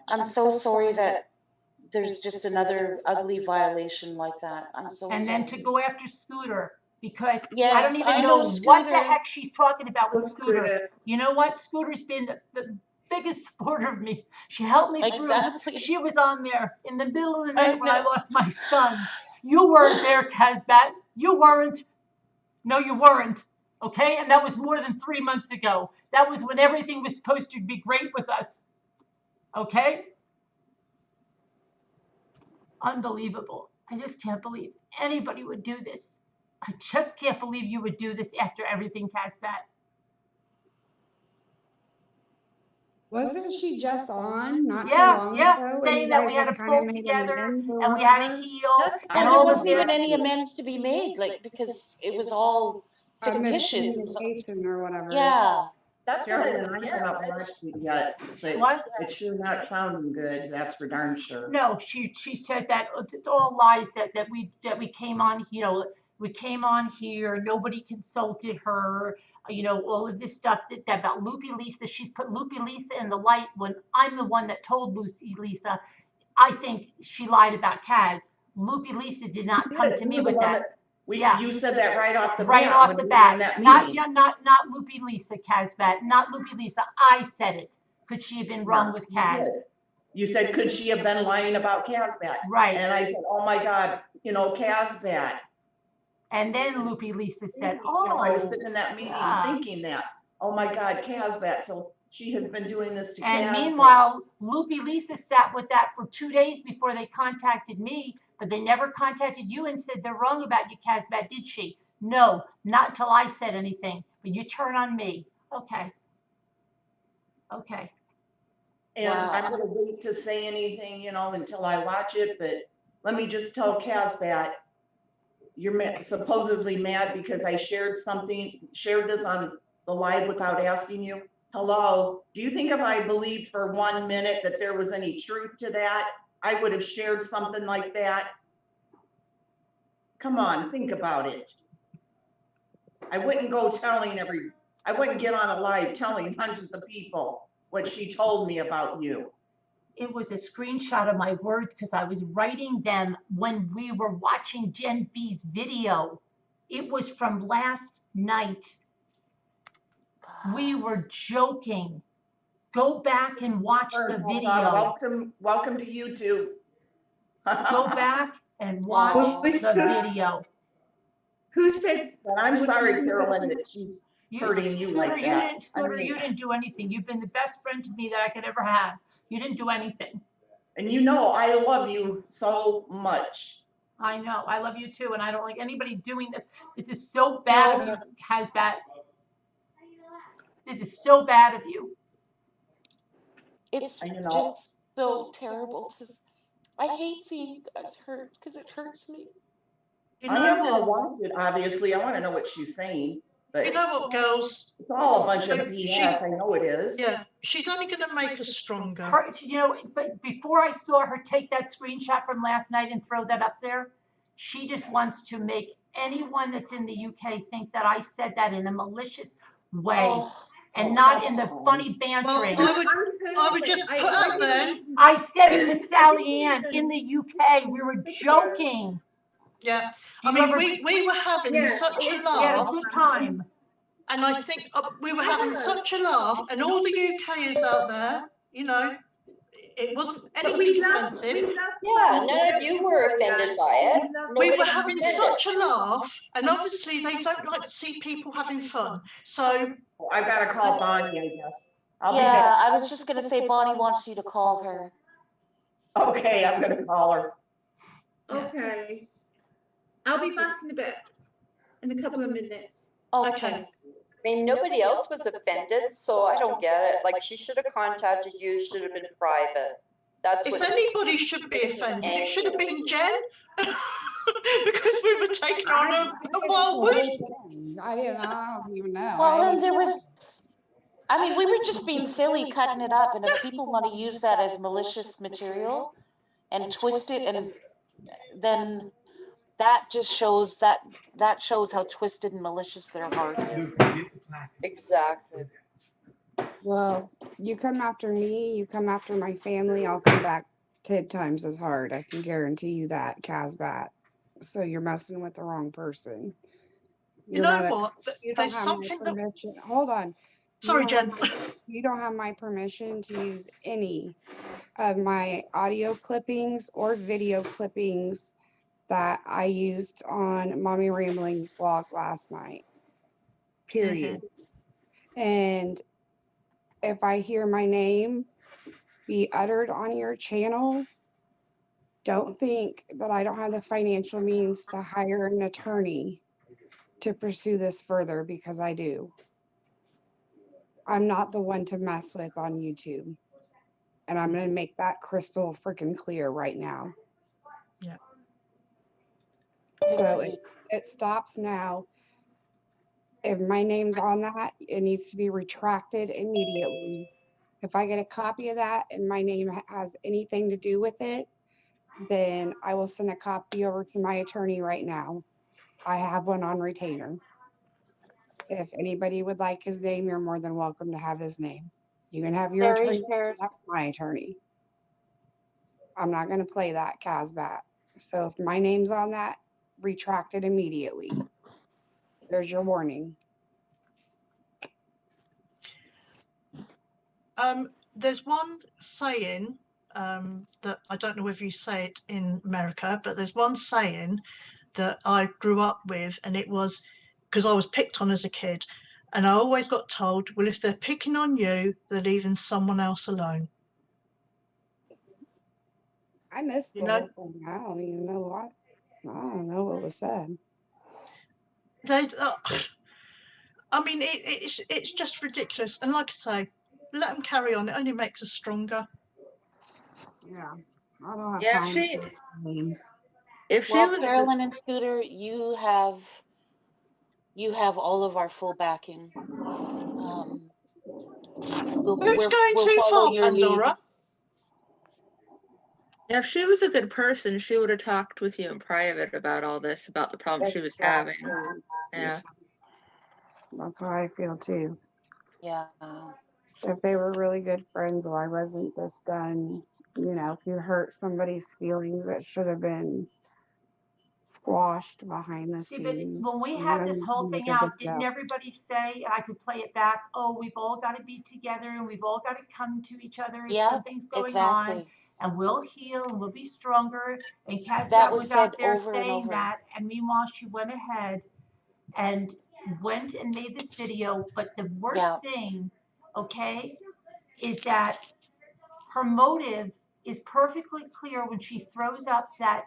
I'm so sorry that there's just another ugly violation like that. I'm so sorry. And then to go after Scooter, because yes, I don't even know what the heck she's talking about with Scooter. You know what? Scooter's been the biggest supporter of me. She helped me through. She was on there in the middle of the night when I lost my son. You weren't there, Casbat. You weren't. No, you weren't. Okay? And that was more than 3 months ago. That was when everything was supposed to be great with us. Okay? Unbelievable. I just can't believe anybody would do this. I just can't believe you would do this after everything, Casbat. Wasn't she just on not too Yeah, long yeah, ago? saying that we had to pull together and we had to heal and Well, all there of wasn't even this. any amends to be made, like, because it was all fictitious. Miscommunication or whatever. Yeah. That's Carolyn, I haven't watched it yet, but What? it's sure not sounding good, that's for darn sure. No, she said that it's all lies that we came on, you know, we came on here, nobody consulted her, you know, all of this stuff that about Loopy Lisa. She's put Loopy Lisa in the light when I'm the one that told Lucy Lisa. I think she lied about Kaz. Loopy Lisa did not come to me with that. You said that right off the bat. Right off when the we were in bat. that Not meeting. not Loopy Lisa, Casbat. Not Loopy Lisa. I said it. Could she have been wrong with Kaz? You said, could she have been lying about Casbat? Right. And I said, oh my God, you know, Casbat. And then Loopy Lisa said, You know, I was oh, sitting in that meeting yeah. thinking that, oh my God, Casbat. So she has been doing this to And Casbat. meanwhile, Loopy Lisa sat with that for 2 days before they contacted me, but they never contacted you and said they're wrong about you, Casbat, did she? No, not until I said anything. But you turn on me. Okay. Okay. And I'm going to wait to say anything, you know, until I watch it. But let me just tell Casbat, you're supposedly mad because I shared this on the live without asking you. Hello, do you think if I believed for 1 minute that there was any truth to that, I would have shared something like that? Come on, think about it. I wouldn't get on a live telling hundreds of people what she told me about you. It was a screenshot of my words because I was writing them when we were watching Gen B's video. It was from last night. We were joking. Go back and watch the video. Welcome to YouTube. Go back and watch the video. Who said? But I'm sorry, Carolyn, that she's hurting you like that. Scooter, you didn't do anything. You've been the best friend to me that I could ever have. You didn't do anything. And you know I love you so much. I know. I love you too, and I don't like anybody doing this. This is so bad of you, Casbat. This is so bad of you. It's just so terrible. I hate seeing you guys hurt because it hurts me. You I know haven't what? watched it, obviously. I want to know what she's saying. But You know what, girls? it's all a bunch of So BS. I know it is. Yeah, she's only going to make us stronger. You know, but before I saw her take that screenshot from last night and throw that up there, she just wants to make anyone that's in the UK think that I said that in a malicious way. And not in the funny bantering. Well, I would just put out there. I said it to Sally Ann in the UK. We were joking. Yeah, I mean, we were having such a laugh. We had a good time. And I think we were having such a laugh, and all the UKers out there, you know, it wasn't anything offensive. Yeah, none of you were offended by it. We Nobody were was having offended. such a laugh, and obviously they don't like to see people having fun. So I gotta call Bonnie, I guess. I'll be Yeah, back. I was just gonna say Bonnie wants you to call her. Okay, I'm gonna call her. Okay. I'll be back in a bit. in a couple of minutes. Okay. I mean, nobody else was offended, so I don't get it. Like, she should have contacted you, should have been private. That's If what anybody should be offended, it should have been Jen. Because we were taking on a wildwood. I don't even know. Well, and there was, I mean, we were just being silly cutting it up, and if people want to use that as malicious material and twist it, and then that just shows that shows how twisted and malicious their heart is. exactly. Well, you come after me, you come after my family, I'll come back 10 times as hard. I can guarantee you that, Casbat. So you're messing with the wrong person. You know what? There's something that. Hold on. Sorry, Jen. You don't have my permission to use any of my audio clippings or video clippings that I used on Mommy Rambling's blog last night. Period. And if I hear my name be uttered on your channel, don't think that I don't have the financial means to hire an attorney to pursue this further, because I do. I'm not the one to mess with on YouTube. And I'm going to make that crystal freaking clear right now. Yeah. So it stops now. If my name's on that, it needs to be retracted immediately. If I get a copy of that and my name has anything to do with it, then I will send a copy over to my attorney right now. I have one on retainer. If anybody would like his name, you're more than welcome to have his name. You can have your attorney, not my attorney. I'm not going to play that, Casbat. So if my name's on that, retract it immediately. There's your warning. There's one saying that I don't know whether you say it in America, but there's one saying that I grew up with, and it was because I was picked on as a kid, and I always got told, well, if they're picking on you, they're leaving someone else alone. I missed the whole thing. I don't even know what. I don't know what was said. They, I mean, it's just ridiculous. And like I say, let them carry on. It only makes us stronger. Yeah. I don't have Yeah, time for names. If she was Carolyn and Scooter, you have all of our full backing. Who's going too far, Pandora? If she was a good person, she would have talked with you in private about all this, about the problem she was having. Yeah. That's how I feel too. Yeah. If they were really good friends, why wasn't this done? You know, if you hurt somebody's feelings, it should have been squashed behind the scenes. But when we had this whole thing out, didn't everybody say, I could play it back, oh, we've all got to be together and we've all got to come to each other if something's going on, and we'll heal and we'll be stronger. And Casbat was out there saying that, and meanwhile she went ahead and went and made this video. But the worst thing, okay, is that her motive is perfectly clear when she throws up that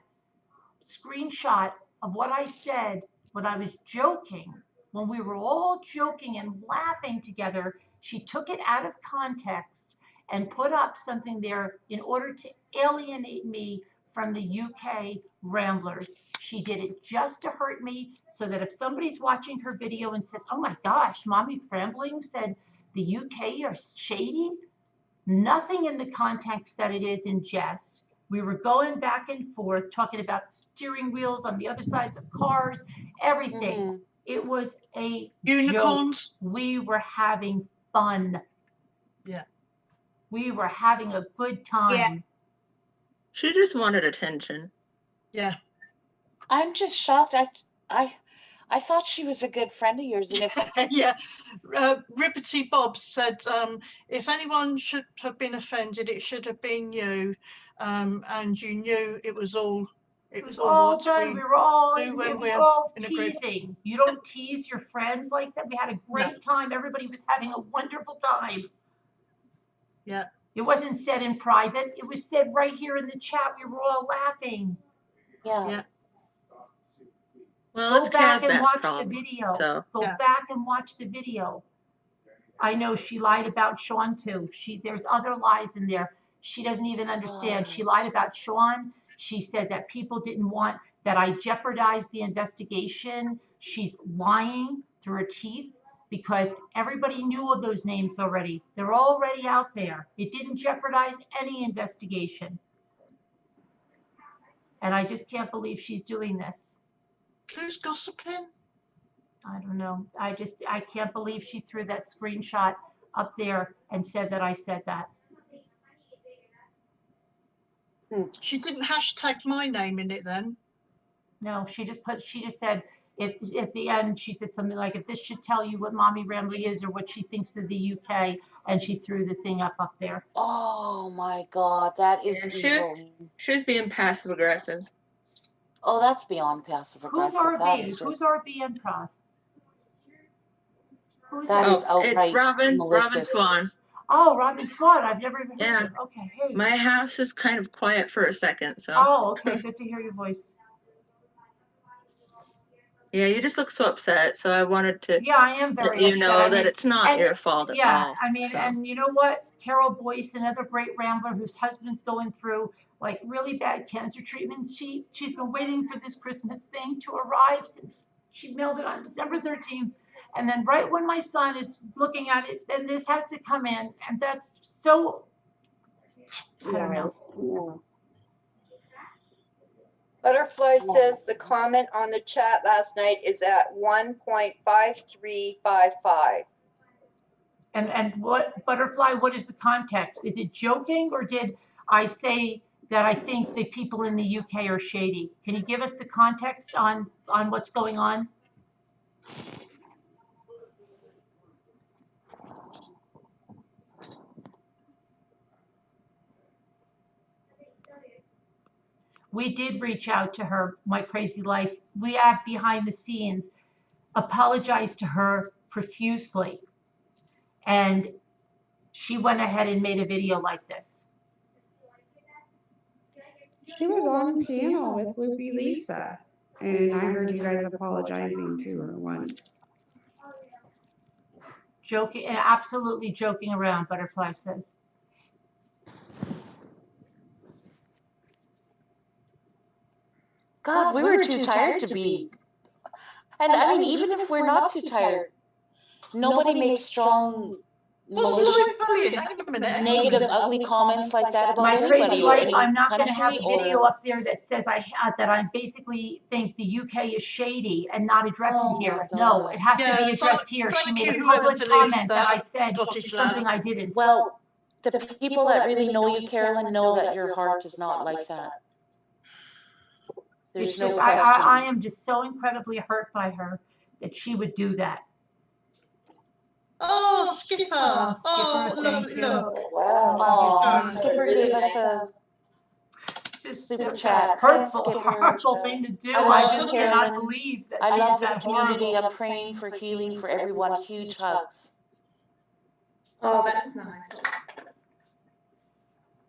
screenshot of what I said when I was joking, when we were all joking and laughing together. She took it out of context and put up something there in order to alienate me from the UK Ramblers. She did it just to hurt me, so that if somebody's watching her video and says, oh my gosh, Mommy Rambling said the UK are shady, nothing in the context that it is in jest. We were going back and forth, talking about steering wheels on the other sides of cars, everything. It was a unicorns. Joke. We were having fun. Yeah. We were having a good time. Yeah. She just wanted attention. Yeah. I'm just shocked. I thought she was a good friend of yours. And if yeah, Rippety Bob said, if anyone should have been offended, it should have been you, and you knew it was all. It was all good. We were all. It was all teasing. You don't tease your friends like that. We had a great time. Everybody was having a wonderful time. Yeah. It wasn't said in private. It was said right here in the chat. We were all laughing. Yeah. Well, Go it's back and Casbat's watch the problem. video. So Go back and watch the video. I know she lied about Sean too. There's other lies in there. She doesn't even understand. She lied about Sean. She said that people didn't want that I jeopardized the investigation. She's lying through her teeth because everybody knew of those names already. They're already out there. It didn't jeopardize any investigation. And I just can't believe she's doing this. Who's gossiping? I don't know. I can't believe she threw that screenshot up there and said that I said that. She didn't hashtag my name in it then. No, she just said, if at the end, she said something like, if this should tell you what Mommy Rambly is or what she thinks of the UK, and she threw the thing up there. Oh my God, that is evil. She was being passive aggressive. Oh, that's beyond passive aggressive. Who's RB? That's Who's just, RB and Proth? Who's that is outright It's Robin malicious. Swan. Oh, Robin Swan. I've never even heard of her. Okay, hey. My house is kind of quiet for a second, so. Oh, okay. Good to hear your voice. Yeah, you just look so upset, so I wanted to Yeah, I am very let you upset. know I mean, that it's not your fault at all. I mean, so. and you know what? Carol Boyce, another great rambler whose husband's going through like really bad cancer treatments. She's been waiting for this Christmas thing to arrive since she mailed it on December 13th. And then right when my son is looking at it, then this has to come in. And that's so, I don't know. Butterfly says the comment on the chat last night is at 1.5355. And what, Butterfly, what is the context? Is it joking, or did I say that I think the people in the UK are shady? Can you give us the context on what's going on? We did reach out to her, My Crazy Life. We have behind the scenes apologized to her profusely. And she went ahead and made a video like this. She was on panel with Loopy Lisa, and I heard you guys apologizing to her once. Joking, absolutely joking around, Butterfly says. God, we were too tired to be. And I mean, even if we're not too tired, nobody makes strong, malicious, negative, ugly comments like that about My anybody Crazy or Life, any I'm not going to have country a video or. up there that says that I basically think the UK is shady and not address it here. No, it has to be addressed here. She made a public comment that I said something I didn't. Well, the people that really know you, Carolyn, know that your heart is not like that. There's It's no just, question. I am just so incredibly hurt by her that she would do that. Oh, Skipper. Oh, lovely. Look. Wow. Skipper gave us a just super chat. hurtful thing to do. I just cannot believe that I she's love this that community. horrible. I'm praying for healing for everyone. Huge hugs. Oh, that's nice.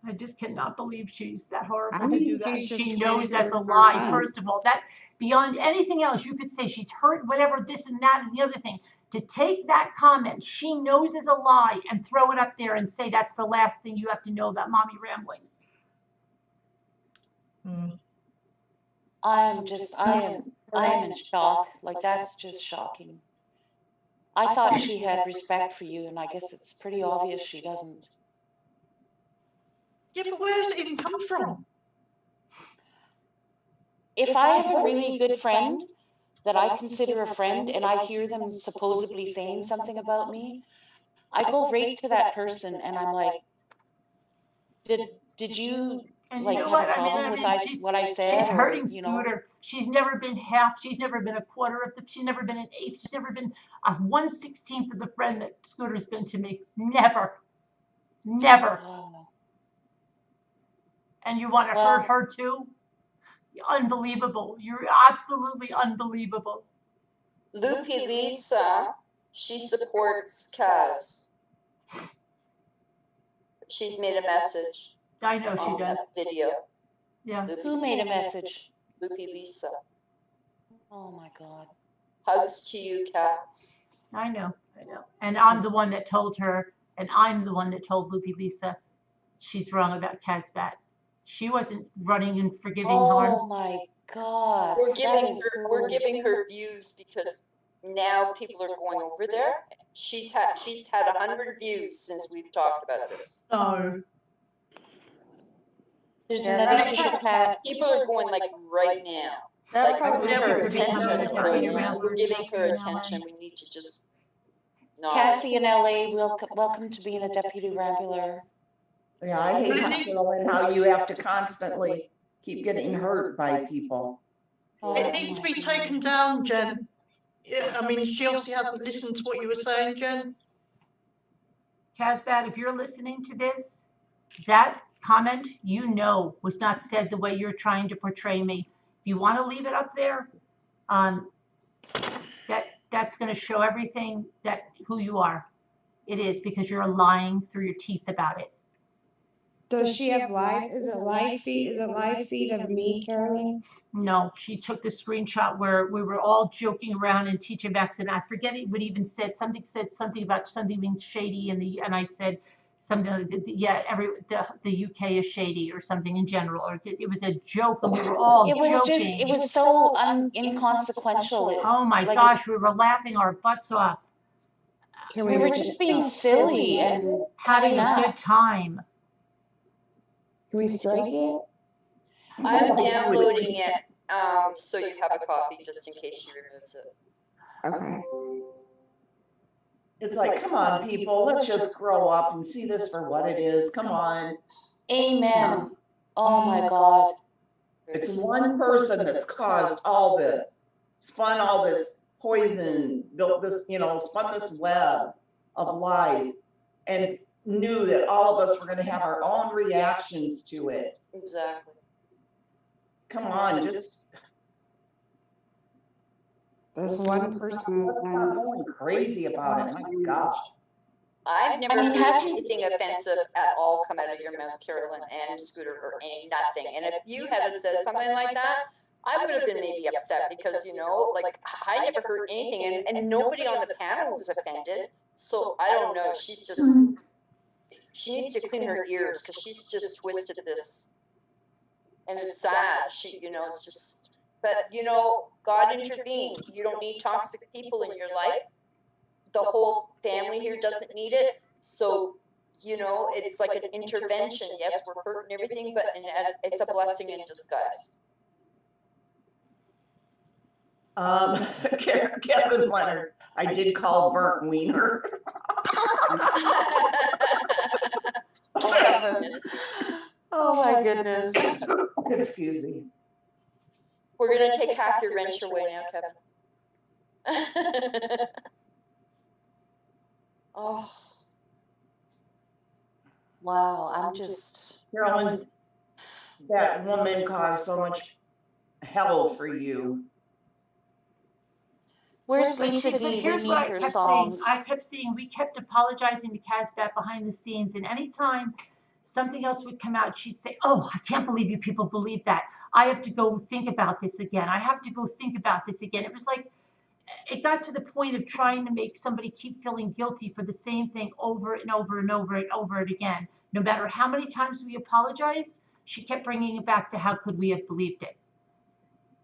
I just cannot believe she's that horrible I to do think that. she's She just knows trying that's to a have lie. fun. First of all, that beyond anything else, you could say she's hurt, whatever, this and that and the other thing. To take that comment she knows is a lie and throw it up there and say that's the last thing you have to know about Mommy Ramblings. I am in shock. Like, that's just shocking. I thought she had respect for you, and I guess it's pretty obvious she doesn't. Yeah, but where does it even come from? If I have a really good friend that I consider a friend and I hear them supposedly saying something about me, I go right to that person and I'm like, did you And like you know have what? a problem with what I said? She's hurting or, you know? Scooter. She's never been half. She's never been a quarter of the. She's never been an eighth. She's never been a 1/16th of the friend that Scooter's been to me. Never, never. And you want to hurt her too? Unbelievable. You're absolutely unbelievable. Loopy Lisa, she supports Kaz. She's made a message. I know she does. Video. Yeah. Who made a message? Loopy Lisa. Oh my God. Hugs to you, cats. I know. And I'm the one that told her, and I'm the one that told Loopy Lisa she's wrong about Casbat. She wasn't running and forgiving harms. Oh my God. We're giving her views because now people are going over there. She's had 100 views since we've talked about this. No. There's another teacher cat. People are going like right now. That Like probably we're her giving attention. we're giving her attention. We need to just not. Kathy in LA, welcome to being a deputy rambler. Yeah, I hate how you have to constantly keep getting hurt by people. It needs to be taken down, Jen. Yeah, I mean, she obviously hasn't listened to what you were saying, Jen. Casbat, if you're listening to this, that comment, was not said the way you're trying to portray me. If you want to leave it up there, that's going to show everything who you are. It is, because you're lying through your teeth about it. Does she have live? Is it live feed? Is it live feed of me, Carolyn? No, she took the screenshot where we were all joking around and teaching backs, and I forget it would even said something about something being shady, and I said something like, yeah, the UK is shady or something in general, or it was a joke, and we were all joking. It was so inconsequential. Oh my gosh, we were laughing our butts off. We were just being silly and having a good time. Can we strike it? I'm downloading it, so you have a copy just in case she removes it. Okay. It's like, come on, people, let's just grow up and see this for what it is. Come on. Amen. Oh my God. It's one person that's caused all this, spun all this poison, built this, spun this web of lies, and knew that all of us were going to have our own reactions to it. Exactly. Come on, just. This one person is going crazy about it. My gosh. I've never heard anything offensive at all come out of your mouth, Carolyn and Scooter, or nothing. And if you had said something like that, I would have been maybe upset because, I never heard anything, and nobody on the panel was offended. So I don't know. She needs to clean her ears because she's just twisted this. And it's sad. It's just, but God intervened. You don't need toxic people in your life. The whole family here doesn't need it. So, it's like an intervention. Yes, we're hurting everything, but it's a blessing in disguise. Kevin Leonard, I did call burnt wiener. Oh my goodness. Excuse me. We're going to take half your rent away now, Kevin. Oh. Wow, I'm just. Carolyn, that woman caused so much hell for you. Where's Lisa D? We Here's need what her I kept songs. saying. I kept saying we kept apologizing to Casbat behind the scenes, and anytime something else would come out, she'd say, "Oh, I can't believe you people believe that. I have to go think about this again. I have to go think about this again." It was like, it got to the point of trying to make somebody keep feeling guilty for the same thing over and over and over and over it again. No matter how many times we apologized, she kept bringing it back to how could we have believed it.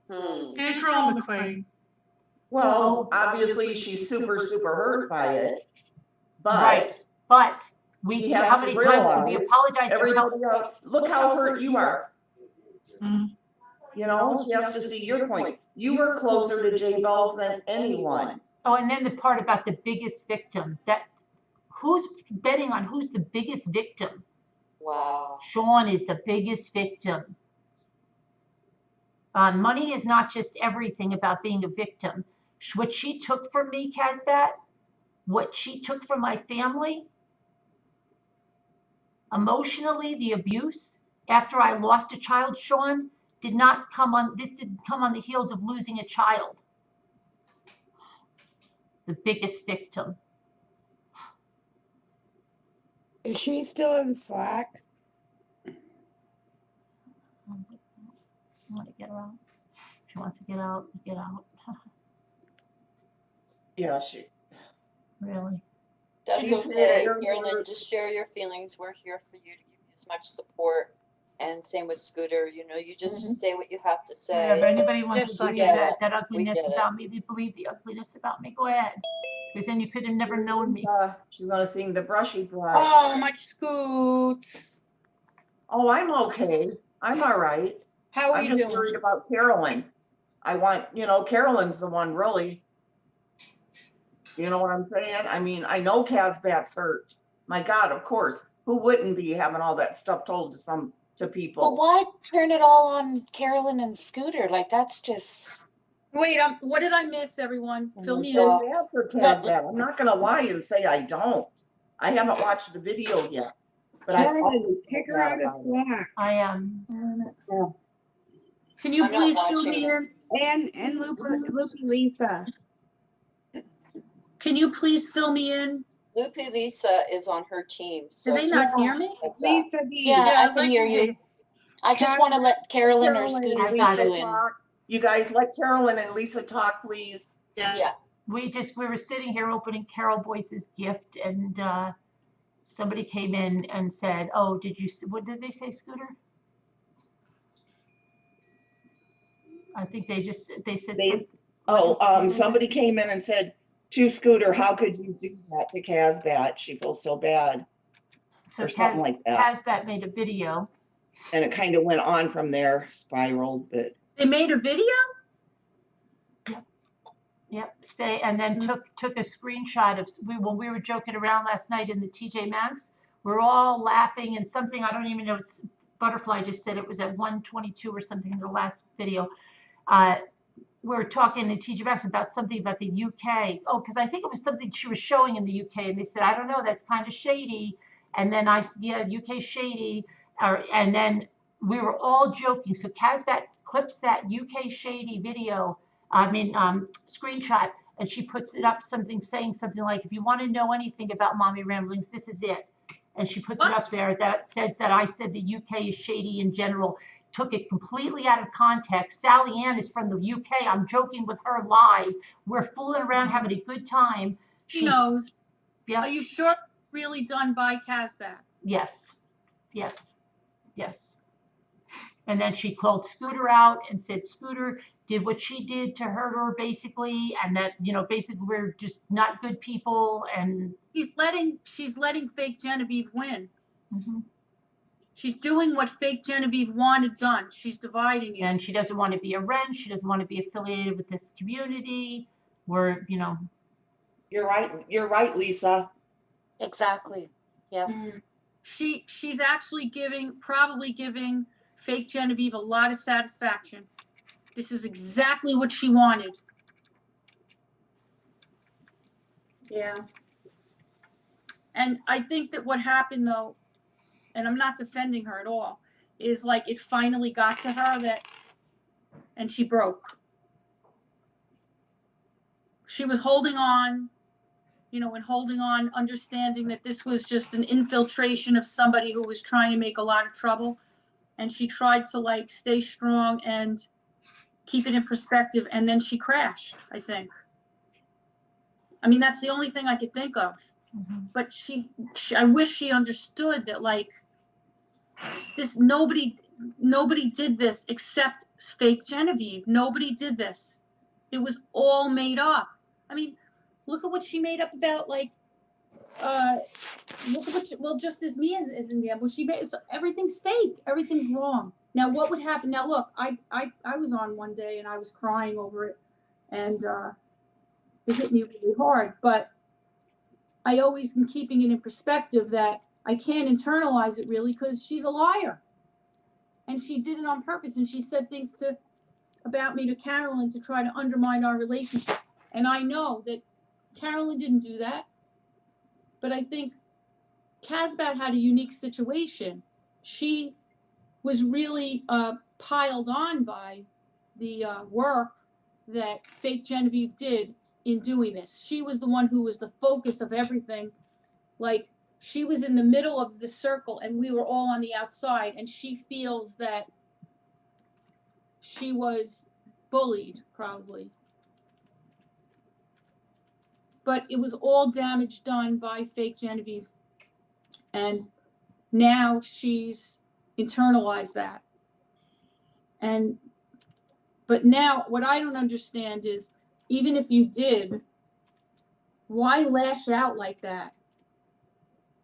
You're a drama queen. Well, obviously she's super hurt by it, but right. But how many times did we apologize? Everybody else, look how hurt you are. She has to see your point. You were closer to J Bells than anyone. Oh, and then the part about the biggest victim. Who's betting on who's the biggest victim? Wow. Joan is the biggest victim. Money is not just everything about being a victim. What she took from me, Casbat, what she took from my family, emotionally, the abuse after I lost a child, Joan, didn't come on the heels of losing a child. The biggest victim. Is she still in Slack? I want to get her out. She wants to get out. Get out. Yeah, she. Really? That's She's had okay, air Carolyn. work. Just share your feelings. We're here for you to give you as much support. And same with Scooter. You know, you just say what you have to say. Whatever anybody wants Yes, to I believe get that, it. that We ugliness get it. about me, they believe the ugliness about me. Go ahead. Because then you could have never known me. She's gonna sing the brushy brush. Oh, my Scoots. Oh, I'm okay. I'm all right. How are I'm you just doing? worried about Carolyn. I want, Carolyn's the one really. You know what I'm saying? I mean, I know Casbat's hurt. My God, of course. Who wouldn't be having all that stuff told to But people? why turn it all on Carolyn and Scooter? Like that's just. Wait, what did I miss, everyone? Fill me So in. bad for Casbat. I'm not gonna lie and say I don't. I haven't watched the video yet. But I Carolyn, kick her out of Slack. I am. Can you I'm not please fill watching me it. in? And Loopy Lisa. Can you please fill me in? Loopy Lisa is on her team. So Do they not hear me? Lisa D. Yeah, I can hear you. I just want to let Carolyn or Carolyn Scooter and got fill Lisa you in. talk. You guys let Carolyn and Lisa talk, please. Yeah. We were sitting here opening Carol Boyce's gift, and somebody came in and said, "Oh, what did they say, Scooter?" I think they said Somebody came in and said to Scooter, how could you do that to Casbat? She feels so bad. So or something like that. Casbat made a video. And it kind of went on from there, spiraled, but. They made a video? Yep. And then took a screenshot of when we were joking around last night in the TJ Maxx. We're all laughing, and something I don't even know. It's Butterfly just said it was at 1:22 or something in the last video. We were talking in TJ Maxx about something about the UK. Oh, because I think it was something she was showing in the UK, and they said, I don't know, that's kind of shady. And then I said, yeah, UK shady. And then we were all joking. So Casbat clips that UK shady video, screenshot, and she puts it up saying something like, if you want to know anything about Mommy Ramblings, this is it. And she puts it up there that says that I said the UK is shady in general. Took it completely out of context. Sally Ann is from the UK. I'm joking with her live. We're fooling around, having a good time. She knows. Yeah. Are you sure it's really done by Casbat? Yes. And then she called Scooter out and said Scooter did what she did to hurt her, basically, and that basically we're just not good people. And she's letting fake Genevieve win. Mm-hmm. She's doing what fake Genevieve wanted done. She's dividing it. And she doesn't want to be a wrench. She doesn't want to be affiliated with this community. You're right. You're right, Lisa. Exactly. Yeah. She's actually probably giving fake Genevieve a lot of satisfaction. This is exactly what she wanted. Yeah. And I think that what happened, though, and I'm not defending her at all, is like it finally got to her and she broke. She was holding on, understanding that this was just an infiltration of somebody who was trying to make a lot of trouble. And she tried to stay strong and keep it in perspective. And then she crashed, I think. I mean, that's the only thing I could think of. Mm-hmm. But I wish she understood that nobody did this except fake Genevieve. Nobody did this. It was all made up. I mean, look at what she made up about look at what just as me as in there. Well, everything's fake. Everything's wrong. Now, what would happen? Now, look, I was on one day and I was crying over it, and it hit me really hard. But I always am keeping it in perspective that I can't internalize it really because she's a liar, and she did it on purpose. And she said things about me to Carolyn to try to undermine our relationship. And I know that Carolyn didn't do that, but I think Casbat had a unique situation. She was really piled on by the work that fake Genevieve did in doing this. She was the one who was the focus of everything. She was in the middle of the circle and we were all on the outside, and she feels that she was bullied, probably. but it was all damage done by fake Genevieve. And now she's internalized that. But now what I don't understand is, even if you did, why lash out like that?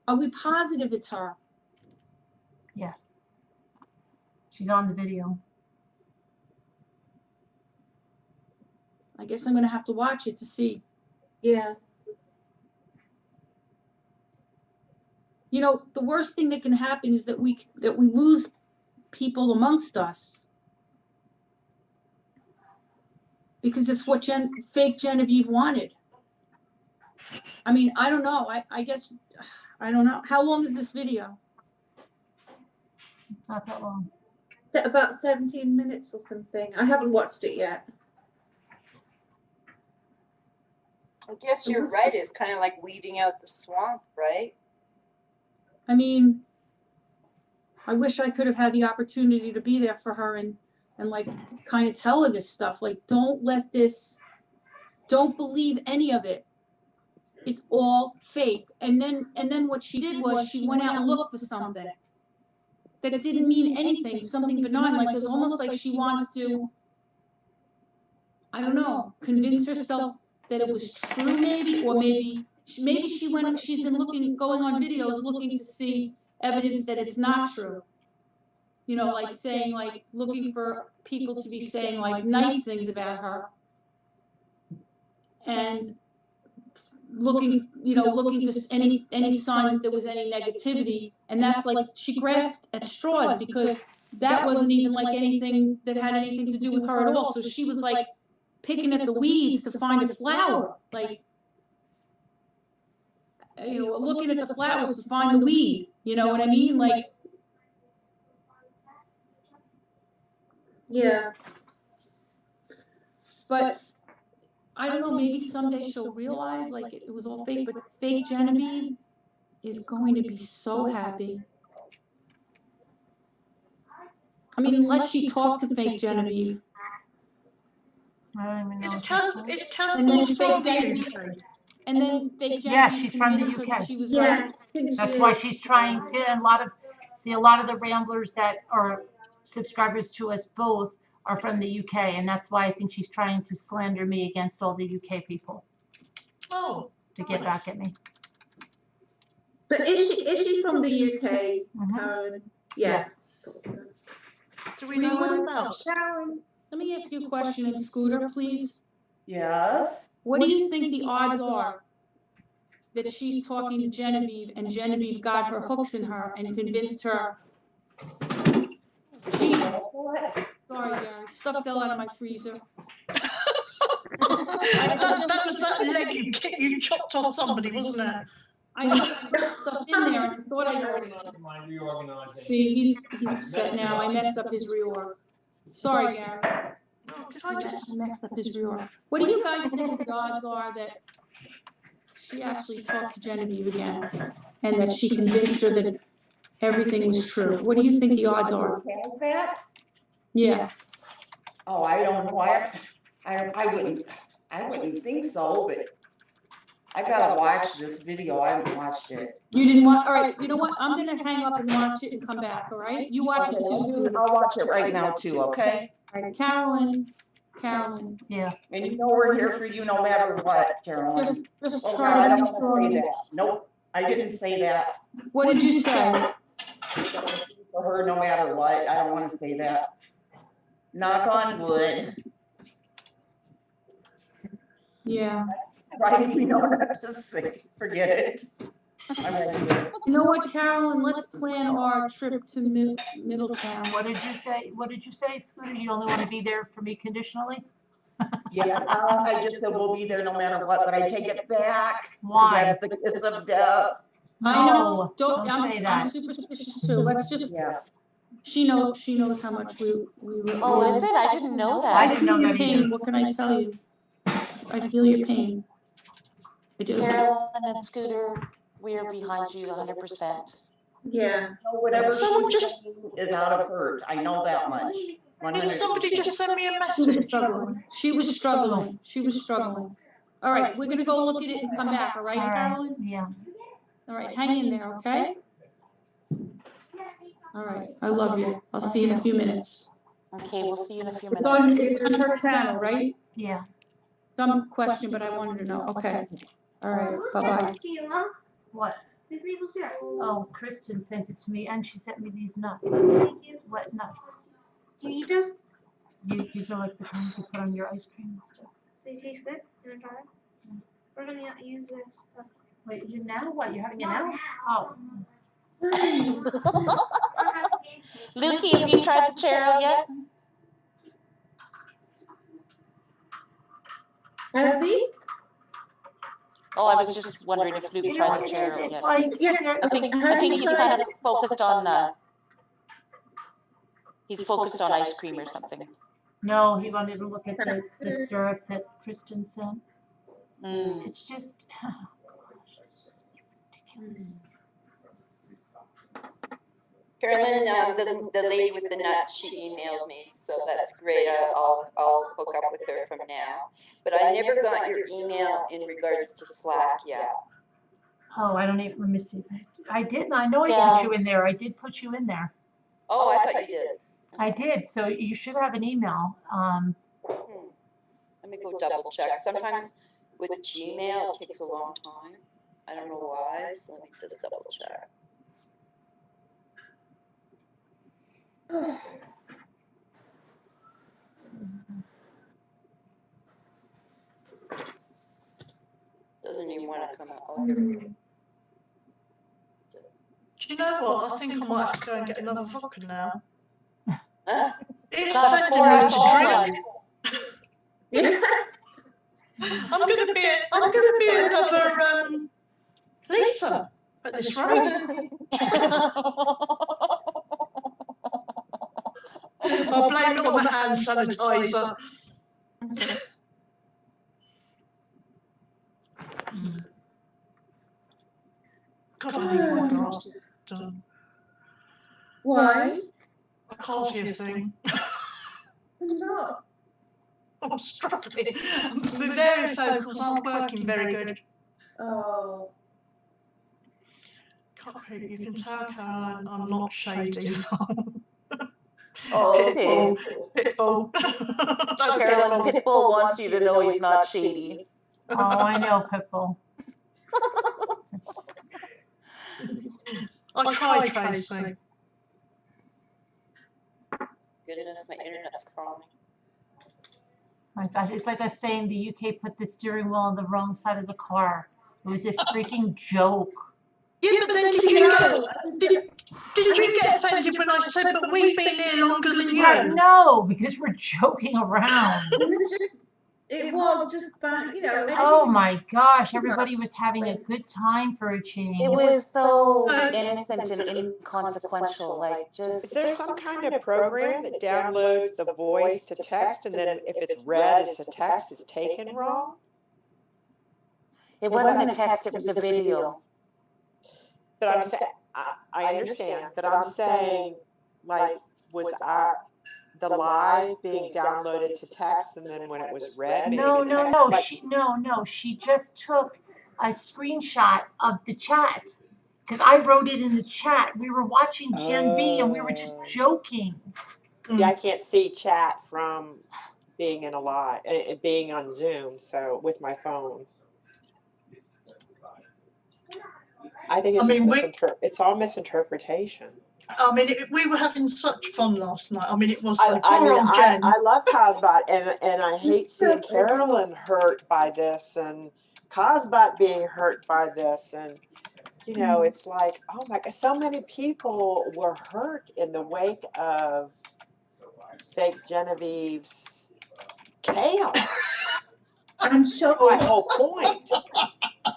Are we positive it's her? Yes. She's on the video. I guess I'm going to have to watch it to see. Yeah. You know, the worst thing that can happen is that we lose people amongst us. Because it's what fake Genevieve wanted. I mean, I don't know. I guess, I don't know. How long is this video? Not that long. About 17 minutes or something. I haven't watched it yet. I guess you're right. It's kind of like weeding out the swamp, right? I mean, I wish I could have had the opportunity to be there for her and like kind of tell her this stuff. Like, don't believe any of it. It's all fake. And then what she did was she went out and looked for something that didn't mean anything, something benign. Like, there's almost like she wants to, I don't know, convince herself that it was true, maybe, or maybe she's been going on videos looking to see evidence that it's not true. You know, like saying, like, looking for people to be saying, like, nice things about her. And looking for any sign that there was any negativity. And that's like, she grasped at straws because that wasn't even like anything that had anything to do with her at all. So she was like picking at the weeds to find a flower. Like, you know, looking at the flowers to find the weed. You know what I mean? Like, yeah. But I don't know, maybe someday she'll realize, like, it was all fake, but fake Genevieve is going to be so happy. I mean, unless she talked to fake Genevieve. I don't even know. Is Casper And then from fake the Genevieve, UK? and then fake Genevieve. Yeah, she's from the convinced her that UK. she was Yes. right. That's why she's trying to, and a lot of the Ramblers that are subscribers to us both are from the UK, and that's why I think she's trying to slander me against all the UK people. Oh. To get back at me. But is she from the UK, Carolyn? Yes. Do we know whereabouts? Sharon, let me ask you a question, and Scooter, please. Yes. What do you think the odds are that she's talking to Genevieve and Genevieve got her hooks in her and convinced her? Jeez. Sorry, Gary. Stuff fell out of my freezer. that was that leg you chopped off somebody, wasn't it? I put stuff in there and thought I organized. See, he's upset now. I messed up his reorg. Sorry, Gary. Did I just messed up his reorg? What do you guys think the odds are that she actually talked to Genevieve again and that she convinced her that everything was true? What do you think the odds are? Has that? Yeah. Oh, I don't know. I wouldn't think so, but I gotta watch this video. I haven't watched it. You didn't watch? All right. You know what? I'm gonna hang up and watch it and come back. All right. You watch it too, Scooter. I'll watch it right now too. Okay. All right, Carolyn. Yeah. And you know we're here for you no matter what, Carolyn. Just Oh, try God, I to don't be want to say strong. that. Nope, I didn't say that. What did you say? For her, no matter what, I don't want to say that. Knock on wood. Yeah. Right, we know not to say. Forget it. I'm ready to go. You know what, Carolyn? Let's plan our trip to Middletown. What did you say? What did you say, Scooter? You only want to be there for me conditionally? Yeah, I just said we'll be there no matter what, but I take it back. Why? That's the kiss of death. I know. Don't say I'm that. superstitious too. Let's just. Yeah. She knows how much we were. Oh, is it? I didn't know that. I didn't know that pain. either. What can I tell you? I feel your pain. I do. Carolyn and Scooter, we are behind you 100%. Yeah. Whatever Someone just is out of hurt. I know that much. did somebody just send me a She was message? struggling. She was struggling. She was struggling. All right, we're gonna go look at it and come back, all right, All right, Carolyn? yeah. All right, hang in there, okay? All right, I love you. I'll see you in a few minutes. Okay, we'll see you in a few It's minutes. on her channel, right? Yeah. Some question, but I wanted to know. Okay. All right, bye-bye. What? Oh, Kristen sent it to me, and she sent me these nuts. Thank you. Wet nuts. Do you eat those? These are like the kinds you put on your ice cream and stuff. They taste good. You wanna try it? We're gonna use this stuff. Wait, you now? What? You're having it now? Oh. Lukey, have you tried the churro yet? Has he? Oh, I was just wondering if Luke You know tried what the it is? churro It's yet. like I think he's kind of focused on he's focused on ice cream or something. no, he wanted to look at the syrup that Kristen sent. Mm. It's just ridiculous. Carolyn, the lady with the nuts, she emailed me, so that's great. I'll hook up with her from now. But I never got your email in regards to Slack yet. Oh, I don't even, let me see. I did, I know I Yeah. put you in there. I did put you in there. Oh, I thought you did. I did, so you should have an email. Let me go double check. Sometimes with Gmail, it takes a long time. I don't know why, so let me just double check. Doesn't even want to come out. Oh, here we go. Do you know what? I think I might have to go and get another vodka now. Huh? It's Got a sending me to 4-hour drink. I'm gonna be another Lisa at this rate. I'll blame it on the hand sanitizer. God, I need my glasses done. Why? I can't see a thing. No. I'm struggling. My varifocals aren't working very good. Oh. You can tell, Caroline, I'm not shady. Oh, okay. Pitbull. Carolyn, Pitbull wants you to know he's not shady. Oh, I know, Pitbull. I tried Tracy. Goodness, my internet's crawling. My gosh, it's like us saying the UK put the steering wheel on the wrong side of the car. It was a freaking joke. Yeah, but then did you get offended when I said, but we've been here longer than you? No, because we're joking around. It was just fun, you know. Oh my gosh, everybody was having a good time for a change. It was so innocent and inconsequential, like just. Is there some kind of program that downloads the voice to text, and then if it's read as a text, it's taken wrong? It wasn't a text, it was a video. But I'm saying, I understand, but I'm saying, like, was the live being downloaded to text, and then when it was read, No, she just took a screenshot of the chat. Because I wrote it in the chat. We were watching Gen B and we were just joking. See, I can't see chat from being in a live, being on Zoom, so with my phone. I think it's all misinterpretation. I mean, we were having such fun last night. I mean, it was fun. Poor old Jen. I love Cosbot, and I hate seeing Carolyn hurt by this, and Cosbot being hurt by this, and you know, it's like, oh my God, so many people were hurt in the wake of fake Genevieve's chaos. I'm sure. My whole point.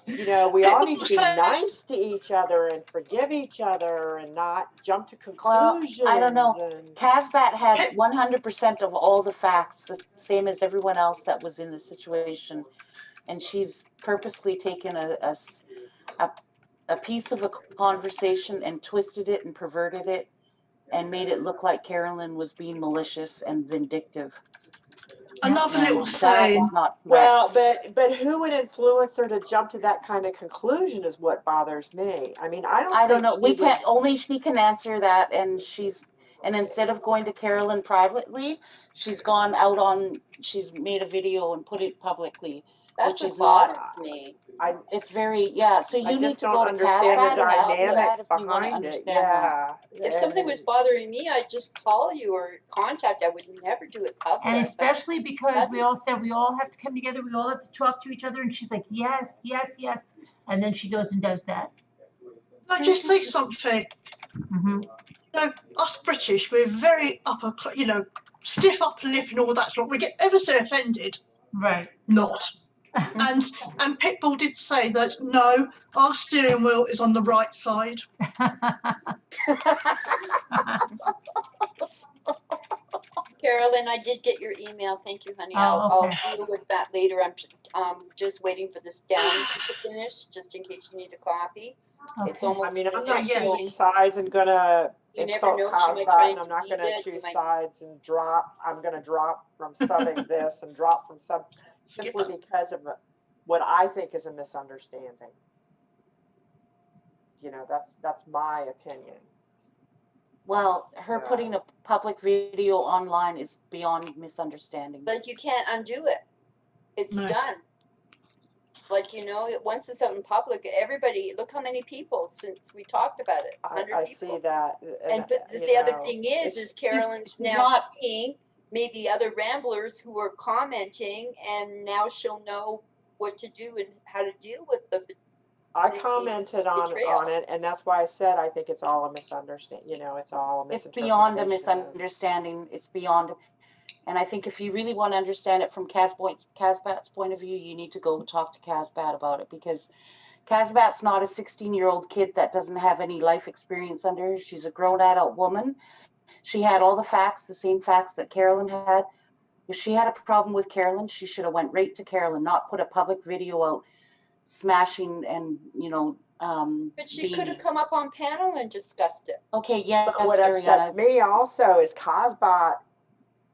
You know, we all need to be nice to each other and forgive each other and not jump to conclusions. Well, I don't know. Casbat had 100% of all the facts, the same as everyone else that was in the situation. And she's purposely taken a piece of a conversation and twisted it and perverted it and made it look like Carolyn was being malicious and vindictive. Another little That saying. is not Well, correct. but who would influence her to jump to that kind of conclusion is what bothers me. I mean, I I don't think know. she We would. can't, only she can answer that, and instead of going to Carolyn privately, she's gone out on, she's made a video and put it publicly, That's which what is not, bothers me. it's very, yeah, so I you need just to don't go to understand the Casbat and ask for dynamics that if you want to behind it. understand that. Yeah. If something was bothering me, I'd just call you or contact. I would never do it public. And especially because we That's- all said we all have to come together, we all have to talk to each other, and she's like, yes, yes, yes, and then she goes and does that. Can I just say something? Mm-hmm. You know, us British, we're very stiff upper lip and all that lot. We get ever so offended. Right. Not. and Pitbull did say that no, our steering wheel is on the right side. Carolyn, I did get your email. Thank you, honey. Oh, okay. I'll deal with that later. I'm just waiting for this down to finish, just in case you need a copy. Okay. It's almost. I mean, I'm finished. not choosing sides and gonna You never insult know, she might Cosbot, try and I'm not to gonna eat it, you choose might- sides and drop. I'm gonna drop from subbing this and drop from sub simply because of what I think is a misunderstanding. You know, that's my opinion. Well, her putting a public video online is beyond misunderstanding. But you can't undo it. It's done. Like, once it's out in public, everybody, look how many people since we talked about it, 100 I people. see that. And but the other thing is Carolyn's now seeing maybe other ramblers who are commenting, and now she'll know what to do and how to deal with the. I commented on it, and that's why I said I think it's all a misunderstanding. You know, it's all a It's misinterpretation. beyond a misunderstanding. It's beyond, and I think if you really want to understand it from Casbat's point of view, you need to go talk to Casbat about it, because Casbat's not a 16-year-old kid that doesn't have any life experience under her. She's a grown adult woman. She had all the facts, the same facts that Carolyn had. If she had a problem with Carolyn, she should have went right to Carolyn, not put a public video out smashing and, But she could have come up on panel and discussed it. Okay, yes, But what upsets me also is Cosbot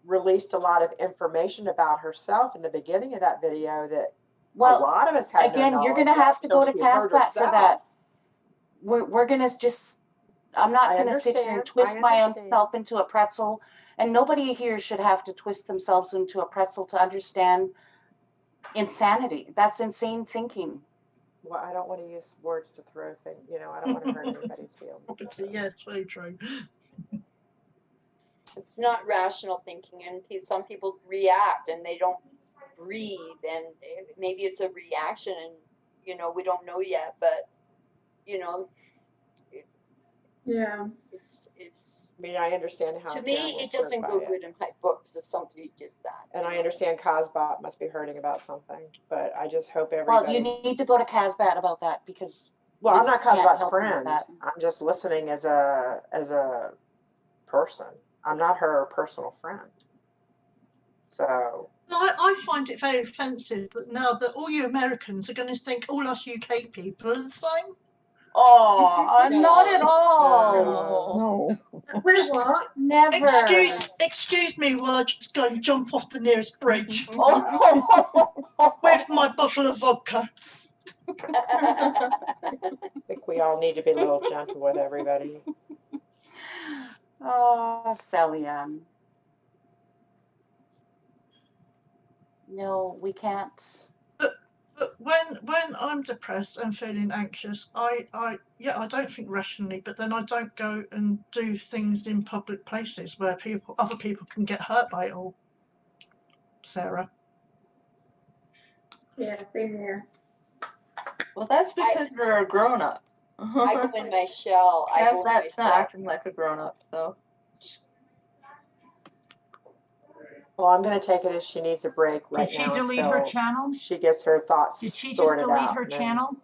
released a lot of information about herself in the beginning of that video that a lot of us had again, no you're going to knowledge have of to go to till she hurt Casbat for herself. that. We're going to just, I'm not I going to sit here and understand, twist I my own understand. self into a pretzel, and nobody here should have to twist themselves into a pretzel to understand insanity. That's insane thinking. Well, I don't want to use words to throw things, you know, I don't want to hurt anybody's feelings. Yeah, it's very true. It's not rational thinking, and some people react and they don't breathe, and maybe it's a reaction, and we don't know yet, but yeah, it's. I mean, I understand how To Karen me, was it doesn't hurt go by good in my books if somebody did that. And I understand Cosbot must be hurting about something, but I just hope everybody. Well, you need to go to Casbat about that, because Well, I'm not can't Cosbot's help you with friend. that. I'm just listening as a person. I'm not her personal friend. So. I find it very offensive that now that all you Americans are going to think all us UK people are the same. Oh, not at all. No. Wait, what? Never. Excuse me while I just go and jump off the nearest bridge Oh. with my bottle of vodka. I think we all need to be a little gentle with everybody. Oh, Sally Ann. No, we can't. But when I'm depressed and feeling anxious, I don't think rationally, but then I don't go and do things in public places where other people can get hurt by it all. Sarah. Yeah, same here. Well, that's because they're a grown up. I go in my shell. Casbat's not acting like a grown up, so. Well, I'm going to take it as she needs a break right now. Did she delete her channel? She gets her thoughts Did she just sorted delete out, her and then channel?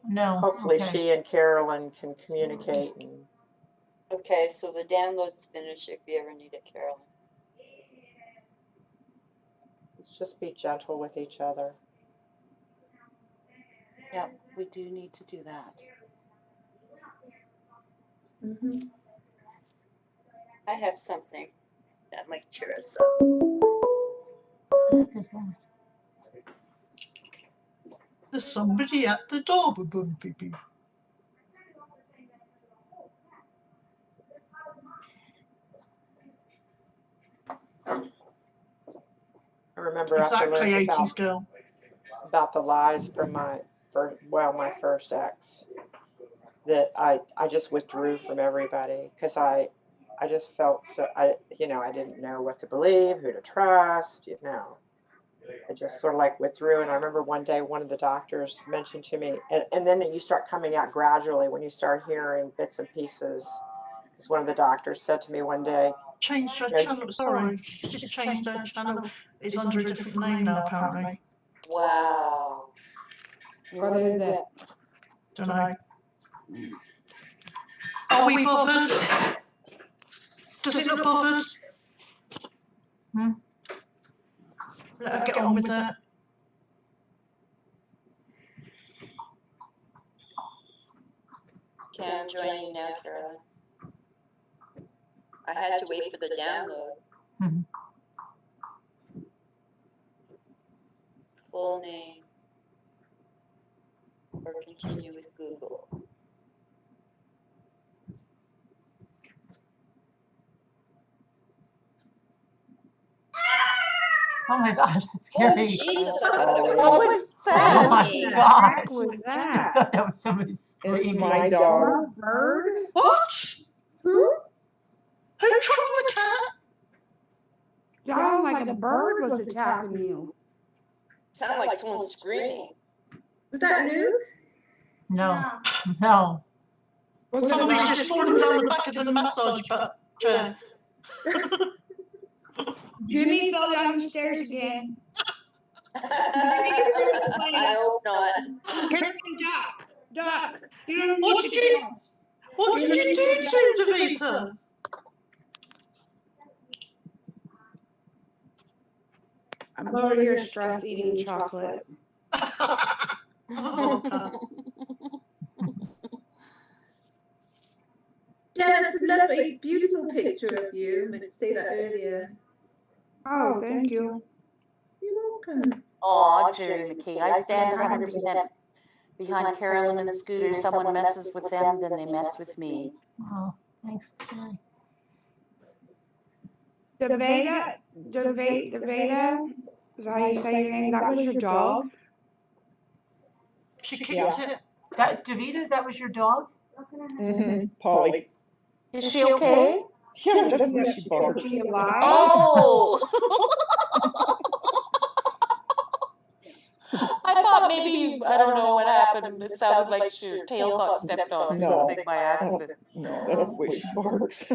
No. Hopefully Okay. she and Carolyn can communicate. And Okay, so the download's finished if you ever need it, Carolyn. let's just be gentle with each other. Yeah, we do need to do that. Mm-hmm. I have something that might cheer us up. heck is that? There's somebody at the door. Boom, beep, beep. I remember after Exactly, learning 80s girl. about the lies from my first ex, that I just withdrew from everybody because I just felt so I didn't know what to believe, who to trust, I just sort of like withdrew. And I remember one day one of the doctors mentioned to me, and then you start coming out gradually when you start hearing bits and pieces. Because one of the doctors said to me one day, Changed her channel. Sorry, she's just changed her channel. It's under a different name now, apparently. Wow. What is it? Don't know. Are we bothered? Does it look bothered? Let her get on with that. Okay, I'm joining you now, Carolyn. I had to wait for the download. Full name. Or continue with Google. Oh my gosh, that's scary. Oh, Jesus, I thought that was What somebody was screaming. Oh my gosh. What was I that? thought that was somebody screaming. It's my dog. A bird? What? Who? Who troubled the cat? Sounds like a bird was attacking you. Sounded like someone screaming. Was that Luke? No, no. Somebody's just fallen down the back of the massage chair. Jimmy fell down the stairs again. I hope not. Duck. What did you do to Davita? I'm over here stress eating chocolate. Yeah, that's a lovely, beautiful picture of you. I meant to say that earlier. Oh, thank you. You're welcome. Aw, Jerry McKee, I stand 100% behind Carolyn and Scooter. Someone messes with them, then they mess with me. Oh, thanks, Terry. Davida, is that how you say your name? That was your dog? She kicked it. That Davida, that was your dog? Polly. Is she okay? Yeah, that's why she barks. Is she alive? Oh! I thought maybe, I don't know what happened. It sounded like your tail got stepped on or something by accident. That's the way she barks.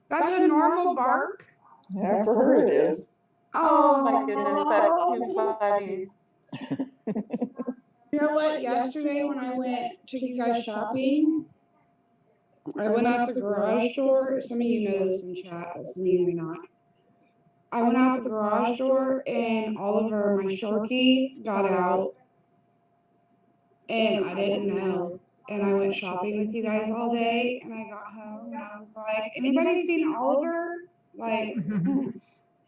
That's a normal bark? Yeah, for her it is. Oh my goodness, that's too funny. You know what? Yesterday when I took you guys shopping, I went out the garage door. Some of you know this in chat, but some of you may not. I went out the garage door and Oliver, my Sharky, got out. And I didn't know. And I went shopping with you guys all day. And I got home and I was like, anybody seen Oliver? Like,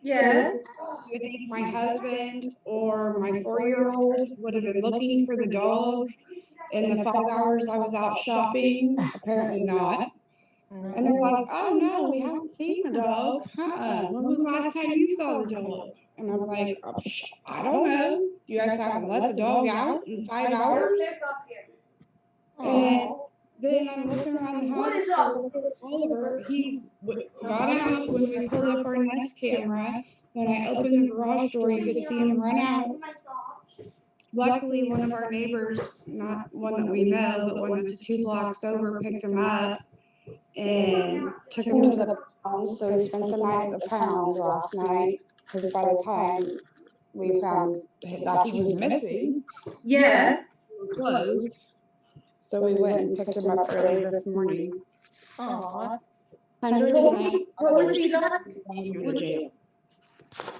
Yeah. you would think my husband or my 4-year-old would have been looking for the dog in the 5 hours I was out shopping. Apparently not. And they're like, oh no, we haven't seen the dog. When was the last time you saw the dog? And I'm like, I don't know. You guys haven't let the dog out in 5 hours? And then I'm looking around the house for Oliver. He got out when we pulled up our Nest camera. When I opened the garage door, you could see him run out. Luckily, one of our neighbors, not one that we know, but one that's 2 blocks over, picked him up and took him to the pound. So he spent the night at the pound last night, because by the time we found that he was missing, Yeah, we were closed. So we went and picked him up early this morning. Aww. $109. What was he like?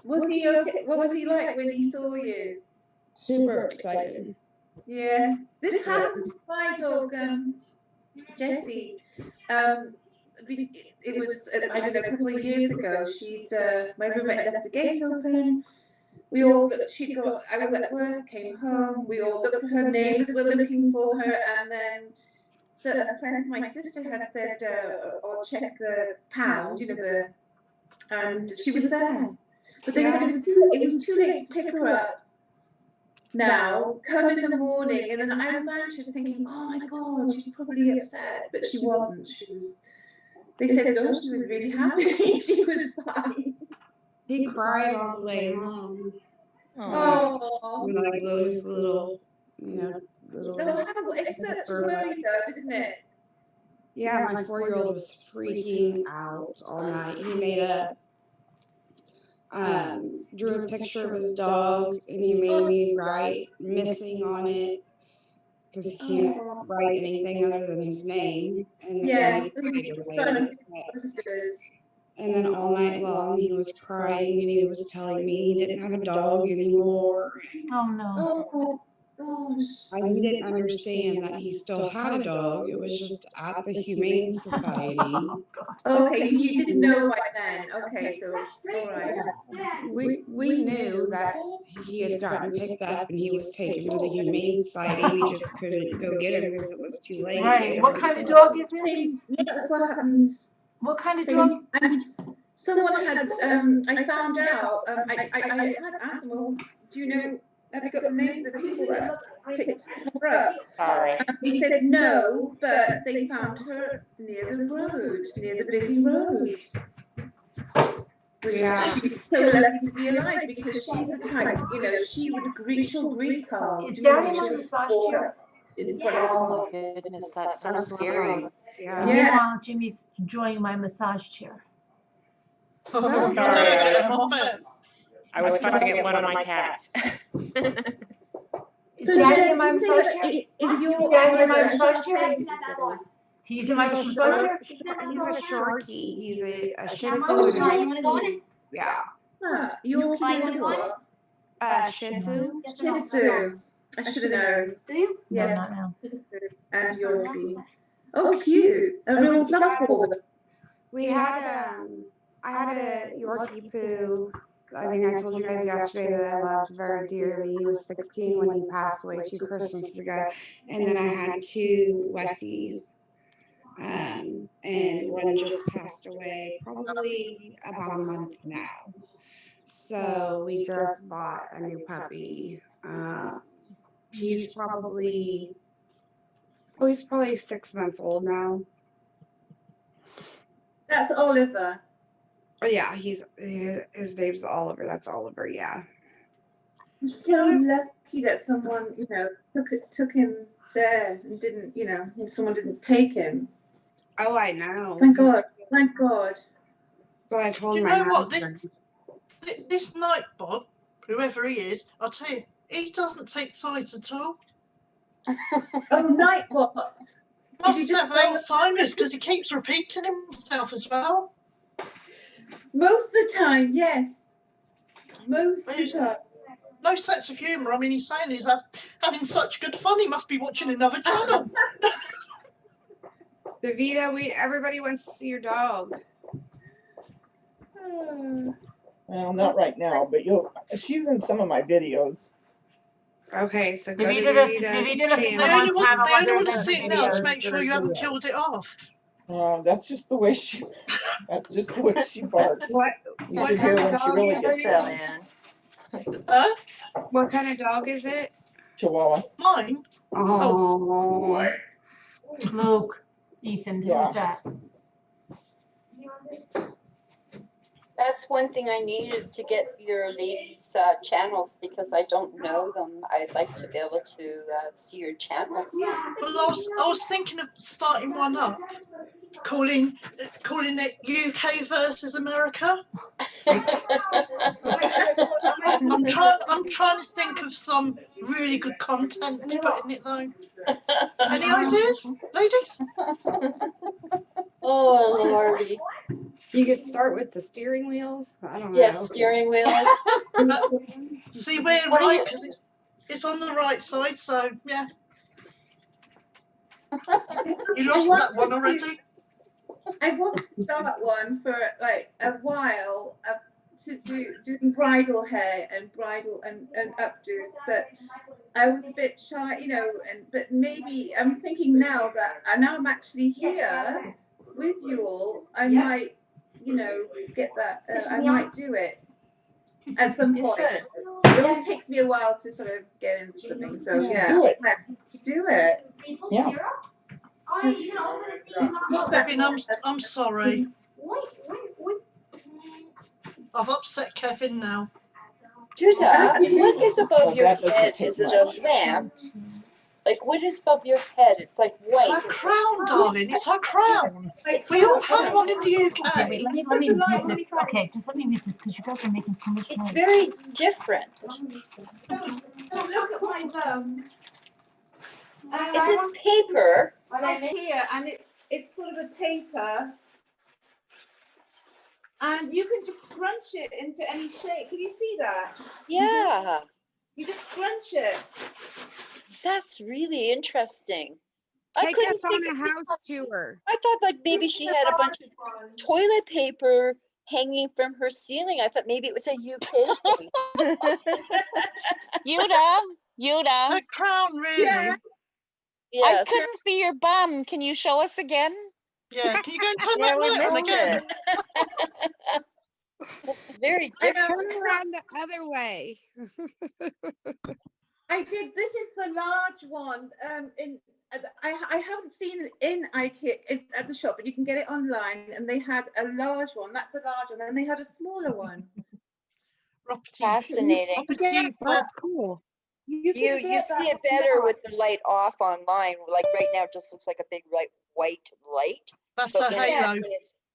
Was he okay? What was he like when he saw you? Super excited. Yeah. This happened to my dog, Jessie. it was, I don't know, a couple of years ago, my roommate left the gate open. We all, I was at work, came home, we all looked for her, neighbours were looking for her, and then a friend of my sister had said, or check the pound, and she was there. But they said it was too late to pick her up now, come in the morning, and then I was anxious thinking, oh my God, she's probably upset, but she wasn't. They said, no, she was really happy. She was fine. He cried all the way home. Oh, Like those little, it's such a worry though, isn't it? Yeah, my 4-year-old was freaking out all night. He made drew a picture of his dog, and he made me write missing on it because he can't write anything other than his name. And then and then all night long he was crying, and he was telling me he didn't have a dog anymore. Oh no. Oh gosh. He didn't understand that he still had a dog. It was just at the Humane Society. Okay, so you didn't know by then. Okay, so all right. We knew that he had gotten picked up and he was taken to the Humane Society. We just couldn't go get him because it was too late. Right. What kind of dog is it? That's what happened. What kind of dog? Someone had, I found out, I had asked them, well, do you know, have you got the names of the people that picked her up? Sorry. He said no, but they found her near the road, near the busy road. Which she's so lucky to be alive, because she's the type, she'll greet cars. Is Dad in my massage chair? Oh my goodness, that's so scary. Yeah. Meanwhile, Jimmy's enjoying my massage chair. Sorry. I was fussing at one of my cats. Is Daddy in my massage chair? Is Daddy in my massage chair? He's in my massage chair? He's a Sharky. He's a Shih Tzu. Yeah. Yorkie and what? Shih Tzu. Shih Tzu. I should have known. Do you? Yeah. No, not now. And Yorkie. Oh, cute. A real fluff ball. We had I had a Yorkie poo. I think I told you guys yesterday that I loved very dearly. He was 16 when he passed away 2 Christmases ago. And then I had 2 Westies. And one just passed away probably about a month now. So we just bought a new puppy. He's probably 6 months old now. That's Oliver. Oh yeah, his name's Oliver. That's Oliver. Yeah. I'm so lucky that someone, took him there and didn't, someone didn't take him. Oh, I know. Thank God. Thank God. But I told You my know what? husband. This Nightbot, whoever he is, I'll tell you, he doesn't take sides at all. Oh, Nightbot. Must have Alzheimer's because he keeps repeating himself as well. Most of the time, yes. Most of the time. No sense of humour. I mean, he's saying he's having such good fun. He must be watching another channel. Davida, everybody wants to see your dog. Well, not right now, but she's in some of my videos. Okay, so go Davida to doesn't They only want to see it now to make sure you haven't killed it off. That's just the way she. That's just the way she barks. You should hear when she really gets down. What kind of dog is it? Chihuahua. Mine. Oh. Luke, Ethan, who's that? That's one thing I need is to get your ladies' channels because I don't know them. I'd like to be able to see your channels. Well, I was thinking of starting one up, calling it UK versus America. I'm trying to think of some really good content to put in it though. Any ideas, ladies? Oh Lordy. You could start with the steering wheels. I don't know. Yes, steering wheels. See, we're right because it's on the right side, so yeah. You lost that one already. I wanted to start one for like a while to doing bridal hair and bridal and updos, but I was a bit shy, you know, but maybe I'm thinking now that now I'm actually here with you all, I might, you know, get that, I might do it at some point. It always takes me a while to sort of get into something, so yeah. Do it. Do it. Yeah. Kevin, I'm sorry. I've upset Kevin now. Judah, what is above Well, your that doesn't head? take Is it much. a lamp? Like, what is above your head? It's like It's white. her crown, darling. It's her crown. It's We all have one in the UK. Okay, wait, let me mute this. Okay, just let me mute this because you guys are making too much It's noise. very different. Don't look at my bum. Is it paper? Ikea, and it's sort of a paper, and you can just scrunch it into any shape. Can you see that? Yeah. You just scrunch it. That's really interesting. Take us on a house tour. I thought like maybe she had a bunch of toilet paper hanging from her ceiling. I thought maybe it was a UK thing. Yuda. Her crown, really. Yeah. I Yes. couldn't see your bum. Can you show us again? Yeah, can you go and turn Yeah, that we light on missed again? That's very Turn different. around the other way. I did. This is the large one. I haven't seen it in Ikea at the shop, but you can get it online. And they had a large one. That's the large one. And they had a smaller one. Fascinating. That's cool. You see it better with the light off online. Like right now, it just looks like a big white light. That's But her when halo.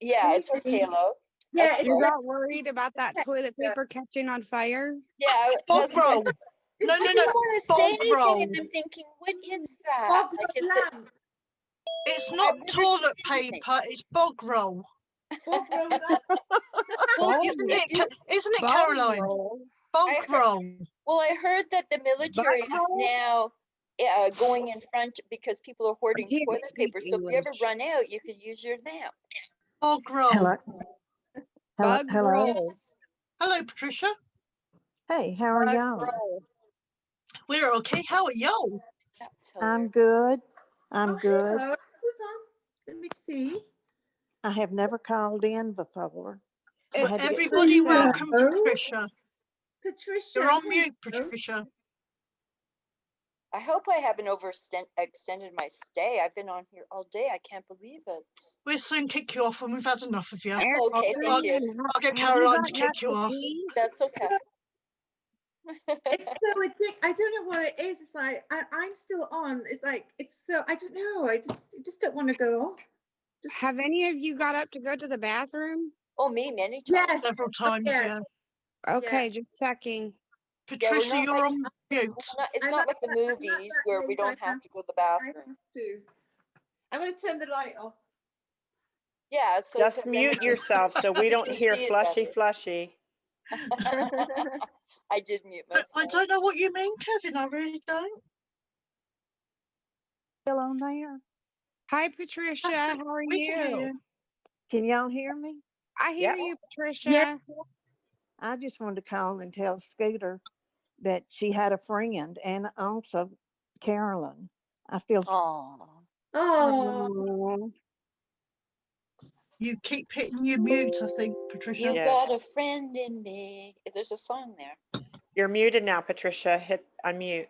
it's her halo. Yeah, You're not worried about that toilet paper catching on fire? Yeah. Bog roll. No, I no, don't no. want to say Bog anything, roll. and I'm thinking, what is that? Like, is it? It's not I've never toilet seen it. paper. It's bog roll. Bog roll. Well, Isn't it, Bog Caroline? roll. Bog roll. Well, I heard that the military is now going in front because people are hoarding can't toilet speak paper. So if you ever English. run out, you could use your lamp. Bog roll. Hello. Bug Hello. rolls. Hello, Patricia. Hey, how are Bug y'all? roll. We're okay. How are you? That's I'm good. I'm good. Hello. Who's on? Let me see. I have never called in before. I Well, had to get everybody Patricia. welcome Patricia. Patricia. You're on mute, Patricia. I hope I haven't extended my stay. I've been on here all day. I can't believe it. We'll soon kick you off when we've had enough of you. Okay, thank you. I'll get Have you Caroline to gotten up kick you to off. pee? That's okay. It's so addictive. I don't know what it is. It's like I'm still on. It's like it's so. I don't know. I just don't want to go off. Have any of you got up to go to the bathroom? Oh, me, many times. Yes. Several times, yeah. Okay, just checking. Patricia, not you're like- on mute. It's not like the movies where we don't have to go to the bathroom. I'm going to turn the light off. Yeah, so Just mute yourself so we don't hear flushy flushy. I did mute But myself. I don't know what you mean, Kevin. I really don't. Still on there? Hi, Patricia. How are We can hear you? you. Can y'all hear me? I hear Yeah. you, Patricia. Yeah. I just wanted to call and tell Scooter that she had a friend and also Carolyn. I feel Oh. Oh. You keep hitting your mute, I think, Patricia. You Yeah. got a friend in me. There's a song there. You're muted now, Patricia. Hit unmute.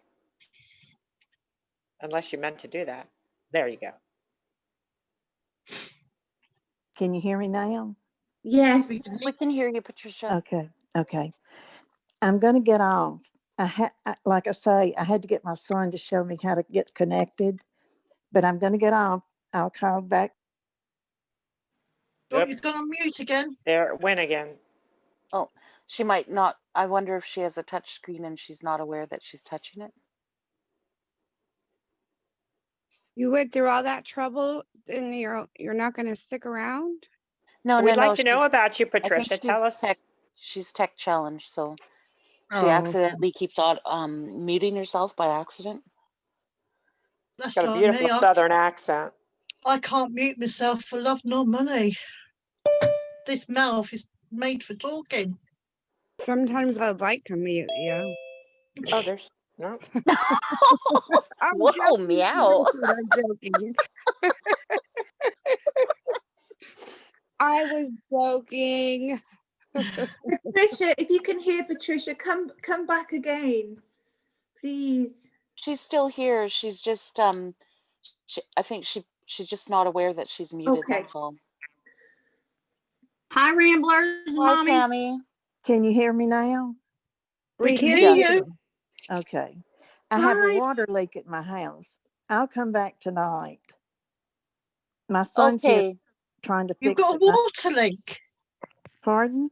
Unless you meant to do that. There you go. Can you hear me now? Yes. We can hear you, Patricia. Okay. I'm going to get off. Like I say, I had to get my son to show me how to get connected, but I'm going to get off. I'll call back. Oh, you've gone on mute again. There it went again. Oh, she might not. I wonder if she has a touch screen and she's not aware that she's touching it. You went through all that trouble and you're not going to stick around? No, We'd no, like to know about you, I think Patricia. Tell us. She's tech challenged, so she Oh. accidentally keeps muting herself by accident. That's Got a like beautiful me. southern accent. I can't mute myself for love nor money. This mouth is made for talking. Sometimes I'd like to mute you. Oh, there's no. I'm Whoa, joking, meow. I'm joking. I was joking. Patricia, if you can hear Patricia, come back again, please. She's still here. She's just I think she's just not aware that she's muted. Okay. That's all. Hi, Ramblers and Hi, Mommy. Tammy. Can you hear me now? We can Yeah. hear you. Okay. I have a Hi. water leak at my house. I'll come back tonight. My son's here Okay. trying to You've fix got a it. water leak. Pardon?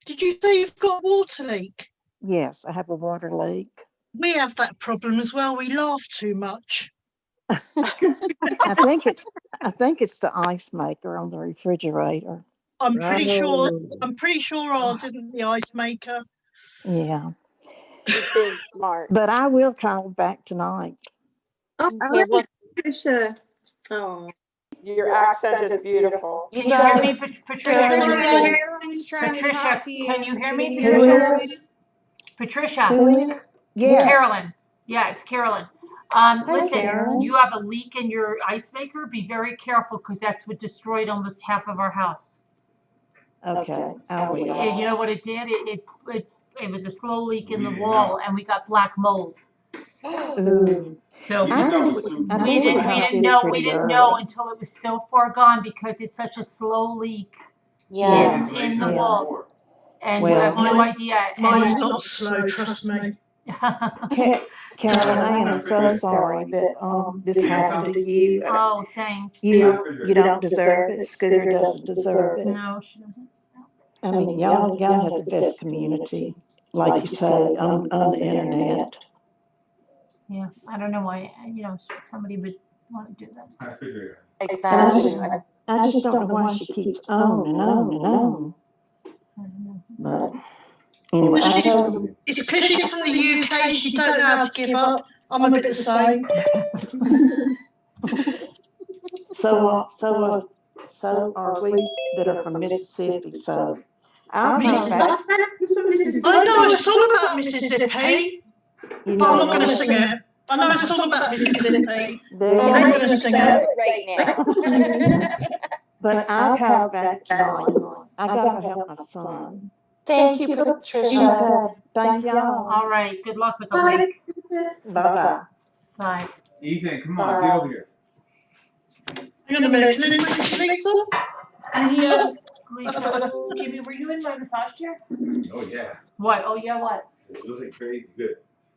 Did you say you've got a water leak? Yes, I have a water leak. We have that problem as well. We laugh too much. I think it's the ice maker on the refrigerator. I'm pretty sure ours isn't the ice maker. Yeah. She's being smart. But I will call back tonight. Oh, Okay, well, Patricia. Oh. Your accent is beautiful. you Can you hear guys, me, Patricia? Carolyn's trying to Patricia, talk to you. can you hear me, Who Patricia? is? Patricia. Who is? Yes. Carolyn. Yeah, it's Carolyn. Listen, Carolyn. you have a leak in your ice maker. Be very careful because that's what destroyed almost half of our house. Okay, I will. And you know what it did? It was a slow leak in the wall, and we got black mold. Ooh. So I think we didn't know until it was so far gone because it's such a slow leak yeah. in the wall. And Well, you have no idea. Mine's not slow, trust me. Carolyn, I am so sorry that this happened to you. Oh, thanks. You don't deserve it. Scooter doesn't deserve it. No, she doesn't. I mean, y'all have the best community, like you say, on the internet. Yeah, I don't know why, somebody would want to do that. Exactly. I just don't know why she keeps on and on and on. But anyway, I told them. It's because she's from the UK. She don't know how to give up. I'm a bit the same. So are we that are from Mississippi. So I'll come back. I know a song about Mississippi. You But I'm know not going to what? sing it. I know a song about Mississippi. There But you I'm not go. going to sing it. Right now. But I'll come back tonight. I gotta help my son. Thank you, Patricia. Okay. Thank y'all. All right. Good luck with the leak. Bye-bye. Bye. Ethan, come on, get over here. Hang on a minute. Can anyone see Lisa? Yeah. Lisa, Jimmy, were you in my massage chair? Oh yeah. What? Oh yeah, what? It looks like crazy good.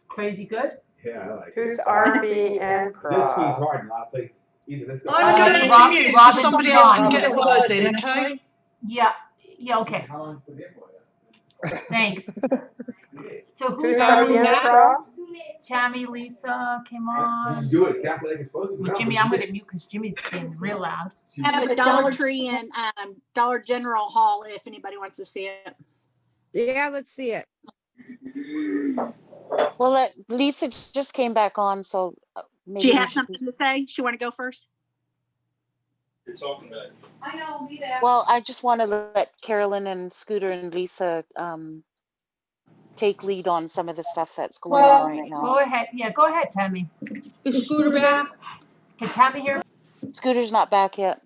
Crazy good? Yeah, I like Who's it. R&B This squeeze improv? hard in a lot of places. Ethan, let's go. I'm going to mute so somebody else can get a word in, okay? Yeah. Yeah, okay. How long for the info? Thanks. So Who's R&B improv? Tammy, Lisa came on. Do it exactly like you're supposed to. Well, Jimmy, I'm going to mute because Jimmy's being real loud. Have a Dollar Tree and Dollar General haul if anybody wants to see it. Yeah, let's see it. Well, Lisa just came back on, so maybe. Do you have something to say? She want to go first? I know, be there. Well, I just want to let Carolyn and Scooter and Lisa take lead on some of the stuff that's going on right now. Go ahead. Yeah, go ahead, Tammy. Is Scooter back? Can Tammy hear? Scooter's not back yet.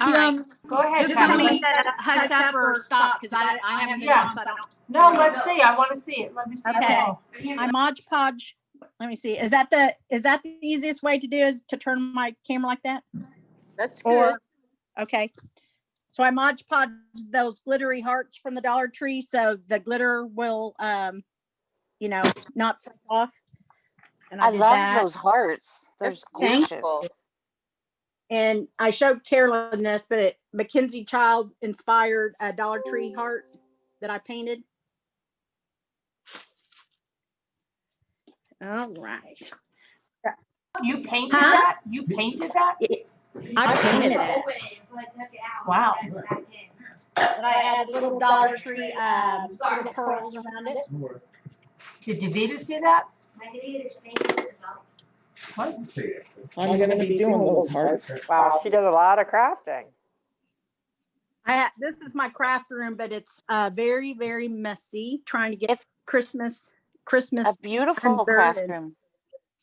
All right. Go ahead, Just tell Tammy. me to hush up or stop because I haven't been on, so I don't. No, let's see. I want to see it. Let me see. Okay. My Mod Podge. Let me see. Is that the easiest way to do is to turn my camera like that? That's good. Okay. So I Mod Podge those glittery hearts from the Dollar Tree so the glitter will not slip off. And I did love that. those hearts. They're gorgeous. And I showed Carolyn this, but Mackenzie Child inspired a Dollar Tree heart that I painted. All right. You painted that? You painted that? I painted it. Wow. And I added little Dollar Tree little pearls around it. Did Davida see that? I'm gonna be doing those hearts. Wow, she does a lot of crafting. This is my craft room, but it's very, very messy. Trying to get Christmas A beautiful craft unburdened. room.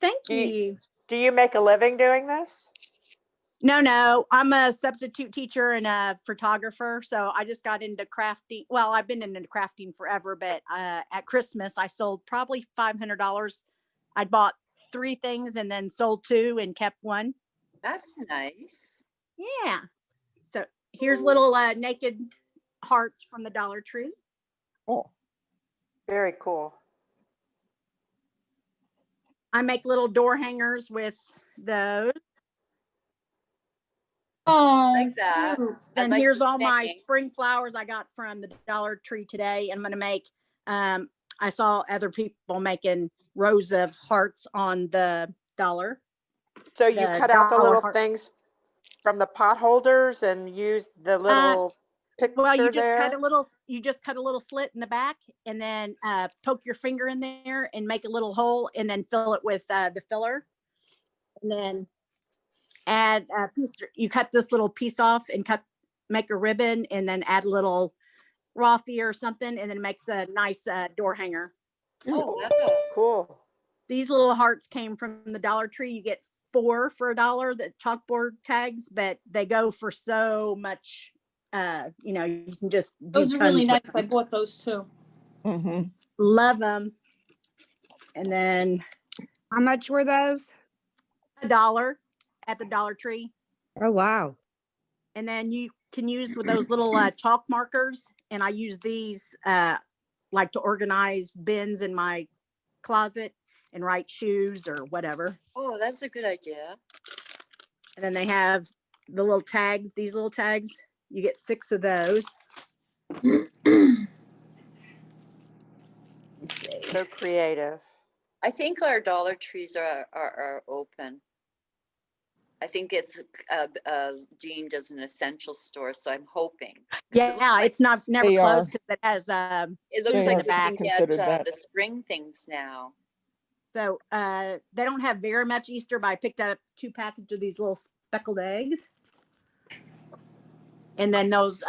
Thank you. Do you make a living doing this? No, I'm a substitute teacher and a photographer. So I just got into crafting. Well, I've been into crafting forever, but at Christmas, I sold probably $500. I bought 3 things and then sold 2 and kept 1. That's nice. Yeah. So here's little naked hearts from the Dollar Tree. Oh, very cool. I make little door hangers with those. Oh, like that. And like here's the all my saying. spring flowers I got from the Dollar Tree today. I'm going to make, I saw other people making rows of hearts on the dollar. So you cut out the little things from the pot holders and use the little picture well, you just there? cut a little slit in the back and then poke your finger in there and make a little hole and then fill it with the filler. And then add a piece, you cut this little piece off and make a ribbon and then add a little raffia or something and then it makes a nice door hanger. Oh, wow. Cool. These little hearts came from the Dollar Tree. You get 4 for $1, the chalkboard tags, but they go for so much. You can just do Those are really tons nice. with I bought those too. Love them. And then how much were those? $1 at the Dollar Tree. Oh, wow. And then you can use with those little chalk markers. And I use these like to organize bins in my closet and write shoes or whatever. Oh, that's a good idea. And then they have the little tags, these little tags. You get 6 of those. So creative. I think our Dollar Trees are open. I think it's deemed as an essential store, so I'm hoping. Yeah, it's not never closed because it has it looks like the back. you can get the spring things now. So they don't have very much Easter, but I picked up 2 packages of these little speckled eggs. And then those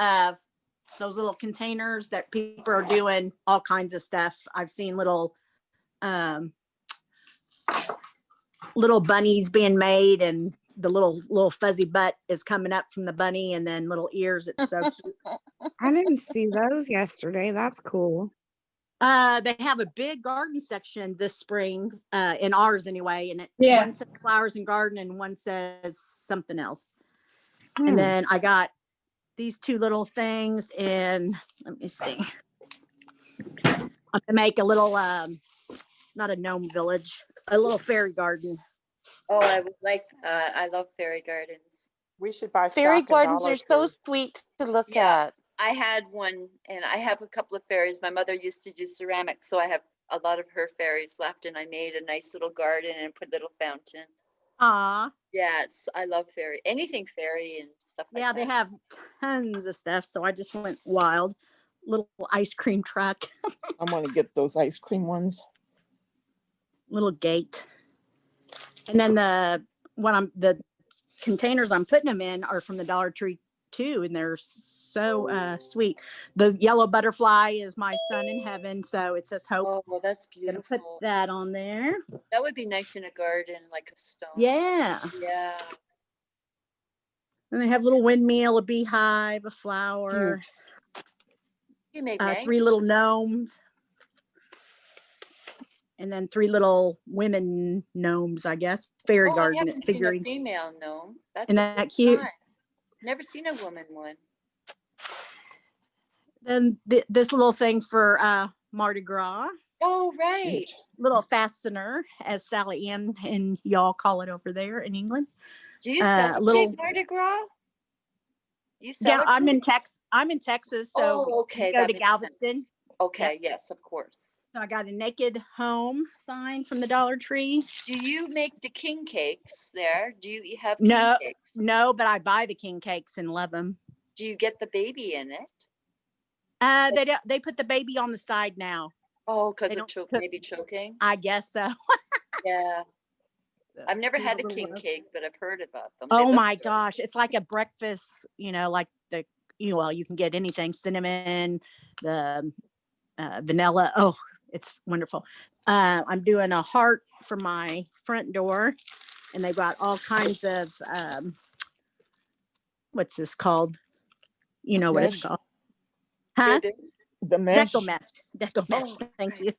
little containers that people are doing all kinds of stuff. I've seen little bunnies being made and the little fuzzy butt is coming up from the bunny and then little ears. It's so cute. I didn't see those yesterday. That's cool. They have a big garden section this spring, in ours anyway, and one says flowers and garden and one says something else. And then I got these 2 little things and let me see. I'm gonna make a little not a gnome village, a little fairy garden. Oh, I would like I love fairy gardens. We should buy fairy gardens are so sweet to look at. I had one and I have a couple of fairies. My mother used to do ceramics, so I have a lot of her fairies left and I made a nice little garden and put a little fountain. Aw. Yeah, I love anything fairy and stuff like that. Yeah, they have tons of stuff, so I just went wild. Little ice cream truck. I want to get those ice cream ones. Little gate. And then the containers I'm putting them in are from the Dollar Tree too, and they're so sweet. The yellow butterfly is my son in heaven, so it says hope. Oh, that's beautiful. Gonna put that on there. That would be nice in a garden, like a stone. Yeah. Yeah. And they have a little windmill, a beehive, a flower. You made 3 little gnomes. And then 3 little women gnomes, I guess. Fairy garden I haven't seen a figurines. female gnome. That's Isn't that cute? Time. Never seen a woman one. Then this little thing for Mardi Gras. Oh, right. Little fastener, as Sally Ann and y'all call it over there in England. Do you celebrate Mardi Gras? You celebrate? Yeah, I'm in Texas, so okay. go to Galveston. Okay, yes, of course. So I got a naked home sign from the Dollar Tree. Do you make the king cakes there? Do you have king cakes? No, but I buy the king cakes and love them. Do you get the baby in it? They put the baby on the side now. Oh, because of maybe choking? I guess so. Yeah. I've never do had a little king loaves. cake, but I've heard about them. They Oh look my good. gosh, it's like a breakfast, like well, you can get anything, cinnamon, the vanilla. Oh, it's wonderful. I'm doing a heart for my front door, and they've got all kinds of what's this called? You know what it's Mesh. called? Huh? The mesh. Deco mesh. Deco mesh. Thank you.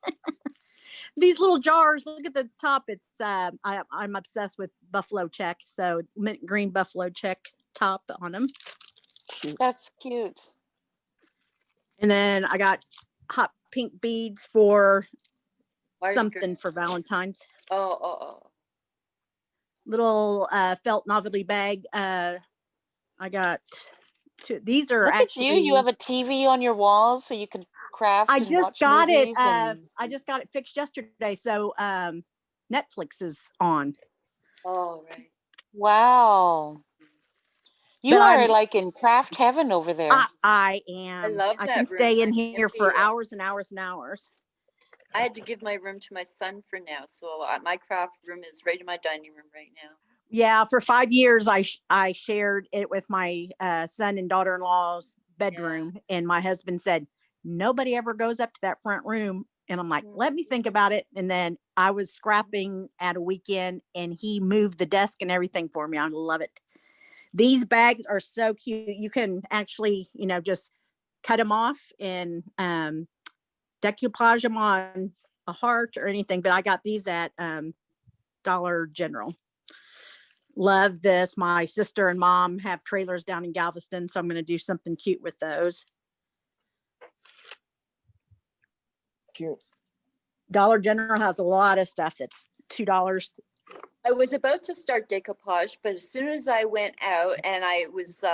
These little jars. Look at the top. It's I'm obsessed with buffalo check. So mint green buffalo check top on them. That's cute. And then I got hot pink beads for Why are you something for Valentine's. Oh. Little felt novelty bag. I got two. These are Look actually. at you. You have a TV on your walls so you can craft I and just watch got it. movies and... I just got it fixed yesterday. So Netflix is on. Oh, right. Wow. You But are like in craft heaven over there. I am. I love I that can room. stay in I'm here for hours and hours and hours. I had to give my room to my son for now, so my craft room is right in my dining room right now. Yeah, for 5 years I shared it with my son and daughter-in-law's bedroom, and my husband said nobody ever goes up to that front room, and I'm like, let me think about it. And then I was scrapping at a weekend, and he moved the desk and everything for me. I love it. These bags are so cute. You can actually, just cut them off and decoupage them on a heart or anything. But I got these at Dollar General. Love this. My sister and mom have trailers down in Galveston, so I'm going to do something cute with those. Cute. Dollar General has a lot of stuff that's $2. I was about to start decoupage, but as soon as I went out and I was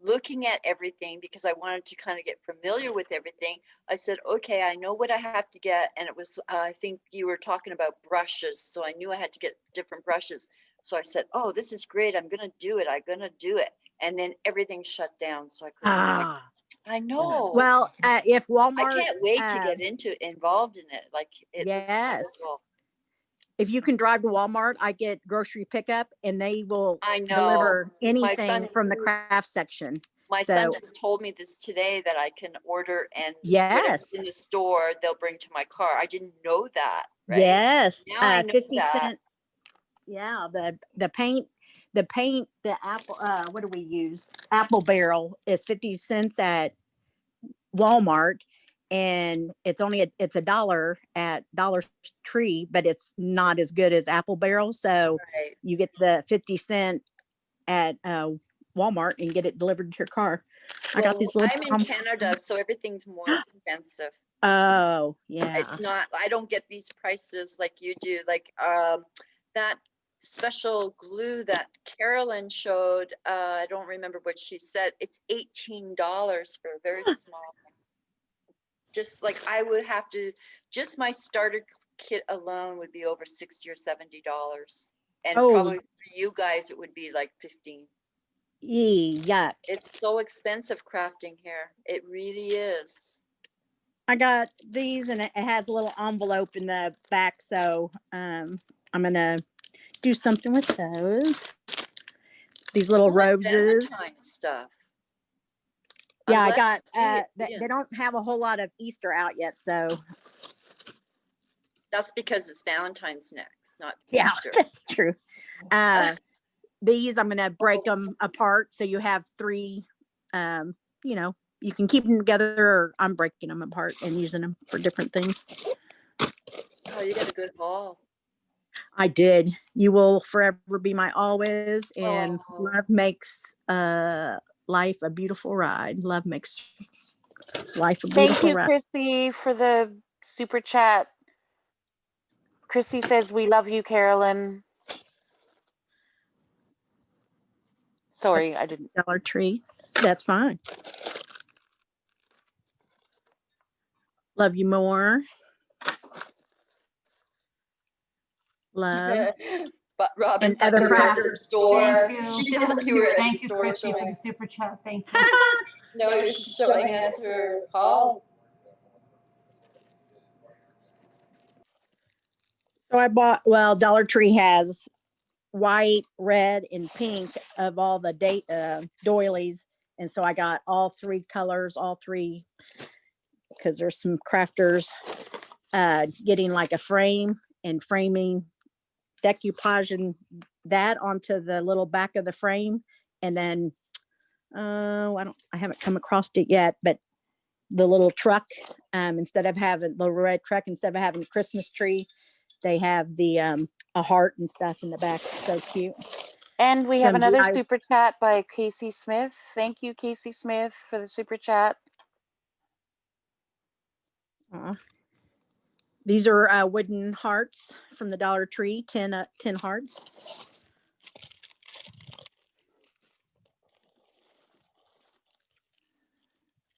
looking at everything because I wanted to kind of get familiar with everything, I said, okay, I know what I have to get. And it was, I think you were talking about brushes. So I knew I had to get different brushes. So I said, oh, this is great. I'm going to do it. I'm going to do it. And then everything shut down. So I couldn't. I know. Well, if Walmart. I can't wait to get involved in it. Like it yes. looks wonderful. If you can drive to Walmart, I get grocery pickup and they will deliver anything from the craft section. My son just told me this today that I can order and yes, in the store, they'll bring to my car. I didn't know that. Right? Yes. Now I know 50 that. cent. Yeah. The paint, the apple, what do we use? Apple barrel is 50 cents at Walmart. And it's only it's $1 at Dollar Tree, but it's not as good as Apple Barrel. So you get the 50 cent at Walmart and get it delivered to your car. I got these little. I'm in Canada, so everything's more expensive. Oh yeah. It's not. I don't get these prices like you do. Like that special glue that Carolyn showed. I don't remember what she said. It's $18 for a very small. Just like I would have to, just my starter kit alone would be over $60 or $70. And probably for you guys, it would be like 15. Yeah. It's so expensive crafting here. It really is. I got these and it has a little envelope in the back. So I'm going to do something with those. These little roses. Valentine stuff. Yeah, I got, they don't have a whole lot of Easter out yet, so. That's because it's Valentine's next, not yeah, Easter. That's true. These, I'm going to break them apart. So you have 3, you can keep them together or I'm breaking them apart and using them for different things. Oh, you got a good haul. I did. You will forever be my always. And love makes, life a beautiful ride. Love makes life a beautiful ride. Thank you, Chrissy, for the super chat. Chrissy says, we love you, Carolyn. Sorry, I didn't. Dollar Tree. That's fine. Love you more. Love. But Robin, and other crafters store. Thank you. She didn't. You were at Thank the you, store Chrissy, for showing the us. super chat. Thank you. No, she's showing us her haul. So I bought, Dollar Tree has white, red, and pink of all the doilies. And so I got all 3 colors, all 3, because there's some crafters getting like a frame and framing, decoupaging that onto the little back of the frame. And then, I haven't come across it yet, but the little truck, instead of having the red truck, instead of having a Christmas tree, they have the a heart and stuff in the back. So cute. And we have Some another DIY super chat by Casey Smith. Thank you, Casey Smith, for the super chat. These are wooden hearts from the Dollar Tree, 10 hearts.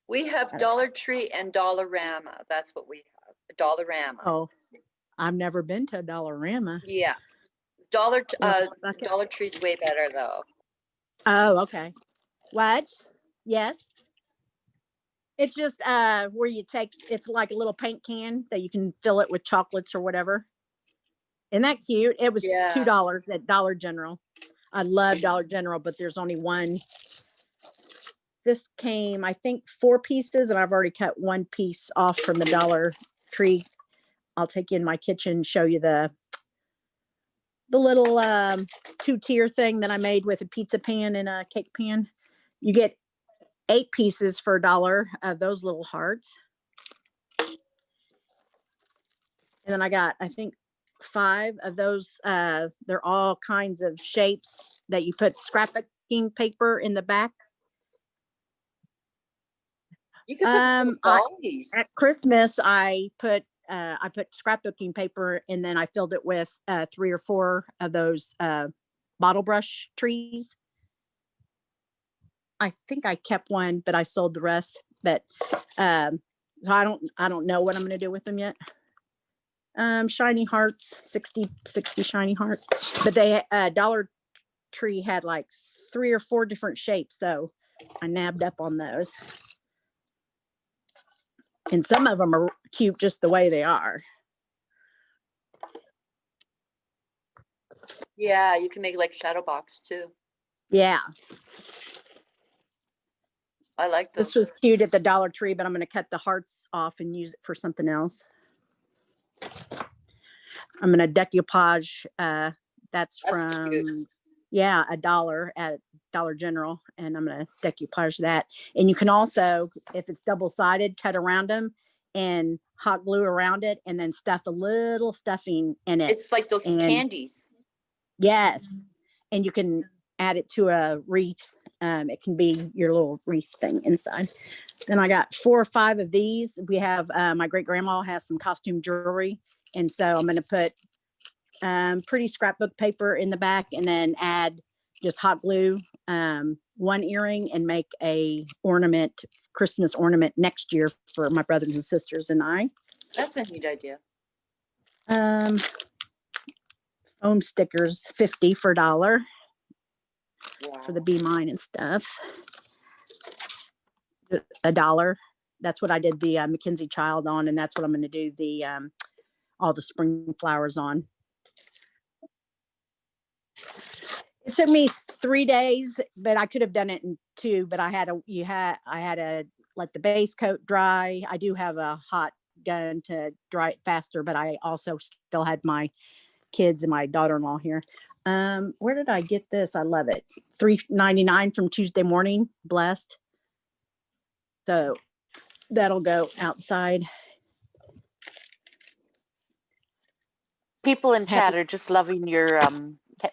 We have Dollar Tree and Dollarama. That's what we have. Dollarama. Oh, I've never been to a Dollarama. Yeah. Dollar Okay. Dollar Tree's way better though. Oh, okay. What? Yes. It's just where you take, it's like a little paint can that you can fill it with chocolates or whatever. Isn't that cute? It was Yeah. $2 at Dollar General. I love Dollar General, but there's only one. This came, I think, 4 pieces, and I've already cut 1 piece off from the Dollar Tree. I'll take you in my kitchen, show you the little 2-tier thing that I made with a pizza pan and a cake pan. You get 8 pieces for $1 of those little hearts. And then I got, I think, 5 of those. They're all kinds of shapes that you put scrapbooking paper in the back. You can put dollies. At Christmas, I put scrapbooking paper, and then I filled it with 3 or 4 of those bottle brush trees. I think I kept 1, but I sold the rest. But so I don't know what I'm going to do with them yet. Shiny hearts, 60 shiny hearts. But they Dollar Tree had like 3 or 4 different shapes, so I nabbed up on those. And some of them are cute just the way they are. Yeah, you can make like shadow box too. Yeah. I like those. This was cute at the Dollar Tree, but I'm going to cut the hearts off and use it for something else. I'm going to decoupage. That's from, cute. yeah, $1 at Dollar General. And I'm going to decoupage that. And you can also, if it's double-sided, cut around them and hot glue around it and then stuff a little stuffing in it. It's like those candies. Yes. And you can add it to a wreath. It can be your little wreath thing inside. Then I got 4 or 5 of these. We have, my great grandma has some costume jewelry. And so I'm going to put pretty scrapbook paper in the back and then add just hot glue, 1 earring, and make a ornament, Christmas ornament next year for my brothers and sisters and I. That's a neat idea. Foam stickers, 50 for $1. Wow. For the Be Mine and stuff. $1. That's what I did the Mackenzie Child on, and that's what I'm going to do the all the spring flowers on. It took me 3 days, but I could have done it in 2. But I had to let the base coat dry. I do have a hot gun to dry it faster, but I also still had my kids and my daughter-in-law here. Where did I get this? I love it. $3.99 from Tuesday Morning. Blessed. So that'll go outside. People in chat are just loving your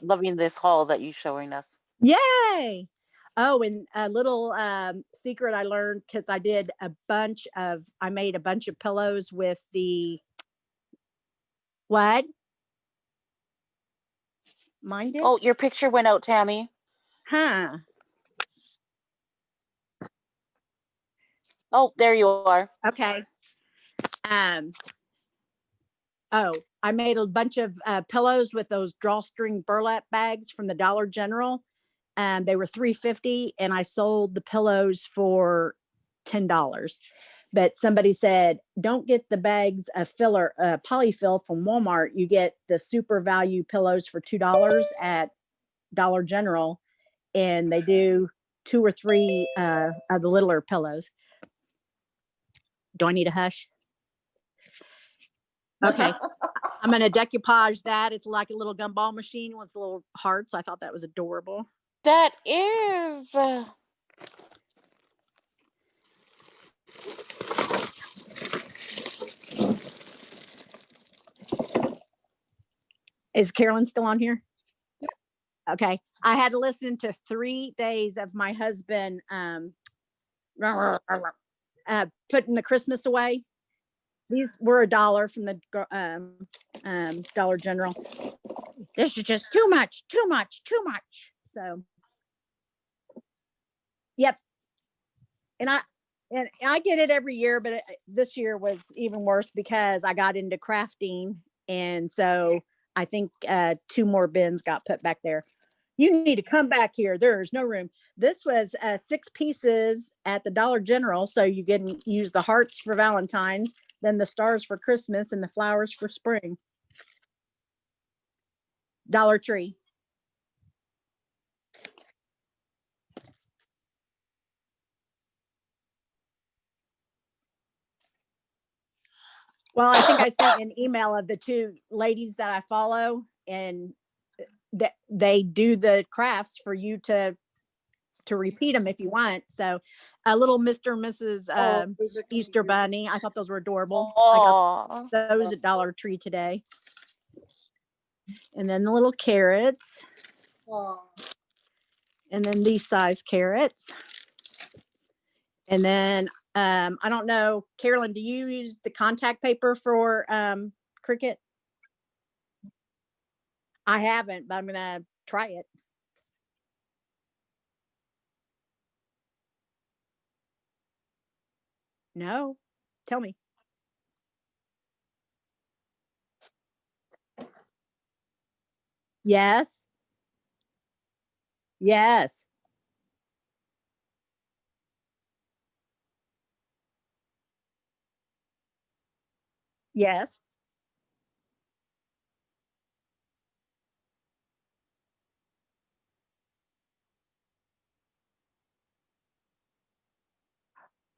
loving this haul that you're showing us. Yay! Oh, and a little secret I learned, because I made a bunch of pillows with the what? Mine did? Oh, your picture went out, Tammy. Huh. Oh, there you are. Okay. Oh, I made a bunch of pillows with those drawstring burlap bags from the Dollar General. They were $3.50, and I sold the pillows for $10. but somebody said, don't get the bags of filler, polyfill from Walmart. You get the super value pillows for $2 at Dollar General, and they do 2 or 3 of the littler pillows. Do I need a hush? Okay. I'm going to decoupage that. It's like a little gumball machine with little hearts. I thought that was adorable. That is. Is Carolyn still on here? Okay. I had to listen to 3 days of my husband putting the Christmas away. These were $1 from the Dollar General. This is just too much. So, yep. And I get it every year, but this year was even worse because I got into crafting, and so I think 2 more bins got put back there. You need to come back here. There's no room. This was 6 pieces at the Dollar General, so you can use the hearts for Valentine's, then the stars for Christmas, and the flowers for spring. Dollar Tree. Well, I think I sent an email of the 2 ladies that I follow, and that they do the crafts for you to repeat them if you want. So a little Mr. and Mrs. Easter Bunny. I thought those were adorable. Aww. I got those at Dollar Tree today. And then the little carrots. Aww. And then these size carrots. And then I don't know, Carolyn, do you use the contact paper for Cricut? I haven't, but I'm gonna try it. No, tell me. Yes. Yes. Yes.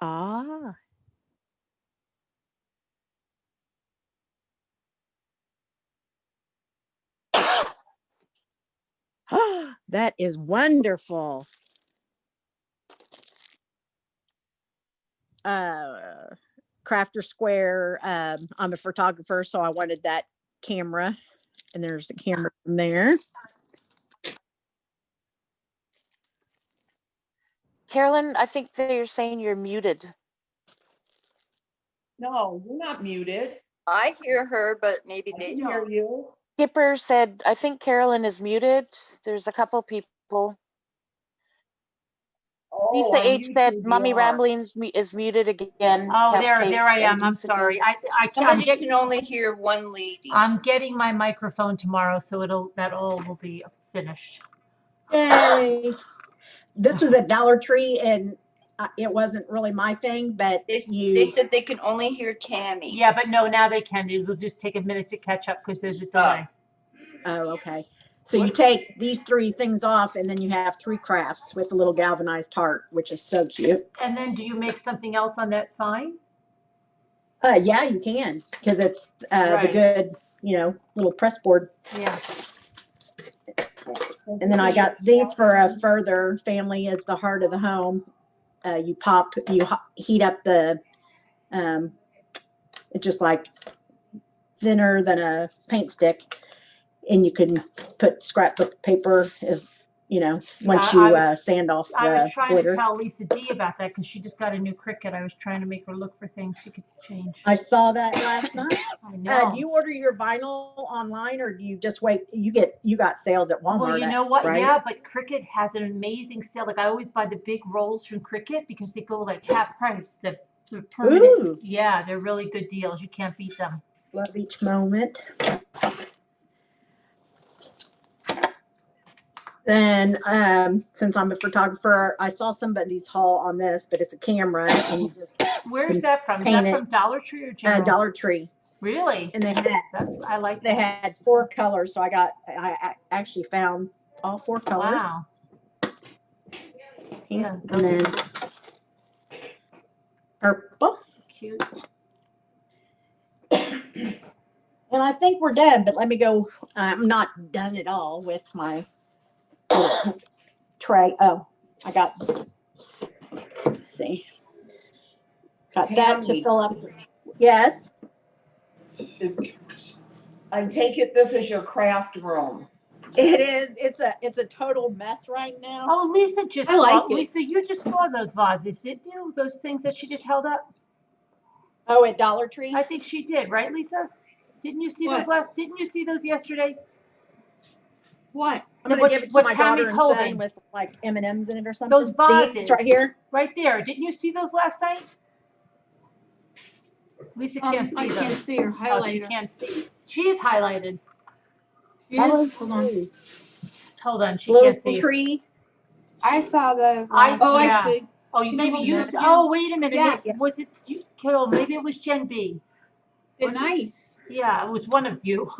Ah. That is wonderful. Crafter Square. I'm a photographer, so I wanted that camera, and there's a camera from there. Carolyn, I think they're saying you're muted. No, you're not muted. I hear her, but maybe they don't. Hear you. Skipper said, I think Carolyn is muted. There's a couple people. Lisa H said, Mommy Ramblings is muted again. Oh, there I am. I'm sorry. Somebody can only hear one lady. I'm getting my microphone tomorrow, so that all will be finished. Yay! This was at Dollar Tree, and it wasn't really my thing, but they said they can only hear Tammy. Yeah, but no, now they can. It'll just take a minute to catch up because there's a delay. Oh, okay. So you take these 3 things off, and then you have 3 crafts with a little galvanized heart, which is so cute. And then do you make something else on that sign? Yeah, you can, because it's the good, little press board. Yeah. And then I got these for a further family as the heart of the home. You heat up the, it's just like thinner than a paint stick, and you can put scrapbook paper as, once you sand off the I was trying glitter. to tell Lisa D about that because she just got a new Cricut. I was trying to make her look for things she could change. I saw that last night. I know. Do you order your vinyl online, or do you just wait? You got sales at Walmart. Well, you know what? Right? Yeah, but Cricut has an amazing sale. Like I always buy the big rolls from Cricut because they go like half price. The permanent. Ooh. Yeah, they're really good deals. You can't beat them. Love each moment. Then, since I'm a photographer, I saw somebody's haul on this, but it's a camera. And you just Where's that from? Is paint that it. from Dollar Tree or General? Dollar Tree. Really? And they had I like they that. had 4 colors, so I actually found all 4 colors. Wow. Pink, Yeah, and then purple. Cute. And I think we're done, but let me go. I'm not done at all with my little tray. Oh, I got, let's see. Got that to fill up. Yes. I take it this is your craft room. It is. It's a total mess right now. Oh, Lisa just I like it. Lisa, you just saw those vases, didn't you? Those things that she just held up? Oh, at Dollar Tree? I think she did, right, Lisa? Didn't you see those didn't you see those yesterday? What? I'm gonna give it to my daughter and son with like M&Ms in it or something. Those vases. These right here. Right there. Didn't you see those last night? Lisa can't see I those. can't see her. Oh, Highlight she her. can't see. She's highlighted. She is? Hold on. Hold on, she Blue can't see. Tree. I saw those. I I see. Oh, you Can I maybe hold you. that again? Oh, wait a minute. Yes. Was it you, Carol? Maybe it was Gen B. They're nice. Yeah, it was one of you.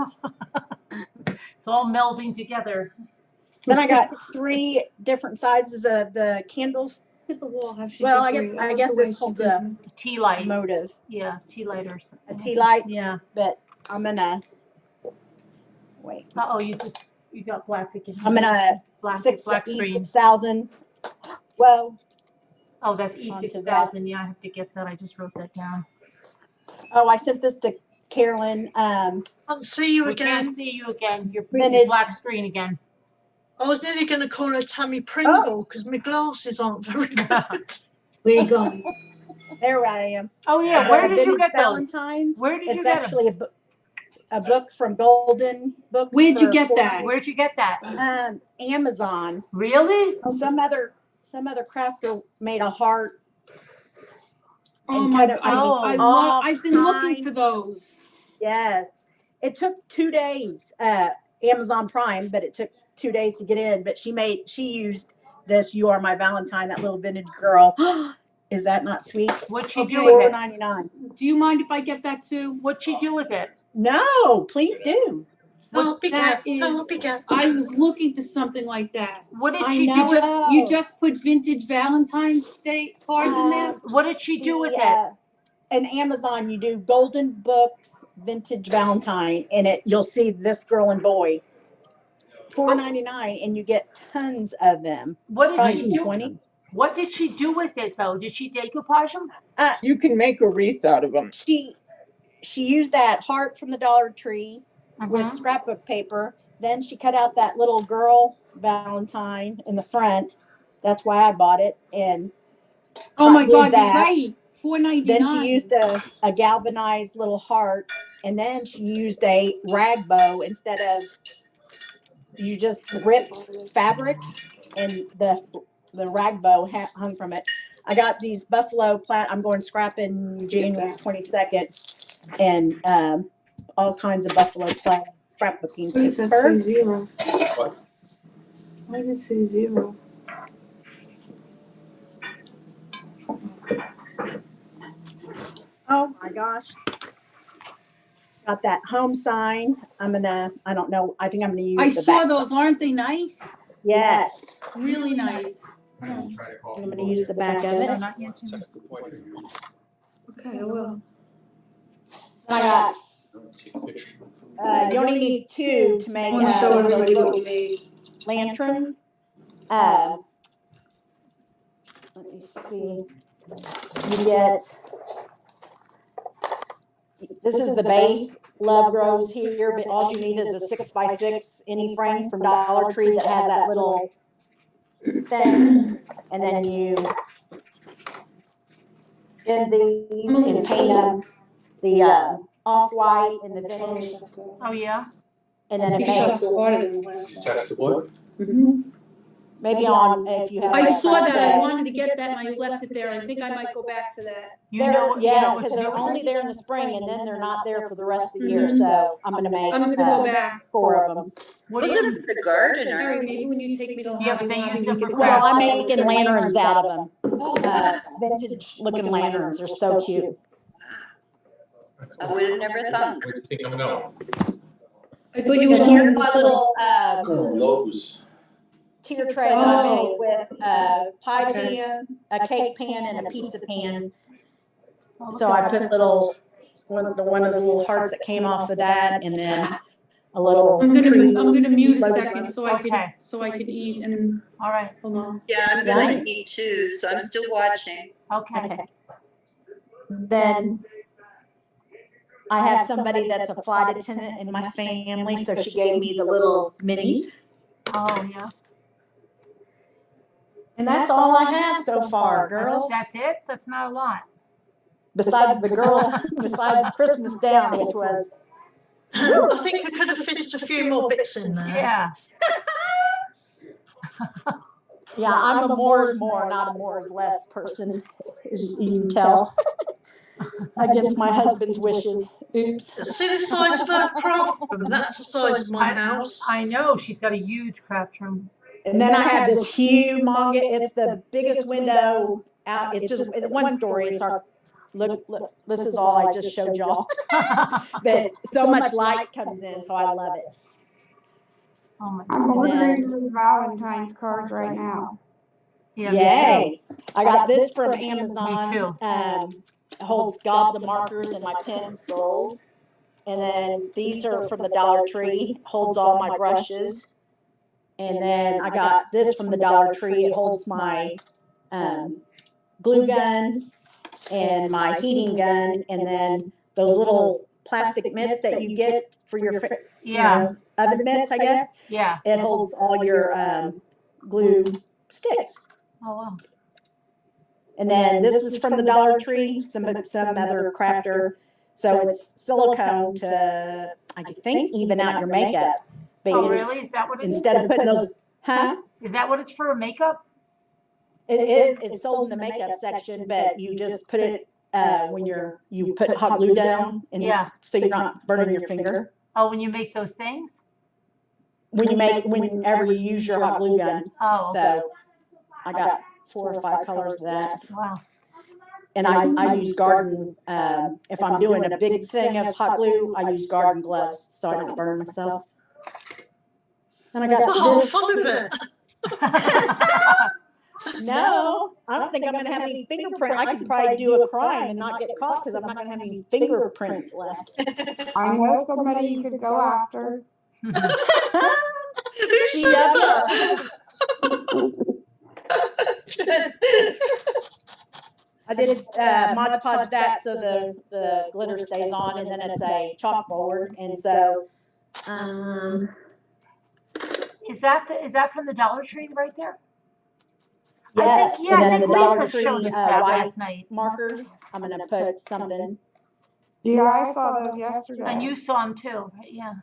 It's all melding together. Then I got 3 different sizes of the candles. Look at the wall. How she Well, decorated. I love guess the way this she holds did a it. Tea light. motive. Yeah, tea light or A something. tea light. Yeah. But I'm gonna wait. Oh, you got black again. I'm gonna black 6000. screen. Whoa. Oh, that's Onto E6000. Yeah, I have to get that. I just wrote that down. Oh, I sent this to Carolyn. Can't see you We again. can't see you again. You're Vintage. black screen again. I was nearly going to call her Tammy Pringle because my glasses aren't very good. Where you going? There I am. Oh yeah, where did you Vintage get those? Valentines. Where did you It's get actually a book from Golden Books. Where'd you get that? Where'd you get that? Amazon. Really? Some other crafter made a heart. Oh my God! I've been looking for those. Yes, it took 2 days. Amazon Prime, but it took 2 days to get in. But she used this. You Are My Valentine. That little vintage girl. Is that not sweet? What'd she do with it? $4.99. Do you mind if I get that too? What'd she do with it? No, please do. That is. I was looking for something like that. What did she do? You just put vintage Valentine's Day cards in there. What did she do with it? In Amazon, you do Golden Books Vintage Valentine, and you'll see this girl and boy. $4.99, and you get tons of them. What did Probably she do? 20. What did she do with it though? Did she decoupage them? You can make a wreath out of them. She used that heart from the Dollar Tree with scrapbook paper. Then she cut out that little girl Valentine in the front. That's why I bought it. And oh my God, you're right. $4.99. Then she used a galvanized little heart, and then she used a rag bow instead of you just ripped fabric, and the rag bow hung from it. I got these buffalo I'm going scrapping January 22nd, and all kinds of buffalo plaid scrapbooking. What does that say? 0. Why does it say 0? Oh my gosh. Got that home sign. I don't know. I think I'm gonna use I the saw back those. Aren't they nice? Yes. Really nice. I'm gonna use the back of it. No, not yet. Okay, I will. I got. You only need 2 to make I want to show one of those everybody what little we made. lanterns. Let me see. You get. This is the base. Love grows here, but all you need is a 6x6 any frame from Dollar Tree that has that little thing, and then you bend these and paint them the off-white and the vintage. Oh yeah. And then it These shots makes. were harder than the last one. Test the wood. Mm-hmm. Maybe on if you have. I a saw that. I Sunday. wanted to get that and I left it there. I think I might go back to that. Yes, because they're only there in the spring and then they're not there for the rest of the year. So I'm going to make. I'm gonna go back. 4 of them. Those are for the garden, Harry, aren't maybe when you take me to Yeah, Hobby but they Lobby, use we them could for Well, I'm start- making lanterns out of them. Vintage looking lanterns. They're so cute. I would have never thought. What do you think I'm going? I thought you were And going here's my little Locust. tier tray that I made with a pie pan, a cake pan, and a pizza pan. So I put one of the little hearts that came off of that, and then a little. I'm gonna mute a loaf second of- so I can eat and. All right. Hold on. Yeah, I'm gonna eat too, so I'm still watching. Okay. Then I have somebody that's a flight attendant in my family, so she gave me the little minis. Oh, yeah. And that's all I have so far, girls. That's it? That's not a lot. Besides the girls, besides Christmas down, which was. I think we could have fitted a few more bits in there. Yeah. Yeah, I'm a more is more, not a more is less person, as you can tell. Against my husband's wishes. Oops. See the size of her craft room? That's the size of my house. I know. She's got a huge craft room. And then I have this humongous, it's the biggest window out. It's just one story. It's our, look, this is all I just showed y'all. But so much light comes in, so I love it. Oh my I'm God. ordering those Valentine's cards right now. Yeah. Yay. I got this from Amazon. Me too. It holds gobs of markers and my pencils. And then these are from the Dollar Tree. Holds all my brushes. And then I got this from the Dollar Tree. It holds my glue gun and my heating gun. And then those little plastic mitts that you get for your oven mitts, I guess. Yeah. It holds all your glue sticks. Oh, wow. And then this was from the Dollar Tree, some other crafter. So it's silicone to, I think, even out your makeup. But Oh, really? Is that what it is? instead of putting those, Is that what it's for, makeup? It is. It's sold in the makeup section, but you just put it when you put hot glue down, and so you're not burning your finger. Oh, when you make those things? Whenever you use your hot glue gun. Oh, okay. So I got 4 or 5 colors of that. Wow. And I use garden, if I'm doing a big thing of hot glue, I use garden gloves so I don't burn myself. And I got the whole fun of it. No, I don't think I'm going to have any fingerprint. I could probably do a crime and not get caught because I'm not going to have any fingerprints left. I know somebody you could go after. Who said that? I did Mod Podge that so the glitter stays on, and then it's a chalkboard, and so Is that from the Dollar Tree right there? yes, I and then think the Dollar Lisa Tree showed us that white last night. markers. I'm gonna put something. Yeah, I saw those yesterday. And you saw them too, right? Yeah.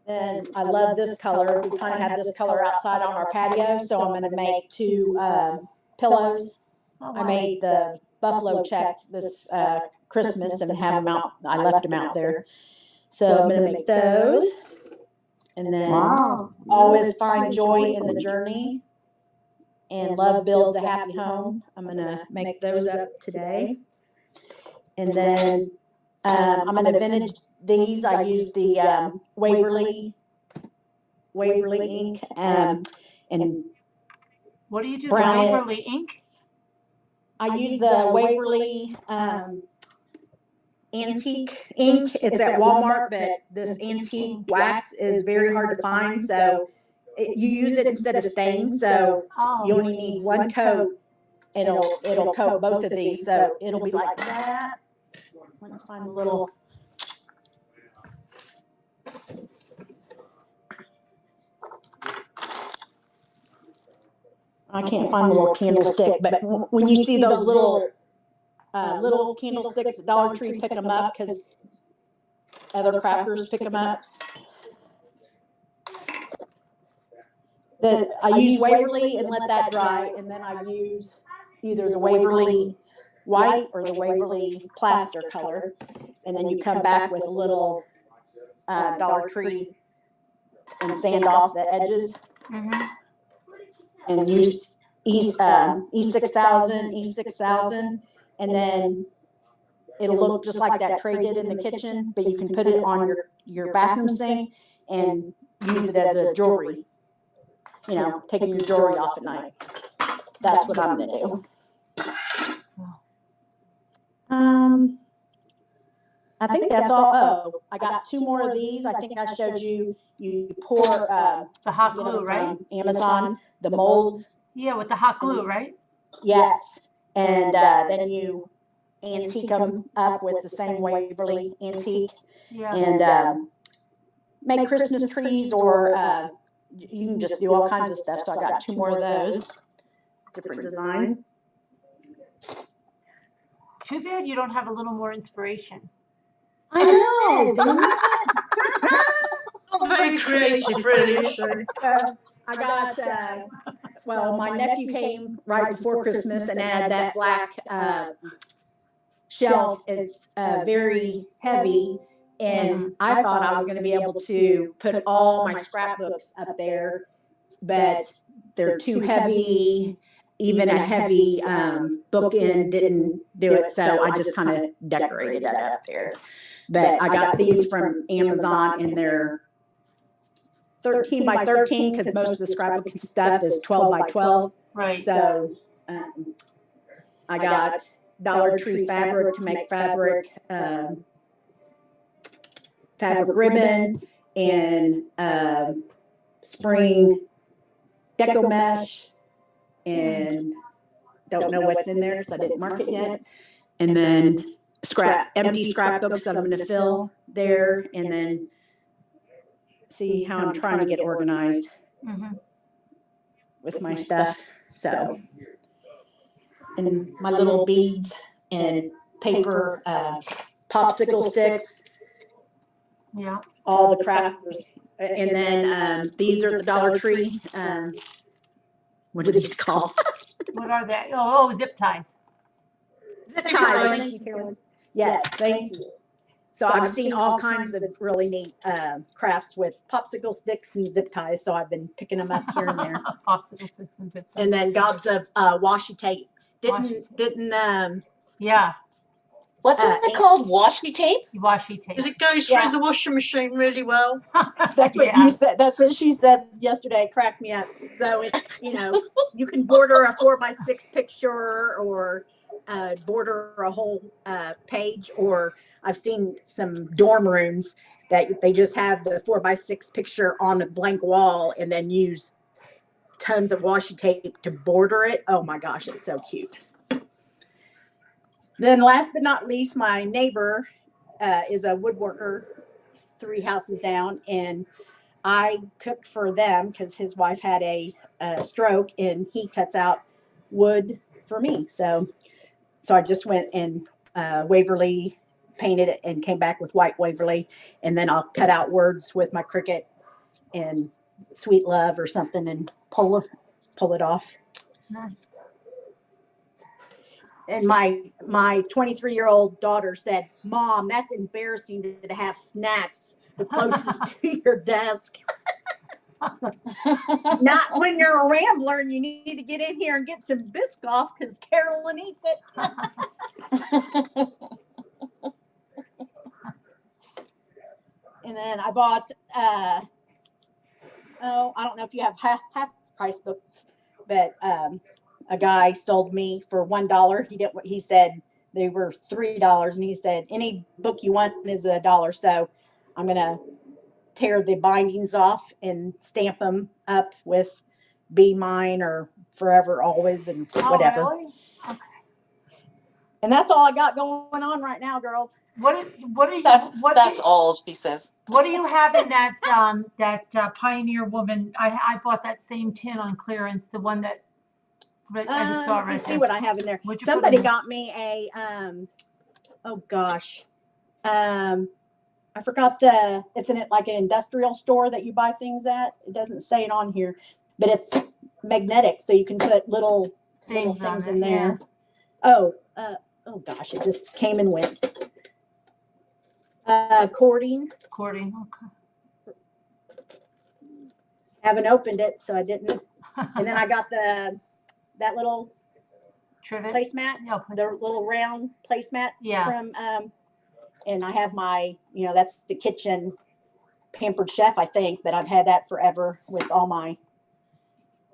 And I love this color. We kind of have this color outside on our patio, so I'm gonna make 2 pillows. Oh, I wow. made the buffalo check this Christmas and have them out. I left them out there. So I'm going to make those. And then always find joy in the journey. And love builds a happy home. I'm going to make those up today. And then I'm going to vintage these. I used the Waverly ink. And what do you do? Brown The Waverly ink? I use the Waverly antique ink. It's at Walmart, but this antique wax is very hard to find. So you use it instead of stain. So you only need 1 coat, and it'll coat both of these. So it'll be like that. Let me find a little. I can't find the little candlestick, but when you see those little candlesticks at Dollar Tree, pick them up because other crafters pick them up. I use Waverly and let that dry, and then I use either the Waverly white or the Waverly plaster color, and then you come back with a little Dollar Tree and sand off the edges, and use E6000, E6000, and then it'll look just like that tray did in the kitchen, but you can put it on your bathroom sink and use it as a jewelry. You know, taking your jewelry off at night. That's what I'm gonna do. I think that's all. Oh, I got 2 more of these. I think I showed you. You pour the hot glue, right? Amazon, the molds. Yeah, with the hot glue, right? Yes, and then you antique them up with the same Waverly antique, and make Christmas trees, or you can just do all kinds of stuff. So I got 2 more of those, different design. Too bad you don't have a little more inspiration. I know. Not very creative, really, is she? I got, well, my nephew came right before Christmas and had that black shelf. It's very heavy, and I thought I was going to be able to put all my scrapbooks up there, but they're too heavy. Even a heavy bookend didn't do it, so I just kind of decorated it up there. But I got these from Amazon, and they're 13 by 13 because most of the scrapbooking stuff is 12 by 12. Right. So I got Dollar Tree fabric to make fabric ribbon, and spring deco mesh, and don't know what's in there because I didn't mark it yet. And then empty scrapbooks that I'm going to fill there, and then see how I'm trying to get organized with my stuff. So, and my little beads and paper popsicle sticks. Yeah. All the crafters. And then these are the Dollar Tree. What are these called? What are they? Oh, zip ties. Zip ties. Thank you, Carolyn. Yes, thank you. So I've seen all kinds of really neat crafts with popsicle sticks and zip ties. So I've been picking them up here and there. Popsicle sticks and zip ties. And then gobs of washi tape. Yeah. What's it called? Washi tape? Washi tape. Does it go through the washing machine really well? That's what you said. That's what she said yesterday. Cracked me up. So it's, you know, you can border a 4x6 picture, or border a whole page, or I've seen some dorm rooms that they just have the 4x6 picture on a blank wall and then use tons of washi tape to border it. Oh my gosh, it's so cute. Then last but not least, my neighbor is a woodworker 3 houses down, and I cooked for them because his wife had a stroke, and he cuts out wood for me. So I just went and Waverly painted it and came back with white Waverly, and then I'll cut out words with my Cricut and Sweet Love or something and pull it off. Nice. And my 23-year-old daughter said, "Mom, that's embarrassing to have snacks the closest to your desk." Not when you're a rambler and you need to get in here and get some Biscoff because Carolyn eats it. And then I bought, I don't know if you have half price books, but a guy sold me for $1. He said they were $3, and he said any book you want is $1. So I'm gonna tear the bindings off and stamp them up with "Be Mine" or "Forever Always" and whatever. Oh, really? Okay. And that's all I got going on right now, girls. What are you? That's all she says. What do you have in that Pioneer Woman? I bought that same tin on clearance, the one that I just saw right there. See what I have in there. Somebody got me a oh gosh, I forgot it's in it like an industrial store that you buy things at. It doesn't say it on here, but it's magnetic, so you can put little Things on things it, in there. yeah. Oh gosh, it just came and went. Cording. Cording, okay. Haven't opened it, so I didn't. And then I got that little Trivet? placemat, Yeah, the little round placemat Yeah. from, and I have my, that's the kitchen Pampered Chef, I think, but I've had that forever with all my,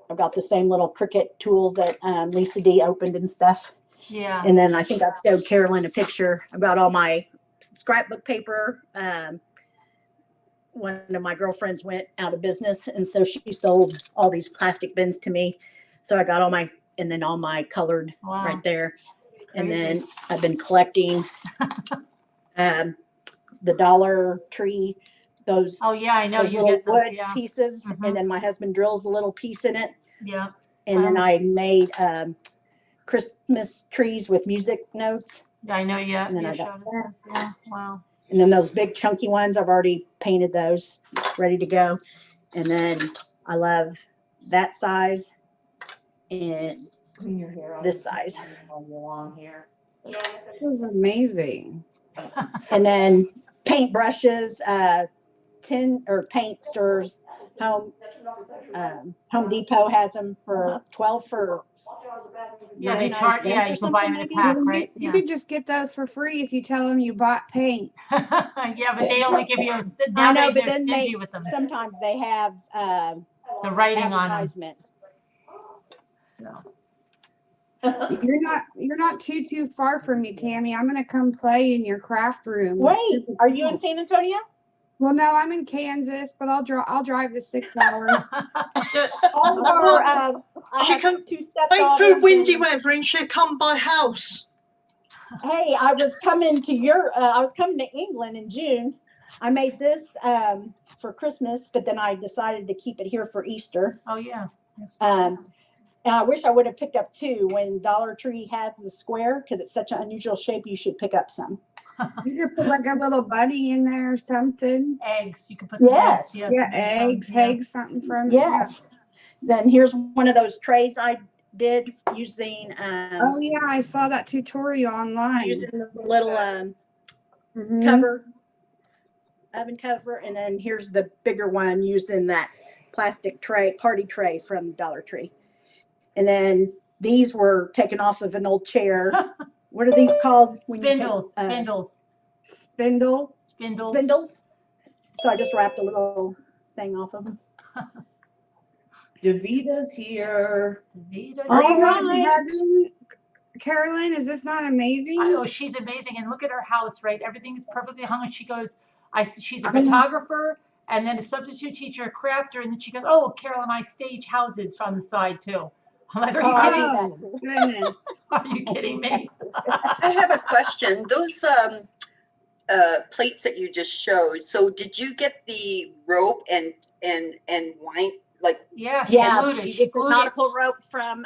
I've got the same little Cricut tools that Lisa D opened and stuff. Yeah. And then I think I showed Carolyn a picture about all my scrapbook paper. One of my girlfriends went out of business, and so she sold all these plastic bins to me. So I got all my colored right there. And then I've been collecting the Dollar Tree, those Oh yeah, I know those you little get those, wood yeah. pieces, and then my husband drills a little piece in it. Yeah. And then I made Christmas trees with music notes. Yeah, I know. Yeah, And then you I got showed us this. Yeah, wow. And then those big chunky ones, I've already painted those, ready to go. And then I love that size and this size. This is amazing. And then paint brushes, paint stirrers. Home Depot has them for 12 for Yeah, they 99 charge. Yeah, cents you or can buy something them in a maybe. pack, Well, right? you could just get those for free if you tell them you bought paint. Yeah, but they only give you. I know, but they're then stingy with them. sometimes they have The writing on them. advertisement. So. You're not too far from me, Tammy. I'm gonna come play in your craft room. Wait, are you in San Antonio? Well, no, I'm in Kansas, but I'll drive the 6 hours. She can wait through windy weather and she'll come by house. Hey, I was coming to England in June. I made this for Christmas, but then I decided to keep it here for Easter. Oh yeah. And I wish I would have picked up 2 when Dollar Tree has the square, because it's such an unusual shape. You should pick up some. You could put like a little bunny in there or something. Eggs. You could put some eggs. Yes. Yeah, eggs, something from it. Yes. Yeah. Then here's one of those trays I did using. Oh yeah, I saw that tutorial online. Using the little cover, oven cover, and then here's the bigger one using that plastic tray, party tray from Dollar Tree. And then these were taken off of an old chair. What are these called? Spindles. Spindles. Spindles. So I just wrapped a little thing off of them. Davita's here. Oh my heaven, Carolyn, is this not amazing? Oh, she's amazing. And look at her house, right? Everything's perfectly hung. And she goes, she's a photographer and then a substitute teacher, a crafter. And then she goes, oh, Carol and I stage houses from the side too. I'm like, are you kidding? Goodness. Are you kidding me? I have a question. Those plates that you just showed. So did you get the rope and wind like? Yeah, it's a nautical rope from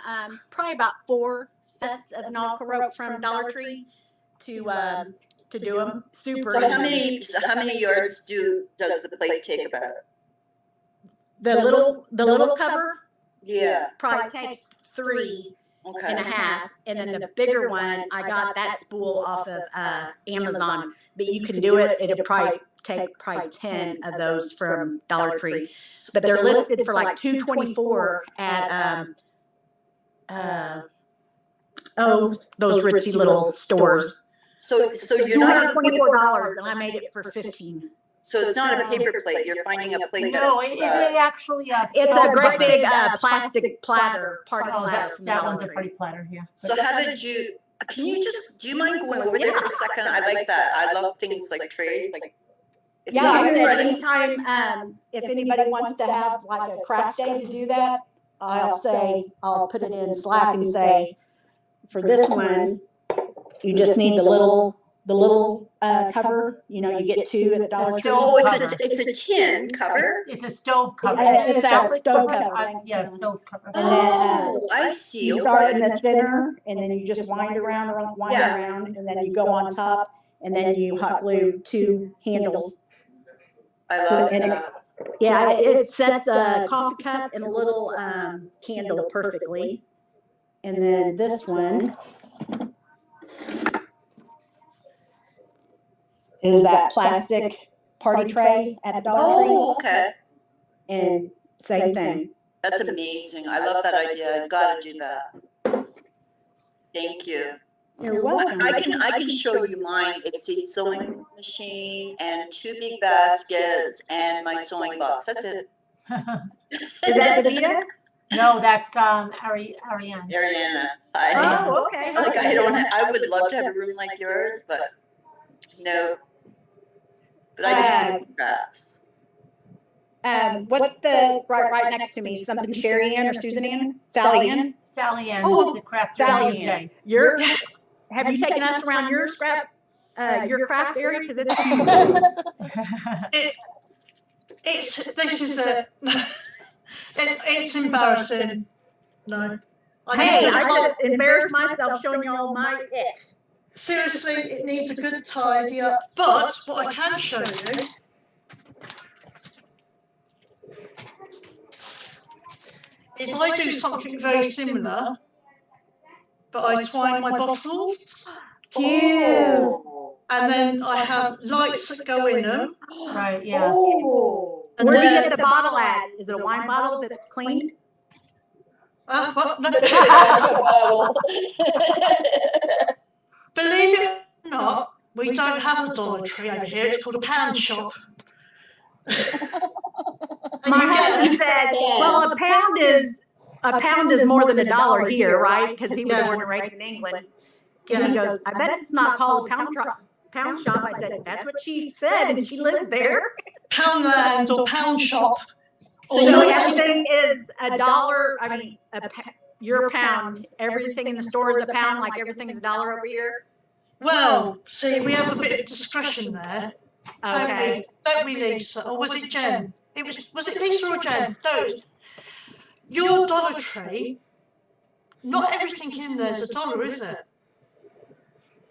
probably about 4 sets of nautical rope from Dollar Tree to do them. Super. So how many yards does the plate take about? The little cover. Yeah. Probably takes 3 and a half, and then the bigger one, I got that spool off of Amazon. But you can do it. It'll probably take 10 of those from Dollar Tree. But they're listed for like $2.24 at those ritzy little stores. So you're not $224, and I made it for $15. So it's not a paper plate. You're finding a plate that's. No, is it actually a? It's a great big plastic platter, party platter from that Dollar one's a Tree. party platter, yeah. So how did you? Do you mind going over there for a second? I like that. I love things like trays. Like. Anytime if anybody wants to have like a craft day to do that, I'll put it in Slack and say, for this one, you just need the little cover. You get 2 at the Dollar Tree. Oh, it's a tin cover. It's a stove cover. It's a stove cover. Yeah, stove cover. Oh, I see. You start in the center, and then you just wind around, and then you go on top, and then you hot glue 2 handles. I love that. Yeah, it sets a coffee cup and a little candle perfectly. And then this one is that plastic party tray at the Dollar Tree. Oh, okay. And same thing. That's amazing. I love that idea. I've got to do that. Thank you. You're welcome. I can show you mine. It's a sewing machine and 2 big baskets and my sewing box. That's it. Is that Davida? No, that's Ariane. Ariana. Hi. Oh, okay. Like I would love to have a room like yours, but no. But I do crafts. What's the right next to me? Something Sherry Ann or Susan Ann? Sally Ann? Sally Ann Oh, is the craft Sally area. Ann. Have you taken us around your your craft area? Because it's huge. It's embarrassing. No. Hey, I just embarrassed myself showing you all my ick. Seriously, it needs a good tidy up. But what I can show you is I do something very similar, but I twine my bottles. Cute. And then I have lights that go in them. Right, yeah. And Where do you then- get the bottle at? Is it a wine bottle that's cleaned? What? No. Believe it or not, we don't have a Dollar Tree over here. It's called a pound shop. My husband said, well, a pound is more than $1 here, right? Because he was born and raised in England. And he goes, I bet it's not called a pound shop. I said, that's what she said, and she lives there. Poundland or pound shop. So everything is $1. I mean, your pound. Everything in the store is a pound, like everything's $1 over here. Well, see, we have a bit of discretion there. Okay. Don't we, Lisa? Or was it Jen? Was it Lisa or Jen? No. Your Dollar Tree, not everything in there's $1, is it?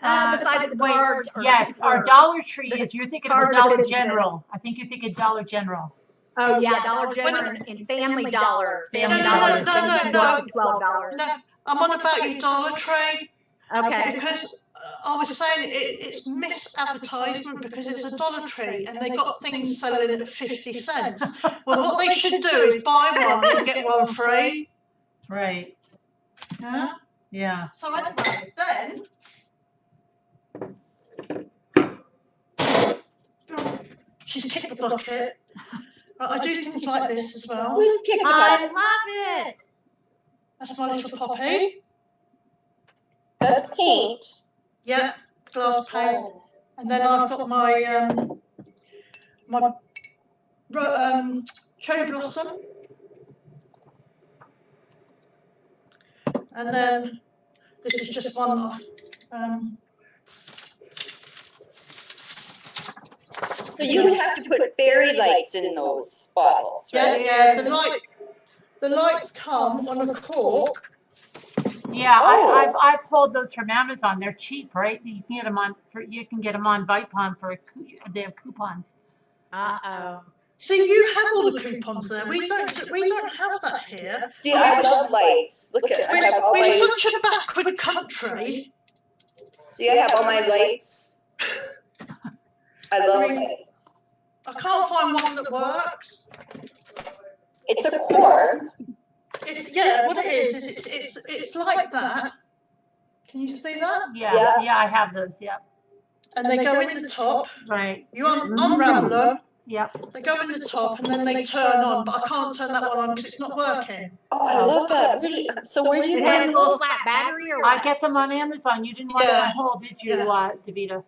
Besides the cards. Yes, our Dollar Tree is, you're thinking of a Dollar General. I think you're thinking Dollar General. Oh, yeah, Dollar General and Family Dollar. Family Dollar. No. $12. No, I'm on about your Dollar Tree. Okay. Because I was saying it's misadvertisement because it's a Dollar Tree and they got things selling at 50 cents. Well, what they should do is buy one and get one free. Right. Yeah? Yeah. So anyway, then she's kicked the bucket. Right, I do things like this as well. Who's kicked the I bucket? love it. That's my little poppy. That's paint. Yeah, glass paint. And then I've got my cherry blossom. And then this is just one of So you would have to put fairy lights in those bottles, right? yeah, the lights come on a cork. Yeah, Oh. I've pulled those from Amazon. They're cheap, right? You can get them on Vipon for they have coupons. Uh-oh. See, you have all the coupons there. We don't have that here. See, I love lights. Look at I have all We're my, such a backward country. see, I have all my lights. I love lights. I can't find one that works. It's a cork. It's what it is it's like that. Can you see that? Yeah, I have those. Yep. And they go in the top. Right. You unravel them. Yep. They go in the top and then they turn on, but I can't turn that one on because it's not working. Oh, I love that. Where do you It buy has a little those? flat battery or I what? get them on Amazon. You didn't want them on hold, did you, Davida?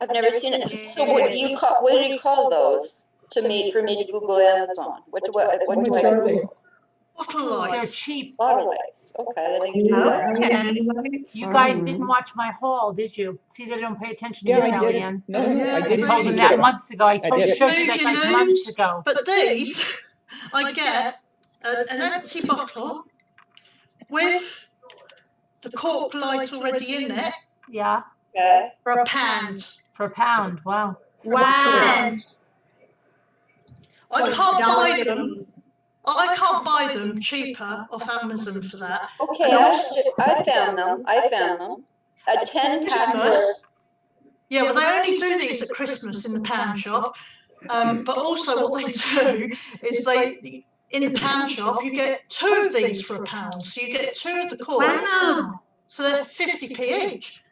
I've never seen it. So what do you call those for me to Google Amazon? What do I Google? Bottle They're lights. cheap. Bottle lights. Okay, I didn't do that. You guys didn't watch my haul, did you? See, they don't pay attention to Yeah, you, I Sally did. Ann. No, Yeah, I I did. told them that months ago. I showed you that like months ago. But these, I get an empty bottle with the cork light already in it Yeah, Okay. for a pound. for a pound. Wow. Wow. I can't buy them. I can't buy them cheaper off Amazon for that. Okay, I found them. I found them. A 10-pack. Yeah, well, they only do these at Christmas in the pound shop. But also what they do is in the pound shop, you get 2 of these for £1. So you get 2 of the corks. Wow. So they're 50p each.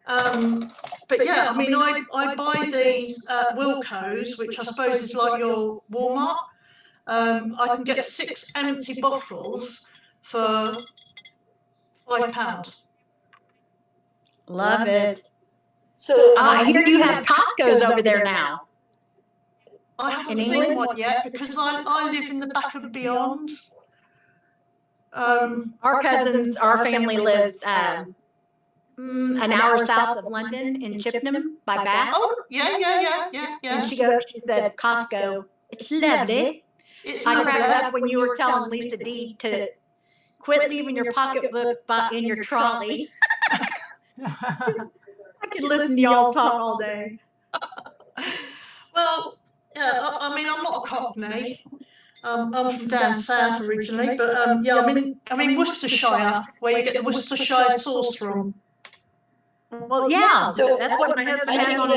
But yeah, I mean, I buy these at Wilko's, which I suppose is like your Walmart. I can get 6 empty bottles for £5. Love it. So I hear you have Costco's over there now. I haven't seen one yet because I live in the back of Beyond. Our family lives an hour south of London in Chippenham by Bath. Oh, yeah. And she said Costco. It's lovely. I cracked up when you were telling Lisa D to quit leaving your pocketbook in your trolley. I could listen to y'all talk all day. Well, yeah, I mean, I'm not a Cockney. I'm from down south originally, but yeah, I mean Worcestershire, where you get the Worcestershire sauce from. Well, yeah, so that's what my husband has on.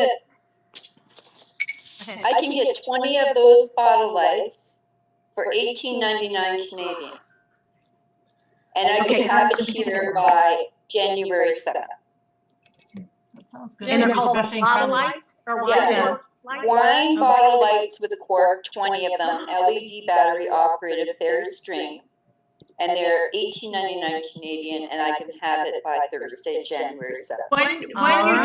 I can get 20 of those bottle lights for $18.99 Canadian. And I can have it here by January 7th. That sounds good. And they're called bottle lights or yeah. Wine bottle lights with a cork, 20 of them, LED battery operated, fair string. And they're $18.99 Canadian, and I can have it by Thursday, January 7th. When you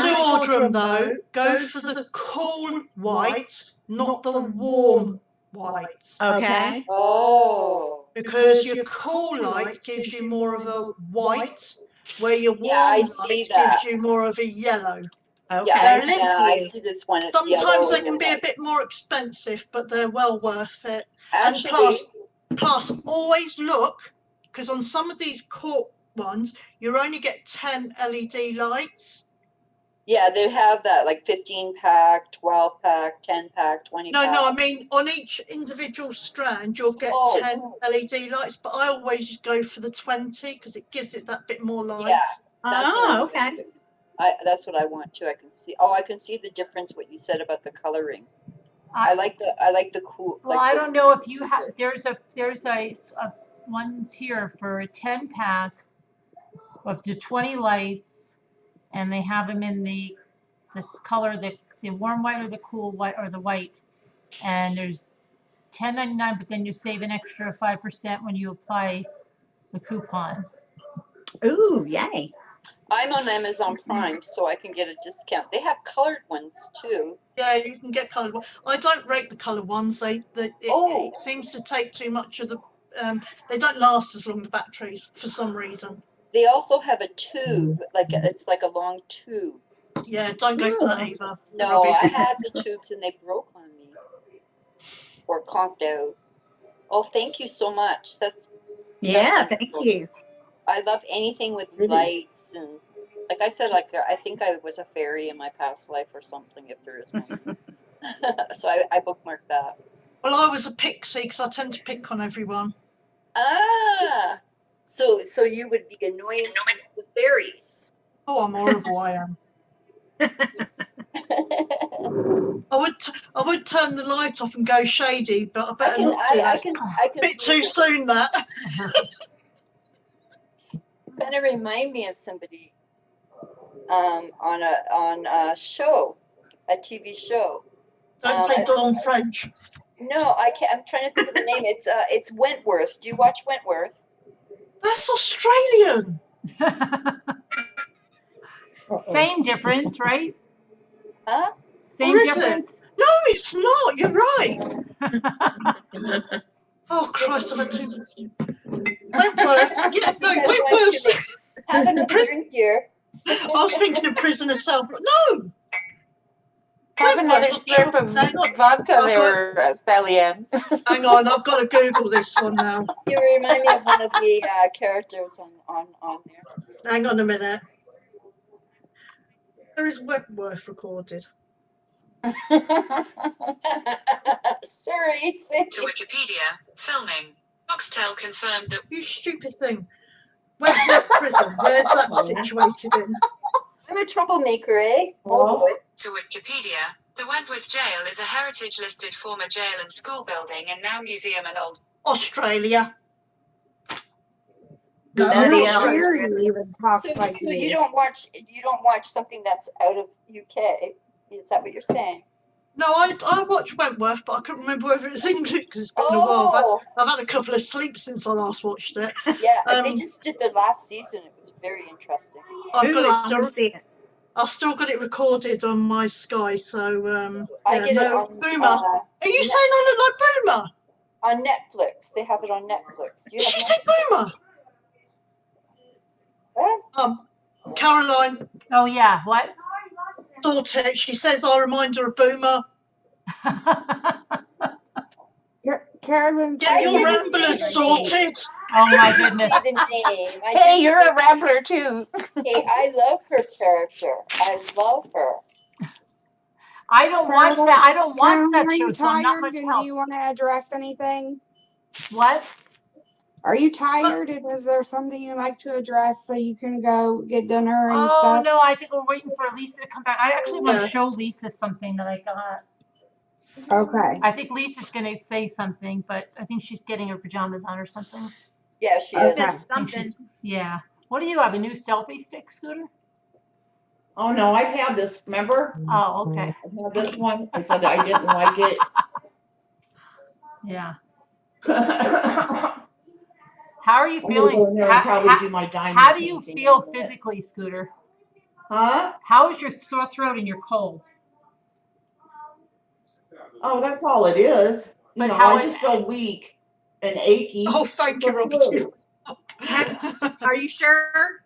do order them, though, go for the cool white, not the warm white. Okay. Oh. Because your cool light gives you more of a white, where your warm light gives you more of a yellow. Okay. I see this one. Sometimes they can be a bit more expensive, but they're well worth it. Actually, and plus, always look, because on some of these cork ones, you only get 10 LED lights. Yeah, they have that, like 15-pack, 12-pack, 10-pack, 20-pack. No, I mean, on each individual strand, you'll get 10 LED lights, but I always go for the 20 because it gives it that bit more light. Yeah, that's okay. That's what I want too. I can see the difference. What you said about the coloring. I like the cool. Well, I don't know if you have. There's a ones here for a 10-pack of the 20 lights, and they have them in this color, the warm white or the cool white or the white, and there's $10.99, but then you save an extra 5% when you apply the coupon. Ooh, yay! I'm on Amazon Prime, so I can get a discount. They have colored ones too. Yeah, you can get colored ones. I don't rate the colored ones. It seems to take too much of the. They don't last as long, the batteries, for some reason. They also have a tube, it's like a long tube. Yeah, don't go for that either. No, I had the tubes and they broke on me or conked out. Oh, thank you so much. Thank you. I love anything with lights and, like I said, I think I was a fairy in my past life or something, if there is one. So I bookmarked that. Well, I was a pixie because I tend to pick on everyone. Ah, so you would be annoying the fairies. Oh, I'm horrible. I am. I would turn the light off and go shady, but I better not do that. I can bit too soon, that. Kind of remind me of somebody on a show, a TV show. Don't say Dawn French. No, I can't. I'm trying to think of the name. It's Wentworth. Do you watch Wentworth? That's Australian. Same difference, right? Huh? Same difference? No, it's not. You're right. Oh, Christ, I've had too Wentworth. Yeah, no, Wentworth. Have another drink here. I was thinking of Prisoner Cell. No. Have another slurp of vodka there, Sally Ann. Hang on, I've got to Google this one now. You remind me of one of the characters on there. Hang on a minute. There is Wentworth recorded. Sorry, say To Wikipedia, filming. Foxtel confirmed that. You stupid thing. Wentworth Prison, where's that situated in? I'm a troublemaker, eh? Well, boy. To Wikipedia, the Wentworth Jail is a heritage-listed former jail and school building and now museum and old. Australia. No, Bloody how hell. dare you even talk So, like so this? you don't watch something that's out of UK? Is that what you're saying? No, I watched Wentworth, but I couldn't remember whether it was English because it's been a while. I've had a couple of sleeps since I last watched it. Yeah, they just did the last season. It was very interesting. I've got Ooh, it I wanna still. see it. I've still got it recorded on my Sky, so I yeah, get it no, on. Boomer. Are you saying I look like Boomer? On Netflix, they have it on Netflix. Do you Did have she say Boomer? What? Caroline. Oh yeah, what? Sort it. She says I remind her of Boomer. Carolyn, get your ramblers sorted. Oh my goodness. Say the name. Hey, you're a rambler too. Hey, I love her character. I love her. I don't watch that. I don't watch Carolyn, that are show, you so I'm not tired much and help. do you want to address anything? What? Are you tired and is there something you'd like to address so you can go get dinner and Oh stuff? no, I think we're waiting for Lisa to come back. I actually want to Yeah. show Lisa something that I got. Okay. I think Lisa's gonna say something, but I think she's getting her pajamas on or something. Yeah, she I is. think she's- Yeah. What do you have? A new selfie stick, Scooter? oh no, I've had this, remember? Oh, okay. I had this one. I said I didn't like it. Yeah. How are you I'm gonna feeling? go in there and probably do my diamond How do you painting feel in a minute. physically, Scooter? Huh? How is your sore throat and your cold? Oh, that's all it is. You But know, how I it- just feel weak and achy. Oh, thank you, It's a Robbie. flu. Are you sure?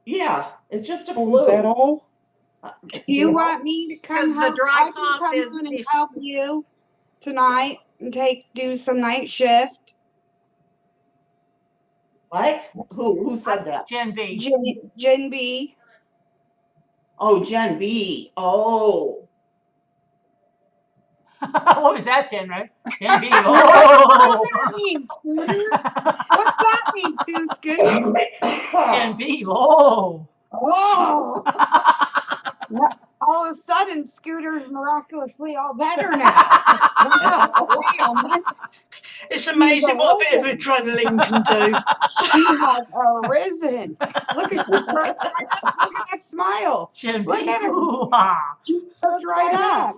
Yeah, it's just a Oh, flu. is that all? Do you want me to come Because the help? dry I can cough come is in and if- help you tonight and do some night shift. What? Who said that? Jen B. Jen B. Oh, Jen B. Oh. What was that, Jen, right? Jen B. What Oh. does that mean, Scooter? What's that mean, too, Scooter? Jen B. Oh. Oh! All of a sudden, Scooter's miraculously all better now. Wow. It's amazing what a bit of adrenaline can do. She has arisen. Look at look at that smile. Jen Look B. at her. Ooh-ah. She perked right up.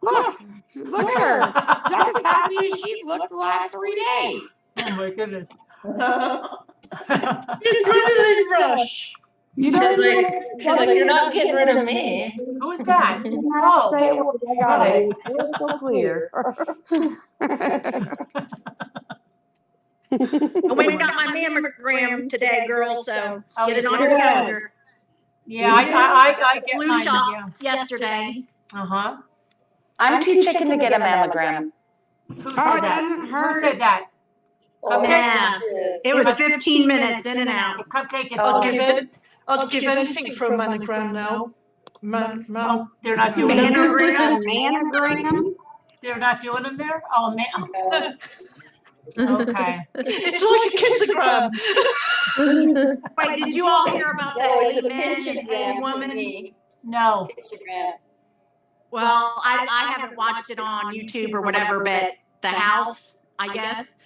Look at her. She's as happy as she's looked the last 3 days. Oh my goodness. Adrenaline rush. You She's don't like, know- she's like, you're not getting rid of me. Who's that? You don't have to Oh. say a word. I got it. It's crystal clear. We got my mammogram today, girls, so Oh, get it you on did? your calendar. Yeah, I get Flu mine. shot Yeah. yesterday. Uh-huh. I'm too chicken to get a mammogram. Who Oh, said it that? doesn't Who hurt. said that? Cupcake? Yeah. It was 15 minutes in and out. Cupcake, it's I'd give anything for a mammogram now. Oh, they're not doing them. Manogram? Manogram? They're not doing them there? Oh, man. Okay. It's like a kissogram. Wait, did you all hear about No, that it's a man and pictogram to woman? me. No. Pictogram. Well, I haven't watched it on YouTube or whatever, but the house, I guess,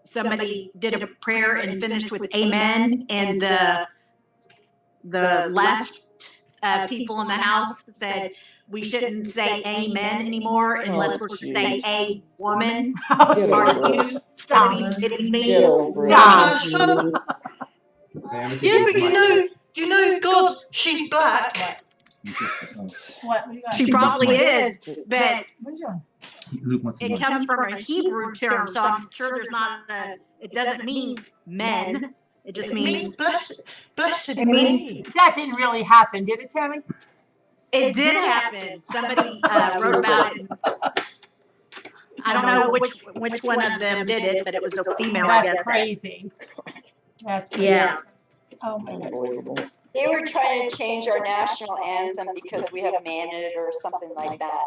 somebody did a prayer and finished with amen, and the left people in the house said we shouldn't say amen anymore unless we're to say a woman. Get Are over you it. gotta be kidding me? Get over it. Yeah, but you know, God, she's black. What? What do you got? She probably is, but What are you doing? Luke wants it comes from a Hebrew term, so I'm sure there's not a, it doesn't mean men. It just It means means blessed It means be. that didn't really happen, did it, Tammy? it did happen. Somebody wrote about it. I don't know which one of them did it, but it was a female, I That's guess. crazy. That's crazy. Yeah. Oh my goodness. Unbelievable. They were trying to change our national anthem because we have man in it or something like that.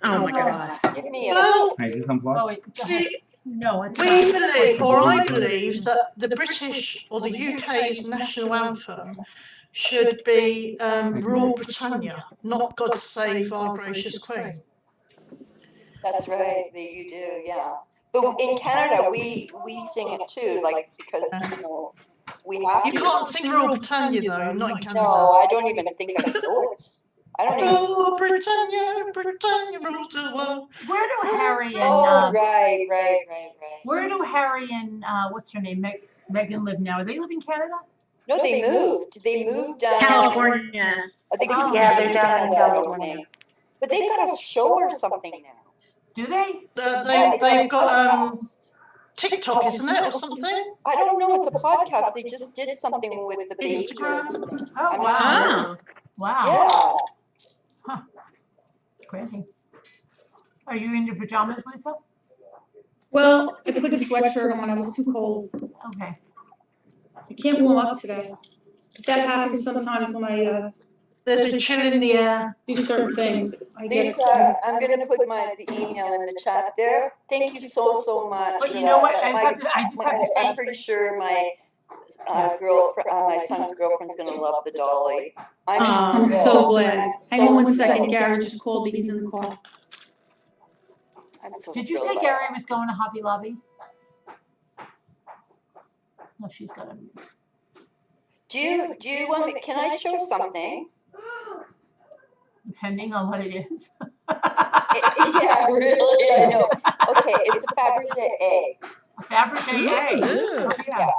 Oh my God. Give me a Well, Hey, is this unplugged? Oh, wait, go ahead. see, No, it's we not. believe, or I believe, that the British or the UK's national anthem should be Rule Britannia, not God Save Our Gracious Queen. That's right, you do, yeah. But in Canada, we sing it too, like, because, you know, we have to. You can't sing Rule Britannia though, not in Canada. No, I don't even think I know it. I don't even. Rule Britannia, Britannia rules the world. Where do Harry and Oh, right. where do Harry and what's her name, Megan live now? They live in Canada? No, they moved. They moved down. California. I think Oh. yeah, they're down in California. But they got a show or something now. Do they? They've got TikTok, isn't it, or something? I don't know. It's a podcast. They just did something with the baby or something. Oh, I'm wow. not sure. Wow. Yeah. Huh. Crazy. Are you in your pajamas, Lisa? Well, I put a sweatshirt on when I was too cold. Okay. I can't warm up today. That happens sometimes when I There's a chill in the air. do certain things. I get Lisa, I'm going to put the email in the chat there. Thank you so much. But for you know what? that. I just have to say. I'm pretty sure my girlfriend, my son's girlfriend's going to love the dolly. I'm so glad. Hang on 1 second. Gary just called me. He's in the car. I'm so Did you say thrilled. Gary was going to Hobby Lobby? No, she's got a. Do you want me? Can I show something? Depending on what it is. Yeah, really, I know. Okay, it's a Fabergé egg. A Fabergé egg. Ooh. Oh, yeah.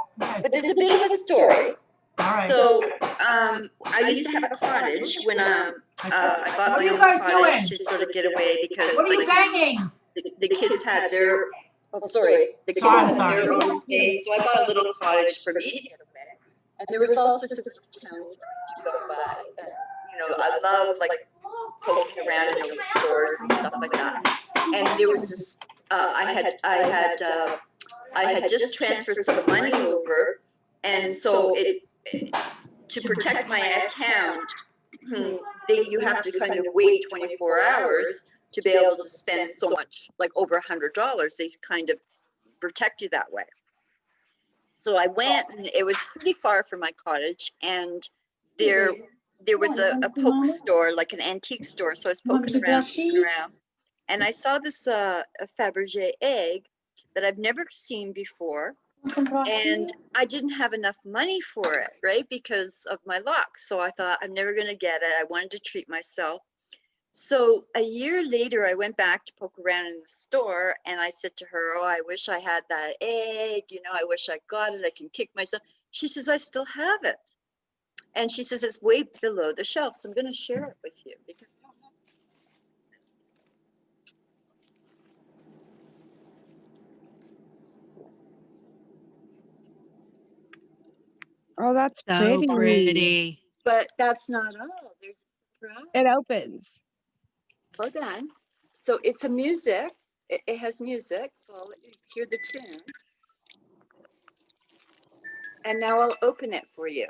But there's a bit of a story. All right. So, I used to have a cottage when I bought What are my you own guys cottage doing? to sort of get away because What are you banging? the kids had their, the kids had their own space. So I bought a little cottage for me to get away. And there was all sorts of towns to go by. And, you know, I love like poking around in the stores and stuff like that. And there was this, I had just transferred some money over, and so to protect my account, you have to kind of wait 24 hours to be able to spend so much, like over $100. They kind of protect you that way. So I went, and it was pretty far from my cottage, and there was a poke store, like an antique store. So I was poking around, and I saw this a Fabergé egg that I've never seen before, and I didn't have enough money for it, right, because of my luck. So I thought, I'm never going to get it. I wanted to treat myself. So a year later, I went back to poke around in the store, and I said to her, oh, I wish I had that egg. You know, I wish I got it. I can kick myself. She says, I still have it. And she says, it's way below the shelf. So I'm going to share it with you. Because Oh, that's So pretty. pretty. but that's not all. There's a surprise. It opens. Hold on. So it's a music. It has music. So I'll let you hear the tune. And now I'll open it for you.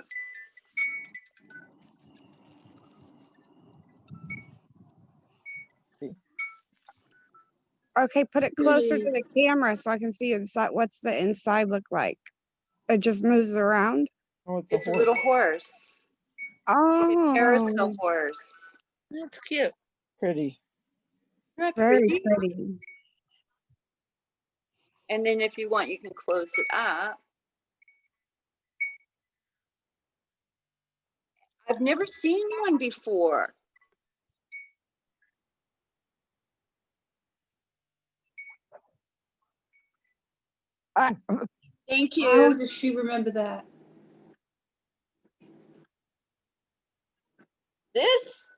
Okay, put it closer to the camera so I can see inside. What's the inside look like? It just moves around. Oh, It's a little horse. Oh, Carousel horse. That's cute. Pretty. Isn't that very pretty? pretty. And then if you want, you can close it up. I've never seen one before. Thank How you. does she remember that? This,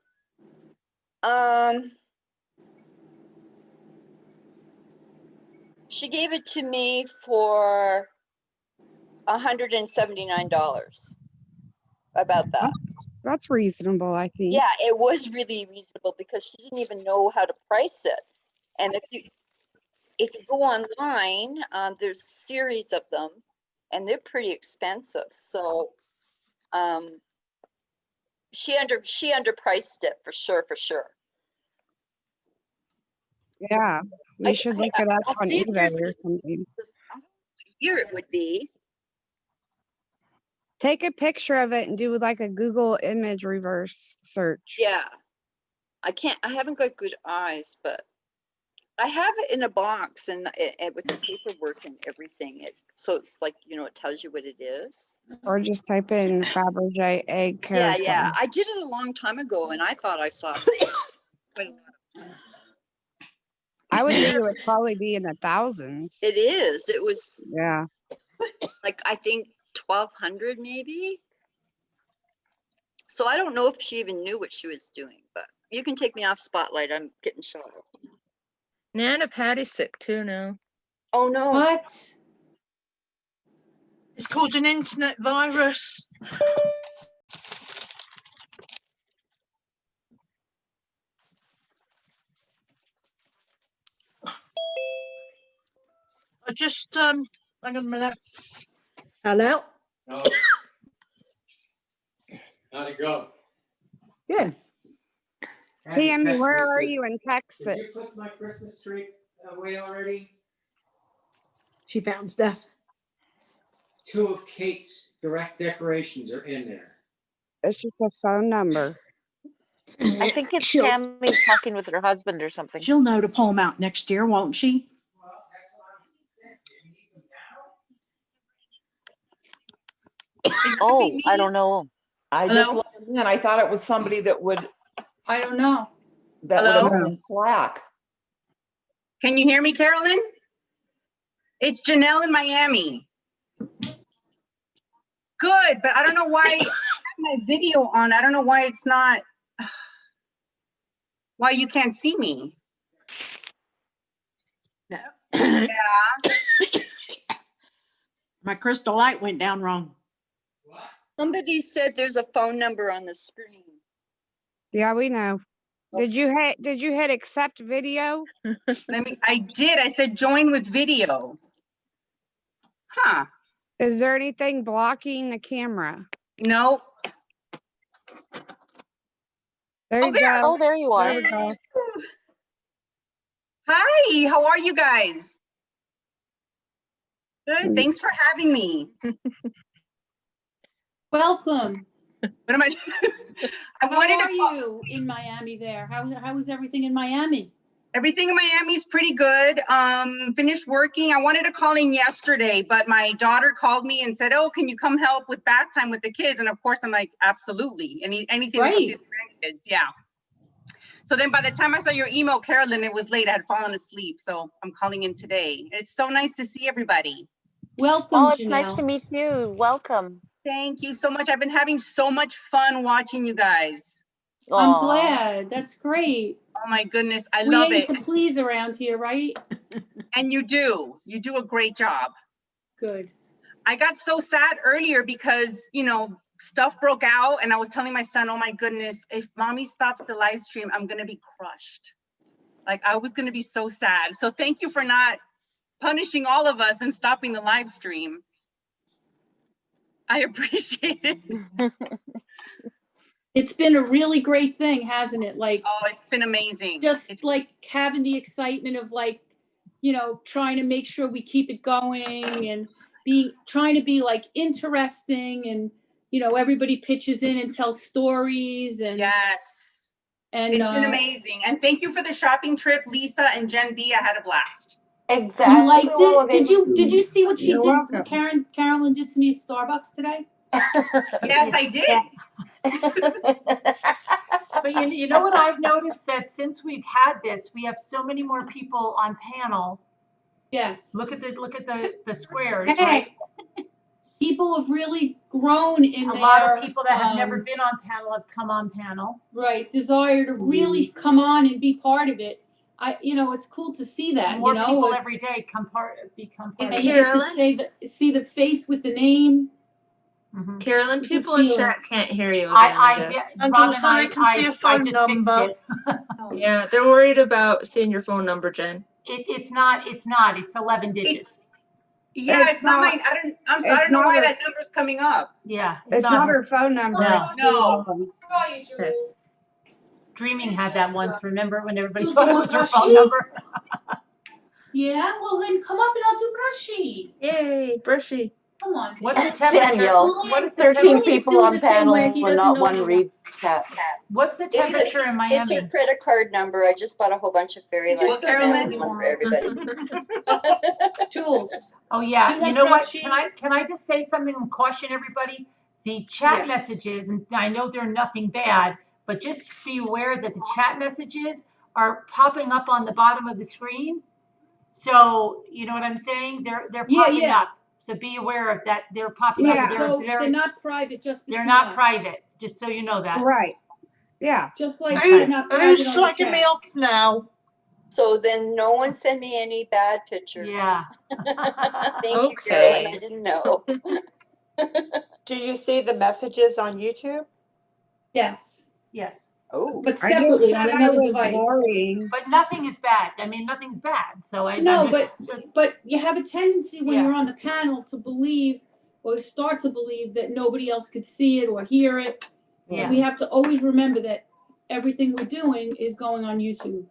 she gave it to me for $179. About that. That's reasonable, I think. Yeah, it was really reasonable because she didn't even know how to price it. And if you go online, there's a series of them, and they're pretty expensive. So, she underpriced it for sure. Yeah, we should look it up I'll on see if eBay there's or something. here it would be. Take a picture of it and do like a Google image reverse search. Yeah. I haven't got good eyes, but I have it in a box and with the paperwork and everything. So it's like, it tells you what it is. Or just type in Fabergé egg carousel. Yeah. I did it a long time ago and I thought I saw quite a lot. I would think it would probably be in the thousands. It is. It was. Yeah. Like, I think 1,200 maybe. So I don't know if she even knew what she was doing, but you can take me off spotlight. I'm getting shot. Nana Patty's sick too now. Oh no. What? It's called an internet virus. I just hang on a minute. Hello. No. How'd it go? Good. Tammy, where are you in Texas? Did you put my Christmas tree away already? She found stuff. 2 of Kate's direct decorations are in there. It's just a phone number. I think it's Tammy talking with her husband or something. She'll know to pull them out next year, won't she? Oh, I don't know. I just looked in. I thought it was somebody that would. I don't know. That would have been in Slack. Can you hear me, Carolyn? It's Janelle in Miami. Good, but I don't know why I have my video on. I don't know why it's not, why you can't see me. No. Yeah. My crystal light went down wrong. Somebody said there's a phone number on the screen. Yeah, we know. Did you hit accept video? I did. I said join with video. Huh. Is there anything blocking the camera? Nope. There you go. Oh, there you are. There we go. Hi, how are you guys? Good. Thanks for having me. Welcome. What am I? How are you in Miami there? How is everything in Miami? Everything in Miami is pretty good. Finished working. I wanted to call in yesterday, but my daughter called me and said, "Oh, can you come help with bath time with the kids?" And of course, I'm like, "Absolutely." Anything to do with the grandkids, yeah. So then, by the time I saw your email, Carolyn, it was late. I had fallen asleep, so I'm calling in today. It's so nice to see everybody. Welcome, Oh, it's Janelle. nice to meet you. Welcome. Thank you so much. I've been having so much fun watching you guys. I'm glad. That's great. Oh my goodness, I we love aim it. to please around here, right? And you do a great job. Good. I got so sad earlier because, stuff broke out and I was telling my son, oh my goodness, if mommy stops the live stream, I'm going to be crushed. Like I was going to be so sad. So thank you for not punishing all of us and stopping the live stream. I appreciate it. It's been a really great thing, hasn't it? Like, oh, it's been amazing. Just like having the excitement of like, trying to make sure we keep it going and trying to be like interesting and, everybody pitches in and tells stories and yes. And it's been amazing. And thank you for the shopping trip, Lisa and Jen B. I had a blast. Exactly. You liked it? Did you see what she did? Welcome. Carolyn did to me at Starbucks today? Yes, I did. But you know what I've noticed, that since we've had this, we have so many more people on panel. Yes. Look at the squares, right? People have really grown in a lot of people that have never been on panel have come on panel. Right. Desire to really come on and be part of it. It's cool to see that. More people every day become part of it. You get to see the face with the name. Mm-hmm. Carolyn, people in chat can't hear you. Again, and also they can see a phone number. Yeah, they're worried about seeing your phone number, Jen. It's not. It's 11 digits. Yeah, it's not mine. I don't know why that number's coming up. Yeah. It's not her phone number. No. It's Jules. Where are you, Jules? Dreaming had that once. Remember when everybody Jules, thought you it want was her brushy? phone number? Yeah, well then come up and I'll do brushy. Yay, brushy. Come on. What's the temperature? Danielle, What is the 13 temperature? people on panel and not one reads chat. What's the It's her, temperature in it's her Miami? credit card number. I just bought a whole bunch of fairy Just lights. doesn't And know one for anymore. everybody. Jules. Oh Do yeah. you You have know what? brushy? Can I just say something and caution everybody? The chat Yeah. messages, and I know they're nothing bad, but just be aware that the chat messages are popping up on the bottom of the screen. So you know what I'm saying? They're Yeah, popping yeah. up. So be aware of that. They're popping up. Yeah. So they're not private, just between they're not us. private. Just so you know that. Right. Yeah. Just like Okay. they're not private Who's on the slacking me chat. off now? So then no one send me any bad pictures. Yeah. Thank you, Okay. Carolyn. I didn't know. Do you see the messages on YouTube? Yes. Yes. Oh. But I just separately said on I another was device. boring. But nothing is bad. I mean, nothing's bad. So No, I'm just, but you have a tendency when Yeah. you're on the panel to believe or start to believe that nobody else could see it or hear it. Yeah. We have to always remember that everything we're doing is going on YouTube.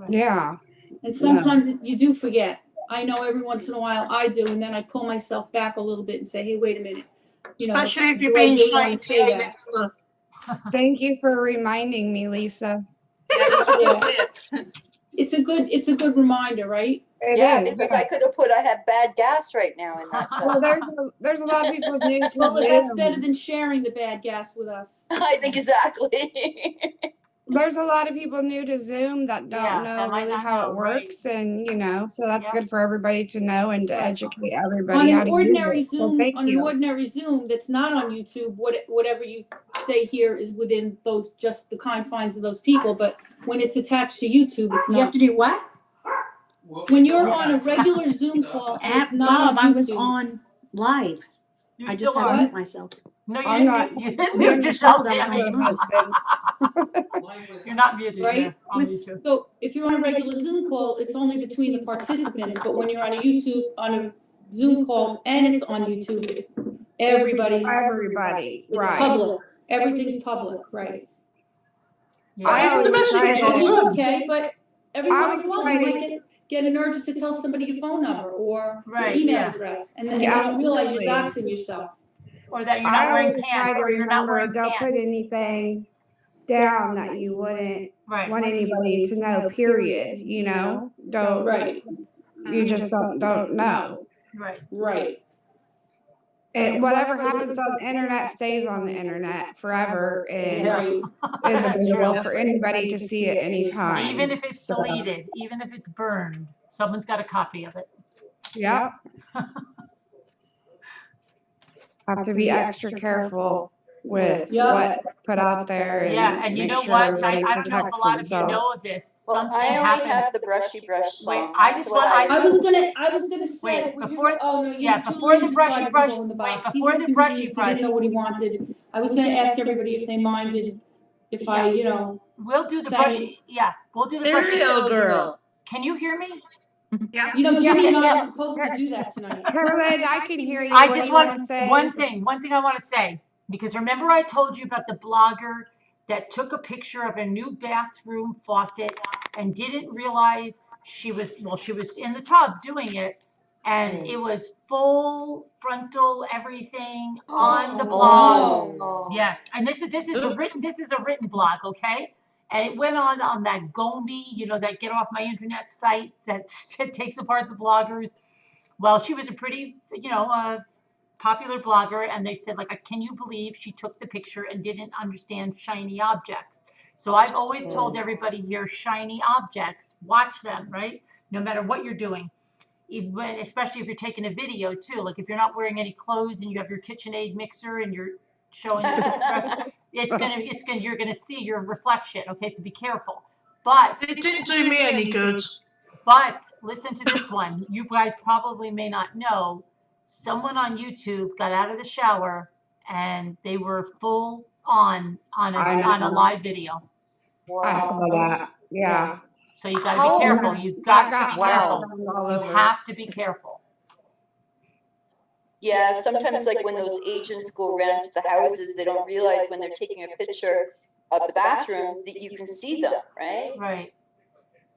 Yeah. And sometimes you do forget. I know every once in a while I do, and then I pull myself back a little bit and say, hey, wait a minute. You know, Especially if you're do I being really want to shiny say that? next to Thank you for reminding me, Lisa. It's a good reminder, right? It Yeah, is. because I could have put I have bad gas right now in that Well, chat. there's a lot of people new to Well, that's Zoom. better than sharing the bad gas with us. I think exactly. There's a lot of people new to Zoom that don't Yeah, know that might really not how know, it right. works, and so that's Yep. good for everybody to know and to Right. educate On everybody how an to ordinary use it. So Zoom, thank on an you. ordinary Zoom that's not on YouTube, whatever you say here is within just the confines of those people. But when it's attached to YouTube, it's You have not. to do what? When you're on a regular Zoom call, and it's not Bob, on I was YouTube. on live. You I still just had to are. mute myself. No, you I'm didn't. not. You didn't I'm mute just yourself, told I was Tammy. on husband. You're not muted. Right? Yeah, on YouTube. So if you're on a regular Zoom call, it's only between the participants. But when you're on a Zoom call and it's on YouTube, it's everybody's. Everybody, It's right? public. Everything's public, right? Yeah. I Post the always try messages on Which is to. Zoom. okay, but every I once in a always while try you to. might get an urge to tell somebody your phone number or your Right, email yeah. address, and then Yeah, you don't realize you're absolutely. doxing yourself. Or that you're I not wearing always try pants. to Or you're not remember, wearing don't put pants. anything down that you wouldn't Right. want anybody to know, period. Don't, Right, you just don't know. Right. right. Whatever happens on the internet stays on the internet forever and Right. is That's available true. for anybody to see at any time. Even if it's So, deleted, even if it's burned, someone's got a copy of it. yep. Have to be extra careful with Yeah. what's put out there and Yeah, and you make know sure what? everybody I don't know if a protects lot of you know themselves. of this. Well, Something I only happened. have the brushy brush Wait, song. I That's just what want. I was gonna say. Wait, were you- before. oh no, Yeah, before the Julian brushy decided brush. to go in the Wait, box. He before was the brushy confused. He brush. didn't know what he wanted. I was gonna ask everybody if they minded if I, We'll do the sang- brushy. Yeah, we'll do the brushy. Serial girl. Can you hear me? Jimmy and I are supposed to do that tonight. Carolyn, I can hear you. I What just do you want want to say? one thing I want to say, because remember I told you about the blogger that took a picture of a new bathroom faucet and didn't realize she was in the tub doing it, and it was full frontal everything on the blog. Oh. Yes, and this is a written blog, okay? And it went on that Gomi, that get off my internet sites that takes apart the bloggers. Well, she was a pretty, popular blogger, and they said, like, can you believe she took the picture and didn't understand shiny objects? So I've always told everybody here, shiny objects, watch them, right? No matter what you're doing. Especially if you're taking a video too. Like if you're not wearing any clothes and you have your KitchenAid mixer and you're showing your breast, you're gonna see your reflection. Okay, so be careful. But It didn't do me any good. But listen to this one. You guys probably may not know. Someone on YouTube got out of the shower and they were full on a live video. I saw that. Yeah. So you got to be careful. You've got to be careful. all You over. have to be careful. Yeah, sometimes like when those agents go around to the houses, they don't realize when they're taking a picture of the bathroom that you can see them, right? Right.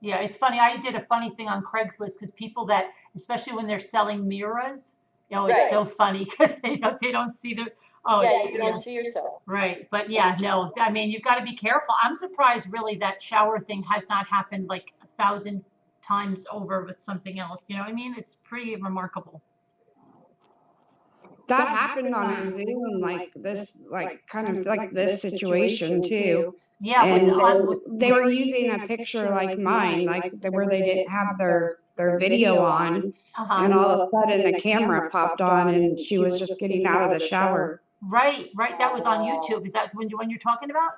Yeah, it's funny. I did a funny thing on Craigslist because people that, especially when they're selling mirrors, it's Right. so funny because they don't see the. Oh, Yeah, it's, you don't see yourself. Right. But yeah, no, I mean, you've got to be careful. I'm surprised really that shower thing has not happened like 1,000 times over with something else. You know what I mean? It's pretty remarkable. That happened on a Zoom like this, like kind of like this situation too. Yeah, And they were using a picture like mine, like where they didn't have their video on, and all of a sudden the camera popped on and she was just getting out of the shower. Right. That was on YouTube. Is that when you're talking about?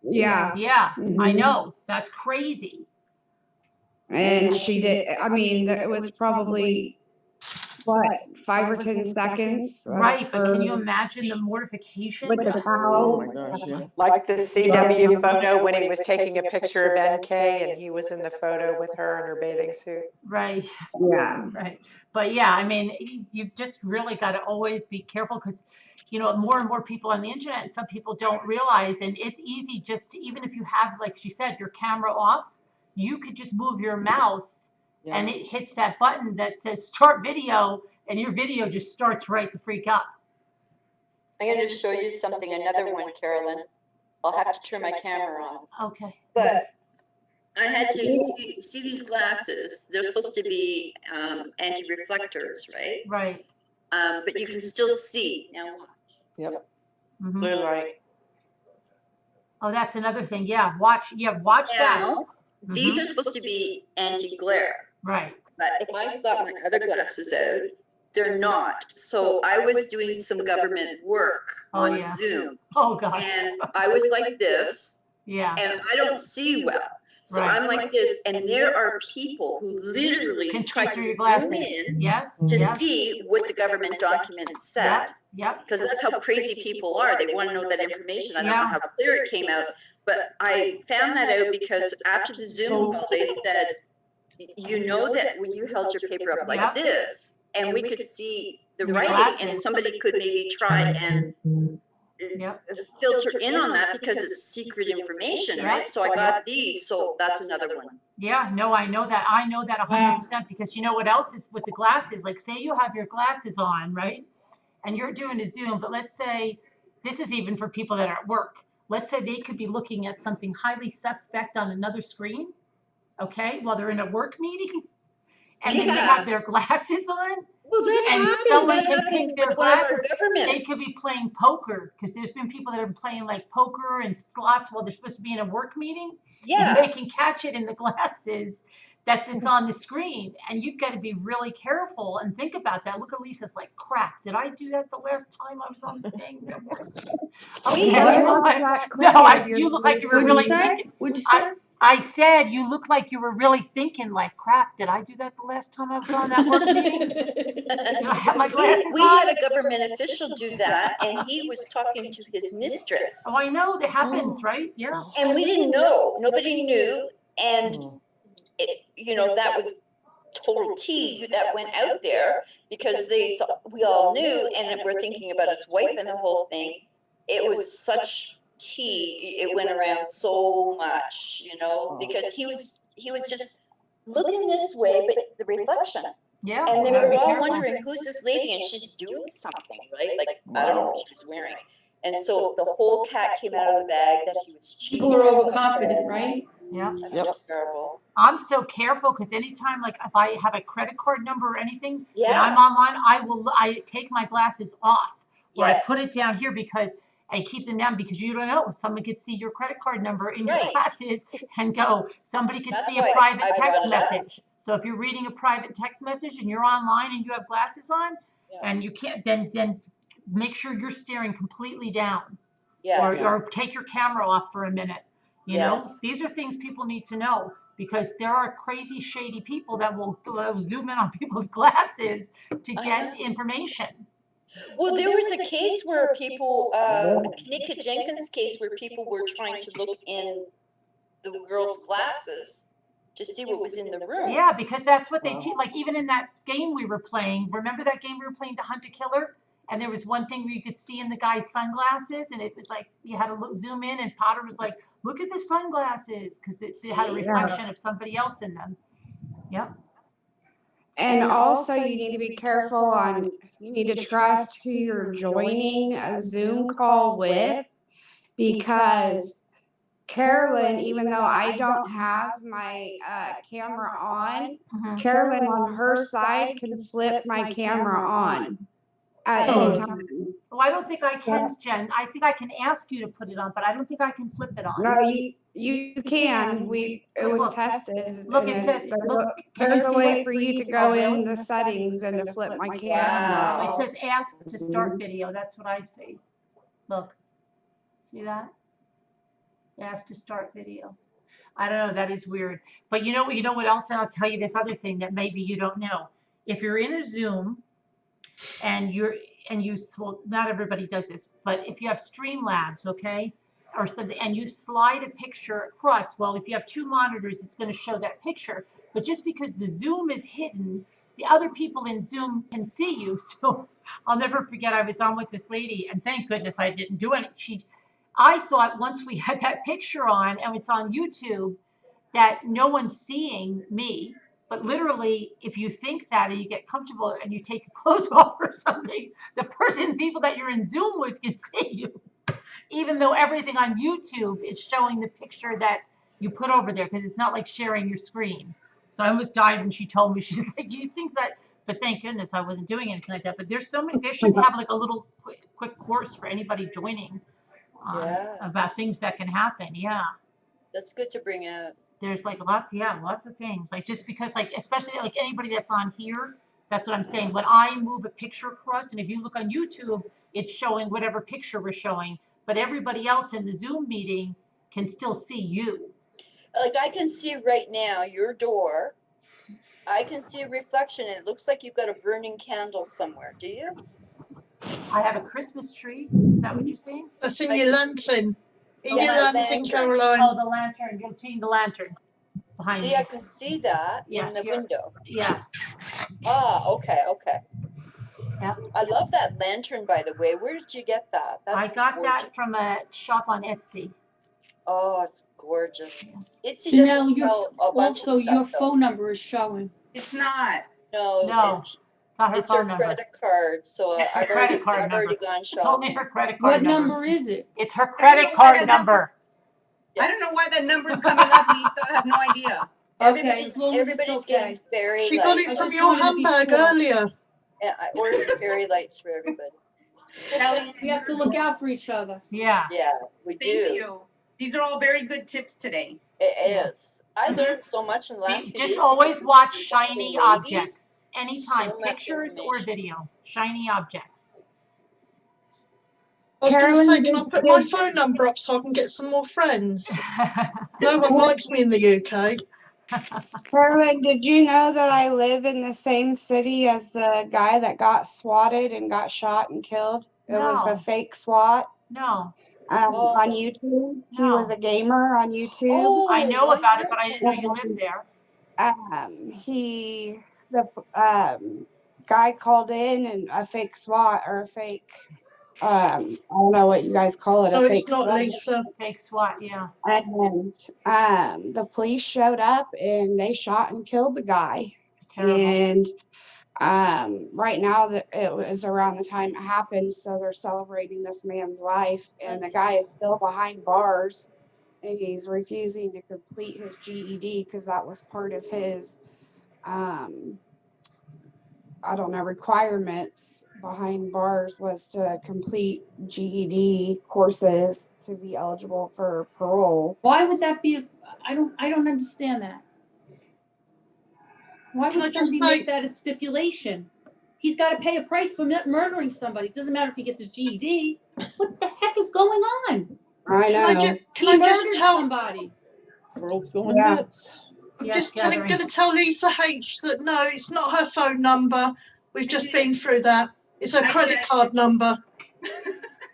Yeah. Yeah, I Mhm. know. That's crazy. And she did, I mean, it was probably, what, 5 or 10 seconds? Right, but can you imagine the mortification? With the Oh towel. my gosh, yeah. Like the CW photo when he was taking a picture of NK and he was in the photo with her in her bathing suit. Right. Yeah. Right. But yeah, I mean, you've just really got to always be careful because, more and more people on the internet, and some people don't realize, and it's easy just to, even if you have, like she said, your camera off, you could just move your mouse and it hits that button that says start video, and your video just starts right the freak up. I'm going to show you something, another one, Carolyn. I'll have to turn my camera on. Okay. But I had to see these glasses. They're supposed to be anti-reflectors, right? Right. But you can still see. Now watch. Yep. Mhm. Blue light. Oh, that's another thing. Yeah, watch that. Now, these are supposed to be anti-glare. Right. But if I've got my other glasses out, they're not. So I was doing some government work on Zoom. Oh, God. And I was like this. Yeah. And I don't see well. So Right. I'm like this. And there are people who literally Can try see through to your zoom glasses. in Yes. to Yes. see what the government documents said. Yep. Because that's how crazy people are. They want to know that information. I don't know how clear it came out. But I found that out because after the Zoom call, they said, you know that when you held your paper up like this, and we could see the writing, and somebody could maybe try and filter in on that because it's secret information, right? So I got these, so that's another one. Yeah, no, I know that. I know that 100% because you know what else is with the glasses? Like say you have your glasses on, right? And you're doing a Zoom, but let's say this is even for people that are at work. Let's say they could be looking at something highly suspect on another screen, okay, while they're in a work meeting, and then they have their glasses on. Well, that and happened. someone That can happened take their with one of our glasses. They governments. could be playing poker because there's been people that have been playing like poker and slots while they're supposed to be in a work meeting. Yeah. And they can catch it in the glasses that's on the screen, and you've got to be really careful and think about that. Look at Lisa's like, crap, did I do that the last time I was on the thing? Okay. You look like you were really thinking. I said you look like you were really thinking like, crap, did I do that the last time I was on that work meeting? Did I have my glasses we on? had a government official do that, and he was talking to his mistress. Oh, I know, that happens, right? Yeah. And we didn't know. Nobody knew. And, that was total tea that went out there because we all knew, and we're thinking about his wife and the whole thing. It was such tea. It went around so much, because he was just looking this way, but the reflection. Yeah. And they were all wondering, who's this lady? And she's doing something, right? Like, I don't know what she was wearing. And so the whole cat came out of the bag that he was cheating. People are overconfident, right? Yeah. Yep. Terrible. I'm so careful because anytime, like if I have a credit card number or anything, and Yeah. I'm online, I take my glasses off or Yes. I put it down here because I keep them down because you don't know. Someone could see your credit card number in your Right. glasses and go, somebody could That's see a why private I brought text it up. message. So if you're reading a private text message and you're online and you have glasses on and you can't, then make sure you're staring completely down. Yes. Or take your camera off for a minute. You know, Yes. these are things people need to know because there are crazy, shady people that will zoom in on people's glasses to get information. Well, there was a case where people, Kanika Jenkins' case, where people were trying to look in the girl's glasses to see what was in the room. Yeah, because that's what they teach. Like even in that game we were playing, remember that game we were playing to hunt a killer? And there was one thing where you could see in the guy's sunglasses, and it was like you had to zoom in, and Potter was like, "Look at the sunglasses," because they had a reflection of somebody else in them. Yep. And also you need to be careful on, you need to trust who you're joining a Zoom call with, because Carolyn, even though I don't have my camera on, Carolyn on her side can flip my camera on at any time. Well, I don't think I can, Jen. I think I can ask you to put it on, but I don't think I can flip it on. No, you can. It was tested. Look, it says, look, there's a way for you to go in the settings and to flip my camera. It says ask to start video. That's what I see. Look, see that? Ask to start video. I don't know. That is weird. But you know what else? And I'll tell you this other thing that maybe you don't know. If you're in a Zoom and well, not everybody does this, but if you have Streamlabs, okay, or something, and you slide a picture across, well, if you have two monitors, it's going to show that picture. But just because the Zoom is hidden, the other people in Zoom can see you. So I'll never forget, I was on with this lady, and thank goodness I didn't do anything. I thought once we had that picture on and it's on YouTube that no one's seeing me. But literally, if you think that and you get comfortable and you take your clothes off or something, people that you're in Zoom with can see you. Even though everything on YouTube is showing the picture that you put over there, because it's not like sharing your screen. So I almost died when she told me, she's like, you think that, but thank goodness I wasn't doing anything like that. But there's so many, there should have like a little quick course for anybody joining about things that can happen. Yeah. That's good to bring out. There's like lots of things. Like just because like, especially like anybody that's on here, that's what I'm saying. When I move a picture across, and if you look on YouTube, it's showing whatever picture we're showing, but everybody else in the Zoom meeting can still see you. Like I can see right now your door. I can see a reflection, and it looks like you've got a burning candle somewhere. Do you? I have a Christmas tree. Is that what you're saying? That's in your lantern. In your lantern, Caroline. Oh, the lantern. You're seeing the lantern behind me. See, I can see that in the window. Yeah. Ah, okay. Yeah. I love that lantern, by the way. Where did you get that? I got that from a shop on Etsy. Oh, it's gorgeous. Etsy Janelle, doesn't sell a bunch also of stuff, your though. phone number is showing. It's not. No, It's not her it's her phone number. credit card. So I've already gone It's shopping. only her credit card What number is it? It's her credit card number. I don't know why that number's coming up, Lisa. I have no idea. Everybody's, as long as it's everybody's okay. getting fairy She lights. got it from your handbag earlier. Yeah, I ordered fairy lights for everybody. We have to look out for each other. Yeah. Yeah, we do. Thank you. These are all very good tips today. It is. I learned so much in the last few Just days always because watch we've shiny been ladies. objects. Anytime, So much pictures or information. video. Shiny objects. I was going to Carolyn, say, can I put my phone number up so I can get some more friends? No one likes me in the UK. Carolyn, did you know that I live in the same city as the guy that got swatted and got shot and killed? It was the No. fake SWAT No. on YouTube. He was a gamer on YouTube. Oh, I know about it, but I didn't know you lived there. The guy called in and a fake SWAT or a fake, I don't know what you guys call it. No, A fake it's not, SWAT. Lisa. Fake SWAT, yeah. And the police showed up and they shot and killed the guy. Terrible. And right now it was around the time it happened, so they're celebrating this man's life, and the guy is still behind bars, and he's refusing to complete his GED because that was part of his I don't know, requirements behind bars was to complete GED courses to be eligible for parole. Why would that be? I don't understand that. Why would somebody make that a stipulation? He's got to pay a price for murdering somebody. It doesn't matter if he gets his GED. What the heck is going on? I know. Can I just tell somebody? World's going nuts. I'm just going to tell Lisa H that no, it's not her phone number. We've just been through that. It's her credit card number.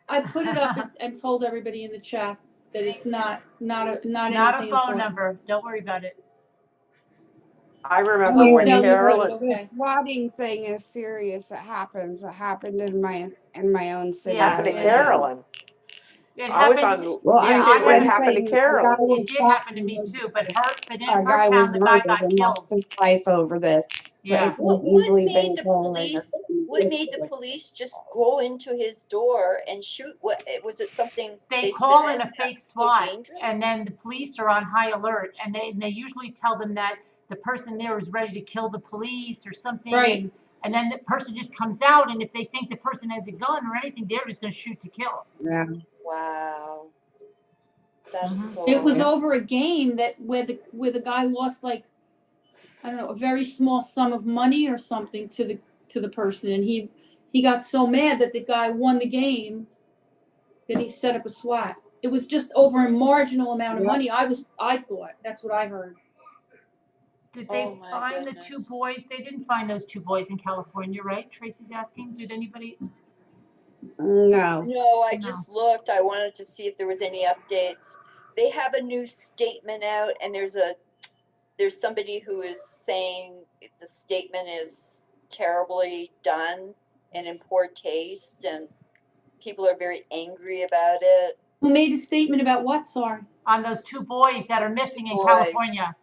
I put it up and told everybody in the chat that it's not a Not a phone number. Don't worry about it. I remember when No, Carolyn, the swatting thing is serious. It happens. It happened in my own city. happened to I live in. Carolyn. It I was happens. on Well, Yeah, YouTube when it I'm happened to saying a guy Carolyn. it was did shot happen to and me too, but in a her guy town, was the guy murdered got and killed. lost his life over this. So Yeah. it could have easily been Carolyn or What made the police just go into his door and shoot? What was it? Something They they call said in a fake so SWAT, dangerous? and then the police are on high alert, and they usually tell them that the person there is ready to kill the police or something, Right. and then the person just comes out, and if they think the person has a gun or anything, they're just going to shoot to kill. Yeah. Wow, that is so. It was over a game that where the guy lost like, I don't know, a very small sum of money or something to the person, and he got so mad that the guy won the game that he set up a SWAT. It was just over a marginal amount of money. I thought that's what I heard. Did they find the two boys? They didn't find those two boys in California, right? Tracy's asking. Did anybody? No. No, I just looked. I wanted to see if there was any updates. They have a new statement out, and there's somebody who is saying the statement is terribly done and in poor taste, and people are very angry about it. Who made a statement about what? Sorry. On those two boys that are missing in Boys. California.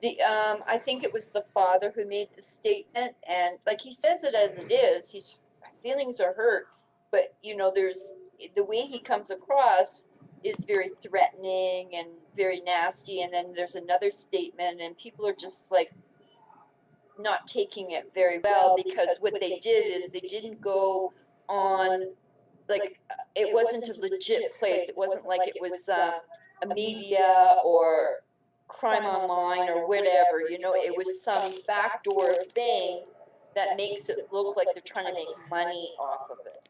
I think it was the father who made the statement, and like he says it as it is. His feelings are hurt, but there's the way he comes across is very threatening and very nasty. And then there's another statement, and people are just like not taking it very well, because what they did is they didn't go on, like, it wasn't a legit place. It wasn't like it was a media or crime online or whatever, it was some backdoor thing that makes it look like they're trying to make money off of it.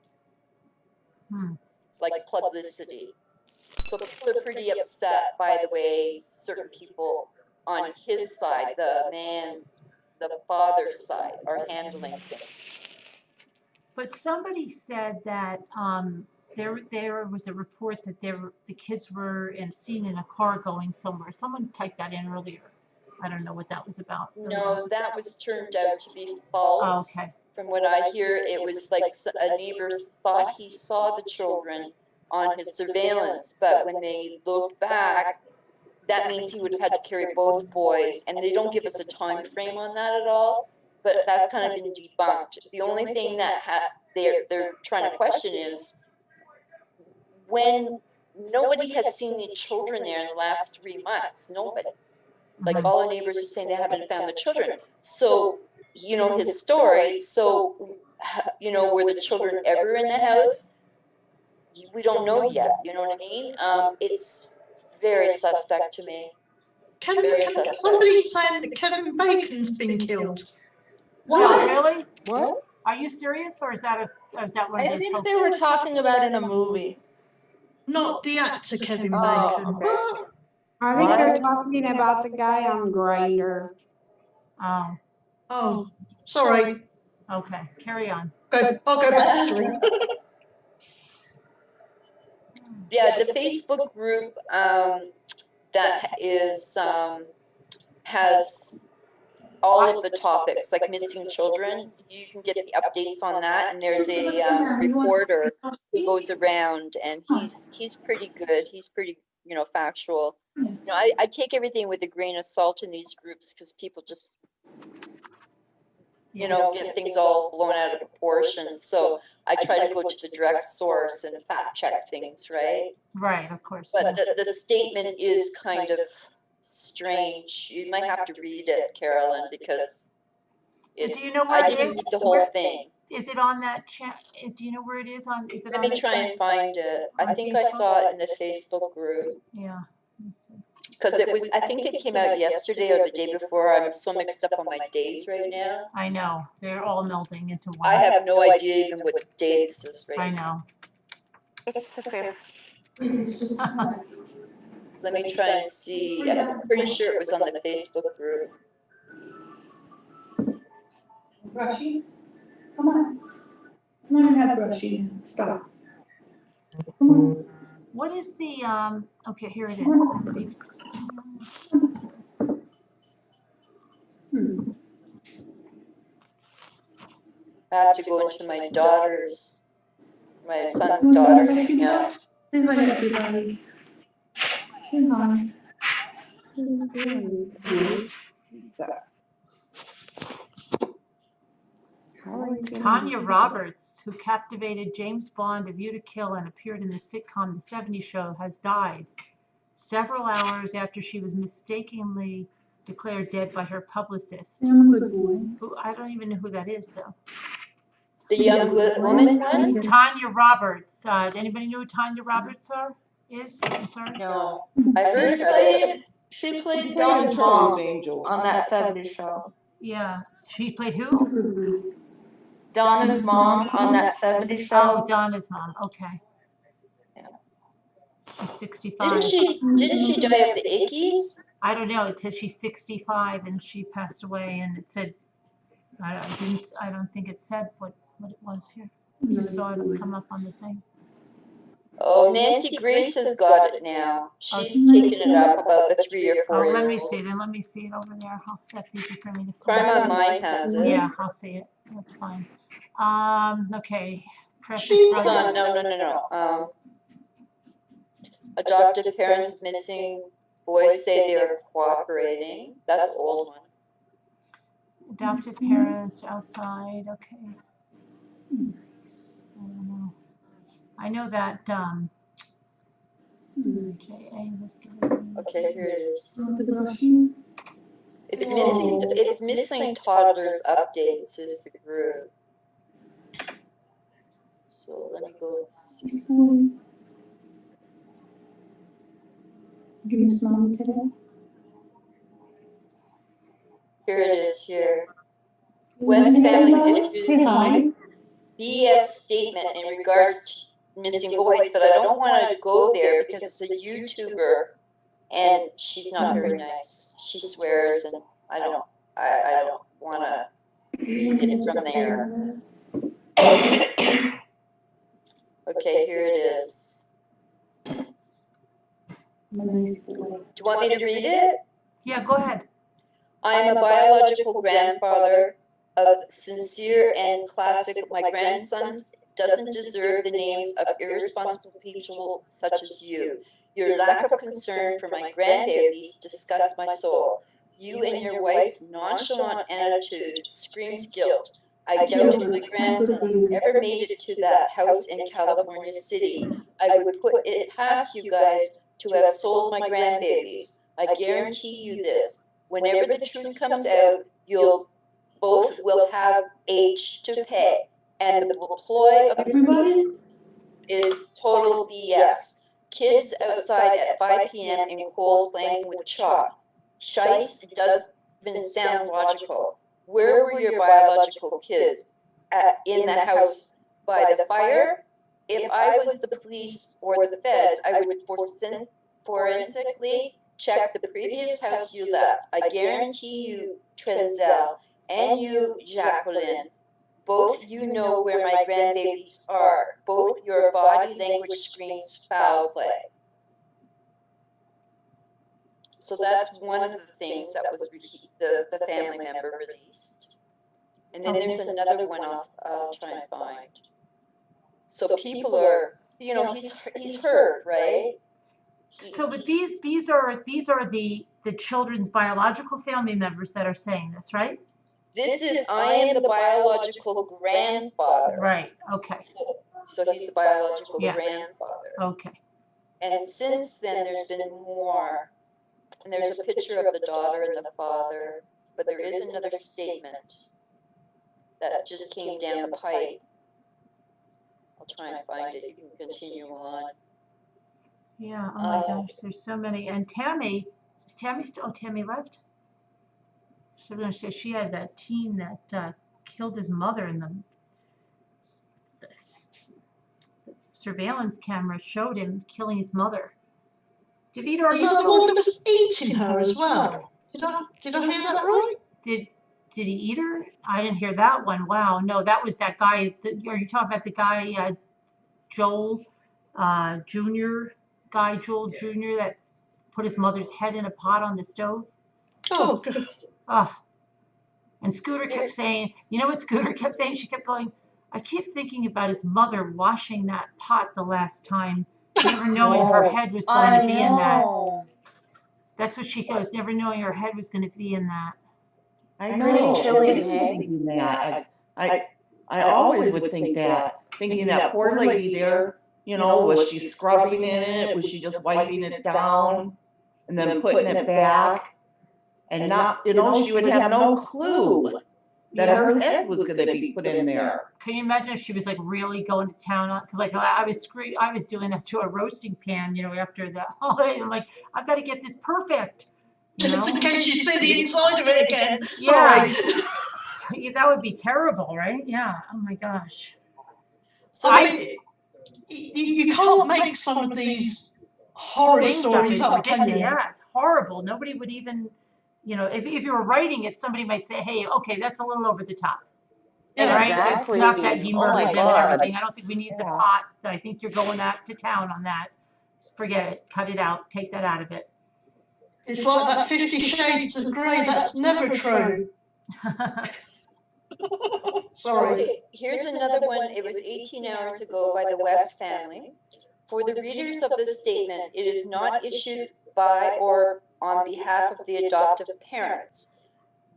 Like publicity. So people are pretty upset, by the way, certain people on his side, the father's side, are handling things. But somebody said that there was a report that the kids were seen in a car going somewhere. Someone typed that in earlier. I don't know what that was about. No, that was turned out to be false. Oh, okay. From what I hear, it was like a neighbor thought he saw the children on his surveillance, but when they looked back, that means he would have had to carry both boys, and they don't give us a time frame on that at all. But that's kind of been debunked. The only thing that they're trying to question is when nobody has seen the children there in the last 3 months. Nobody. Like all the neighbors are saying they haven't found the children. So, his story. So, were the children ever in the house? We don't know yet. You know what I mean? It's very suspect to me. Somebody's saying that Kevin Bacon's been killed. What? Really? What? Are you serious, or is that one of I those? think they were talking about in a movie. Not the actor Kevin Oh, Bacon. okay. What? I think they're talking about the guy on Grindr. Oh. Oh, sorry. Okay, carry on. I'll go back to sleep. Yeah, the Facebook group that is has all of the topics, like missing children. You can get the updates on that, and there's a reporter who goes around, and he's pretty good. He's pretty factual. I take everything with a grain of salt in these groups, because people just get things all blown out of proportion. So I try to go to the direct source and fact check things, right? Right, of course. But the statement is kind of strange. You might have to read it, Carolyn, because do you know where I it didn't is? read the whole thing. Is it on that chat? Do you know where it is on? Is it Let on? me try and find it. I think I saw it in the Facebook group. Yeah. Let me see. Because I think it came out yesterday or the day before. I'm so mixed up on my days right now. I know. They're all melting into one. I have no idea even what day this is right I now. know. It's the 5th. Let me try and see. I'm pretty sure it was on the Facebook group. Brushy? Come on. Come on and have brushy. Stop. Come on. What is the okay, here it is. I have to go into my son's daughter's account. Say hi, everybody. Say hi. Tanya Roberts, who captivated James Bond, A View to Kill, and appeared in the sitcom The 70s Show, has died several hours after she was mistakenly declared dead by her publicist. I'm a good boy. Who I don't even know who that is, though. The young woman one? Tanya Roberts. Anybody know who Tanya Roberts is? I'm sorry. No. I heard about it. She played Donna's Donna's mom Angels. on that 70s show. Yeah. She played who? Donna's mom on that 70s show. Oh, Donna's mom. Okay. She's 65. Didn't she die of the ickies? I don't know. It says she's 65 and she passed away, and it said I don't think it said what it was here. You saw it come up on the thing. Oh, Nancy Grace has got it now. She's taken it up about the 3 or 4 year Let me olds. see. Then let me see it over there. That's easy for me to Crime find. Online has it. Yeah, I'll see it. That's fine. Okay. Precious No. Adoptive parents of missing boys say they're cooperating. That's an old one. Adopted parents outside. Okay. I don't know. I know that. Okay, here it is. It's missing toddlers updates is the group. So let me go and see. Did you miss mommy today? Here it is here. West Family issues Say hi. BS statement in regards to missing boys, but I don't want to go there because it's a YouTuber and she's not very nice. She swears and I don't want to read it from there. Okay, here it is. Do you want me to read it? Yeah, go ahead. I am a biological grandfather of sincere and classic. My grandsons doesn't deserve the names of irresponsible people such as you. Your lack of concern for my grandbabies disgusts my soul. You and your wife's nonchalant attitude screams guilt. I doubt if my grandson ever made it to that house in California City. I would put it past you guys to have sold my grandbabies. I guarantee you this. Whenever the truth comes out, you'll both will have H to pay. And the ploy of the scheme is total BS. Kids outside at 5 p.m. in cold playing with chalk. Shice doesn't even sound logical. Where were your biological kids? In the house by the fire? If I was the police or the feds, I would forensically check the previous house you left. I guarantee you, Trenzel, and you, Jacqueline, both you know where my grandbabies are. Both your body language screams foul play. So that's one of the things that was the family member released. And then there's another one I'll try and find. So people are, he's hurt, right? So, but these are the children's biological family members that are saying this, right? This is I am the biological grandfather. Right. Okay. So he's the biological Yes. grandfather. Okay. And since then, there's been more. And there's a picture of the daughter and the father. But there is another statement that just came down the pipe. I'll try and find it. You can continue on. Yeah. Oh my gosh, there's so many. And Tammy, is Tammy still? Oh, Tammy left. So I'm going to say she had that teen that killed his mother, and the surveillance camera showed him killing his mother. David, are Was you that the still? one that was eating her as well? Did I hear that right? Did he eat her? I didn't hear that one. Wow, no, that was that guy. Are you talking about the guy Joel Jr. Joel Jr. that put his mother's head in a pot on the stove? Oh, good. Oh, And Scooter kept saying, you know what Scooter kept saying? She kept going, I keep thinking about his mother washing that pot the last time, never knowing her head was going to be in that. That's what she goes, never knowing her head was going to be in that. I know. Pretty chilling thinking that. I always would think that, thinking that poor lady there, you know, was she scrubbing in it? Was she just wiping it down and then putting it back? And not, you know, she would have no clue that her head was going to be put in there. Can you imagine if she was like really going to town on? Because like I was doing that to a roasting pan, you know, after the holidays. I'm like, I've got to get this perfect. You Just know? in case you see the inside of it again. Yeah. Sorry. That would be terrible, right? Yeah. Oh my gosh. So I mean, you can't make some of these horror stories up, can you? Yeah, it's horrible. Nobody would even, you know, if you were writing it, somebody might say, hey, okay, that's a little over the top. Yeah, right? exactly. It's not that he Oh murdered my them and God. everything. I don't think we need the pot. I think you're going out to town on that. Forget it. Cut it out. Take that out of it. It's like that 50 Shades of Grey. That's never true. Sorry. Okay, here's another one. It was 18 hours ago by the West family. For the readers of this statement, it is not issued by or on behalf of the adoptive parents.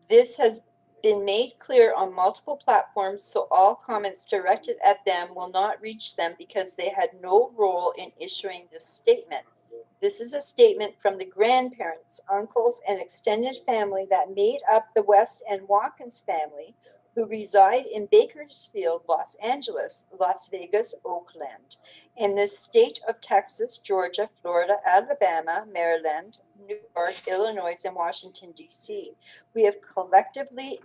This has been made clear on multiple platforms, so all comments directed at them will not reach them because they had no role in issuing this statement. This is a statement from the grandparents, uncles, and extended family that made up the West and Watkins family, who reside in Bakersfield, Los Angeles, Las Vegas, Oakland, in the state of Texas, Georgia, Florida, Alabama, Maryland, New York, Illinois, and Washington, D.C. We have collectively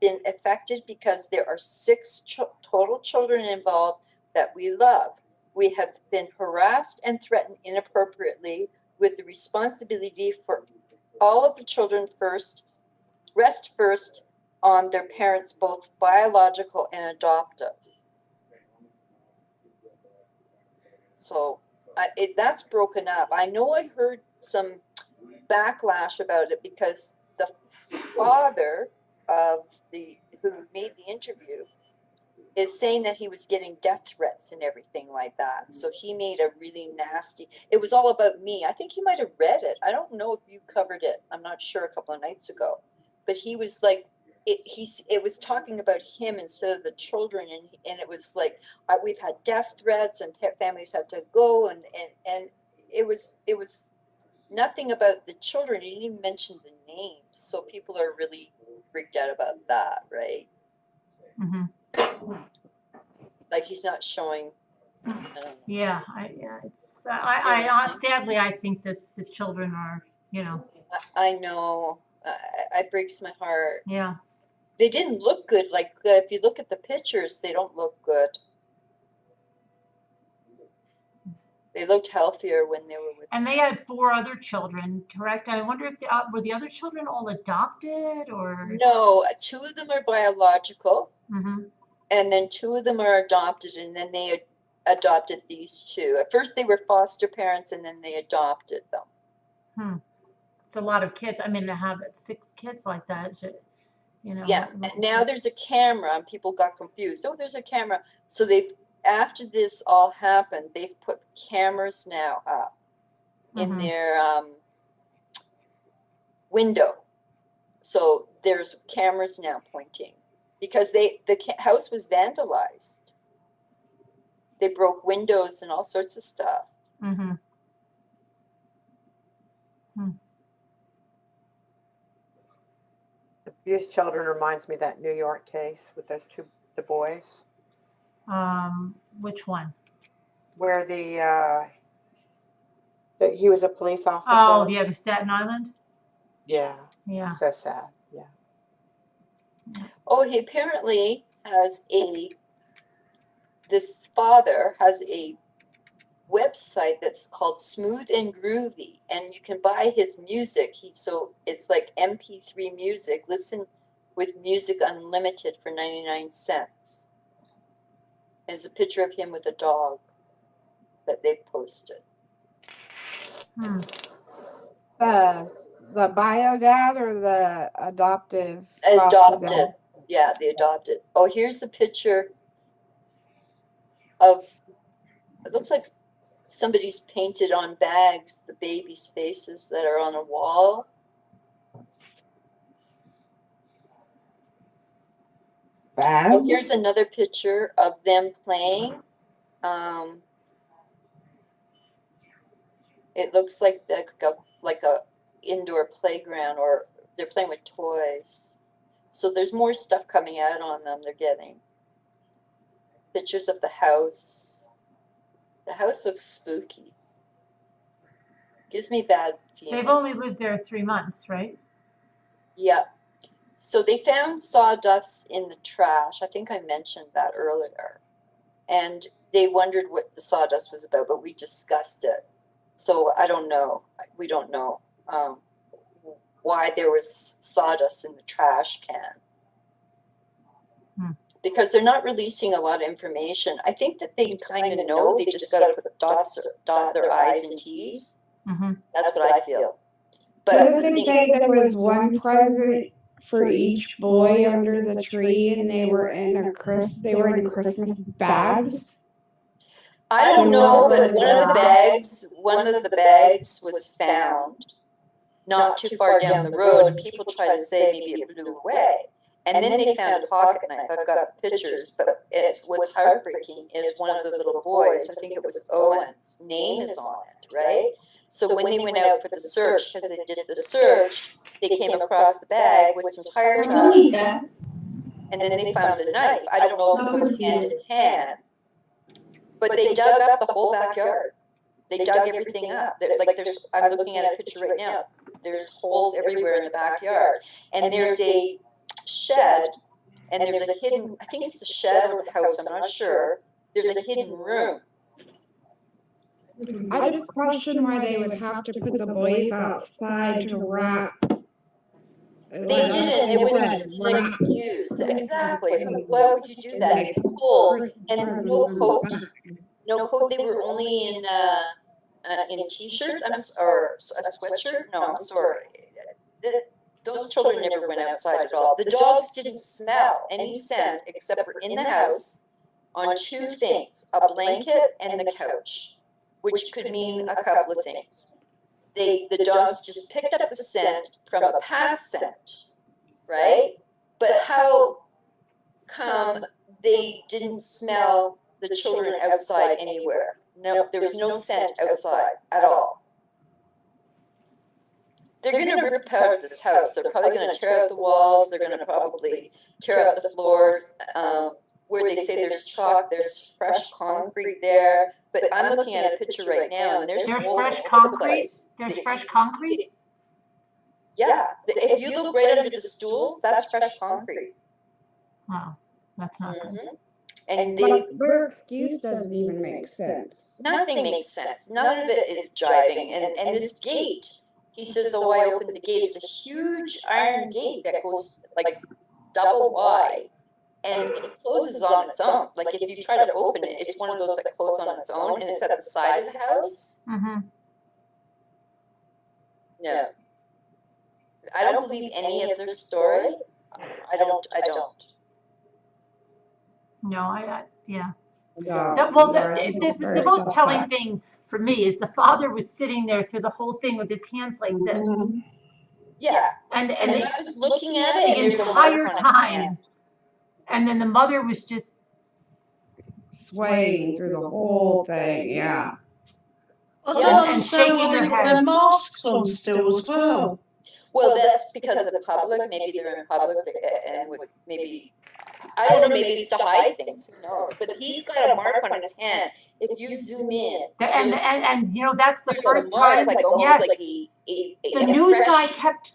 been affected because there are 6 total children involved that we love. We have been harassed and threatened inappropriately with the responsibility for all of the children rest first on their parents, both biological and adoptive. So that's broken up. I know I heard some backlash about it because the father of who made the interview is saying that he was getting death threats and everything like that. So he made a really nasty, it was all about me. I think you might have read it. I don't know if you covered it. I'm not sure, a couple of nights ago. But he was like, it was talking about him instead of the children. And it was like, we've had death threats and families had to go. And it was nothing about the children. He didn't even mention the names. So people are really freaked out about that, right? Mm-hmm. Like he's not showing. Yeah, it's sadly I think the children are, you know. I know. It breaks my heart. Yeah. They didn't look good. Like if you look at the pictures, they don't look good. They looked healthier when they were with. And they had 4 other children, correct? I wonder if were the other children all adopted or? No, 2 of them are biological. Mm-hmm. And then 2 of them are adopted, and then they adopted these 2. At first they were foster parents, and then they adopted them. It's a lot of kids. I mean, to have 6 kids like that, you know. Yeah, now there's a camera, and people got confused. Oh, there's a camera. So after this all happened, they've put cameras now up in their window. So there's cameras now pointing. Because the house was vandalized. They broke windows and all sorts of stuff. Mm-hmm. Abused children reminds me of that New York case with those the boys. Which one? Where he was a police officer. Oh, yeah, the Staten Island. Yeah. Yeah. So sad. Yeah. Oh, he apparently has this father has a website that's called Smooth and Groovy, and you can buy his music. So it's like MP3 music. Listen with music unlimited for 99 cents. There's a picture of him with a dog that they posted. The bio dad or the adoptive foster Adopted. dad? Yeah, the adopted. Oh, here's the picture of, it looks like somebody's painted on bags the babies' faces that are on a wall. Oh, here's another picture of them playing. It looks like a indoor playground, or they're playing with toys. So there's more stuff coming out on them. They're getting pictures of the house. The house looks spooky. Gives me bad feeling. They've only lived there 3 months, right? Yeah. So they found sawdust in the trash. I think I mentioned that earlier. And they wondered what the sawdust was about, but we discussed it. So I don't know. We don't know why there was sawdust in the trash can. Because they're not releasing a lot of information. I think that they kind of know. They just got to dot their I's and T's. That's what I feel. But Didn't they say there was one present for each boy under the tree, and they were in Christmas bags? I don't know, but one of the bags was found not too far down the road, and people try to say maybe it blew away. And then they found a pocket knife. I've got pictures, but what's heartbreaking is one of the little boys, I think it was Owen's name is on it, right? So when they went out for the search, because they did the search, they came across the bag with some tire tracks. And then they found a knife. I don't know if it was hand in hand, but they dug up the whole backyard. They dug everything up. I'm looking at a picture right now. There's holes everywhere in the backyard. And there's a shed, and there's a hidden, I think it's the shed or the house, I'm not sure. There's a hidden room. I just question why they would have to put the boys outside to wrap. They didn't. It was just an excuse. Exactly. Why would you do that? It's cold and no coat. No coat. They were only in t-shirts. Or a sweatshirt. No, I'm sorry. Those children never went outside at all. The dogs didn't smell any scent except for in the house on two things: a blanket and the couch, which could mean a couple of things. The dogs just picked up the scent from a past scent, right? But how come they didn't smell the children outside anywhere? No, there was no scent outside at all. They're going to rip apart this house. They're probably going to tear out the walls. They're going to probably tear out the floors. Where they say there's chalk, there's fresh concrete there. But I'm looking at a picture right now, and there's fresh concrete. There's fresh concrete. Yeah, if you look right under the stools, that's fresh concrete. Wow, that's not good. And their excuse doesn't even make sense. Nothing makes sense. None of it is jiving. And this gate, he says, "Oh, I opened the gate." It's a huge iron gate that goes like double wide. And it closes on its own. Like if you try to open it, it's one of those that close on its own, and it's at the side of the house. No, I don't believe any of their story. I don't. No, yeah. Yeah. The most telling thing for me is the father was sitting there through the whole thing with his hands like this. Yeah, and I was looking at it the entire time. And then the mother was just swaying through the whole thing. Yeah. I don't understand why they got their masks on still as well. Well, that's because of the public. Maybe they're in public and would maybe, I don't know, maybe it's to hide things. Who knows? But he's got a mark on his hand. If you zoom in, and you know that's the first time. Like yes, like the news guy kept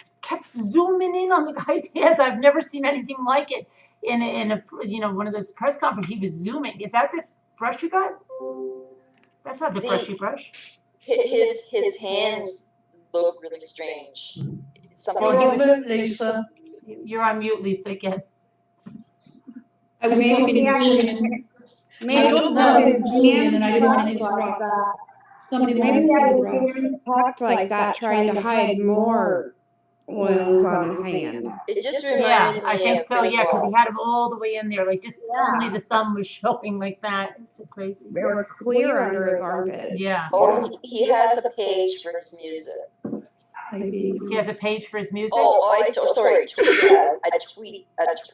zooming in on the guy's hands. I've never seen anything like it in a one of those press conferences. He was zooming. Is that the brush you got? That's not the brush you brush. His hands look really strange. Lisa. You're on mute, Lisa, again. I was talking to Julian. Maybe I don't know if it's Julian, and I didn't want to interrupt. Somebody wanted to see the brush. Talked like that, trying to hide more wounds on his hand. It just Yeah, reminded I me think of so. Yeah, because he Griswold. had them all the way in there, like just only the thumb was showing like that. It's so crazy. They were clear under his armpits. Yeah. Oh, he has a page for his music. He has a page for his music. Sorry. Yeah, a tweet.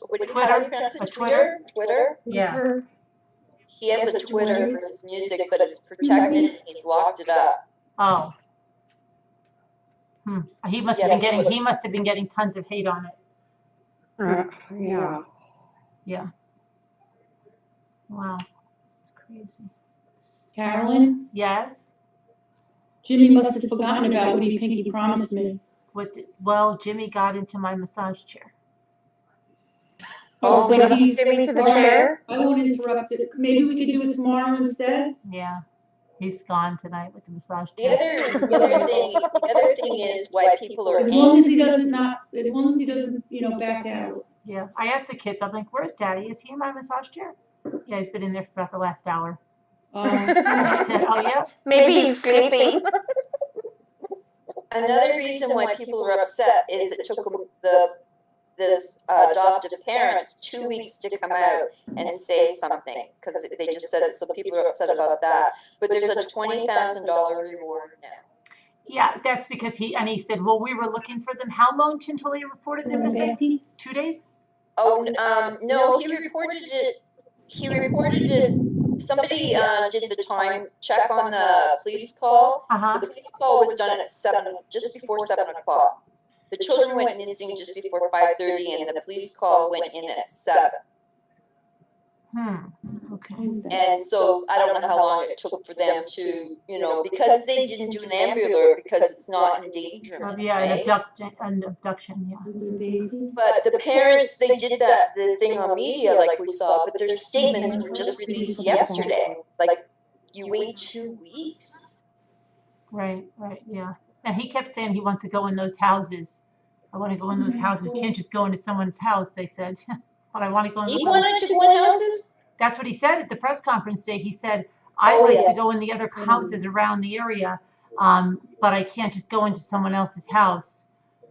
What do you pronounce it? Twitter? Twitter. Yeah. He has a Twitter for his music, but it's protected and he's locked it up. Oh. He must have been getting. He must have been getting tons of hate on it. Yeah. Yeah. Wow. It's crazy. Carolyn, Yes. Jimmy must have forgotten about what he pinky promised me. Well, Jimmy got into my massage chair. Oh, so he's Jimmy to the chair? I won't interrupt it. Maybe we could do it tomorrow instead. Yeah. He's gone tonight with the massage The chair. other thing is why people are As long as he doesn't, back out. Yeah. I asked the kids, I'm like, where's Daddy? Is he in my massage chair? Yeah, he's been in there for about the last hour. I said, oh yeah. Maybe he's sleeping. Another reason why people are upset is it took this adoptive parents 2 weeks to come out and say something because they just said it, so people are upset about that. But there's a $20,000 reward now. Yeah, that's because he said, well, we were looking for them. How long until he reported them missing? 2 days? Oh, no, he reported it. Somebody did the time check on the police call. The police call was done at just before 7 o'clock. The children went missing just before 5:30, and the police call went in at 7. Okay. And so I don't know how long it took for them to, because they didn't do an ambulance because it's not endangerment. Yeah, right? an abduction, yeah. But the parents, they did the thing on media like we saw, but their statements were just released yesterday. Like, you wait 2 weeks? Right, yeah. And he kept saying he wants to go in those houses. I want to go in those houses. You can't just go into someone's house, they said. But I want to go in He wanted to go in houses? That's what he said at the press conference day. He said, I'd like to go in the other houses around the area, but I can't just go into someone else's house,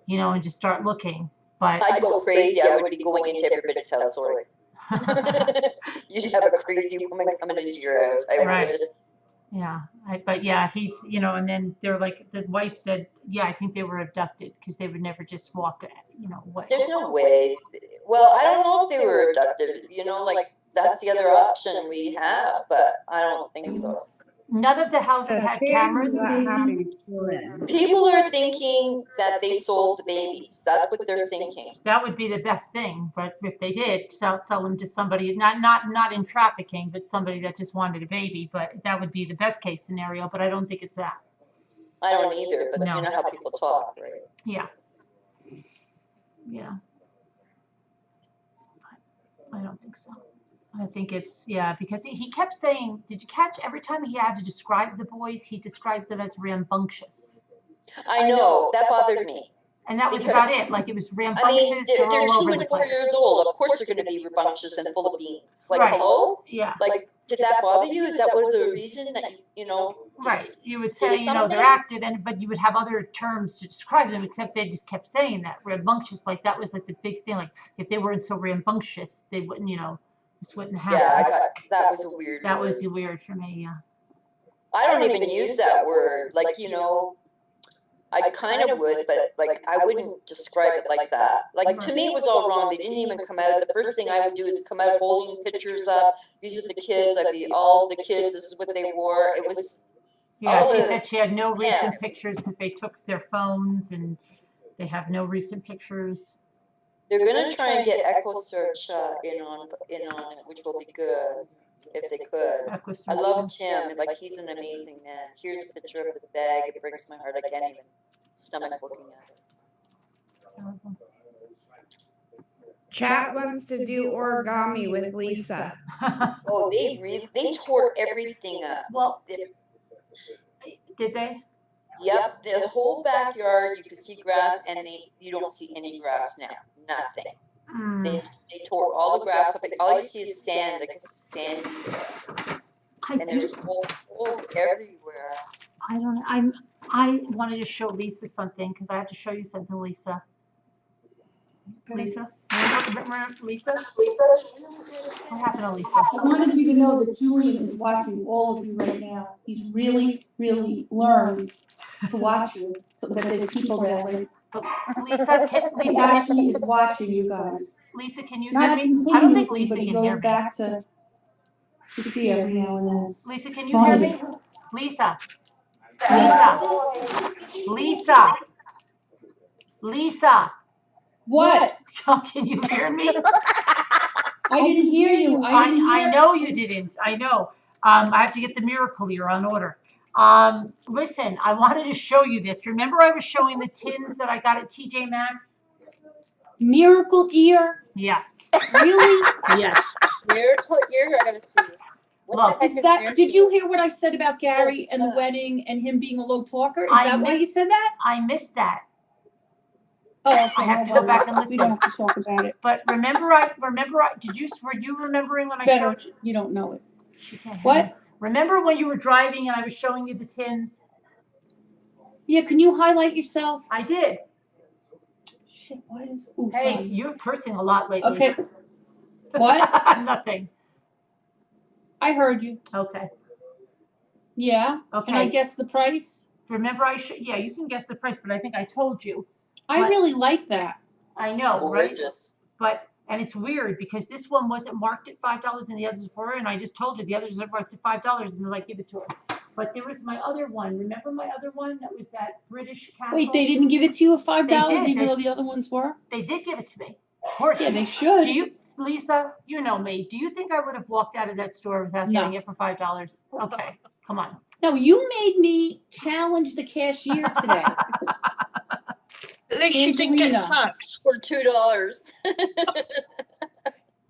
and just start looking. But I'd go crazy. I would be going into everybody's house, sorry. You'd have a crazy woman coming into your house. I would. Yeah, but yeah, he's, and then they're like, the wife said, yeah, I think they were abducted because they would never just walk, away. There's no way. Well, I don't know if they were abducted, like that's the other option we have, but I don't think so. None of the houses had cameras. People are thinking that they sold the babies. That's what they're thinking. That would be the best thing, but if they did sell them to somebody, not in trafficking, but somebody that just wanted a baby, but that would be the best case scenario. But I don't think it's that. I don't either, but No. you know how people talk, right? Yeah. I don't think so. I think it's, because he kept saying, did you catch every time he had to describe the boys, he described them as rambunctious. I know, that bothered me. And that was about it. Like, it was rambunctious. They're all 2 over and the 4 place. years old. Of course they're going to be rambunctious and full of beans. Like, Right. hello? Yeah. Like, did that bother you? Is that was a reason that Right. You would say, they're active, but you would have other terms to describe them, except they just kept saying that. Rambunctious, like, that was like the big thing. Like, if they weren't so rambunctious, they wouldn't, this wouldn't happen. Yeah, that was a weird That word. was weird for me, yeah. I don't even use that word. Like, I kind of would, but like I wouldn't describe it like that. Like, to me, it was all wrong. They didn't even come out. The first thing I would do is come out holding pictures up. These are the kids. I'd be all the kids. This is what they wore. It was. Yeah, she said she had no recent pictures because they took their phones and they have no recent pictures. They're gonna try and get Echo Search in on it, which will be good if they could. I love Tim. Like, he's an amazing man. Here's a picture of the bag. It breaks my heart. I can't even stomach looking at it. Chat wants to do origami with Lisa. Oh, they tore everything up. Well, did they? Yep, the whole backyard, you could see grass, and you don't see any grass now. Nothing. They tore all the grass up. All you see is sand, like a sandy. And there's holes everywhere. I don't know. I wanted to show Lisa something because I have to show you something, Lisa. Lisa? Lisa? What happened to Lisa? I wanted you to know that Julian is watching all of you right now. He's really, really learned to watch you, so that there's people there. Like, Lisa, he actually is watching you guys. Lisa, can you hear Not me? I don't think continuously, Lisa but he can hear goes me. back to see every now and then. Lisa, It's can you hear funny. me? Lisa. Yeah. Lisa. Lisa. What? Can you hear me? I didn't hear you. I know you didn't. I know. I have to get the miracle ear on order. Listen, I wanted to show you this. Remember I was showing the tins that I got at TJ Maxx? Miracle ear? Yeah. Really? Yes. Miracle ear, I gotta see. Look, Is that, did you hear what I said about Gary and the wedding and him being a low talker? Is that why you said that? I missed that. Oh, okay, I have to no go back worries. and listen. We don't have to talk about it. But remember, were you remembering when I Better, showed you? you don't know it. She can't hear What? me. Remember when you were driving and I was showing you the tins? Yeah, can you highlight yourself? I did. Shit, what is, ooh, Hey, sorry. you're cursing a lot lately. Okay. What? Nothing. I heard you. Okay. Yeah. Okay. And I guessed the price? Remember yeah, you can guess the price, but I think I told you. I really like that. I know, right? Gorgeous. But, and it's weird because this one wasn't marked at $5 and the others were, and I just told you the others are marked at $5 and they're like, give it to her. But there was my other one. Remember my other one? That was that British castle. Wait, they didn't give it to you at $5 did. even though the other ones were? They did give it to me. Of course. Yeah, they should. Do you, Lisa, you know me. Do you think I would have walked out of that store without getting it for $5? Okay, come on. No, you made me challenge the cashier today. At least she didn't get sacked. For $2.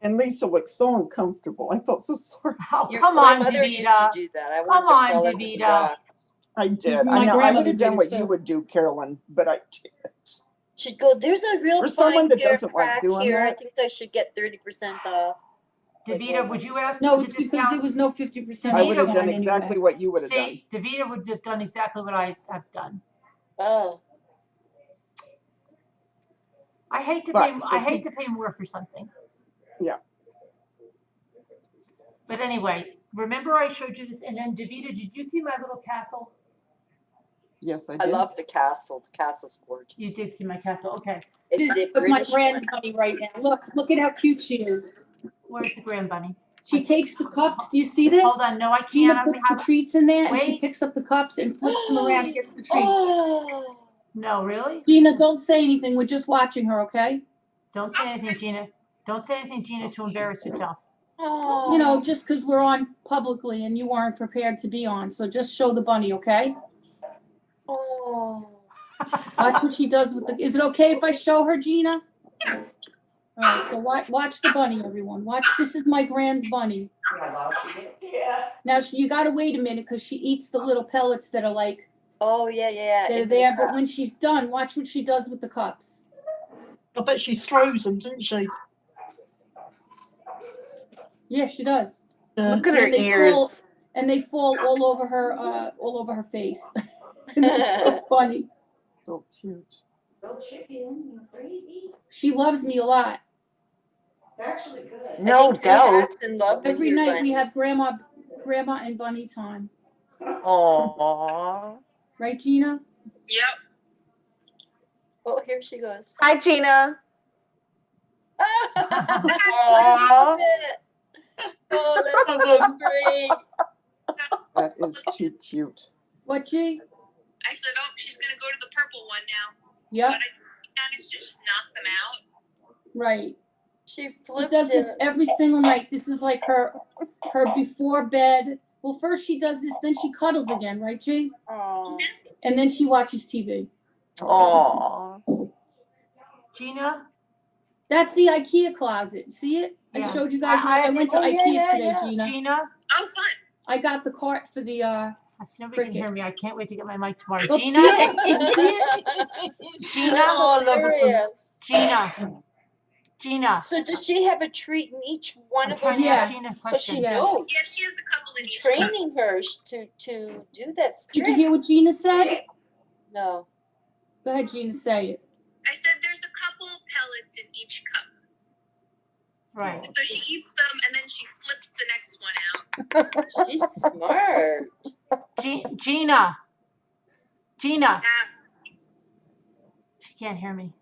And Lisa looked so uncomfortable. I felt so sorry. Oh, come on, My mother used to Davida. do that. I Come wanted to on, crawl under the Davida. rock. I did. My I know. I grandmother would have done did what it you too. would do, Carolyn, but I did. She'd go, there's a real For someone fine that pair of doesn't like crack doing here. I that. think I should get 30% off. Davida, would you ask No, me it's to because discount? there was no 50% I would have off done sign exactly anyway. what you would have done. See, Davida would have done exactly what I have done. Oh. I hate to But pay. for I hate to pay more for something. Yeah. But anyway, remember I showed you this, and then Davida, did you see my little castle? Yes, I I did. love the castle. The castle's gorgeous. You did see my castle. Okay. It's This a is my British grand one. bunny right now. Look at how cute she is. Where's the grand bunny? She takes the cups. Do you see this? Hold on. No, I can't. Gina puts the treats in there and she Wait. picks up the cups and flips them around and gets the treats. Oh. No, really? Gina, don't say anything. We're just watching her, okay? Don't say anything, Gina. Don't say anything, Gina, to embarrass yourself. Oh. You know, just because we're on publicly and you weren't prepared to be on. So just show the bunny, okay? Oh. Watch what she does with the. Is it okay if I show her, Gina? All right, so watch the bunny, everyone. Watch. This is my grand bunny. Yeah. Now you got to wait a minute because she eats the little pellets that are like. Oh, yeah. They're in the there, but cup. when she's done, watch what she does with the cups. I bet she throws them, doesn't she? Yeah, she does. Look at her And they ears. fall all over her face. And it's so funny. So cute. She loves me a lot. It's actually good. No doubt. Cat's in love with Every your night bunny. we have grandma and bunny time. Aww. Right, Gina? Yep. Oh, here she goes. Hi, Gina. Oh, that's so great. That is too cute. What, G? I said, oh, she's going to go to the purple one now. Yep. But I managed to just knock them out. Right. She She flipped does this it. every single night. This is like her before bed. Well, first she does this, then she cuddles again, right, G? Oh. And then she watches TV. Aww. Gina? That's the Ikea closet. See it? Yeah. I showed you guys. I I went to oh, yeah, Ikea yeah, today, yeah. Gina. Gina? Oh, fun. I got the cart for the I see nobody can Cricket. hear me. I can't wait to get my mic tomorrow. Look, Gina? see it? See it? Gina? That's Oh, I love it. hilarious. Gina? Gina? So does she have a treat in each one I'm of trying those? to ask Yes. Gina a So question. she Yes. knows. Yes, she has a couple in You're each cup. training her to do that Did you trick. hear what Gina said? No. Go ahead, Gina, say it. I said there's a couple pellets in each cup. Right. So she eats them and then she flips the next one out. She's smart. Gina. Gina. She can't hear me.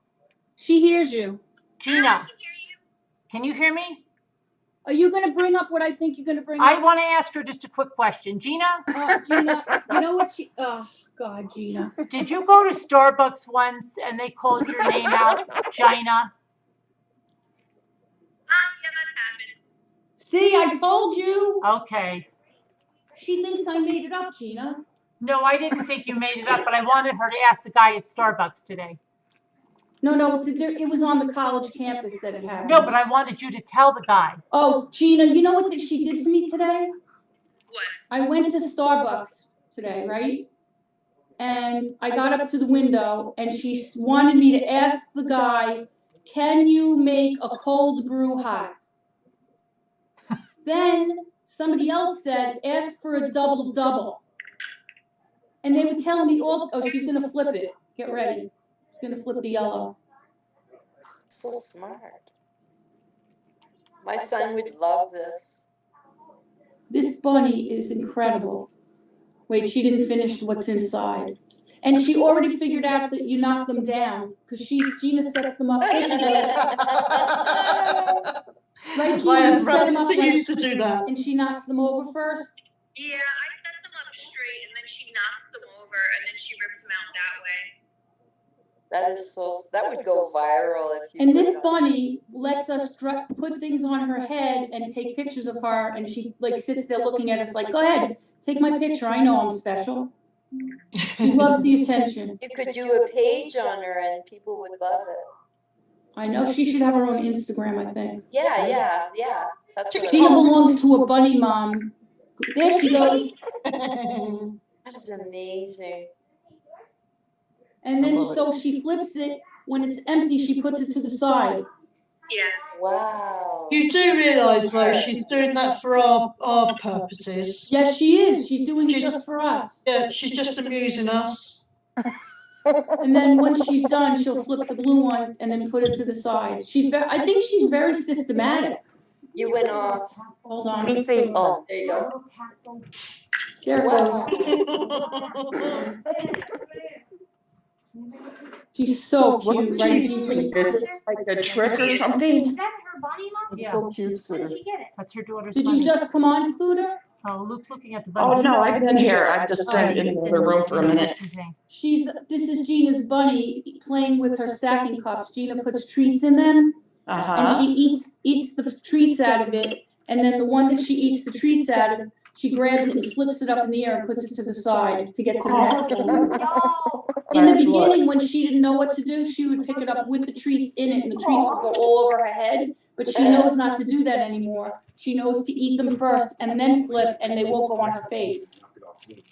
She hears you. Gina. Can you hear me? Are you going to bring up what I think you're going to bring I up? want to ask her just a quick question. Gina? Gina, you know what she, oh God, Gina. Did you go to Starbucks once and they called your name out, Gina? See, I told you. Okay. She thinks I made it up, Gina. No, I didn't think you made it up, but I wanted her to ask the guy at Starbucks today. No, it was on the college campus that it happened. No, but I wanted you to tell the guy. Oh, Gina, you know what she did to me today? What? I went to Starbucks today, right? And I got up to the window and she wanted me to ask the guy, can you make a cold brew hot? Then somebody else said, ask for a double-double. And they were telling me, oh, she's going to flip it. Get ready. She's going to flip the yellow. So smart. My son would love this. This bunny is incredible. Wait, she didn't finish what's inside. And she already figured out that you knock them down because Gina sets them up. There she goes. Right, Gina, I you had set them rabbits up that like- used to do that. And she knocks them over first? Yeah, I set them up straight and then she knocks them over and then she rips them out that way. That is so, that would go viral if you. And this bunny lets us put things on her head and take pictures of her, and she like sits there looking at us like, go ahead, take my picture, I know I'm special. She loves the attention. You could do a page on her and people would love it. I know she should have her own Instagram, I think. Yeah. That's what Gina belongs to a bunny mom. There she goes. That is amazing. And then so she flips it. When it's empty, she puts it to the side. Yeah. Wow. You do realise though she's doing that for our purposes. Yes, she is. She's doing it just for us. Yeah, she's just amusing us. And then once she's done, she'll flip the blue one and then put it to the side. I think she's very systematic. You went off. Hold on. Let me see. Oh, there you go. There it goes. She's so cute, right, Gigi? Is this like a trick or something? Is that her bunny, Mom? It's so cute, Where Scooter. did she get it? That's her daughter's Did bunny. you just come on, Scooter? Oh, Luke's looking at the bunny. Oh, no, I've been here. I've just been in the other room for a minute. This is Gina's bunny playing with her stacking cups. Gina puts treats in them, and she eats the treats out of it, and then the one that she eats the treats out of, she grabs it and flips it up in the air and puts it to the side to get to the next one. In the beginning, when she didn't know what to do, she would pick it up with the treats in it, and the treats would go all over her head. But she knows not to do that anymore. She knows to eat them first and then flip, and they won't go on her face.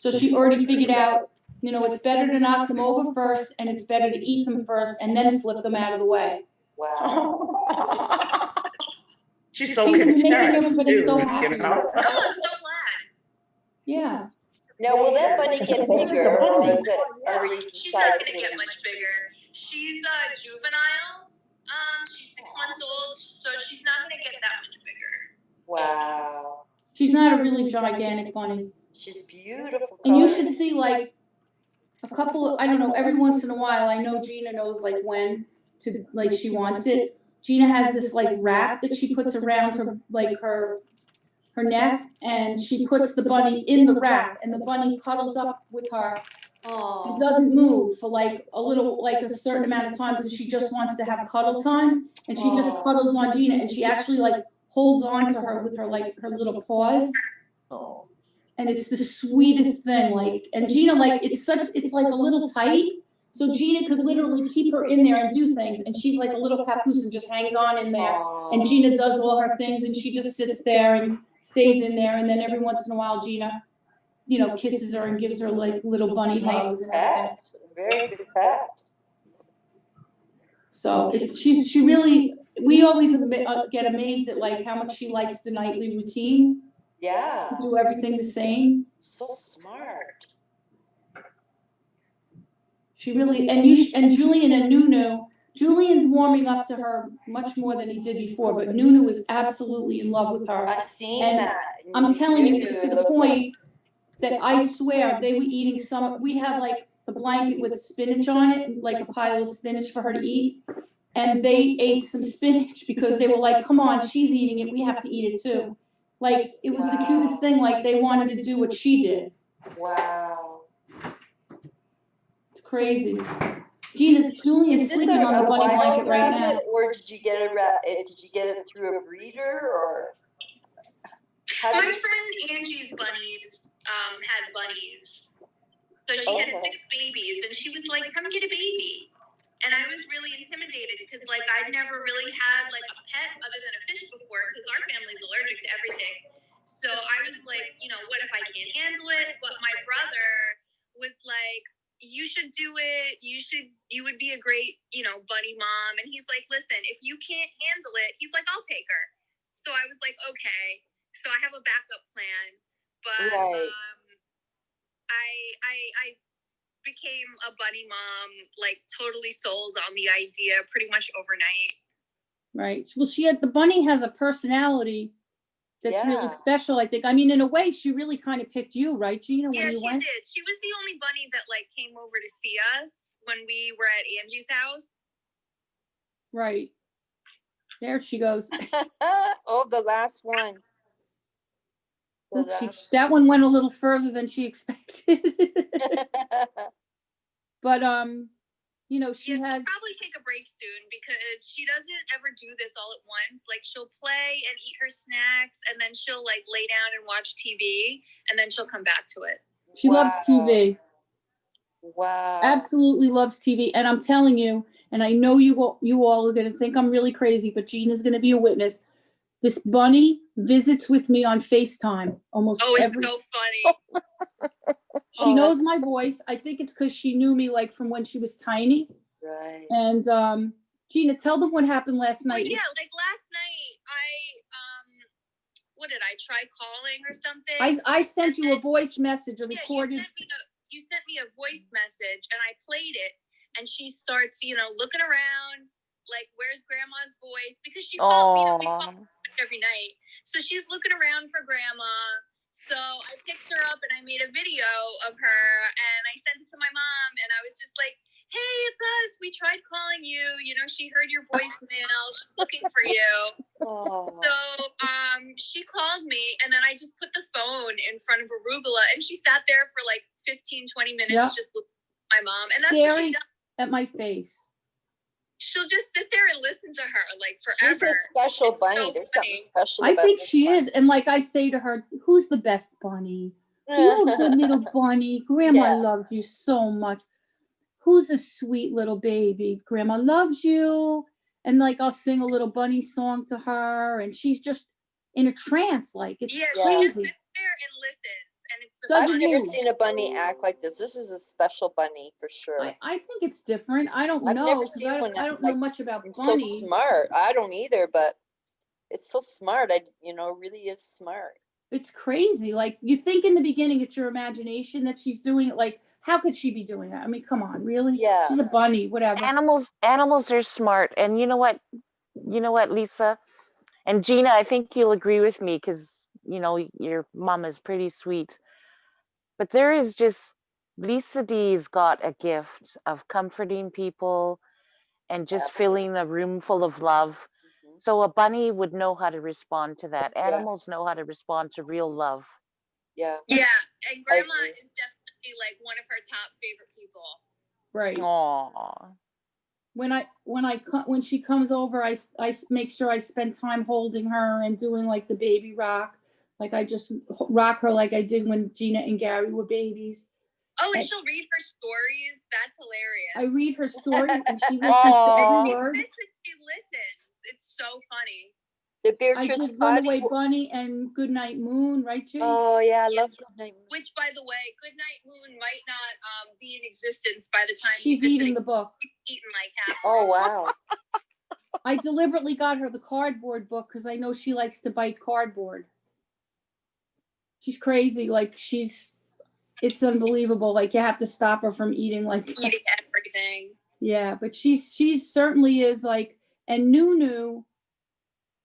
So she already figured out, it's better to knock them over first, and it's better to eat them first and then flip them out of the way. Wow. She's so She's making content, everybody too, so you happy. know? Oh, I'm so glad. Yeah. Now, will that bunny get bigger, or is it already? She's not gonna get much bigger. She's juvenile. She's 6 months old, so she's not gonna get that much bigger. Wow. She's not a really gigantic bunny. She's beautiful. And you color. should see like a couple of, I don't know, every once in a while, I know Gina knows like when to, like she wants it. Gina has this like wrap that she puts around her, like her neck, and she puts the bunny in the wrap, and the bunny cuddles up with her. It doesn't move for like a certain amount of time because she just wants to have cuddle time, and she just cuddles on Gina, and she actually like holds on to her with her like her little paws. And it's the sweetest thing, like, and Gina, like, it's like a little tight, so Gina could literally keep her in there and do things, and she's like a little papoose and just hangs on in there, and Gina does all her things, and she just sits there and stays in there, and then every once in a while, Gina, kisses her and gives her like little bunny hugs Nice and everything. pet. Very good pet. So she really, we always get amazed at like how much she likes the nightly routine. Yeah. Do everything the same. So smart. She really, and Julian and Nunu, Julian's warming up to her much more than he did before, but Nunu is absolutely in love with her. I've seen And that. I'm telling you, it's to Nunu the looks like- point that I swear they were eating we have like a blanket with spinach on it, like a pile of spinach for her to eat. And they ate some spinach because they were like, come on, she's eating it, we have to eat it too. Like, it was the cutest thing, like they wanted to do what she did. Wow. It's crazy. Julian's Is this sleeping on the bunny wild blanket right rabbit, now. or did you get it through a breeder, or? How My did friend Angie's bunnies had bunnies. So she had 6 babies, and she was like, come get a baby. And I was really intimidated because, like, I'd never really had, like, a pet other than a fish before because our family's allergic to everything. So I was like, you know, what if I can't handle it? But my brother was like, you should do it. You would be a great, you know, bunny mom. And he's like, listen, if you can't handle it, he's like, I'll take her. So I was like, okay. So I have a backup plan. But Right. I became a bunny mom, like totally sold on the idea pretty much overnight. Right. Well, the bunny has a personality that's really Yeah. special, I think. I mean, in a way, she really kind of picked you, right, Gina, when Yeah, you she went? did. She was the only bunny that like came over to see us when we were at Angie's house. Right. There she goes. Oh, the last one. Oops, that one went a little further than she expected. But you know, she has. She'll probably take a break soon because she doesn't ever do this all at once. Like she'll play and eat her snacks, and then she'll like lay down and watch TV, and then she'll come back to it. She loves TV. Wow. Absolutely loves TV. And I'm telling you, and I know you all are going to think I'm really crazy, but Gina's going to be a witness. This bunny visits with me on FaceTime almost Oh, it's every. so funny. She knows my voice. I think it's because she knew me like from when she was tiny. Right. And Gina, tell them what happened last night. Well, yeah, like last night, what did I try calling or something? I sent you a voice message, a recorded. You sent me a voice message, and I played it, and she starts, you know, looking around, like, where's Grandma's voice? Because she called, you know, we call every night. So she's looking around for Grandma. So I picked her up and I made a video of her and I sent it to my mom and I was just like, hey, it's us. We tried calling you. You know, she heard your voicemail. She's looking for you. So she called me and then I just put the phone in front of Arugula and she sat there for like 15, 20 minutes just looking at my mom. And that's what staring she does. at my face. She'll just sit there and listen to her like forever. She's a special bunny. There's something special I about think this she bunny. is. And like I say to her, who's the best bunny? You're a good little bunny. Grandma loves you so much. Who's a sweet little baby? Grandma loves you. And like I'll sing a little bunny song to her and she's just in a trance. Like it's She just crazy. sits there and listens. And it's the I've Doesn't never move. seen a bunny act like this. This is a special bunny for sure. I think it's different. I don't I've know. never 'Cause seen I one don't like know much about so bunnies. smart. I don't either, but it's so smart. Really is smart. It's crazy. Like you think in the beginning it's your imagination that she's doing it. Like how could she be doing that? I mean, come on, really? Yeah. She's a bunny, whatever. Animals are smart. And you know what, Lisa and Gina, I think you'll agree with me because, your mom is pretty sweet. But there is just, Lisa D's got a gift of comforting people and just filling the room full of love. So a bunny would know how to respond to that. Animals know how to respond to real love. Yeah. Yeah, and Grandma is definitely like one of her top favorite people. Right. Aww. When she comes over, I make sure I spend time holding her and doing like the baby rock. Like I just rock her like I did when Gina and Gary were babies. Oh, and she'll read her stories. That's hilarious. I read her stories and she listens to every word. She listens. It's so funny. The I did Runaway Bunny and Goodnight Moon, right, Jane? Oh yeah, I love Goodnight Moon. Which, by the way, Goodnight Moon might not be in existence by the time She's eating the book. She's eaten like half. Oh wow. I deliberately got her the cardboard book because I know she likes to bite cardboard. She's crazy. Like it's unbelievable. Like you have to stop her from eating everything. Yeah, but she certainly is like, and Nunu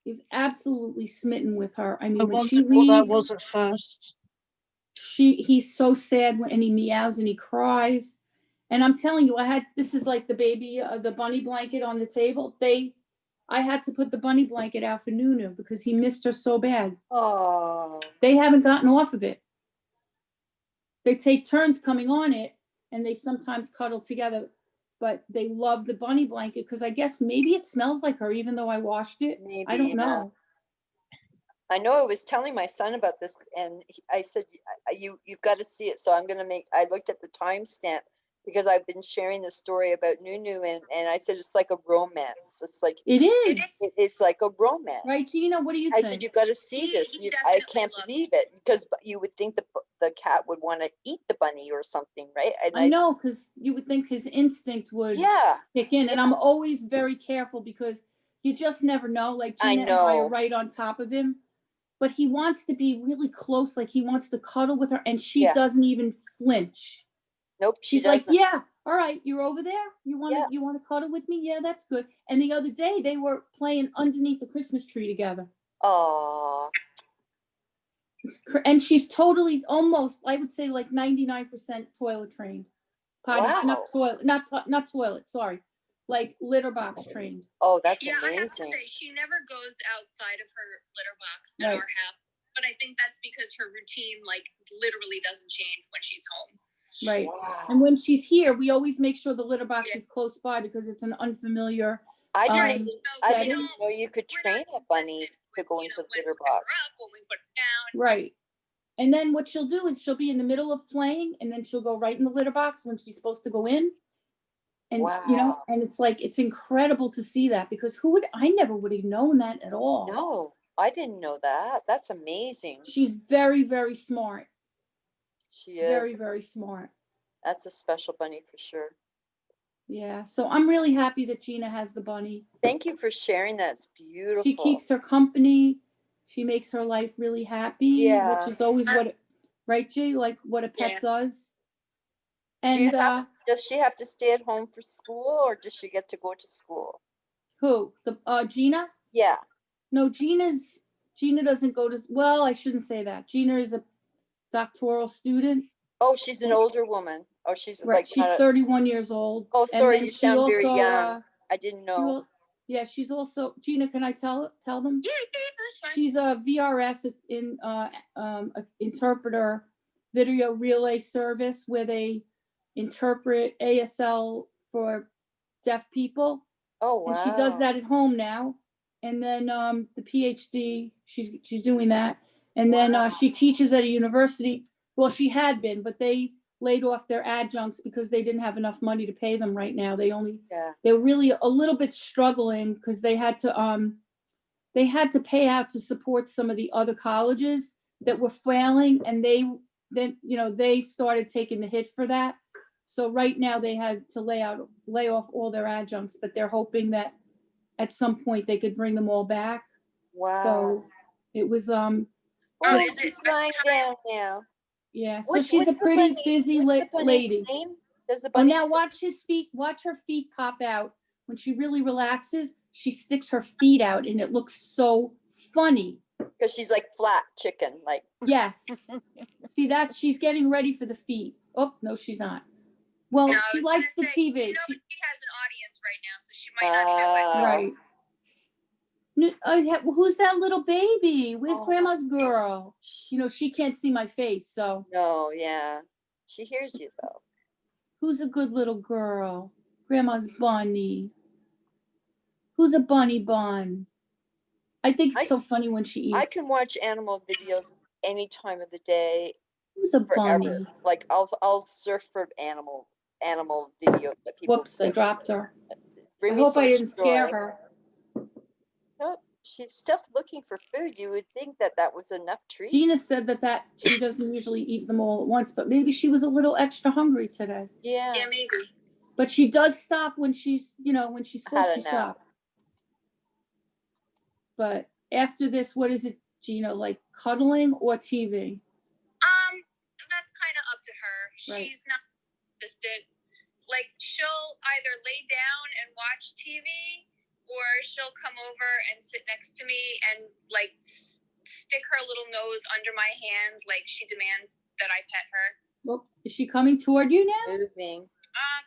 is absolutely smitten with her. I mean, when she What that was leaves, at first. he's so sad when, and he meows and he cries. And I'm telling you, this is like the baby, the bunny blanket on the table. I had to put the bunny blanket out for Nunu because he missed her so bad. Oh. They haven't gotten off of it. They take turns coming on it, and they sometimes cuddle together, but they love the bunny blanket because I guess maybe it smells like her, even though I washed it. Maybe, I don't yeah. know. I know I was telling my son about this, and I said, you've got to see it. So I looked at the timestamp because I've been sharing the story about Nunu, and I said, it's like a romance. It's like, it is. It's like a romance. Right, Gina? What do you I think? said, you got to see this. I can't believe it, because you would think the cat would want to eat the bunny or something, right? And I know, because you would think his instinct would kick in. And I'm always very careful because you just never know. Like Gina and I are right on top of him. But he wants to be really close, like he wants to cuddle with her, and she doesn't even flinch. Nope, she's like, yeah, all right, you're over there. You want to cuddle with me? Yeah, that's good. And the other day they were playing underneath the Christmas tree together. Oh. And she's totally, almost, I would say like 99% toilet trained. Not toilet. Sorry, like litter box trained. Oh, that's amazing. I have to say, she never goes outside of her litter box at our house, but I think that's because her routine, like, literally doesn't change when she's home. Right. Wow. And when she's here, we always make sure the litter box is close by because it's an unfamiliar I didn't know you could train a bunny to go into the litter box. Right. And then what she'll do is she'll be in the middle of playing, and then she'll go right in the litter box when she's supposed to go in. And and it's like, it's incredible to see that, because I never would have known that at all. No, I didn't know that. That's amazing. She's very, very smart. She is. Very, very smart. That's a special bunny for sure. Yeah. So I'm really happy that Gina has the bunny. Thank you for sharing that. It's beautiful. She keeps her company. She makes her life really happy, which is always right, G? Like what a pet does. And does she have to stay at home for school, or does she get to go to school? Who? Gina? Yeah. No, Gina doesn't go to, well, I shouldn't say that. Gina is a doctoral student. Oh, she's an older woman. Oh, she's right. Like she's 31 years old. Oh, sorry, you sound very young. I didn't know. She's also, Gina, can I tell them? Yeah, that's fine. She's a VRS in interpreter video relay service, where they interpret ASL for deaf people. Oh, wow. And she does that at home now. And then the PhD, she's doing that. And then she teaches at a university. Well, she had been, but they laid off their adjuncts because they didn't have enough money to pay them right now. They're really a little bit struggling because they had to pay out to support some of the other colleges that were failing, and they started taking the hit for that. So right now they had to lay off all their adjuncts, but they're hoping that at some point they could bring them all back. Wow. So it was she's lying down now. Yeah, so she's a pretty busy lady. Now watch her feet pop out. When she really relaxes, she sticks her feet out, and it looks so funny. Because she's like flat chicken, like. Yes. See, she's getting ready for the feet. Oh, no, she's not. Well, she likes the TV. She has an audience right now, so she might not even. Right. Who's that little baby? Where's Grandma's girl? She can't see my face, so. No, yeah. She hears you, though. Who's a good little girl? Grandma's bunny. Who's a bunny bun? I think it's so funny when she eats. I can watch animal videos any time of the day. Who's a bunny? Like I'll surf for animal videos that people. Whoops, I dropped her. I hope I didn't scare her. No, she's still looking for food. You would think that was enough treats. Gina said that she doesn't usually eat them all at once, but maybe she was a little extra hungry today. Yeah. Yeah, maybe. But she does stop when she's supposed to stop. But after this, what is it, Gina? Like cuddling or TV? That's kind of up to her. Right. She's not interested. like she'll either lay down and watch TV, or she'll come over and sit next to me and like stick her little nose under my hand, like she demands that I pet her. Well, is she coming toward you now? Moving.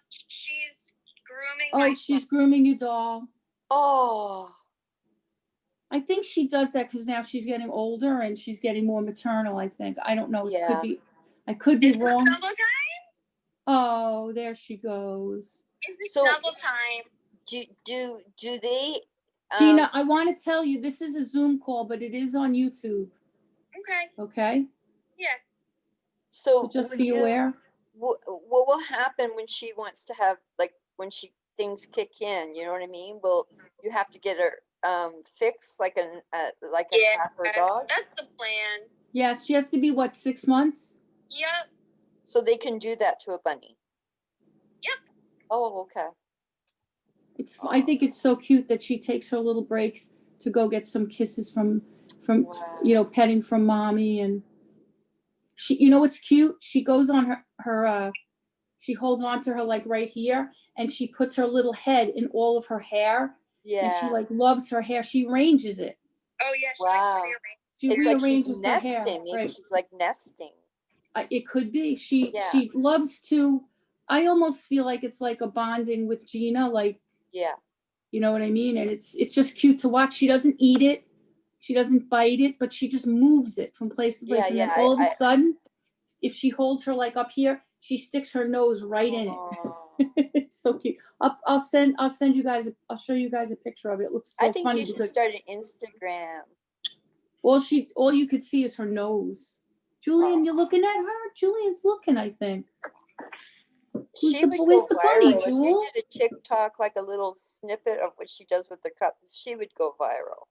She's grooming. Oh, she's grooming you, doll. Oh. I think she does that because now she's getting older and she's getting more maternal, I think. I don't know. It could be, I could be wrong. Snuggle time? Oh, there she goes. It's snuggle time. Do they? Gina, I want to tell you, this is a Zoom call, but it is on YouTube. Okay. Okay? Yeah. So just be aware. What will happen when she wants to have, like, when things kick in? You know what I mean? Will you have to get her fixed like a cat or dog? That's the plan. Yes, she has to be, what, 6 months? Yep. So they can do that to a bunny? Yep. Oh, okay. I think it's so cute that she takes her little breaks to go get some kisses from you know, petting from mommy. And she, you know what's cute? She goes on her she holds on to her like right here, and she puts her little head in all of her hair. Yeah. And she like loves her hair. She arranges it. Oh yeah, she wow. She it's rearranges like she's her nesting. hair. Maybe Right. she's like nesting. It could be. She loves to. I almost feel like it's like a bonding with Gina, like. Yeah. You know what I mean? And it's just cute to watch. She doesn't eat it. She doesn't bite it, but she just moves it from place to place. And then all of a sudden, if she holds her like up here, she sticks her nose right in it. It's so cute. I'll send you guys. I'll show you guys a picture of it. It looks so funny. I think you should start an Instagram. All you could see is her nose. Julian, you're looking at her? Julian's looking, I think. Who's She would the go bunny, viral. If Jewel? you did a TikTok, like a little snippet of what she does with the cups, she would go viral.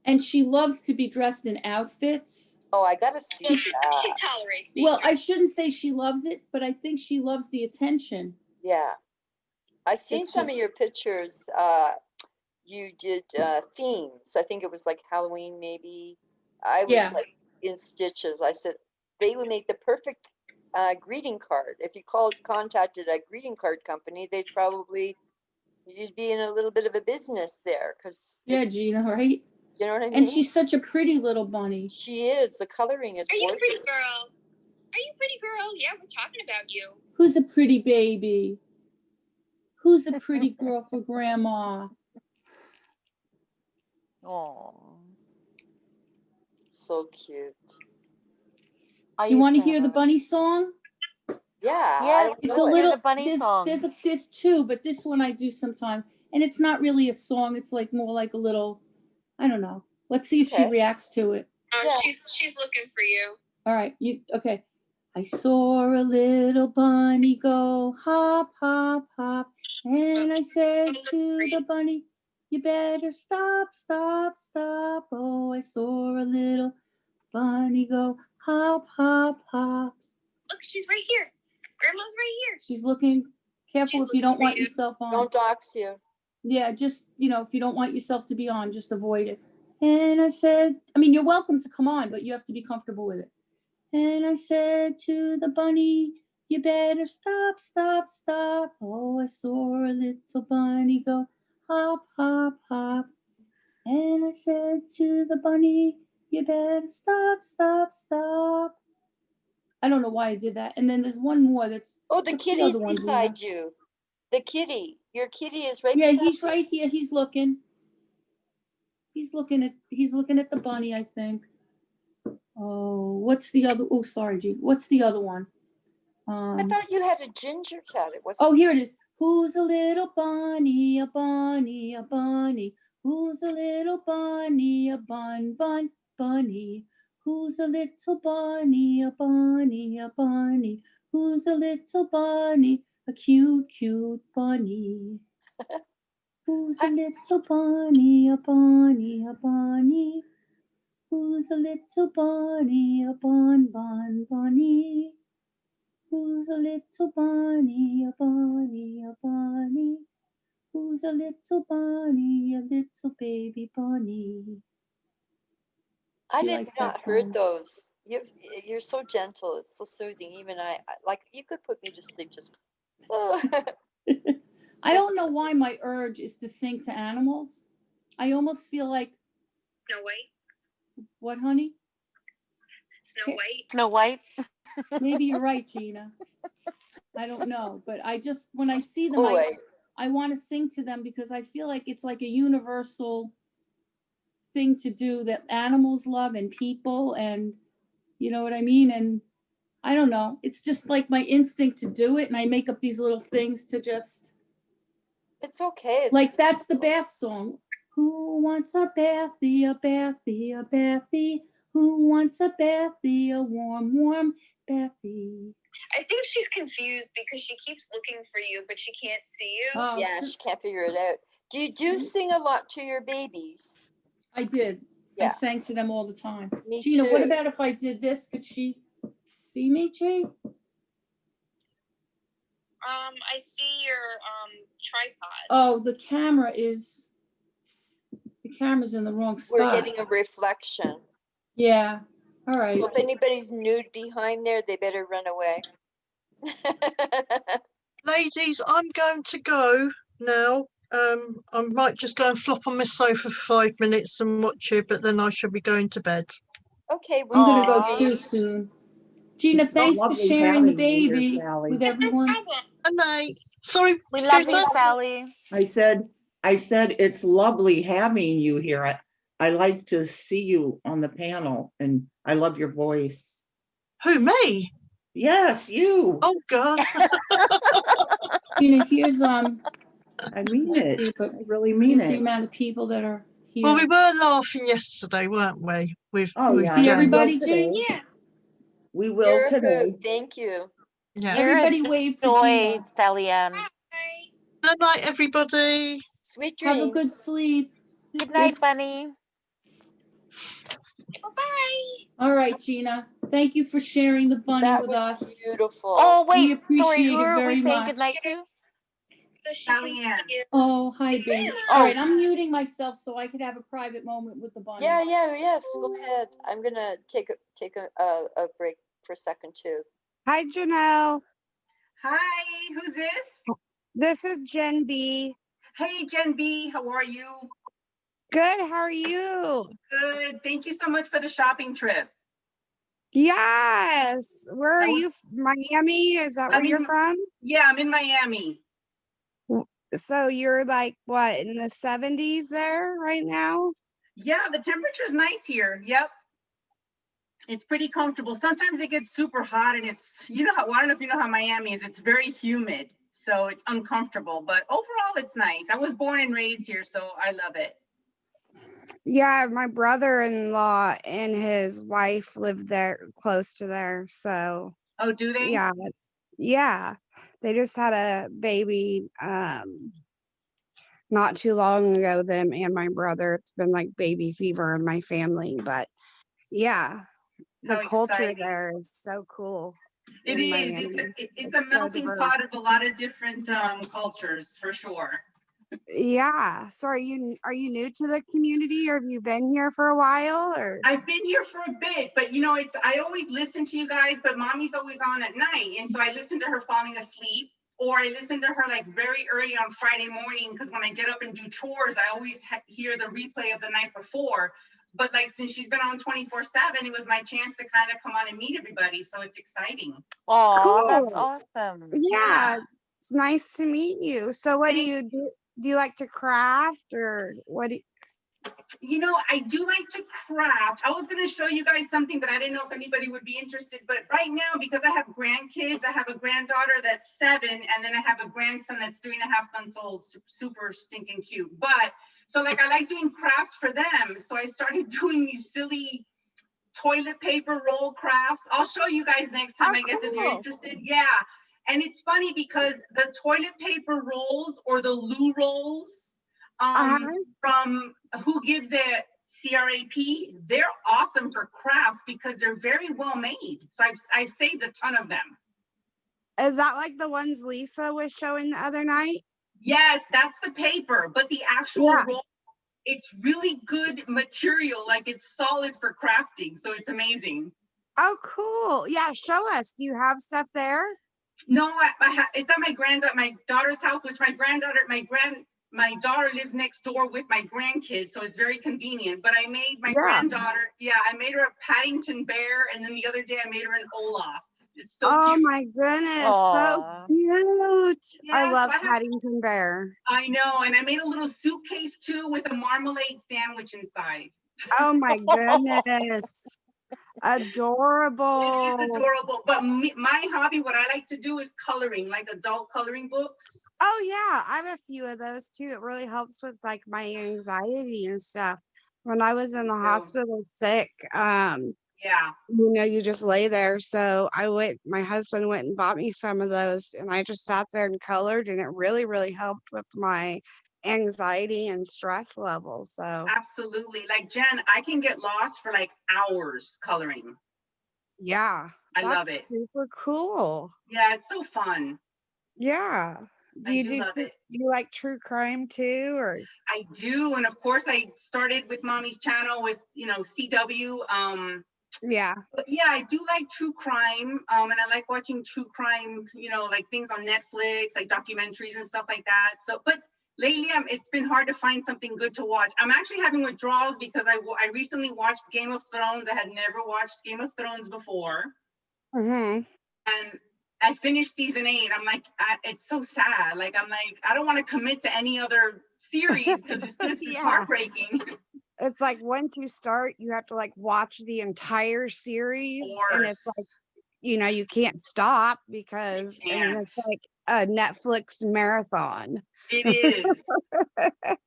And she loves to be dressed in outfits. Oh, I gotta see that. She tolerates me. Well, I shouldn't say she loves it, but I think she loves the attention. Yeah. I've seen some of your pictures. You did themes. I think it was like Halloween, maybe. I was like in stitches. I said they would make the perfect greeting card. If you contacted a greeting card company, they'd probably, you'd be in a little bit of a business there. Yeah, Gina, right? You know what I mean? And she's such a pretty little bunny. She is. The coloring is gorgeous. Are you a pretty girl? Are you a pretty girl? Yeah, we're talking about you. Who's a pretty baby? Who's a pretty girl for grandma? Oh, so cute. You want to hear the bunny song? Yeah, yes, it's a little bunny song. There's two, but this one I do sometimes, and it's not really a song. It's like more like a little, I don't know. Let's see if she reacts to it. She's looking for you. All right, okay. I saw a little bunny go hop, hop, hop, and I said to the bunny, you better stop, stop, stop. Oh, I saw a little bunny go hop, hop, hop. Look, she's right here. Grandma's right here. She's looking. Careful if you don't want yourself on. Don't dox you. Yeah, just, if you don't want yourself to be on, just avoid it. And I said, you're welcome to come on, but you have to be comfortable with it. And I said to the bunny, you better stop, stop, stop. Oh, I saw a little bunny go hop, hop, hop. And I said to the bunny, you better stop, stop, stop. I don't know why I did that. And then there's one more that's... Oh, the kitty's beside you. The kitty. Your kitty is right beside you. Yeah, he's right here. He's looking. He's looking at the bunny, I think. Oh, what's the other? Oh, sorry, G. What's the other one? I thought you had a ginger cat. It wasn't. Oh, here it is. Who's a little bunny, a bunny, a bunny? Who's a little bunny, a bunny? Who's a little bunny, a bunny, a bunny? Who's a little bunny, a cute, cute bunny? Who's a little bunny, a bunny, a bunny? Who's a little bunny, a bunny? Who's a little bunny, a bunny, a bunny? Who's a little bunny, a little baby bunny? I did not heard those. You're so gentle. It's so soothing. Even I like, you could put me to sleep just I don't know why my urge is to sing to animals. I almost feel like. Snow White. What, honey? Snow White. Snow White. Maybe you're right, Gina. I don't know, but I just, when I see them, Boy. I want to sing to them because I feel like it's like a universal thing to do that animals love and people, and you know what I mean? And I don't know. It's just like my instinct to do it, and I make up these little things to just. It's okay. Like that's the bath song. Who wants a bathy, a bathy, a bathy? Who wants a bathy, a warm, warm bathy? I think she's confused because she keeps looking for you, but she can't see you. Oh, Yeah, she can't figure it out. Do you sing a lot to your babies? I did. I Yeah. sang to them all the time. Me Gina, what too. about if I did this? Could she see me, Jay? I see your tripod. Oh, the camera's in the wrong spot. We're getting a reflection. Yeah. All right. So if anybody's nude behind there, they better run away. Ladies, I'm going to go now. I might just go and flop on my sofa for 5 minutes and watch it, but then I shall be going to bed. Okay, I'm gonna go too soon. Gina, It's so thanks for lovely sharing the having you here, baby Sally. with everyone. Good night. Sorry, We love you, Scooter. Sally. I said it's lovely having you here. I like to see you on the panel, and I love your voice. Who, me? Yes, you. Oh God. Gina, here's I mean let's it. see, but I really mean here's the it. amount of people that are here. Well, we were laughing yesterday, weren't we? With Oh yeah. See Jen. everybody, today. Jane? Yeah. We will You're a today. hoot. Thank you. Yeah. You're Everybody a wave to joy, Gina. Sally Ann. Good night, everybody. Sweet Have a dreams. good sleep. Good night, This- Bunny. Bye. All right, Gina. Thank you for sharing the bunny That with was us. beautiful. Oh We wait, appreciate sorry. Who it are we very saying much. goodnight to? So she can see you. Oh, hi, baby. Oh. All right, I'm muting myself so I could have a private moment with the bunny. Yes. Go ahead. I'm gonna take a break for a second too. Hi, Janelle. Hi, who's this? This is Jen B. Hey, Jen B, how are you? Good. How are you? Good. Thank you so much for the shopping trip. Yes. Where are you? Miami? Is that where you're from? Yeah, I'm in Miami. So you're like what, in the 70s there right now? Yeah, the temperature's nice here. Yep. It's pretty comfortable. Sometimes it gets super hot and it's, you know how, well, I don't know if you know how Miami is. It's very humid, so it's uncomfortable, but overall it's nice. I was born and raised here, so I love it. Yeah, my brother-in-law and his wife live there, close to there. So. Oh, do they? Yeah. Yeah. They just had a baby not too long ago, them and my brother. It's been like baby fever in my family, but yeah, the How culture exciting. there is so cool. It in is. Miami. It's a so melting pot diverse. of a lot of different cultures, for sure. Yeah. So are you new to the community, or have you been here for a while, or? I've been here for a bit, but you know, I always listen to you guys, but mommy's always on at night. And so I listen to her falling asleep, or I listen to her like very early on Friday morning, because when I get up and do chores, I always hear the replay of the night before. But like, since she's been on 24/7, it was my chance to kind of come on and meet everybody. So it's exciting. Oh, Cool. that's awesome. Yeah. It's nice to meet you. So what do you do? Do you like to craft, or what do you know, I do like to craft. I was going to show you guys something, but I didn't know if anybody would be interested. But right now, because I have grandkids, I have a granddaughter that's 7, and then I have a grandson that's 3.5 months old, super stinking cute. But so like, I like doing crafts for them. So I started doing these silly toilet paper roll crafts. I'll show you guys next time, I guess, if you're interested. Yeah. And it's funny because the toilet paper rolls, or the loo rolls, from Who Gives a CRAP, they're awesome for crafts because they're very well made. So I've saved a ton of them. Is that like the ones Lisa was showing the other night? Yes, that's the paper, but the actual roll, it's really good material. Like, it's solid for crafting, so it's amazing. Oh, cool. Yeah, show us. Do you have stuff there? No, it's at my daughter's house, which my daughter lives next door with my grandkids, so it's very convenient. But I made my granddaughter, I made her a Paddington Bear, and then the other day I made her an Olaf. It's so Oh cute. my goodness, Aw. so cute. I Yeah, love so Paddington Bear. I know, and I made a little suitcase too with a marmalade sandwich inside. Oh my goodness. Adorable. It is adorable. But my hobby, what I like to do is coloring, like adult coloring books. Oh yeah, I have a few of those too. It really helps with like my anxiety and stuff. When I was in the hospital sick, Yeah. you know, you just lay there. So my husband went and bought me some of those, and I just sat there and colored, and it really, really helped with my anxiety and stress levels. So Absolutely. Like Jen, I can get lost for like hours coloring. yeah, I love that's it. super cool. Yeah, it's so fun. Yeah. I do love it. Do you like true crime too, or? I do, and of course I started with Mommy's channel with, CW. Yeah. But yeah, I do like true crime, and I like watching true crime, like things on Netflix, like documentaries and stuff like that. So, but lately, it's been hard to find something good to watch. I'm actually having withdrawals because I recently watched Game of Thrones. I had never watched Game of Thrones before, and I finished season 8. I'm like, it's so sad. Like, I'm like, I don't want to commit to any other series because it's just it's heartbreaking. It's like once you start, you have to like watch the entire series, and it's like, you can't stop because it's like a Netflix marathon. It is.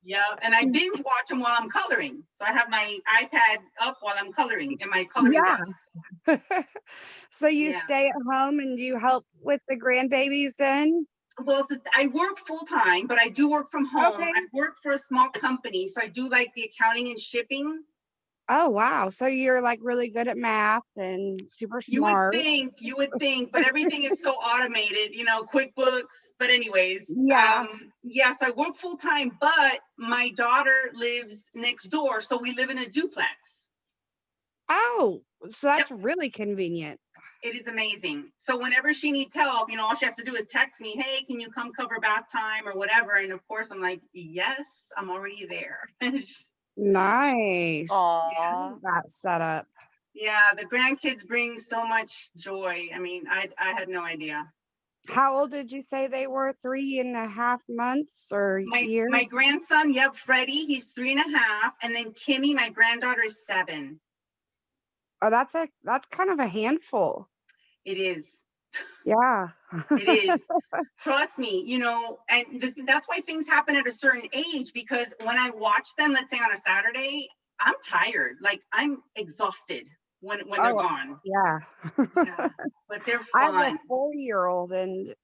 Yeah, and I binge watch them while I'm coloring. So I have my iPad up while I'm coloring in my coloring desk. So you stay at home and you help with the grandbabies then? Well, so I work full time, but I do work from home. Okay. I work for a small company, so I do like the accounting and shipping. Oh, wow. So you're like really good at math and super smart. You would think, but everything is so automated, QuickBooks. But anyways, so I work full time, but my daughter lives next door, so we live in a duplex. Oh, so that's really convenient. It is amazing. So whenever she needs help, all she has to do is text me, hey, can you come cover bath time or whatever? And of course, I'm like, yes, I'm already there. Nice. Aww. That setup. Yeah, the grandkids bring so much joy. I mean, I had no idea. How old did you say they were? 3.5 months or years? My grandson, Freddie, he's 3.5. And then Kimmy, my granddaughter, is 7. Oh, that's kind of a handful. It is. Yeah. It is. Trust me, and that's why things happen at a certain age, because when I watch them, let's say on a Saturday, I'm tired. Like I'm exhausted when they're gone. Yeah. But they're fun. I have a 4-year-old, and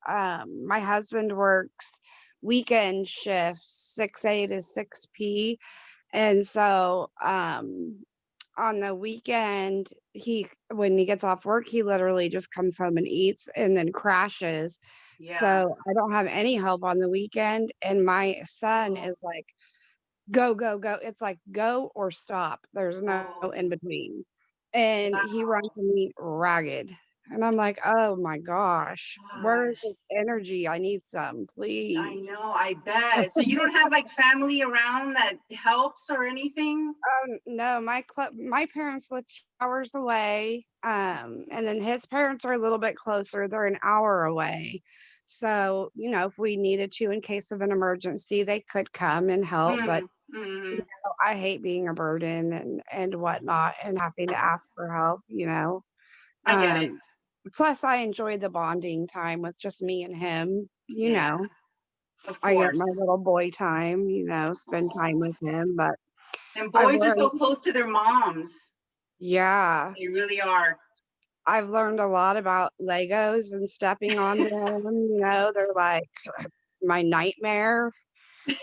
my husband works weekend shifts, 6A to 6P. And so on the weekend, when he gets off work, he literally just comes home and eats and then crashes. So I don't have any help on the weekend. And my son is like, go, go, go. It's like go or stop. There's no in between. And he runs me ragged. And I'm like, oh my gosh, where's this energy? I need some, please. I know, I bet. So you don't have like family around that helps or anything? No, my parents live 2 hours away. And then his parents are a little bit closer. They're an hour away. So, if we needed to in case of an emergency, they could come and help. But I hate being a burden and whatnot and having to ask for help, I get it. Plus, I enjoy the bonding time with just me and him, Of I get course. my little boy time, spend time with him. But And boys are so close to their moms. Yeah. They really are. I've learned a lot about Legos and stepping on them. They're like my nightmare.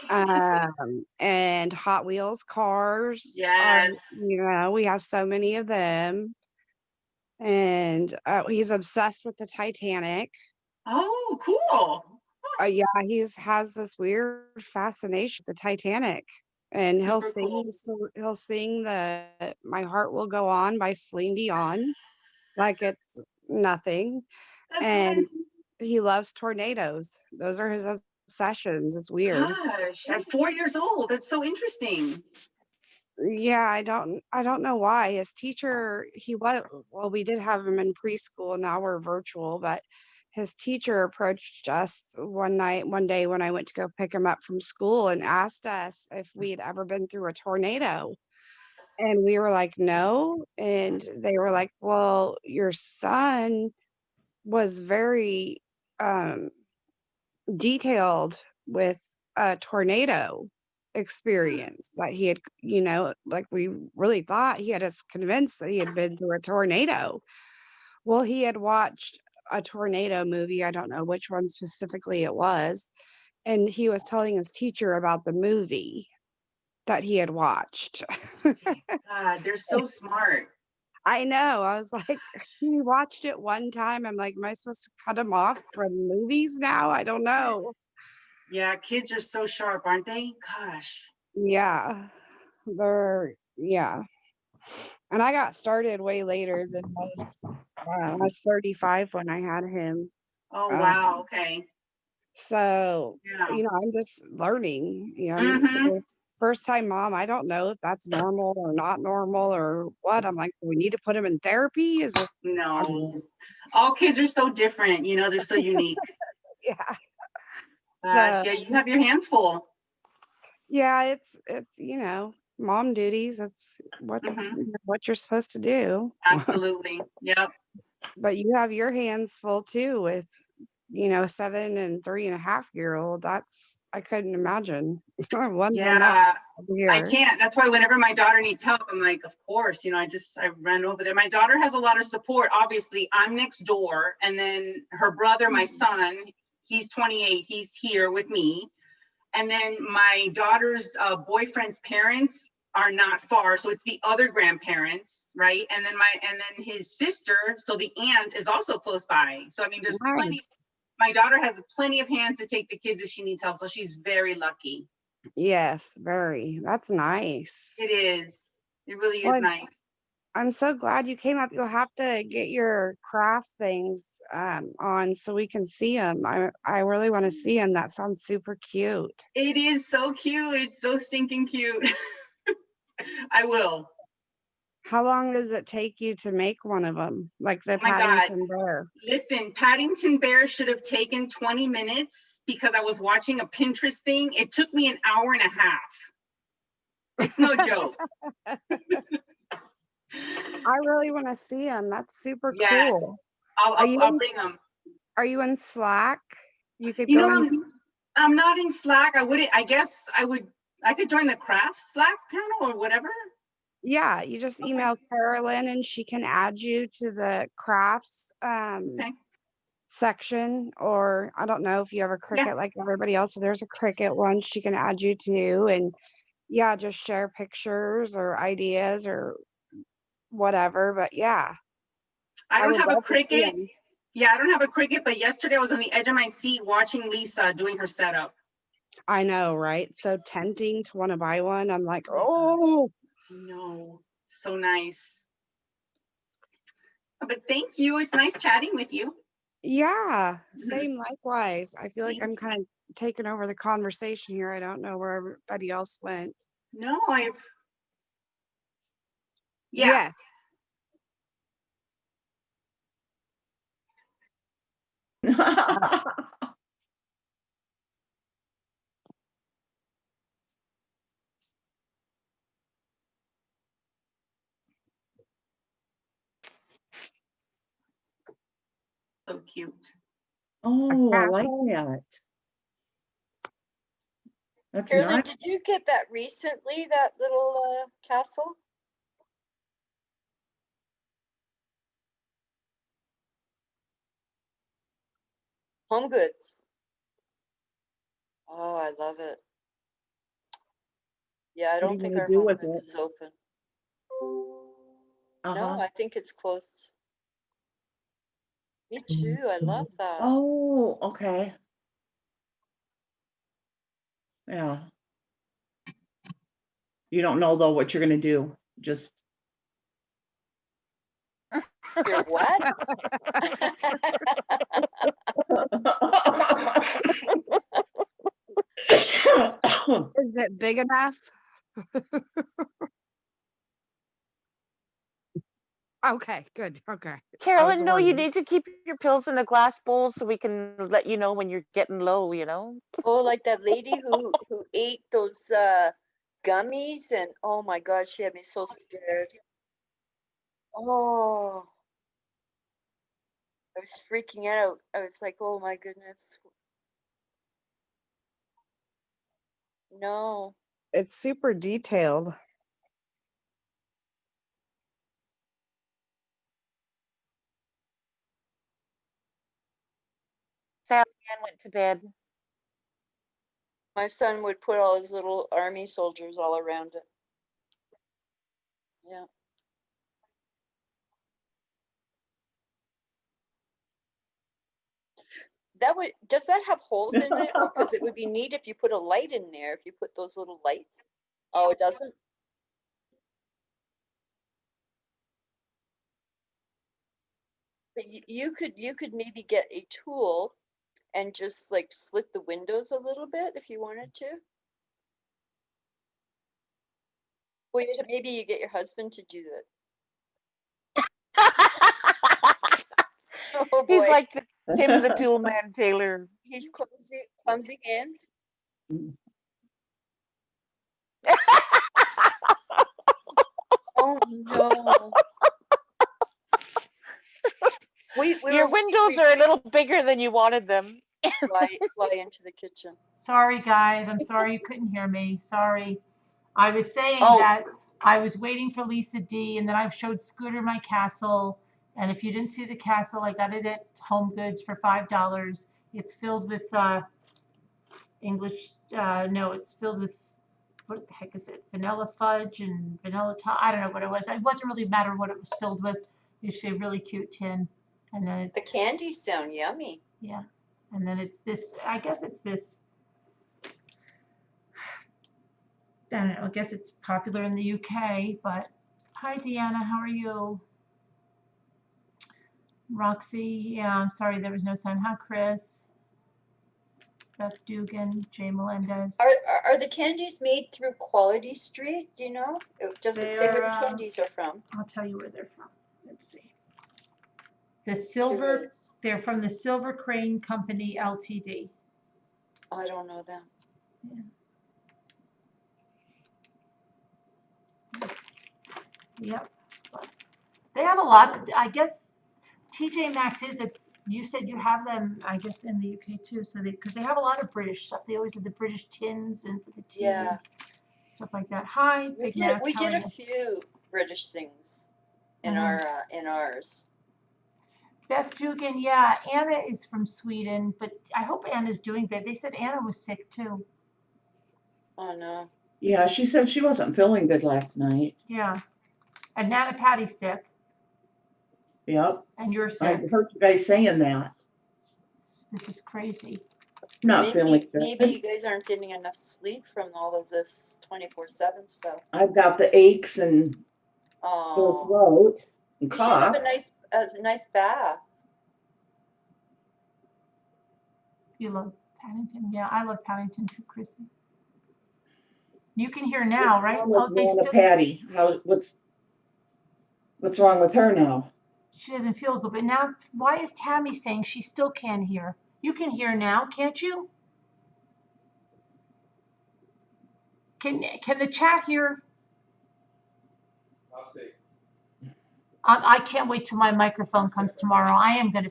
And Hot Wheels cars. Yes. We have so many of them. And he's obsessed with the Titanic. Oh, cool. Yeah, has this weird fascination with the Titanic. And he'll sing the My Heart Will Go On by Celine Dion like it's nothing. And he loves tornadoes. Those are his obsessions. It's weird. Gosh, at 4 years old, that's so interesting. Yeah, I don't know why. His teacher, he was, well, we did have him in preschool, now we're virtual, but his teacher approached us one day when I went to go pick him up from school and asked us if we'd ever been through a tornado. And we were like, no. And they were like, well, your son was very detailed with a tornado experience that he had, like we really thought he had us convinced that he had been through a tornado. Well, he had watched a tornado movie. I don't know which one specifically it was. And he was telling his teacher about the movie that he had watched. God, they're so smart. I know. I was like, he watched it one time. I'm like, am I supposed to cut him off from movies now? I don't know. Yeah, kids are so sharp, aren't they? Gosh. Yeah. Yeah. And I got started way later than most. I was 35 when I had him. Oh, wow. Okay. So, Yeah. I'm just learning, Mhm. first time mom. I don't know if that's normal or not normal or what. I'm like, we need to put him in therapy. Is this? No, all kids are so different. They're so unique. Yeah. Gosh, So, yeah, you have your hands full. yeah, it's mom duties. It's what you're supposed to do. Absolutely. Yep. But you have your hands full too with 7 and 3.5-year-old. I couldn't imagine. One than that Yeah, I here. can't. That's why whenever my daughter needs help, I'm like, of course, I run over there. My daughter has a lot of support. Obviously, I'm next door. And then her brother, my son, he's 28. He's here with me. And then my daughter's boyfriend's parents are not far. So it's the other grandparents, right? And then his sister, so the aunt is also close by. So I mean, there's plenty. My daughter has plenty of hands to take the kids if she needs help. So she's very lucky. Yes, very. That's nice. It is. It really is Well, nice. I'm so glad you came up. You'll have to get your craft things on so we can see them. I really want to see them. That sounds super cute. It is so cute. It's so stinking cute. I will. How long does it take you to make one of them? Like the Oh my God. Paddington Bear? Listen, Paddington Bear should have taken 20 minutes because I was watching a Pinterest thing. It took me an hour and a half. It's no joke. I really want to see them. That's super Yes. cool. I'll bring them. Are you in Slack? You could You go know, in. I'm not in Slack. I guess I could join the craft Slack panel or whatever. Yeah, you just email Carolyn and she can add you to the crafts section, or I don't know if you have a Cricut like everybody else. So there's a Cricut one she can add you to, and yeah, just share pictures or ideas or whatever. But yeah, I don't would have a love to see Cricut. 'em. Yeah, I don't have a Cricut, but yesterday I was on the edge of my seat watching Lisa doing her setup. I know, right? So tempting to want to buy one. I'm like, oh. No, so nice. But thank you. It's nice chatting with you. Yeah, same likewise. I feel like I'm kind of taking over the conversation here. I don't know where everybody else went. No, Yes. So cute. Oh, I like that. That's Carolyn, nice. did you get that recently, that little castle? Home Goods. Oh, I love it. Yeah, I What are don't you think gonna our do Home with Goods it? is open. No, Uh-huh. I think it's closed. Me too. I love that. Oh, okay. Yeah. You don't know though what you're gonna do. Just Your what? Is it big enough? Okay, good. Okay. Carolyn, no, you need to keep your pills in a glass bowl so we can let you know when you're getting low, you know? Oh, like that lady who ate those gummies, and oh my God, she had me so scared. Oh, I was freaking out. I was like, oh my goodness. No. It's super detailed. Sally Ann went to bed. My son would put all his little army soldiers all around it. Yeah. Does that have holes in it? Because it would be neat if you put a light in there, if you put those little lights. Oh, it doesn't? But you could maybe get a tool and just like slit the windows a little bit if you wanted to. Well, maybe you get your husband to do that. Oh boy. He's like Tim the Tool Man Taylor. He's clumsy hands. Oh no. Your windows are a little bigger than you wanted them. Fly into the kitchen. Sorry, guys. I'm sorry you couldn't hear me. Sorry. I was saying that I was waiting for Lisa D, and then I showed Scooter my castle. And if you didn't see the castle, I got it at Home Goods for $5. It's filled with it's filled with, what the heck is it? Vanilla fudge and vanilla top. I don't know what it was. It wasn't really matter what it was filled with. It's a really cute tin. And then the candies sound yummy. Yeah. And then it's this, I guess it's this, I don't know, I guess it's popular in the UK, but hi Deanna, how are you? Roxy, yeah, I'm sorry there was no sign. Hi Chris. Beth Dugan, Jay Melendez. Are the candies made through Quality Street? Do you know? Does it say where the candies are from? I'll tell you where they're from. Let's see. They're from the Silver Crane Company Ltd. I don't know them. Yeah. Yep. They have a lot. I guess TJ Maxx is you said you have them, I guess, in the UK too. So because they have a lot of British stuff. They always have the British tins and the tea and stuff like that. Hi, Big Mac. We get a few British things in ours. Beth Dugan, yeah, Anna is from Sweden, but I hope Anna's doing good. They said Anna was sick too. Oh no. Yeah, she said she wasn't feeling good last night. Yeah. And Nana Patty's sick. Yep. And you're sick. I heard you guys saying that. This is crazy. Not feeling good. Maybe you guys aren't getting enough sleep from all of this 24/7 stuff. I've got the aches and sore throat and you cough. should have a nice bath. You love Paddington? Yeah, I love Paddington too, Chrissy. You can hear now, right? Oh, they still. Patty, what's wrong with her now? She doesn't feel good, but now why is Tammy saying she still can't hear? You can hear now, can't you? Can the chat hear? I'll see. I can't wait till my microphone comes tomorrow. I am gonna.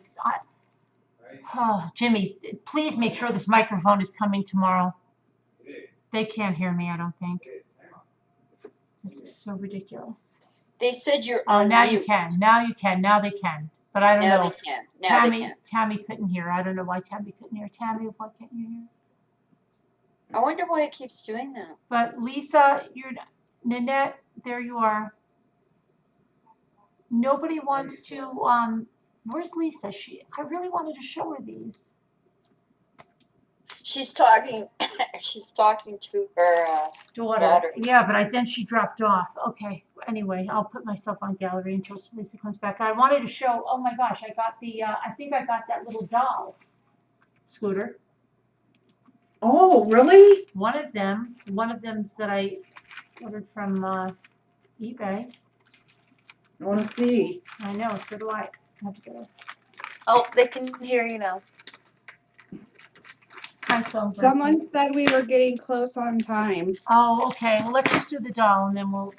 Jimmy, please make sure this microphone is coming tomorrow. They can't hear me, I don't think. This is so ridiculous. They said you're on now mute. You can. Now you can. Now they can. But I don't know. Now they can. Now they can. Tammy couldn't hear. I don't know why Tammy couldn't hear. Tammy, why can't you hear? I wonder why it keeps doing that. But Lisa, Nanette, there you are. Nobody wants to, where's Lisa? I really wanted to show her these. She's talking. She's talking to her daughter. Yeah, but then she dropped off. Okay. Anyway, I'll put myself on gallery until Lisa comes back. I wanted to show. Oh my gosh, I got the. I think I got that little doll. Scooter. Oh, really? One of them that I ordered from eBay. I want to see. I know. So do I. Have to go. Oh, they can hear you now. Someone said we were getting close on time. Oh, okay. Well, let's just do the doll and then we'll.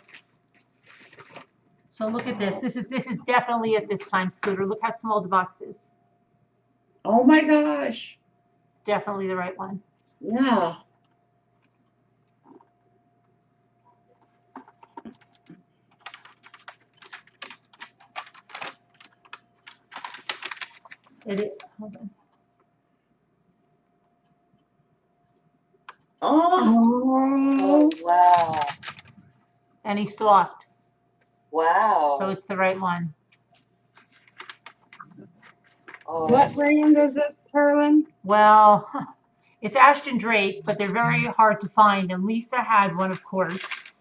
So look at this. This is definitely at this time, Scooter. Look how small the box is. Oh my gosh. It's definitely the right one. Yeah. Hold on. Oh, wow. And he's soft. Wow. So it's the right one. Oh, What brand is this, Carolyn? Well, it's Ashton Drake, but they're very hard to find. And Lisa had one, of course.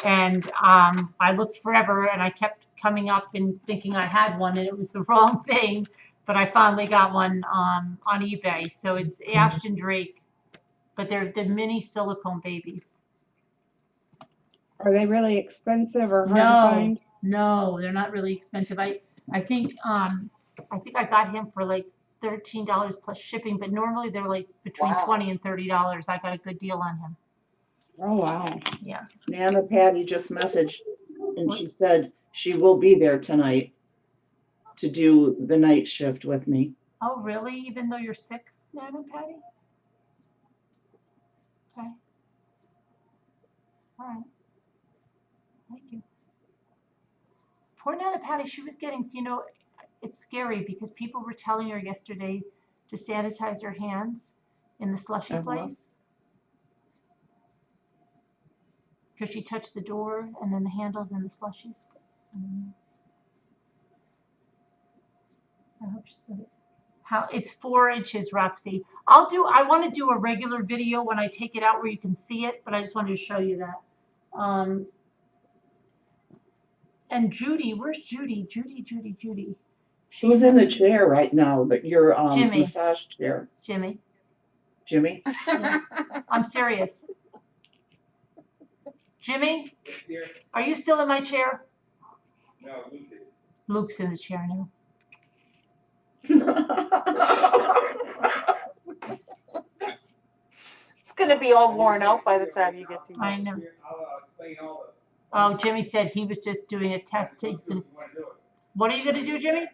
And I looked forever, and I kept coming up and thinking I had one, and it was the wrong thing. But I finally got one on eBay. So it's Ashton Drake, but they're the mini silicone babies. Are they really expensive or hard to find? No, they're not really expensive. I think I got him for like $13 plus shipping, but normally they're like between $20 and $30. I got a good deal on him. Oh wow. Yeah. Nana Patty just messaged and she said she will be there tonight to do the night shift with me. Oh, really? Even though you're sick, Nana Patty? Okay. All right. Thank you. Poor Nana Patty, she was getting, it's scary because people were telling her yesterday to sanitize her hands in the slushy place. Because she touched the door and then the handles and the slushies. I hope she's doing it. It's 4 inches, Roxy. I want to do a regular video when I take it out where you can see it, but I just wanted to show you that. And Judy, where's Judy? Judy. Who's in the chair right now? But your Jimmy. massage chair. Jimmy. Yeah. I'm serious. Jimmy, are you still in my chair? No, Luke is. Luke's in the chair now. It's going to be all worn out by the time you get to. I know. Oh, Jimmy said he was just doing a test. What are you going to do, Jimmy?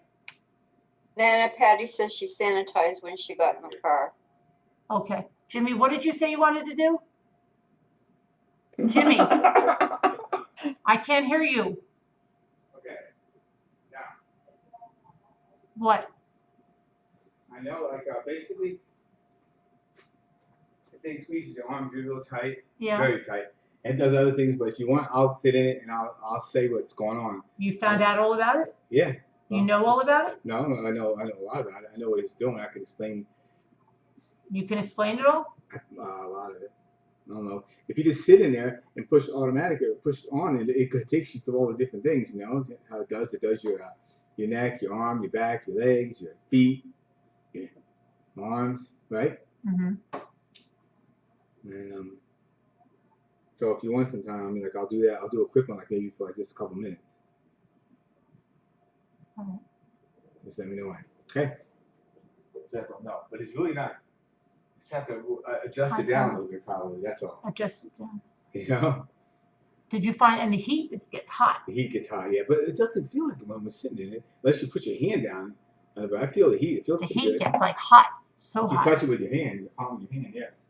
Nana Patty says she sanitized when she got in the car. Okay. Jimmy, what did you say you wanted to do? Jimmy, I can't hear you. Okay. Now. What? I know, like basically, the thing squeezes your arm real tight. Yeah. Very tight. And does other things, but if you want, I'll sit in it and I'll say what's going on. You found out all about it? Yeah. You know all about it? No, I know a lot about it. I know what it's doing. I can explain. You can explain it all? A lot of it. I don't know. If you just sit in there and push automatic or push on, it takes you through all the different things. You know how it does. It does your neck, your arm, your back, your legs, your feet, your arms, right? Mm-hmm. And so if you want some time, I mean, like I'll do that. I'll do a quick one, like maybe for like just a couple minutes. All right. Just let me know when. Okay. No, but it's really not. Just have to adjust it down a little bit, probably. That's all. Adjust it down. You know. Did you find? And the heat gets hot. The heat gets hot, yeah, but it doesn't feel like it when we're sitting in it, unless you put your hand down. But I feel the heat. It feels. The pretty heat good. gets like hot, so If you hot. touch it with your hand, the palm of your hand, yes.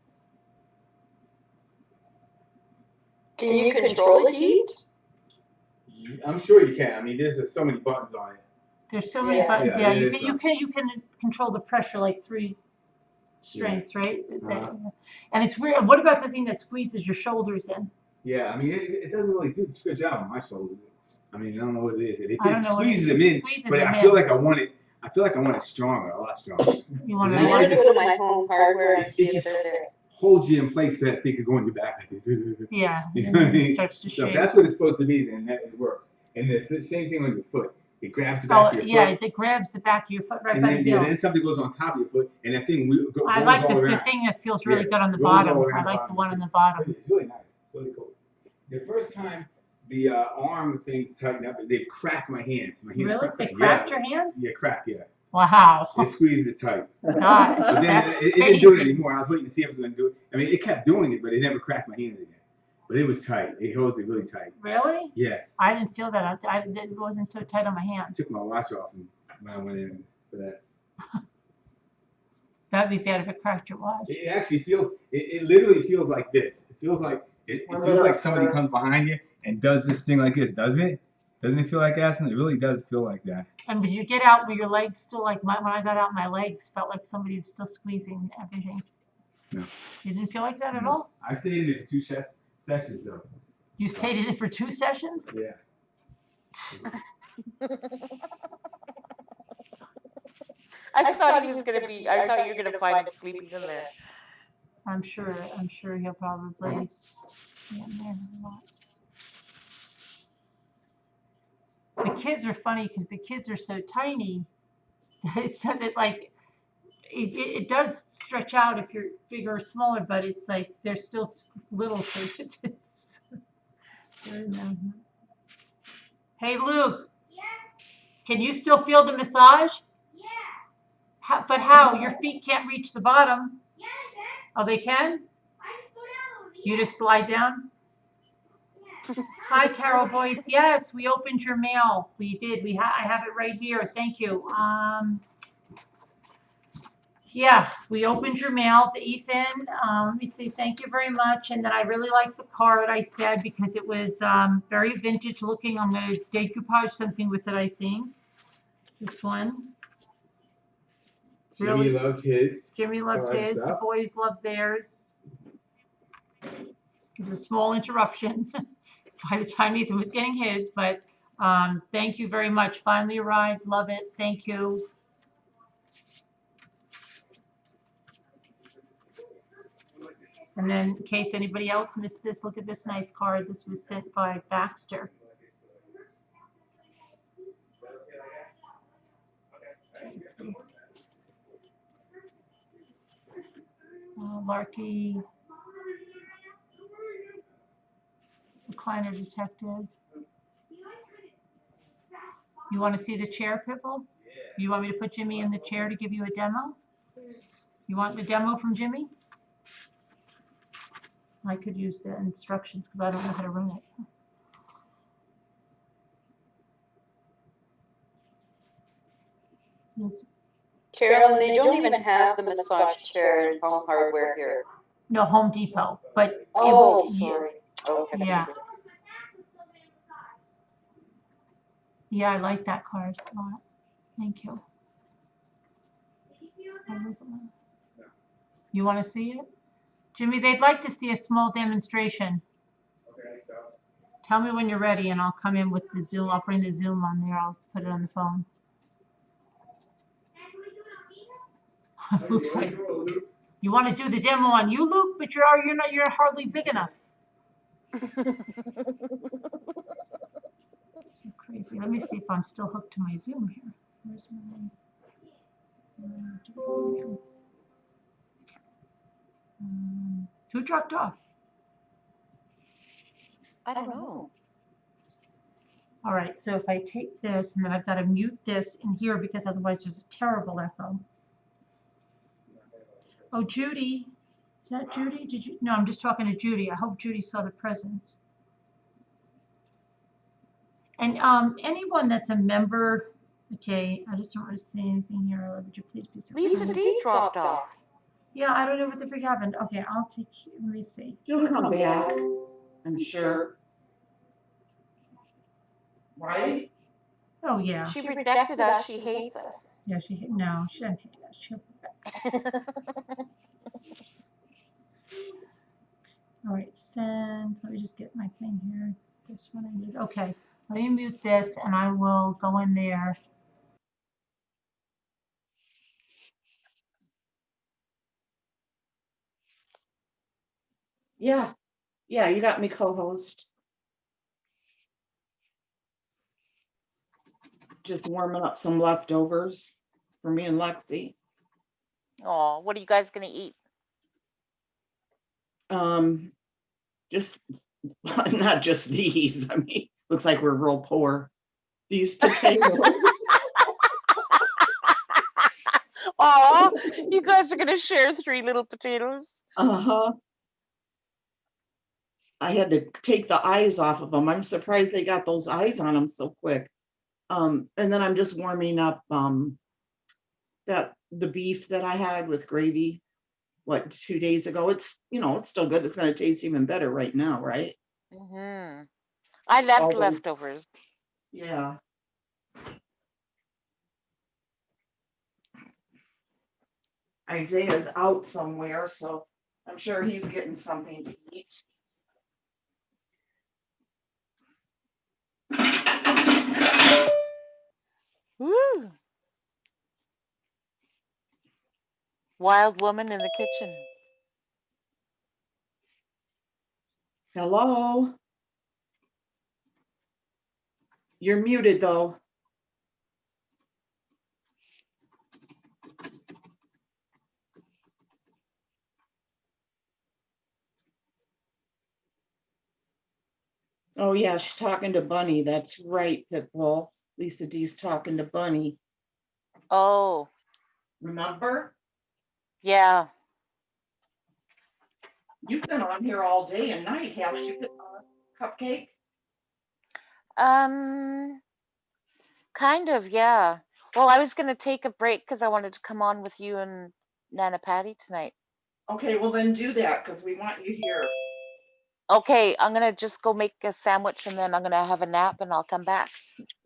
Can you control the heat? I'm sure you can. I mean, there's so many buttons on it. There's so many buttons. Yeah, it you can control the pressure like 3 strengths, right? And it's weird. What about the thing that squeezes your shoulders in? Yeah, I mean, it doesn't really do a good job on my shoulders. I mean, I don't know what it is. It I don't know what it squeezes is. them It in, squeezes but them I in. feel like I want it. I feel like I want it stronger, a lot stronger. You want And I then gotta it just, go to my home hardware and it see if just they're there. holds you in place so that thing could go in your back. Yeah, You and know what I then it mean? starts to So if shake. that's what it's supposed to be, then that it works. And the same thing on your foot. It grabs the back Oh, of your yeah, foot. it grabs the back of your foot right And by then, the yeah, heel. then something goes on top of your foot, and that thing goes I like all the around. thing that feels really Yeah, good on the goes bottom. all I around the like bottom the of one your on the foot. bottom. It's really nice. It's really cool. The first time the arm things tightened up, they cracked my hands. My hands Really? They cracked. cracked Yeah. your hands? Yeah, cracked, yeah. Wow. It squeezed it tight. God, But then that's it didn't do it crazy. anymore. I was waiting to see if it was going to do it. I mean, it kept doing it, but it never cracked my hands again. But it was tight. It holds it really tight. Really? Yes. I didn't feel that. It wasn't so tight on my I hands. took my watch off when I went in for that. That'd be bad if it cracked your watch. It actually feels, it literally feels like this. It feels like somebody comes behind you and does this thing like this, doesn't it? Doesn't it feel like acid? It really does feel like that. And did you get out where your legs still when I got out, my legs felt like somebody was still squeezing everything. No. You didn't feel like that at all? I stayed in it for 2 sessions though. You stayed in it for 2 sessions? Yeah. I thought he was gonna be, I thought you were gonna find him sleeping in there. I'm sure he'll probably be in there a lot. The kids are funny because the kids are so tiny. It doesn't like it does stretch out if you're bigger or smaller, but it's like they're still little. So it's Hey Luke. Yeah. Can you still feel the massage? Yeah. But how? Your feet can't reach the bottom. Yeah, they can. Oh, they can? I just go down. You just slide down? Yeah. Hi, Carol Boyce. Yes, we opened your mail. We did. I have it right here. Thank you. Yeah, we opened your mail, Ethan. Let me see. Thank you very much. And then I really liked the card I said because it was very vintage looking. I'm going to decoupage something with it, I think. This one. Jimmy Really? loved his. Jimmy loved his. The Stuff. boys loved theirs. It was a small interruption by the time Ethan was getting his, but thank you very much. Finally arrived. Love it. Thank you. And then in case anybody else missed this, look at this nice card. This was sent by Baxter. Larky, recliner detective. You want to see the chair, Pipple? You want me to put Jimmy in the chair to give you a demo? You want the demo from Jimmy? I could use the instructions because I don't know how to run it. Yes. Carolyn, they don't even have the massage chair in Home Hardware here. No, Home Depot, but Oh, sorry. Okay. yeah. Yeah, I like that card a lot. Thank you. You want to see it? Jimmy, they'd like to see a small demonstration. Okay, so. Tell me when you're ready and I'll come in with the Zoom. I'll bring the Zoom on there. I'll put it on the phone. Luke's like, you want to do the demo on you, Luke? But you're hardly big enough. So crazy. Let me see if I'm still hooked to my Zoom here. Where's my who dropped off? I don't know. All right, so if I take this and then I've got to mute this in here because otherwise there's a terrible echo. Oh, Judy. Is that Judy? Did you? No, I'm just talking to Judy. I hope Judy saw the presents. And anyone that's a member, okay, I just don't want to say anything here. Would you please be so Lisa D dropped off. Yeah, I don't know what the freak happened. Okay, I'll take, let me see. She'll come back, I'm sure. Right? Oh, yeah. She rejected us. She hates us. Yeah, she doesn't hate us. She'll be back. All right, send. Let me just get my thing here. This one I need. Okay, let me mute this and I will go in there. Yeah, yeah, you got me co-host. Just warming up some leftovers for me and Lexi. Oh, what are you guys gonna eat? Just not just these. I mean, looks like we're real poor. These potatoes. Oh, you guys are gonna share 3 little potatoes. Uh-huh. I had to take the eyes off of them. I'm surprised they got those eyes on them so quick. And then I'm just warming up the beef that I had with gravy, 2 days ago. It's, it's still good. It's gonna taste even better right now, right? Mm-hmm. I left All those, leftovers. yeah. Isaiah's out somewhere, so I'm sure he's getting something to eat. Woo! Wild woman in the kitchen. Hello? You're muted though. Oh yeah, she's talking to Bunny. That's right, Pitbull. Lisa D's talking to Bunny. Oh. Remember? Yeah. You've been on here all day and night, haven't you, Cupcake? Kind of, yeah. Well, I was gonna take a break because I wanted to come on with you and Nana Patty tonight. Okay, well then do that because we want you here. Okay, I'm gonna just go make a sandwich and then I'm gonna have a nap and I'll come back.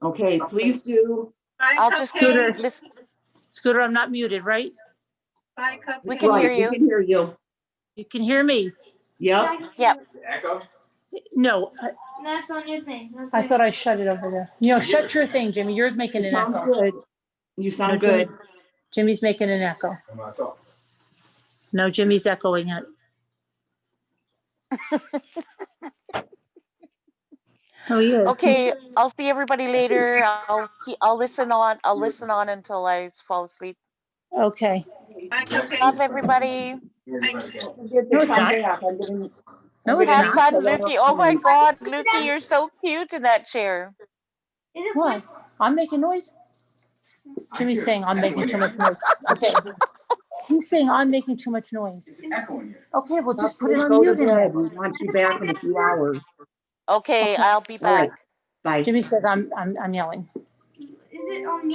Okay, please do. Bye, I'll just Scooter. listen. Scooter, I'm not muted, right? Bye, Cupcake. We can hear you. We can hear you. You can hear me? Yep. Yep. Echo? No. That's on your thing. I thought I shut it over there. Shut your thing, Jimmy. You're making You an sound echo. good. You sound No, good. Jimmy's making an echo. No, Jimmy's echoing it. Oh, he is. Okay, I'll see everybody later. I'll listen on. I'll listen on until I fall asleep. Okay. Bye, Cupcake. Love everybody. No, it's not. No, it's Have not. fun, Lukey. Oh my God, Lukey, you're so cute in that chair. Is it What? I'm making noise? Jimmy's saying I'm making too much noise. Okay. He's saying I'm making too much noise. Okay, well just put it on mute. We want you back in a few hours. Okay, I'll be All right. back. Bye. Jimmy says I'm yelling. Is it on me?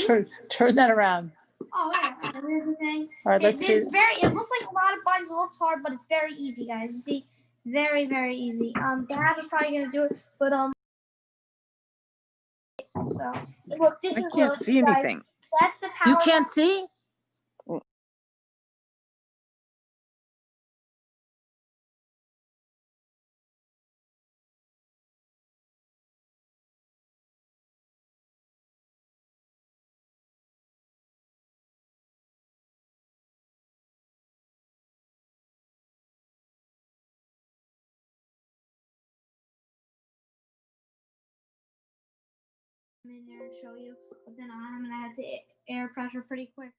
Turn that around. Oh yeah, there's the thing. All right, let's see. It looks like a lot of buttons. It looks hard, but it's very easy, guys. You see, very, very easy. Dad was probably gonna do it, but so look, this I is can't see guys, anything. That's the power. You can't see? In there and show you, but then I'm gonna have to air pressure pretty quick.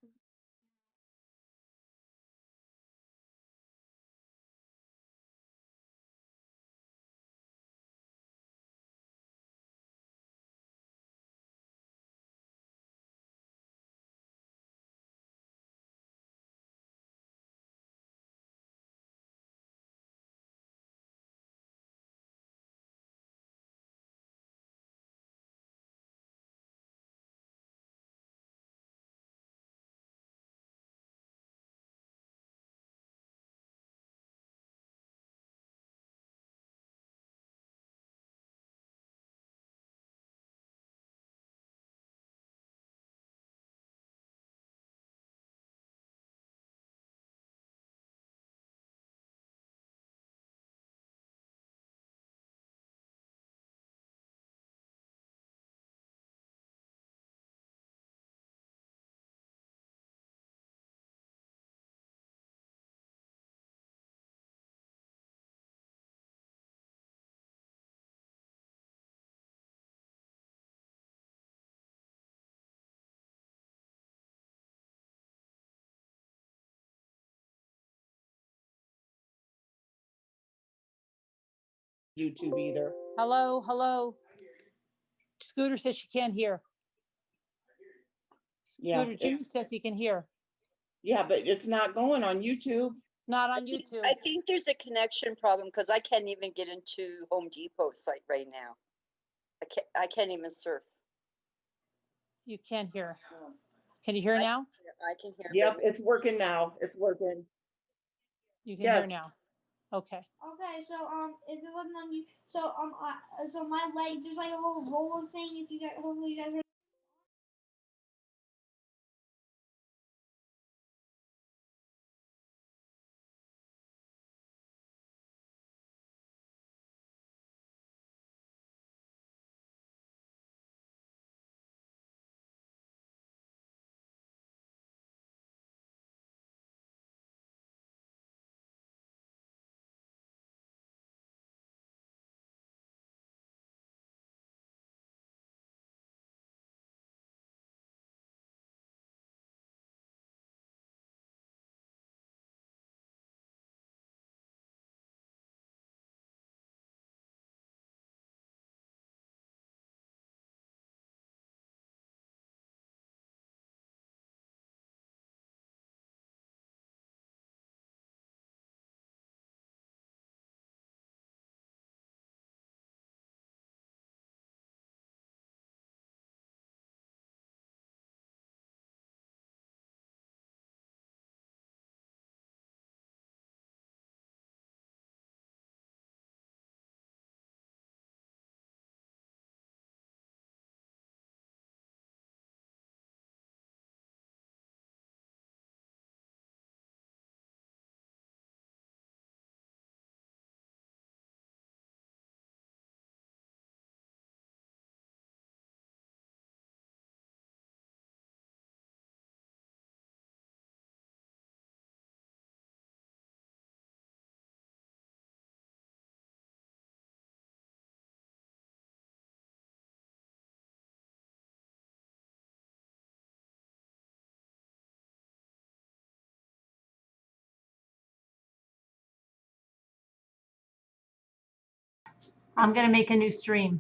YouTube either. Hello, hello. Scooter says she can't hear. Yeah, Scooter, Jimmy says he can hear. yeah, but it's not going on YouTube. Not on YouTube. I think there's a connection problem because I can't even get into Home Depot site right now. I can't even surf. You can't hear. Can you hear now? I can hear. Yep, it's working now. It's working. You can Yes. hear now. Okay. Okay, so if it wasn't on you, so so my leg, there's like a little roller thing. If you guys, hopefully you guys are. I'm going to make a new stream.